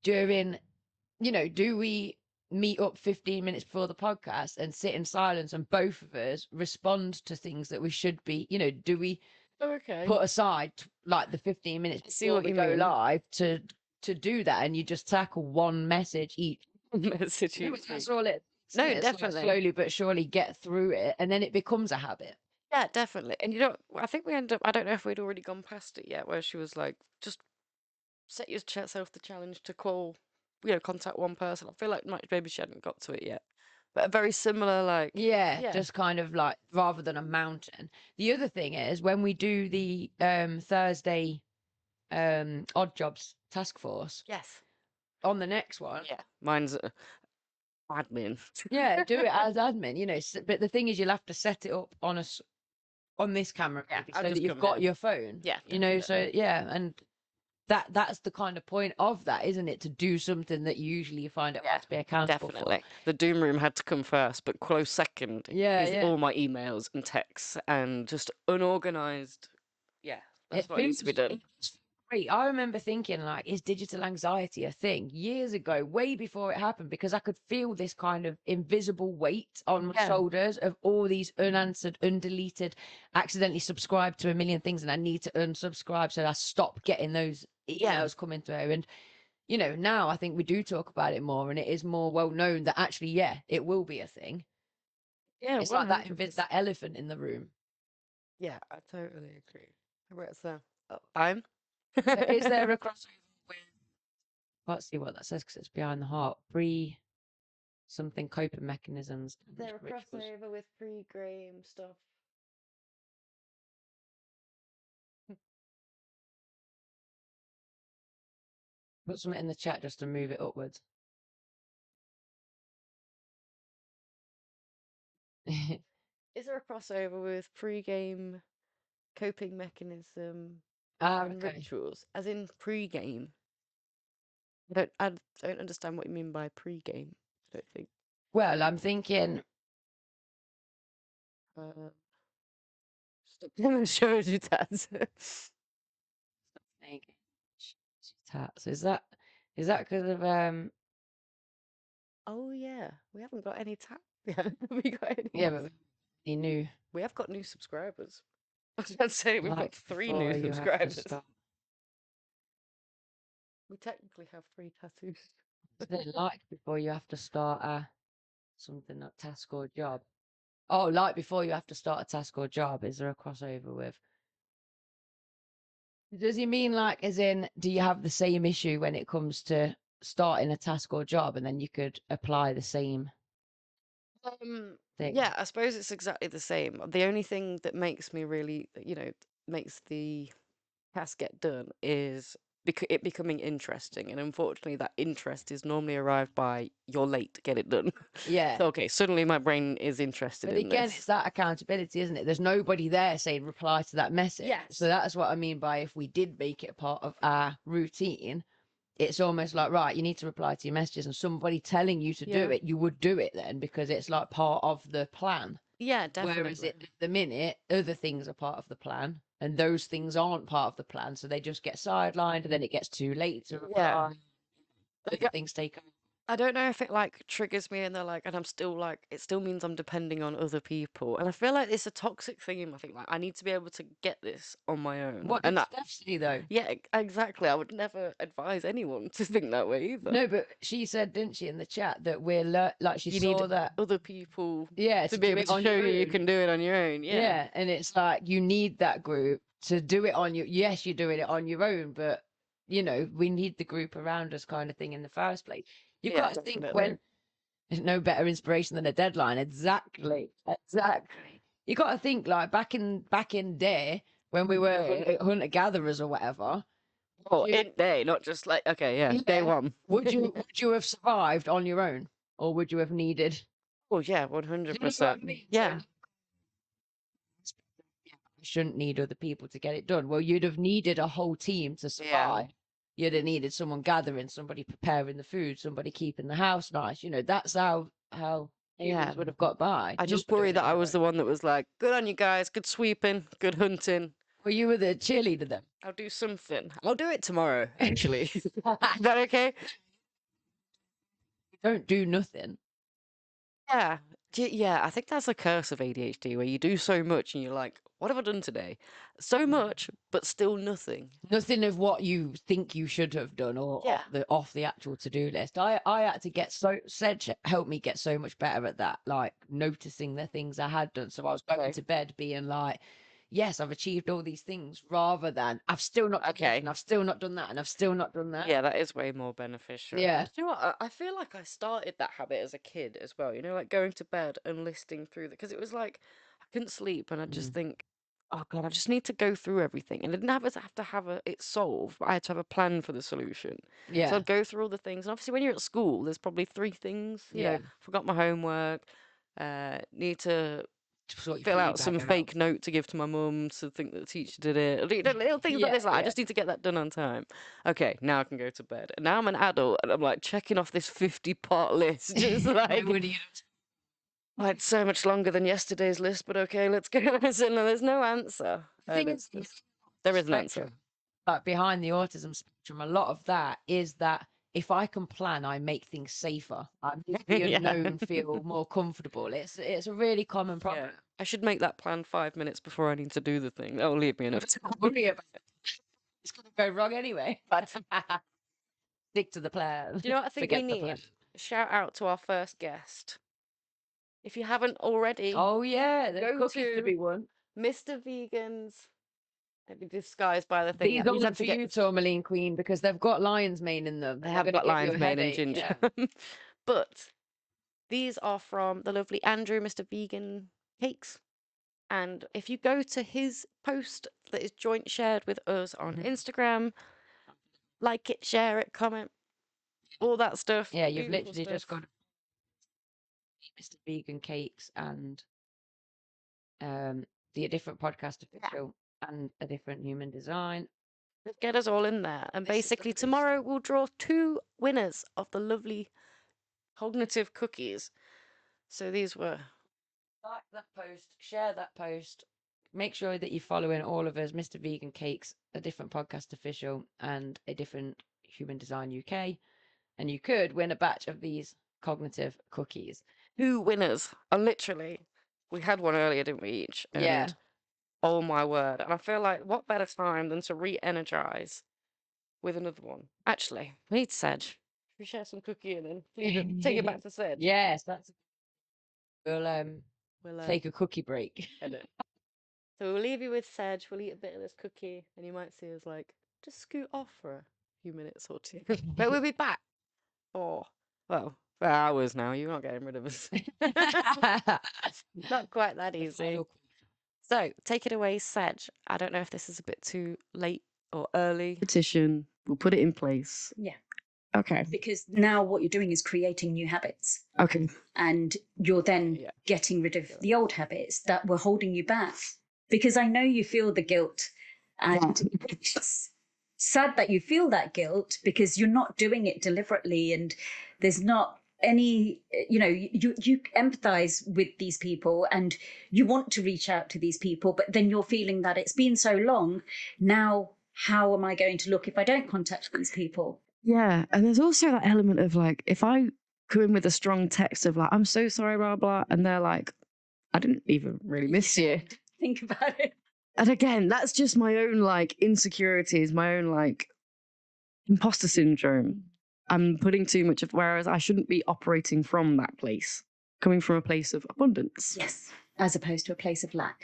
during, do we meet up 15 minutes before the podcast and sit in silence and both of us respond to things that we should be, do we put aside like the 15 minutes before we go live to do that, and you just tackle one message each. That's all it. No, definitely. Like slowly but surely get through it, and then it becomes a habit. Yeah, definitely. And I think we ended up, I don't know if we'd already gone past it yet, where she was like, just set yourself the challenge to contact one person. I feel like maybe she hadn't got to it yet, but a very similar, just kind of like, rather than a mountain. The other thing is when we do the Thursday odd jobs task force. Yes. On the next one. Yeah. Mine's admin. Yeah, do it as admin, but the thing is you'll have to set it up on this camera so that you've got your phone. Yeah. And that's the kind of point of that, isn't it? To do something that usually you find it hard to be accountable for. The doom room had to come first, but close second is all my emails and texts and just unorganized. Yeah, that's what needs to be done. Great. I remember thinking, like, is digital anxiety a thing years ago, way before it happened, because I could feel this kind of invisible weight on my shoulders of all these unanswered, undeleted, accidentally subscribed to a million things, and I need to unsubscribe so I stop getting those emails coming through. And now I think we do talk about it more, and it is more well known that actually, it will be a thing. Yeah, it's like that elephant in the room. Yeah, I totally agree. Where's the time? Is there a crossover with? Let's see what that says because it's behind the heart. Something coping mechanisms. Is there a crossover with pre-game stuff? Put something in the chat just to move it upwards. Is there a crossover with pre-game coping mechanism and rituals, as in pre-game? I don't understand what you mean by pre-game. I don't think. Well, I'm thinking. Stop showing you tats. Tats. Is that because of Oh yeah, we haven't got any tats. Have we got any? Yeah, but we have got new subscribers. I was about to say we've got 3 new subscribers. We technically have 3 tattoos. Like before you have to start something like task or job. Oh, like before you have to start a task or job. Is there a crossover with? Does he mean like as in, do you have the same issue when it comes to starting a task or job, and then you could apply the same thing? Yeah, I suppose it's exactly the same. The only thing that makes me really, makes the task get done is it becoming interesting. And unfortunately, that interest is normally arrived by you're late, get it done. Yeah. So, okay, suddenly my brain is interested But in again, this. it's that accountability, isn't it? There's nobody there saying reply to that message. Yes. So that's what I mean by if we did make it a part of our routine, it's almost like, right, you need to reply to your messages, and somebody telling you to do it, you would do it then because it's like part of the plan. Yeah, definitely. Whereas at the minute, other things are part of the plan, and those things aren't part of the plan, so they just get sidelined, and then it gets too late to reply. Other things take over. I don't know if it like triggers me and they're like, and I'm still like, it still means I'm depending on other people. And I feel like it's a toxic thing. I think like I need to be able to get this on my own. What and did Steph say though? Yeah, exactly. I would never advise anyone to think that way either. No, but she said, didn't she, in the chat that we're like she you saw need that other people to be do able it to on show your you own. can do it on your own. Yeah, and it's like you need that group to do it on your. Yes, you're doing it on your own, but you know we need the group around us, kind of thing, in the first place. You've got to think when there's no better inspiration than a deadline. Exactly. You got to think like back in day when we were hunter gatherers or whatever. Oh, in day, not just like day one. would you have survived on your own, or would you have needed? Oh yeah, 100%. Yeah. You shouldn't need other people to get it done. Well, you'd have needed a whole team to survive. You'd have needed someone gathering, somebody preparing the food, somebody keeping the house nice. You know, that's how humans would have got by. I just worry that I was the one that was like, good on you guys, good sweeping, good hunting. Well, you were the cheerleader then. I'll do something. I'll do it tomorrow, actually. Is that okay? Don't do nothing. Yeah. Yeah, I think that's a curse of ADHD where you do so much and you're like, what have I done today? So much, but still nothing. Nothing of what you think you should have done or off the actual to-do list. I had to get Sedge helped me get so much better at that, like noticing the things I had done. So I was going to bed being like, yes, I've achieved all these things, rather than I've still not done this, and I've still not done that, and I've still not done that. Yeah, that is way more beneficial. Yeah. Do you know what? I feel like I started that habit as a kid as well. You know, like going to bed and listing through because it was like I couldn't sleep and I just think, oh God, I just need to go through everything. And I didn't have to have it solved, but I had to have a plan for the solution. Yeah. So I'd go through all the things. And obviously when you're at school, there's probably 3 things. You know, forgot my homework, need to fill out some fake note to give to my mum to think that the teacher did it. You know, little things like this. Like, I just need to get that done on time. Okay, now I can go to bed. And now I'm an adult and I'm like checking off this 50-part list. Just like, it's so much longer than yesterday's list, but okay, let's go. So, no, there's no answer. There is an answer. Like behind the autism spectrum, a lot of that is that if I can plan, I make things safer. I make the unknown feel more comfortable. It's a really common problem. Yeah. I should make that plan 5 minutes before I need to do the thing. That will leave me enough time. Worry about it. It's going to go wrong anyway. But stick to the plan. Do you know what I think we need? Shout out to our first guest. If you haven't already, oh yeah, there's cookies to be won. Mr. Vegans. They'd be disguised by the thing. These are for you, Tourmaline Queen, because they've got lion's mane in them. They have got lion's mane and ginger. But these are from the lovely Andrew, Mr. Vegan Cakes. And if you go to his post that is joint shared with us on Instagram, like it, share it, comment, all that stuff. Yeah, you've literally just got Mr. Vegan Cakes and the different podcast official and a different human design. Let's get us all in there. And basically tomorrow we'll draw 2 winners of the lovely cognitive cookies. So these were... Like that post, share that post. Make sure that you're following all of us, Mr. Vegan Cakes, a different podcast official, and a different human design UK. And you could win a batch of these cognitive cookies. 2 winners. And literally, we had one earlier, didn't we, each? And oh my word. And I feel like what better time than to re-energize with another one. Actually, we need Sedge. Should we share some cookie and then take it back to Sedge? Yes, that's... We'll take a cookie break. Edit. So we'll leave you with Sedge. We'll eat a bit of this cookie, and you might see us like just scoot off for a few minutes or 2. But we'll be back for hours now. You're not getting rid of us. Not quite that easy. So take it away, Sedge. I don't know if this is a bit too late or early. Petition. We'll put it in place. Yeah. Okay. Because now what you're doing is creating new habits. Okay. And you're then getting rid of the old habits that were holding you back. Because I know you feel the guilt, and it's sad that you feel that guilt because you're not doing it deliberately, and there's not any, you know, you empathize with these people and you want to reach out to these people, but then you're feeling that it's been so long. Now, how am I going to look if I don't contact these people? Yeah. And there's also that element of like, if I go in with a strong text of like, I'm so sorry, blah, blah, and they're like, I didn't even really miss you. Think about it. And again, that's just my own like insecurities, my own like imposter syndrome. I'm putting too much of, whereas I shouldn't be operating from that place, coming from a place of abundance. Yes, as opposed to a place of lack.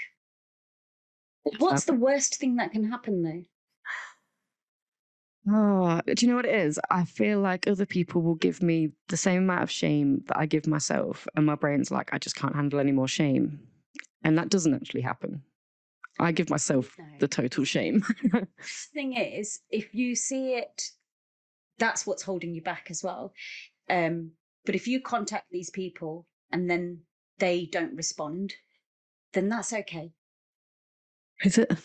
What's the worst thing that can happen though? Oh, do you know what it is? I feel like other people will give me the same amount of shame that I give myself, and my brain's like, I just can't handle any more shame. And that doesn't actually happen. I give myself the total shame. The thing is, if you see it, that's what's holding you back as well. But if you contact these people and then they don't respond, then that's okay. Is it? Of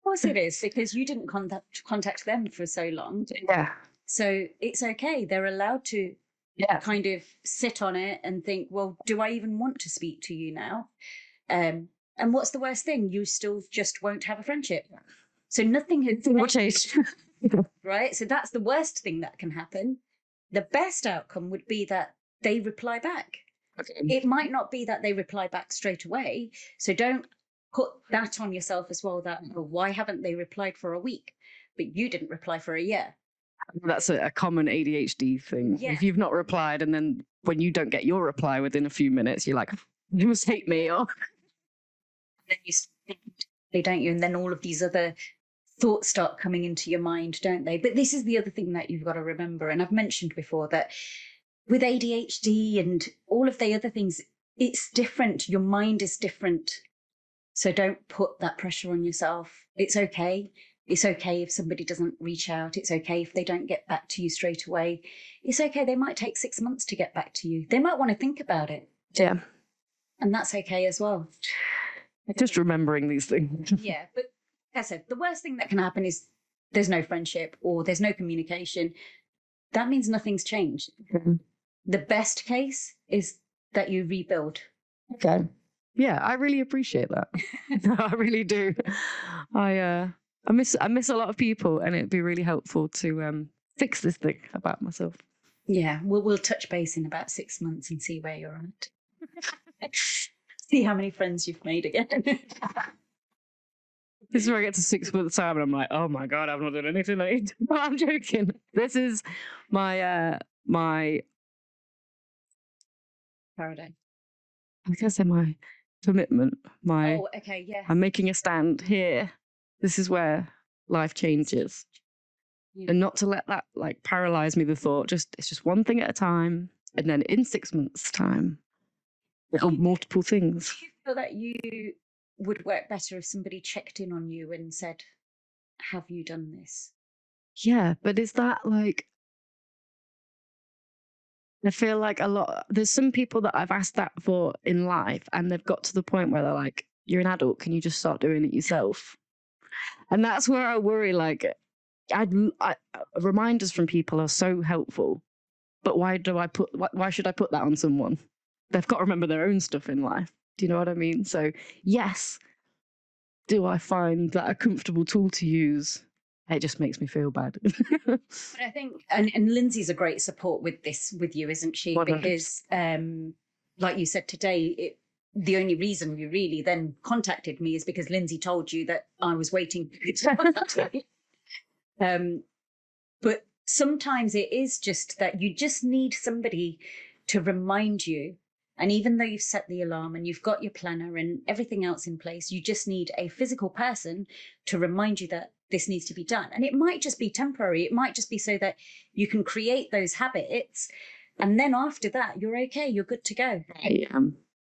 course it is, because you didn't contact them for so long. Yeah. So it's okay. They're allowed to kind of sit on it and think, well, do I even want to speak to you now? And what's the worst thing? You still just won't have a friendship. So nothing has changed. Right? So that's the worst thing that can happen. The best outcome would be that they reply back. Okay. It might not be that they reply back straight away. So don't put that on yourself as well, that, well, why haven't they replied for a week? But you didn't reply for a year. That's a common ADHD thing. Yeah. If you've not replied, and then when you don't get your reply within a few minutes, you're like, you must hate me. Or then you they don't you, and then all of these other thoughts start coming into your mind, don't they? But this is the other thing that you've got to remember, and I've mentioned before that with ADHD and all of the other things, it's different. Your mind is different. So don't put that pressure on yourself. It's okay. It's okay if somebody doesn't reach out. It's okay if they don't get back to you straight away. It's okay. They might take 6 months to get back to you. They might want to think about it. Yeah. And that's okay as well. Just remembering these things. Yeah. But as I said, the worst thing that can happen is there's no friendship or there's no communication. That means nothing's changed. Mm-hmm. The best case is that you rebuild. Okay. Yeah, I really appreciate that. No, I really do. I miss a lot of people, and it'd be really helpful to fix this thing about myself. Yeah, we'll touch base in about 6 months and see where you're at. See how many friends you've made again. This is where I get to 6 months time, and I'm like, oh my god, I've not done anything. No, I'm joking. This is my my paradigm. I guess my commitment. Oh, okay, yeah. I'm making a stand here. This is where life changes. Yeah. And not to let that like paralyze me, the thought, it's just one thing at a time. And then in 6 months' time, it'll multiple things. Do you feel that you would work better if somebody checked in on you and said, have you done this? Yeah, but is that like, I feel like there's some people that I've asked that for in life, and they've got to the point where they're like, you're an adult, can you just start doing it yourself? And that's where I worry, like, reminders from people are so helpful, but why should I put that on someone? They've got to remember their own stuff in life. Do you know what I mean? So yes, do I find that a comfortable tool to use? It just makes me feel bad. But I think, and Lindsay's a great support with this, with you, isn't she? 100%. Because, like you said today, the only reason you really then contacted me is because Lindsay told you that I was waiting for you to contact me. But sometimes it is just that you just need somebody to remind you. And even though you've set the alarm and you've got your planner and everything else in place, you just need a physical person to remind you that this needs to be done. And it might just be temporary. It might just be so that you can create those habits. And then after that, you're okay. You're good to go.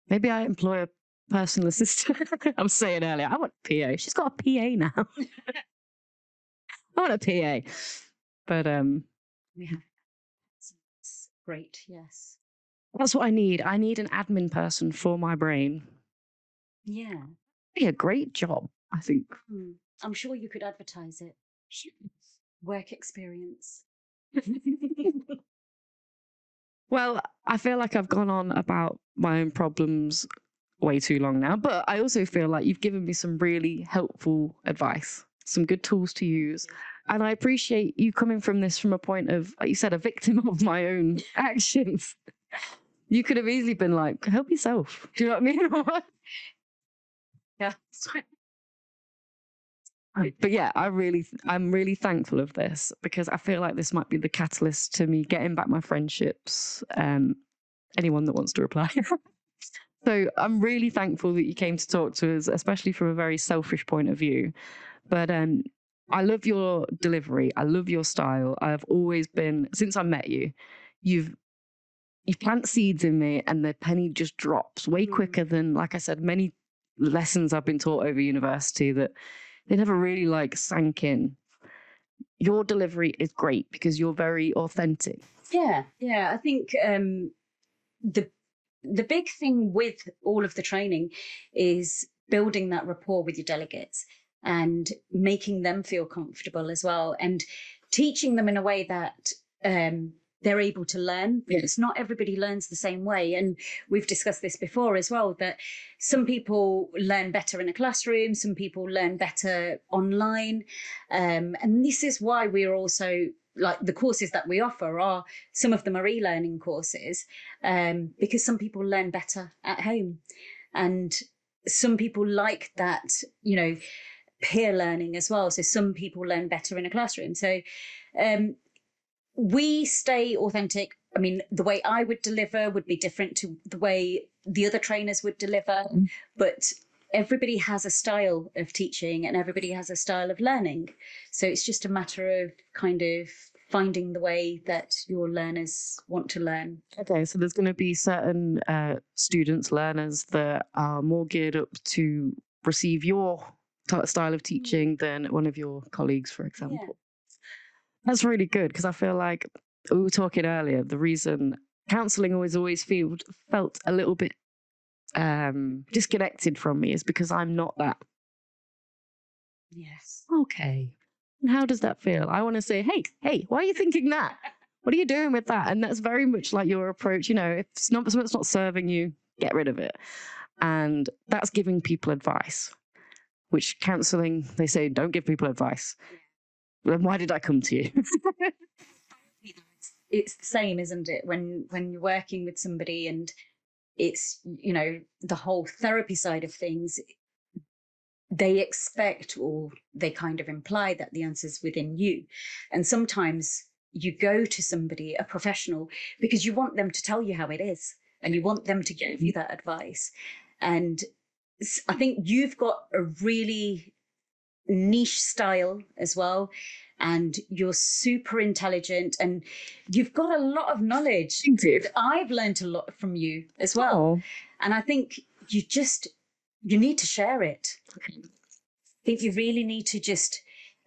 Maybe I employ a personal assistant. I was saying earlier, I want a PA. She's got a PA now. I want a PA. But Yeah. It's great, yes. that's what I need. I need an admin person for my brain. Yeah. Be a great job, I think. I'm sure you could advertise it. Work experience. Well, I feel like I've gone on about my own problems way too long now, but I also feel like you've given me some really helpful advice, some good tools to use. And I appreciate you coming from this from a point of, like you said, a victim of my own actions. You could have easily been like, help yourself. Do you know what I mean? Yeah. But yeah, I'm really thankful of this, because I feel like this might be the catalyst to me getting back my friendships. Anyone that wants to reply. So I'm really thankful that you came to talk to us, especially from a very selfish point of view. But I love your delivery. I love your style. I've always been, since I met you, you plant seeds in me and the penny just drops way quicker than, like I said, many lessons I've been taught over university that they never really like sank in. Your delivery is great because you're very authentic. Yeah. I think the big thing with all of the training is building that rapport with your delegates and making them feel comfortable as well, and teaching them in a way that they're able to learn, because not everybody learns the same way. And we've discussed this before as well, that some people learn better in a classroom, some people learn better online. And this is why we're also, like, the courses that we offer are, some of them are e-learning courses, because some people learn better at home. And some people like that, peer learning as well. So some people learn better in a classroom. So we stay authentic. I mean, the way I would deliver would be different to the way the other trainers would deliver, but everybody has a style of teaching and everybody has a style of learning. So it's just a matter of kind of finding the way that your learners want to learn. Okay, so there's going to be certain students, learners that are more geared up to receive your style of teaching than one of your colleagues, for example. Yeah. That's really good, because I feel like we were talking earlier, the reason counselling always felt a little bit disconnected from me is because I'm not that. Yes. Okay. And how does that feel? I want to say, hey, why are you thinking that? What are you doing with that? And that's very much like your approach. If something's not serving you, get rid of it. And that's giving people advice, which counselling, they say, don't give people advice. Then why did I come to you? It's the same, isn't it? When you're working with somebody and it's, the whole therapy side of things, they expect, or they kind of imply, that the answer's within you. And sometimes you go to somebody, a professional, because you want them to tell you how it is and you want them to give you that advice. And I think you've got a really niche style as well, and you're super intelligent and you've got a lot of knowledge. I've learned a lot from you as well. And I think you need to share it. I think you really need to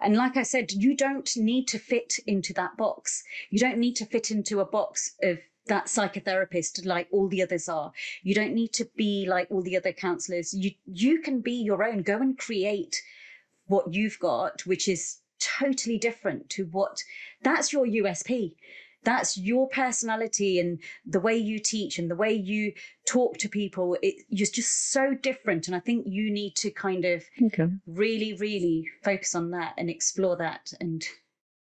and like I said, you don't need to fit into that box. You don't need to fit into a box of that psychotherapist like all the others are. You don't need to be like all the other counsellors. You can be your own. Go and create what you've got, which is totally different to that's your USP. That's your personality, and the way you teach and the way you talk to people. You're just so different. And I think you need to kind of really, really focus on that and explore that and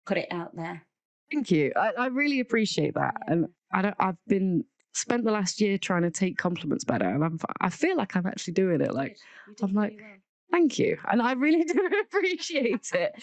put it out there. Thank you. I really appreciate that. And I've spent the last year trying to take compliments better, and I feel like I'm actually doing it. Like, I'm like, really well. Thank you. And I really do appreciate it.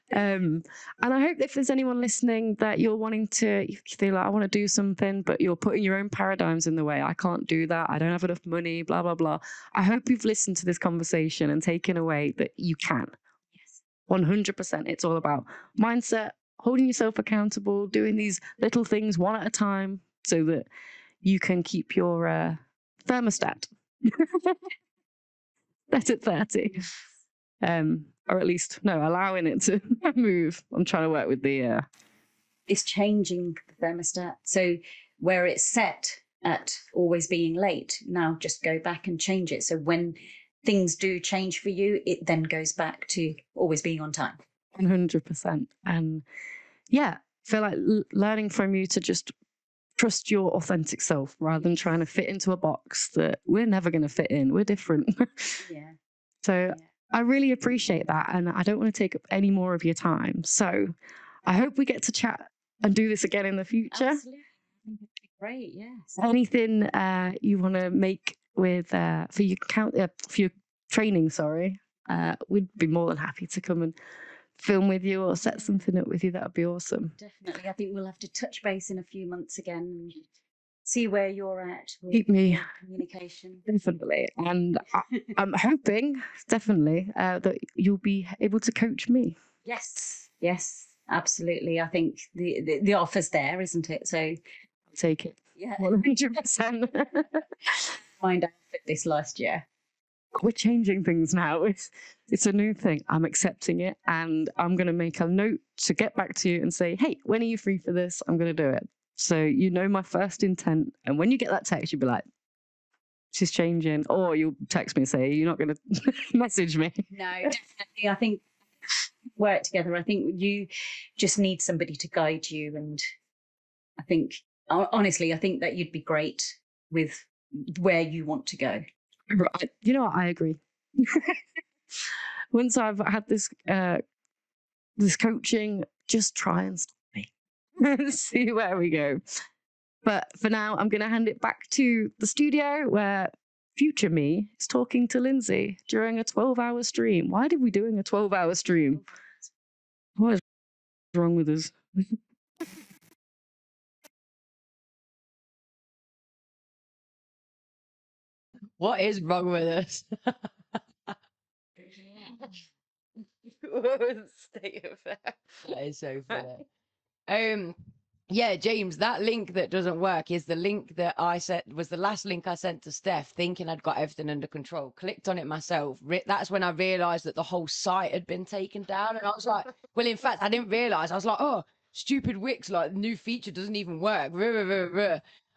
And I hope if there's anyone listening that you're wanting to feel like, I want to do something, but you're putting your own paradigms in the way. I can't do that. I don't have enough money, blah, blah, blah. I hope you've listened to this conversation and taken away that you can. Yes. 100%. It's all about mindset, holding yourself accountable, doing these little things one at a time so that you can keep your thermostat set at 30. or at least no, allowing it to move. I'm trying to work with the. It's changing the thermostat. So where it's set at always being late, now just go back and change it. So when things do change for you, it then goes back to always being on time. 100%. And yeah, I feel like learning from you to just trust your authentic self rather than trying to fit into a box that we're never going to fit in. We're different. Yeah. So I really appreciate that. And I don't want to take up any more of your time. So I hope we get to chat and do this again in the future. Absolutely. Great, yes. Anything you want to make with for your training, sorry, we'd be more than happy to come and film with you or set something up with you. That would be awesome. Definitely. I think we'll have to touch base in a few months again and see where you're at with Keep me communication. Definitely. And I'm hoping definitely that you'll be able to coach me. Yes. Yes, absolutely. I think the offer's there, isn't it? So I'll take it. Yeah. 100%. Find out for this last year. We're changing things now. It's a new thing. I'm accepting it, and I'm going to make a note to get back to you and say, hey, when are you free for this? I'm going to do it. So you know my first intent. And when you get that text, you'll be like, she's changing. Or you'll text me and say, you're not going to message me. No, definitely. I think work together. I think you just need somebody to guide you. And I think, honestly, I think that you'd be great with where you want to go. Right. You know what? I agree. Once I've had this coaching, just try and stop me. See where we go. But for now, I'm going to hand it back to the studio where future me is talking to Lindsay during a 12-hour stream. Why did we doing a 12-hour stream? What is wrong with us? What is wrong with us? What was the state of that? That is so funny. Yeah, James, that link that doesn't work is the link that I sent, was the last link I sent to Steph, thinking I'd got everything under control. Clicked on it myself. That's when I realized that the whole site had been taken down. And I was like, well, in fact, I didn't realize. I was like, oh, stupid Wix, like the new feature doesn't even work.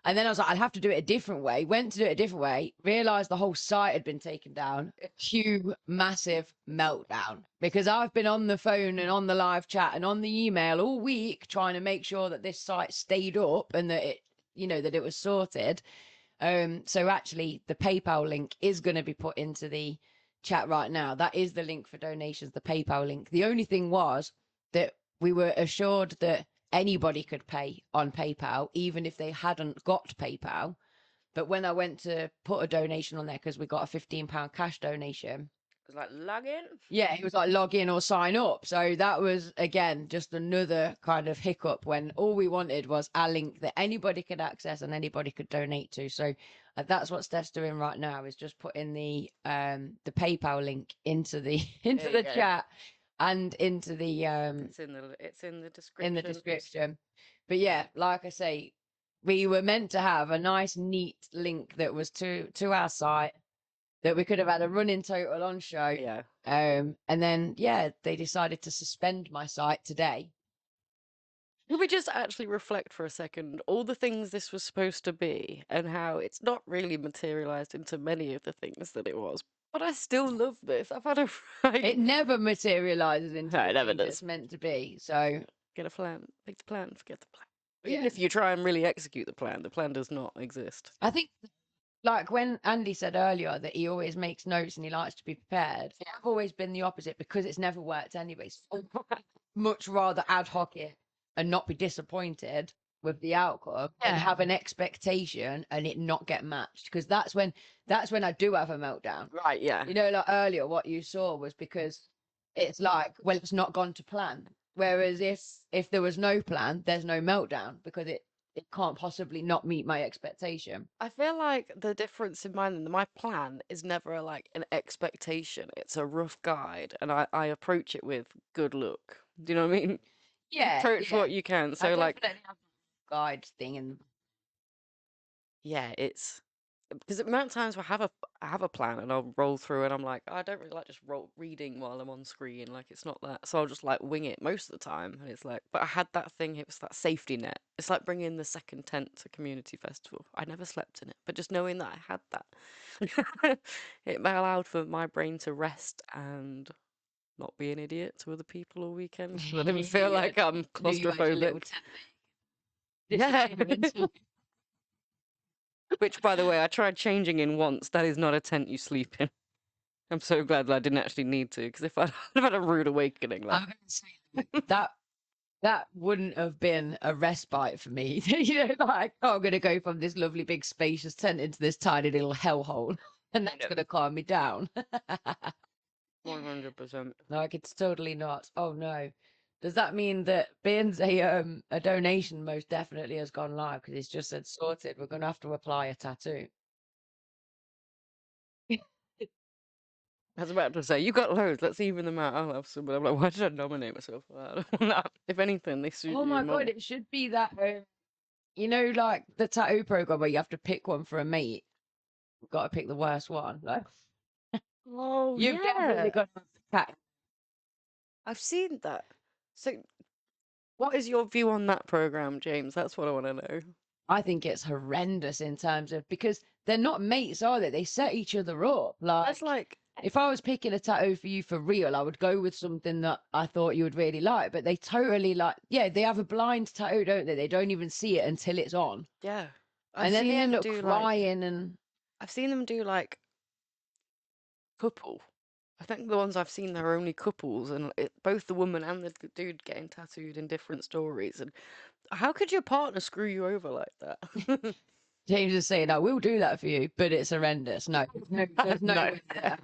And then I was like, I'd have to do it a different way. Went to do it a different way, realized the whole site had been taken down. Cue massive meltdown, because I've been on the phone and on the live chat and on the email all week trying to make sure that this site stayed up and that it, that it was sorted. So actually the PayPal link is going to be put into the chat right now. That is the link for donations, the PayPal link. The only thing was that we were assured that anybody could pay on PayPal, even if they hadn't got PayPal. But when I went to put a donation on there, because we got a £15 cash donation, it was like log in? Yeah, it was like log in or sign up. So that was, again, just another kind of hiccup when all we wanted was a link that anybody could access and anybody could donate to. So that's what Steph's doing right now, is just putting the PayPal link into the chat. And into the it's in the description. In the description. But yeah, like I say, we were meant to have a nice, neat link that was to our site that we could have had a running total on show. Yeah. And then they decided to suspend my site today. Could we just actually reflect for a second all the things this was supposed to be and how it's not really materialized into many of the things that it was? But I still love this. I've had a It never materializes into no, it never what does. it's meant to be. So get a plan, make the plan, forget the plan. Even if you try and really execute the plan does not exist. I think, like when Andy said earlier that he always makes notes and he likes to be prepared, I've always been the opposite because it's never worked anyways. Much rather ad hoc it and not be disappointed with the outcome and have an expectation and it not get matched, because that's when I do have a meltdown. Right, yeah. Like earlier what you saw was because it's like, well, it's not gone to plan. Whereas if there was no plan, there's no meltdown because it can't possibly not meet my expectation. I feel like the difference in mine and my plan is never like an expectation. It's a rough guide and I approach it with good luck. Do you know what I mean? Yeah. Approach what you can. So I like definitely have a guide thing and yeah, it's because the amount of times I have a plan and I'll roll through and I'm like, I don't really like just reading while I'm on screen. Like it's not that. So I'll just like wing it most of the time. And it's like, but I had that thing. It was that safety net. It's like bringing the second tent to community festival. I never slept in it, but just knowing that I had that, it allowed for my brain to rest and not be an idiot to other people all weekend. 'Cause I didn't feel like I'm Knew you had your little claustrophobic. tent Yeah. disappear into. Which, by the way, I tried changing in once. That is not a tent you sleep in. I'm so glad that I didn't actually need to, because if I'd have had a rude awakening, like I'm going to say that wouldn't have been a respite for me. You know, like, oh, I'm going to go from this lovely big spacious tent into this tiny little hellhole, and that's going to calm me down. 100%. Like, it's totally not. Oh no. Does that mean that Bin's a donation most definitely has gone live because it's just said sorted? We're going to have to apply a tattoo. I was about to say, you got loads, let's even them out. I'll have some, but I'm like, why did I nominate myself for that? I don't want that. If anything, they suit Oh you my more. god, it should be that you know, like the tattoo program where you have to pick one for a mate. You've got to pick the worst one. Like, Oh, you've definitely yeah. got to have the cat. I've seen that. So, what is your view on that program, James? That's what I want to know. I think it's horrendous in terms of because they're not mates, are they? They set each other up. That's Like, like, if I was picking a tattoo for you for real, I would go with something that I thought you would really like. But they totally like, yeah, they have a blind tattoo, don't they? They don't even see it until it's on. yeah. And then they end up crying and I've seen them do like couple. I think the ones I've seen, they're only couples, and both the woman and the dude getting tattooed in different stories. And how could your partner screw you over like that? James is saying, I will do that for you, but it's horrendous. No, there's no No. way that,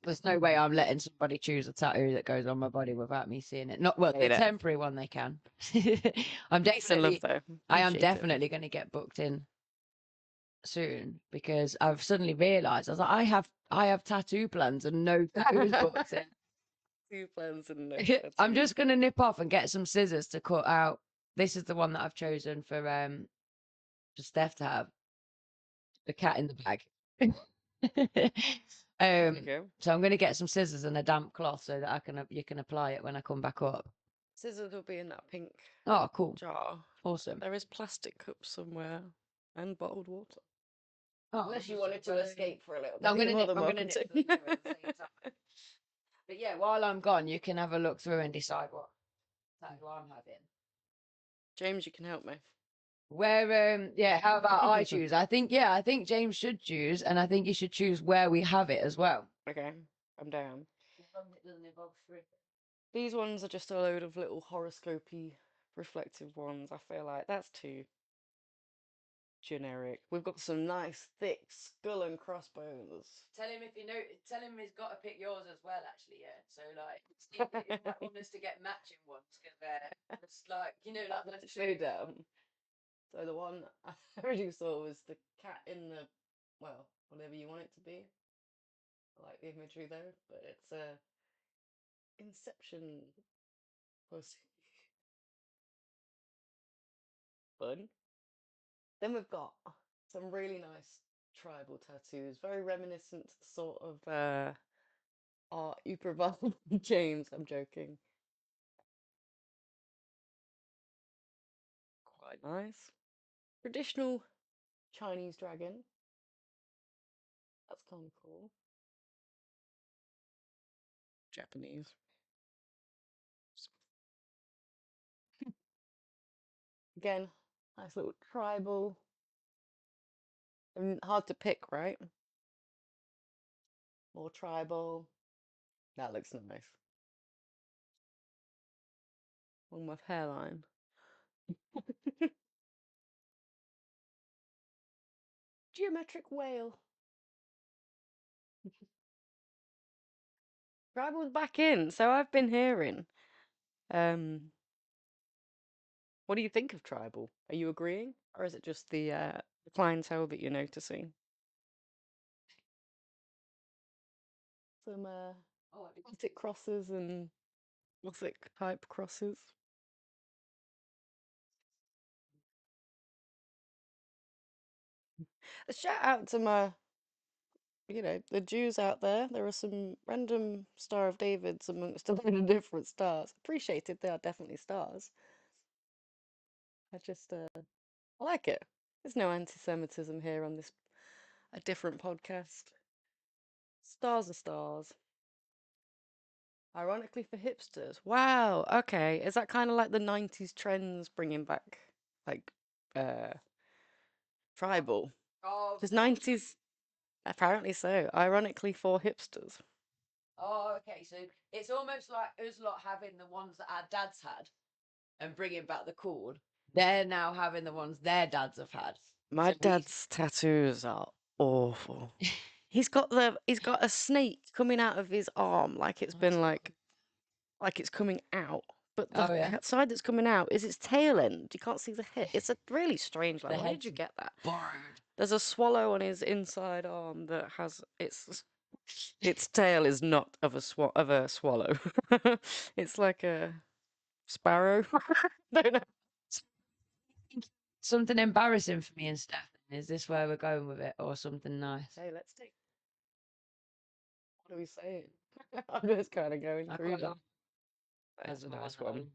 there's no way I'm letting somebody choose a tattoo that goes on my body without me seeing it. Not well, the Hate it. temporary one they can. I'm Peace and love, definitely, though. I am Appreciate it. definitely going to get booked in soon because I've suddenly realised I was like, I have tattoo plans and no tattoos booked in. Two plans and no I'm just tattoos. going to nip off and get some scissors to cut out. This is the one that I've chosen for Steph to have. The cat in the bag. There you go. So I'm going to get some scissors and a damp cloth so that you can apply it when I come back up. Scissors will be in that pink Oh, cool. jar. Awesome. There is plastic cups somewhere and bottled water. Oh, Unless you wanted to escape for a little bit. I'm going you're to more nip than them welcome through at the same time. But yeah, while I'm gone, you can have a look through and decide what tattoo I'm having. James, you can help me. Where yeah, how about I choose? I think James should choose, and I think you should choose where we have it as well. Okay, I'm down. These ones are just a load of little horoscopy reflective ones. I feel like that's too generic. We've got some nice thick skull and crossbones. Tell him tell him he's got to pick yours as well, actually, yeah. So like you might want us to get matching ones because it's like, you know, like Let's slow down. So the one I already saw was the cat in the, well, whatever you want it to be. I like the imagery though, but it's a Inception pussy. Fun. Then we've got some really nice tribal tattoos, very reminiscent sort of art you provide. James, I'm joking. Quite nice. Traditional Chinese dragon. That's kind of cool. Japanese. Again, nice little tribal. I mean, hard to pick, right? More tribal. That looks nice. On my hairline. Geometric whale. Tribal's back in, so I've been hearing. What do you think of tribal? Are you agreeing, or is it just the clientele that you're noticing? Some Gothic crosses and Gothic type crosses. A shout out to my, the Jews out there. There are some random Star of Davids amongst a lot of different stars. Appreciated, they are definitely stars. I just, I like it. There's no anti-Semitism here on this, a different podcast. Stars are stars. Ironically for hipsters. Wow, okay. Is that kind of like the 90s trends bringing back, like, tribal? Oh, Because 90s, apparently so. Ironically for hipsters. oh, okay. So it's almost like us lot having the ones that our dads had and bringing back the cool. They're now having the ones their dads have had. My So dad's tattoos are awful. He's got a snake coming out of his arm like it's been like it's coming out. But the Oh yeah. side that's coming out is its tail end. You can't see the head. It's a really strange. Like, The where did you head's get that? borrowed. There's a swallow on his inside arm that has its tail is not of a swallow. It's like a sparrow. Don't know. Something embarrassing for me and Steph. Is this where we're going with it, or something nice? Hey, let's take. What are we saying? I'm just kind of going through quite that. like- That's a quite nice like that one.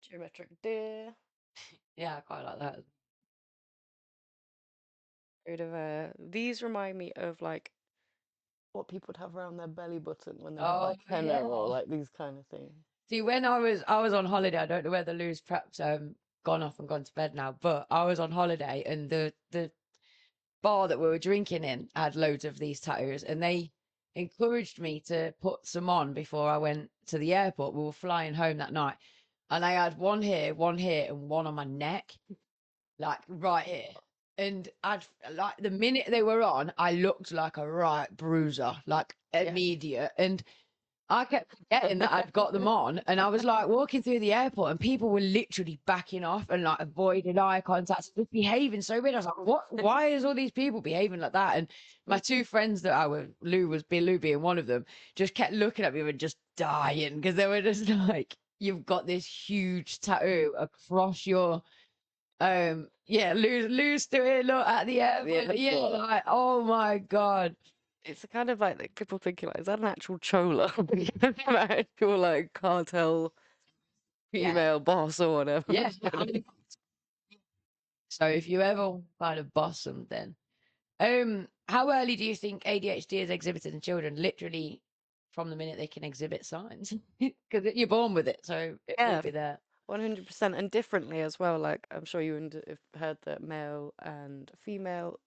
Geometric deer. Yeah, I quite like that. These remind me of like what people would have around their belly button when they got Oh like henna yeah. or like these kind of things. See, when I was on holiday, I don't know whether Lou's perhaps gone off and gone to bed now, but I was on holiday and the bar that we were drinking in had loads of these tattoos, and they encouraged me to put some on before I went to the airport. We were flying home that night, and I had one here, and one on my neck, like right here. And I'd like the minute they were on, I looked like a right bruiser, like immediate. And I kept forgetting that I'd got them on, and I was like walking through the airport, and people were literally backing off and like avoiding eye contact, just behaving so weird. I was like, "What? Why is all these people behaving like that?" And my two friends that I was, Lou being one of them, just kept looking at me and just dying because they were just like, "You've got this huge tattoo across your." Yeah, Lou's doing look at the airport. Yeah, like, oh my god. It's kind of like people thinking like, is that an actual chola? An actual like cartel female boss or whatever. Yeah. So if you ever kind of boss something, how early do you think ADHD is exhibited in children? Literally from the minute they can exhibit signs, because you're born with it, so it will be there. 100% and differently as well. Like I'm sure you have heard that male and female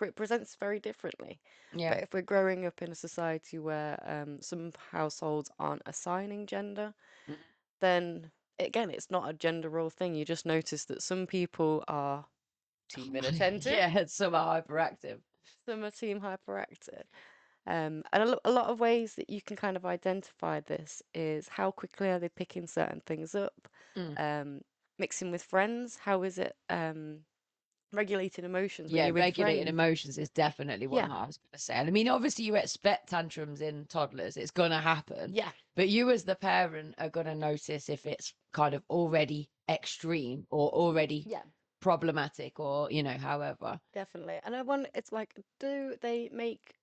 it presents very differently. Yeah. But if we're growing up in a society where some households aren't assigning gender, then again, it's not a gender role thing. You just notice that some people are team inattentive. Yeah, some are hyperactive. Some are team hyperactive. And a lot of ways that you can kind of identify this is how quickly are they picking certain things up, mixing with friends, how is it regulating emotions when Yeah, you're with regulating friends. emotions is definitely what I was going to say. And I mean, obviously, you expect tantrums in toddlers; it's going to happen. Yeah. But you, as the parent, are going to notice if it's kind of already extreme or already problematic, or however. Definitely. And it's like, do they make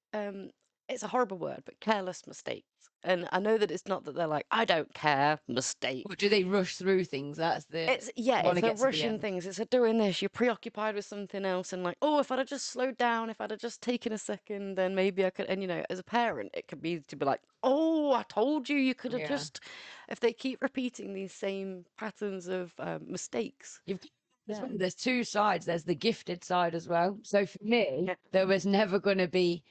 it's a horrible word, but careless mistakes? And I know that it's not that they're like, I don't care, mistake. Or do they rush through things? That's the It's a rushing things. It's a doing this. You're preoccupied with something else, and like, oh, if I'd have just slowed down, if I'd have just taken a second, then maybe I could. And as a parent, it could be to be like, oh, I told you, you could have just. If they keep repeating these same patterns of mistakes, there's two sides. There's the gifted side as well. So for me, there was never going to be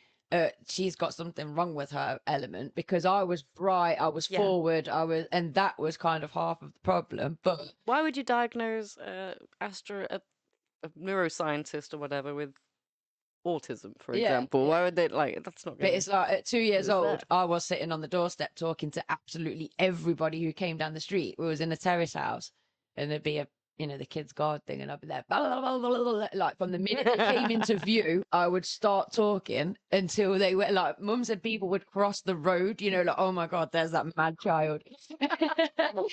she's got something wrong with her element, because I was bright, I was forward, and that was kind of half of the problem. But why would you diagnose a neuroscientist or whatever with autism, for example? Why would they that's not? But it's like at 2 years old, I was sitting on the doorstep talking to absolutely everybody who came down the street. We was in a terrace house, and there'd be a you know, the kids' guard thing, and I'd be there, blah, blah, blah, blah, blah, blah. Like from the minute they came into view, I would start talking until they were like, Mum said people would cross the road, you know, like, oh my God, there's that mad child.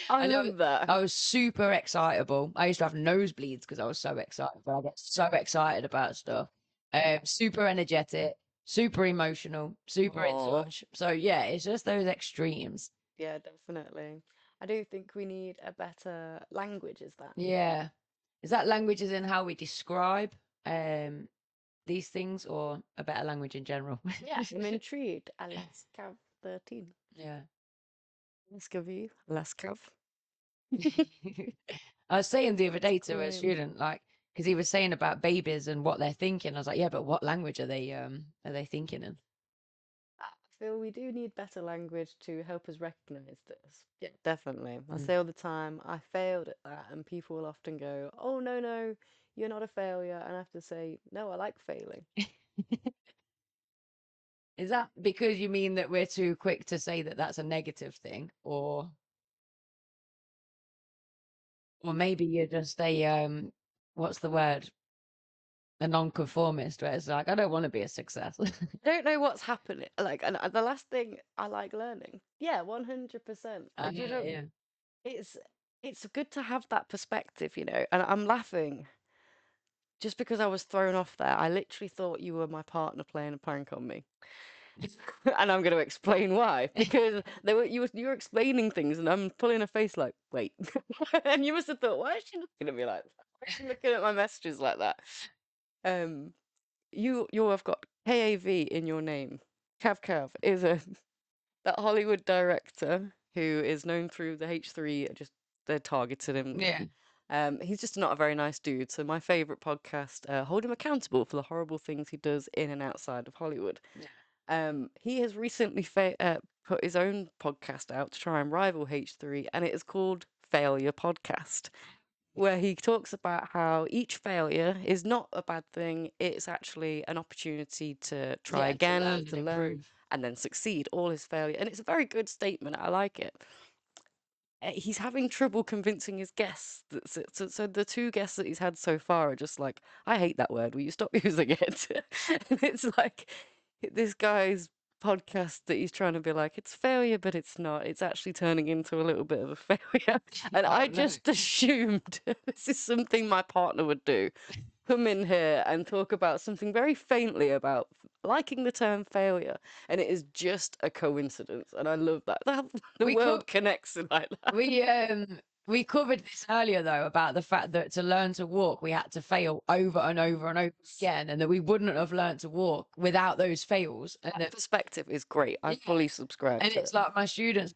I love that. I was super excitable. I used to have nosebleeds because I was so excited, but I get so excited about stuff. Super energetic, super emotional, super in touch. So yeah, it's just those extremes. Yeah, definitely. I do think we need a better language, is that? Yeah. Is that language as in how we describe these things, or a better language in general? Yeah, I'm intrigued. Alaska 13. Yeah. Alaska view. Alaska. I was saying the other day to a student, like, because he was saying about babies and what they're thinking. I was like, yeah, but what language are they thinking in? I feel we do need better language to help us recognize this. Yeah, definitely. I say all the time, I failed at that, and people will often go, "Oh no, you're not a failure," and I have to say, "No, I like failing." Is that because you mean that we're too quick to say that that's a negative thing, or maybe you're just a what's the word? A nonconformist, where it's like, I don't want to be a success. I don't know what's happening. Like, and the last thing, I like learning. Yeah, 100%. You know, yeah. it's good to have that perspective, you know. And I'm laughing just because I was thrown off there. I literally thought you were my partner playing a prank on me. And I'm going to explain why. Because you were explaining things, and I'm pulling a face like, wait. And you must have thought, why is she looking at me like that? Why is she looking at my messages like that? You have got KAV in your name. Cav is that Hollywood director who is known through the H3. Just they targeted him. Yeah. He's just not a very nice dude. So my favorite podcast, hold him accountable for the horrible things he does in and outside of Hollywood. Yeah. He has recently put his own podcast out to try and rival H3, and it is called Failure Podcast, where he talks about how each failure is not a bad thing. It's actually an opportunity to try again, to learn, and then succeed. All his failure, and it's a very good statement. I like it. He's having trouble convincing his guests. So the two guests that he's had so far are just like, I hate that word. Will you stop using it? And it's like this guy's podcast that he's trying to be like, it's failure, but it's not. It's actually turning into a little bit of a failure. And I just assumed this is something my partner would do. Come in here and talk about something very faintly about liking the term failure, and it is just a coincidence, and I love that. The world connects like that. We covered this earlier though, about the fact that to learn to walk we had to fail over and over and over again, and that we wouldn't have learned to walk without those fails. And that perspective is great. I fully subscribe and to it's it. like my students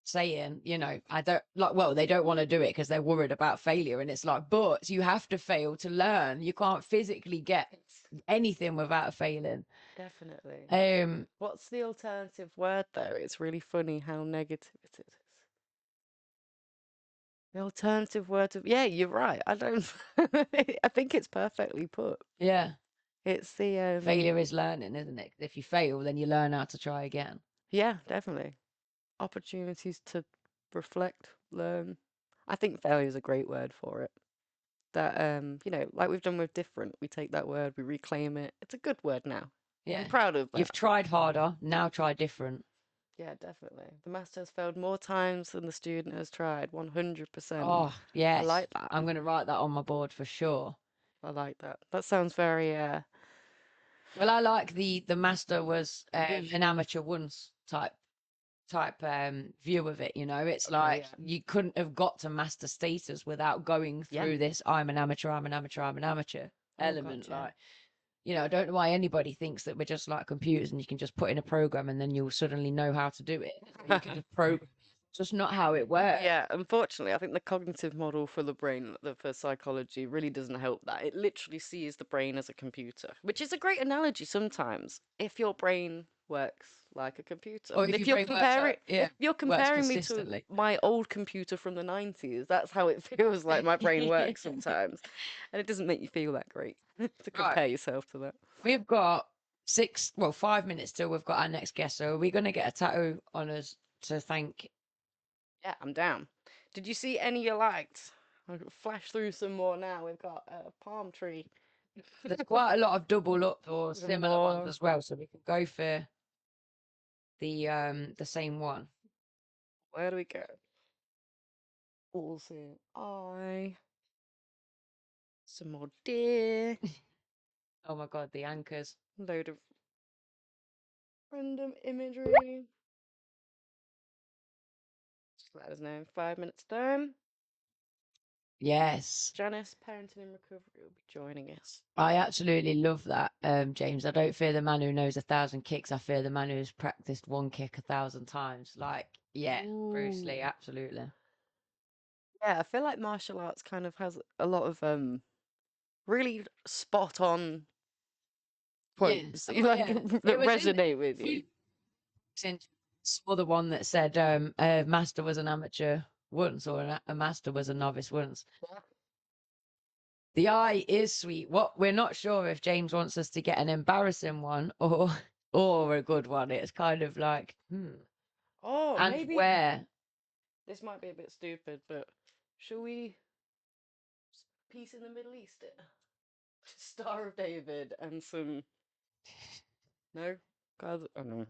saying, you know, I don't like, well, they don't want to do it because they're worried about failure, and it's like, but you have to fail to learn. You can't physically get anything without failing. Definitely. What's the alternative word though? It's really funny how negative it is. The alternative word of, yeah, you're right. I don't I think it's perfectly put. Yeah. It's the failure is learning, isn't it? If you fail, then you learn how to try again. Yeah, definitely. Opportunities to reflect, learn. I think failure is a great word for it. That you know, like we've done with different, we take that word, we reclaim it. It's a good word now. Yeah. I'm proud of that. You've tried harder, now try different. Yeah, definitely. The master has failed more times than the student has tried. 100%. Oh, yes. I like that. I'm going to write that on my board for sure. I like that. That sounds very well, I like the master was an amateur once type view of it, you know. It's like you couldn't have got to master status without going through this I'm an amateur element. Like, you know, I don't know why anybody thinks that we're just like computers and you can just put in a program and then you'll suddenly know how to do it. You can just program. It's just not how it works. Yeah, unfortunately, I think the cognitive model for the brain, for psychology, really doesn't help that. It literally sees the brain as a computer, which is a great analogy sometimes. If your brain works like a computer, or if you're comparing me to my old computer from the 90s, that's how it feels like my brain works sometimes, and it doesn't make you feel that great to compare yourself to that. We've got 5 minutes till we've got our next guest, so are we going to get a tattoo on us to thank? Yeah, I'm down. Did you see any you liked? I'll flash through some more now. We've got a palm tree. There's quite a lot of double up or Some similar ones more. as well, so we can go for the same one. Where do we go? All seeing eye. Some more deer. Oh my god, the anchors. Load of random imagery. Just let us know in 5 minutes' time. Yes. Janice, Parenting in Recovery, will be joining us. I absolutely love that, James. I don't fear the man who knows 1,000 kicks. I fear the man who's practiced one kick 1,000 times. Like, yeah, Bruce Lee, Ooh. absolutely. Yeah, I feel like martial arts kind of has a lot of really spot on points Yeah. Oh, like yeah. that It was resonate with you. Saw the one that said a master was an amateur once, or a master was a novice once. The eye is sweet. What we're not sure if James wants us to get an embarrassing one or a good one. It's kind of like, Oh, and maybe where. this might be a bit stupid, but shall we peace in the Middle East it? Star of David and some no? God, oh no.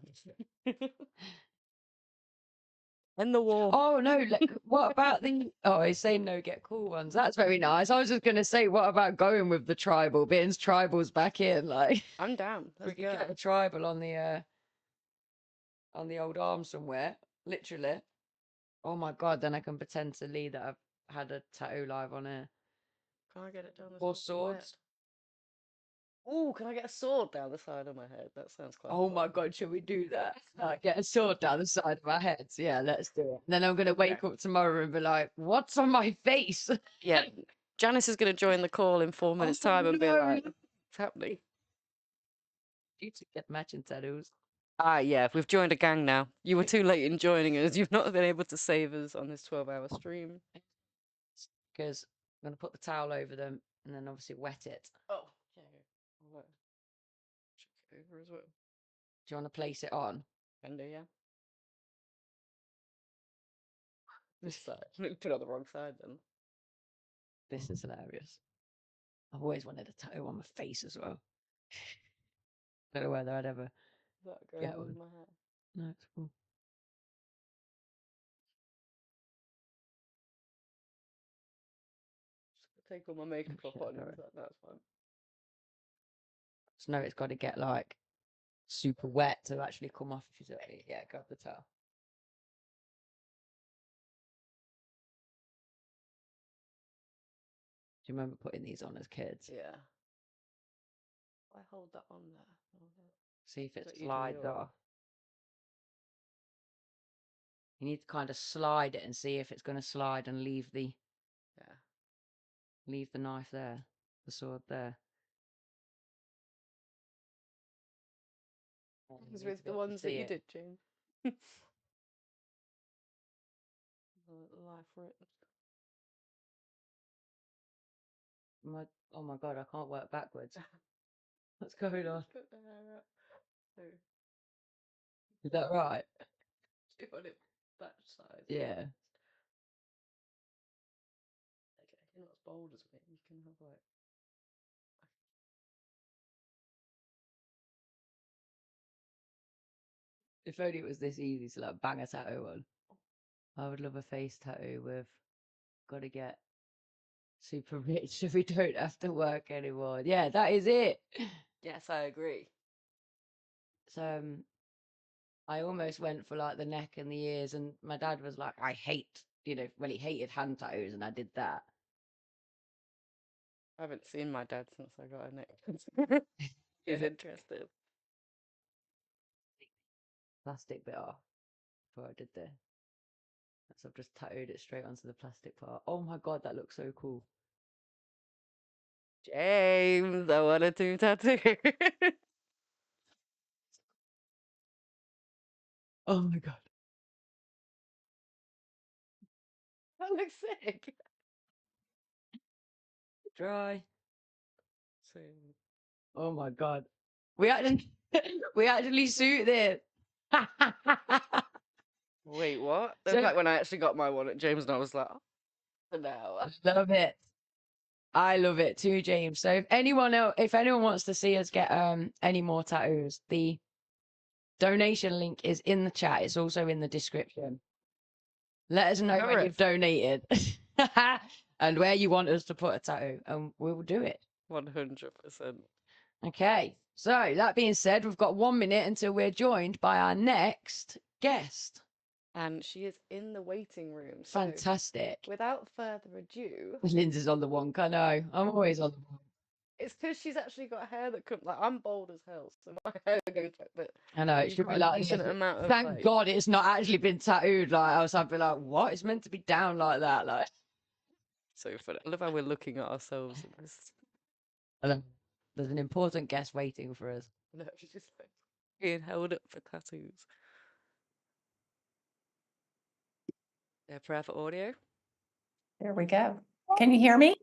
End the war. Oh no! What about the? Oh, he's saying no, get cool ones. That's very nice. I was just gonna say, what about going with the tribal? Being tribals back in, like I'm down. we Let's could go. get a tribal on the old arm somewhere, literally. Oh my god! Then I can pretend to Lee that I've had a tattoo live on here. Can I get it down the Or side? swords. Oh, can I get a sword down the side of my head? That sounds quite Oh fun. my god, should we do that? Get a sword down the side of our heads. Yeah, let's do it. And then I'm gonna wake up tomorrow and be like, "What's on my face?" Yeah, Janice is going to join the call in 4 minutes' time and be like, "What's happening?" You should get matching tattoos. Ah, yeah, we've joined a gang now. You were too late in joining us. You've not been able to save us on this 12-hour stream. Because I'm gonna put the towel over them and then obviously wet it. Oh, yeah. I'll check it over as well. Do you want to place it on? Can do, yeah. This side. Put it on the wrong side then. This is hilarious. I've always wanted a tattoo on my face as well. Don't know whether I'd ever That goes get with one. my hair. No, it's cool. Just take all my makeup off on. That's fine. So no, it's got to get like super wet to actually come off. If you say, yeah, grab the towel. Do you remember putting these on as kids? Yeah. I hold that on there. See if it But you do slides yours. off. You need to kind of slide it and see if it's going to slide and leave the knife there, the sword there. As with the ones that you did, Jane. Life written. Oh my god, I can't work backwards. What's going on? Put the hair up. So, Is that right? do on it that side. Yeah. Okay, you're not as bold as me. You can have like. If only it was this easy to like bang a tattoo on. I would love a face tattoo with gotta get super rich so we don't have to work anymore. Yeah, that is it. Yes, I agree. So I almost went for like the neck and the ears, and my dad was like, I hate, well, he hated hand tattoos, and I did that. I haven't seen my dad since I got a neck. He's interested. Plastic bit off before I did this. So I've just tattooed it straight onto the plastic part. Oh my god, that looks so cool. James, I want to do tattoo. Oh my god. That looks sick. Dry. So, oh my god. We actually suit it. Wait, what? That's So like when I actually got my one at James, and I was like, oh, no. I love it. I love it too, James. So if anyone wants to see us get any more tattoos, the donation link is in the chat. It's also in the description. Let us know when you've donated and where you want us to put a tattoo, and we'll do it. 100%. Okay. So that being said, we've got 1 minute until we're joined by our next guest. And she is in the waiting room. So Fantastic. without further ado, Lindsay's on the wonk. I know. I'm always on the wonk. it's because she's actually got hair that could, like, I'm bald as hell, so my hair goes like that. I know, it should be like decent amount of, thank like, God it's not actually been tattooed. Like, else I'd be like, what? It's meant to be down like that. Like, so funny. I love how we're looking at ourselves in this. I know. There's an important guest waiting for us. No, she's just like being held up for tattoos. Prayer for audio. There we go. Can you hear me?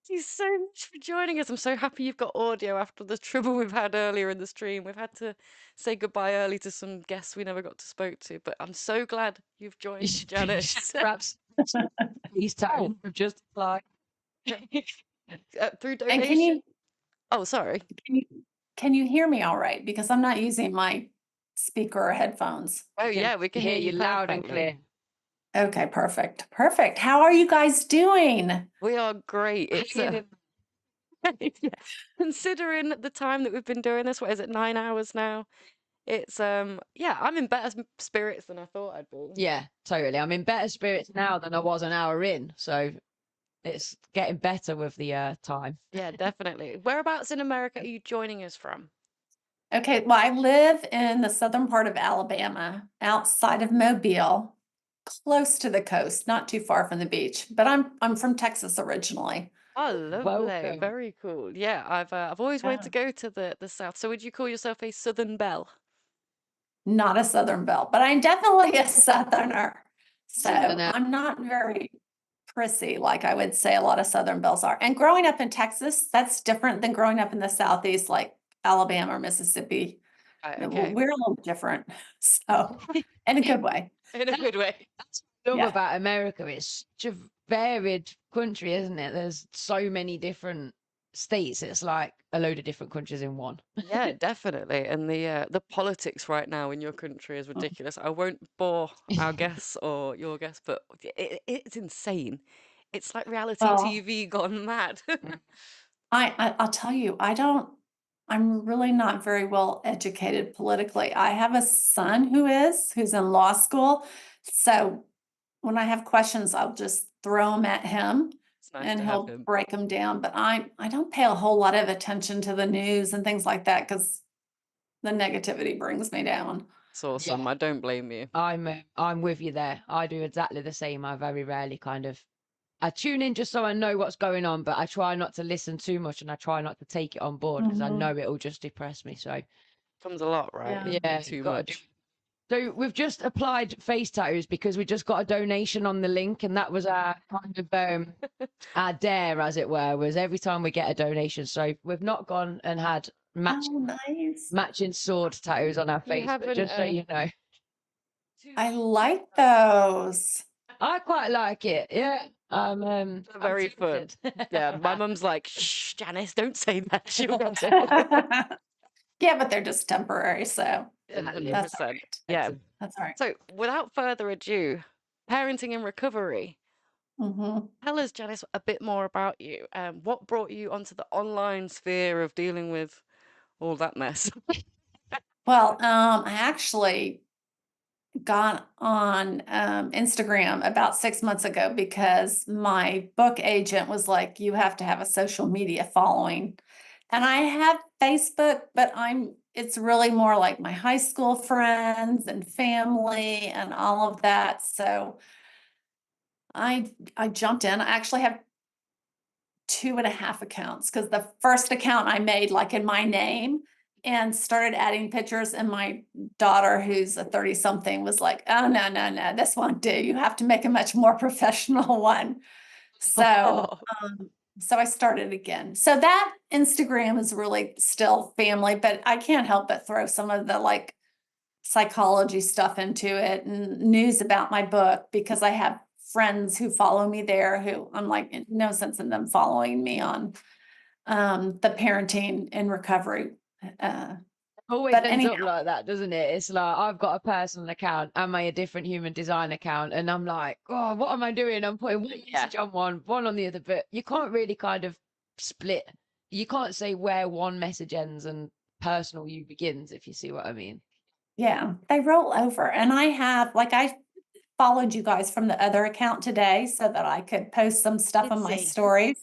Thank you so much for joining us. I'm so happy you've got audio after the trouble we've had earlier in the stream. We've had to say goodbye early to some guests we never got to spoke to, but I'm so glad you've joined, Janice. Perhaps these tattoos have just applied. Through And donation. Oh, sorry. can you hear me all right? Because I'm not using my speaker or headphones. Oh yeah, we can hear you loud and perfectly. clear. Okay, perfect. Perfect. How are you guys doing? We are great. It's yeah. Considering the time that we've been doing this, what is it, 9 hours now? It's yeah, I'm in better spirits than I thought I'd be. Yeah, totally. I'm in better spirits now than I was an hour in, so it's getting better with the time. Yeah, definitely. Whereabouts in America are you joining us from? Okay, well, I live in the southern part of Alabama, outside of Mobile, close to the coast, not too far from the beach. But I'm from Texas originally. Oh, lovely. Welcome. Very cool. Yeah, I've always wanted to go to the south. So would you call yourself a Southern Belle? Not a Southern Belle, but I'm definitely a Southerner. So I'm not very prissy like I would say a lot of Southern Belles are. And growing up in Texas, that's different than growing up in the Southeast, like Alabama or Mississippi. Okay. We're a little different. So in a good way. In a good way. That's what I love about America. It's such a varied country, isn't it? There's so many different states. It's like a load of different countries in one. Yeah, definitely. And the politics right now in your country is ridiculous. I won't bore our guests or your guests, but it's insane. It's like reality TV gone mad. I'll tell you, I'm really not very well educated politically. I have a son who's in law school. So when I have questions, I'll just throw them at him and he'll break them down. But I don't pay a whole lot of attention to the news and things like that because the negativity brings me down. It's awesome. Yeah. I don't blame you. I'm with you there. I do exactly the same. I very rarely I tune in just so I know what's going on, but I try not to listen too much and I try not to take it on board because I know it'll just depress me. So comes a lot, right? Yeah, too much. So we've just applied face tattoos because we just got a donation on the link, and that was our kind of our dare, as it were, was every time we get a donation. So we've not gone and had matching sword tattoos on our face, but just so you know. I like those. I quite like it. Yeah. Very fun. Yeah, my mum's like, shh, Janice, don't say that. She'll get it. Yeah, but they're just temporary, so 100%. that's all right. Yeah, that's all right. So, without further ado, parenting in recovery. Tell us, Janice, a bit more about you. What brought you onto the online sphere of dealing with all that mess? Well, I actually got on Instagram about 6 months ago because my book agent was like, you have to have a social media following. And I have Facebook, but it's really more like my high school friends and family and all of that. So I jumped in. I actually have 2.5 accounts because the first account I made like in my name and started adding pictures, and my daughter, who's a 30-something, was like, oh, no, this won't do. You have to make a much more professional one. So so I started again. So that Instagram is really still family, but I can't help but throw some of the like psychology stuff into it and news about my book, because I have friends who follow me there who I'm like, no sense in them following me on the parenting and recovery. Always But ends anyhow, up like that, doesn't it? It's like I've got a personal account and a different human design account, and I'm like, oh, what am I doing? I'm putting one message on one on the other, but you can't really kind of split. You can't say where one message ends and personal you begins, if you see what I mean. yeah, they roll over. And I followed you guys from the other account today so that I could post some stuff on my stories.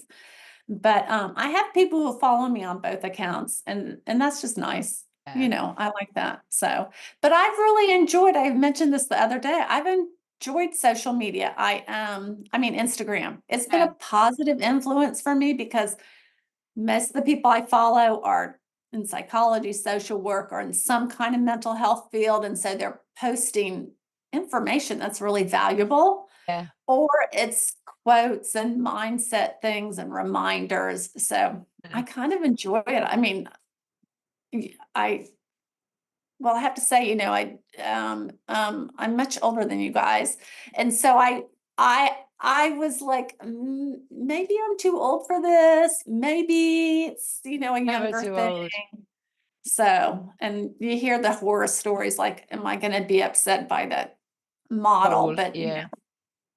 But I have people who follow me on both accounts, and that's just nice. Yeah. You know, I like that. So, but I've really enjoyed, I mentioned this the other day, I've enjoyed social media. I mean Instagram. It's been a positive influence for me because most of the people I follow are in psychology, social work, or in some kind of mental health field. And so they're posting information that's really valuable. Yeah. Or it's quotes and mindset things and reminders. So I kind of enjoy it. I mean, I have to say, I'm much older than you guys. And so I was like, maybe I'm too old for this. Maybe it's, a younger too thing. old. So, and you hear the horror stories, like, am I going to be upset by that model? But yeah.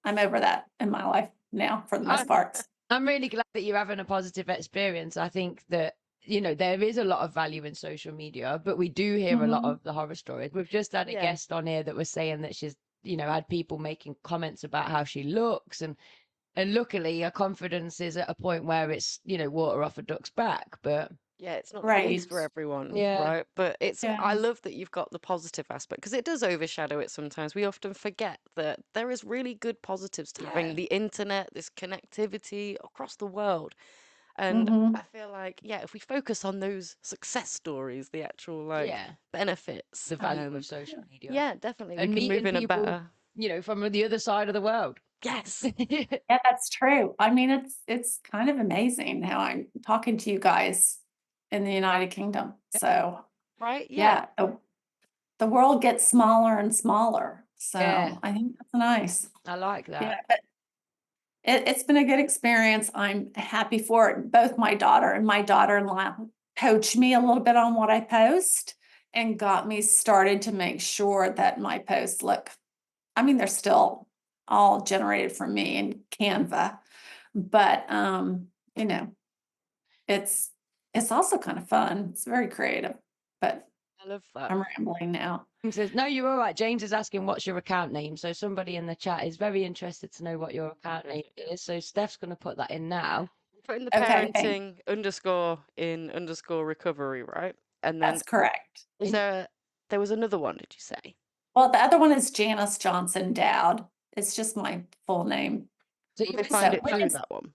I'm over that in my life now for the most part. I'm really glad that you're having a positive experience. I think that, there is a lot of value in social media, but we do hear a lot of the horror stories. We've just had a guest on here that was saying that she's, had people making comments about how she looks, and luckily her confidence is at a point where it's, water off a duck's back. But yeah, it's not the case for everyone, right? But I love that you've got the positive aspect, because it does overshadow it sometimes. We often forget that there is really good positives to having the internet, this connectivity across the world. And I feel like, if we focus on those success stories, the actual benefits, the value of social media. Yeah, definitely. And we can move in people, a better, from the other side of the world. Yes. Yeah, that's true. I mean, it's kind of amazing how I'm talking to you guys in the United Kingdom. So, right? Yeah, the world gets smaller and smaller. So I think that's nice. I like that. Yeah, but it's been a good experience. I'm happy for it. Both my daughter and my daughter-in-law coached me a little bit on what I post and got me started to make sure that my posts look, I mean, they're still all generated from me in Canva, but it's also kind of fun. It's very creative, but I love that. I'm rambling now. Says, no, you're all right. James is asking what's your account name. So somebody in the chat is very interested to know what your account name is. So Steph's going to put that in now. Put in the parenting _ recovery, right? And then that's correct. There was another one, did you say? Well, the other one is Janice Johnson Dowd. It's just my full name. So you can find it through that one.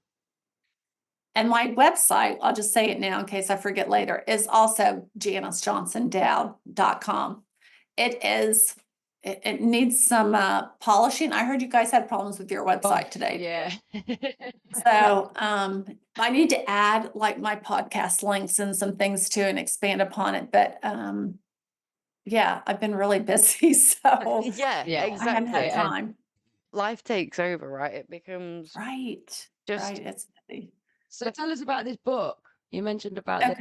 And my website, I'll just say it now in case I forget later, is also janicejonsondowd.com. It needs some polishing. I heard you guys had problems with your website today. Yeah. So I need to add like my podcast links and some things too and expand upon it. But I've been really busy. So exactly. I haven't had time. Life takes over, right? It becomes right. It's busy. So tell us about this book. You mentioned about a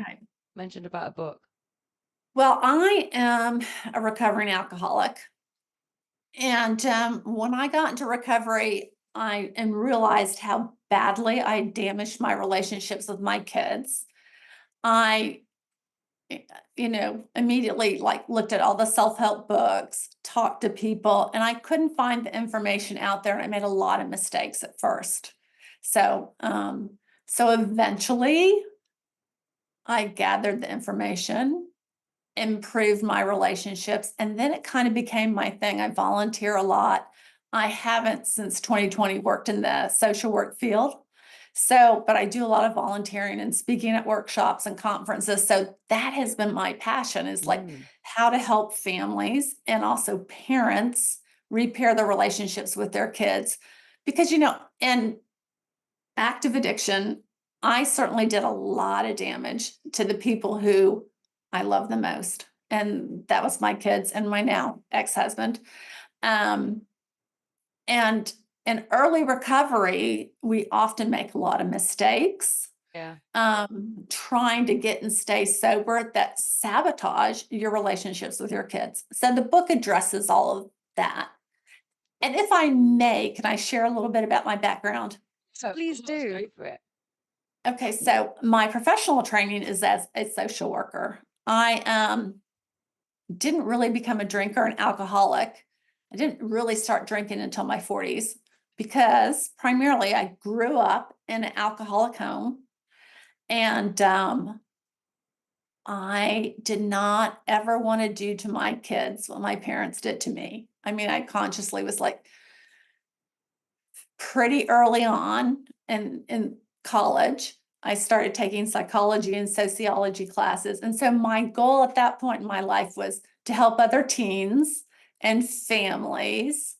book. Well, I am a recovering alcoholic. And when I got into recovery, I realized how badly I damaged my relationships with my kids. I, immediately looked at all the self-help books, talked to people, and I couldn't find the information out there. And I made a lot of mistakes at first. So eventually I gathered the information, improved my relationships, and then it kind of became my thing. I volunteer a lot. I haven't since 2020 worked in the social work field. But I do a lot of volunteering and speaking at workshops and conferences. So that has been my passion, is how to help families and also parents repair the relationships with their kids. Because, in active addiction, I certainly did a lot of damage to the people who I love the most. and that was my kids and my now ex-husband. And in early recovery, we often make a lot of mistakes. Yeah. Trying to get and stay sober that sabotage your relationships with your kids. So the book addresses all of that. And if I may, can I share a little bit about my background? So Please do. Go for it. Okay, so my professional training is as a social worker. I didn't really become a drinker and alcoholic. I didn't really start drinking until my 40s because primarily I grew up in an alcoholic home. And I did not ever want to do to my kids what my parents did to me. I mean, I consciously was like pretty early on in college, I started taking psychology and sociology classes. And so my goal at that point in my life was to help other teens and families.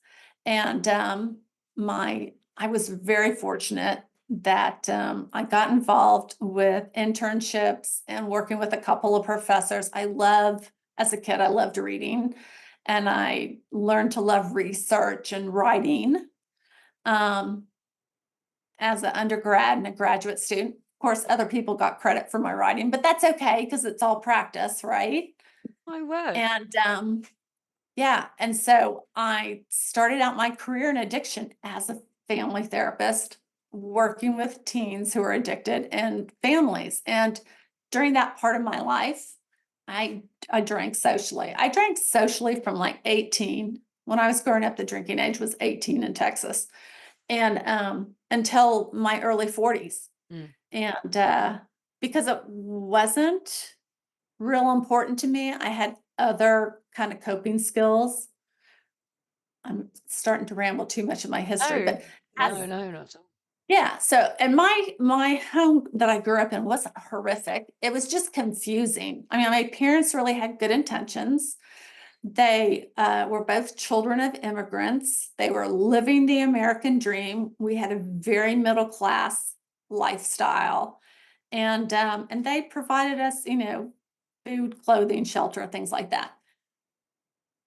And I was very fortunate that I got involved with internships and working with a couple of professors. As a kid, I loved reading, and I learned to love research and writing as an undergrad and a graduate student. Of course, other people got credit for my writing, but that's okay because it's all practice, right? My word. And yeah, and so I started out my career in addiction as a family therapist, working with teens who are addicted and families. And during that part of my life, I drank socially. I drank socially from like 18. When I was growing up, the drinking age was 18 in Texas, and until my early 40s. And because it wasn't real important to me, I had other kind of coping skills. I'm starting to ramble too much of my history, but no, not so. Yeah. So, and my home that I grew up in wasn't horrific. It was just confusing. I mean, my parents really had good intentions. They were both children of immigrants. They were living the American dream. We had a very middle class lifestyle, and they provided us, food, clothing, shelter, things like that.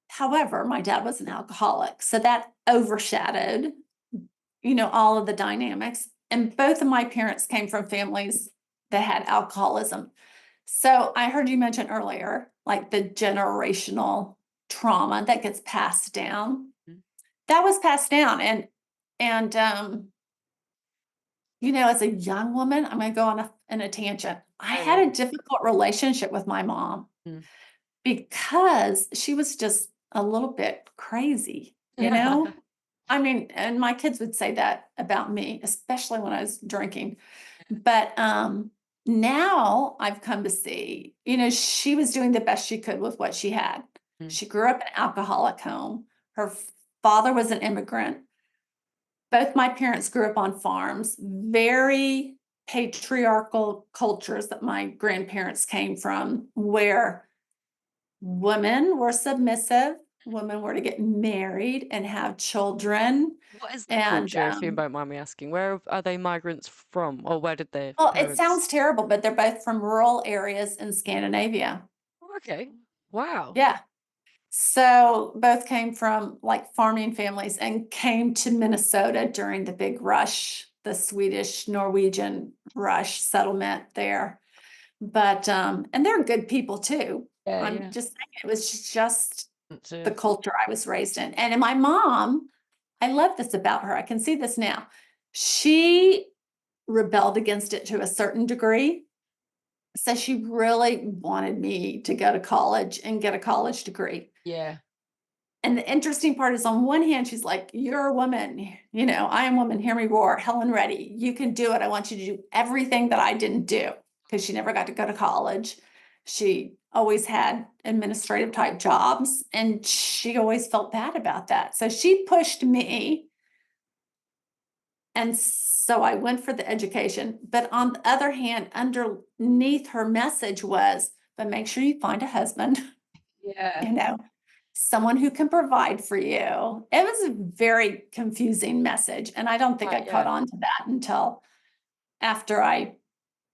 However, my dad was an alcoholic, so that overshadowed all of the dynamics. And both of my parents came from families that had alcoholism. So I heard you mention earlier, like the generational trauma that gets passed down. That was passed down. And as a young woman, I'm going to go on a tangent. I had a difficult relationship with my mom because she was just a little bit crazy, I mean, and my kids would say that about me, especially when I was drinking. But now I've come to see, she was doing the best she could with what she had. She grew up in an alcoholic home. Her father was an immigrant. Both my parents grew up on farms, very patriarchal cultures that my grandparents came from, where women were submissive. Women were to get married and have children. What is that culture, if you don't mind me asking? Where are they migrants from, or where did their Well, parents... it sounds terrible, but they're both from rural areas in Scandinavia. Okay. Wow. Yeah. So both came from like farming families and came to Minnesota during the big rush, the Swedish Norwegian rush settlement there. But and they're good people too. I'm just saying, it was just the culture I was raised in. And my mom, I love this about her. I can see this now. She rebelled against it to a certain degree. So she really wanted me to go to college and get a college degree. Yeah. And the interesting part is, on one hand, she's like, you're a woman, I am a woman, hear me roar, Helen Reddy, you can do it. I want you to do everything that I didn't do, because she never got to go to college. She always had administrative type jobs, and she always felt bad about that. So she pushed me. And so I went for the education. But on the other hand, underneath her message was, but make sure you find a husband. Yeah. Someone who can provide for you. It was a very confusing message. And I don't think I caught on to that until after I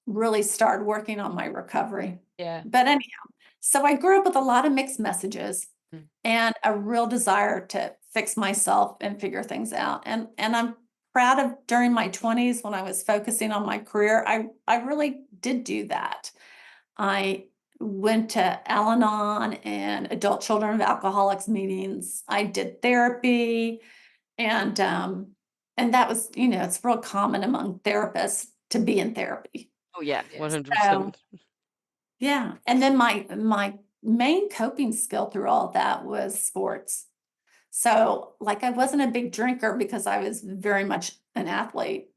really started working on my recovery. Yeah. But anyhow, So I grew up with a lot of mixed messages Mm. and a real desire to fix myself and figure things out. And I'm proud of during my 20s when I was focusing on my career, I really did do that. I went to Al-Anon and adult children of alcoholics meetings. I did therapy, and that was, you know, it's real common among therapists to be in therapy. Oh yeah, Yes. 100%. Yeah. And then my main coping skill through all of that was sports. So like I wasn't a big drinker because I was very much an athlete.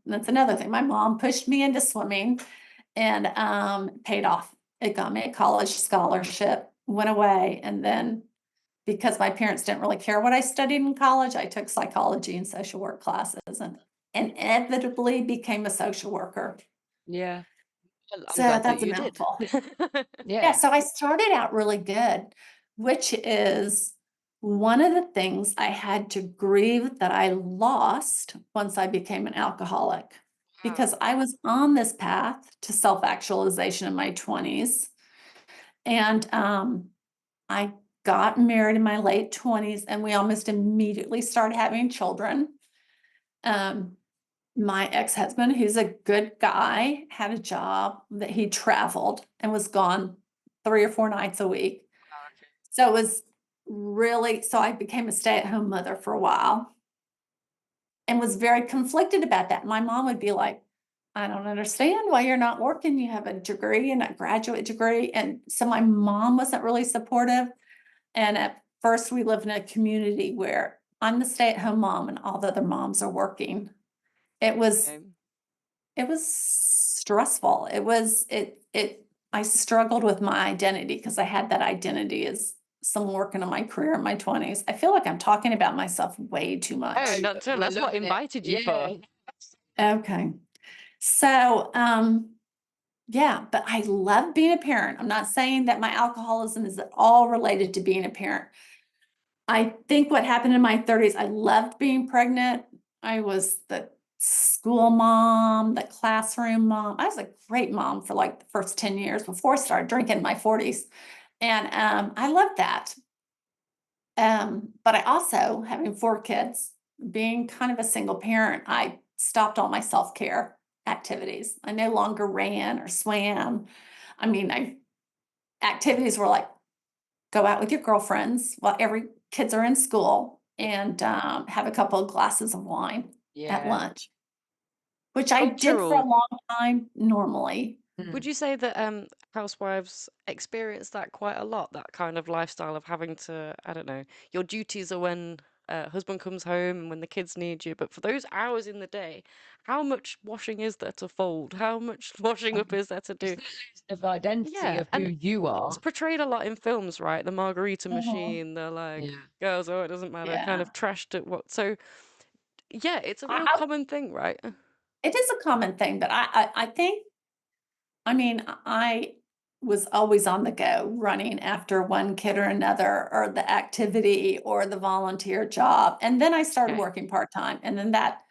That's another thing. My mom pushed me into swimming and paid off. It got me a college scholarship, went away, and then because my parents didn't really care what I studied in college, I took psychology and social work classes and inevitably became a social worker. Yeah. Well, I'm So glad that that's a you did. mouthful. Yeah, Yeah. so I started out really good, which is one of the things I had to grieve that I lost once I became an alcoholic, because I was on this path to self-actualization in my 20s. And I got married in my late 20s, and we almost immediately started having children. My ex-husband, who's a good guy, had a job that he traveled and was gone 3 or 4 nights a week. So it was really, so I became a stay-at-home mother for a while and was very conflicted about that. My mom would be like, I don't understand why you're not working. You have a degree and a graduate degree. And so my mom wasn't really supportive. And at first we lived in a community where I'm the stay-at-home mom and all the other moms are working. It was stressful. I struggled with my identity because I had that identity as someone working on my career in my 20s. I feel like I'm talking about myself way too much. Oh, not at all. That's what I invited you for. Okay. So, yeah, but I love being a parent. I'm not saying that my alcoholism is at all related to being a parent. I think what happened in my 30s, I loved being pregnant. I was the school mom, the classroom mom. I was a great mom for like the first 10 years before I started drinking in my 40s. And I loved that. But I also, having 4 kids, being kind of a single parent, I stopped all my self-care activities. I no longer ran or swam. I mean, activities were like, go out with your girlfriends while kids are in school and have a couple of glasses of wine at lunch, which I did for a long time normally. Would you say that housewives experience that quite a lot, that kind of lifestyle of having to, I don't know, your duties are when husband comes home and when the kids need you, but for those hours in the day, how much washing is there to fold? How much washing up is there to do? Of identity of who you are. It's portrayed a lot in films, right? The margarita machine, the like girls, oh, it doesn't matter, kind of trashed at what. So yeah, it's a real common thing, right? It is a common thing, but I think, I mean, I was always on the go, running after one kid or another, or the activity or the volunteer job. And then I started working part-time, and then that,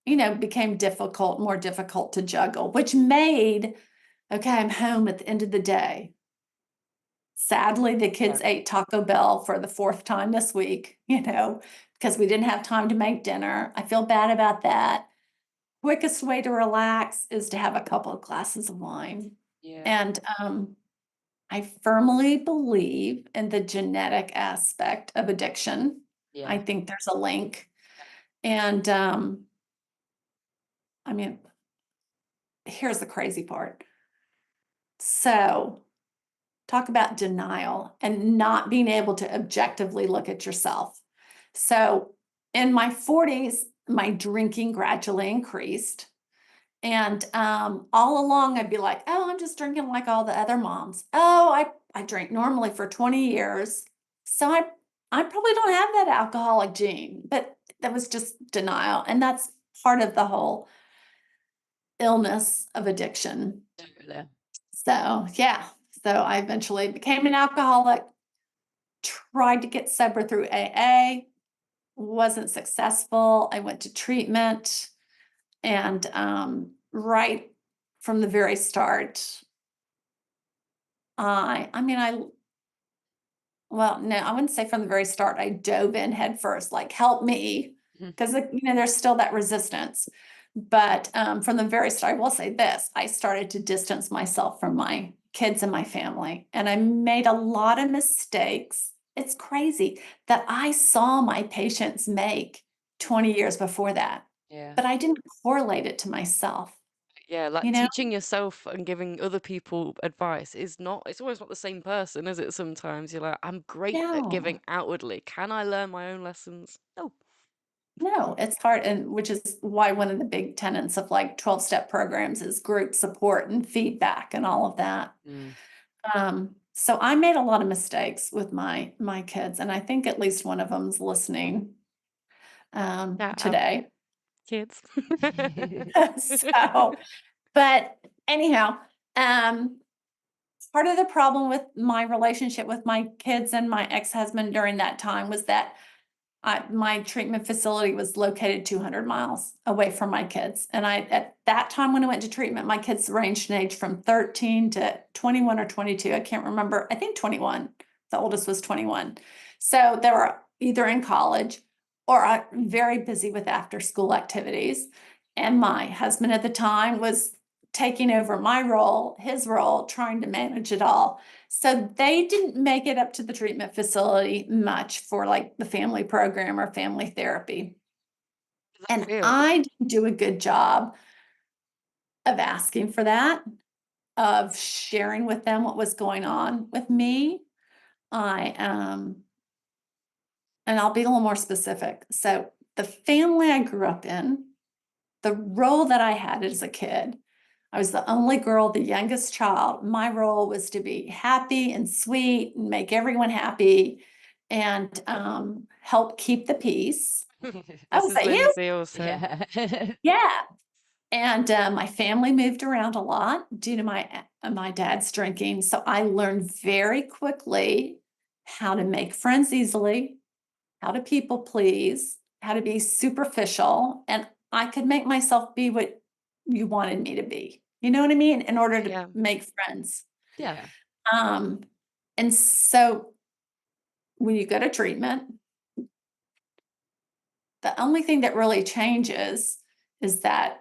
you know, became more difficult to juggle, which made, okay, I'm home at the end of the day. Sadly, the kids ate Taco Bell for the 4th time this week, you know, because we didn't have time to make dinner. I feel bad about that. Quickest way to relax is to have a couple of glasses of wine. And I firmly believe in the genetic aspect of addiction. I think there's a link. And I mean, here's the crazy part. So, talk about denial and not being able to objectively look at yourself. So, in my 40s, my drinking gradually increased. And all along, I'd be like, oh, I'm just drinking like all the other moms. Oh, I drank normally for 20 years. So I probably don't have that alcoholic gene, but that was just denial. And that's part of the whole illness of addiction. So, yeah. So I eventually became an alcoholic, tried to get sober through AA, wasn't successful. I went to treatment, and right from the very start, well, no, I wouldn't say from the very start, I dove in head first, like, help me, because, there's still that resistance. But from the very start, I will say this, I started to distance myself from my kids and my family, and I made a lot of mistakes. It's crazy that I saw my patients make 20 years before that, but I didn't correlate it to myself. Yeah, like You know? teaching yourself and giving other people advice is not, it's always not the same person, is it? Sometimes you're like, I'm great at giving No. outwardly. Can I learn my own lessons? No. No, it's hard, and which is why one of the big tenets of like 12-step programs is group support and feedback and all of that. So I made a lot of mistakes with my kids, and I think at least one of them's listening today. Kids. So, but anyhow, part of the problem with my relationship with my kids and my ex-husband during that time was that my treatment facility was located 200 miles away from my kids. And at that time when I went to treatment, my kids ranged in age from 13 to 21 or 22. I can't remember. I think 21. The oldest was 21. So they were either in college or very busy with after school activities. And my husband at the time was taking over my role, his role, trying to manage it all. So they didn't make it up to the treatment facility much for like the family program or family therapy. And I didn't do a good job of asking for that, of sharing with them what was going on with me. And I'll be a little more specific. So the family I grew up in, the role that I had as a kid, I was the only girl, the youngest child. My role was to be happy and sweet and make everyone happy and help keep the peace. This is Lindsay also. Yeah. And my family moved around a lot due to my dad's drinking. So I learned very quickly how to make friends easily, how to people please, how to be superficial. And I could make myself be what you wanted me to be. You know what I mean? In order to make friends. Yeah. And so when you go to treatment, the only thing that really changes is that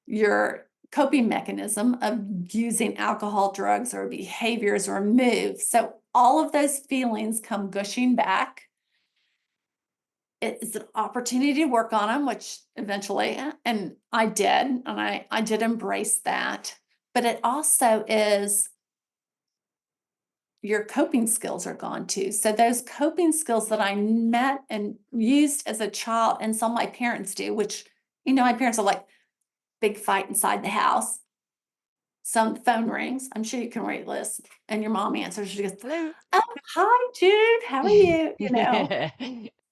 your coping mechanism of using alcohol, drugs, or behaviors removed. So all of those feelings come gushing back. It's an opportunity to work on them, which eventually, and I did, and I did embrace that. But it also is your coping skills are gone too. So those coping skills that I met and used as a child, and some of my parents do, which, my parents are like big fight inside the house. Some phone rings. I'm sure you can relate this. And your mom answers. She goes, "Hello. Oh, hi, Jude. How are you?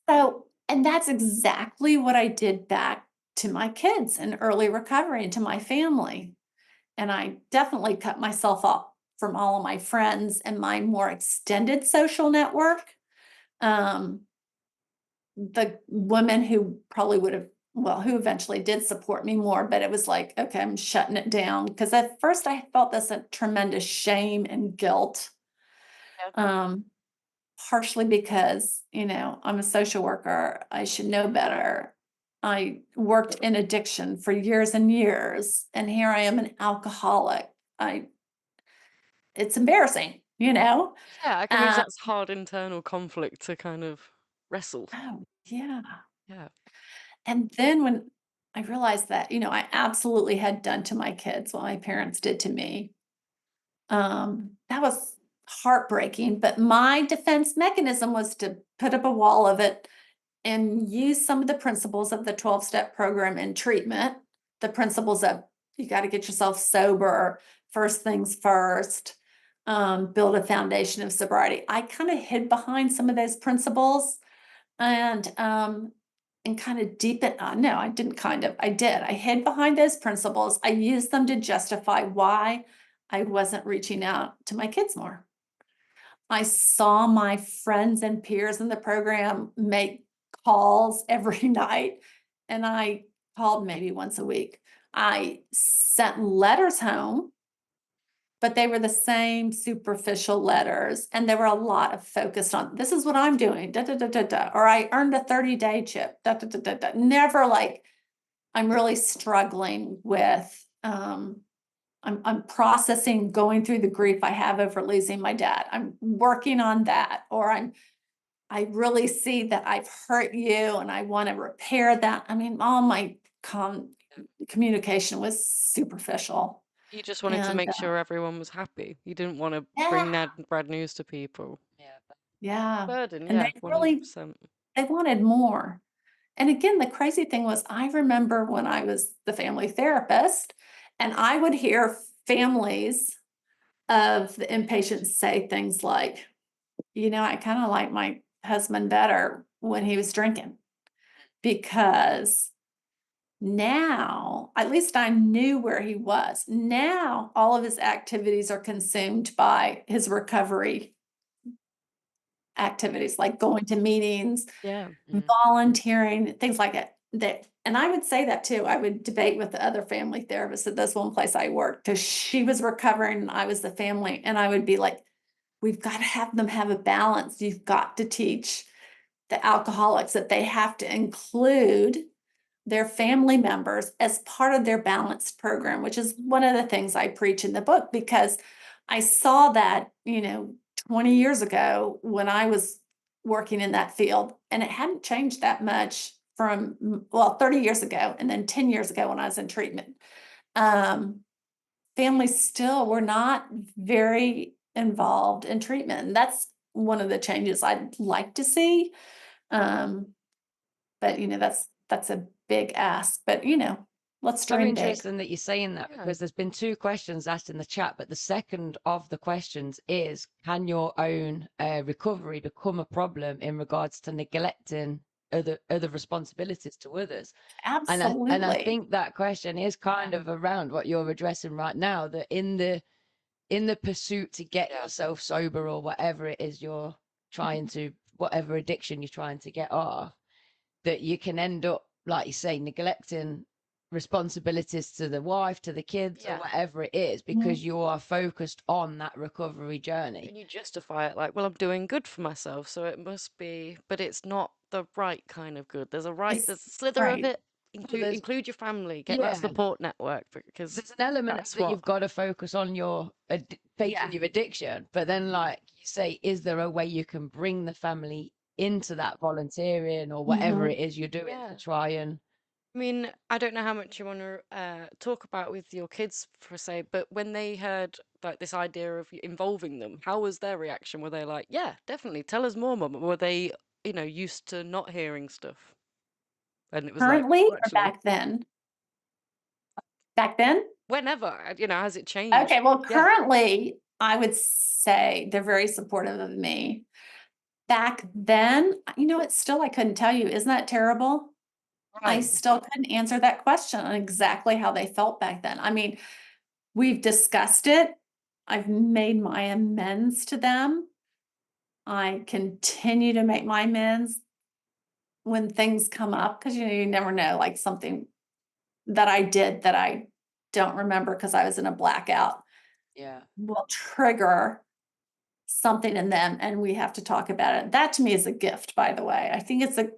So, and that's exactly what I did back to my kids in early recovery and to my family. And I definitely cut myself off from all of my friends and my more extended social network. The women who probably would have, who eventually did support me more, but it was like, okay, I'm shutting it down. Because at first I felt this tremendous shame and guilt. Partially because, I'm a social worker. I should know better. I worked in addiction for years and years, and here I am, an alcoholic. It's embarrassing, Yeah, I can imagine that's hard internal conflict to kind of wrestle. Oh, yeah. Yeah. And then when I realized that, I absolutely had done to my kids what my parents did to me, that was heartbreaking. But my defense mechanism was to put up a wall of it and use some of the principles of the 12-step program in treatment, the principles of you got to get yourself sober, first things first, build a foundation of sobriety. I kind of hid behind some of those principles and kind of deepen. No, I didn't I did. I hid behind those principles. I used them to justify why I wasn't reaching out to my kids more. I saw my friends and peers in the program make calls every night, and I called maybe once a week. I sent letters home, but they were the same superficial letters. And there were a lot of focus on, this is what I'm doing, da, da, da, da, da, or I earned a 30-day chip, da, da, da, da, da. Never like, I'm really struggling with, I'm processing, going through the grief I have over losing my dad. I'm working on that, or I really see that I've hurt you and I want to repair that. I mean, all my communication was superficial. You just wanted to make sure everyone was happy. You didn't want to bring bad news to people. Yeah. Burden, And yeah, they really, 100%. they wanted more. And again, the crazy thing was, I remember when I was the family therapist, and I would hear families of the inpatients say things like, you know, I kind of like my husband better when he was drinking, because now, at least I knew where he was. Now, all of his activities are consumed by his recovery activities, like going to meetings, volunteering, things like that. And I would say that too. I would debate with the other family therapist at this one place I worked, because she was recovering and I was the family. And I would be like, we've got to have them have a balance. You've got to teach the alcoholics that they have to include their family members as part of their balanced program, which is one of the things I preach in the book, because I saw that, 20 years ago when I was working in that field, and it hadn't changed that much from, 30 years ago, and then 10 years ago when I was in treatment. Families still were not very involved in treatment. And that's one of the changes I'd like to see. But that's a big ask, but let's So dream big. interesting that you're saying that, because there's been 2 questions asked in the chat, but the second of the questions is, can your own recovery become a problem in regards to neglecting other responsibilities to others? Absolutely. And I think that question is kind of around what you're addressing right now, that in the pursuit to get yourself sober, or whatever it is you're trying to, whatever addiction you're trying to get off, that you can end up, like you say, neglecting responsibilities to the wife, to the kids, or whatever it is, because you are focused on that recovery journey. And you justify it like, well, I'm doing good for myself, so it must be, but it's not the right kind of good. There's a slither of it. Include your family, get that support network, because there's an element of that you've got to focus on your facing your addiction, but then, like you say, is there a way you can bring the family into that volunteering or whatever it is you're doing to try and... I mean, I don't know how much you want to talk about with your kids, per se, but when they heard like this idea of involving them, how was their reaction? Were they like, yeah, definitely, tell us more, Mum? Or were they, used to not hearing stuff? And it was currently, like, or back then? Back then? Whenever, has it changed? Okay, well, currently, I would say they're very supportive of me. Back then, it's still, I couldn't tell you. Isn't that terrible? I still couldn't answer that question on exactly how they felt back then. I mean, we've discussed it. I've made my amends to them. I continue to make my amends when things come up, because you never know, like something that I did that I don't remember because I was in a blackout will trigger something in them, and we have to talk about it. That to me is a gift, by the way. I think it's a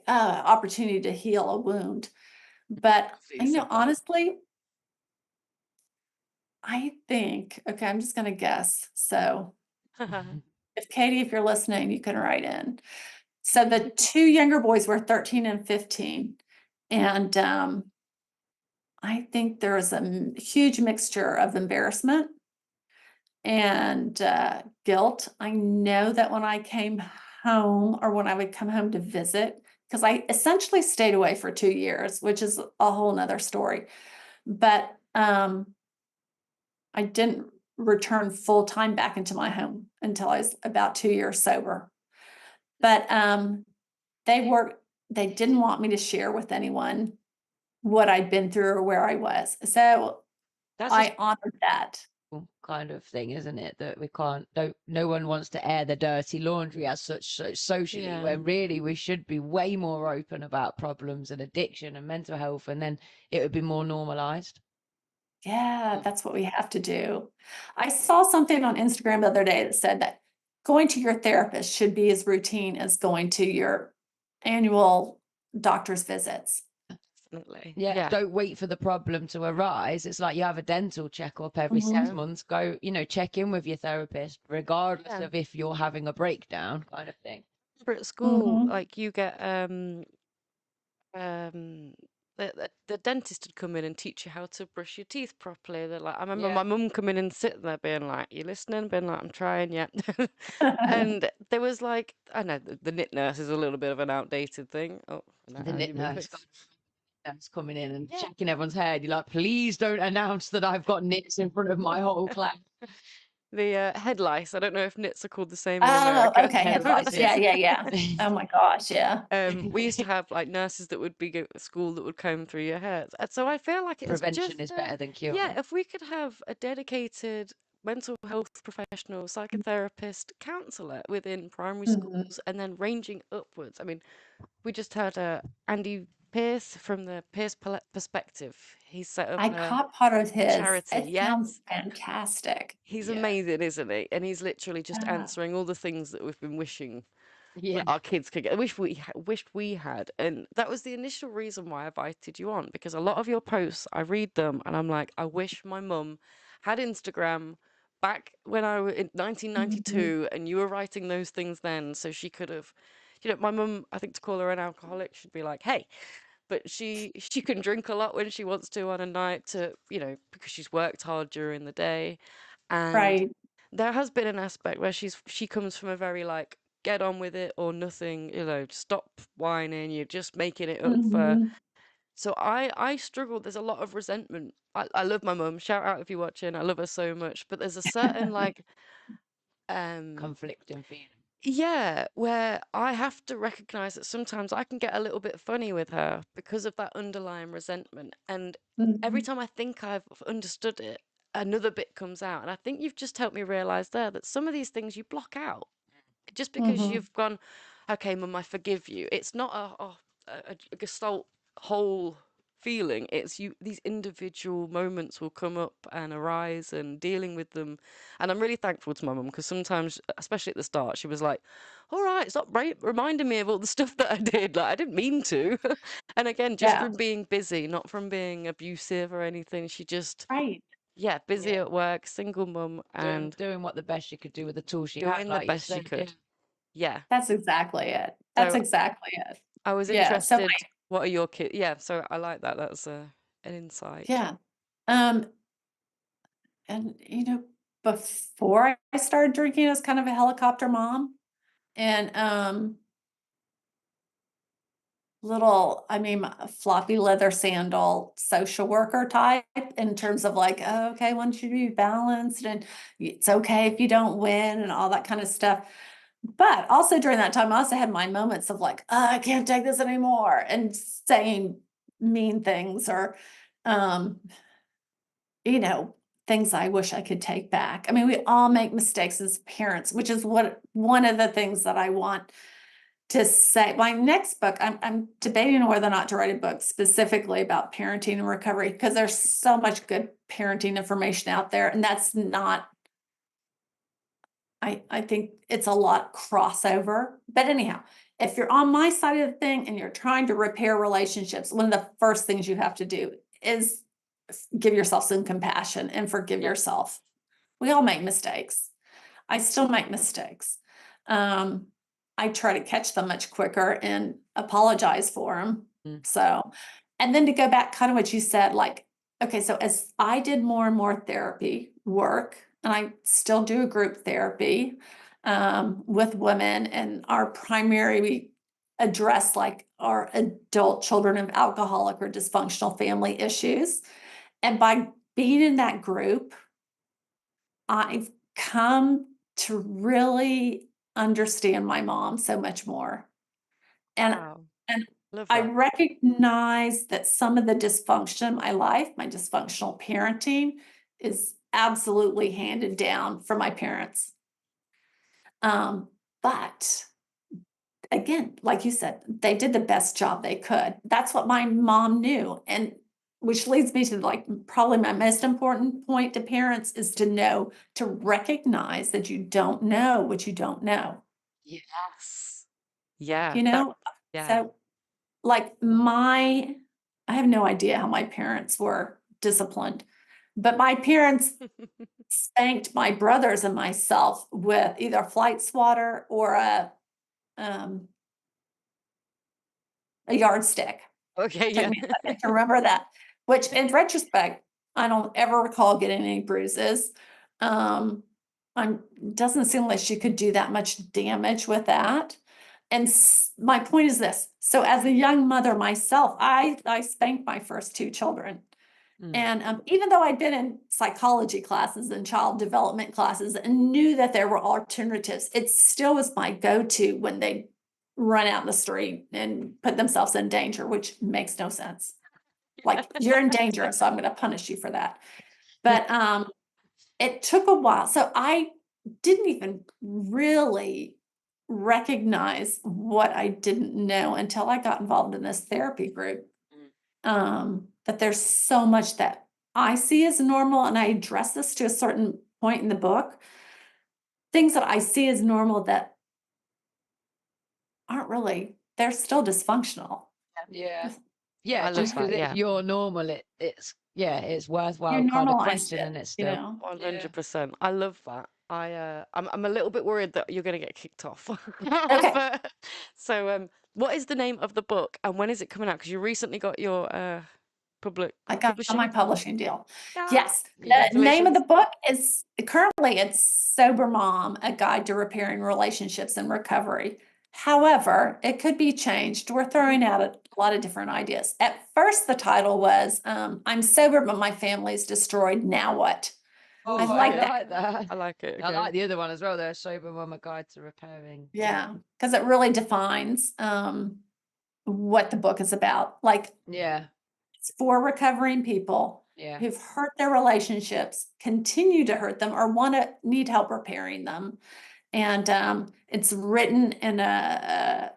opportunity to heal a wound. But honestly, I think, okay, I'm just gonna guess. So if Katie, if you're listening, you can write in. So the 2 younger boys were 13 and 15. And I think there was a huge mixture of embarrassment and guilt. I know that when I came home, or when I would come home to visit, because I essentially stayed away for 2 years, which is a whole nother story. But I didn't return full time back into my home until I was about 2 years sober. But they didn't want me to share with anyone what I'd been through or where I was. So I honored that. Kind of thing, isn't it? That we can't, no one wants to air the dirty laundry as such socially, when really we should be way more open about problems and addiction and mental health, and then it would be more normalized. Yeah, that's what we have to do. I saw something on Instagram the other day that said that going to your therapist should be as routine as going to your annual doctor's visits. Definitely. Yeah, don't wait for the problem to arise. It's like you have a dental checkup every 6 months. Go, check in with your therapist, regardless of if you're having a breakdown, kind of thing. At school, like you get the dentist would come in and teach you how to brush your teeth properly. They're like, I remember my mum coming in and sitting there being like, "You listening?" Being like, "I'm trying, yeah." And there was like, I know the knit nurse is a little bit of an outdated thing. Oh, The knit nurse that's coming in and checking everyone's head. You're like, please don't announce that I've got knits in front of my whole class. The head lice. I don't know if knits are called the same in Oh, America. okay, head lice. Yeah. Oh my gosh, yeah. We used to have like nurses that would be at school that would comb through your hair. So I feel like it's Prevention just, is better than cure. yeah, if we could have a dedicated mental health professional, psychotherapist, counsellor within primary schools, and then ranging upwards. I mean, we just had Andy Pierce from the Pierce Perspective. He set up I caught part of his. charity. It sounds fantastic. He's amazing, isn't he? And he's literally just answering all the things that we've been wishing that our kids could get. I wish we had. And that was the initial reason why I invited you on, because a lot of your posts, I read them and I'm like, I wish my mum had Instagram back when I was in 1992 and you were writing those things then, so she could have, my mum, I think to call her an alcoholic should be like, hey, but she can drink a lot when she wants to on a night to, because she's worked hard during the day. And there has been an aspect where she comes from a very like, get on with it or nothing, stop whining, you're just making it up for. So I struggle. There's a lot of resentment. I love my mum. Shout out if you're watching. I love her so much. But there's a certain like conflicting feeling. Yeah, where I have to recognize that sometimes I can get a little bit funny with her because of that underlying resentment. And every time I think I've understood it, another bit comes out. And I think you've just helped me realize there that some of these things you block out just because you've gone, okay, mum, I forgive you. It's not a gestalt whole feeling. It's these individual moments will come up and arise, and dealing with them. And I'm really thankful to my mum, because sometimes, especially at the start, she was like, all right, stop reminding me of all the stuff that I did, like I didn't mean to. And again, just from being busy, not from being abusive or anything. She just busy at work, single mum, and doing what the best she could do with the tools she doing had, the like best she could. Yeah. That's exactly it. That's exactly it. I was interested. What are your kids? Yeah, so I like that. That's an insight. Yeah. And before I started drinking, I was kind of a helicopter mom. And floppy leather sandal social worker type, in terms of like, oh, okay, I want you to be balanced and it's okay if you don't win and all that kind of stuff. But also during that time, I also had my moments of like, oh, I can't take this anymore, and saying mean things or, things I wish I could take back. I mean, we all make mistakes as parents, which is one of the things that I want to say. My next book, I'm debating whether or not to write a book specifically about parenting and recovery, because there's so much good parenting information out there, and that's not, I think it's a lot crossover. But anyhow, if you're on my side of the thing and you're trying to repair relationships, one of the first things you have to do is give yourself some compassion and forgive yourself. We all make mistakes. I still make mistakes. I try to catch them much quicker and apologize for them. So, and then to go back, kind of what you said, like, okay, so as I did more and more therapy work, and I still do a group therapy with women, and we address like our adult children of alcoholic or dysfunctional family issues. And by being in that group, I've come to really understand my mom so much more. And I recognize that some of the dysfunction in my life, my dysfunctional parenting, is absolutely handed down from my parents. But again, like you said, they did the best job they could. That's what my mom knew. And which leads me to like probably my most important point to parents is to know, to recognize that you don't know what you don't know. Yes. Yeah. You know? Yeah. So like I have no idea how my parents were disciplined, but my parents spanked my brothers and myself with either flight swatter or a yardstick. Okay, Took yeah. me a second to remember that, which in retrospect, I don't ever recall getting any bruises. Doesn't seem like she could do that much damage with that. And my point is this. So as a young mother myself, I spanked my first two children. And even though I'd been in psychology classes and child development classes and knew that there were alternatives, it still was my go-to when they run out in the street and put themselves in danger, which makes no sense. Like, you're in danger, so I'm going to punish you for that. But it took a while. So I didn't even really recognize what I didn't know until I got involved in this therapy group. That there's so much that I see as normal, and I address this to a certain point in the book. Things that I see as normal that aren't really, they're still dysfunctional. Yeah. Yeah, I just love because that, yeah. if you're normal, it's You're worthwhile kind of normalized it, questioning it you still. know? 100%. I love that. I'm a little bit worried that you're gonna get kicked off. Okay. But, so what is the name of the book and when is it coming out? Because you recently got your I got my publishing. publishing deal. Ah, Yes. The name of congratulations. the book is currently it's Sober Mom, A Guide to Repairing Relationships and Recovery. However, it could be changed. We're throwing out a lot of different ideas. At first, the title was I'm sober, but my family's destroyed. Now what? Oh, I like that. I like it. I Okay. like the other one as well, though. Sober Mom, A Guide to Repairing. Yeah, because it really defines what the book is about. Like, Yeah. it's for recovering people who've hurt their relationships, continue to hurt them, or need help repairing them. And it's written in a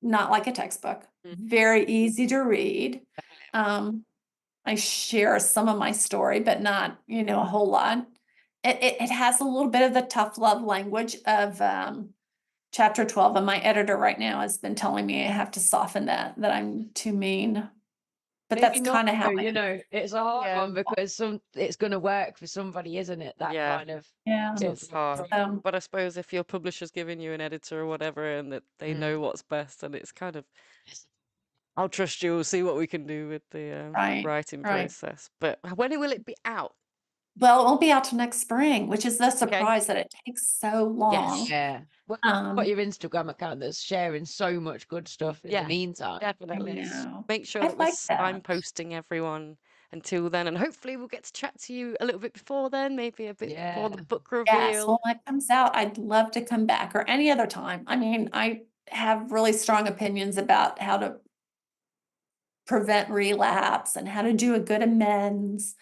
not like a textbook, very easy to read. I share some of my story, but not, a whole lot. It has a little bit of the tough love language of chapter 12, and my editor right now has been telling me I have to soften that I'm too mean. But Maybe that's not, kind of how though, it's a hard one because it's going to work for somebody, isn't it? That kind of It's hard. But I suppose if your publisher's giving you an editor or whatever and that they know what's best, and it's kind of, I'll trust you, we'll see what we can do with the writing process. But when will it be out? Well, it won't be out till next spring, which is the surprise that it takes so long. Yes. Yeah. Well, got your Instagram account that's sharing so much good stuff in the meantime. Definitely. Make sure that we're signposting everyone until then, and hopefully we'll get to chat to you a little bit before then, maybe a bit before the book reveal. Yes, well, when it comes out, I'd love to come back, or any other time. I mean, I have really strong opinions about how to prevent relapse and how to do a good amends.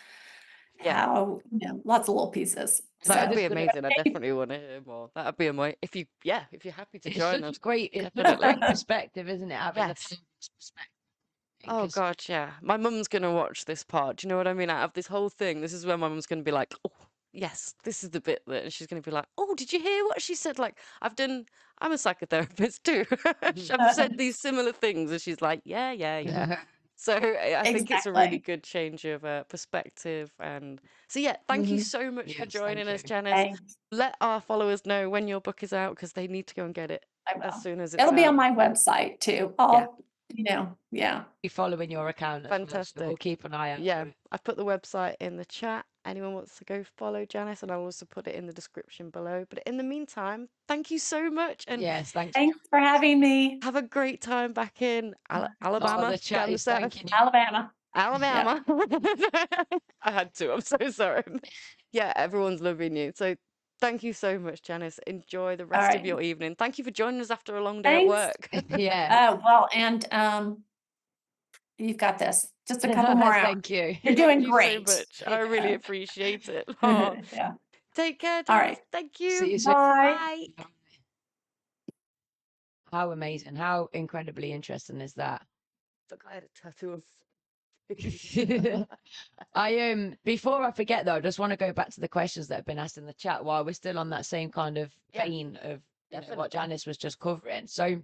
How, lots of little pieces. That'd be amazing. I definitely want to hear more. That'd be amazing. If you're happy to join us. It's great perspective, isn't it? Having a perspective. Oh God, yeah. My mum's gonna watch this part. Do you know what I mean? Out of this whole thing, this is where my mum's gonna be like, "Oh, yes, this is the bit that," and she's gonna be like, "Oh, did you hear what she said?" Like, I'm a psychotherapist too. I've said these similar things, and she's like, "Yeah." So I think it's a really good change of perspective. And so, thank you so much for joining us, Janice. Thanks. Let our followers know when your book is out because they need to go and get it as soon as it's It'll be out. on my website too. Be following your account. Fantastic. So we'll keep an eye out. Yeah, I've put the website in the chat. Anyone wants to go follow Janice, and I'll also put it in the description below. But in the meantime, thank you so much. And thanks for having me. Have a great time back in Alabama. The chat is thanking you. Alabama. I had to. I'm so sorry. Yeah, everyone's loving you. So thank you so much, Janice. Enjoy the rest of your evening. Thank you for joining us after a long day at work. Well, and you've got this. Just a couple more hours. Thank you. You're doing Thank you great. so much. I really appreciate it. Oh. Take care, Janice. All right. Thank you. See you soon. Bye. How amazing. How incredibly interesting is that? Look, I had a tattoo of Before I forget though, I just want to go back to the questions that have been asked in the chat while we're still on that same kind of vein of what Janice was just covering. So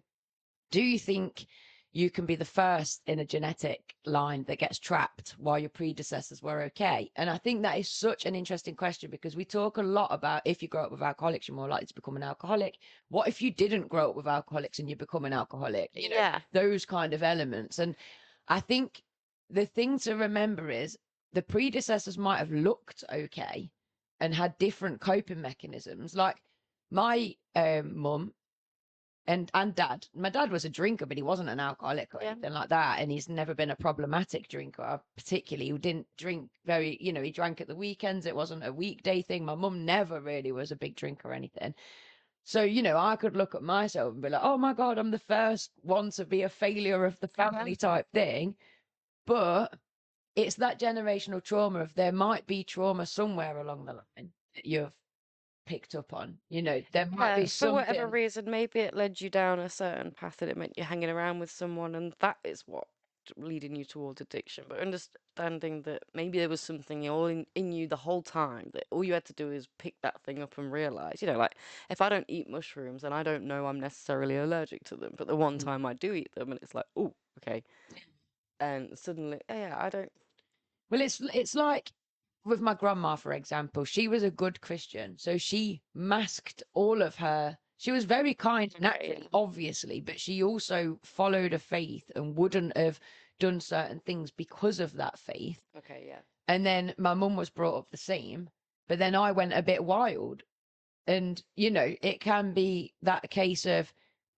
do you think you can be the first in a genetic line that gets trapped while your predecessors were okay? And I think that is such an interesting question, because we talk a lot about if you grow up with alcoholics, you're more likely to become an alcoholic. What if you didn't grow up with alcoholics and you become an alcoholic? You know, those kind of elements. And I think the thing to remember is the predecessors might have looked okay and had different coping mechanisms. Like my mum and dad. My dad was a drinker, but he wasn't an alcoholic or anything like that. And he's never been a problematic drinker, particularly. Who didn't drink very, you know, he drank at the weekends. It wasn't a weekday thing. My mum never really was a big drinker or anything. So, you know, I could look at myself and be like, oh my God, I'm the first one to be a failure of the family type thing. But it's that generational trauma of there might be trauma somewhere along the line that you've picked up on. You know, there might be for something. whatever reason, maybe it led you down a certain path and it meant you're hanging around with someone, and that is what leading you towards addiction. But understanding that maybe there was something all in you the whole time, that all you had to do is pick that thing up and realize, you know, like if I don't eat mushrooms and I don't know I'm necessarily allergic to them, but the one time I do eat them and it's like, oh, okay. And suddenly, I don't. Well, it's like with my grandma, for example. She was a good Christian, so she masked all of her. She was very kind naturally, obviously, but she also followed a faith and wouldn't have done certain things because of that faith. Okay, yeah. And then my mum was brought up the same, but then I went a bit wild. And, you know, it can be that case of,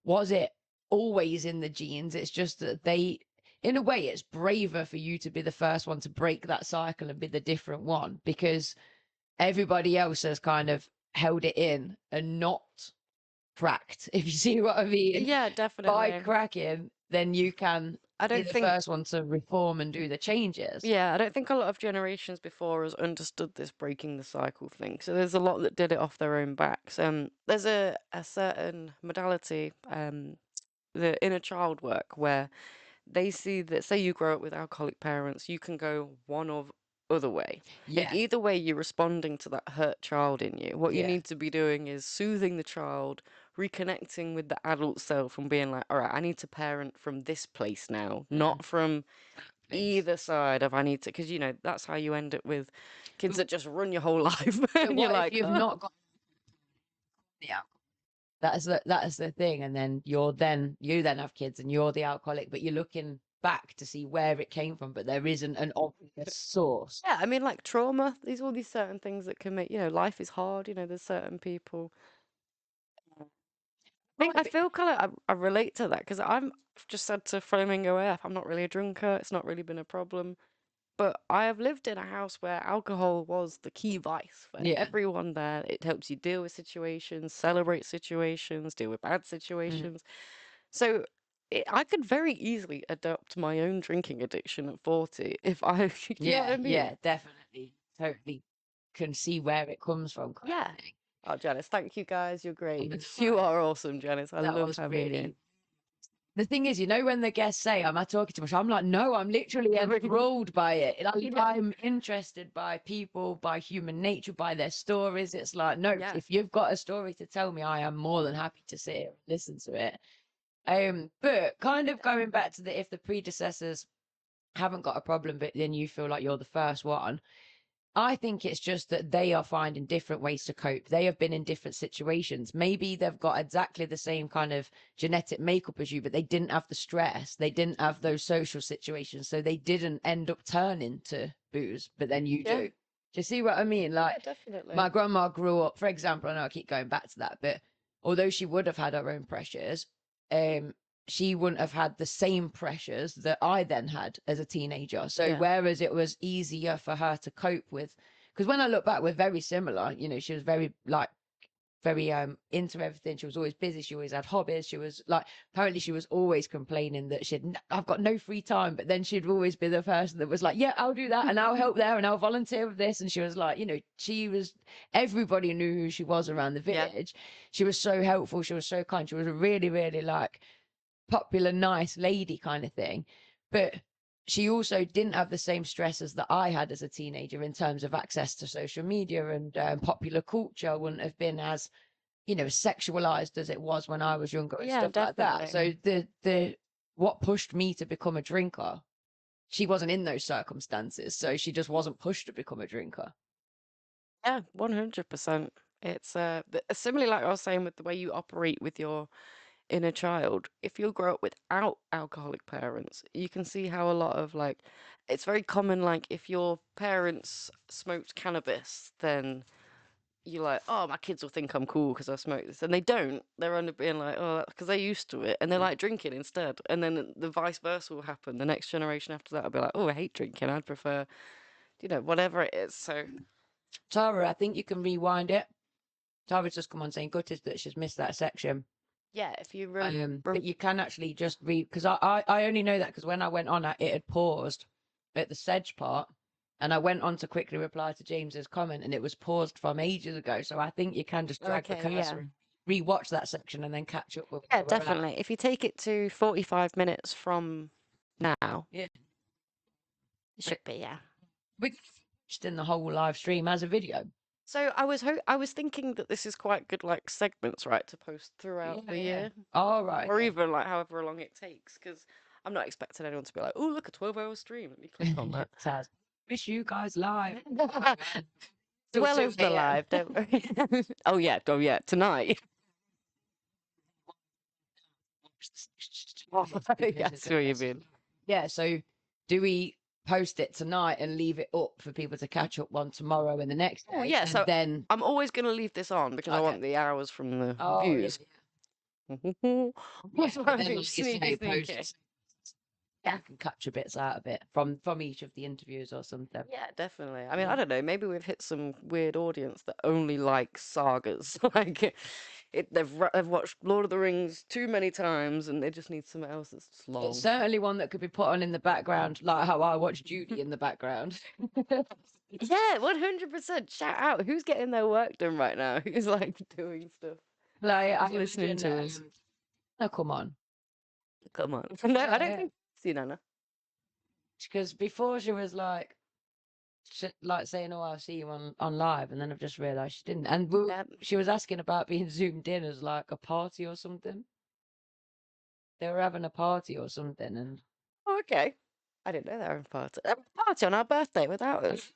was it always in the genes? It's just that they, in a way, it's braver for you to be the first one to break that cycle and be the different one, because everybody else has kind of held it in and not cracked, if you see what I mean. Yeah, definitely. By cracking, then you can be the first one to reform and do the changes. Yeah, I don't think a lot of generations before us understood this breaking the cycle thing. So there's a lot that did it off their own backs. There's a certain modality, the inner child work, where they see that, say you grow up with alcoholic parents, you can go one of other way. Yeah. And either way, you're responding to that hurt child in you. What you Yeah. need to be doing is soothing the child, reconnecting with the adult self, and being like, all right, I need to parent from this place now, not from either side of I need to, because, you know, that's how you end up with kids that just run your whole life. But And what you're if like, you've not got the alcohol? That is the thing. And then you then have kids and you're the alcoholic, but you're looking back to see where it came from, but there isn't an obvious source. Yeah, I mean, like trauma, all these certain things that can make, you know, life is hard, you know, there's certain people. I feel kind of, I relate to that, because I've just said to Flamingo AF, I'm not really a drinker, it's not really been a problem. But I have lived in a house where alcohol was the key vice for everyone there. It helps you deal with situations, celebrate situations, deal with bad situations. So I could very easily adopt my own drinking addiction at 40 if I, you know what I mean? Yeah, definitely. Totally can see where it comes from. Yeah. Oh, Janice, thank you guys. You're great. You are awesome, Janice. I love having you. The thing is, you know, when the guests say, am I talking too much? I'm like, no, I'm literally enthralled by it. Like, I'm interested by people, by human nature, by their stories. It's like, no, if you've got a story to tell me, I am more than happy to sit here and listen to it. But kind of going back to if the predecessors haven't got a problem, but then you feel like you're the first one, I think it's just that they are finding different ways to cope. They have been in different situations. Maybe they've got exactly the same kind of genetic makeup as you, but they didn't have the stress. They didn't have those social situations. So they didn't end up turning to booze, but then you do. Do you see what I mean? Like, definitely. My grandma grew up, for example, I know I keep going back to that, but although she would have had her own pressures, she wouldn't have had the same pressures that I then had as a teenager. So whereas it was easier for her to cope with, because when I look back, we're very similar. You know, she was very into everything. She was always busy. She always had hobbies. She was like, apparently she was always complaining that I've got no free time. But then she'd always be the person that was like, yeah, I'll do that. And I'll help there. And I'll volunteer with this. And she was like, you know, everybody knew who she was around the village. She was so helpful. She was so kind. She was a really, really like popular, nice lady kind of thing. But she also didn't have the same stresses that I had as a teenager in terms of access to social media, and popular culture wouldn't have been as, you know, sexualized as it was when I was younger and Yeah, stuff like that. So definitely. the what pushed me to become a drinker, she wasn't in those circumstances, so she just wasn't pushed to become a drinker. Yeah, 100%. It's similarly, like I was saying, with the way you operate with your inner child. If you grow up without alcoholic parents, you can see how a lot of like, it's very common. Like, if your parents smoked cannabis, then you're like, oh, my kids will think I'm cool because I smoke this, and they don't. They're only being like, oh, because they're used to it, and they like drinking instead. And then the vice versa will happen. The next generation after that will be like, oh, I hate drinking. I'd prefer, you know, whatever it is. So, Tara, I think you can rewind it. Tara's just come on saying gutted that she's missed that section. yeah, if you but you can actually just read, because I only know that because when I went on, it had paused at the sedge part, and I went on to quickly reply to James's comment, and it was paused from ages ago. So I think you can just drag the cursor, rewatch that section, and then catch up with. Yeah, definitely. If you take it to 45 minutes from now, yeah, it should be, yeah. We just in the whole live stream as a video. So I was thinking that this is quite good, like segments, right, to post throughout the year. Oh, right. Or even like however long it takes, because I'm not expecting anyone to be like, oh, look, a 12-hour stream. Let me click on that. Taz, wish you guys live. As well as the live, don't worry. Oh yeah, tonight. Yeah, see what you mean. Yeah, so do we post it tonight and leave it up for people to catch up on tomorrow and the next day? Oh yeah, so then I'm always going to leave this on because I want the hours from the views. Yeah, but then, like you say, post, yeah, I can capture bits out of it from each of the interviews or something. Yeah, definitely. I mean, I don't know. Maybe we've hit some weird audience that only like sagas. Like, they've watched Lord of the Rings too many times, and they just need something else that's just long. It's certainly one that could be put on in the background, like how I watch Judy in the background. Yeah, 100%. Shout out. Who's getting their work done right now? Who's like doing stuff? Like, I'm listening to us. No, come on. Come on. No, I don't think. See, Nana. Because before she was like saying, "Oh, I'll see you on live," and then I've just realised she didn't. And she was asking about being zoomed in as like a party or something. They were having a party or something, and oh, okay. I didn't know they were having a party. They were a party on our birthday without us.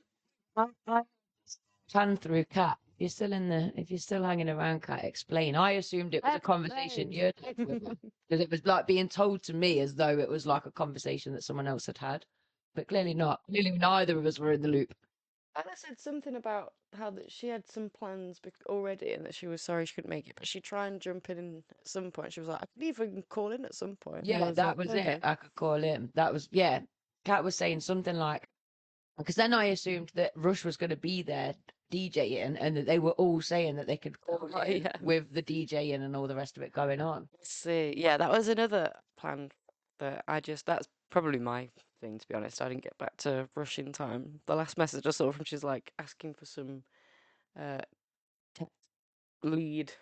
Pan through Kat. If you're still hanging around, Kat, explain. I assumed it was a conversation you'd had with her, because it was like being told to me as though it was like a conversation that someone else had had, but clearly not. Clearly, neither of us were in the loop. Anna said something about how that she had some plans already and that she was sorry she couldn't make it, but she'd try and jump in at some point. She was like, I could even call in at some point. Yeah, that was it. I could call in. That was, yeah. Kat was saying something like, because then I assumed that Rush was going to be there DJing, and that they were all saying that they could call in with the DJing and all the rest of it going on. See, yeah, that was another plan that that's probably my thing, to be honest. I didn't get back to Rush in time. The last message I saw from she's like asking for some lead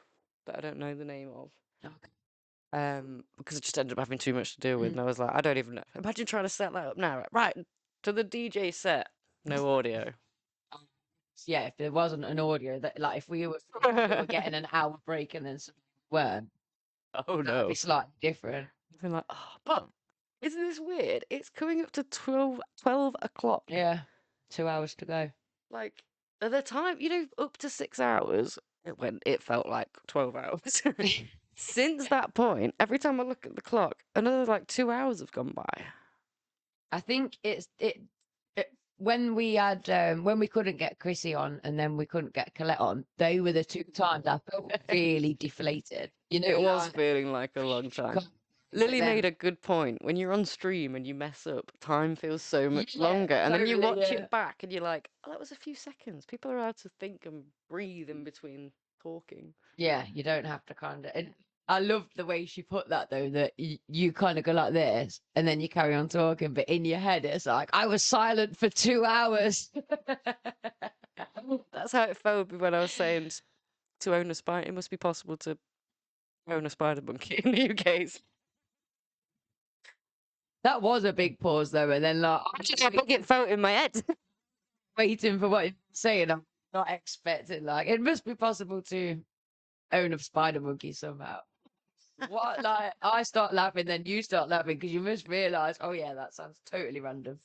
that I don't know the name of. Okay. Because I just ended up having too much to deal with, and I was like, I don't even know. Imagine trying to set that up now. Right, to the DJ set, no audio. Yeah, if there wasn't an audio, that like if we were getting an hour break and then some weren't, oh no, that'd be slightly different. I've been like, oh, but isn't this weird? It's coming up to 12 o'clock. Yeah, 2 hours to go. Like at the time, up to 6 hours. It felt like 12 hours. Since that point, every time I look at the clock, another like 2 hours have gone by. I think when we had when we couldn't get Chrissy on and then we couldn't get Colette on, they were the two times I felt really deflated. It was feeling like a long time. Lily made a good point. When you're on stream and you mess up, time feels so much longer. And then you watch it back and you're like, oh, that was a few seconds. People are allowed to think and breathe in between talking. Yeah, you don't have to kind of... I loved the way she put that, though, that you kind of go like this and then you carry on talking. But in your head, it's like, I was silent for 2 hours. That's how it felt when I was saying to own a spider. It must be possible to own a spider monkey in the UK. That was a big pause though, and then like I just had a big vote in my head. waiting for what you're saying. I'm not expecting like it must be possible to own a spider monkey somehow. What like I start laughing, then you start laughing because you must realise, oh yeah, that sounds totally random.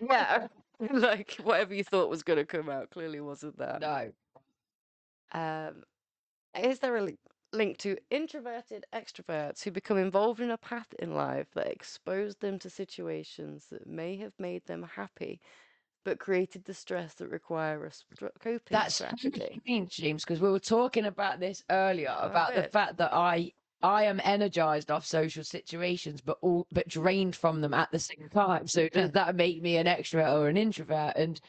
Yeah. Like whatever you thought was gonna come out clearly wasn't that. No. Is there a link to introverted extroverts who become involved in a path in life that exposed them to situations that may have made them happy, but created the stress that require a coping strategy? That's James, because we were talking about this earlier about the fact that I am energized off social situations, but drained from them at the same time. So does that make me an extrovert or an introvert? And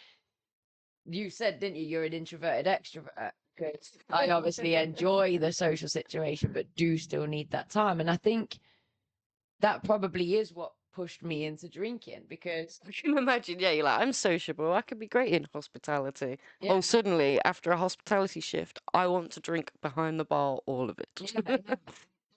you said, didn't you, you're an introverted extrovert? Because I obviously enjoy the social situation, but do still need that time. And I think that probably is what pushed me into drinking, because I can imagine, yeah, you're like, I'm sociable, I could be great in hospitality. Yeah. Oh, suddenly, after a hospitality shift, I want to drink behind the bar, all of it. Yeah,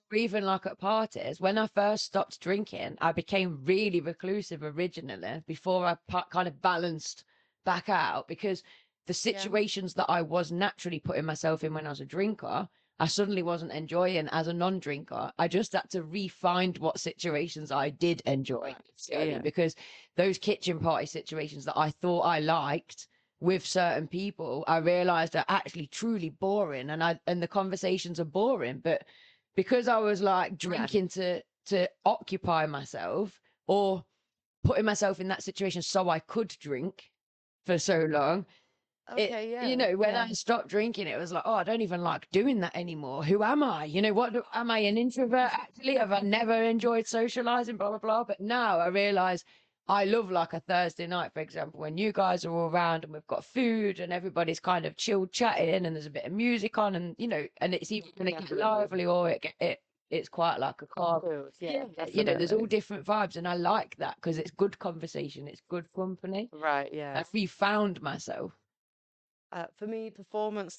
or even like at parties, when I first stopped drinking, I became really reclusive originally before I kind of balanced back out, because the situations that I was naturally putting myself in when I was a drinker, I suddenly wasn't enjoying as a non-drinker. I just had to re-find what situations I did enjoy. Because those kitchen party situations that I thought I liked with certain people, I realized are actually truly boring, and the conversations are boring. But because I was like drinking to occupy myself, or putting myself in that situation so I could drink for so long, when I stopped drinking, it was like, oh, I don't even like doing that anymore. Who am I? Am I an introvert? Actually, have I never enjoyed socializing, blah, blah, blah. But now I realize I love like a Thursday night, for example, when you guys are all around and we've got food and everybody's kind of chilled chatting and there's a bit of music on, and, and it's even going to get lively, or it's quite like a calm. There's all different vibes, and I like that because it's good conversation. It's good company. Right, yeah. I've refound myself. For me, performing.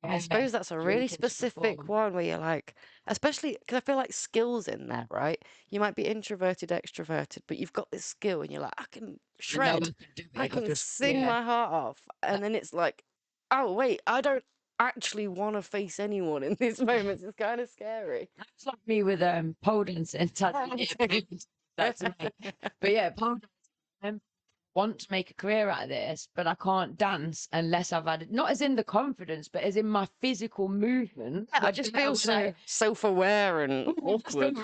I suppose that's a really specific one where you're like, especially because I feel like skills in there, right? You might be introverted, extroverted, but you've got this skill and you're like, I can shred, I can sing my heart off. And then it's like, oh, wait, I don't actually want to face anyone in these moments. It's kind of scary. That's like me with pole dancing. That's me. But yeah, pole dancing. Want to make a career out of this, but I can't dance unless I've had it, not as in the confidence, but as in my physical movement. I just feel so self-aware and awkward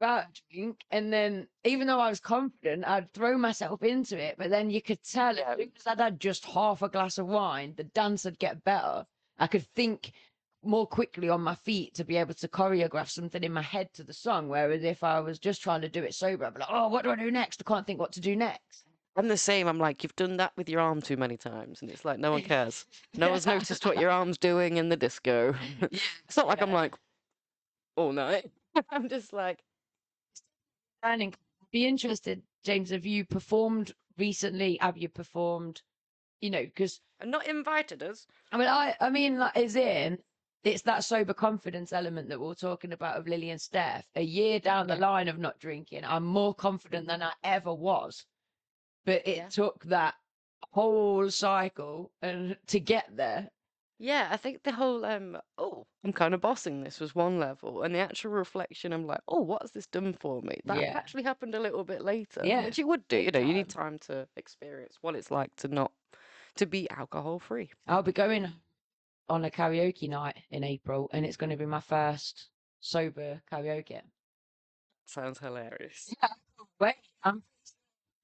about a drink, and then even though I was confident, I'd throw myself into it, but then you could tell because I'd had just half a glass of wine, the dance would get better. I could think more quickly on my feet to be able to choreograph something in my head to the song, whereas if I was just trying to do it sober, I'd be like, oh, what do I do next? I can't think what to do next. I'm the same. I'm like, you've done that with your arm too many times. And it's like, no one cares. No one's noticed what your arm's doing in the disco. It's not like I'm like, all night. I'm just like. I'd be interested, James, have you performed recently? Have you performed, because. And not invited us. I mean, like, as in, it's that sober confidence element that we're talking about of Lily and Steph. A year down the line of not drinking, I'm more confident than I ever was. But it took that whole cycle and to get there. Yeah, I think the whole I'm kind of bossing this was one level, and the actual reflection, I'm like, oh, what has this done for me? That actually happened a little bit later. Yeah, which it would do. You need time to experience what it's like to be alcohol free. I'll be going on a karaoke night in April, and it's going to be my first sober karaoke. Sounds hilarious. Yeah, wait,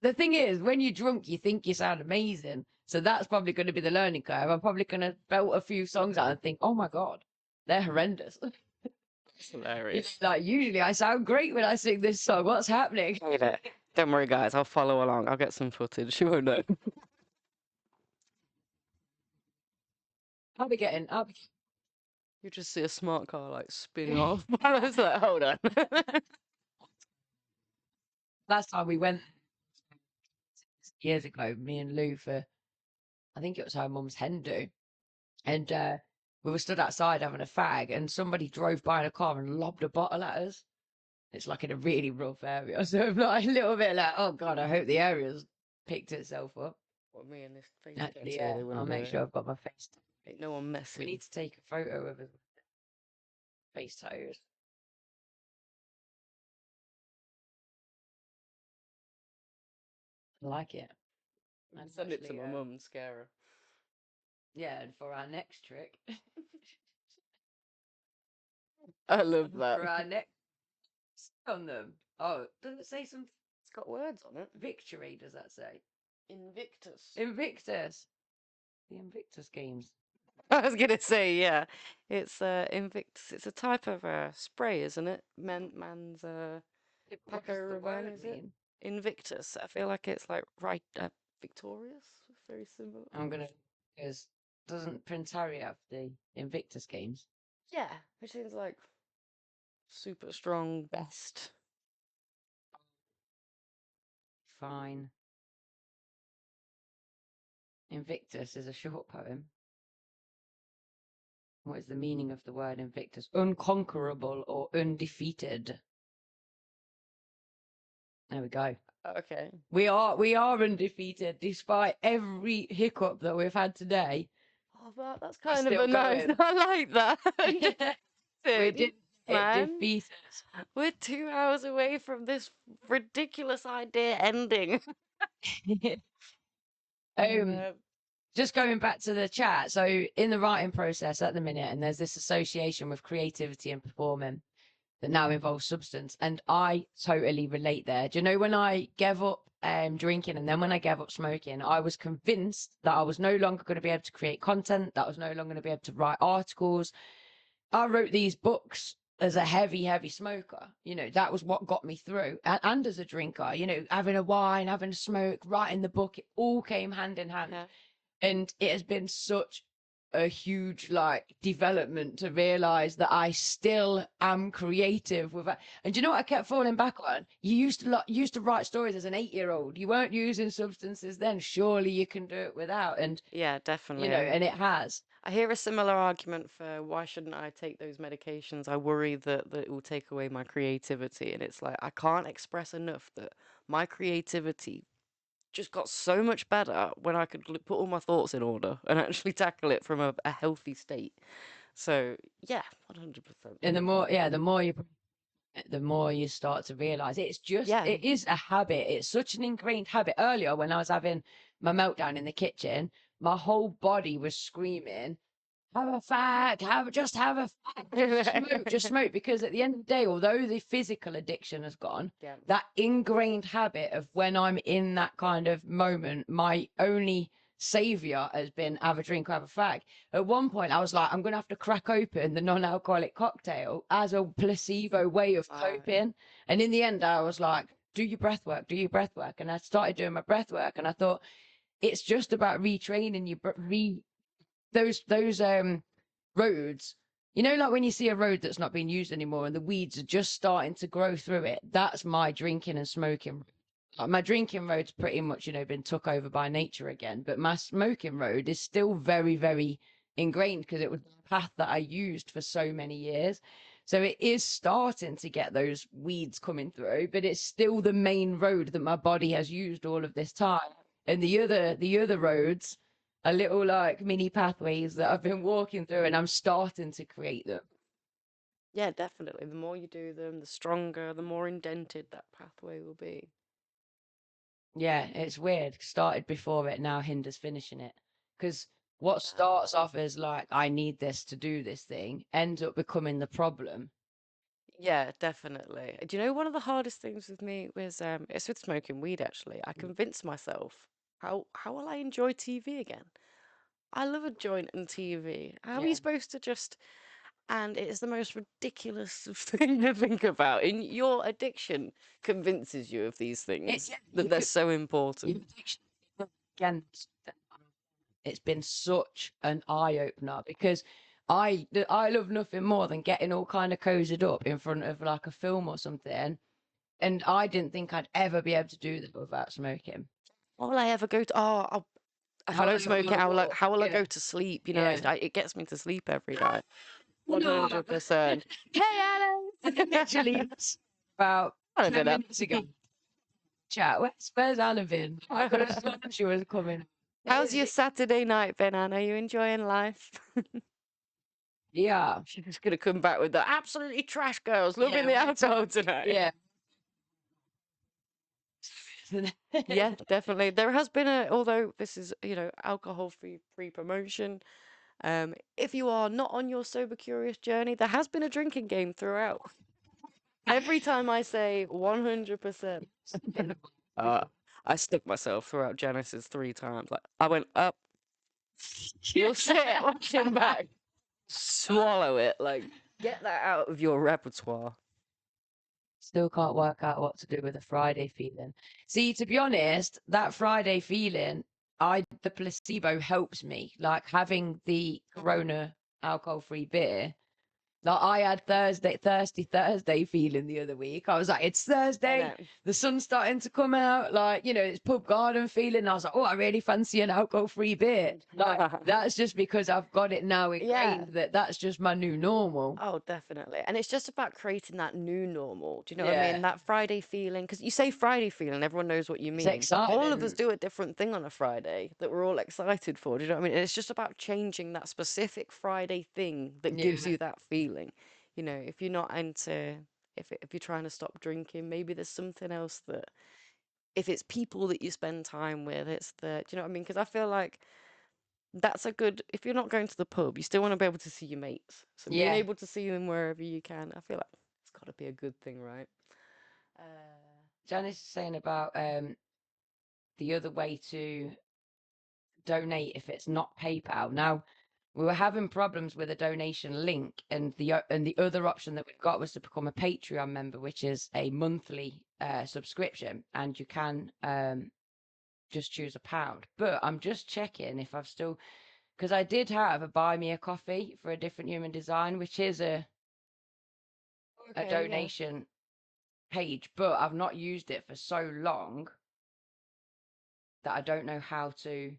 the thing is, when you're drunk, you think you sound amazing. So that's probably going to be the learning curve. I'm probably going to belt a few songs out and think, oh my God, they're horrendous. That's hilarious. Like, usually I sound great when I sing this song. What's happening? Don't worry, guys. I'll follow along. I'll get some footage. You won't know. I'll be getting. You just see a smart car like spinning off. I was like, hold on. Last time we went years ago, me and Lou, for I think it was her mum's hen do, and we were stood outside having a fag, and somebody drove by in a car and lobbed a bottle at us. It's like in a really rough area. So I'm like a little bit like, oh God, I hope the area's picked itself up. What, me and this face Actually, tattoo, yeah, they I'll wouldn't do make it. sure I've got my face. Ain't no one We messing. need to take a photo of his face tattoos. I like it. I'd send it to my mum and scare her. Yeah, and for our next trick. I love that. For our next on them. Oh, does it say some? It's got words on it. Victory, does that say? Invictus. Invictus. The Invictus games. I was gonna say, yeah. It's Invictus. It's a type of spray, isn't it? Man's Paco Rabanne, is it? Invictus. I feel like it's like victorious. Very similar. I'm gonna, because doesn't Prince Harry have the Invictus games? Yeah, which is like super strong, best. Fine. Invictus is a short poem. What is the meaning of the word Invictus? Unconquerable or undefeated. There we go. Okay. We are undefeated despite every hiccup that we've had today. Oh, but that's kind of still a nice. going. I like that. We did Man. defeat us. We're 2 hours away from this ridiculous idea ending. Just going back to the chat. So in the writing process at the minute, and there's this association with creativity and performing that now involves substance. And I totally relate there. Do you know when I gave up drinking and then when I gave up smoking, I was convinced that I was no longer going to be able to create content, that I was no longer going to be able to write articles. I wrote these books as a heavy smoker. You know, that was what got me through. And as a drinker, you know, having a wine, having a smoke, writing the book, it all came hand in hand. Yeah. And it has been such a huge like development to realize that I still am creative with that. And do you know what I kept falling back on? You used to write stories as an 8-year-old. You weren't using substances then. Surely you can do it without. And yeah, definitely. You know, and it has. I hear a similar argument for why shouldn't I take those medications? I worry that it will take away my creativity. And it's like, I can't express enough that my creativity just got so much better when I could put all my thoughts in order and actually tackle it from a healthy state. So yeah, 100%. And the more you start to realize it's just, it is a habit. It's such an ingrained habit. Earlier, when I was having my meltdown in the kitchen, my whole body was screaming, have a fag, just have a fag, just smoke. Because at the end of the day, although the physical addiction has gone, that ingrained habit of when I'm in that kind of moment, my only savior has been have a drink or have a fag. At one point, I was like, I'm going to have to crack open the non-alcoholic cocktail as a placebo way of coping. And in the end, I was like, do your breath work. And I started doing my breath work, and I thought, it's just about retraining you, those roads, you know, like when you see a road that's not being used anymore and the weeds are just starting to grow through it. That's my drinking and smoking. Like my drinking road's pretty much, you know, been took over by nature again, but my smoking road is still very ingrained because it was the path that I used for so many years. So it is starting to get those weeds coming through, but it's still the main road that my body has used all of this time. And the other roads are little like mini pathways that I've been walking through, and I'm starting to create them. Yeah, definitely. The more you do them, the stronger, the more indented that pathway will be. Yeah, it's weird. Started before it, now hinders finishing it. Because what starts off as like, I need this to do this thing, ends up becoming the problem. Yeah, definitely. Do you know one of the hardest things with me was it's with smoking weed actually. I convinced myself, how will I enjoy TV again? I love a joint and TV. How are you supposed to just, and it is the most ridiculous thing to think about. In your addiction convinces you of these things that they're so important. Again, it's been such an eye-opener because I love nothing more than getting all kind of cozied up in front of like a film or something, and I didn't think I'd ever be able to do that without smoking. What will I ever go to? If I don't smoke it, how will I go to sleep? You know, it gets me to sleep every night. 100%. Hey, Alice! Literally, about I've 10 been up. minutes ago. Chat, where's Anna been? I could have sworn she was coming. How's your Saturday night been, Anna? Are you enjoying life? Yeah. She's just gonna come back with the absolutely trash girls loving the household tonight. Yeah. Yeah, definitely. There has been although this is, alcohol-free promotion. If you are not on your sober curious journey, there has been a drinking game throughout. Every time I say 100%, I stuck myself throughout Genesis 3 times. Like I went up, you'll say it, watching back, swallow it, like get that out of your repertoire. Still can't work out what to do with the Friday feeling. See, to be honest, that Friday feeling, the placebo helps me. Like having the Corona alcohol-free beer. Like I had thirsty Thursday feeling the other week. I was like, it's Thursday, the sun's starting to come out, like, it's pub garden feeling. I was like, oh, I really fancy an alcohol-free beer. Like that's just because I've got it now ingrained that that's just my new normal. Oh, definitely. And it's just about creating that new normal. Do you know what I mean? That Friday feeling. Because you say Friday feeling, everyone knows what you mean. It's But all of us exciting. do a different thing on a Friday that we're all excited for. Do you know what I mean? And it's just about changing that specific Friday thing that gives you that feeling. If you're not into, if you're trying to stop drinking, maybe there's something else that, if it's people that you spend time with, it's the, do you know what I mean? Because I feel like that's a good, if you're not going to the pub, you still want to be able to see your mates. So being able to see them wherever you can, I feel like it's got to be a good thing, right? Janice is saying about the other way to donate if it's not PayPal. Now, we were having problems with a donation link, and the other option that we've got was to become a Patreon member, which is a monthly subscription, and you can just choose £1. But I'm just checking if I've still, because I did have a buy me a coffee for a different human design, which is a donation page, but I've not used it for so long that I don't know how to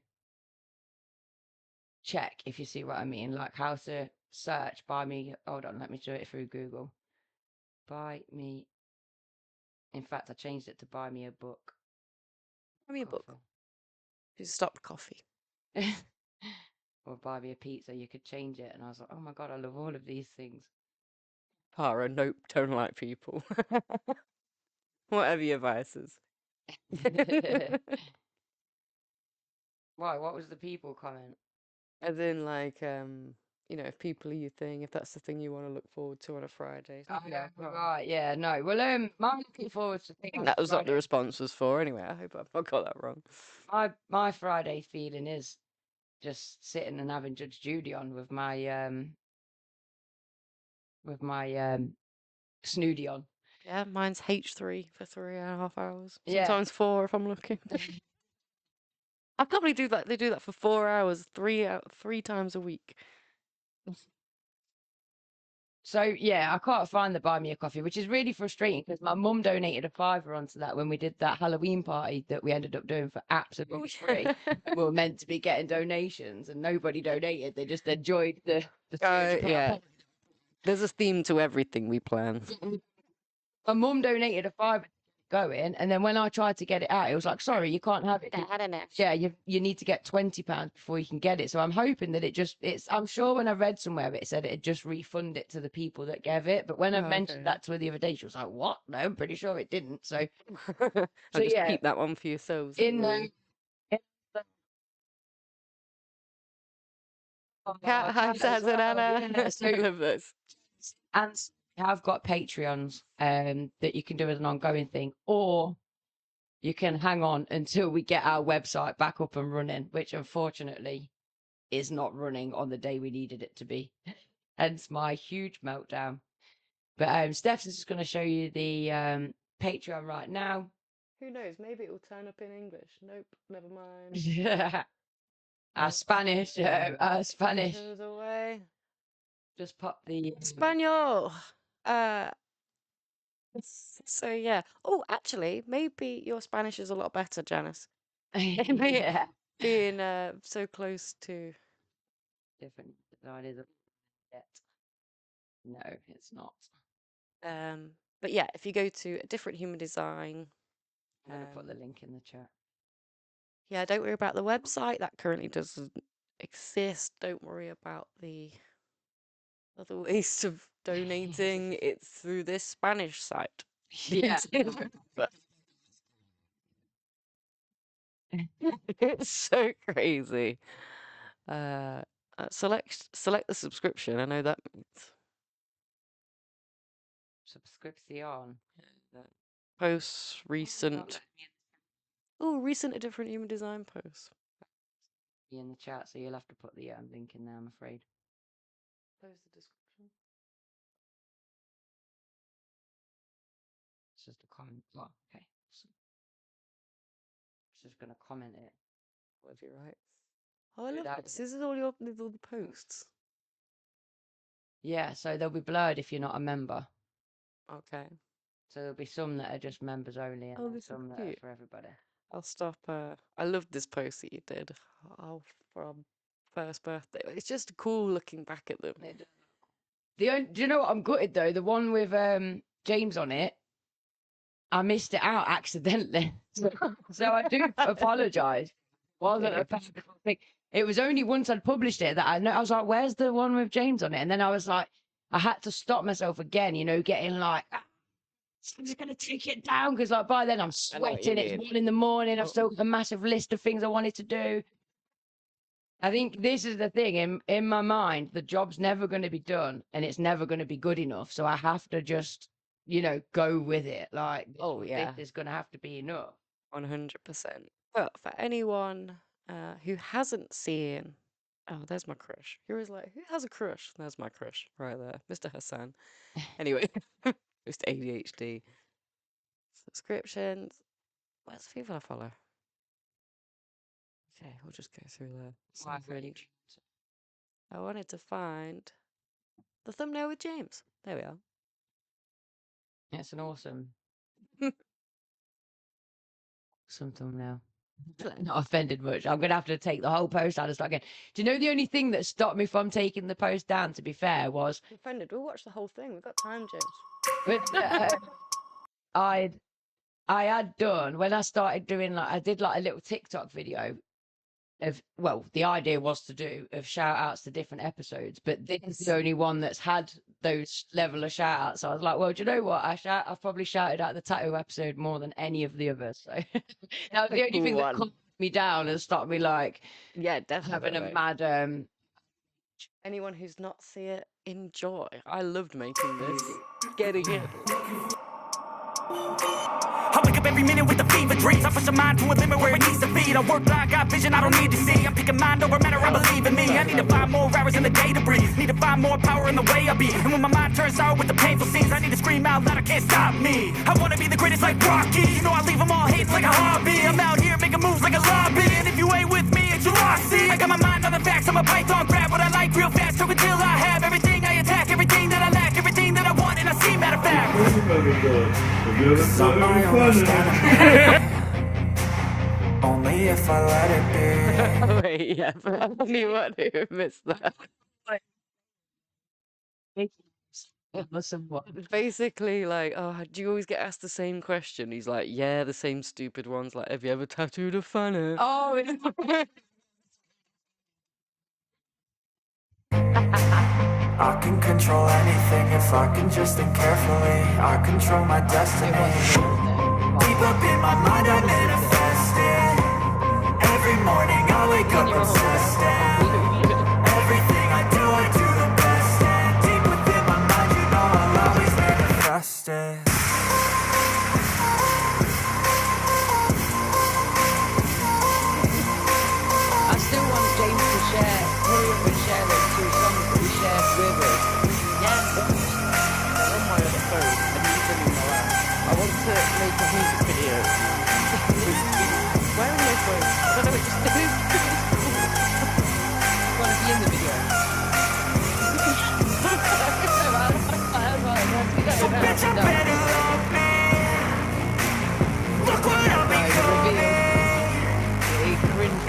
check, if you see what I mean, like how to search buy me. Hold on, let me do it through Google. Buy me. In fact, I changed it to buy me a book. Buy me a book. You stopped coffee. Or buy me a pizza. You could change it, and I was like, oh my god, I love all of these things. Para, nope, don't like people. Whatever your vices. Why? What was the people comment? As in, like, if people are your thing, if that's the thing you want to look forward to on a Friday. Oh, yeah, right, yeah, no. Well, I'm looking forward to. I think that was what the response was for. Anyway, I hope I've not got that wrong. My Friday feeling is just sitting and having Judge Judy on with my snooty on. Yeah, mine's H3 for 3.5 hours. Sometimes 4 if I'm looking. I can't believe they do that for 4 hours, 3 times a week. So yeah, I can't find the buy me a coffee, which is really frustrating because my mum donated a £5 onto that when we did that Halloween party that we ended up doing for absolutely free. We were meant to be getting donations, and nobody donated. They just enjoyed the yeah. There's a theme to everything we plan. My mum donated a £5 going, and then when I tried to get it out, it was like, sorry, you can't have it. Yeah, you need to get £20 before you can get it. So I'm hoping that I'm sure when I read somewhere it said it'd just refund it to the people that gave it. But when I mentioned that to her the other day, she was like, what? No, I'm pretty sure it didn't. So I'll just keep that one for yourselves. Cat has an Anna. I love this. And have got Patreons that you can do as an ongoing thing, or you can hang on until we get our website back up and running, which unfortunately is not running on the day we needed it to be. Hence my huge meltdown. But Steph's just going to show you the Patreon right now. Who knows? Maybe it will turn up in English. Nope, never mind. Our Spanish. Goes away. Just pop the Espanol. So yeah. Oh, actually, maybe your Spanish is a lot better, Janice. Yeah. Being so close to different designers yet. No, it's not. But yeah, if you go to a different human design, I'm gonna put the link in the chat. yeah, don't worry about the website. That currently doesn't exist. Don't worry about the other ways of donating. It's through this Spanish site. Yeah. It's so crazy. Select the subscription. I know that means Subscription. posts recent. Oh, recent a different human design post. Be in the chat, so you'll have to put the link in there, I'm afraid. Post the description. It's just a comment. Oh, okay. Awesome. Just gonna comment it. What have you write? Oh, I love this. This is all your with all the posts. Yeah, so they'll be blurred if you're not a member. Okay. So there'll be some that are just members only, and Oh, then this is some that are cute. for everybody. I'll stop. I love this post that you did. Oh, for our first birthday. It's just cool looking back at them. Do you know what I'm gutted though? The one with James on it, I missed it out accidentally. So I do apologise. Wasn't a purposeful thing. It was only once I'd published it that I know. I was like, "Where's the one with James on it?" And then I was like, I had to stop myself again. You know, getting like, I'm just gonna take it down because like by then I'm sweating. It's 1 a.m. I've still got a massive list of things I wanted to do. I think this is the thing in my mind. The job's never going to be done, and it's never going to be good enough. So I have to just, you know, go with it. Like, oh yeah, this is going to have to be enough. 100%. But for anyone who hasn't seen, oh, there's my crush. You're always like, who has a crush? There's my crush right there, Mr. Hassan. Anyway, just ADHD subscriptions. Where's the people I follow? Okay, we'll just go through there. I wanted to find the thumbnail with James. There we are. It's an awesome thumbnail. Not offended much. I'm gonna have to take the whole post down and start again. Do you know the only thing that stopped me from taking the post down, to be fair, was offended. We'll watch the whole thing. We've got time, James. But I had done when I started doing I did a little TikTok video of, well, the idea was to do of shout outs to different episodes, but this is the only one that's had those level of shout outs. So I was like, well, do you know what? I've probably shouted out the tattoo episode more than any of the others. So that was the only thing that calmed me down and stopped me definitely having a mad anyone who's not see it, enjoy. I loved making this. Getting it. I wake up every minute with the fever dreams. I push my mind to a limit where it needs to be. I work blind, got vision I don't need to see. I'm picking mind over matter, I believe in me. I need to find more hours in the day to breathe. Need to find more power in the way I be. And when my mind turns sour with the painful scenes, I need to scream out loud, I can't stop me. I wanna be the greatest like Rocky. You know I leave them all hates like a hobby. I'm out here making moves like a lobby. And if you ain't with me, it's your loss. See, I got my mind on the facts. I'm a python, grab what I like real fast. Choke until I have everything I attack, everything that I lack, everything that I want, and I see, matter of fact. Only if I let it be. Wait, yeah, for anyone who missed that. Basically, like, oh, do you always get asked the same question? He's like, yeah, the same stupid ones. Like, have you ever tattooed a fanny? Oh, I can control anything if I can just think carefully. I control my destiny. Deep up in my mind, I manifest it. Every morning I wake up consistent. Everything I do the best. And deep within my mind, you know I'll always manifest it. I still want James to hurry up and share those 2 songs that we shared with us. Yeah. They're on my other phone. I need them in my lap. I want to make a music video. Where are my phone? I don't know what to do. Want to be in the video? Bitch, I better love me. Look what I'm becoming.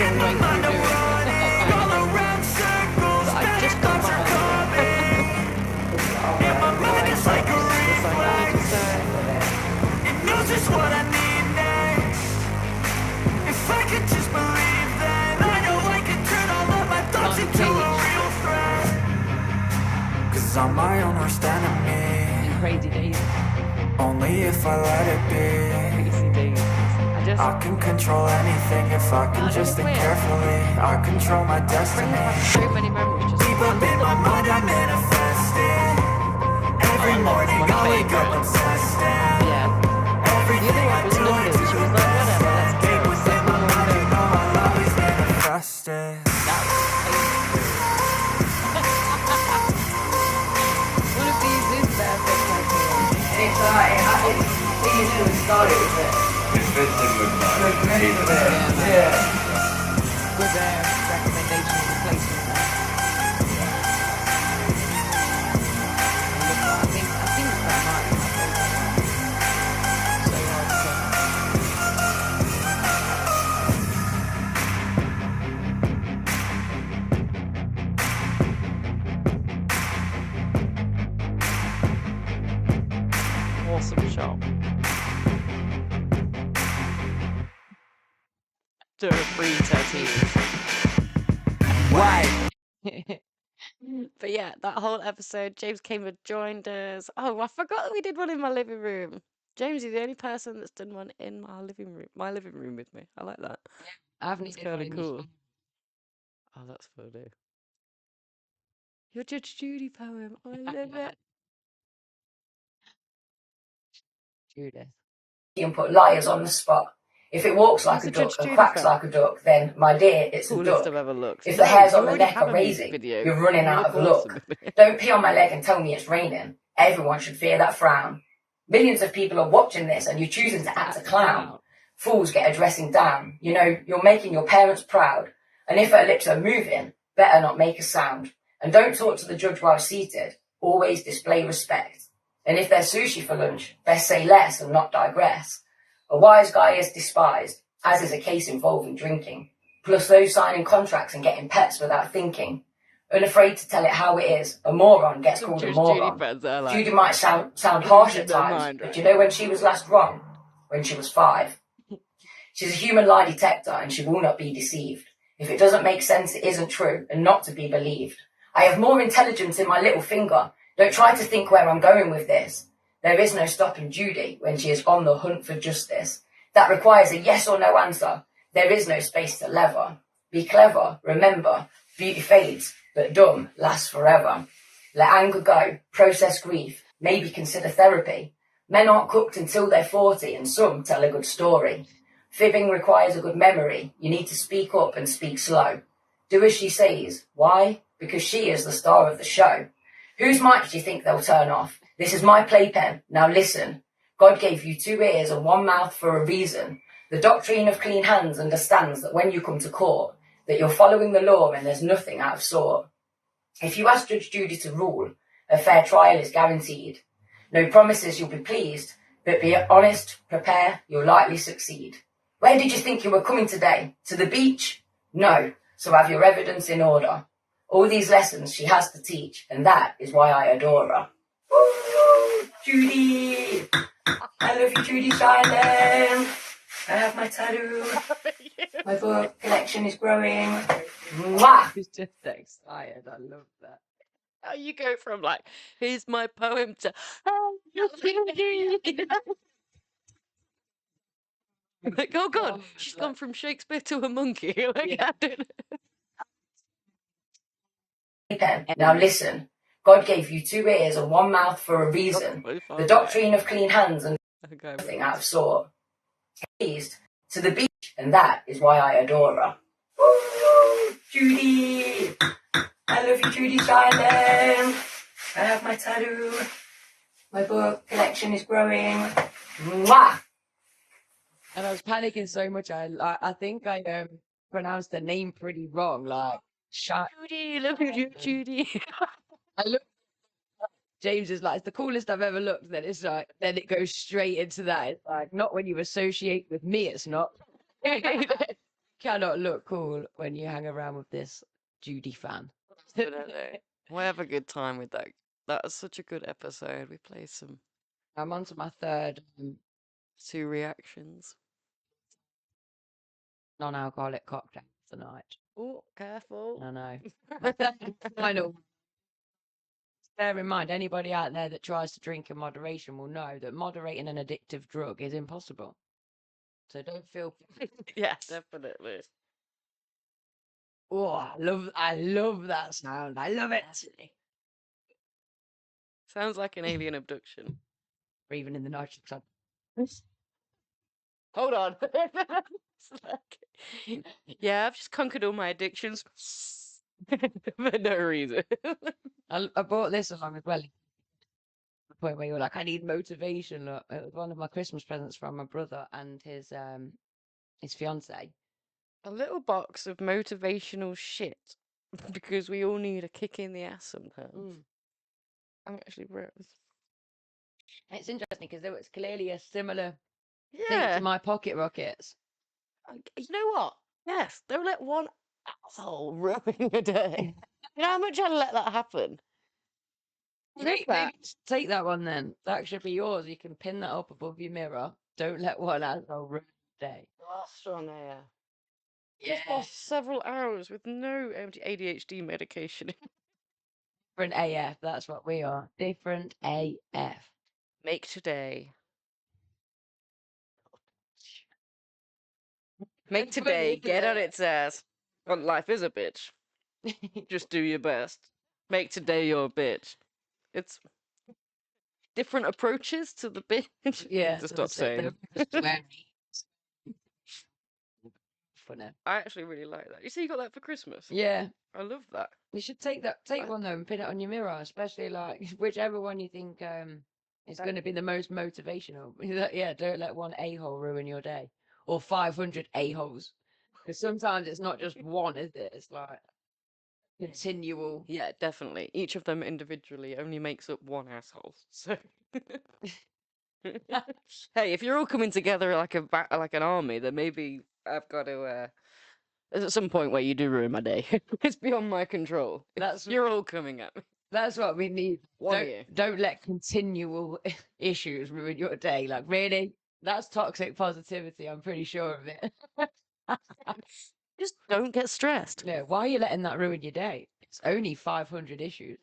In my mind I'm running all around circles. Bad thoughts are coming. In my mind it's like a reflex. worst enemy. Crazy days. Only if I let it be. Crazy days. I can control anything if I can just think carefully. I control my destiny. So many memories just deep up in my mind, I manifest it. Every morning I wake up obsessed. Yeah. Everything I do, I do. She was like, whatever, let's go. Deep within my mind, I know I'll always manifest it. One of these is perfect. It usually started with it. It fits in with mine. Yeah. Good recommendation of replacement there. I think that might be my favourite. So hard to say. awesome shot. Do a free tattoos. Why? But yeah, that whole episode, James came and joined us. Oh, I forgot that we did one in my living room. James, you're the only person that's done one in my living room with me. I like that. I haven't It's even kind of cool. Oh, that's funny. Your Judge Judy poem. I love it. Judith. And put liars on the spot. If it walks like a duck and quacks like a duck, then, my dear, it's a duck. I've ever looked. If the hairs on the neck are raising, you're running out of luck. Don't pee on my leg and tell me it's raining. Everyone should fear that frown. Millions of people are watching this and you're choosing to act a clown. Fools get a dressing down. You know, you're making your parents proud. And if her lips are moving, better not make a sound. And don't talk to the judge while seated. Always display respect. And if there's sushi for lunch, best say less and not digress. A wise guy is despised, as is a case involving drinking. Plus those signing contracts and getting pets without thinking. Unafraid to tell it how it is, a moron gets called a moron. Judy might sound harsh at times, but you know when she was last wrong? When she was 5. She's a human lie detector and she will not be deceived. If it doesn't make sense, it isn't true and not to be believed. I have more intelligence in my little finger. Don't try to think where I'm going with this. There is no stopping Judy when she is on the hunt for justice. That requires a yes or no answer. There is no space to lever. Be clever, remember, beauty fades, but dumb lasts forever. Let anger go, process grief, maybe consider therapy. Men aren't cooked until they're 40 and some tell a good story. Fibbing requires a good memory. You need to speak up and speak slow. Do as she says. Why? Because she is the star of the show. Whose mic do you think they'll turn off? This is my playpen. Now listen. God gave you 2 ears and 1 mouth for a reason. The doctrine of clean hands understands that when you come to court, that you're following the law and there's nothing out of sort. If you ask Judge Judy to rule, a fair trial is guaranteed. No promises you'll be pleased, but be honest, prepare, you'll likely succeed. Where did you think you were coming today? To the beach? No, so have your evidence in order. All these lessons she has to teach, and that is why I adore her. Woo! Judy! I love you, Judy Silent. I have my tattoo. My book collection is growing. Mwah! She's just excited. I love that. How you go from like, here's my poem to, oh, like, oh God, she's gone from Shakespeare to a monkey. Like, I don't Now listen, God gave you 2 ears and 1 mouth for a reason. The doctrine of clean hands and nothing out of sort. Pleased to the beach, and that is why I adore her. Woo! Judy! I love you, Judy Silent. I have my tattoo. My book collection is growing. Mwah! And I was panicking so much. I think I pronounced the name pretty wrong. Like Judy, love you, Judy. I look. James is like, it's the coolest I've ever looked. Then it's like, then it goes straight into that. It's like, not when you associate with me. It's not. Cannot look cool when you hang around with this Judy fan. Definitely. We'll have a good time with that. That was such a good episode. We played some. I'm on to my third. 2 reactions. Non-alcoholic cocktail tonight. Oh, careful. I know. My third final. bear in mind, anybody out there that tries to drink in moderation will know that moderating an addictive drug is impossible. So don't feel. Yeah, definitely. Oh, I love that sound. I love it. Sounds like an alien abduction. Breathing in the nitrogen. Hold on. Yeah, I've just conquered all my addictions for no reason. I bought this along as well. The point where you're like, I need motivation. Look, it was one of my Christmas presents from my brother and his fiance. A little box of motivational shit because we all need a kick in the ass sometimes. I'm actually wrote this. It's interesting because there was clearly a similar thing Yeah. to my pocket rockets. You know what? Yes, don't let one asshole ruin your day. You know how much I'd let that happen? Maybe take that one then. That should be yours. You can pin that up above your mirror. Don't let one asshole ruin your day. Last one there. Yeah. Just lost several hours with no ADHD medication. Different AF. That's what we are. Different AF. Make today. Make today. Get on its ass. Well, life is a bitch. Just do your best. Make today your bitch. It's different approaches to the bitch. Yeah. To stop saying. Funny. I actually really like that. You see, you got that for Christmas. Yeah. I love that. You should take one though and pin it on your mirror, especially like whichever one you think is going to be the most motivational. Yeah, don't let one a-hole ruin your day, or 500 a-holes, because sometimes it's not just one, is it? It's like continual. Yeah, definitely. Each of them individually only makes up one asshole. So, hey, if you're all coming together like an army, then maybe I've got to. There's at some point where you do ruin my day. It's beyond my control. You're all coming at me. That's what we need. One of you. Don't let continual issues ruin your day. Like, really? That's toxic positivity. I'm pretty sure of it. Just don't get stressed. Yeah, why are you letting that ruin your day? It's only 500 issues.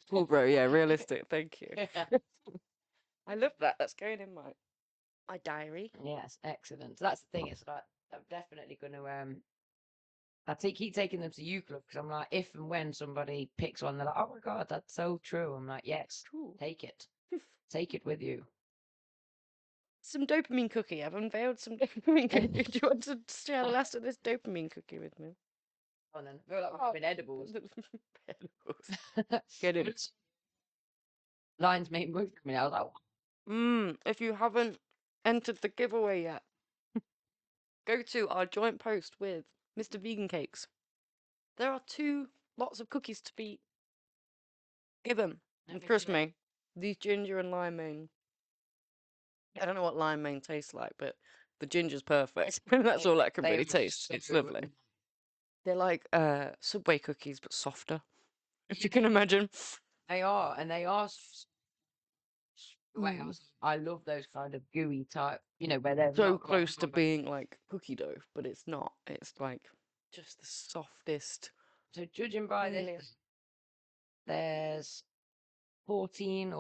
Well, bro, yeah, realistic. Thank you. I love that. That's going in my diary. Yes, excellent. So that's the thing. It's like I'm definitely going to keep taking them to U Club because I'm like, if and when somebody picks one, they're like, oh my God, that's so true. I'm like, yes, Cool. take it. Take it with you. Some dopamine cookie. I've unveiled some dopamine cookie. Do you want to share the last of this dopamine cookie with me? Oh, then I feel like we're having edibles. Edibles. Get it. Lines made move for me. I was like, if you haven't entered the giveaway yet, go to our joint post with Mr. Vegan Cakes. There are 2 lots of cookies to be given. And trust me, these ginger and limeade. I don't know what limeade tastes like, but the ginger's perfect. That's all that can really taste. It's lovely. They're like Subway cookies, but softer. If you can imagine. They are, and they are. I love those kind of gooey type, where they're so close to being like cookie dough, but it's not. It's like just the softest. So judging by this, there's 15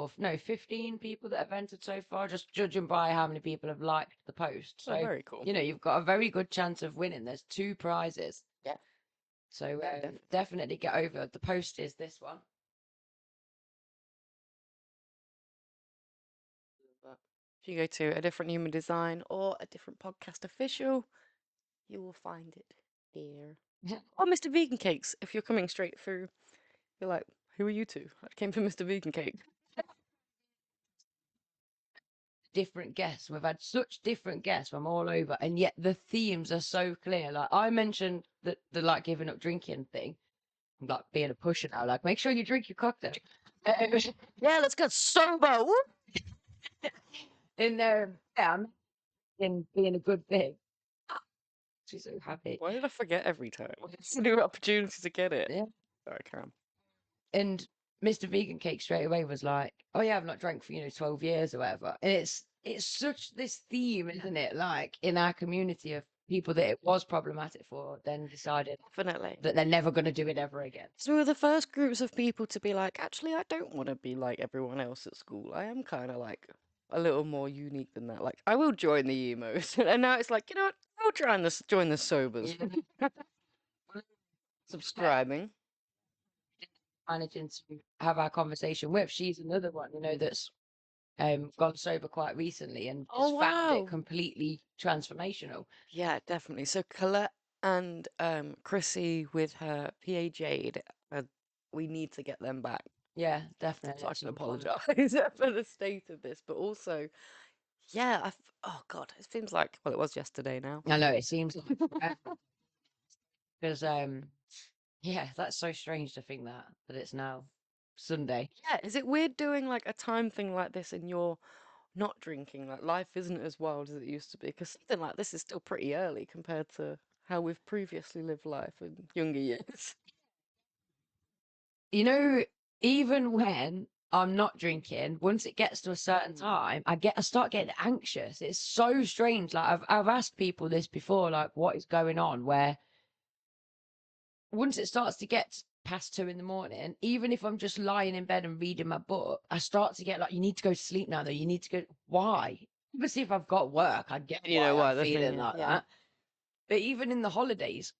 people that have entered so far, just judging by how many people have liked the post. So, very cool. You've got a very good chance of winning. There's 2 prizes. Yeah. So definitely get over. The post is this one. If you go to A Different Human Design or A Different Podcast Official, you will find it here. Or Mr. Vegan Cakes. If you're coming straight through, you're like, who are you 2? I came for Mr. Vegan Cake. Different guests. We've had such different guests from all over, and yet the themes are so clear. Like I mentioned the like giving up drinking thing. I'm like being a pusher now. Like, make sure you drink your cocktail. Yeah, let's get sober. In in being a good thing. She's so happy. Why did I forget every time? It's a new opportunity to get it. Yeah, I can. And Mr. Vegan Cake straight away was like, "Oh yeah, I've not drank for 12 years or whatever." And it's such this theme, isn't it? Like in our community of people that it was problematic for then decided Definitely. that they're never going to do it ever again. So we were the first groups of people to be like, actually, I don't want to be like everyone else at school. I am kind of like a little more unique than that. Like, I will join the emos. And now it's like, you know what? I'll join the sobers. Subscribing. Managing to have our conversation with. She's another one, that's gone sober quite recently and has found it completely transformational. Yeah, definitely. So Colette and Chrissy with her PA Jade, we need to get them back. Yeah, definitely. So I can apologise for the state of this, but also, yeah, oh God, it seems like, well, it was yesterday now. I know, it seems like because yeah, that's so strange to think that it's now Sunday. Yeah, is it weird doing like a time thing like this and you're not drinking? Like life isn't as wild as it used to be, because something like this is still pretty early compared to how we've previously lived life in younger years. Even when I'm not drinking, once it gets to a certain time, I start getting anxious. It's so strange. Like I've asked people this before, like what is going on, where once it starts to get past 2 a.m, even if I'm just lying in bed and reading my book, I start to get like, you need to go to sleep now though. You need to go. Why? Obviously, if I've got work, I get why I'm feeling like that. But even in the holidays,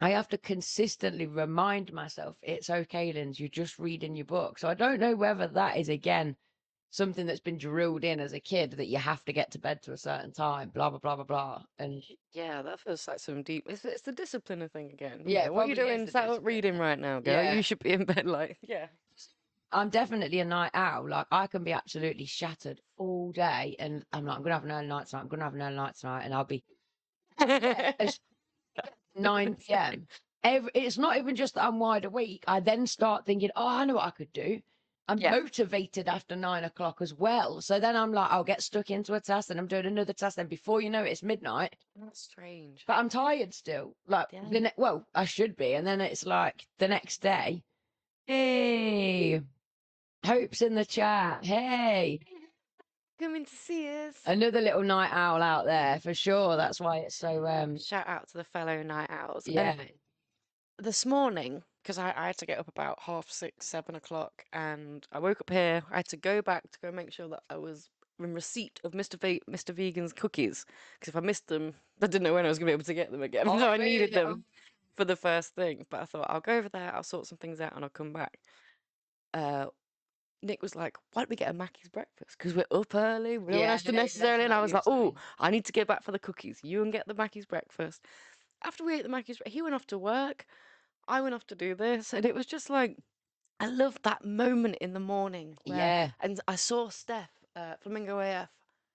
I have to consistently remind myself, it's okay, Linz, you're just reading your book. So I don't know whether that is, again, something that's been drilled in as a kid, that you have to get to bed to a certain time, blah, blah, blah, blah, blah. And yeah, that feels like some deep, it's the discipline thing again. Yeah, what are you doing? Sat up reading right now, girl? Yeah. You should be in bed, like, yeah. I'm definitely a night owl. Like, I can be absolutely shattered all day, and I'm like, I'm going to have an early night tonight, I'm going to have an early night tonight, and I'll be 9 p.m. It's not even just that I'm wide awake. I then start thinking, oh, I know what I could do. I'm motivated after 9 o'clock as well. So then I'm like, I'll get stuck into a task, and I'm doing another task. Then before you know it, it's midnight. That's strange. But I'm tired still. Like, well, I should be. And then it's like the next day, hey, Hope's in the chat. Hey. Coming to see us. Another little night owl out there for sure. That's why it's so shout out to the fellow night owls. Yeah. And this morning, because I had to get up about 6:30, 7 o'clock, and I woke up here. I had to go back to go make sure that I was in receipt of Mr. Vegan's cookies, because if I missed them, I didn't know when I was going to be able to get them again. So I needed them for the first thing. But I thought, I'll go over there, I'll sort some things out, and I'll come back. Nick was like, why don't we get a Mackey's breakfast? Because we're up early. We don't have to necessarily. And I was like, oh, I need to get back for the cookies. You and get the Mackey's breakfast. After we ate the Mackey's, he went off to work. I went off to do this. And it was just like, I love that moment in the morning. Where, and I saw Steph, Flamingo AF,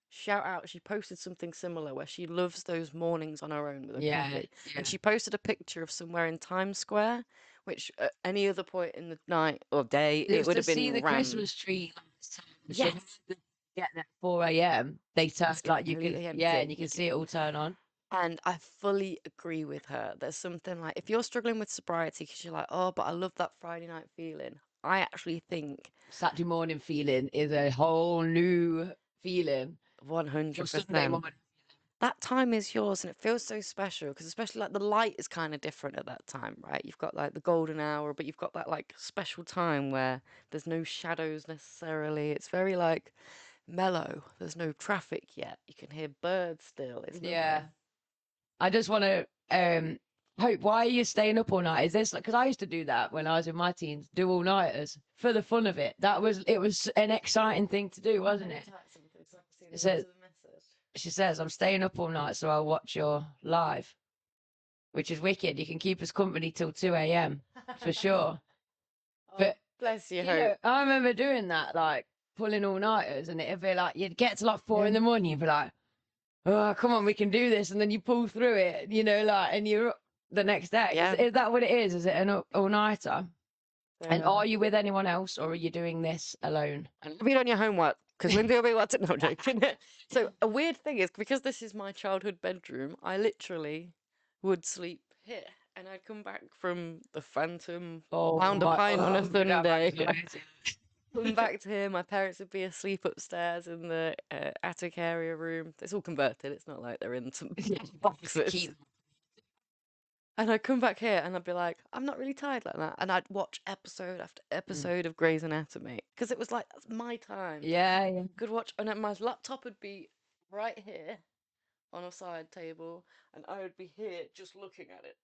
shout out. She posted something similar where she loves those mornings on her own with a coffee. And she posted a picture of somewhere in Times Square, which at any other point in the night or day, it would have been see the rammed. Christmas tree. Yes. Get there at 4 a.m. They turn like you can, and you can see it all turn on. And I fully agree with her. There's something like, if you're struggling with sobriety because you're like, oh, but I love that Friday night feeling. I actually think Saturday morning feeling is a whole new feeling. 100%. That time is yours, and it feels so special because especially like the light is kind of different at that time, right? You've got like the golden hour, but you've got that like special time where there's no shadows necessarily. It's very like mellow. There's no traffic yet. You can hear birds still. It's lovely. I just want to Hope, why are you staying up all night? Is this like, because I used to do that when I was in my teens, do all nighters for the fun of it. It was an exciting thing to do, wasn't it? She says, I'm staying up all night, so I'll watch your live, which is wicked. You can keep us company till 2 a.m. for sure. But bless you, Hope. I remember doing that, like pulling all nighters, and it'd be like, you'd get to like 4 in the morning, you'd be like, oh, come on, we can do this. And then you pull through it, and you're up the next day. Is that what it is? Is it an all-nighter? And are you with anyone else, or are you doing this alone? And have you done your homework? Because Lindsay will be watching. No, I'm joking. So a weird thing is, because this is my childhood bedroom, I literally would sleep here, and I'd come back from the Phantom, pound a pint on a Sunday. Come back to here, my parents would be asleep upstairs in the attic area room. It's all converted. It's not like they're in some boxes. And I'd come back here and I'd be like, I'm not really tired like that. And I'd watch episode after episode of Grey's Anatomy because it was like, that's my time. Yeah. Could watch, and then my laptop would be right here on a side table, and I would be here just looking at it.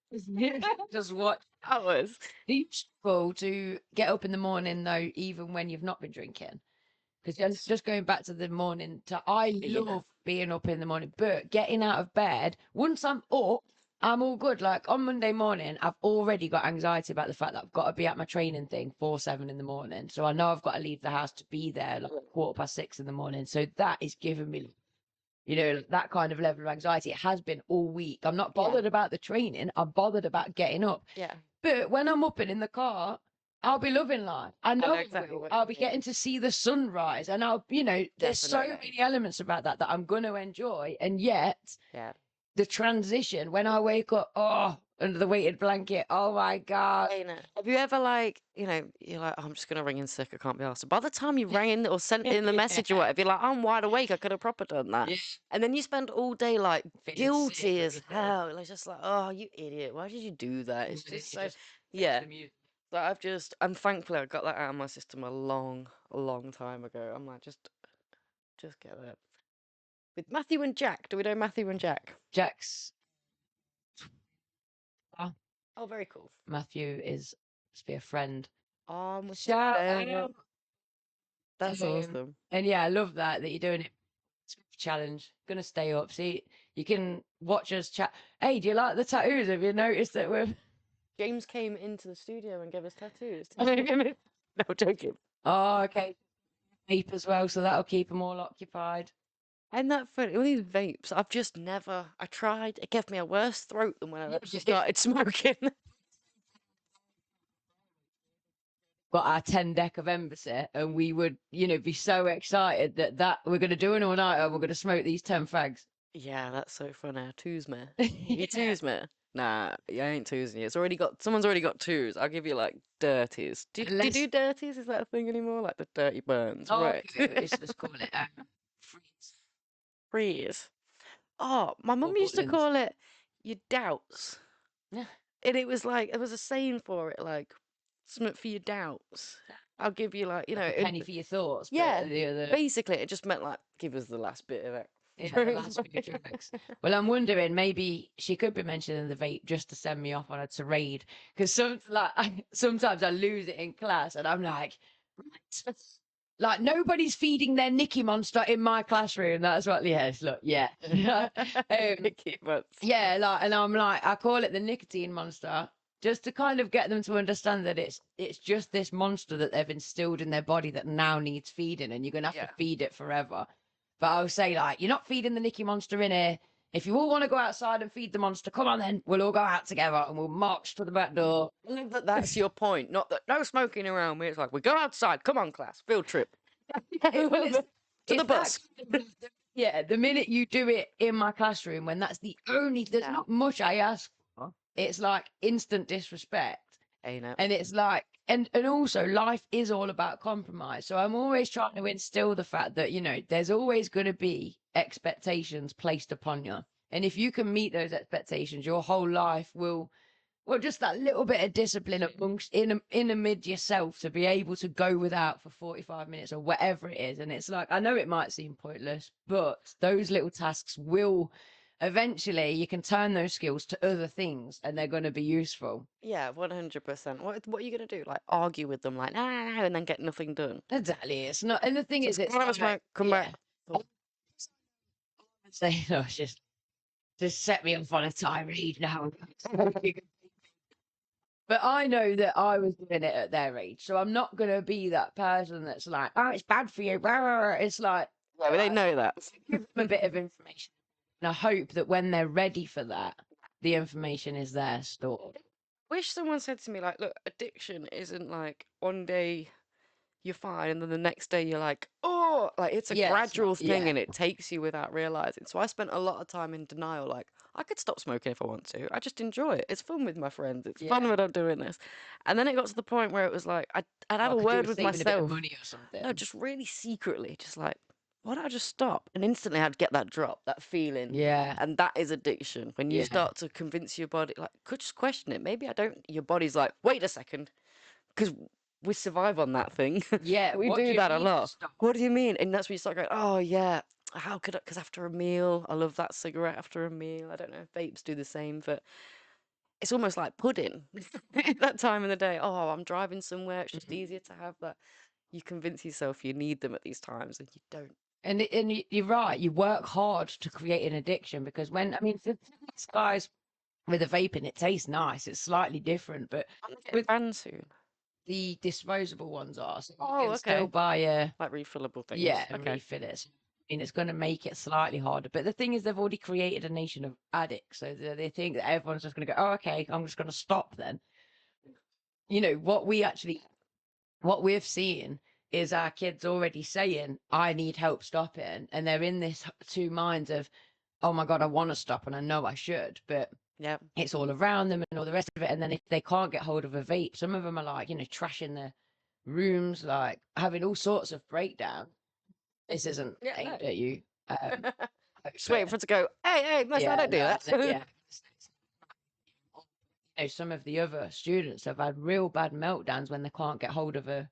Just watch hours. Do you struggle to get up in the morning though, even when you've not been drinking? Because just going back to the morning, I love being up in the morning, but getting out of bed, once I'm up, I'm all good. Like on Monday morning, I've already got anxiety about the fact that I've got to be at my training thing 7 in the morning. So I know I've got to leave the house to be there like 6:15 in the morning. So that is giving me, that kind of level of anxiety. It has been all week. I'm not bothered about the training. I'm bothered about getting up. Yeah. But when I'm up and in the car, I'll be loving life. I know exactly what I'll you be mean. getting to see the sunrise, and there's so many elements about that I'm going to enjoy. And yet, the transition when I wake up, under the weighted blanket, oh my God. Have you ever you're like, oh, I'm just gonna ring in sick, I can't be asked. By the time you rang in or sent in the message or whatever, you're like, I'm wide awake, I could have proper done that. And then you spend all day like guilty as hell. Like just like, oh, you idiot, why did you do that? It's just so I'm thankful I got that out of my system a long time ago. I'm like, just get that. With Matthew and Jack, do we know Matthew and Jack? Jack's. Oh, very cool. Matthew is must be a friend. Shout out. That's awesome. And yeah, I love that you're doing it. It's a challenge. Gonna stay up. See, you can watch us chat. Hey, do you like the tattoos? Have you noticed that we're James came into the studio and gave us tattoos. No, joking. Oh, okay. Vape as well, so that'll keep them all occupied. And that funny, all these vapes, I've just never. I tried. It gave me a worse throat than when I actually started smoking. Got our 10 deck of Embassy, and we would, be so excited that we're going to do an all-nighter and we're going to smoke these 10 fags. Yeah, that's so funny. Twos me. You twos me? Nah, I ain't twosing you. Someone's already got twos. I'll give you like dirties. Do you do dirties? Is that a thing anymore? Like the dirty burns, right? Let's call it freeze. Oh, my mum used to call it your doubts. Yeah. And it was like, there was a saying for it, like, something for your doubts. I'll give you like, a penny for your thoughts. Yeah, basically it just meant like, give us the last bit of it. Yeah, the last bit of drugs. Well, I'm wondering, maybe she could be mentioning the vape just to send me off on a tirade. Because sometimes I lose it in class and I'm like, right. Like, nobody's feeding their Nicky Monster in my classroom. That's what, look, yeah. Nicky Monster. Yeah, and I'm like, I call it the nicotine monster, just to kind of get them to understand that it's just this monster that they've instilled in their body that now needs feeding, and you're going to have to feed it forever. But I'll say, like, you're not feeding the Nicky Monster in here. If you all want to go outside and feed the monster, come on then. We'll all go out together and we'll march to the back door. That's your point. Not that no smoking around me. It's like, we go outside. Come on, class. Field trip. To the bus. Yeah, the minute you do it in my classroom, when there's not much I ask for. It's like instant disrespect. And it's like, and also life is all about compromise. So I'm always trying to instill the fact that, there's always going to be expectations placed upon you. And if you can meet those expectations, your whole life will, just that little bit of discipline in amid yourself to be able to go without for 45 minutes or whatever it is. And it's like, I know it might seem pointless, but those little tasks will eventually, you can turn those skills to other things and they're going to be useful. Yeah, 100%. What are you going to do? Like argue with them like, nah, and then get nothing done? Exactly. It's not, and the thing is, it's like, come back. Say, no, just set me off on a tirade now. But I know that I was doing it at their age, so I'm not going to be that person that's like, oh, it's bad for you. It's like, yeah, but they know that. Give them a bit of information. And I hope that when they're ready for that, the information is there stored. Wish someone said to me, like, look, addiction isn't like one day you're fine, and then the next day you're like, oh, like it's a gradual thing, and it takes you without realizing. So I spent a lot of time in denial, like I could stop smoking if I want to. I just enjoy it. It's fun with my friends. It's fun when I'm doing this. And then it got to the point where it was like I'd have a word with myself. Money or something. No, just really secretly, just like, why don't I just stop? And instantly I'd get that drop, that feeling. Yeah. And that is addiction. When you start to convince your body, like, could just question it. Maybe I don't. Your body's like, wait a second. Because we survive on that thing. Yeah. We do that a lot. What do you mean? And that's when you start going, oh, yeah. How could I? Because after a meal, I love that cigarette after a meal. I don't know if vapes do the same, but it's almost like pudding that time of the day. Oh, I'm driving somewhere. It's just easier to have that. You convince yourself you need them at these times, and you don't. And you're right. You work hard to create an addiction because for these guys with the vaping, it tastes nice. It's slightly different, but with banned soon. The disposable ones are. So oh, you can still buy a like refillable things. Yeah, and refill it. And it's going to make it slightly harder. But the thing is, they've already created a nation of addicts, so they think that everyone's just going to go, oh, okay, I'm just going to stop then. You know what we've seen is our kids already saying, I need help stopping. And they're in this two minds of, oh my God, I want to stop and I know I should, but it's all around them and all the rest of it. And then if they can't get hold of a vape, some of them are like, trashing their rooms, like having all sorts of breakdown. This isn't aimed at you. Just waiting for it to go, hey, I don't do that. Some of the other students have had real bad meltdowns when they can't get hold of a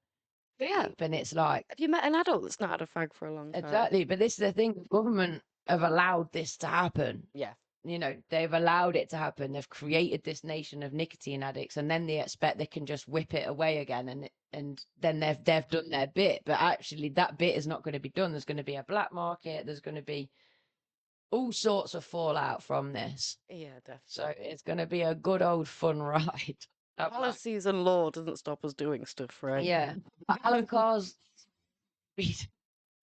vape, and it's like, have you met an adult that's not had a fag for a long time? Exactly, but this is the thing: the government have allowed this to happen. Yeah, they've allowed it to happen. They've created this nation of nicotine addicts, and then they expect they can just whip it away again, and then they've done their bit. But actually, that bit is not going to be done. There's going to be a black market. There's going to be all sorts of fallout from this. Yeah, definitely. So it's going to be a good old fun ride. Policies and law doesn't stop us doing stuff, right? Yeah. Alan Carr's.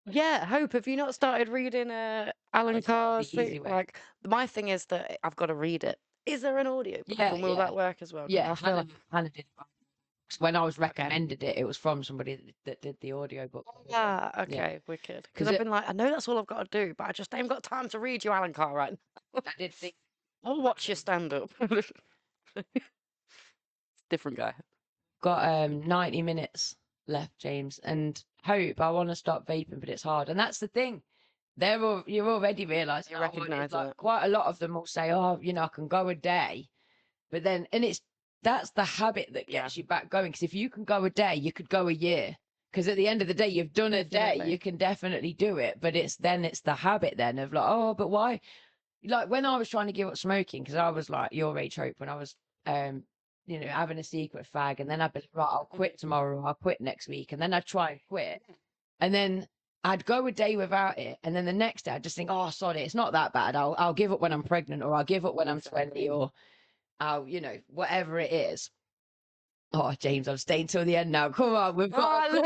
Yeah, Hope, have you not started reading Alan Carr's thing? Like, my thing is that I've got to read it. Is there an audio book? And will that work as well? Yeah, Hannah did. When I was recommended it, it was from somebody that did the audio book. Ah, okay, wicked. Because I've been like, I know that's all I've got to do, but I just ain't got time to read you Alan Carr right now. I did think. I'll watch your stand-up. Different guy. Got 90 minutes left, James, and Hope, I want to stop vaping, but it's hard. And that's the thing. You're already realising. You recognise it. Quite a lot of them will say, oh, I can go a day. But then, and that's the habit that gets you back going. Because if you can go a day, you could go a year. Because at the end of the day, you've done a day, you can definitely do it. But it's the habit then of like, oh, but why? Like when I was trying to give up smoking, because I was like your age, Hope, when I was, having a secret fag, and then I'd be like, right, I'll quit tomorrow, I'll quit next week, and then I'd try and quit, and then I'd go a day without it, and then the next day I'd just think, oh, sorry, it's not that bad. I'll give up when I'm pregnant, or I'll give up when I'm 20, or I'll, whatever it is. Oh, James, I'm staying till the end now. Come on, we've got till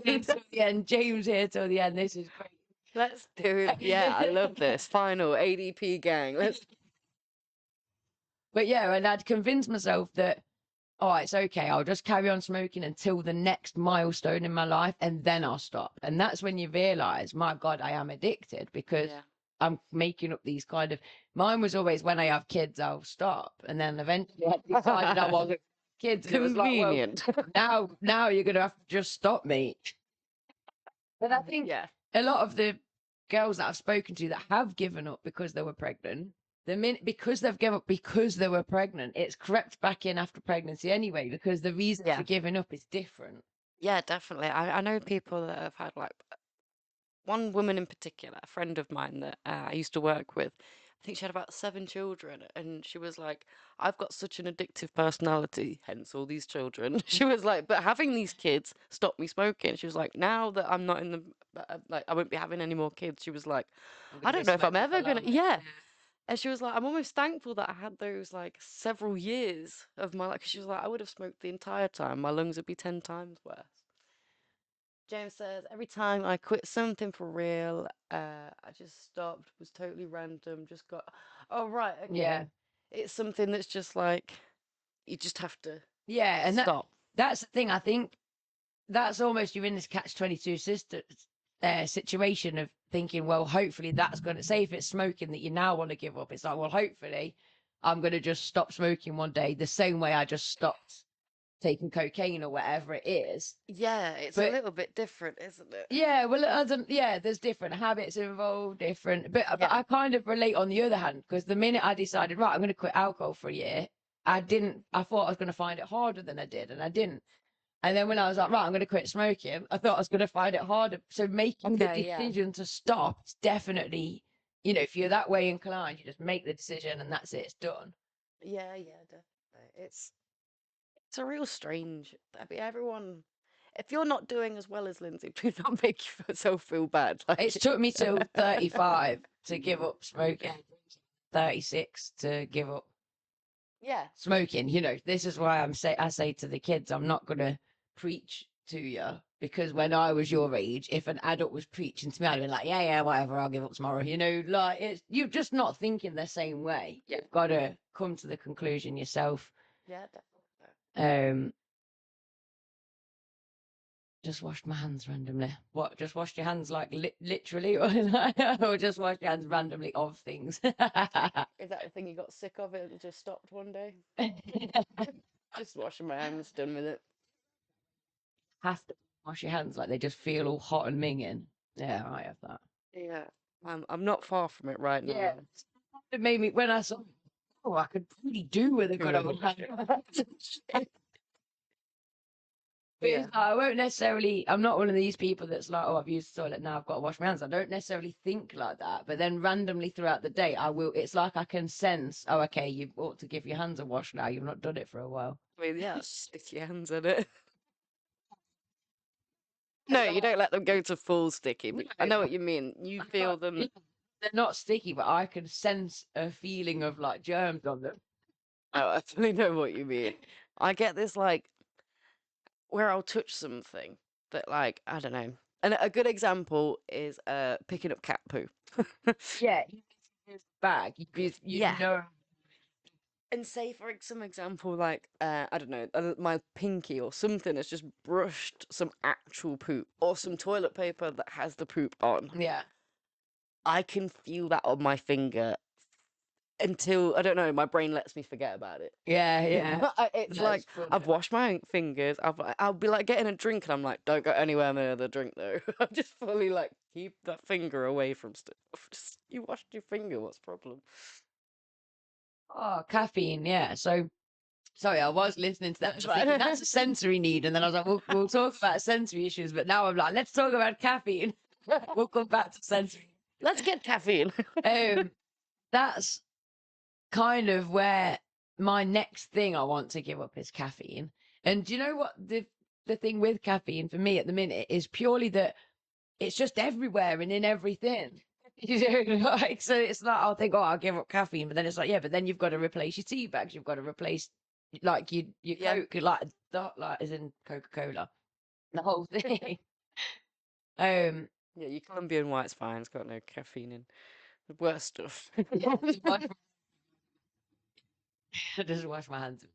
the end. James here till the end. This is great. Let's do it. Yeah, I love this. Final ADP gang. But yeah, and I'd convince myself that, oh, it's okay. I'll just carry on smoking until the next milestone in my life, and then I'll stop. And that's when you realise, my God, I am addicted because I'm making up these kind of. Mine was always, when I have kids, I'll stop, and then eventually I decided I wasn't kids. Convenient. It was like, well, now you're gonna have to just stop me. But I think a lot of the girls that I've spoken to that have given up because they were pregnant. Because they've given up because they were pregnant, it's crept back in after pregnancy anyway, because the reason for giving up is different. Yeah, definitely. I know people that have had, like, one woman in particular, a friend of mine that I used to work with. I think she had about 7 children, and she was like, I've got such an addictive personality, hence all these children. She was like, but having these kids stopped me smoking. She was like, now that I'm not in the, like, I won't be having any more kids. She was like, I don't know if I'm ever going to, And she was like, I'm almost thankful that I had those, like, several years of my life. Because she was like, I would have smoked the entire time. My lungs would be 10 times worse. James says, every time I quit something for real, I just stopped, was totally random, just got, oh, right, okay. Yeah. It's something that's just like, you just have to and stop. That's the thing. I think that's almost, you're in this catch-22 situation of thinking, well, hopefully that's going to, say if it's smoking that you now want to give up, it's like, well, hopefully I'm going to just stop smoking one day the same way I just stopped taking cocaine or whatever it is. Yeah, it's a little bit different, isn't it? Yeah, well, there's different habits involved, but I kind of relate on the other hand, because the minute I decided, right, I'm going to quit alcohol for a year, I thought I was going to find it harder than I did, and I didn't. And then when I was like, right, I'm going to quit smoking, I thought I was going to find it harder. So making the decision to stop, it's definitely, if you're that way inclined, you just make the decision and that's it, it's done. Yeah, definitely. It's a real strange. I mean, everyone. If you're not doing as well as Lindsay, please don't make yourself feel bad. It took me till 35 to give up smoking, 36 to give up smoking. This is why I say to the kids, I'm not going to preach to you, because when I was your age, if an adult was preaching to me, I'd be like, yeah, whatever, I'll give up tomorrow. You're just not thinking the same way. You've got to come to the conclusion yourself. Yeah, definitely. Just washed my hands randomly. What? Just washed your hands like literally, or just washed your hands randomly of things? Is that the thing you got sick of it and just stopped one day? Just washing my hands, done with it. Have to wash your hands like they just feel all hot and minging. Yeah, I have that. Yeah, I'm not far from it right now. Yeah, it made me, when I saw, I could really do with a good old hand. But I won't necessarily, I'm not one of these people that's like, I've used the toilet, now I've got to wash my hands. I don't necessarily think like that, but then randomly throughout the day, it's like I can sense, okay, you ought to give your hands a wash now, you've not done it for a while. I mean, stick your hands in it. No, you don't let them go to full sticky, but I know what you mean. You feel them. They're not sticky, but I can sense a feeling of like germs on them. Oh, I definitely know what you mean. I get this where I'll touch something that I don't know. And a good example is picking up cat poo. Yeah, bag. You know. And say, for example, I don't know, my pinky or something has just brushed some actual poop or some toilet paper that has the poop on. Yeah. I can feel that on my finger until, I don't know, my brain lets me forget about it. Yeah. It's like, I've washed my fingers, I'll be getting a drink and I'm like, don't go anywhere near the drink though. I'm just fully keep that finger away from stuff. You washed your finger, what's the problem? Oh, caffeine, yeah. So, sorry, I was listening to that. I was thinking, that's a sensory need. And then I was like, we'll talk about sensory issues. But now I'm like, let's talk about caffeine. We'll come back to sensory. Let's get caffeine. That's kind of where my next thing I want to give up is caffeine. And do you know what the thing with caffeine for me at the minute is purely that it's just everywhere and in everything. So it's like, I'll think, I'll give up caffeine, but then it's like, yeah, but then you've got to replace your tea bags, you've got to replace your Coke, like as in Coca-Cola, the whole thing. Yeah, your Colombian white's fine, it's got no caffeine in the worst stuff. I just wash my hands.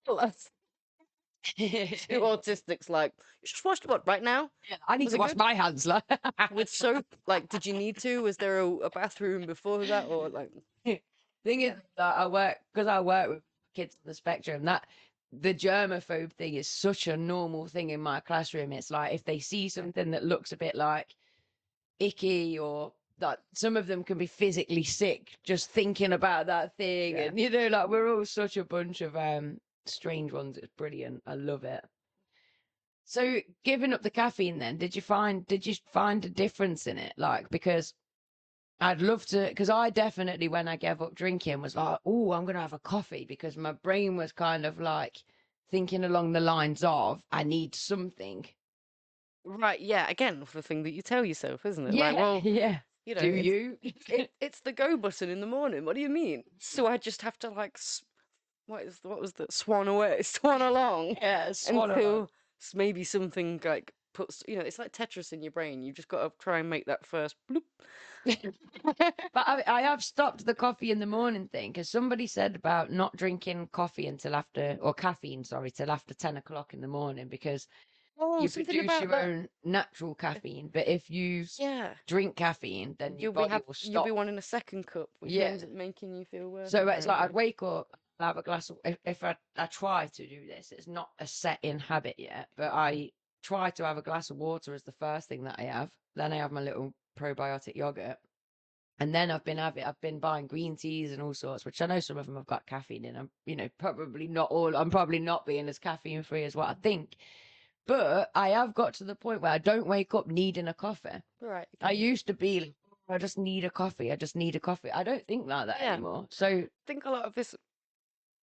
Two autistics you just washed what right now? Yeah, I need to wash my hands with soap. Did you need to? Was there a bathroom before that, or Thing is that I work with kids on the spectrum. That the germaphobe thing is such a normal thing in my classroom. It's like if they see something that looks a bit icky, or that some of them can be physically sick just thinking about that thing, and we're all such a bunch of strange ones. It's brilliant. I love it. So giving up the caffeine then, did you find a difference in it? Because I'd love to, because I definitely, when I gave up drinking, was like, oh, I'm going to have a coffee, because my brain was kind of thinking along the lines of, I need something. Right, yeah, again, the thing that you tell yourself, isn't it? Yeah, yeah. Do you? It's the go button in the morning. What do you mean? So I just have to what was that? Swan along. Yeah, swan until along. Maybe something puts, it's like Tetris in your brain. You just got to try and make that first bloop. But I have stopped the coffee in the morning thing, because somebody said about not drinking coffee until after, or caffeine, sorry, till after 10 o'clock in the morning, because you produce your own natural caffeine, but if you drink caffeine, then your body will stop. You'll be wanting a second cup, which ends up making you feel worse. So it's like I'd wake up, I'd have a glass of, if I try to do this, it's not a set in habit yet, but I try to have a glass of water as the first thing that I have. Then I have my little probiotic yogurt. And then I've been buying green teas and all sorts, which I know some of them have got caffeine in. I'm, probably not all. I'm probably not being as caffeine free as what I think. But I have got to the point where I don't wake up needing a coffee. Right. I used to be like, I just need a coffee. I just need a coffee. I don't think like that anymore. So I think a lot of this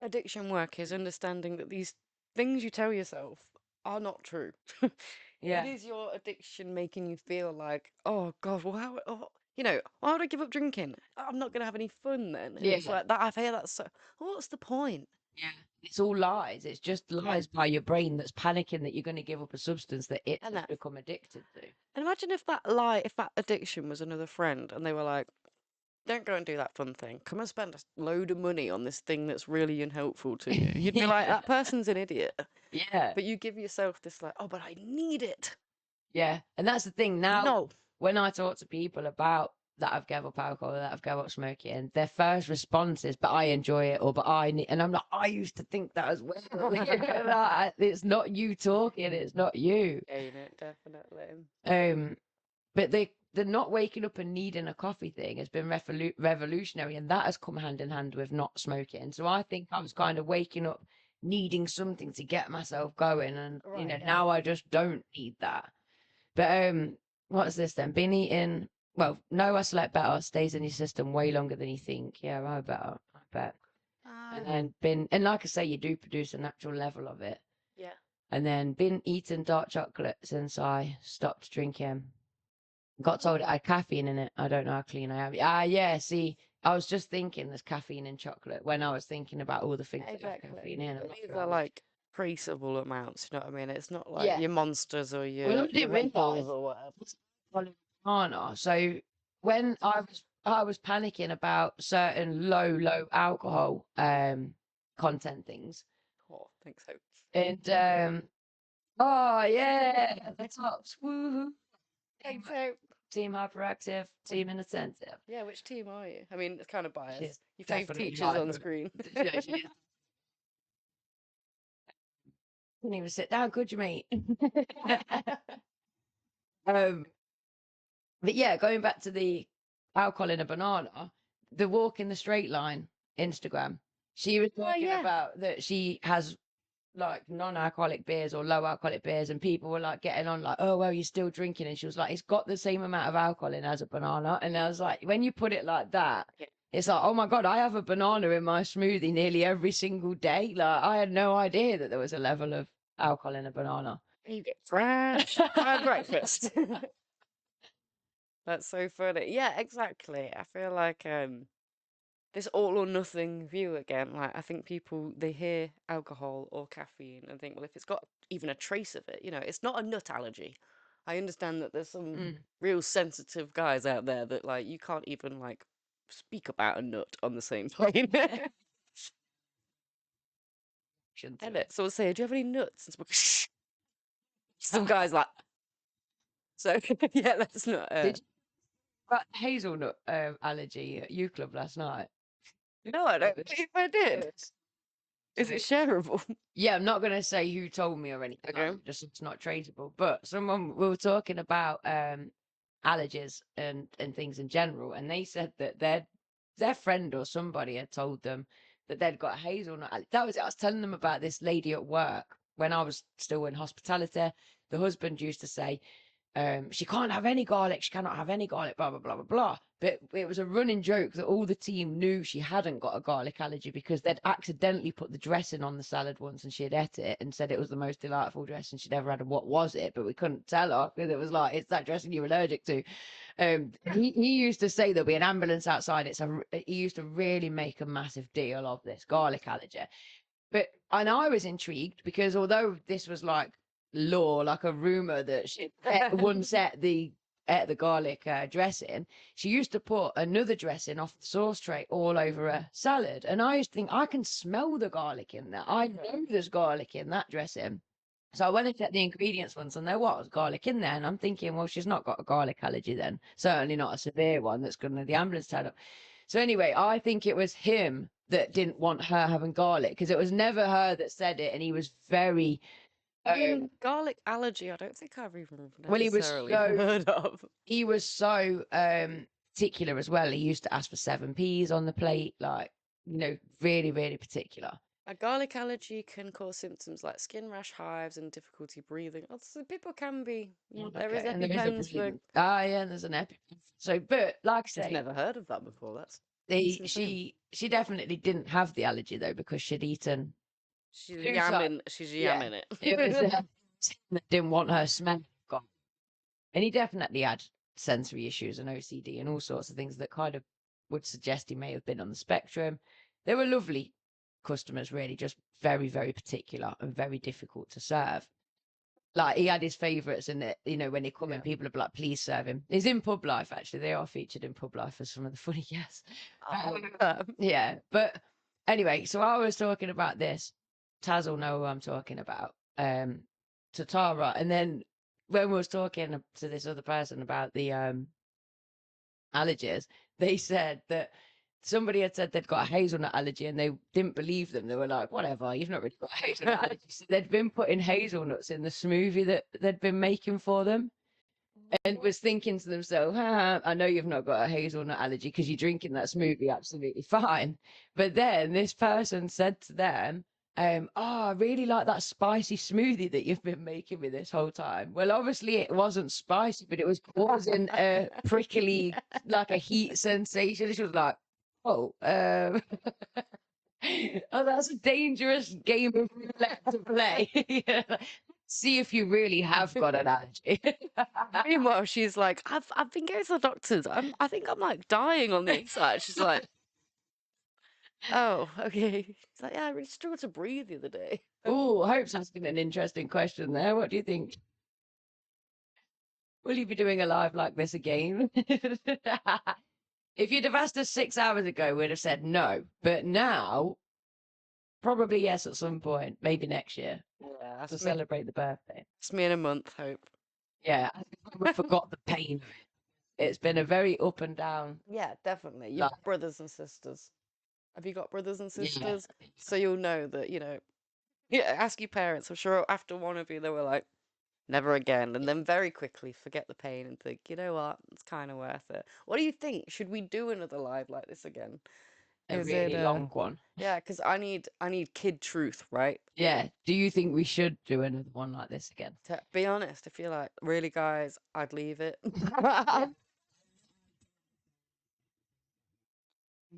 addiction work is understanding that these things you tell yourself are not true. It is your addiction making you feel like, oh God, well, why would I give up drinking? I'm not going to have any fun then. And it's like that. I hear that. So, what's the point? Yeah, it's all lies. It's just lies by your brain that's panicking that you're going to give up a substance that it has become addicted to. And imagine if that addiction was another friend, and they were like, "Don't go and do that fun thing. Come and spend a load of money on this thing that's really unhelpful to you." You'd be like, "That person's an idiot." Yeah. But you give yourself this like, "Oh, but I need it." Yeah, and that's the thing now. When I talk to people about that I've gave up alcohol, that I've gave up smoking, their first response is, "But I enjoy it," or "But I need," and I'm like, I used to think that as well. It's not you talking, it's not you. Ain't it? Definitely. But the not waking up and needing a coffee thing has been revolutionary, and that has come hand in hand with not smoking. So I think I was kind of waking up needing something to get myself going, and now I just don't need that. But what's this then? Been eating. Well, no, I slept better. Stays in your system way longer than you think. Yeah, I bet. And then and like I say, you do produce a natural level of it. Yeah. And then been eating dark chocolate since I stopped drinking. Got told it had caffeine in it. I don't know how clean I am. Yeah. See, I was just thinking there's caffeine in chocolate when I was thinking about all the things that have caffeine in. These are like traceable amounts. You know what I mean? It's not like your Monsters or your Red Bulls or whatever. So when I was panicking about certain low alcohol content things. Oh, I think so. And oh yeah, the tops. Woohoo. Think so. Team Hyperactive, Team Inattentive. Yeah, which team are you? I mean, it's kind of biased. You have have teachers on screen. Yeah, she is. Couldn't even sit down, could you, mate? But yeah, going back to the alcohol in a banana, the walk in the straight line Instagram. She was talking about that she has like non-alcoholic beers or low alcoholic beers, and people were like getting on like, "Oh well, you're still drinking," and she was like, "It's got the same amount of alcohol in as a banana." And I was like, when you put it like that, it's like, oh my God, I have a banana in my smoothie nearly every single day. Like I had no idea that there was a level of alcohol in a banana. You get fresh for breakfast. That's so funny. Yeah, exactly. I feel like this all or nothing view again. Like I think people, they hear alcohol or caffeine and think, well, if it's got even a trace of it, it's not a nut allergy. I understand that there's some real sensitive guys out there that like you can't even like speak about a nut on the same plane. So we'll say, "Do you have any nuts?" And some guys like. So yeah, let's not. Did you got hazelnut allergy at U Club last night? No, I don't think I did. Is it shareable? Yeah, I'm not gonna say who told me or anything. Okay. Just it's not traceable. But we were talking about allergies and things in general, and they said that their friend or somebody had told them that they'd got a hazelnut. That was it. I was telling them about this lady at work when I was still in hospitality. The husband used to say, she can't have any garlic, she cannot have any garlic, blah, blah, blah, blah, blah. But it was a running joke that all the team knew she hadn't got a garlic allergy because they'd accidentally put the dressing on the salad once and she had ate it and said it was the most delightful dressing she'd ever had. And what was it? But we couldn't tell her because it was like, it's that dressing you're allergic to. He used to say there'll be an ambulance outside. He used to really make a massive deal of this garlic allergy. And I was intrigued because although this was like law, like a rumor that she once ate the garlic dressing, she used to put another dressing off the sauce tray all over a salad. And I used to think, I can smell the garlic in that. I know there's garlic in that dressing. So I went and checked the ingredients once, and there was garlic in there. And I'm thinking, well, she's not got a garlic allergy then. Certainly not a severe one that's going to the ambulance turn up. So anyway, I think it was him that didn't want her having garlic, because it was never her that said it, and he was very. Garlic allergy, I don't think I've even Well, necessarily heard of. He was so particular as well. He used to ask for 7 peas on the plate, like, really, really particular. A garlic allergy can cause symptoms like skin rash, hives, and difficulty breathing. So people can be. There is EpiPens for. Yeah, there's an EpiPen. So, but like I say, I've never heard of that before. That's she definitely didn't have the allergy though, because she'd eaten. She's yamming it. It was that didn't want her smell gone, and he definitely had sensory issues and OCD and all sorts of things that kind of would suggest he may have been on the spectrum. They were lovely customers, really, just very, very particular and very difficult to serve. Like, he had his favourites, and when he come in, people would be like, please serve him. He's in Pub Life, actually. They are featured in Pub Life as some of the funny guests. Yeah, but anyway, so I was talking about this. Taz will know who I'm talking about, to Tara. And then when we was talking to this other person about the allergies, they said that somebody had said they'd got a hazelnut allergy, and they didn't believe them. They were like, whatever, you've not really got a hazelnut allergy. So they'd been putting hazelnuts in the smoothie that they'd been making for them, and was thinking to themselves, I know you've not got a hazelnut allergy because you're drinking that smoothie absolutely fine. But then this person said to them, I really like that spicy smoothie that you've been making me this whole time. Well, obviously it wasn't spicy, but it was causing a prickly, like a heat sensation. She was like, oh, that's a dangerous game of roulette to play. See if you really have got an allergy. Meanwhile, she's like, I've been going to the doctors. I think I'm like dying on the inside. She's like, oh, okay. She's like, yeah, I really struggled to breathe the other day. Oh, Hope's asking an interesting question there. What do you think? Will you be doing a live like this again? If you'd have asked us 6 hours ago, we'd have said no. But now, probably yes at some point, maybe next year. Yeah, to celebrate the birthday. It's me in a month, Hope. Yeah, I forgot the pain. It's been a very up and down. Yeah, definitely. You've got brothers and sisters. Have you got brothers and sisters? Yeah. So you'll know that, ask your parents. I'm sure after one of you, they were like, never again. And then very quickly forget the pain and think, you know what? It's kind of worth it. What do you think? Should we do another live like this again? A really long one. Yeah, because I need kid truth, right? Yeah. Do you think we should do another one like this again? To be honest, if you're like, really, guys, I'd leave it.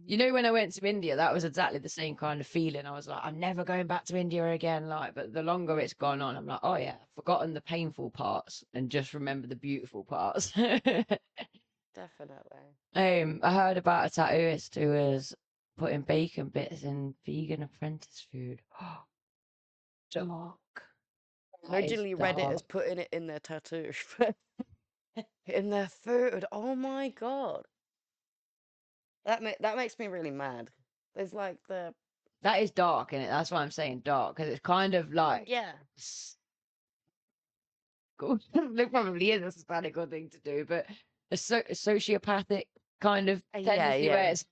When I went to India, that was exactly the same kind of feeling. I was like, I'm never going back to India again. But the longer it's gone on, I'm like, oh yeah, I've forgotten the painful parts and just remember the beautiful parts. Definitely. I heard about a tattooist who was putting bacon bits in vegan apprentice food. Dark. I originally read it as putting it in their tattoo. In their food. Oh my god. That makes me really mad. There's like that is dark, isn't it? That's why I'm saying dark, because it's kind of like good. It probably is a satanical thing to do, but a sociopathic kind of tendency where it's,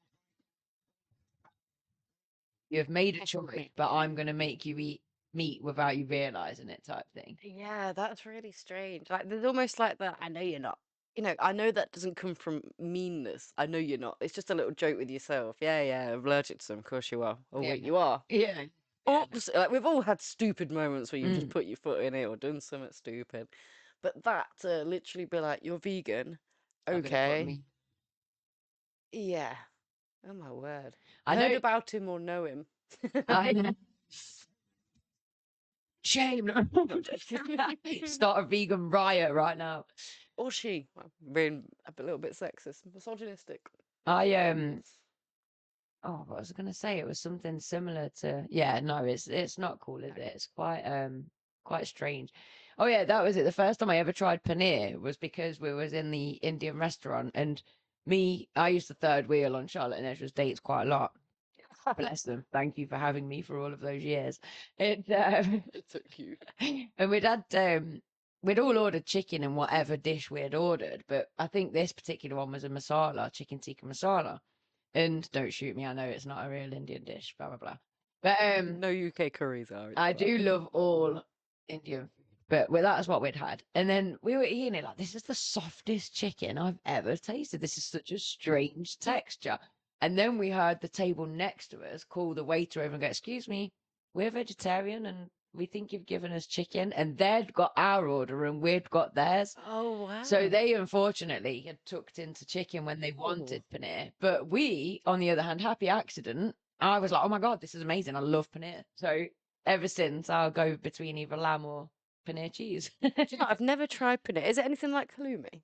you've made a choice, but I'm going to make you eat meat without you realizing it, type thing. Yeah, that's really strange. Like, there's almost like that. I know you're not. I know that doesn't come from meanness. I know you're not. It's just a little joke with yourself. Yeah, I'm allergic to them. Of course you are. Oh, wait, you are? Yeah. Oops. Like, we've all had stupid moments where you've just put your foot in it or done something stupid. But that to literally be like, you're vegan. Okay. Yeah. Oh, my word. I heard about him or know him. I know. Shame. Start a vegan riot right now. Or she. Being a little bit sexist, misogynistic. What was I going to say? It was something similar to. Yeah, no, it's not cool, is it? It's quite strange. Oh yeah, that was it. The first time I ever tried paneer was because we was in the Indian restaurant, and I used the third wheel on Charlotte and Ezra's dates quite a lot. Bless them. Thank you for having me for all of those years. It took you. And we'd all ordered chicken in whatever dish we had ordered, but I think this particular one was a masala, chicken tikka masala. And don't shoot me, I know it's not a real Indian dish, blah blah blah. But no UK curries are. I do love all Indian food, but that's what we'd had. And then we were eating it like, this is the softest chicken I've ever tasted. This is such a strange texture. And then we heard the table next to us call the waiter over and go, excuse me, we're vegetarian and we think you've given us chicken. And they'd got our order and we'd got theirs. Oh, wow. So they unfortunately had tucked into chicken when they wanted paneer. But we, on the other hand, happy accident, I was like, oh my God, this is amazing. I love paneer. So ever since, I'll go between either lamb or paneer cheese. I've never tried paneer. Is it anything like halloumi?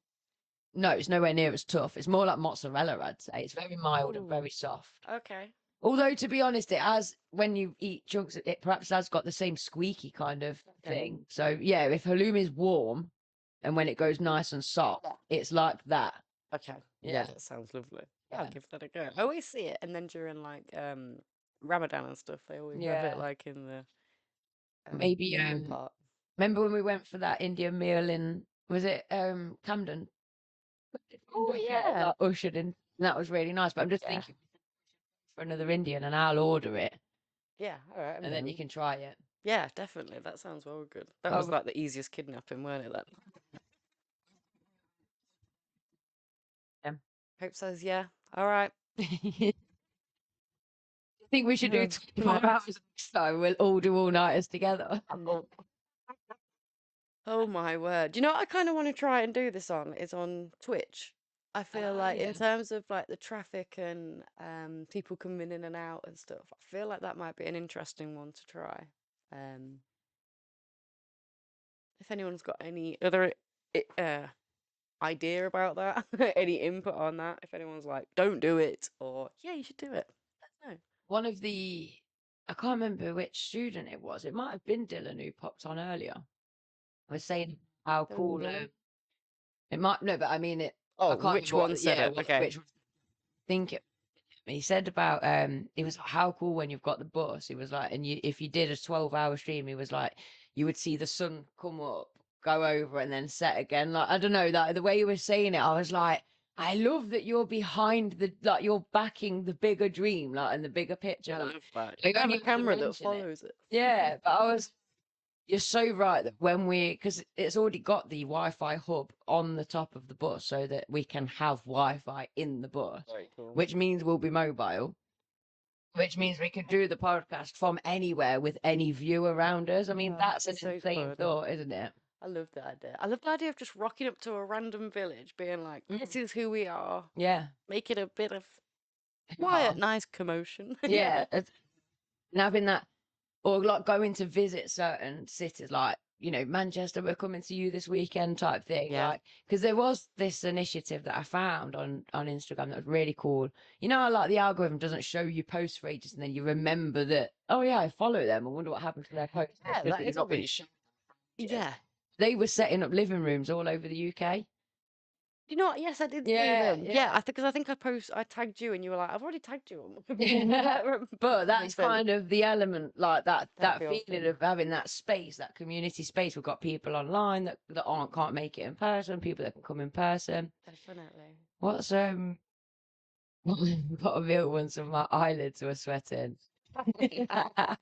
No, it's nowhere near as tough. It's more like mozzarella, I'd say. It's very mild and very soft. Okay. Although, to be honest, it has, when you eat chunks, it perhaps has got the same squeaky kind of thing. So, yeah, if halloumi is warm and when it goes nice and soft, it's like that. Okay. Yeah, that sounds lovely. Yeah. I'll give that a go. I always see it. And then during like Ramadan and stuff, they always have it like in the maybe part. Remember when we went for that Indian meal in, was it Camden? Oh, yeah. Like ushered in. That was really nice. But I'm just thinking for another Indian and I'll order it. Yeah, all right. And then you can try it. Yeah, definitely. That sounds well good. That was like the easiest kidnapping, weren't it? That. Hope says yeah. All right. I think we should do 25 hours next time. We'll all do all-nighters together. Oh my word. You know what I kind of want to try and do this on is on Twitch. I feel like in terms of like the traffic and people coming in and out and stuff, I feel like that might be an interesting one to try. If anyone's got any other idea about that, any input on that, if anyone's like, don't do it, or yeah, you should do it. I don't know. One of the, I can't remember which student it was. It might have been Dylan who popped on earlier. Was saying how cool it might, no, but I mean it. Oh, I can't which one said it? Okay. Which think it. He said about it was how cool when you've got the bus. He was like, and if you did a 12-hour stream, he was like, you would see the sun come up, go over, and then set again. Like, I don't know, that the way you were saying it, I was like, I love that you're behind the, like, you're backing the bigger dream, like, and the bigger picture. I like, love that. you You have a camera that follows it. Yeah, but you're so right that because it's already got the Wi-Fi hub on the top of the bus so that we can have Wi-Fi in the bus, Very cool. which means we'll be mobile, which means we can do the podcast from anywhere with any view around us. I mean, that's an insane thought, isn't it? I love that idea. I love the idea of just rocking up to a random village, being like, this is who we are. Yeah. Make it a bit of quiet, nice commotion. Yeah. And having that, or like going to visit certain cities, like, you know, Manchester, we're coming to you this weekend type thing. Yeah. Like, because there was this initiative that I found on Instagram that was really cool. You know, like the algorithm doesn't show you posts for ages and then you remember that, oh yeah, I follow them. I wonder what happened to their posts. Yeah, that is not really shown. Yeah. They were setting up living rooms all over the UK. You know what? Yes, I did see them. Yeah, I think I tagged you and you were like, I've already tagged you. But that's kind of the element, like that feeling of having that space, that community space. We've got people online that can't make it in person, people that can come in person. Definitely. What's got a real one, so my eyelids were sweating. I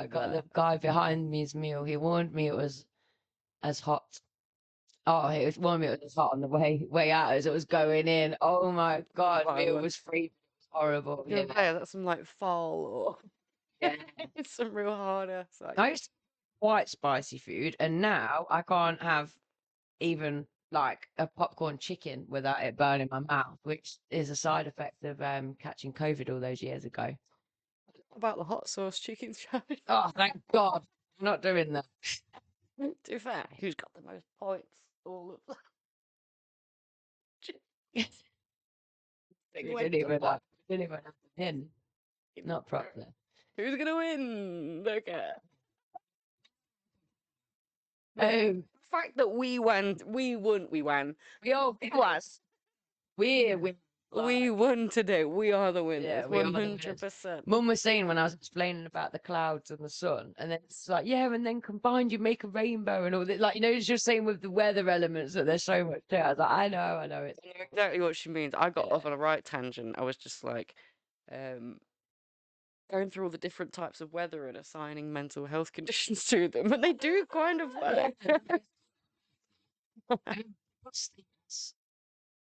got the guy behind me's meal. He warned me it was as hot. Oh, it was warned me it was hot on the way out as it was going in. Oh my God, meal was free. It was horrible. Yeah, that's some like fall or it's some real harder. I used to quite spicy food, and now I can't have even like a popcorn chicken without it burning my mouth, which is a side effect of catching COVID all those years ago. About the hot sauce chicken challenge. Oh, thank God. I'm not doing that. To be fair, who's got the most points? All of them. Didn't even have in. Not properly. Who's gonna win? Okay. The fact that we won. We all it was. We're We won today. We are the winners. Yeah, we are the winners. 100%. Mum was saying when I was explaining about the clouds and the sun, and then it's like, yeah, and then combined you make a rainbow and all that. Like, it's just saying with the weather elements that there's so much there. I was like, I know I it. know exactly what she means. I got off on a right tangent. I was just like, going through all the different types of weather and assigning mental health conditions to them, and they do kind of work.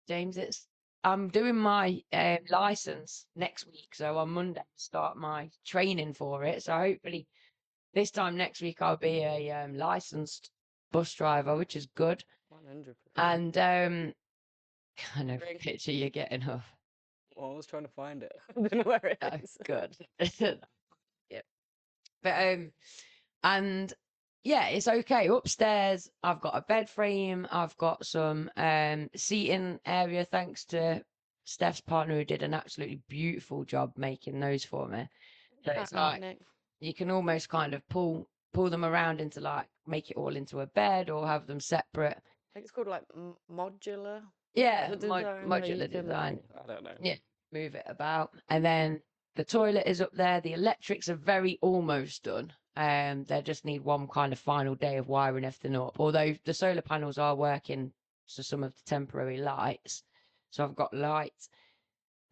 James, I'm doing my license next week, so on Monday I start my training for it. So hopefully this time next week I'll be a licensed bus driver, which is good. 100%. And I know the picture you're getting of. Well, I was trying to find it. I don't know where it is. Good. Yeah. But and yeah, it's okay. Upstairs, I've got a bed frame. I've got some seating area, thanks to Steph's partner, who did an absolutely beautiful job making those for me. So it's like you can almost kind of pull them around into like make it all into a bed or have them separate. I think it's called like modular. Yeah, modular design. I don't know. Yeah, move it about, and then the toilet is up there. The electrics are very almost done. They just need one kind of final day of wiring everything up. Although the solar panels are working to some of the temporary lights, so I've got lights.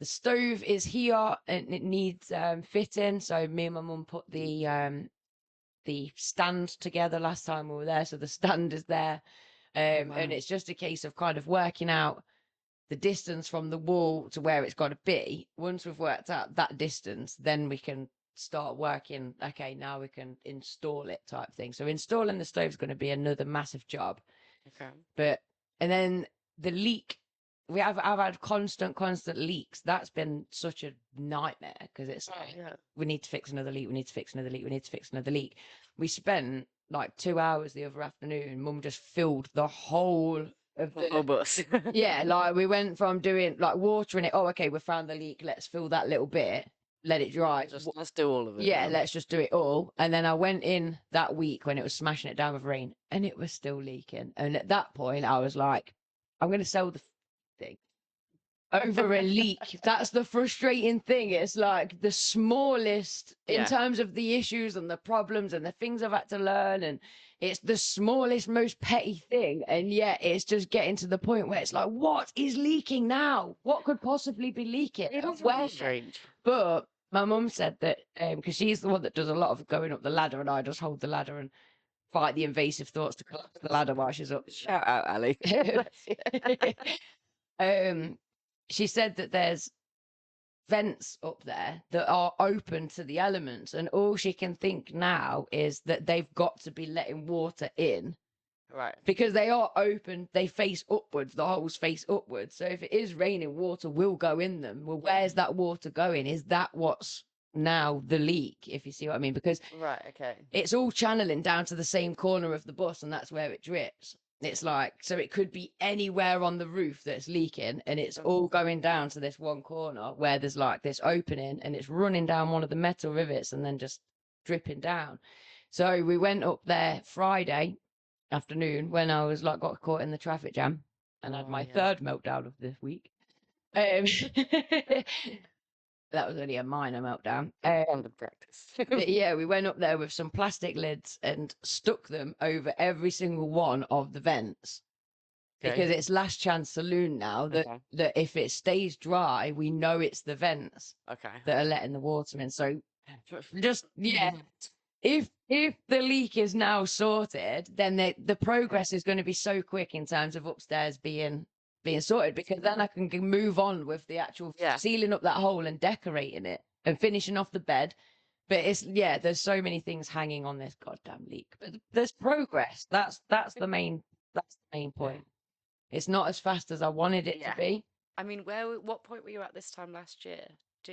The stove is here and it needs fitting. So me and my mum put the stand together last time we were there, so the stand is there, and it's just a case of kind of working out the distance from the wall to where it's got to be. Once we've worked out that distance, then we can start working. Okay, now we can install it, type thing. So installing the stove is going to be another massive job. Okay. And then the leak, I've had constant leaks. That's been such a nightmare because it's like, we need to fix another leak. We need to fix another leak. We need to fix another leak. We spent like 2 hours the other afternoon. Mum just filled the whole of the whole bus. Yeah, like we went from doing like watering it. Oh, okay, we found the leak. Let's fill that little bit. Let it dry. Let's do all of it. Yeah, let's just do it all. And then I went in that week when it was smashing it down with rain, and it was still leaking. And at that point, I was like, I'm going to sell the thing over a leak. That's the frustrating thing. It's like the smallest in terms of the issues and the problems and the things I've had to learn, and it's the smallest, most petty thing, and yet it's just getting to the point where it's like, what is leaking now? What could possibly be leaking? It is really strange. But my mum said that because she's the one that does a lot of going up the ladder, and I just hold the ladder and fight the invasive thoughts to collapse the ladder while she's up. Shout out, Ali. She said that there's vents up there that are open to the elements, and all she can think now is that they've got to be letting water in, right? Because they are open, they face upwards, the holes face upwards. So if it is raining, water will go in them. Well, where's that water going? Is that what's now the leak, if you see what I mean? Because it's all channeling down to the same corner of the bus, and that's where it drips. It's like, so it could be anywhere on the roof that's leaking, and it's all going down to this one corner where there's like this opening, and it's running down one of the metal rivets and then just dripping down. So we went up there Friday afternoon when I was like got caught in the traffic jam and had my third meltdown of the week. That was only a minor meltdown. Standard practice. But yeah, we went up there with some plastic lids and stuck them over every single one of the vents. Because it's last chance saloon now that if it stays dry, we know it's the vents that are letting the water in. So just, if the leak is now sorted, then the progress is going to be so quick in terms of upstairs being sorted, because then I can move on with the actual sealing up that hole and decorating it and finishing off the bed. But it's there's so many things hanging on this goddamn leak. But there's progress. That's the main point. It's not as fast as I wanted it to be. I mean, what point were you at this time last year?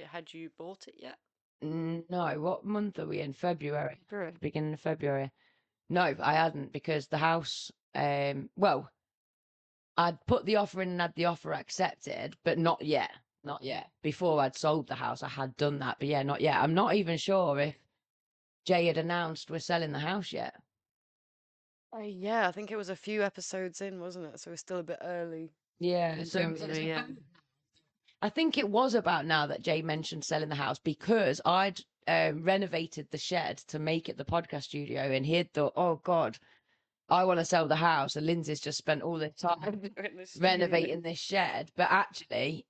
Had you bought it yet? No. What month are we in? February. Beginning of February. No, I hadn't, because the house I'd put the offer in and had the offer accepted, but not yet. Not yet. Before I'd sold the house, I had done that, but not yet. I'm not even sure if Jay had announced we're selling the house yet. I think it was a few episodes in, wasn't it? So we're still a bit early. Yeah. So I think it was about now that Jay mentioned selling the house, because I'd renovated the shed to make it the podcast studio, and he'd thought, oh God, I want to sell the house, and Lindsay's just spent all the time renovating this shed. But actually,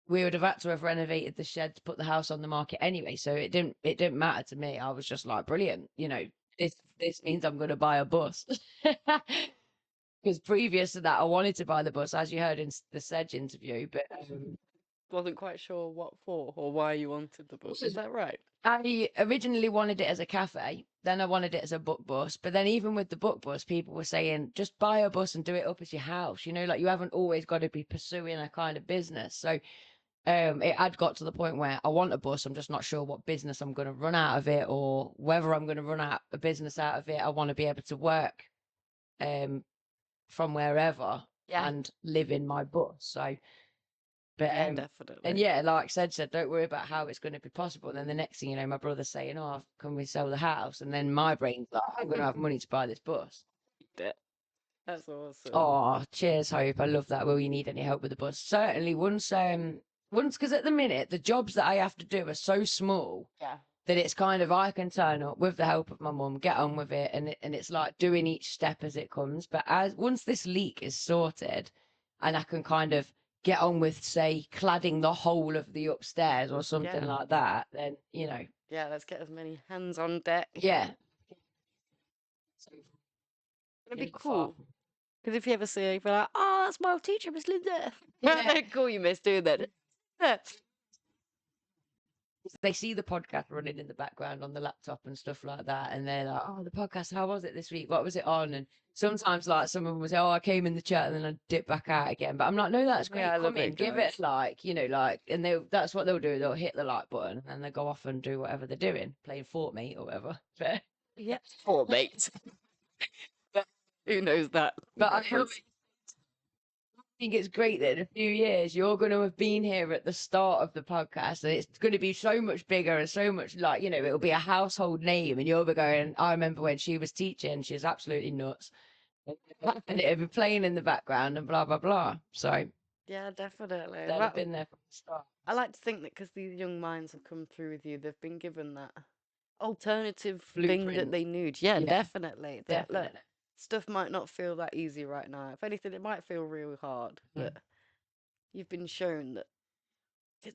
we would have had to have renovated the shed to put the house on the market anyway. So it didn't matter to me. I was just like, brilliant, you know, this means I'm going to buy a bus. Because previous to that, I wanted to buy the bus, as you heard in the Sedge interview, but wasn't quite sure what for or why you wanted the bus. Is that right? I originally wanted it as a cafe, then I wanted it as a book bus. But then even with the book bus, people were saying, just buy a bus and do it up as your house. You know, like you haven't always got to be pursuing a kind of business. So it had got to the point where I want a bus. I'm just not sure what business I'm going to run out of it, or whether I'm going to run out a business out of it. I want to be able to work from wherever and live in my bus. So, but definitely. And yeah, like said, don't worry about how it's going to be possible. And then the next thing you know, my brother's saying, "Oh, can we sell the house?" And then my brain's like, "I'm going to have money to buy this bus." That's awesome. Oh, cheers, Hope. I love that. Will you need any help with the bus? Certainly. Once, because at the minute the jobs that I have to do are so small. Yeah. That it's kind of, I can turn up with the help of my mum, get on with it, and it's like doing each step as it comes. But once this leak is sorted, and I can kind of get on with, say, cladding the whole of the upstairs or something like that, then, you know. Yeah, let's get as many hands on deck. Yeah. It'd be cool. Because if you ever see her, you'll be like, oh, that's my old teacher, Miss Linda. Yeah. Cool, you miss doing that. They see the podcast running in the background on the laptop and stuff like that, and they're like, oh, the podcast, how was it this week? What was it on? And sometimes, like, someone will say, oh, I came in the chat and then I dip back out again. But I'm like, no, that's great. Yeah, Come in, give it like, you know, like, and that's what they'll do. They'll hit the like button and they go off and do whatever they're doing, playing Fortnite or whatever. But yeah, Fortnite. But who knows that? But I think it's great that in a few years you're going to have been here at the start of the podcast, and it's going to be so much bigger and so much, like, you know, it'll be a household name, and you'll be going, I remember when she was teaching, she's absolutely nuts, and it'll be playing in the background and blah blah blah. So yeah, definitely. They'll have been there from the start. I like to think that because these young minds have come through with you, they've been given that alternative thing that they need. Yeah, definitely. Look, stuff might not feel that easy right now. If anything, it might feel real hard, but you've been shown that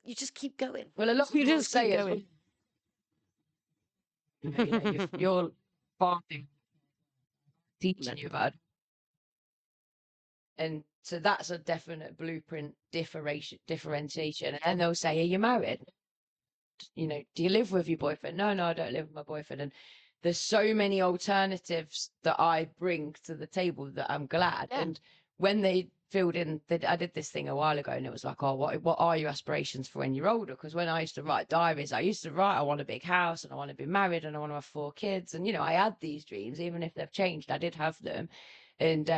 you just keep going. Well, a lot of people just say going. You're farting, teaching you about, and so that's a definite blueprint differentiation. And they'll say, "Are you married? You know, do you live with your boyfriend?" No, I don't live with my boyfriend. And there's so many alternatives that I bring to the table that I'm glad. Yeah. And when they filled in, I did this thing a while ago, and it was like, oh, what are your aspirations for when you're older? Because when I used to write diaries, I used to write, I want a big house, and I want to be married, and I want to have 4 kids. And, you know, I had these dreams, even if they've changed, I did have them. And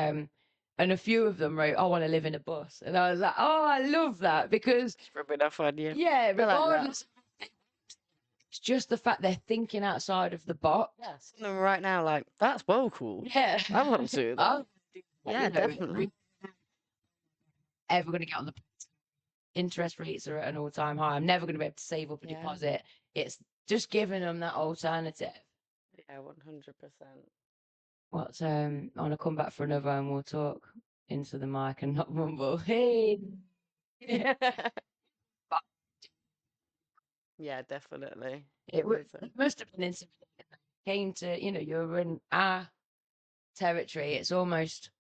a few of them wrote, I want to live in a bus. And I was like, oh, I love that, because it's rubbing off on you. Yeah, regardless. It's just the fact they're thinking outside of the box. Yeah, some of them right now, like, that's well cool. Yeah. I want to do that. Yeah, definitely. Ever going to get on the interest rates are at an all-time high. I'm never going to be able to save up a deposit. It's just giving them that alternative. Yeah, 100%. What's I want to come back for another, and we'll talk into the mic and not mumble. Hey. Yeah, definitely. It must have been intimidating. Came to, you know, you're in our territory. It's almost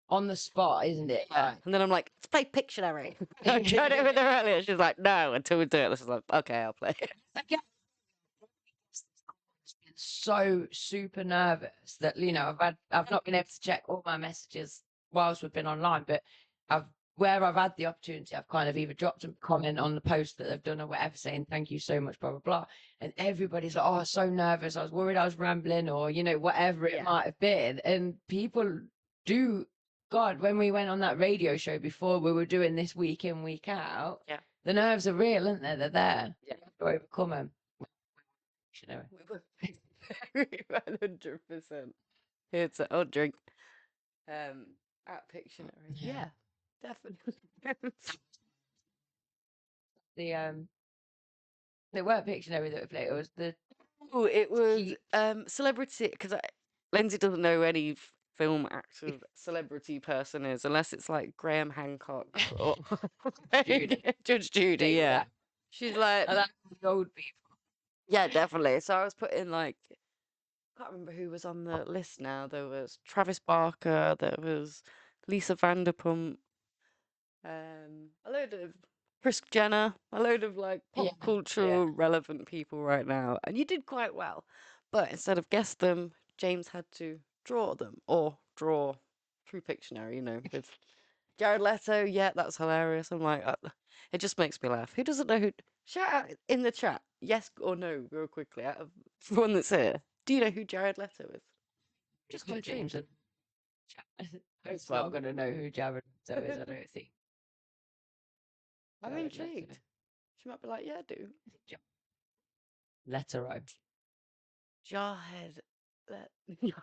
on the spot, isn't it? Yeah. And then I'm like, let's play Pictionary. I tried it with her earlier. She's like, no, until we do it. This is like, okay, I'll play it. So super nervous that, you know, I've not been able to check all my messages whilst we've been online, but where I've had the opportunity, I've kind of either dropped a comment on the post that they've done or whatever, saying thank you so much, blah blah blah, and everybody's like, oh, I was so nervous, I was worried I was rambling, or, you know, whatever it might have been. And people do, God, when we went on that radio show before, we were doing this week in, week out, the nerves are real, aren't they? They're there. You have to overcome them. You know. 100%. It's a drink. At Pictionary. Yeah, definitely. the word Pictionary that we played. It was the it was celebrity, because Lindsay doesn't know any film actor celebrity person is unless it's like Graham Hancock or Judy. Judge Judy. Yeah, she's like I like the old people. Yeah, definitely. So I was putting like, I can't remember who was on the list now. There was Travis Barker, there was Lisa Vanderpump, a load of Chris Jenner, a load of like pop cultural relevant people right now. And you did quite well. But instead of guess them, James had to draw them or draw through Pictionary, you know, with Jared Leto. Yeah, that's hilarious. I'm like, it just makes me laugh. Who doesn't know who? Shout out in the chat, yes or no, real quickly, out of everyone that's here. Do you know who Jared Leto is? Just got James. It's not going to know who Jared Leto is, I don't think. I'm intrigued. She might be like, yeah, I do. Leto. Jarhead.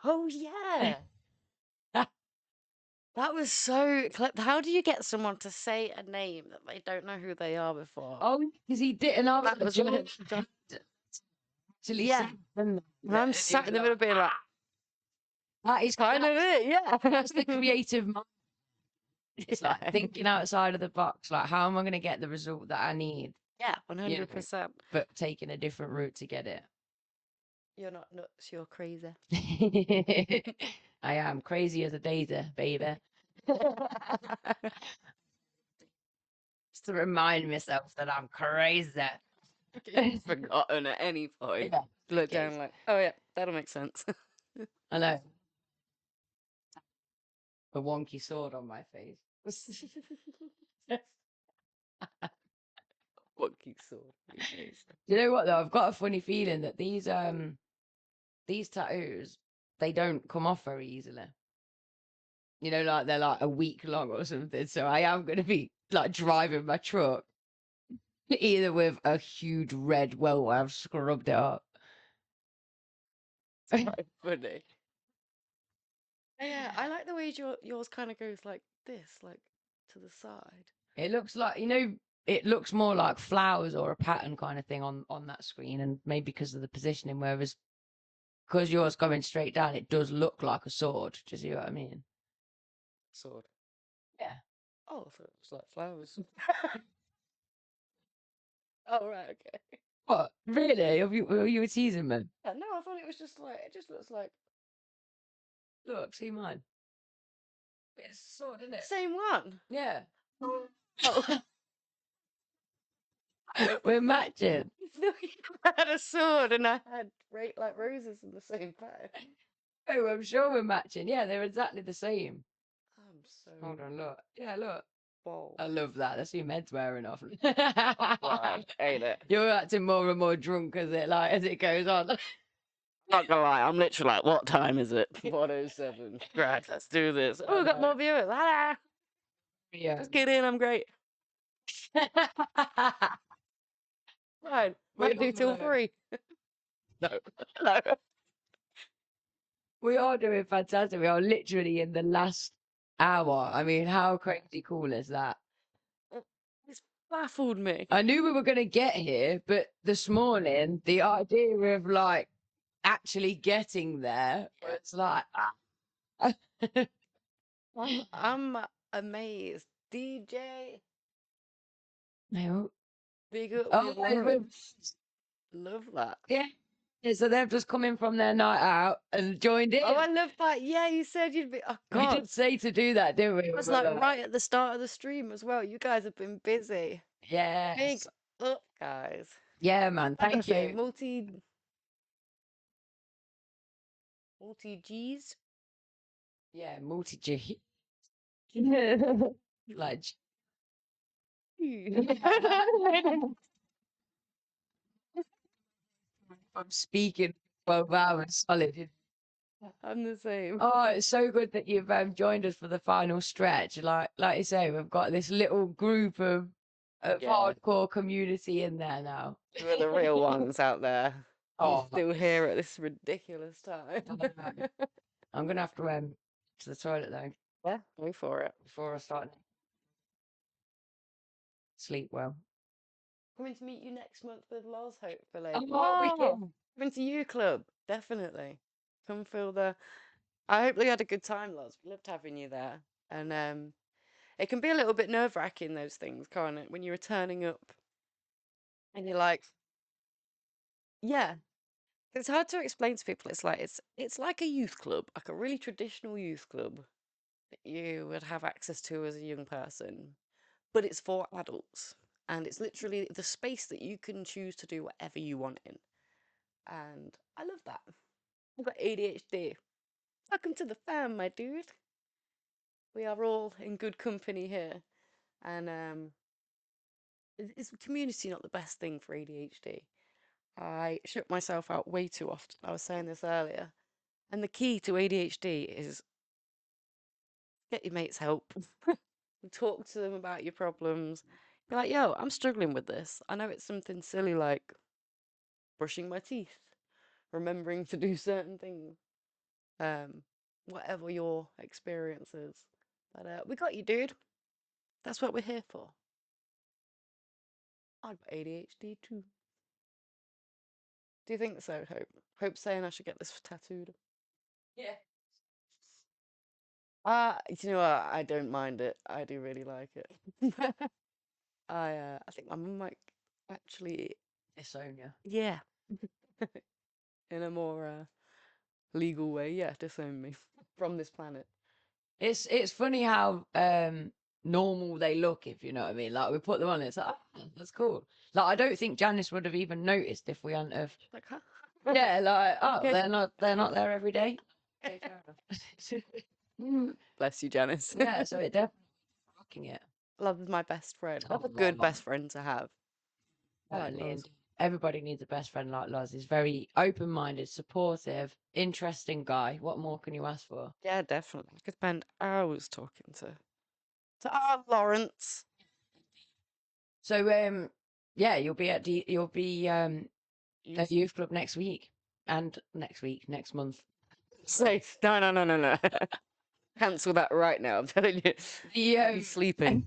Oh, yeah. That was so clipped. How do you get someone to say a name that they don't know who they are before? Oh, because he didn't have that was yeah. And I'm sat in the middle being like, that is kind of it, yeah. That's the creative mind. It's like thinking outside of the box. Like, how am I going to get the result that I need? Yeah, 100%. But taking a different route to get it. You're not nuts, you're crazy. I am crazy as a daisy, baby. Just to remind myself that I'm crazy. Forgotten at any point. Yeah, look down like, oh yeah, that'll make sense. I know. A wonky sword on my face. Wonky sword. You know what though? I've got a funny feeling that these tattoos, they don't come off very easily. You know, like they're like a week long or something. So I am going to be like driving my truck either with a huge red welt where I've scrubbed it up. It's quite funny. Yeah, I like the way yours kind of goes like this, like to the side. It looks like, you know, it looks more like flowers or a pattern kind of thing on that screen, and maybe because of the positioning, whereas because yours going straight down, it does look like a sword. Do you see what I mean? Sword. Yeah. Oh, so it's like flowers. Oh, right, okay. What? Really? Were you teasing me? Yeah, no, I thought it was just like, it just looks like. Look, see mine. It's a sword, isn't it? Same one. Yeah. Oh. We're matching. I had a sword and I had like roses in the same pattern. Oh, I'm sure we're matching. Yeah, they're exactly the same. I'm so. Hold on, look. Yeah, look. Bold. I love that. That's your Med's wearing off. Right, ain't it? You're acting more and more drunk as it goes on. Not gonna lie, I'm literally like, what time is it? 1:07. Right, let's do this. Oh, got more viewers. Hello. Yeah. Just kidding, I'm great. Fine, might do till 3. No, no. We are doing fantastic. We are literally in the last hour. I mean, how crazy cool is that? It's baffled me. I knew we were going to get here, but this morning, the idea of like actually getting there was like, I'm amazed. DJ. No. Big up. Oh, love that. Yeah. So they've just come in from their night out and joined in. Oh, I love that. Yeah, you said you'd be. Oh, God. We did say to do that, didn't we? It was like right at the start of the stream as well. You guys have been busy. Yes. Big up, guys. Yeah, man. Thank you. Multi G's. Yeah, multi G. Like. I'm speaking 12 hours solid. I'm the same. Oh, it's so good that you've joined us for the final stretch. Like you say, we've got this little group of hardcore community in there now. We're the real ones out there. Oh, still here at this ridiculous time. I'm gonna have to the toilet though. Yeah, go for it. Before I start. Sleep well. Coming to meet you next month with Loz, hopefully. Oh, Coming to you club, definitely. Come feel the. I hope you had a good time, Loz. We loved having you there, and it can be a little bit nerve-wracking, those things, can't it? When you're turning up and you're like, yeah, it's hard to explain to people. It's like a youth club, like a really traditional youth club that you would have access to as a young person, but it's for adults, and it's literally the space that you can choose to do whatever you want in. And I love that. I've got ADHD. Welcome to the fam, my dude. We are all in good company here, and is community not the best thing for ADHD? I shut myself out way too often. I was saying this earlier. And the key to ADHD is get your mates help. Talk to them about your problems. Be like, yo, I'm struggling with this. I know it's something silly like brushing my teeth, remembering to do certain things, whatever your experience is. But we got you, dude. That's what we're here for. I've got ADHD too. Do you think so, Hope? Hope's saying I should get this tattooed. yeah. You know what? I don't mind it. I do really like it. I think my mum might actually Disown you. yeah. In a more legal way, yeah, disown me from this planet. It's funny how normal they look, if you know what I mean. Like we put them on, it's like, oh, that's cool. Like I don't think Janice would have even noticed if we hadn't have. Like, huh? Yeah, like oh, Okay. they're not there every day. Okay, fair enough. Bless you, Janice. Yeah, so it definitely rocking it. Love is my best friend. Oh, What a good best friend to have. Like Certainly, Loz. and everybody needs a best friend like Loz. He's very open-minded, supportive, interesting guy. What more can you ask for? Yeah, definitely. I could spend hours talking to our Lawrence. So yeah, you'll be at at youth club next week and next month. Safe. No. Cancel that right now. I'm telling you. He's sleeping.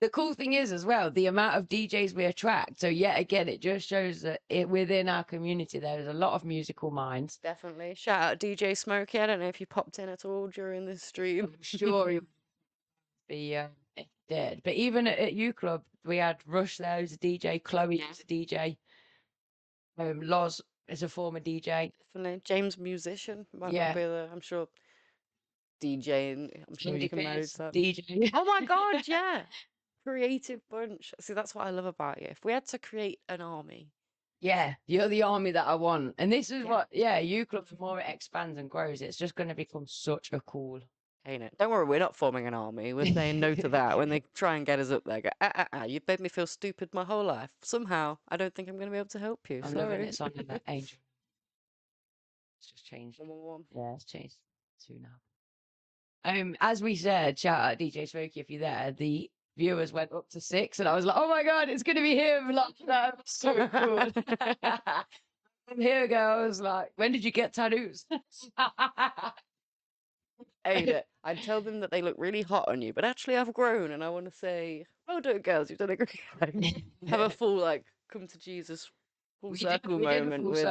The cool thing is as well, the amount of DJs we attract. So yet again, it just shows that within our community, there is a lot of musical minds. Definitely. Shout out DJ Smokey. I don't know if you popped in at all during this stream. I'm sure he would be dead. But even at U Club, we had Rush there who's a DJ, Chloe who's a DJ. Loz is a former DJ. Definitely. James musician. Might Yeah. not be the, I'm sure DJing. I'm sure you can manage that. DJ. Oh my god, yeah. Creative bunch. See, that's what I love about you. If we had to create an army. Yeah, you're the army that I want. And this is what, U Club, the more it expands and grows, it's just going to become such a cool. Ain't it? Don't worry, we're not forming an army. We're saying no to that. When they try and get us up there, go, you've made me feel stupid my whole life. Somehow, I don't think I'm going to be able to help you. I'm Sorry. loving it, Sonia, that angel. It's just changed. 111. Yeah, it's changed. 2 now. As we said, shout out DJ Smokey if you're there. The viewers went up to 6, and I was like, oh my god, it's gonna be him! Like that was so cool. And here we go. I was like, when did you get tattoos? I'd tell them that they look really hot on you, but actually I've grown, and I want to say, well done, girls, you've done a great job. Have a full come to Jesus full circle moment with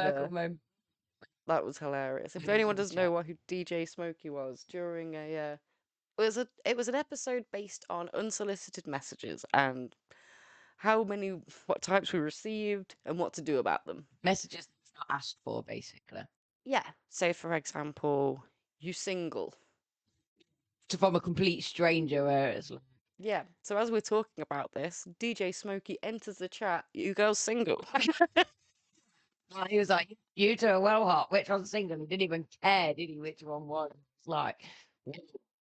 that was hilarious. If anyone doesn't know who DJ Smokey was, during it was an episode based on unsolicited messages and what types we received and what to do about them. Messages not asked for, basically. Yeah. So, for example, you single. From a complete stranger, where it's like... Yeah. So as we're talking about this, DJ Smokey enters the chat. You girls single? He was like, you two are well hot. Which one's single? He didn't even care, did he? Which one was? It's like,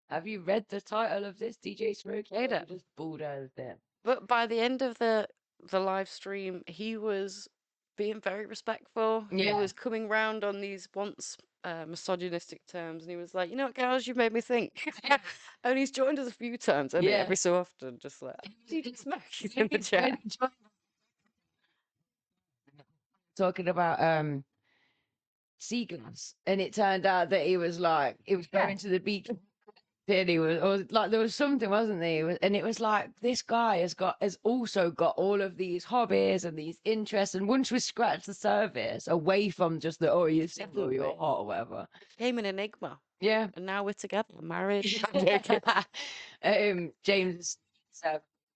have you read the title of this, DJ Smokey? I just bulldozed it. But by the end of the live stream, he was being very respectful. Yeah. He was coming round on these once misogynistic terms, and he was like, you know what, girls, you've made me think. And he's joined us a few times, and every so often, just like, DJ Smokey's in the chat. Talking about sea glass, and it turned out that he was going to the beach Billy was, or like there was something, wasn't there? And it was like this guy has also got all of these hobbies and these interests. And once we scratch the surface, away from just the you're single, or you're hot, or whatever, Became an enigma. Yeah. And now we're together, married. James,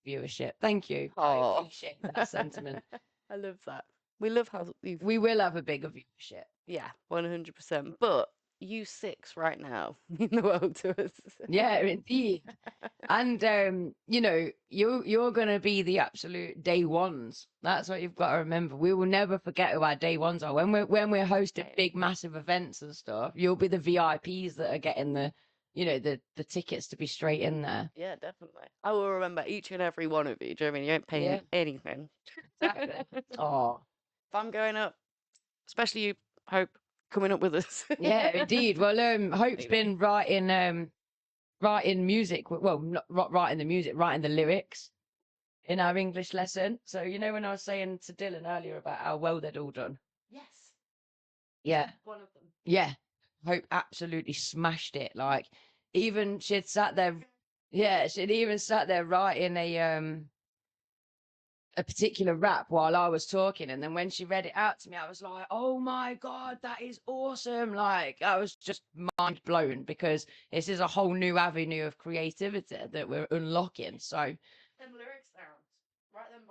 viewership. Thank you. I appreciate that sentiment. I love that. We love how we will have a bigger viewership. Yeah, 100%. But you 6 right now mean the world to us. Yeah, indeed. And you know, you're gonna be the absolute day ones. That's what you've got to remember. We will never forget who our day ones are. When we're hosting big massive events and stuff, you'll be the VIPs that are getting the the tickets to be straight in there. Yeah, definitely. I will remember each and every one of you. Do you know what I mean? You ain't paying anything. Exactly. Oh. If I'm going up, especially you, Hope, coming up with us. Yeah, indeed. Well, Hope's been writing music. Well, not writing the music, writing the lyrics in our English lesson. So you know when I was saying to Dylan earlier about how well they'd all done. Yes. Yeah. One of them. Yeah. Hope absolutely smashed it. Like even she'd sat there. Yeah, she'd even sat there writing a particular rap while I was talking, and then when she read it out to me, I was like, oh my god, that is awesome. Like I was just mind blown, because this is a whole new avenue of creativity that we're unlocking. So Them lyrics sounds. Write them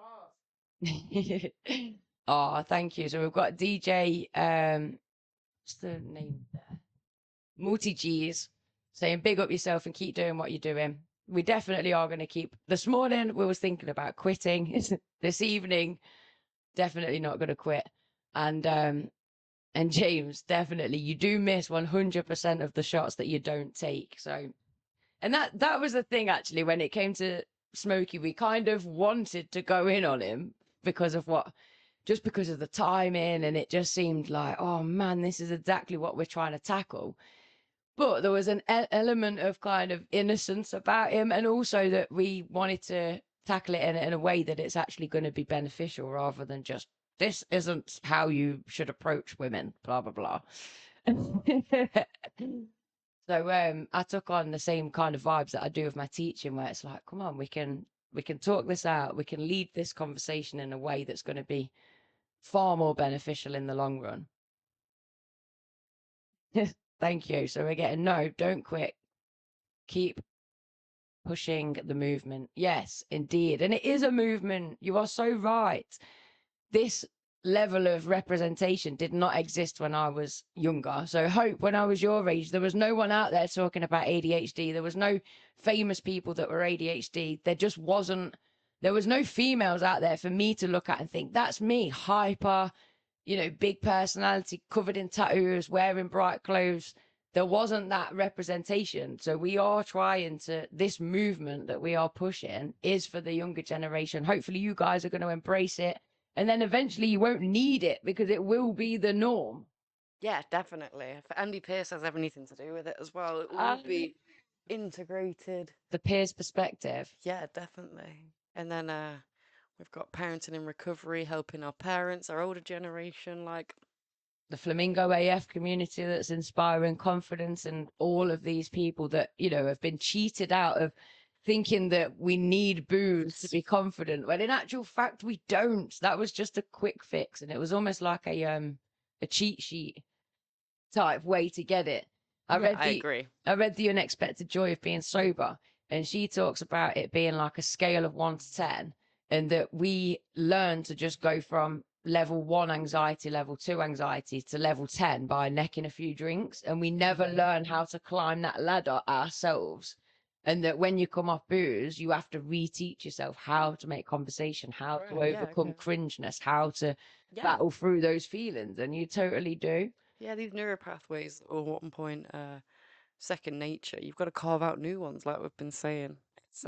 bars. oh, thank you. So we've got DJ what's the name there, Multi G's, saying big up yourself and keep doing what you're doing. We definitely are going to keep. This morning we was thinking about quitting. This evening, definitely not going to quit. And James, definitely, you do miss 100% of the shots that you don't take. So, and that was the thing actually when it came to Smokey. We kind of wanted to go in on him because of because of the timing, and it just seemed like, oh man, this is exactly what we're trying to tackle. But there was an element of kind of innocence about him, and also that we wanted to tackle it in a way that it's actually going to be beneficial, rather than just, this isn't how you should approach women, blah, blah, blah. So I took on the same kind of vibes that I do with my teaching, where it's like, come on, we can talk this out, we can lead this conversation in a way that's going to be far more beneficial in the long run. Thank you. So we're getting, no, don't quit. Keep pushing the movement. Yes, indeed. And it is a movement. You are so right. This level of representation did not exist when I was younger. So Hope, when I was your age, there was no one out there talking about ADHD. There was no famous people that were ADHD. There was no females out there for me to look at and think, that's me, hyper, big personality, covered in tattoos, wearing bright clothes. There wasn't that representation. So we are trying to, this movement that we are pushing is for the younger generation. Hopefully you guys are going to embrace it. And then eventually you won't need it, because it will be the norm. Yeah, definitely. If Andy Pierce has anything to do with it as well, it will be integrated. The peers perspective. Yeah, definitely. And then we've got parenting and recovery, helping our parents, our older generation, like the Flamingo AF community that's inspiring confidence, and all of these people that, have been cheated out of thinking that we need booze to be confident, when in actual fact we don't. That was just a quick fix, and it was almost like a cheat sheet type way to get it. I agree. I read The Unexpected Joy of Being Sober, and she talks about it being like a scale of 1 to 10, and that we learn to just go from level 1 anxiety, level 2 anxiety to level 10 by necking a few drinks, and we never learn how to climb that ladder ourselves. And that when you come off booze, you have to reteach yourself how to make conversation, how to overcome cringeness, how to battle through those feelings, and you totally do. Yeah, these neuropathways are at one point second nature. You've got to carve out new ones, like we've been saying. It's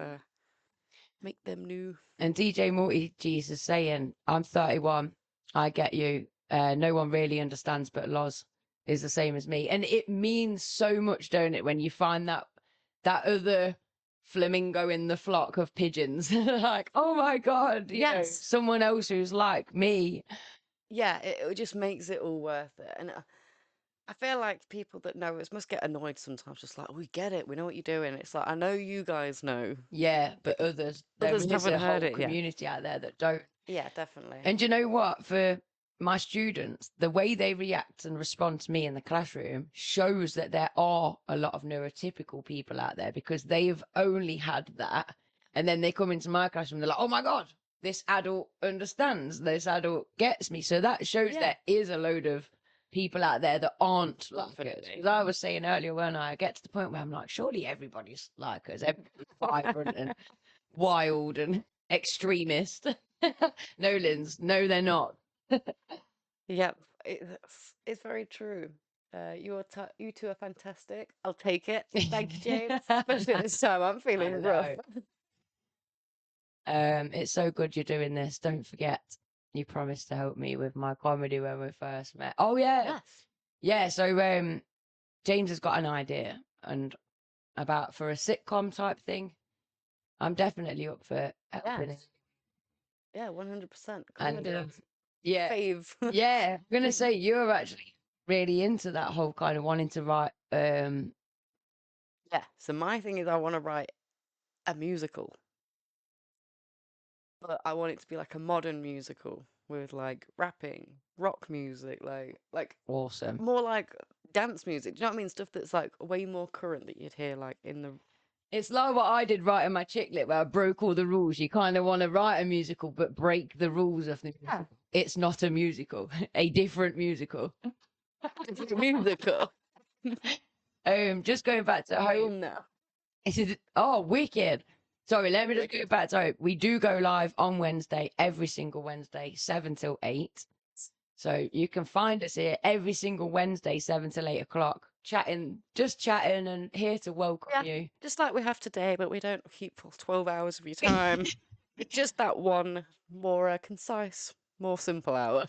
make them new. And DJ Multi G's is saying, I'm 31, I get you. No one really understands, but Loz is the same as me. And it means so much, don't it, when you find that other flamingo in the flock of pigeons. Like, oh my god, someone else who's like me. Yeah, it just makes it all worth it. And I feel like people that know us must get annoyed sometimes, just like, we get it, we know what you're doing. It's like, I know you guys know. Yeah, but others Others is haven't a heard whole it yet. community out there that don't. Yeah, definitely. And you know what? For my students, the way they react and respond to me in the classroom shows that there are a lot of neurotypical people out there, because they've only had that. And then they come into my classroom, they're like, oh my God, this adult understands, this adult gets me. So that shows there is a load of people out there that aren't like us. Because I was saying earlier, when I get to the point where I'm like, surely everybody's like us, everybody's vibrant and wild and extremist. No, Linz, no, they're not. Yep, it's very true. You two are fantastic. I'll take it. Thank you, James. Especially at this time, I'm feeling rough. It's so good you're doing this. Don't forget, you promised to help me with my comedy when we first met. Oh yeah, Yes. yeah. So James has got an idea and about for a sitcom type thing. I'm definitely up for helping. Yes. Yeah, 100%. And Comedy. yeah, Fave. yeah. I'm gonna say you're actually really into that whole kind of wanting to write. Yeah. So my thing is, I want to write a musical, but I want it to be like a modern musical with like rapping, rock music, like awesome, more like dance music. Do you know what I mean? Stuff that's like way more current that you'd hear like in the. It's like what I did writing my chick lit, where I broke all the rules. You kind of want to write a musical, but break the rules of the musical. It's not a musical, a different musical. Musical. Just going back to home now. Oh, wicked. Sorry, let me just go back to home. We do go live on Wednesday, every single Wednesday, 7 till 8. So you can find us here every single Wednesday, 7 till 8 o'clock, chatting and here to welcome you. Just like we have today, but we don't keep for 12 hours of your time. Just that one more concise, more simple hour.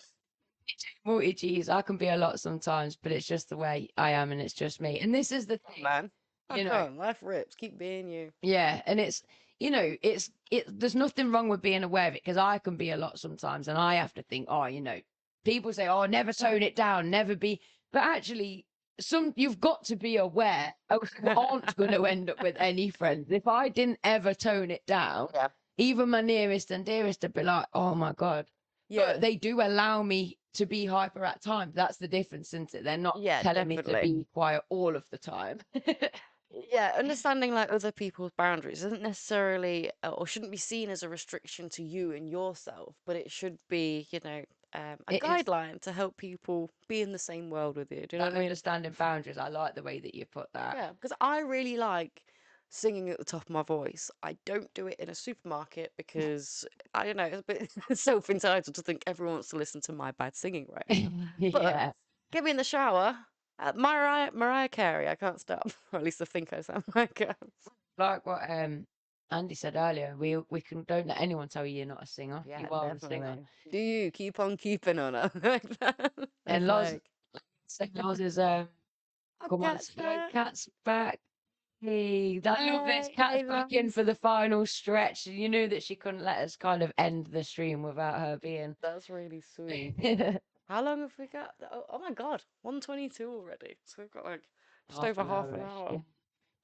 Multi-G's, I can be a lot sometimes, but it's just the way I am and it's just me. And this is the thing, man. You know, life rips. Keep being you. Yeah, and it's, you know, there's nothing wrong with being aware of it, because I can be a lot sometimes and I have to think, oh, you know, people say, oh, never tone it down, never be, but actually you've got to be aware, else you aren't going to end up with any friends. If I didn't ever tone it down, even my nearest and dearest would be like, oh my God. Yeah, but they do allow me to be hyper at times. That's the difference, isn't it? They're not telling me to be quiet all of the time. Yeah, understanding like other people's boundaries isn't necessarily or shouldn't be seen as a restriction to you and yourself, but it should be, you know, a guideline to help people be in the same world with you. Do you know what I mean? Understanding boundaries. I like the way that you put that. Yeah, because I really like singing at the top of my voice. I don't do it in a supermarket because I don't know, it's a bit self-entitled to think everyone wants to listen to my bad singing right now. But get me in the shower. Mariah Carey, I can't stop. Or at least I think I sound like her. Like what Andy said earlier, we don't let anyone tell you you're not a singer. Yeah, you are a singer. Do you keep on keeping on her? And Loz is come on, Cat's back. Hey, I love this. Cat's back in for the final stretch. You knew that she couldn't let us kind of end the stream without her being. That's really sweet. How long have we got? Oh my God, 1:22 already. So we've got like just over half an hour. Yeah.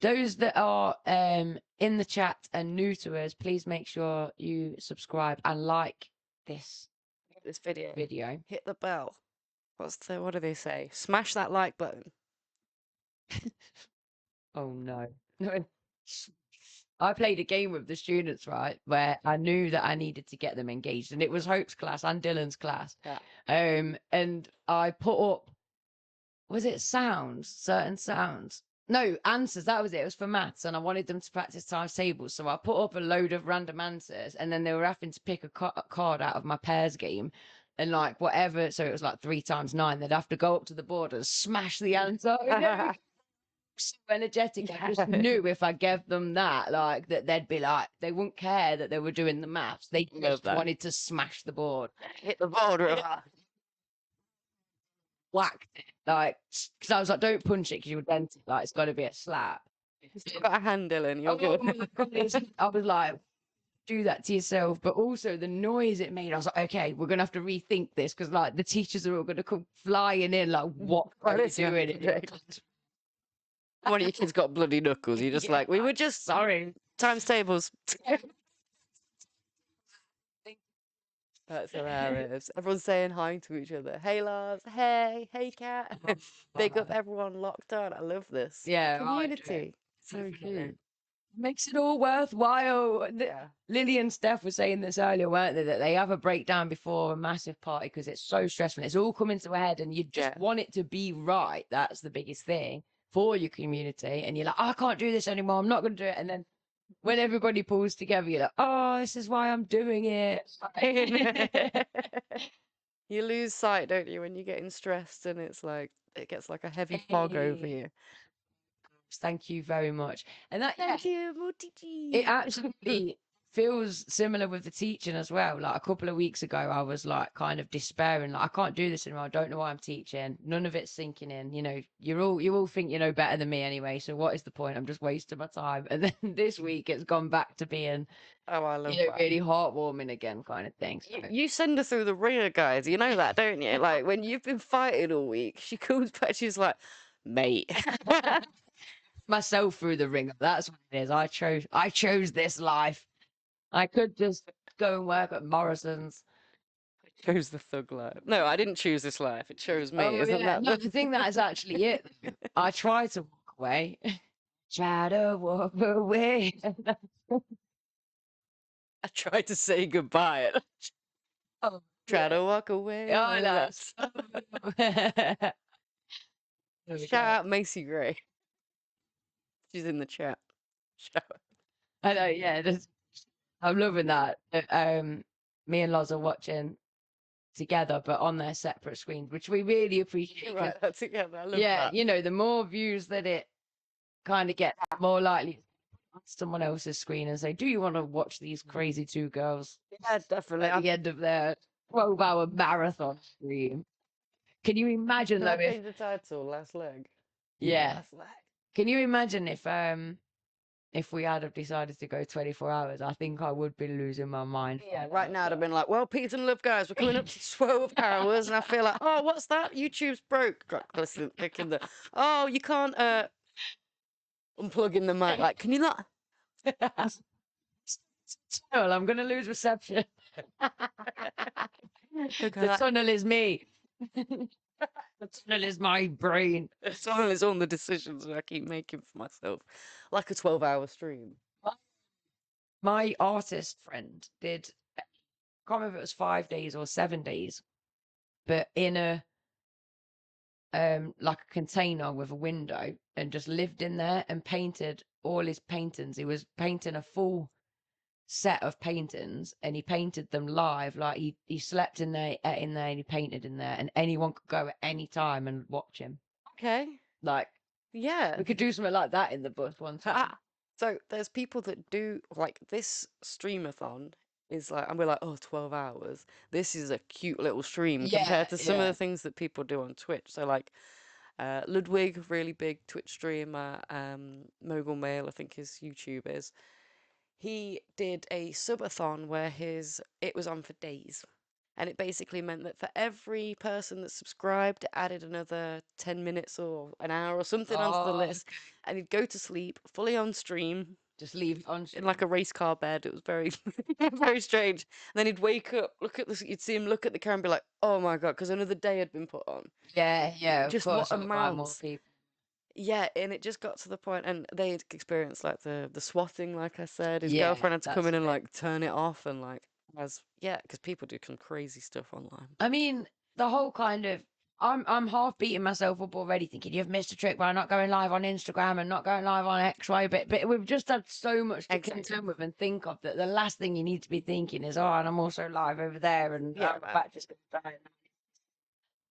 Those that are in the chat and new to us, please make sure you subscribe and like this video. Hit the bell. What do they say? Smash that like button. Oh no. I played a game with the students, right, where I knew that I needed to get them engaged, and it was Hope's class and Dylan's class. Yeah. And I put up, was it certain sounds? No, answers, that was it. It was for maths, and I wanted them to practice times tables. So I put up a load of random answers, and then they were having to pick a card out of my pairs game, and like whatever. So it was like 3 times 9. They'd have to go up to the board and smash the answer. So energetic. I just knew if I gave them that, like that, they'd be like, they wouldn't care that they were doing the maths. They just wanted to smash the board, hit the board real hard. Whacked it, like, because I was like, don't punch it because you're dented. Like, it's got to be a slap. You still got a hand, Dylan. You're good. I was like, do that to yourself, but also the noise it made. I was like, okay, we're gonna have to rethink this because like the teachers are all gonna come flying in. Like, what are you doing? One of your kids got bloody knuckles. You're just like, we were just sorry. Times tables. That's hilarious. Everyone's saying hi to each other. Hey, Lars. Hey, Kat. Big up everyone locked on. I love this. Yeah, Community. So cute. Makes it all worthwhile. Lily and Steph were saying this earlier, weren't they? That they have a breakdown before a massive party because it's so stressful. It's all coming to a head, and you just want it to be right. That's the biggest thing for your community. And you're like, I can't do this anymore. I'm not going to do it. And then when everybody pulls together, you're like, oh, this is why I'm doing it. You lose sight, don't you, when you're getting stressed, and it's like it gets like a heavy fog over you. Thank you very much. And that Thank you, Mutiji. it absolutely feels similar with the teaching as well. Like a couple of weeks ago, I was like kind of despairing, like I can't do this anymore. I don't know why I'm teaching. None of it's sinking in. You know, you all think you know better than me anyway. So what is the point? I'm just wasting my time. And then this week, it's gone back to being, I love that. really heartwarming again, kind of thing. So. You send her through the ringer, guys. You know that, don't you? Like when you've been fighting all week, she comes back. She's like, mate. Myself through the ringer. That's what it is. I chose this life. I could just go and work at Morrison's. I chose the thug life. No, I didn't choose this life. It chose me. Isn't that no, I think that is actually it. I try to walk away. Try to walk away. I tried to say goodbye. Try to walk away. Oh, that's. Shout out Macy Gray. She's in the chat. Shout out. I know, yeah. I'm loving that. Me and Loz are watching together, but on their separate screens, which we really appreciate. Right, that together. I love Yeah, that. you know, the more views that it kind of gets, more likely on someone else's screen and say, do you want to watch these crazy two girls? Yeah, definitely. At the end of their 12-hour marathon stream. Can you imagine though? Change the title, Last Leg. Yeah. Last Leg. Can you imagine if we had have decided to go 24 hours? I think I would be losing my mind. Yeah, right now I'd have been like, well, Peter and Love, guys, we're coming up to 12 hours, and I feel like, oh, what's that? YouTube's broke. Clicking the, oh, you can't unplugging the mic. Like, can you not? Well, I'm gonna lose reception. The tunnel is me. The tunnel is my brain. The tunnel is all the decisions that I keep making for myself. Like a 12-hour stream. My artist friend did, I can't remember if it was 5 days or 7 days, but in a like a container with a window, and just lived in there and painted all his paintings. He was painting a full set of paintings, and he painted them live. Like he slept in there, ate in there, and he painted in there, and anyone could go at any time and watch him. Okay. Like, yeah, we could do something like that in the bus one time. So there's people that do like this streamathon is like, and we're like, oh, 12 hours. This is a cute little stream compared to some of the things that people do on Twitch. So like Ludwig, really big Twitch streamer, Mogul Mail, I think his YouTube is. He did a subathon where it was on for days. And it basically meant that for every person that subscribed, it added another 10 minutes or an hour or something onto the list. And he'd go to sleep fully on stream. Just leave on in like a race car bed. It was very, very strange. And then he'd wake up, you'd see him look at the camera and be like, oh my God, because another day had been put on. Yeah. Just what amounts. Yeah, and it just got to the point, and they had experienced like the swatting, like I said. His girlfriend had to come in and like turn it off, and like, because people do some crazy stuff online. I mean, the whole kind of, I'm half beating myself up already, thinking you've missed a trick by not going live on Instagram and not going live on XY, but we've just had so much to contend with and think of that the last thing you need to be thinking is, oh, and I'm also live over there, and I'm back just dying.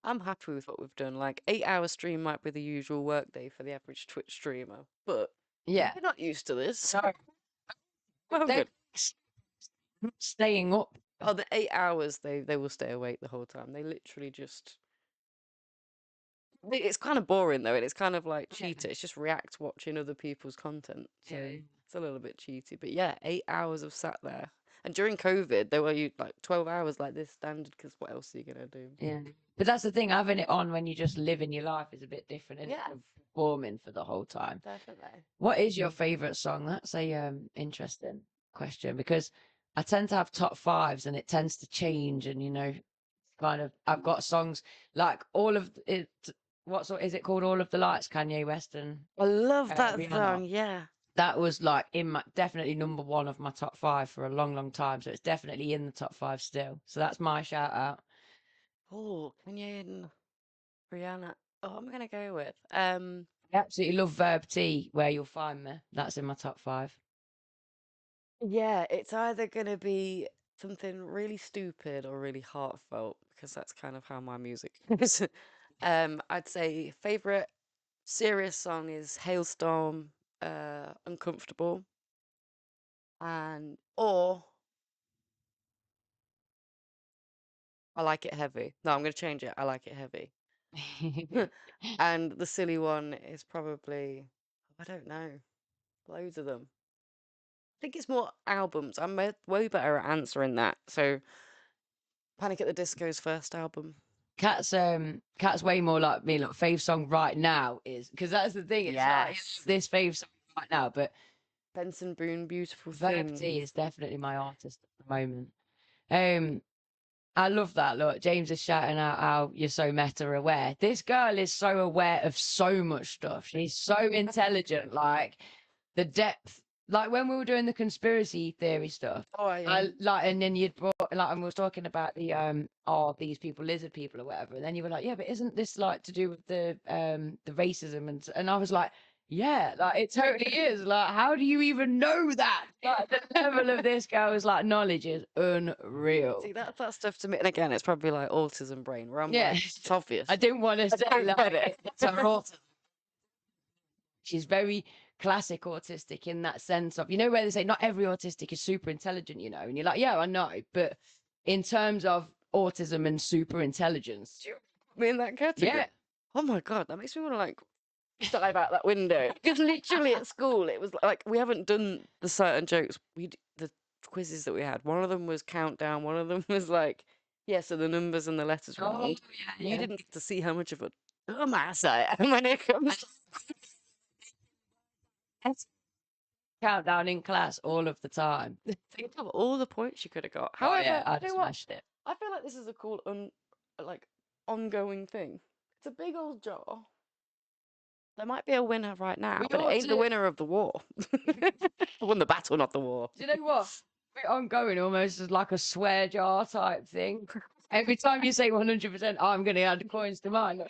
I'm happy with what we've done. Like 8-hour stream might be the usual work day for the average Twitch streamer, but yeah, we're not used to this. Sorry. Well, good. Staying up. Oh, the 8 hours they will stay awake the whole time. They literally just. It's kind of boring though, and it's kind of like cheater. It's just react watching other people's content, so it's a little bit cheaty. But yeah, 8 hours of sat there. And during COVID, they were like 12 hours like this standard, because what else are you going to do? Yeah. But that's the thing, having it on when you just living your life is a bit different, isn't Yeah. it? Performing for the whole time. Definitely. What is your favourite song? That's a interesting question, because I tend to have top fives and it tends to change, and you know, kind of I've got songs like all of it. What sort is it called? All of the Lights, Kanye West and I love that Rihanna. song. Yeah. That was like in my definitely number one of my top five for a long time. So it's definitely in the top five still. So that's my shout out. Oh, Kanye and Rihanna. Oh, I'm gonna go with I absolutely love Verb T, Where You'll Find Me. That's in my top five. Yeah, it's either gonna be something really stupid or really heartfelt, because that's kind of how my music is. I'd say favorite serious song is Hailstorm, Uncomfortable, or I Like It Heavy. No, I'm gonna change it. I Like It Heavy. And the silly one is probably, I don't know, loads of them. I think it's more albums. I'm way better at answering that. So Panic at the Disco's first album. Cat's way more like me. Like fave song right now is, because that's the thing. It's like it's this fave song right now, but Benson Boone, Beautiful Verb Thing. T is definitely my artist at the moment. I love that. Look, James is shouting out how you're so meta aware. This girl is so aware of so much stuff. She's so intelligent. Like the depth. Like when we were doing the conspiracy theory stuff. Oh, yeah. And then you'd brought like, and we was talking about the these people lizard people or whatever, and then you were like, yeah, but isn't this like to do with the racism and I was like, yeah, like it totally is. Like, how do you even know that? Like the level of this girl's like knowledge is unreal. See, that's that stuff to me. And again, it's probably like autism brain, where I'm like, it's obvious. I didn't want to say don't like, get it. it's her autism. She's very classic autistic in that sense of, you know, where they say not every autistic is super intelligent, you know, and you're like, yeah, I know, but in terms of autism and super intelligence, Do you put me in that category? yeah. Oh my God, that makes me want to like dive out that window. Because literally at school, it was like, we haven't done the certain jokes. The quizzes that we had, one of them was countdown, one of them was like, yeah, so the numbers and the letters round. Yeah. You didn't get to see how much of a dumbass I am when it comes to Countdown in class all of the time. think of all the points you could have got. Oh, However, yeah, I you know just what? smashed it. I feel like this is a cool, like, ongoing thing. It's a big old jar. There might be a winner right now, We but it ought ain't the to- winner of the war. I won the battle, not the war. Do you know what? We're ongoing almost as like a swear jar type thing. Every time you say 100%, I'm going to add coins to mine.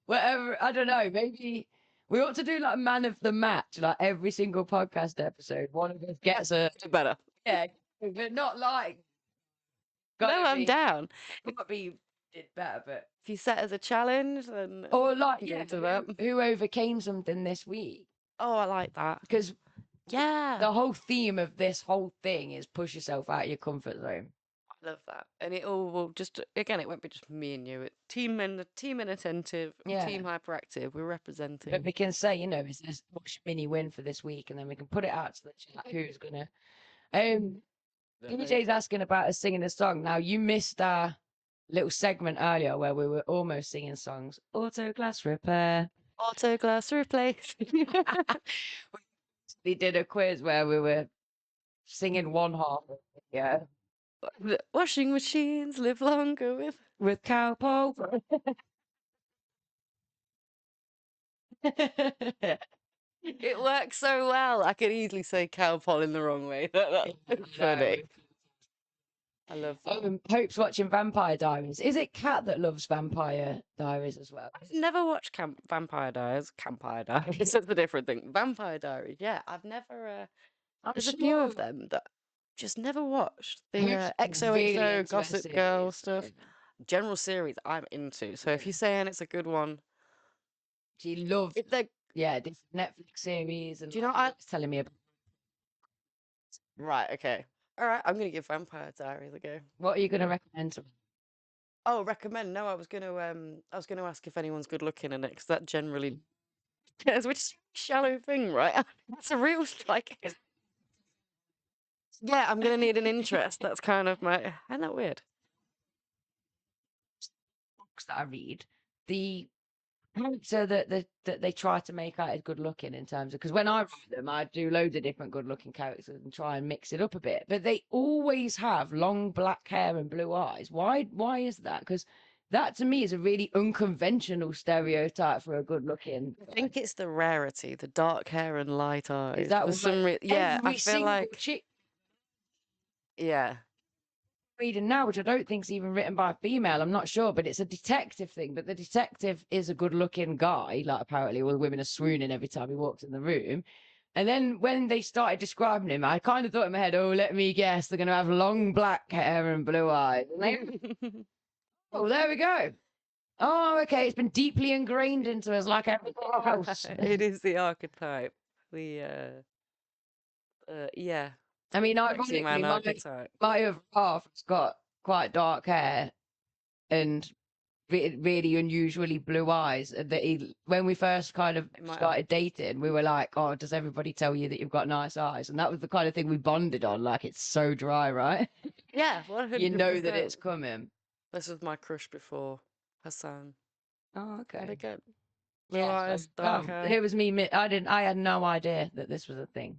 Whatever, I don't know. Maybe we ought to do like man of the match, like every single podcast episode. One of us gets a Do better. yeah, but not like. No, I'm down. Gotta be did better, but If you set as a challenge, then or like go yeah, to that. who overcame something this week? Oh, I like that. Because yeah, the whole theme of this whole thing is push yourself out of your comfort zone. I love that, and it all will just again, it won't be just me and you. It team inattentive, Yeah. team hyperactive. We're representing. But we can say, you know, is this what's your mini win for this week, and then we can put it out to the chat. Who's gonna? DJ's asking about us singing a song. Now you missed our little segment earlier where we were almost singing songs. Auto glass repair. Auto glass replace. We did a quiz where we were singing one half of it, yeah. The washing machines live longer with cowpole. It works so well. I could easily say cowpole in the wrong way. That's funny. I love that. Hope's watching Vampire Diaries. Is it Kat that loves Vampire Diaries as well? I've never watched Vampire Diaries. Campire Diaries. That's a different thing. Vampire Diaries. Yeah, I've never. There's a few of them that just never watched. The XOXO really Gossip into Girl stuff. General series I'm into. So if you're saying it's a good one, she loves different Netflix series. And do you know what I was telling me about? Right. Okay. All right. I'm gonna give Vampire Diaries a go. What are you gonna recommend to me? Oh, recommend? No, I was gonna ask if anyone's good looking in it, because that generally, which is a shallow thing, right? It's a real like. Yeah, I'm gonna need an interest. That's kind of my. Isn't that weird? Books that I read, the character that they try to make out as good looking in terms of, because when I write them, I do loads of different good looking characters and try and mix it up a bit. But they always have long black hair and blue eyes. Why is that? Because that to me is a really unconventional stereotype for a good looking. I think it's the rarity, the dark hair and light eyes. Is that For what some reason? Yeah, I every feel single like. chick Yeah. reading now, which I don't think is even written by a female, I'm not sure, but it's a detective thing. But the detective is a good looking guy. Like, apparently all the women are swooning every time he walks in the room. And then when they started describing him, I kind of thought in my head, oh, let me guess, they're going to have long black hair and blue eyes. Oh, there we go. Oh, okay. It's been deeply ingrained into us like everything else. It is the archetype. The yeah. I mean, Sexy man ironically, archetype. my other half has got quite dark hair and really unusually blue eyes. That when we first kind of started dating, we were like, "Oh, does everybody tell you that you've got nice eyes?" And that was the kind of thing we bonded on. Like, it's so dry, right? Yeah, 100%. You know that it's coming. This was my crush before Hassan. Oh, okay. Pretty good. Blue eyes, dark hair. It was me. I had no idea that this was a thing.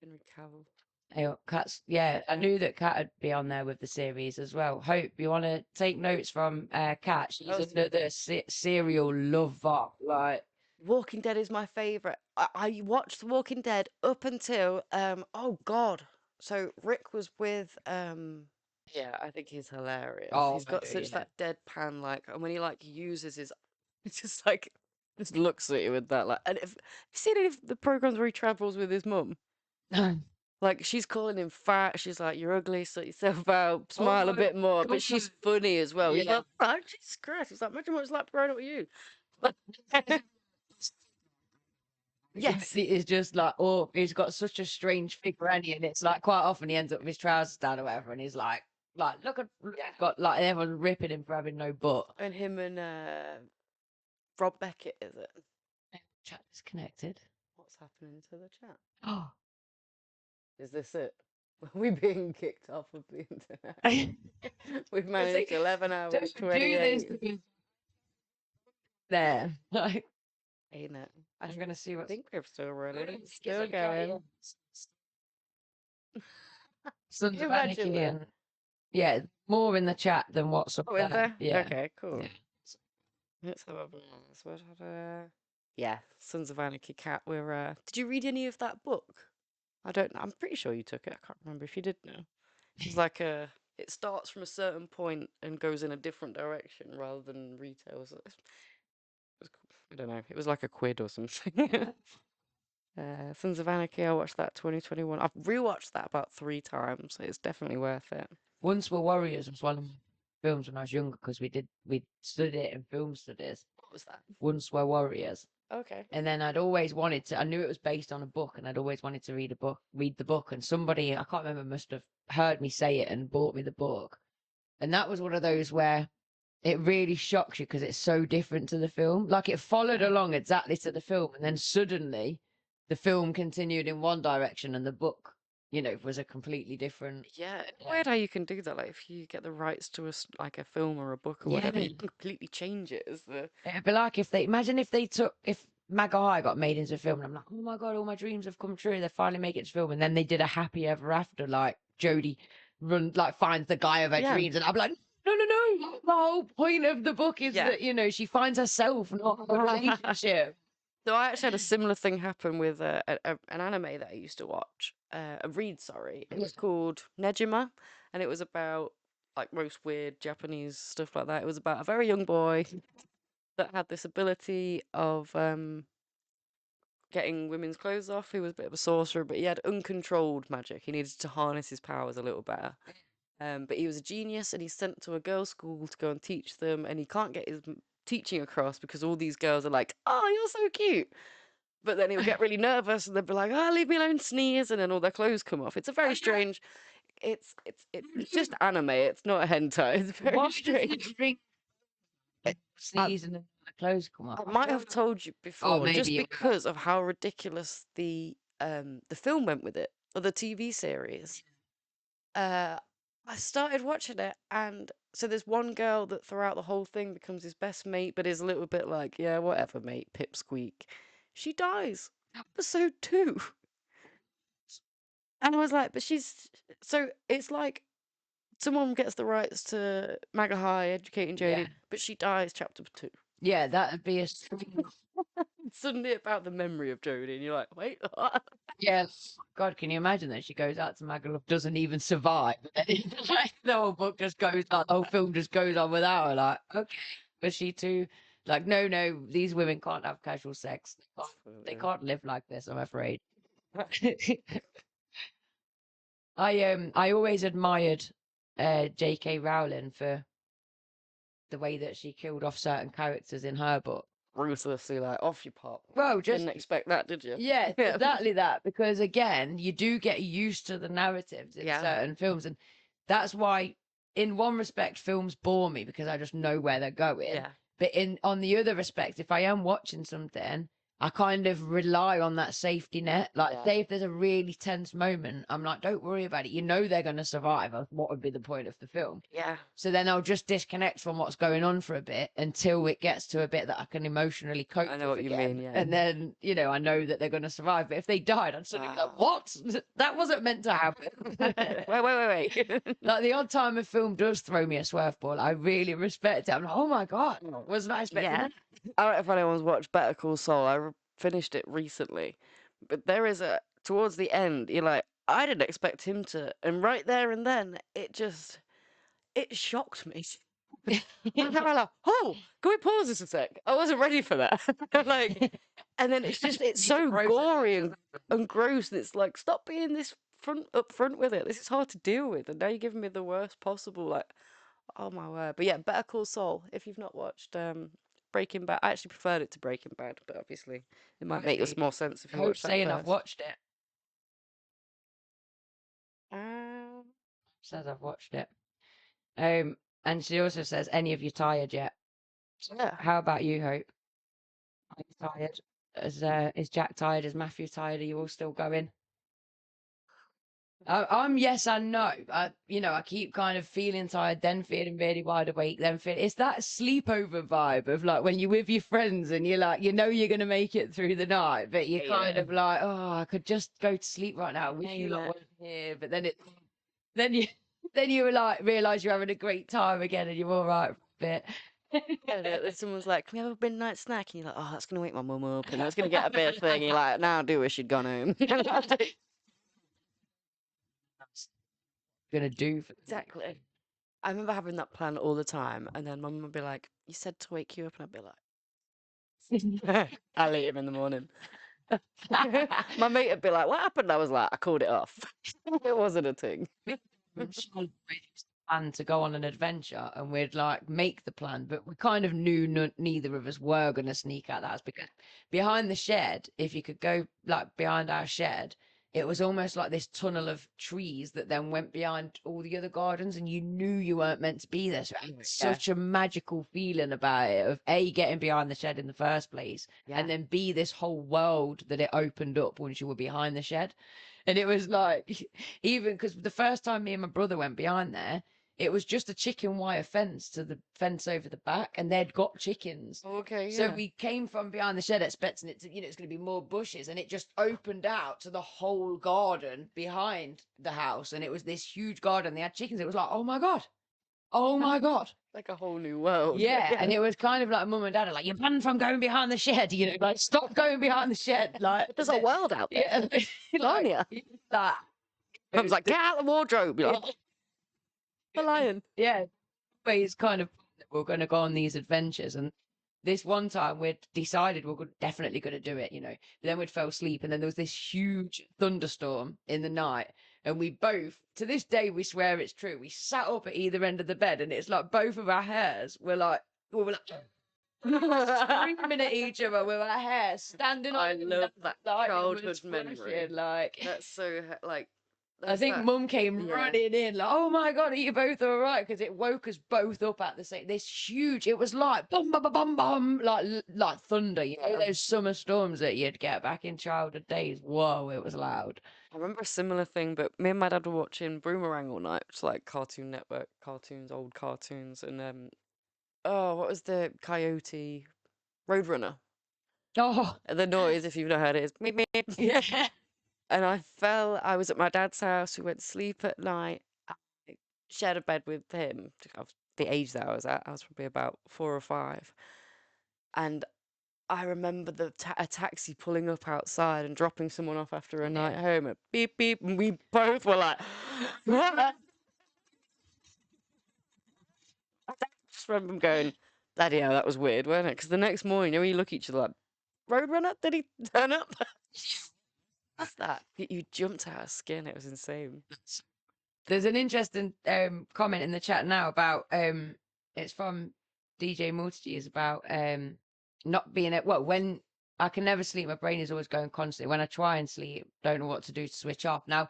Henry Cavill. Kat's, yeah, I knew that Kat would be on there with the series as well. Hope you want to take notes from Kat. She's another serial lover. Like, Walking Dead is my favorite. I watched Walking Dead up until oh god. So Rick was with yeah, I think he's hilarious. Oh, He's got such yeah. that deadpan like, and when he like uses his, it's just like just looks at you with that like. And if you seen any of the programs where he travels with his mum? Like she's calling him fat. She's like, "You're ugly. Sort yourself out. Smile a bit more." But she's funny as well. He's Yeah. like, "Oh, Jesus Christ!" He's like, "Imagine what it's like growing up with you." Yes. It's just like, oh, he's got such a strange figure, and it's like quite often he ends up with his trousers down or whatever, and he's like, look at, got like everyone ripping him for having no butt. And him and Rob Beckett, is it? Chat disconnected. What's happening to the chat? Oh, is this it? Are we being kicked off of the internet? We've managed 11 hours, 28. There. Like, ain't it? I'm gonna see what. I think we're still running. Still going. Sons of Anarchy and yeah, more in the chat than what's up there. Is there? Yeah. Okay, cool. Yeah. Let's have a yeah, Sons of Anarchy. Cat. We're. Did you read any of that book? I don't know. I'm pretty sure you took it. I can't remember if you did know. It's like it starts from a certain point and goes in a different direction rather than retail. I don't know. It was like a quid or something. Sons of Anarchy. I watched that 2021. I've rewatched that about 3 times. So it's definitely worth it. Once Were Warriors was one of my films when I was younger because we studied it in film studies. What was that? Once Were Warriors. Okay. And then I'd always wanted to. I knew it was based on a book, and I'd always wanted to read the book. And somebody, I can't remember, must have heard me say it and bought me the book. And that was one of those where it really shocks you because it's so different to the film. Like it followed along exactly to the film, and then suddenly the film continued in one direction, and the book, was a completely different. Yeah, it's weird how you can do that. Like if you get the rights to a film or a book or whatever, you can completely change it. It'd be like if Mega High got made into a film, and I'm like, oh my god, all my dreams have come true. They finally make it to film, and then they did a Happy Ever After, like Jodie finds the guy of her dreams, and I'm like, no. The whole point of the book is that she finds herself, not a relationship. So I actually had a similar thing happen with an anime that I used to watch, sorry. It was called Nejima, and it was about like most weird Japanese stuff like that. It was about a very young boy that had this ability of getting women's clothes off. He was a bit of a sorcerer, but he had uncontrolled magic. He needed to harness his powers a little better. But he was a genius, and he's sent to a girls' school to go and teach them, and he can't get his teaching across because all these girls are like, "Oh, you're so cute," but then he'll get really nervous, and they'll be like, "Oh, leave me alone," sneeze, and then all their clothes come off. It's a very strange. It's just anime. It's not a hentai. It's very strange. Sneeze and then the clothes come off. I might have told you before, just because of how ridiculous the film went with it. or the TV series, I started watching it, and so there's one girl that throughout the whole thing becomes his best mate, but is a little bit like, yeah, whatever, mate, pipsqueak. She dies. Episode 2. And I was like, but she's so it's like someone gets the rights to Maga High educating Jodie, but she dies chapter 2. Yeah, that'd be a suddenly about the memory of Jodie, and you're like, wait, what? Yes. God, can you imagine that she goes out to Magaluf, doesn't even survive? Like, the whole book just goes, like, the whole film just goes on without her. Like, okay, was she too? Like, no, these women can't have casual sex. They can't live like this, I'm afraid. I always admired J.K. Rowling for the way that she killed off certain characters in her book. Ruthlessly, like, off you pop. Well, just didn't expect that, did you? Yeah, exactly that. Because again, you do get used to the narratives in certain films, and that's why, in one respect, films bore me because I just know where they're going. Yeah. But on the other respect, if I am watching something, I kind of rely on that safety net. Like, say if there's a really tense moment, I'm like, don't worry about it. You know they're going to survive. What would be the point of the film? Yeah. So then I'll just disconnect from what's going on for a bit until it gets to a bit that I can emotionally cope with. I know what you mean, yeah. And then, I know that they're going to survive. But if they died, I'd suddenly be like, what? That wasn't meant to happen. wait. Like, the odd time a film does throw me a swerve ball, I really respect it. I'm like, oh my God, wasn't I expecting that? I don't know if anyone's watched Better Call Saul. I finished it recently. But there is towards the end, you're like, I didn't expect him to. And right there and then, it shocked me. I'm like, oh, can we pause this a sec? I wasn't ready for that. And then it's so gory and gross. And it's like, stop being this up front with it. This is hard to deal with. And now you're giving me the worst possible. Like, oh my word. But yeah, Better Call Saul. If you've not watched Breaking Bad, I actually preferred it to Breaking Bad, but obviously it might make us more sense if you watch that saying first. I've watched it. Says I've watched it. And she also says, any of you tired yet? Yeah. How about you, Hope? Are you tired? Is Jack tired? Is Matthew tired? Are you all still going? I'm yes and no. I keep kind of feeling tired, then feeling really wide awake, then it's that sleepover vibe of like when you're with your friends and you're like, you're gonna make it through the night, but you're kind of like, oh, I could just go to sleep right now. I wish you lot weren't here, but then you like realize you're having a great time again and you're all right for a bit. Someone's like, can we have a midnight snack? And you're like, oh, that's going to wake my mum up and that's going to get a bit of thing. And you're like, now I do wish she'd gone home. Gonna do for exactly. I remember having that plan all the time, and then mum would be like, you said to wake you up, and I'd be like, I'll eat him in the morning. My mate would be like, what happened? I was like, I called it off. It wasn't a thing. Plan to go on an adventure, and we'd like make the plan, but we kind of knew neither of us were going to sneak out the house, because behind the shed, if you could go like behind our shed, it was almost like this tunnel of trees that then went behind all the other gardens, and you knew you weren't meant to be there. So it had such a magical feeling about it of A, getting behind the shed in the first place, and then B, this whole world that it opened up once you were behind the shed. And it was like, even because the first time me and my brother went behind there, it was just a chicken wire fence to the fence over the back, and they'd got chickens. Okay, So we came from behind the shed expecting it to, it's going to be more bushes, and it just opened out to the whole garden behind the house, and it was this huge garden. They had chickens. It was like, oh my God. Oh my God. Like a whole new world. Yeah, and it was kind of like mum and dad are like, you're banned from going behind the shed, like stop going behind the shed. Like there's a world out there. Yeah, that. Mum's like, get out the wardrobe. You're like, the lion. Yeah, but it's kind of, we're going to go on these adventures, and this one time we'd decided we're definitely going to do it, but then we'd fell asleep, and then there was this huge thunderstorm in the night, and we both, to this day, we swear it's true, we sat up at either end of the bed, and it's like both of our hairs were like screaming at each other with our hair standing on. I love that childhood memory. Like, that's so like. I think Mum came running in like, oh my God, are you both all right? Because it woke us both up at the same. This huge, it was like bum bum bum bum, like thunder. Those summer storms that you'd get back in childhood days. Whoa, it was loud. I remember a similar thing, but me and my dad were watching Boomerang all night, which is like Cartoon Network cartoons, old cartoons, and oh, what was the coyote Roadrunner? Oh, The noise, if you've not heard it, is meep meep. yeah. And I was at my dad's house. We went to sleep at night. I shared a bed with him. The age that I was at, I was probably about 4 or 5, and I remember a taxi pulling up outside and dropping someone off after a night home at beep beep, and we both were like, "What?" I just remember him going, "Bloody hell, that was weird, wasn't it?" Because the next morning, you know, you look at each other like, "Roadrunner, did he turn up?" What's that? You jumped out of skin. It was insane. There's an interesting comment in the chat now about it's from DJ Multitude, is about not being when I can never sleep, my brain is always going constantly. When I try and sleep, don't know what to do to switch off. Now,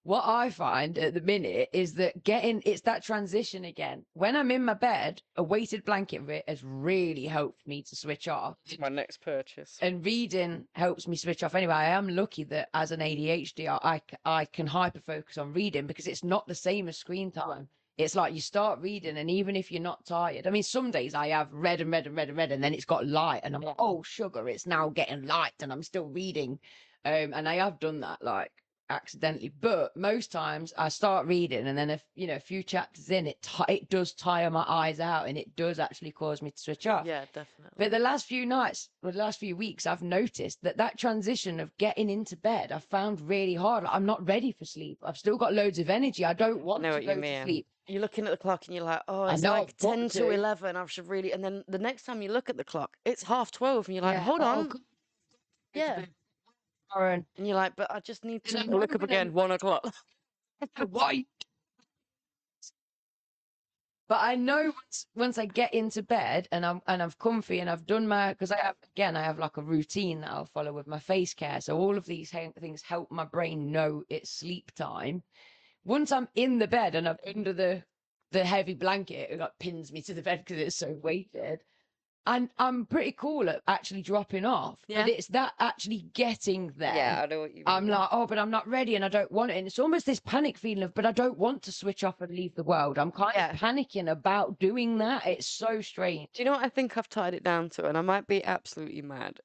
what I find at the minute is that it's that transition again. When I'm in my bed, a weighted blanket has really helped me to switch off. It's my next purchase. And reading helps me switch off anyway. I am lucky that as an ADHD, I can hyper focus on reading because it's not the same as screen time. It's like you start reading, and even if you're not tired, I mean, some days I have read and read and read and read, and then it's got light, and I'm like, oh, sugar, it's now getting light, and I'm still reading. And I have done that, like, accidentally. But most times I start reading, and then, a few chapters in, it does tire my eyes out, and it does actually cause me to switch off. Yeah, definitely. But the last few nights, or the last few weeks, I've noticed that transition of getting into bed, I've found really hard. Like, I'm not ready for sleep. I've still got loads of energy. I don't want to go to sleep. You're looking at the clock and you're like, oh, it's like 10 to 11. I should really. And then the next time you look at the clock, it's 12:30, and you're like, hold on. Yeah. And you're like, but I just need to look up again, 1 o'clock. Why? But I know once I get into bed and I'm comfy and I've done because I have like a routine that I'll follow with my face care. So all of these things help my brain know it's sleep time. Once I'm in the bed and I'm under the heavy blanket, it like pins me to the bed because it's so weighted. And I'm pretty cool at actually dropping off. Yeah. But it's that actually getting there. Yeah, I know what you mean. I'm like, oh, but I'm not ready and I don't want it. And it's almost this panic feeling of, but I don't want to switch off and leave the world. I'm kind of panicking about doing that. It's so strange. Do you know what I think I've tied it down to? And I might be absolutely mad,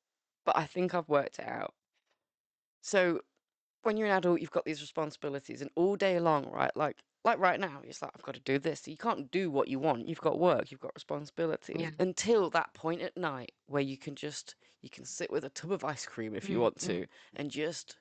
but I think I've worked it out. So when you're an adult, you've got these responsibilities, and all day long, right? Like right now, it's like, I've got to do this. You can't do what you want. You've got work, you've got responsibilities until that point at night where you can sit with a tub of ice cream if you want to, and just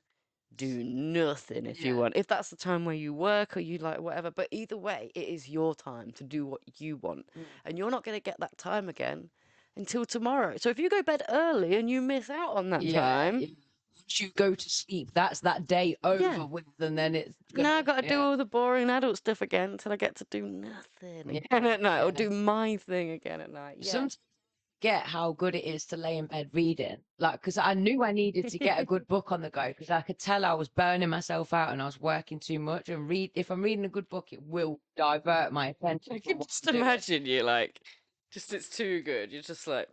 do nothing if you want. If that's the time where you work or you like whatever, but either way, it is your time to do what you want. And you're not going to get that time again until tomorrow. So if you go bed early and you miss out on that time, once you go to sleep, that's that day over with, and then it's now I've got to do all the boring adult stuff again until I get to do nothing again at night, or do my thing again at night. Sometimes I get how good it is to lay in bed reading, like, because I knew I needed to get a good book on the go, because I could tell I was burning myself out and I was working too much. And if I'm reading a good book, it will divert my attention. I can just imagine you like, it's too good. You're just like,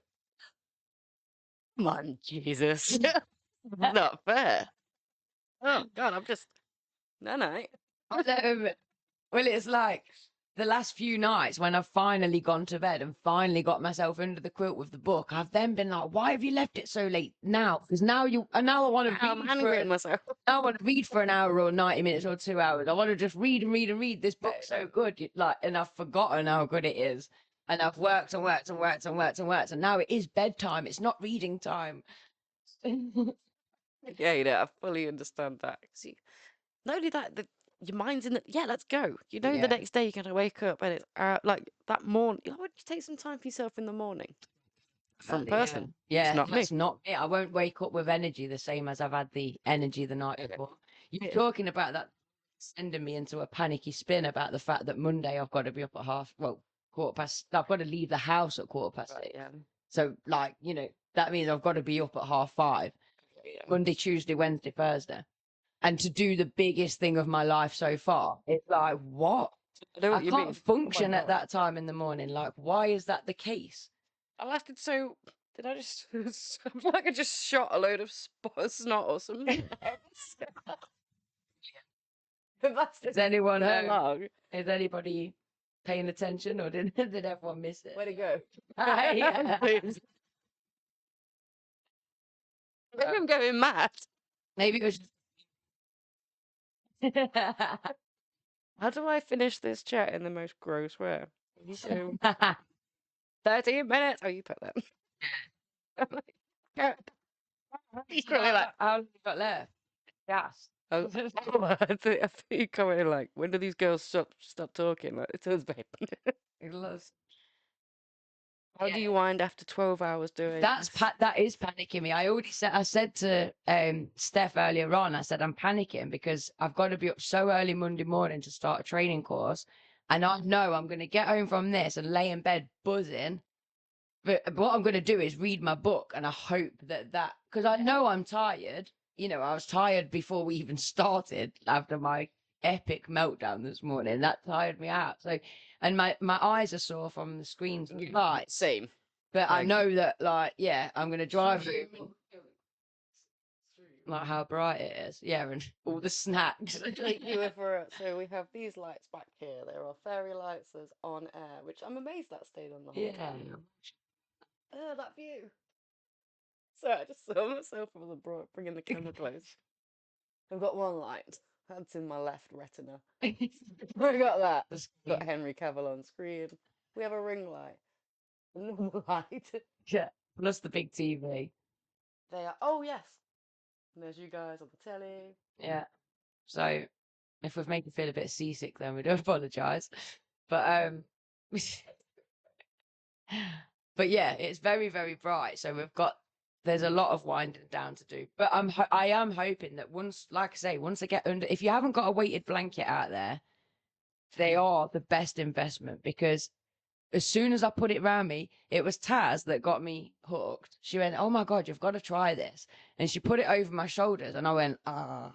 come on, Jesus. Not fair. Oh God, I'm just no. Well, it's like the last few nights when I've finally gone to bed and finally got myself under the quilt with the book, I've then been like, why have you left it so late now? Because now I want to read. I'm angry at myself. I want to read for an hour or 90 minutes or 2 hours. I want to just read and read and read. This book's so good, and I've forgotten how good it is. And I've worked and worked and worked and worked and worked, and now it is bedtime. It's not reading time. Yeah, I fully understand that. See, not only that, your mind's in the, let's go. You know, the next day you're going to wake up and it's like that morning. Why don't you take some time for yourself in the morning? From person. Yeah, it's not that's me. not me. I won't wake up with energy the same as I've had the energy the night before. You're talking about that sending me into a panicky spin about the fact that Monday I've got to be up at quarter past. I've got to leave the house at 6:15. Right, yeah. So, like, that means I've got to be up at 5:30. Monday, Tuesday, Wednesday, Thursday. And to do the biggest thing of my life so far, it's like, what? I can't function at that time in the morning. Like, why is that the case? I lasted did I just, I feel like I just shot a load of snot or something. Is anyone home? Is anybody paying attention, or did everyone miss it? Where'd it go? Yeah. Maybe I'm going mad. Maybe it was. How do I finish this chat in the most gross way? So 13 minutes. Oh, you put that. He's probably like, how long have you got left? Gas. I think you come in like, when do these girls stop talking? Like, it's husband. How do you wind after 12 hours doing that is panicking me. I said to Steph earlier on, I said I'm panicking because I've got to be up so early Monday morning to start a training course, and I know I'm going to get home from this and lay in bed buzzing. But what I'm going to do is read my book, and I hope that because I know I'm tired. You know, I was tired before we even started after my epic meltdown this morning. That tired me out. So, and my eyes are sore from the screens and lights. Same. But I know that, like, yeah, I'm going to drive home. Like how bright it is. Yeah, and all the snacks. So we have these lights back here. There are fairy lights. There's on air, which I'm amazed that stayed on the whole time. Oh, that view. So I just saw myself bringing the camera close. I've got one light. That's in my left retina. I got that. Got Henry Cavill on screen. We have a ring light. A normal light. Yeah, plus the big TV. They are. Oh, yes. And there's you guys on the telly. Yeah. So if we've made you feel a bit seasick, then we do apologise. But but yeah, it's very, very bright. So there's a lot of winding down to do. But I am hoping that once I get under, if you haven't got a weighted blanket out there, they are the best investment, because as soon as I put it around me, it was Taz that got me hooked. She went, "Oh my God, you've got to try this." And she put it over my shoulders, and I went, "Ah."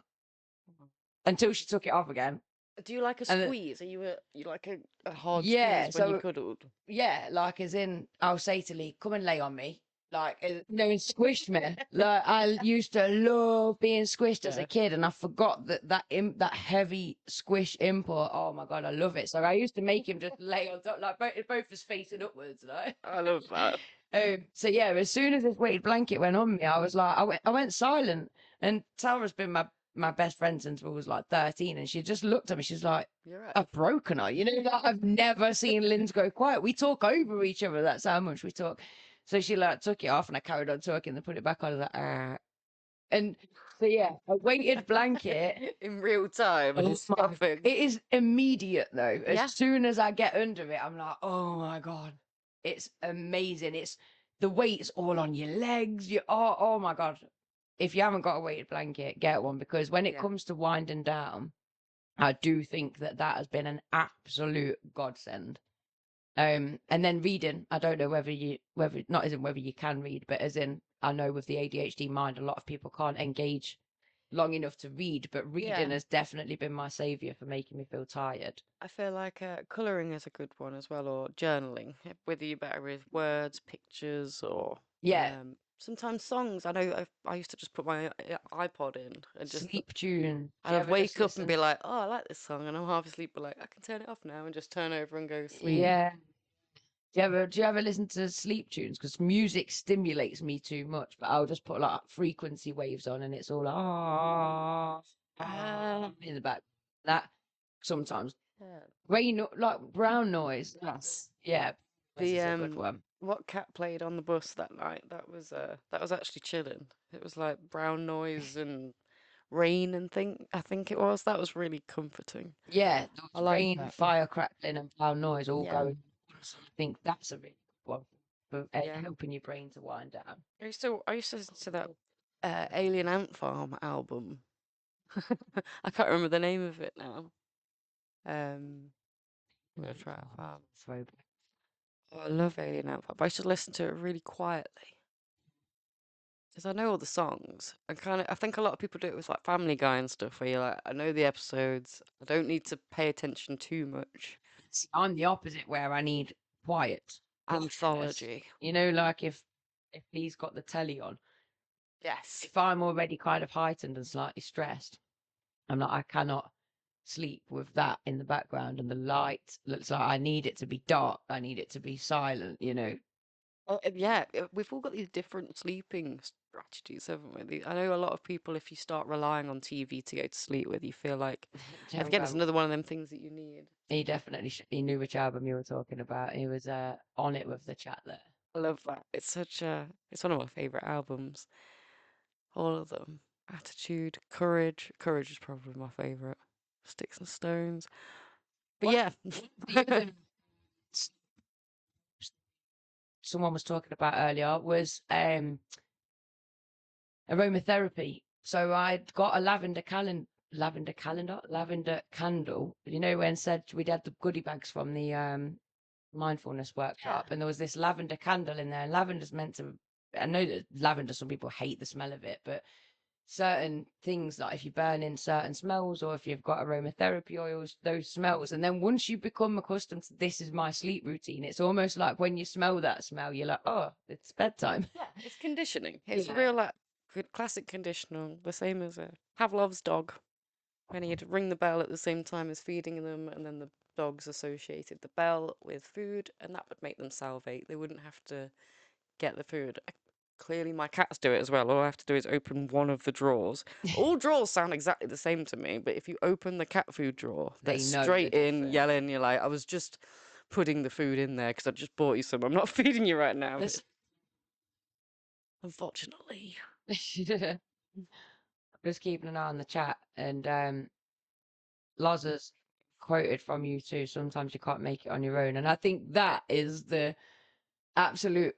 Until she took it off again. Do you like a squeeze? Are you like a hard squeeze when you cuddled? Yeah, like as in, I'll say to Lee, "Come and lay on me." Like, and squish me. Like, I used to love being squished as a kid, and I forgot that heavy squish input. Oh my God, I love it. So I used to make him just lay on top, like both his facing upwards. Like, I love that. So yeah, as soon as this weighted blanket went on me, I was like, I went silent. And Tara's been my best friend since I was like 13, and she just looked at me. She's like, "I've broken her." You know, like, I've never seen Linz go quiet. We talk over each other. That's how much we talk. So she like took it off, and I carried on talking, and put it back on. I was like, And so yeah, a weighted blanket in real time. It is immediate though. As soon as I get under it, I'm like, "Oh my God, it's amazing." It's the weight's all on your legs. Oh my God. If you haven't got a weighted blanket, get one, because when it comes to winding down, I do think that has been an absolute godsend. And then reading, I don't know whether you can read, but as in, I know with the ADHD mind, a lot of people can't engage long enough to read, but reading has definitely been my savior for making me feel tired. I feel like colouring is a good one as well, or journaling, whether you're better with words, pictures, or sometimes songs. I know I used to just put my iPod in and just sleep tune. And I'd wake up and be like, "Oh, I like this song," and I'm half asleep, but like, I can turn it off now and just turn over and go sleep. Yeah. Do you ever listen to sleep tunes? Because music stimulates me too much, but I'll just put like frequency waves on, and it's all in the back. That sometimes like brown noise. Yes. Yeah. The a good one. What Cat played on the bus that night? That was actually chilling. It was like brown noise and rain and I think it was. That was really comforting. Yeah, I like rain, fire crackling, and brown noise all going. I think that's a really good one for helping your brain to wind down. I used to listen to that Alien Ant Farm album. I can't remember the name of it now. I'm gonna try it. Oh, I love Alien Ant Farm, but I used to listen to it really quietly because I know all the songs. And I think a lot of people do it with like Family Guy and stuff, where you're like, I know the episodes. I don't need to pay attention too much. I'm the opposite, where I need quiet. Anthology. You know, like if he's got the telly on. Yes. If I'm already kind of heightened and slightly stressed, I'm like, I cannot sleep with that in the background and the light looks like I need it to be dark. I need it to be silent, you know. Oh, yeah, we've all got these different sleeping strategies, haven't we? I know a lot of people, if you start relying on TV to go to sleep with, you feel like, again, it's another one of them things that you need. He definitely he knew which album you were talking about. He was on it with the chat there. I love that. It's one of my favorite albums. All of them. Attitude, Courage. Courage is probably my favorite. Sticks and Stones. But yeah. Someone was talking about earlier was aromatherapy. So I'd got a lavender candle. You know, when said we'd had the goodie bags from the mindfulness workshop, and there was this lavender candle in there. And lavender's meant to. I know that lavender, some people hate the smell of it, but certain things, like if you burn in certain smells or if you've got aromatherapy oils, those smells, and then once you become accustomed to this is my sleep routine, it's almost like when you smell that smell, you're like, oh, it's bedtime. Yeah, it's conditioning. It's real, like, good classic conditioning, the same as Pavlov's dog, when he'd ring the bell at the same time as feeding them, and then the dogs associated the bell with food, and that would make them salivate. They wouldn't have to get the food. Clearly my cats do it as well. All I have to do is open one of the drawers. All drawers sound exactly the same to me, but if you open the cat food drawer, they're straight in yelling. You're like, I was just putting the food in there because I just bought you some. I'm not feeding you right now. Unfortunately. Just keeping an eye on the chat, and Lazar's quoted from you too. Sometimes you can't make it on your own, and I think that is the absolute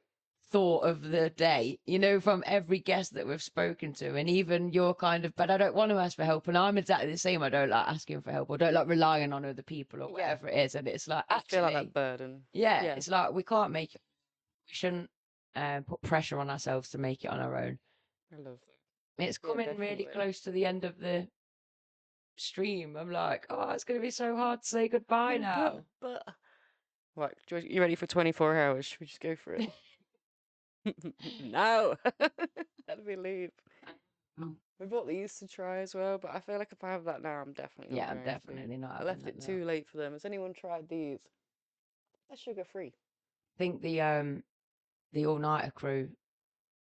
thought of the day, you know, from every guest that we've spoken to, and even your kind of, but I don't want to ask for help, and I'm exactly the same. I don't like asking for help, or don't like relying on other people or whatever it is, and it's like, I feel like that burden. Yeah, it's like we can't make it. We shouldn't put pressure on ourselves to make it on our own. I love that. It's coming really close to the end of the stream. I'm like, oh, it's going to be so hard to say goodbye now. Right, you ready for 24 hours? Should we just go for it? No. How do we leave? We bought these to try as well, but I feel like if I have that now, I'm definitely not I'm going definitely to. not. I left it too late for them. Has anyone tried these? They're sugar-free. I think the all-nighter crew,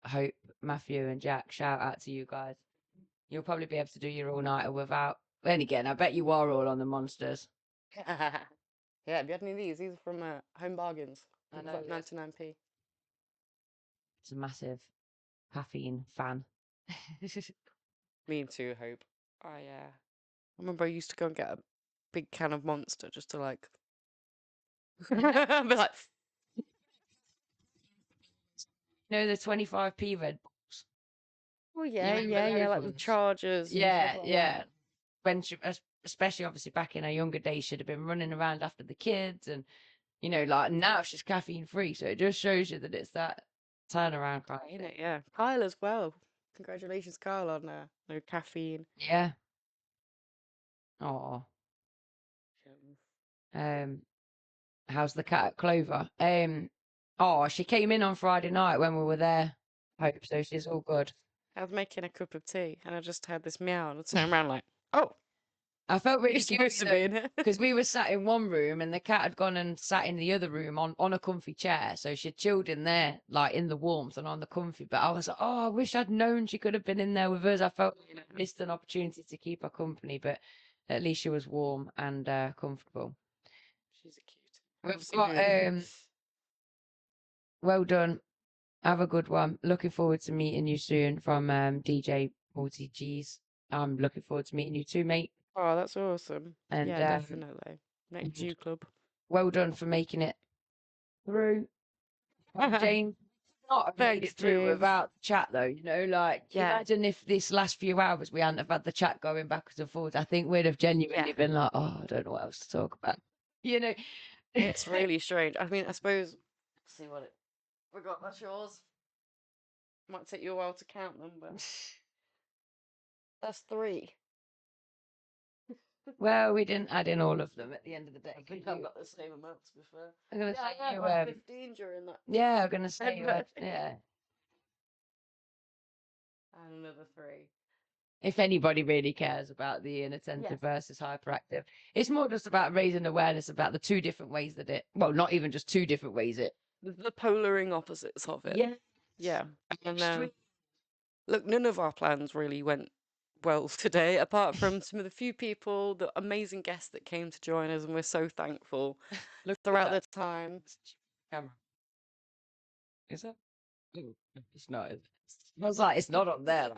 Hope, Matthew, and Jack, shout out to you guys. You'll probably be able to do your all-nighter without. Then again, I bet you are all on the monsters. Yeah, have you had any of these? These are from Home Bargains. I know, Like 99p. It's a massive caffeine fan. Me too, Hope. I remember I used to go and get a big can of Monster just to like be like, you know, the 25p Red Bulls. oh yeah, like the Chargers. Yeah. When she, especially obviously back in her younger days, she'd have been running around after the kids, and you know, like now she's caffeine free, so it just shows you that it's that turnaround kind of thing. Yeah, Kyle as well. Congratulations, Kyle, on no caffeine. Yeah. Oh. How's the cat at Clover? Oh, she came in on Friday night when we were there. Hope so. She's all good. I was making a cup of tea and I just had this meow and I turned around like, oh. I felt really supposed to be in here because we were sat in one room and the cat had gone and sat in the other room on a comfy chair. So she chilled in there, like in the warmth and on the comfy. But I was like, oh, I wish I'd known she could have been in there with us. I felt missed an opportunity to keep her company, but at least she was warm and comfortable. She's a cute. We've got well done. Have a good one. Looking forward to meeting you soon from DJ Multi G's. I'm looking forward to meeting you too, mate. Oh, that's awesome. And yeah, definitely. Next Jew club. Well done for making it through. James, not have made it through without the chat though, you know, like imagine if this last few hours we hadn't have had the chat going backwards and forwards. I think we'd have genuinely been like, oh, I don't know what else to talk about. You know. It's really strange. I mean, I suppose let's see what it forgot that's yours. Might take you a while to count them, but that's 3. Well, we didn't add in all of them at the end of the day. I think I've got the same amount, to be fair. I'm gonna say I had 15 during that. Yeah, I'm gonna say yeah. And another 3. if anybody really cares about the inattentive versus hyperactive. It's more just about raising awareness about the two different ways that it, well, not even just two different ways the polaring opposites of it. Yeah. Yeah. And look, none of our plans really went well today, apart from some of the few people, the amazing guests that came to join us, and we're so thankful throughout the time. Camera. Is that? Oh, it's not. I was like, it's not on there.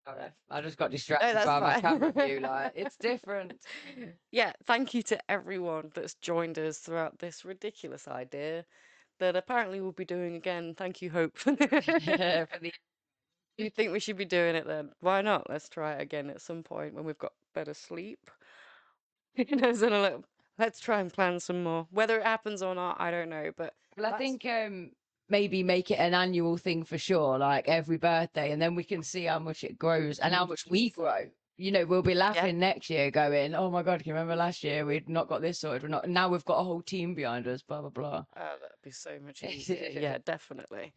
Like, I just got distracted by my camera view. Like, it's different. Yeah, thank you to everyone that's joined us throughout this ridiculous idea that apparently we'll be doing again. Thank you, Hope. You think we should be doing it then? Why not? Let's try it again at some point when we've got better sleep. Let's try and plan some more. Whether it happens or not, I don't know. But well, I think maybe make it an annual thing for sure, like every birthday, and then we can see how much it grows and how much we grow. You know, we'll be laughing next year going, oh my God, can you remember last year we'd not got this sorted? Now we've got a whole team behind us, blah, blah, blah. Oh, that'd be so much easier. Yeah, definitely.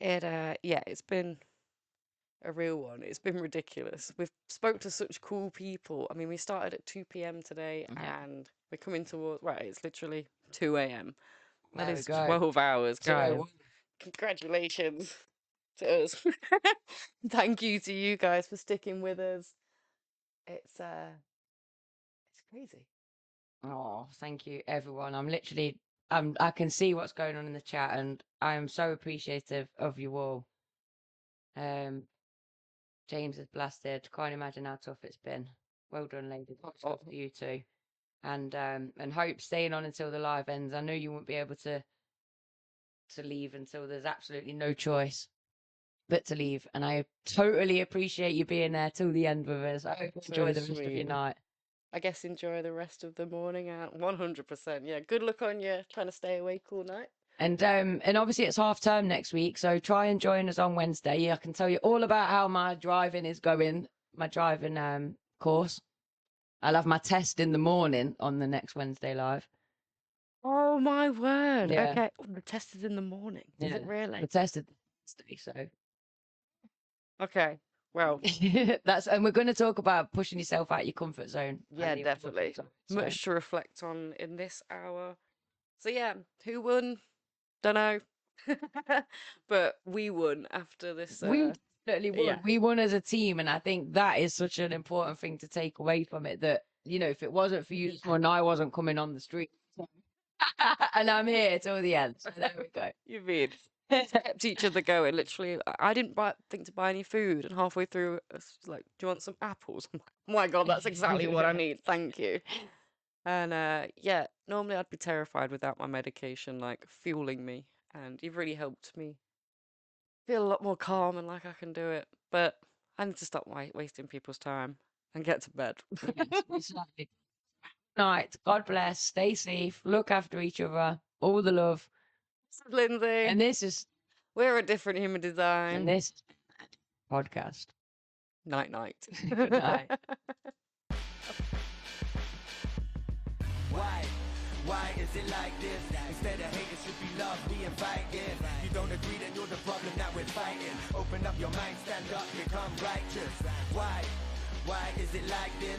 It's been a real one. It's been ridiculous. We've spoke to such cool people. I mean, we started at 2 p.m. today and we're coming towards, it's literally 2 a.m. That is 12 hours, guys. Congratulations to us. Thank you to you guys for sticking with us. It's crazy. Oh, thank you, everyone. I can see what's going on in the chat, and I am so appreciative of you all. James is blasted. Can't imagine how tough it's been. Well done, ladies. For you too. And Hope staying on until the live ends. I know you won't be able to leave until there's absolutely no choice but to leave. And I totally appreciate you being there till the end with us. I hope you enjoy the rest of your night. I guess enjoy the rest of the morning out. 100%. Yeah. Good luck on you trying to stay awake all night. And obviously it's half term next week, so try and join us on Wednesday. I can tell you all about how my driving is going, my driving course. I'll have my test in the morning on the next Wednesday live. Oh my word! Yeah. Okay, the test is in the morning. Is it really? The test is Wednesday, so. Okay. Well, and we're going to talk about pushing yourself out your comfort zone. Yeah, definitely. Much to reflect on in this hour. So yeah, who won? Don't know. But we won after this. We definitely won. Yeah. We won as a team, and I think that is such an important thing to take away from it. That, you know, if it wasn't for you, I wasn't coming on the street, and I'm here till the end. So there we go. You mean? Kept each other going. Literally, I didn't think to buy any food, and halfway through, it's like, "Do you want some apples?" I'm like, "Oh my God, that's exactly what I need. Thank you." And normally I'd be terrified without my medication, like, fueling me, and you've really helped me feel a lot more calm and like I can do it. But I need to stop wasting people's time and get to bed. Night. God bless. Stay safe. Look after each other. All the love. This is Lindsay. And this is... We're a Different Human Design. And this is podcast. Night night. Good night. Why is it like this? Instead of hate, it should be love, be invited. You don't agree, then you're the problem that we're fighting. Open up your mind, stand up, become righteous. Why is it like this?